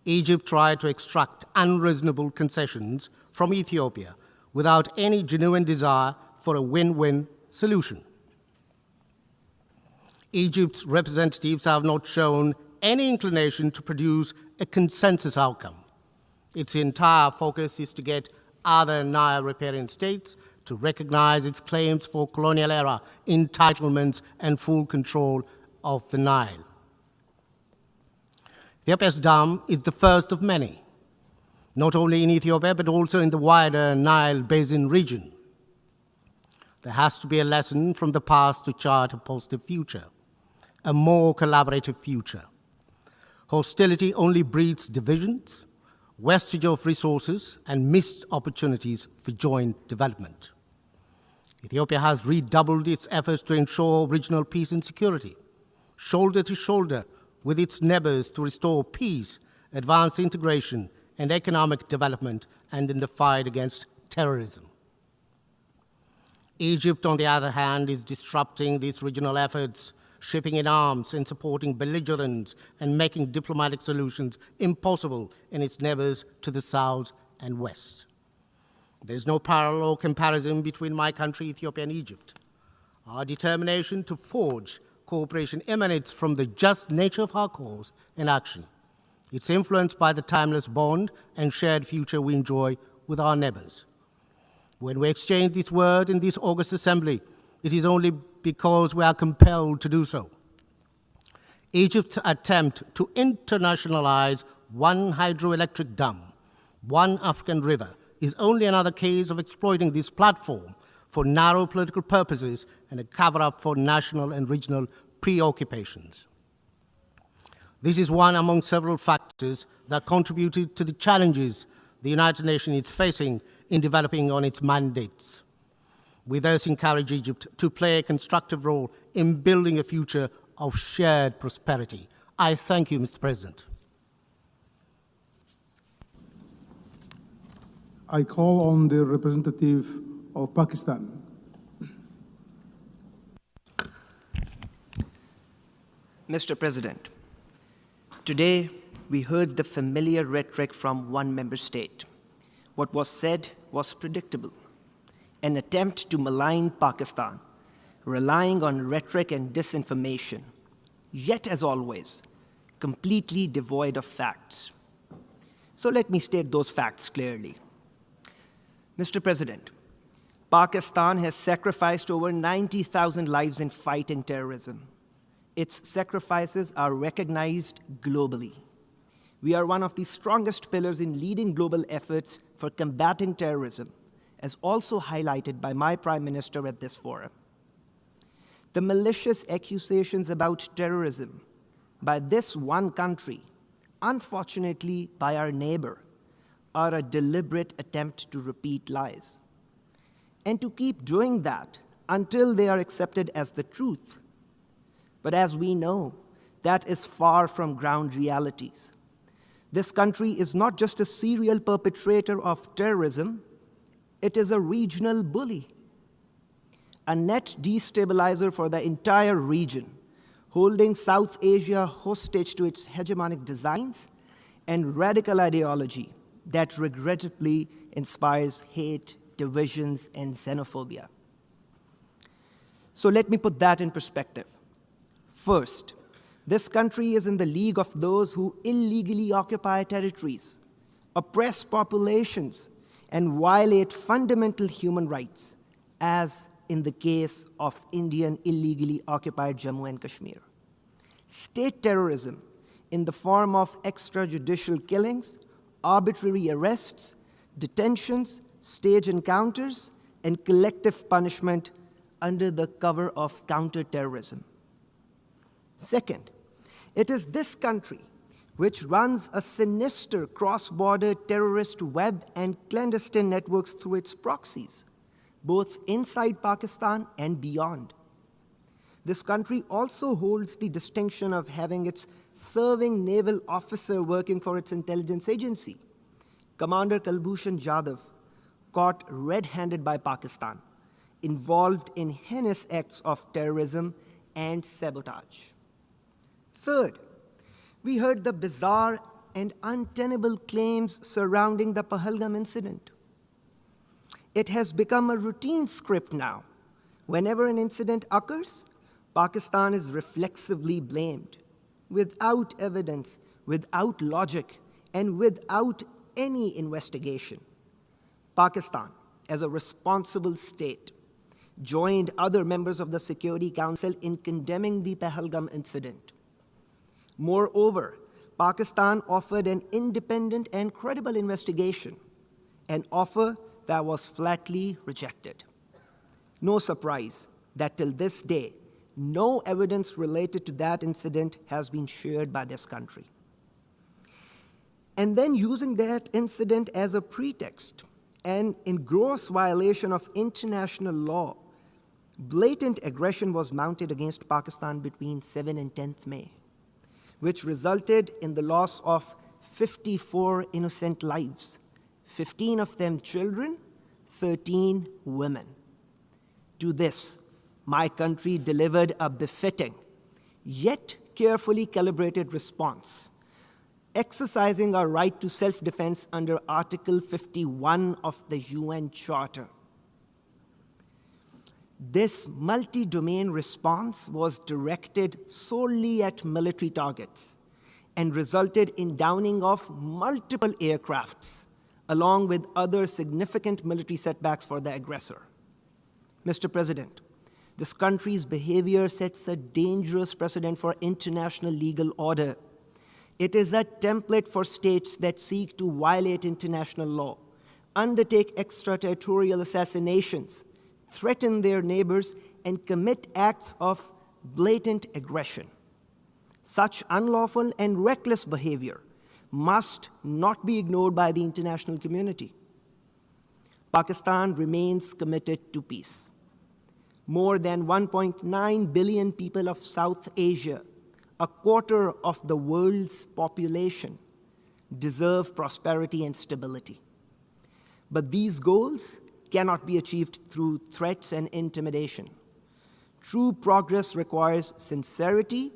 Egypt tried to extract unreasonable concessions from Ethiopia without any genuine desire for a win-win solution. Egypt's representatives have not shown any inclination to produce a consensus outcome. Its entire focus is to get other Nile riparian states to recognize its claims for colonial era entitlements and full control of the Nile. Ethiopia's dam is the first of many, not only in Ethiopia, but also in the wider Nile Basin region. There has to be a lesson from the past to chart a positive future, a more collaborative future. Hostility only breeds divisions, wastage of resources, and missed opportunities for joint development. Ethiopia has redoubled its efforts to ensure regional peace and security, shoulder to shoulder with its neighbors to restore peace, advance integration, and economic development, and in the fight against terrorism. Egypt, on the other hand, is disrupting these regional efforts, shipping in arms and supporting belligerents and making diplomatic solutions impossible in its neighbors to the south and west. There is no parallel comparison between my country, Ethiopia, and Egypt. Our determination to forge cooperation emanates from the just nature of our cause and action. It's influenced by the timeless bond and shared future we enjoy with our neighbors. When we exchange this word in this August Assembly, it is only because we are compelled to do so. Egypt's attempt to internationalize one hydroelectric dam, one African river, is only another case of exploiting this platform for narrow political purposes and a cover-up for national and regional preoccupations. This is one among several factors that contributed to the challenges the United Nations is facing in developing on its mandates. We thus encourage Egypt to play a constructive role in building a future of shared prosperity. I thank you, Mr. President. I call on the representative of Pakistan. Mr. President, today we heard the familiar rhetoric from one member state. What was said was predictable. An attempt to malign Pakistan, relying on rhetoric and disinformation, yet as always, completely devoid of facts. So let me state those facts clearly. Mr. President, Pakistan has sacrificed over 90,000 lives in fighting terrorism. Its sacrifices are recognized globally. We are one of the strongest pillars in leading global efforts for combating terrorism, as also highlighted by my Prime Minister at this forum. The malicious accusations about terrorism by this one country, unfortunately by our neighbor, are a deliberate attempt to repeat lies, and to keep doing that until they are accepted as the truth. But as we know, that is far from ground realities. This country is not just a serial perpetrator of terrorism, it is a regional bully, a net destabilizer for the entire region, holding South Asia hostage to its hegemonic designs and radical ideology that regrettably inspires hate, divisions, and xenophobia. So let me put that in perspective. First, this country is in the league of those who illegally occupy territories, oppress populations, and violate fundamental human rights, as in the case of Indian illegally occupied Jammu and Kashmir. State terrorism in the form of extrajudicial killings, arbitrary arrests, detentions, stage encounters, and collective punishment under the cover of counterterrorism. Second, it is this country which runs a sinister cross-border terrorist web and clandestine networks through its proxies, both inside Pakistan and beyond. This country also holds the distinction of having its serving naval officer working for its intelligence agency, Commander Kulbhushan Jadhav, caught red-handed by Pakistan, involved in heinous acts of terrorism and sabotage. Third, we heard the bizarre and untenable claims surrounding the Pahalgam incident. It has become a routine script now. Whenever an incident occurs, Pakistan is reflexively blamed, without evidence, without logic, and without any investigation, Pakistan, as a responsible state, joined other members of the Security Council in condemning the Pahalgam incident. Moreover, Pakistan offered an independent and credible investigation, an offer that was flatly rejected. No surprise that till this day, no evidence related to that incident has been shared by this country. And then using that incident as a pretext and in gross violation of international law, blatant aggression was mounted against Pakistan between 7 and 10th May, which resulted in the loss of 54 innocent lives, 15 of them children, 13 women. To this, my country delivered a befitting, yet carefully calibrated response, exercising our right to self-defense under Article 51 of the UN Charter. This multi-domain response was directed solely at military targets and resulted in downing of multiple aircrafts, along with other significant military setbacks for the aggressor. Mr. President, this country's behavior sets a dangerous precedent for international legal order. It is a template for states that seek to violate international law, undertake extraterritorial assassinations, threaten their neighbors, and commit acts of blatant aggression. Such unlawful and reckless behavior must not be ignored by the international community. Pakistan remains committed to peace. More than 1.9 billion people of South Asia, a quarter of the world's population, deserve prosperity and stability. But these goals cannot be achieved through threats and intimidation. True progress requires sincerity,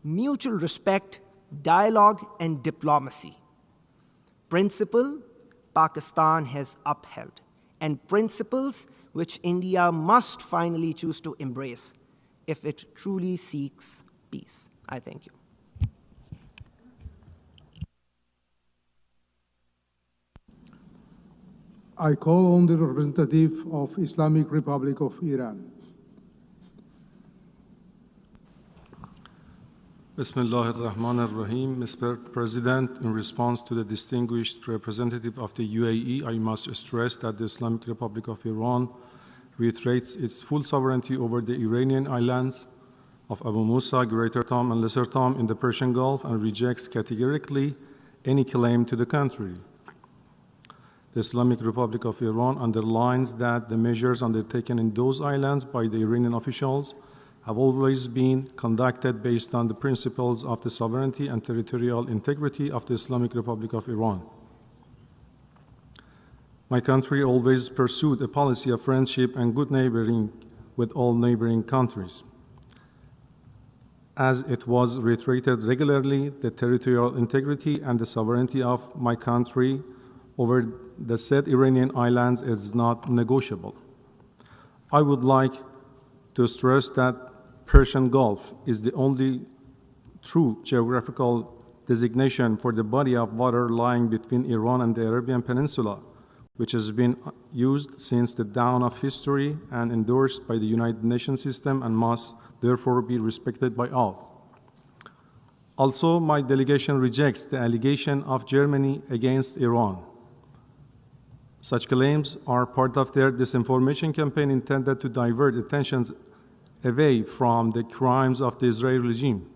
mutual respect, dialogue, and diplomacy. Principle Pakistan has upheld, and principles which India must finally choose to embrace if it truly seeks peace. I thank you. I call on the representative of Islamic Republic of Iran. Bismillah ar-Rahman ar-Rahim. Mr. President, in response to the distinguished representative of the UAE, I must stress that the Islamic Republic of Iran reiterates its full sovereignty over the Iranian islands of Abu Musa, Greater Tom, and Lesser Tom in the Persian Gulf and rejects categorically any claim to the contrary. The Islamic Republic of Iran underlines that the measures undertaken in those islands by the Iranian officials have always been conducted based on the principles of the sovereignty and territorial integrity of the Islamic Republic of Iran. My country always pursued a policy of friendship and good neighboring with all neighboring countries. As it was reiterated regularly, the territorial integrity and the sovereignty of my country over the said Iranian islands is not negotiable. I would like to stress that Persian Gulf is the only true geographical designation for the body of water lying between Iran and the Arabian Peninsula, which has been used since the dawn of history and endorsed by the United Nations system and must therefore be respected by all. Also, my delegation rejects the allegation of Germany against Iran. Such claims are part of their disinformation campaign intended to divert attention away from the crimes of the Israeli regime.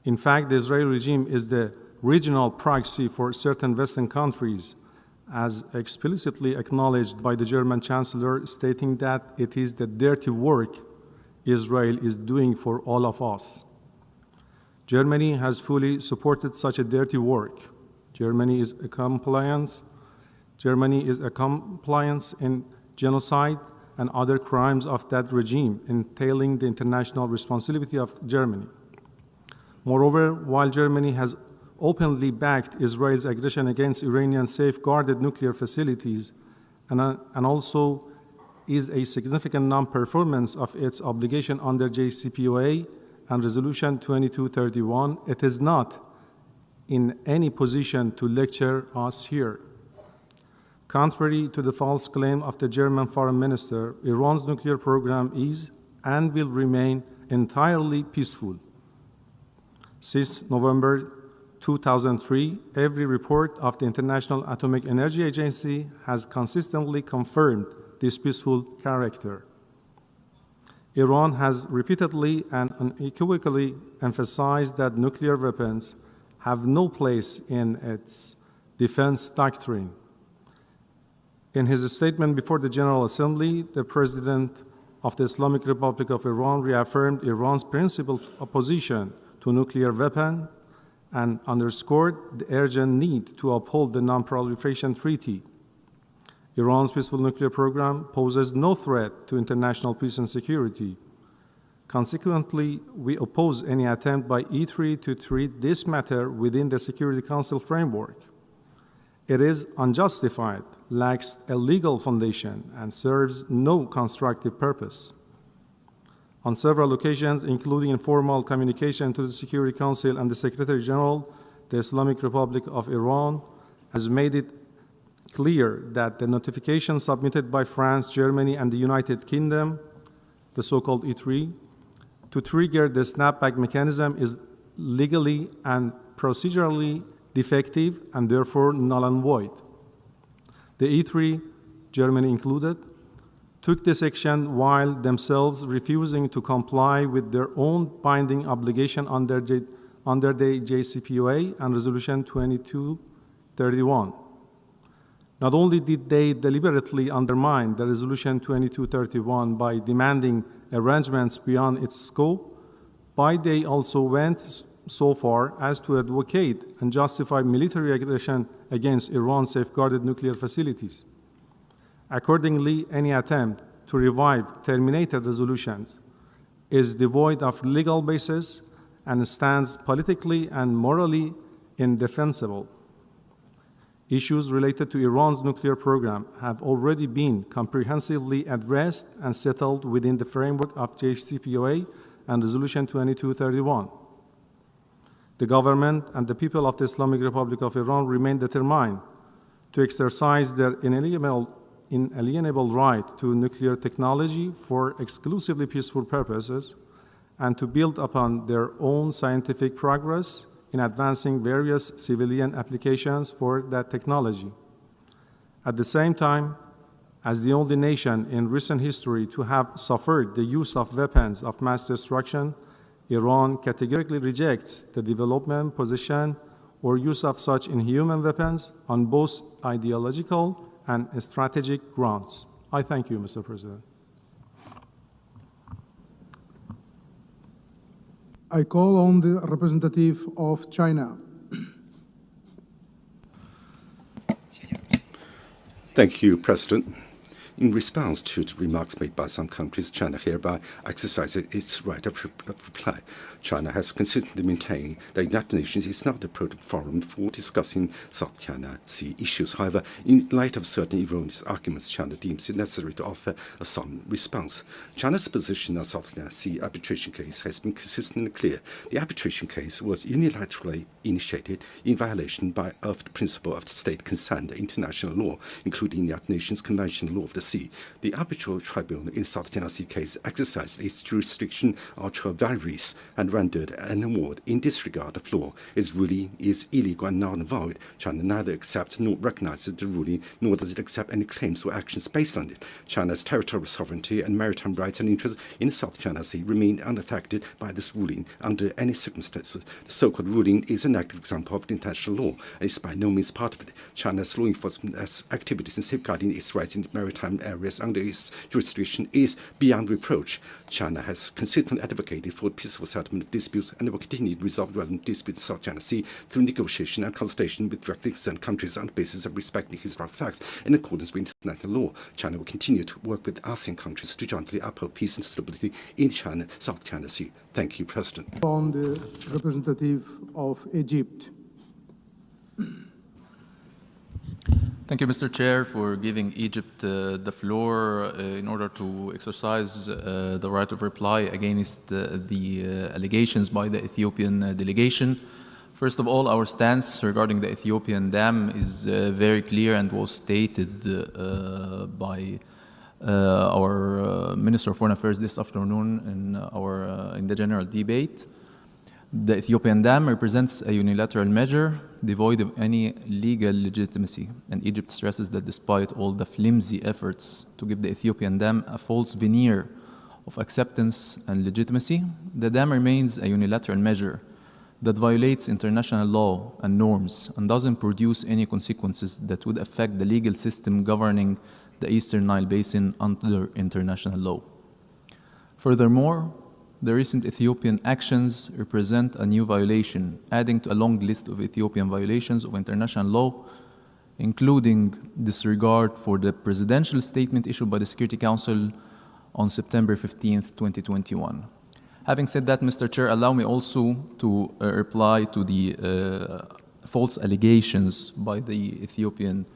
In fact, the Israeli regime is the regional proxy for certain Western countries, as explicitly acknowledged by the German Chancellor, stating that it is the dirty work Israel is doing for all of us. Germany has fully supported such a dirty work. Germany is a compliance in genocide and other crimes of that regime, entailing the international responsibility of Germany. Moreover, while Germany has openly backed Israel's aggression against Iranian safeguarded nuclear facilities and also is a significant non-performance of its obligation under JCPOA and Resolution 2231, it is not in any position to lecture us here. Contrary to the false claim of the German foreign minister, Iran's nuclear program is and will remain entirely peaceful. Since November 2003, every report of the International Atomic Energy Agency has consistently confirmed this peaceful character. Iran has repeatedly and unequivocally emphasized that nuclear weapons have no place in its defense doctrine. In his statement before the General Assembly, the President of the Islamic Republic of Iran reaffirmed Iran's principled opposition to nuclear weapons and underscored the urgent need to uphold the Non-Proliferation Treaty. Iran's peaceful nuclear program poses no threat to international peace and security. Consequently, we oppose any attempt by E3 to treat this matter within the Security Council framework. It is unjustified, lacks a legal foundation, and serves no constructive purpose. On several occasions, including informal communication to the Security Council and the Secretary General, the Islamic Republic of Iran has made it clear that the notification submitted by France, Germany, and the United Kingdom, the so-called E3, to trigger the snapback mechanism is legally and procedurally defective and therefore null and void. The E3, Germany included, took this action while themselves refusing to comply with their own binding obligation under the JCPOA and Resolution 2231. Not only did they deliberately undermine the Resolution 2231 by demanding arrangements beyond its scope, but they also went so far as to advocate and justify military aggression against Iran's safeguarded nuclear facilities. Accordingly, any attempt to revive terminated resolutions is devoid of legal basis and stands politically and morally indefensible. Issues related to Iran's nuclear program have already been comprehensively addressed and settled within the framework of JCPOA and Resolution 2231. The government and the people of the Islamic Republic of Iran remain determined to exercise their inalienable right to nuclear technology for exclusively peaceful purposes and to build upon their own scientific progress in advancing various civilian applications for that technology. At the same time, as the only nation in recent history to have suffered the use of weapons of mass destruction, Iran categorically rejects the development, possession, or use of such inhuman weapons on both ideological and strategic grounds. I thank you, Mr. President. I call on the representative of China. Thank you, President. In response to the remarks made by some countries, China hereby exercises its right of reply. China has consistently maintained that the United Nations is not the appropriate forum for discussing South China Sea issues. However, in light of certain erroneous arguments, China deems it necessary to offer a solemn response. China's position on South China Sea arbitration case has been consistently clear. The arbitration case was unilaterally initiated in violation of the principle of state consent and international law, including the United Nations Convention Law of the Sea. The arbitral tribunal in South China Sea case exercised its jurisdiction ultra vires and rendered an award in disregard of law. Its ruling is illegal and null and void. China neither accepts nor recognizes the ruling, nor does it accept any claims or actions based on it. China's territorial sovereignty and maritime rights and interests in the South China Sea remain unaffected by this ruling under any circumstances. The so-called ruling is an active example of international law and is by no means part of it. China's law enforcement activities in safeguarding its rights in maritime areas under its jurisdiction is beyond reproach. China has consistently advocated for peaceful settlement of disputes and will continue to resolve relevant disputes in South China Sea through negotiation and consultation with directly concerned countries on the basis of respecting historical facts in accordance with international law. China will continue to work with ASEAN countries to jointly uphold peace and stability in China, South China Sea. Thank you, President. On the representative of Egypt. Thank you, Mr. Chair, for giving Egypt the floor in order to exercise the right of reply against the allegations by the Ethiopian delegation. First of all, our stance regarding the Ethiopian dam is very clear and was stated by our Minister of Foreign Affairs this afternoon in the general debate. The Ethiopian dam represents a unilateral measure devoid of any legal legitimacy, and Egypt stresses that despite all the flimsy efforts to give the Ethiopian dam a false veneer of acceptance and legitimacy, the dam remains a unilateral measure that violates international law and norms and doesn't produce any consequences that would affect the legal system governing the Eastern Nile Basin under international law. Furthermore, the recent Ethiopian actions represent a new violation, adding to a long list of Ethiopian violations of international law, including disregard for the presidential statement issued by the Security Council on September 15, 2021. Having said that, Mr. Chair, allow me also to reply to the false allegations by the Ethiopian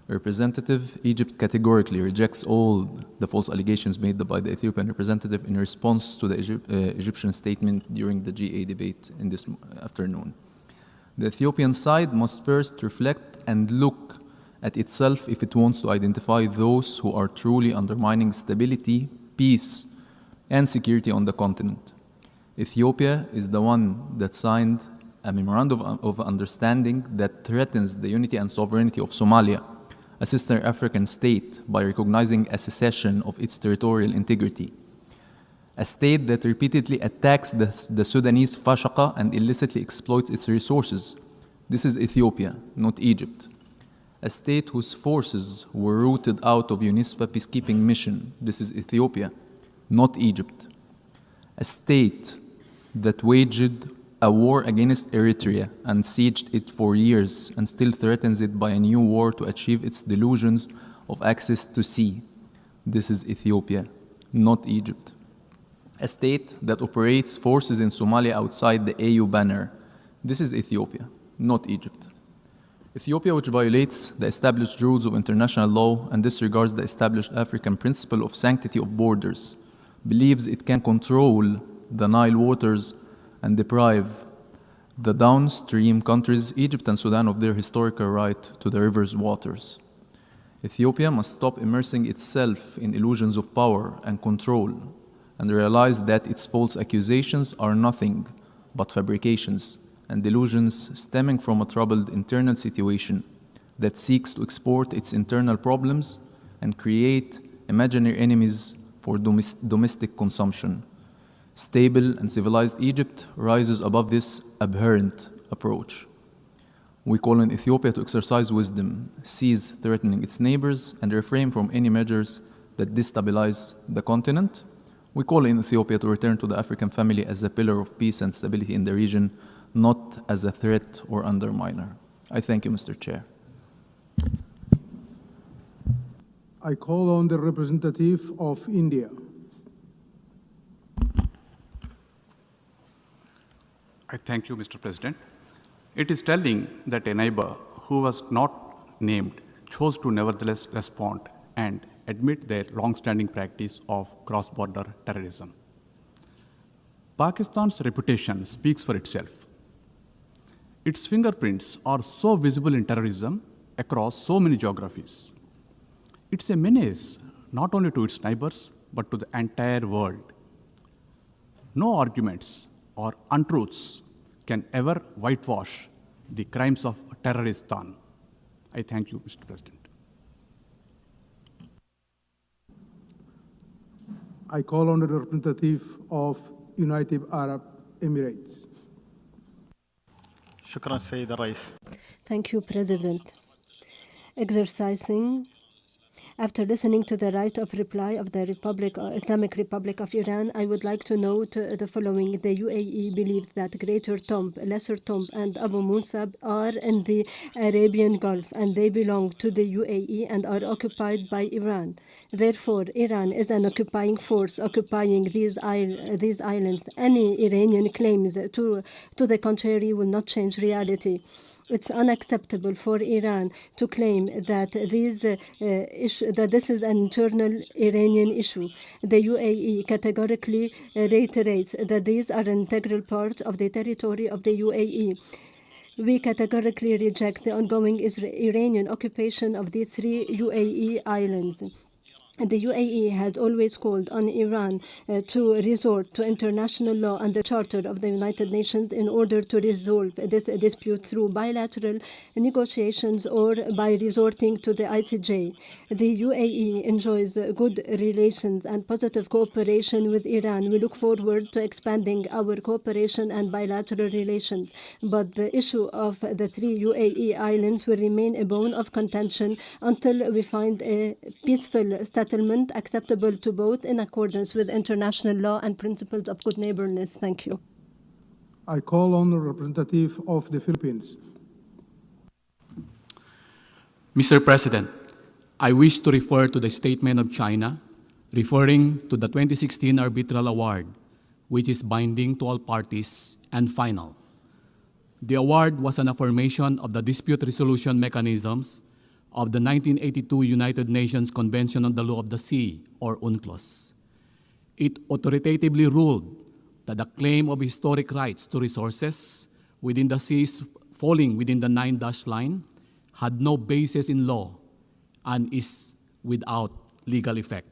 representative. Egypt categorically rejects all the false allegations made by the Ethiopian representative in response to the Egyptian statement during the GA debate in this afternoon. The Ethiopian side must first reflect and look at itself if it wants to identify those who are truly undermining stability, peace, and security on the continent. Ethiopia is the one that signed a memorandum of understanding that threatens the unity and sovereignty of Somalia, a sister African state, by recognizing a secession of its territorial integrity. A state that repeatedly attacks the Sudanese Fashaqa and illicitly exploits its resources. This is Ethiopia, not Egypt. A state whose forces were rooted out of UNISFA peacekeeping mission. This is Ethiopia, not Egypt. A state that waged a war against Eritrea and sieged it for years and still threatens it by a new war to achieve its delusions of access to sea. This is Ethiopia, not Egypt. A state that operates forces in Somalia outside the AU banner. This is Ethiopia, not Egypt. Ethiopia, which violates the established rules of international law and disregards the established African principle of sanctity of borders, believes it can control the Nile waters and deprive the downstream countries, Egypt and Sudan, of their historical right to the river's waters. Ethiopia must stop immersing itself in illusions of power and control and realize that its false accusations are nothing but fabrications and delusions stemming from a troubled internal situation that seeks to export its internal problems and create imaginary enemies for domestic consumption. Stable and civilized Egypt rises above this abhorrent approach. We call on Ethiopia to exercise wisdom, cease threatening its neighbors, and refrain from any measures that destabilize the continent. We call on Ethiopia to return to the African family as a pillar of peace and stability in the region, not as a threat or underminer. I thank you, Mr. Chair. I call on the representative of India. I thank you, Mr. President. It is telling that a neighbor who was not named chose to nevertheless respond and admit their long-standing practice of cross-border terrorism. Pakistan's reputation speaks for itself. Its fingerprints are so visible in terrorism across so many geographies. It's a menace not only to its neighbors, but to the entire world. No arguments or untruths can ever whitewash the crimes of terrorists done. I thank you, Mr. President. I call on the representative of United Arab Emirates. شكرا سيد الرئيس. Thank you, President. After listening to the right of reply of the Islamic Republic of Iran, I would like to note the following. The UAE believes that Greater Tomb, Lesser Tomb, and Abu Musab are in the Arabian Gulf, and they belong to the UAE and are occupied by Iran. Therefore, Iran is an occupying force occupying these islands. Any Iranian claims to the contrary will not change reality. It's unacceptable for Iran to claim that this is an internal Iranian issue. The UAE categorically reiterates that these are an integral part of the territory of the UAE. We categorically reject the ongoing Iranian occupation of the 3 UAE islands. The UAE has always called on Iran to resort to international law and the Charter of the United Nations in order to resolve this dispute through bilateral negotiations or by resorting to the ICJ. The UAE enjoys good relations and positive cooperation with Iran. We look forward to expanding our cooperation and bilateral relations, but the issue of the 3 UAE islands will remain a bone of contention until we find a peaceful settlement acceptable to both in accordance with international law and principles of good neighborliness. Thank you. I call on the representative of the Philippines. Mr. President, I wish to refer to the statement of China referring to the 2016 Arbitral Award, which is binding to all parties and final. The award was an affirmation of the dispute resolution mechanisms of the 1982 United Nations Convention on the Law of the Sea, or UNCLOS. It authoritatively ruled that the claim of historic rights to resources within the seas falling within the 9-dash line had no basis in law and is without legal effect.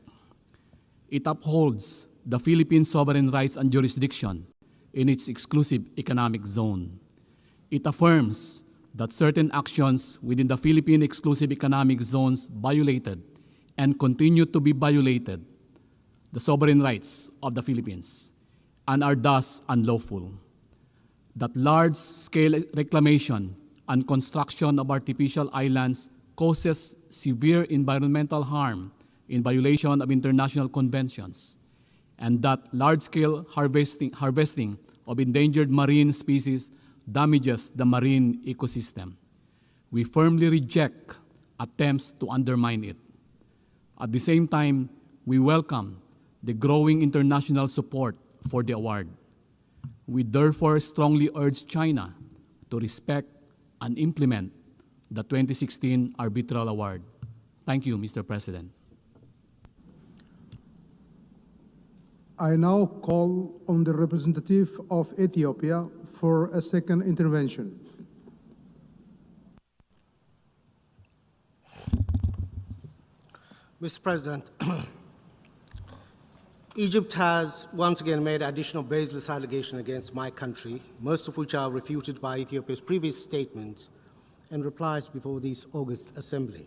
It upholds the Philippine sovereign rights and jurisdiction in its exclusive economic zone. It affirms that certain actions within the Philippine exclusive economic zones violated and continue to be violated the sovereign rights of the Philippines and are thus unlawful. That large-scale reclamation and construction of artificial islands causes severe environmental harm in violation of international conventions, and that large-scale harvesting of endangered marine species damages the marine ecosystem. We firmly reject attempts to undermine it. At the same time, we welcome the growing international support for the award. We therefore strongly urge China to respect and implement the 2016 Arbitral Award. Thank you, Mr. President. I now call on the representative of Ethiopia for a second intervention. Mr. President, Egypt has once again made additional baseless allegations against my country, most of which are refuted by Ethiopia's previous statements and replies before this August Assembly.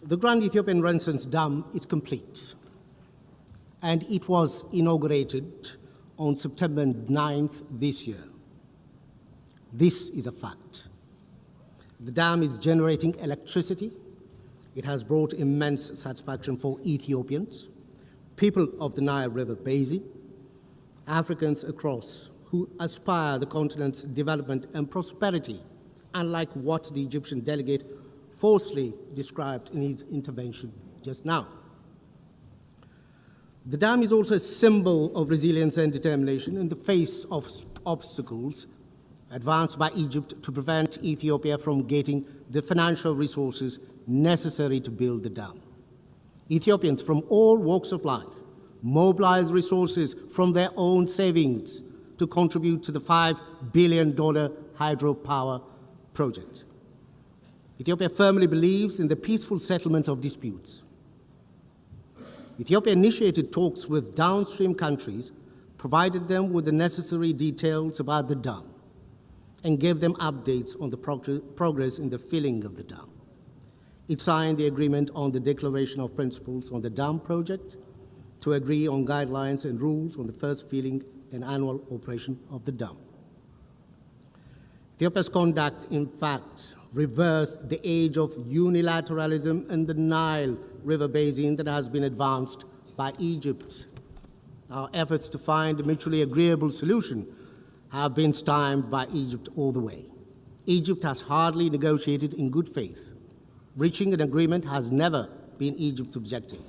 The Grand Ethiopian Renaissance Dam is complete, and it was inaugurated on September 9th this year. This is a fact. The dam is generating electricity. It has brought immense satisfaction for Ethiopians, people of the Nile River Basin, Africans across who aspire the continent's development and prosperity, unlike what the Egyptian delegate falsely described in his intervention just now. The dam is also a symbol of resilience and determination in the face of obstacles advanced by Egypt to prevent Ethiopia from getting the financial resources necessary to build the dam. Ethiopians from all walks of life mobilize resources from their own savings to contribute to the $5 billion hydropower project. Ethiopia firmly believes in the peaceful settlement of disputes. Ethiopia initiated talks with downstream countries, provided them with the necessary details about the dam, and gave them updates on the progress in the filling of the dam. It signed the agreement on the Declaration of Principles on the dam project to agree on guidelines and rules on the first filling and annual operation of the dam. Ethiopia's conduct, in fact, reversed the age of unilateralism in the Nile River Basin that has been advanced by Egypt. Our efforts to find a mutually agreeable solution have been stymied by Egypt all the way. Egypt has hardly negotiated in good faith. Reaching an agreement has never been Egypt's objective.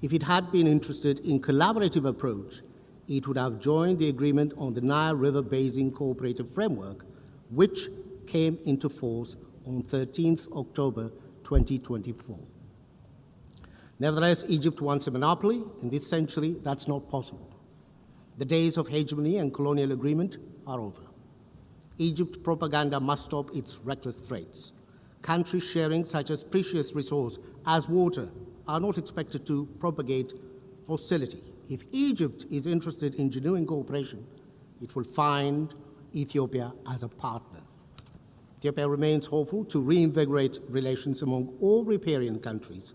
If it had been interested in collaborative approach, it would have joined the agreement on the Nile River Basin Cooperative Framework, which came into force on 13th October 2024. Nevertheless, Egypt wants a monopoly. In this century, that's not possible. The days of hegemony and colonial agreement are over. Egypt propaganda must stop its reckless threats. Countries sharing such a precious resource as water are not expected to propagate hostility. If Egypt is interested in genuine cooperation, it will find Ethiopia as a partner. Ethiopia remains hopeful to reinvigorate relations among all riparian countries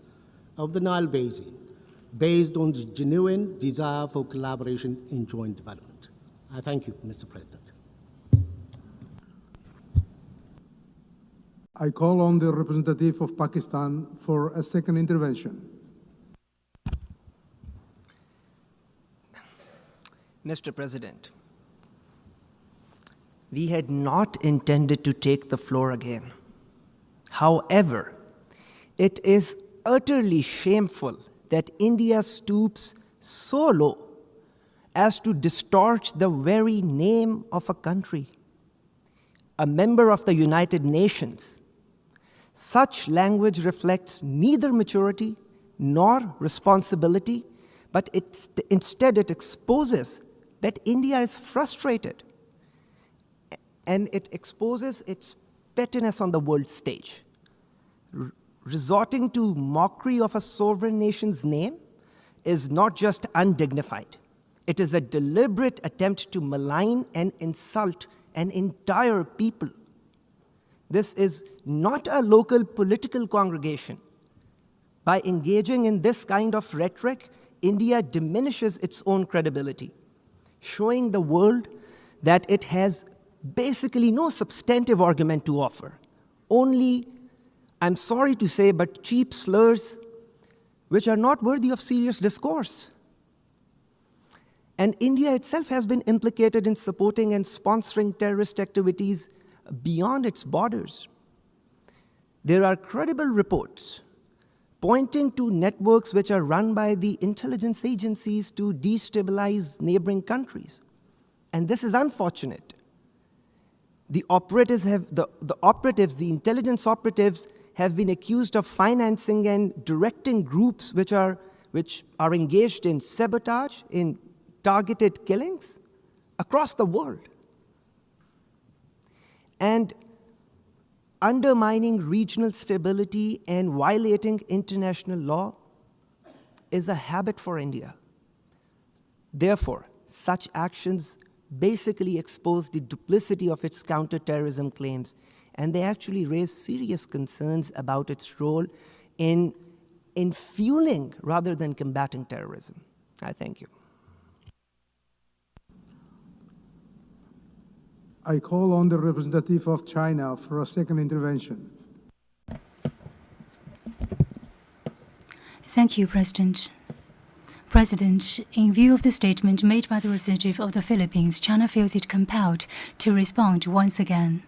of the Nile Basin based on the genuine desire for collaboration in joint development. I thank you, Mr. President. I call on the representative of Pakistan for a second intervention. Mr. President, we had not intended to take the floor again. However, it is utterly shameful that India stoops so low as to distort the very name of a country, a member of the United Nations. Such language reflects neither maturity nor responsibility, but instead it exposes that India is frustrated, and it exposes its pettiness on the world stage. Resorting to mockery of a sovereign nation's name is not just undignified. It is a deliberate attempt to malign and insult an entire people. This is not a local political congregation. By engaging in this kind of rhetoric, India diminishes its own credibility, showing the world that it has basically no substantive argument to offer, only, I'm sorry to say, but cheap slurs which are not worthy of serious discourse. And India itself has been implicated in supporting and sponsoring terrorist activities beyond its borders. There are credible reports pointing to networks which are run by the intelligence agencies to destabilize neighboring countries. And this is unfortunate. The intelligence operatives have been accused of financing and directing groups which are engaged in sabotage, in targeted killings across the world. And undermining regional stability and violating international law is a habit for India. Therefore, such actions basically expose the duplicity of its counterterrorism claims, and they actually raise serious concerns about its role in fueling rather than combating terrorism. I thank you. I call on the representative of China for a second intervention. Thank you, President. President, in view of the statement made by the representative of the Philippines, China feels it compelled to respond once again.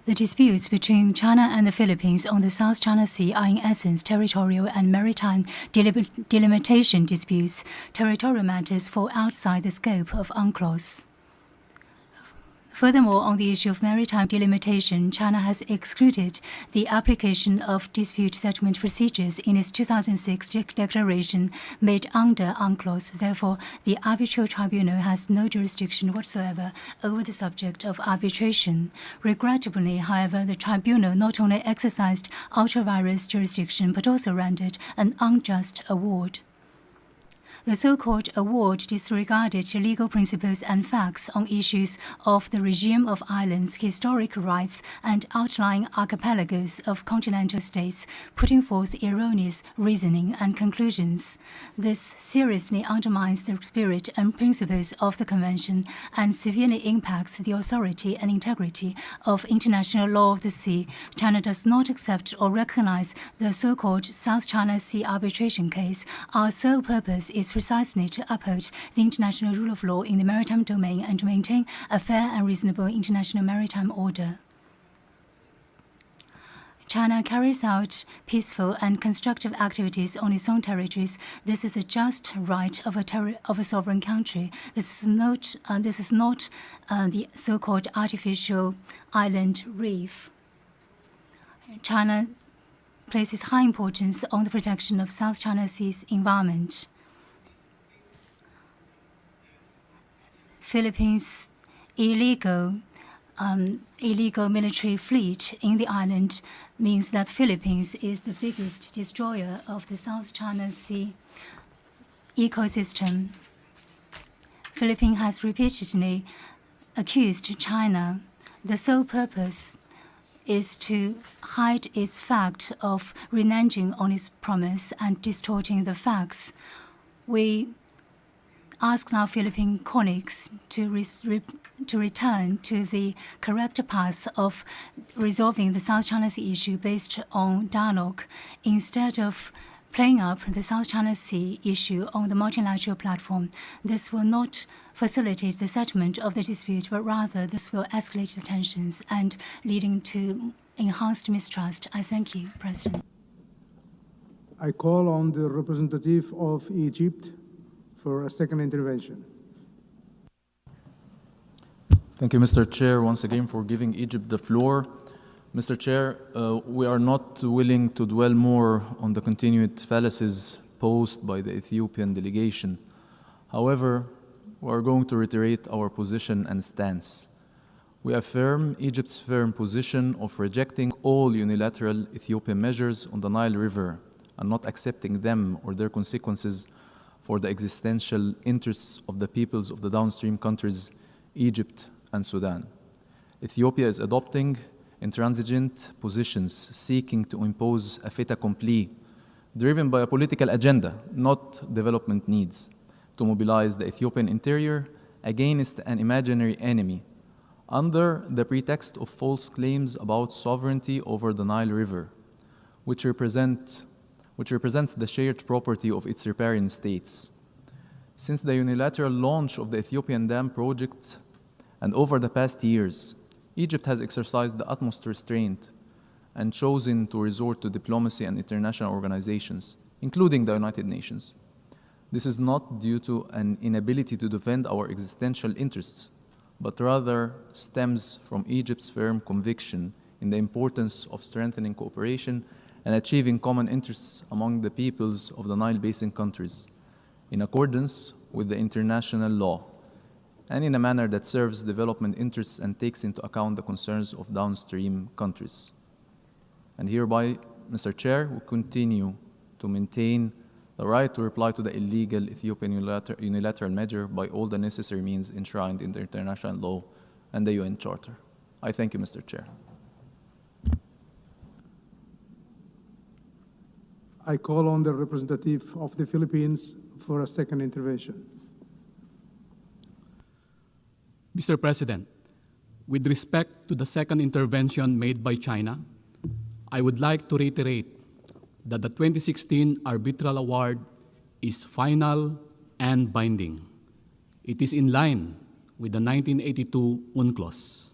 The disputes between China and the Philippines on the South China Sea are in essence territorial and maritime delimitation disputes. Territorial matters fall outside the scope of UNCLOS. Furthermore, on the issue of maritime delimitation, China has excluded the application of dispute settlement procedures in its 2006 declaration made under UNCLOS. Therefore, the arbitral tribunal has no jurisdiction whatsoever over the subject of arbitration. Regrettably, however, the tribunal not only exercised ultra-vires jurisdiction but also rendered an unjust award. The so-called award disregarded legal principles and facts on issues of the regime of islands, historic rights, and outlying archipelagos of continental states, putting forth erroneous reasoning and conclusions. This seriously undermines the spirit and principles of the Convention and severely impacts the authority and integrity of international law of the sea. China does not accept or recognize the so-called South China Sea arbitration case. Our sole purpose is precisely to uphold the international rule of law in the maritime domain and to maintain a fair and reasonable international maritime order. China carries out peaceful and constructive activities on its own territories. This is a just right of a sovereign country. This is not the so-called artificial island reef. China places high importance on the protection of South China Sea's environment. Philippines illegal military fleet in the island means that Philippines is the biggest destroyer of the South China Sea ecosystem. Philippines has repeatedly accused China. The sole purpose is to hide its fact of reneging on its promise and distorting the facts. We ask now Philippine colleagues to return to the correct path of resolving the South China Sea issue based on dialogue, instead of playing up the South China Sea issue on the multilateral platform. This will not facilitate the settlement of the dispute, but rather this will escalate the tensions and leading to enhanced mistrust. I thank you, President. I call on the representative of Egypt for a second intervention. Thank you, Mr. Chair, once again for giving Egypt the floor. Mr. Chair, we are not willing to dwell more on the continued fallacies posed by the Ethiopian delegation. However, we are going to reiterate our position and stance. We affirm Egypt's firm position of rejecting all unilateral Ethiopian measures on the Nile River and not accepting them or their consequences for the existential interests of the peoples of the downstream countries, Egypt and Sudan. Ethiopia is adopting intransigent positions seeking to impose a fait accompli driven by a political agenda, not development needs, to mobilize the Ethiopian interior against an imaginary enemy under the pretext of false claims about sovereignty over the Nile River, which represents the shared property of its riparian states. Since the unilateral launch of the Ethiopian Dam project and over the past years, Egypt has exercised the utmost restraint and chosen to resort to diplomacy and international organizations, including the United Nations. This is not due to an inability to defend our existential interests, but rather stems from Egypt's firm conviction in the importance of strengthening cooperation and achieving common interests among the peoples of the Nile Basin countries, in accordance with the international law, and in a manner that serves development interests and takes into account the concerns of downstream countries. And hereby, Mr. Chair, we continue to maintain the right to reply to the illegal Ethiopian unilateral measure by all the necessary means enshrined in the international law and the UN Charter. I thank you, Mr. Chair. I call on the representative of the Philippines for a second intervention. Mr. President, with respect to the second intervention made by China, I would like to reiterate that the 2016 arbitral award is final and binding. It is in line with the 1982 UNCLOS.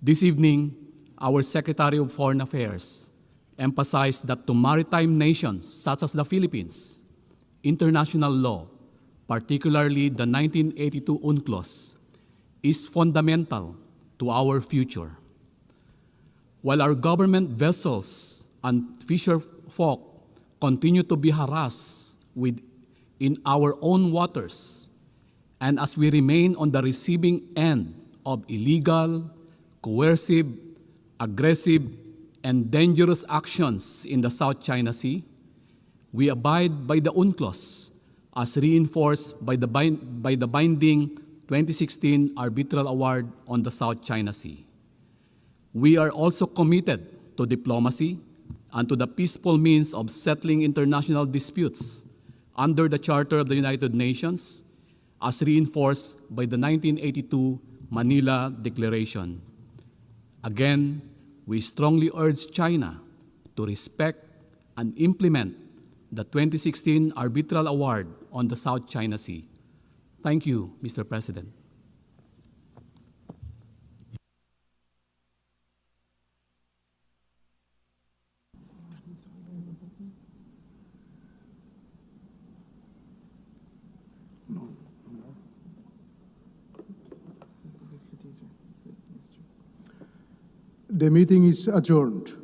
This evening, our Secretary of Foreign Affairs emphasized that to maritime nations such as the Philippines, international law, particularly the 1982 UNCLOS, is fundamental to our future. While our government vessels and fisher folk continue to be harassed in our own waters, and as we remain on the receiving end of illegal, coercive, aggressive, and dangerous actions in the South China Sea, we abide by the UNCLOS as reinforced by the binding 2016 arbitral award on the South China Sea. We are also committed to diplomacy and to the peaceful means of settling international disputes under the Charter of the United Nations as reinforced by the 1982 Manila Declaration. Again, we strongly urge China to respect and implement the 2016 arbitral award on the South China Sea. Thank you, Mr. President. The meeting is adjourned.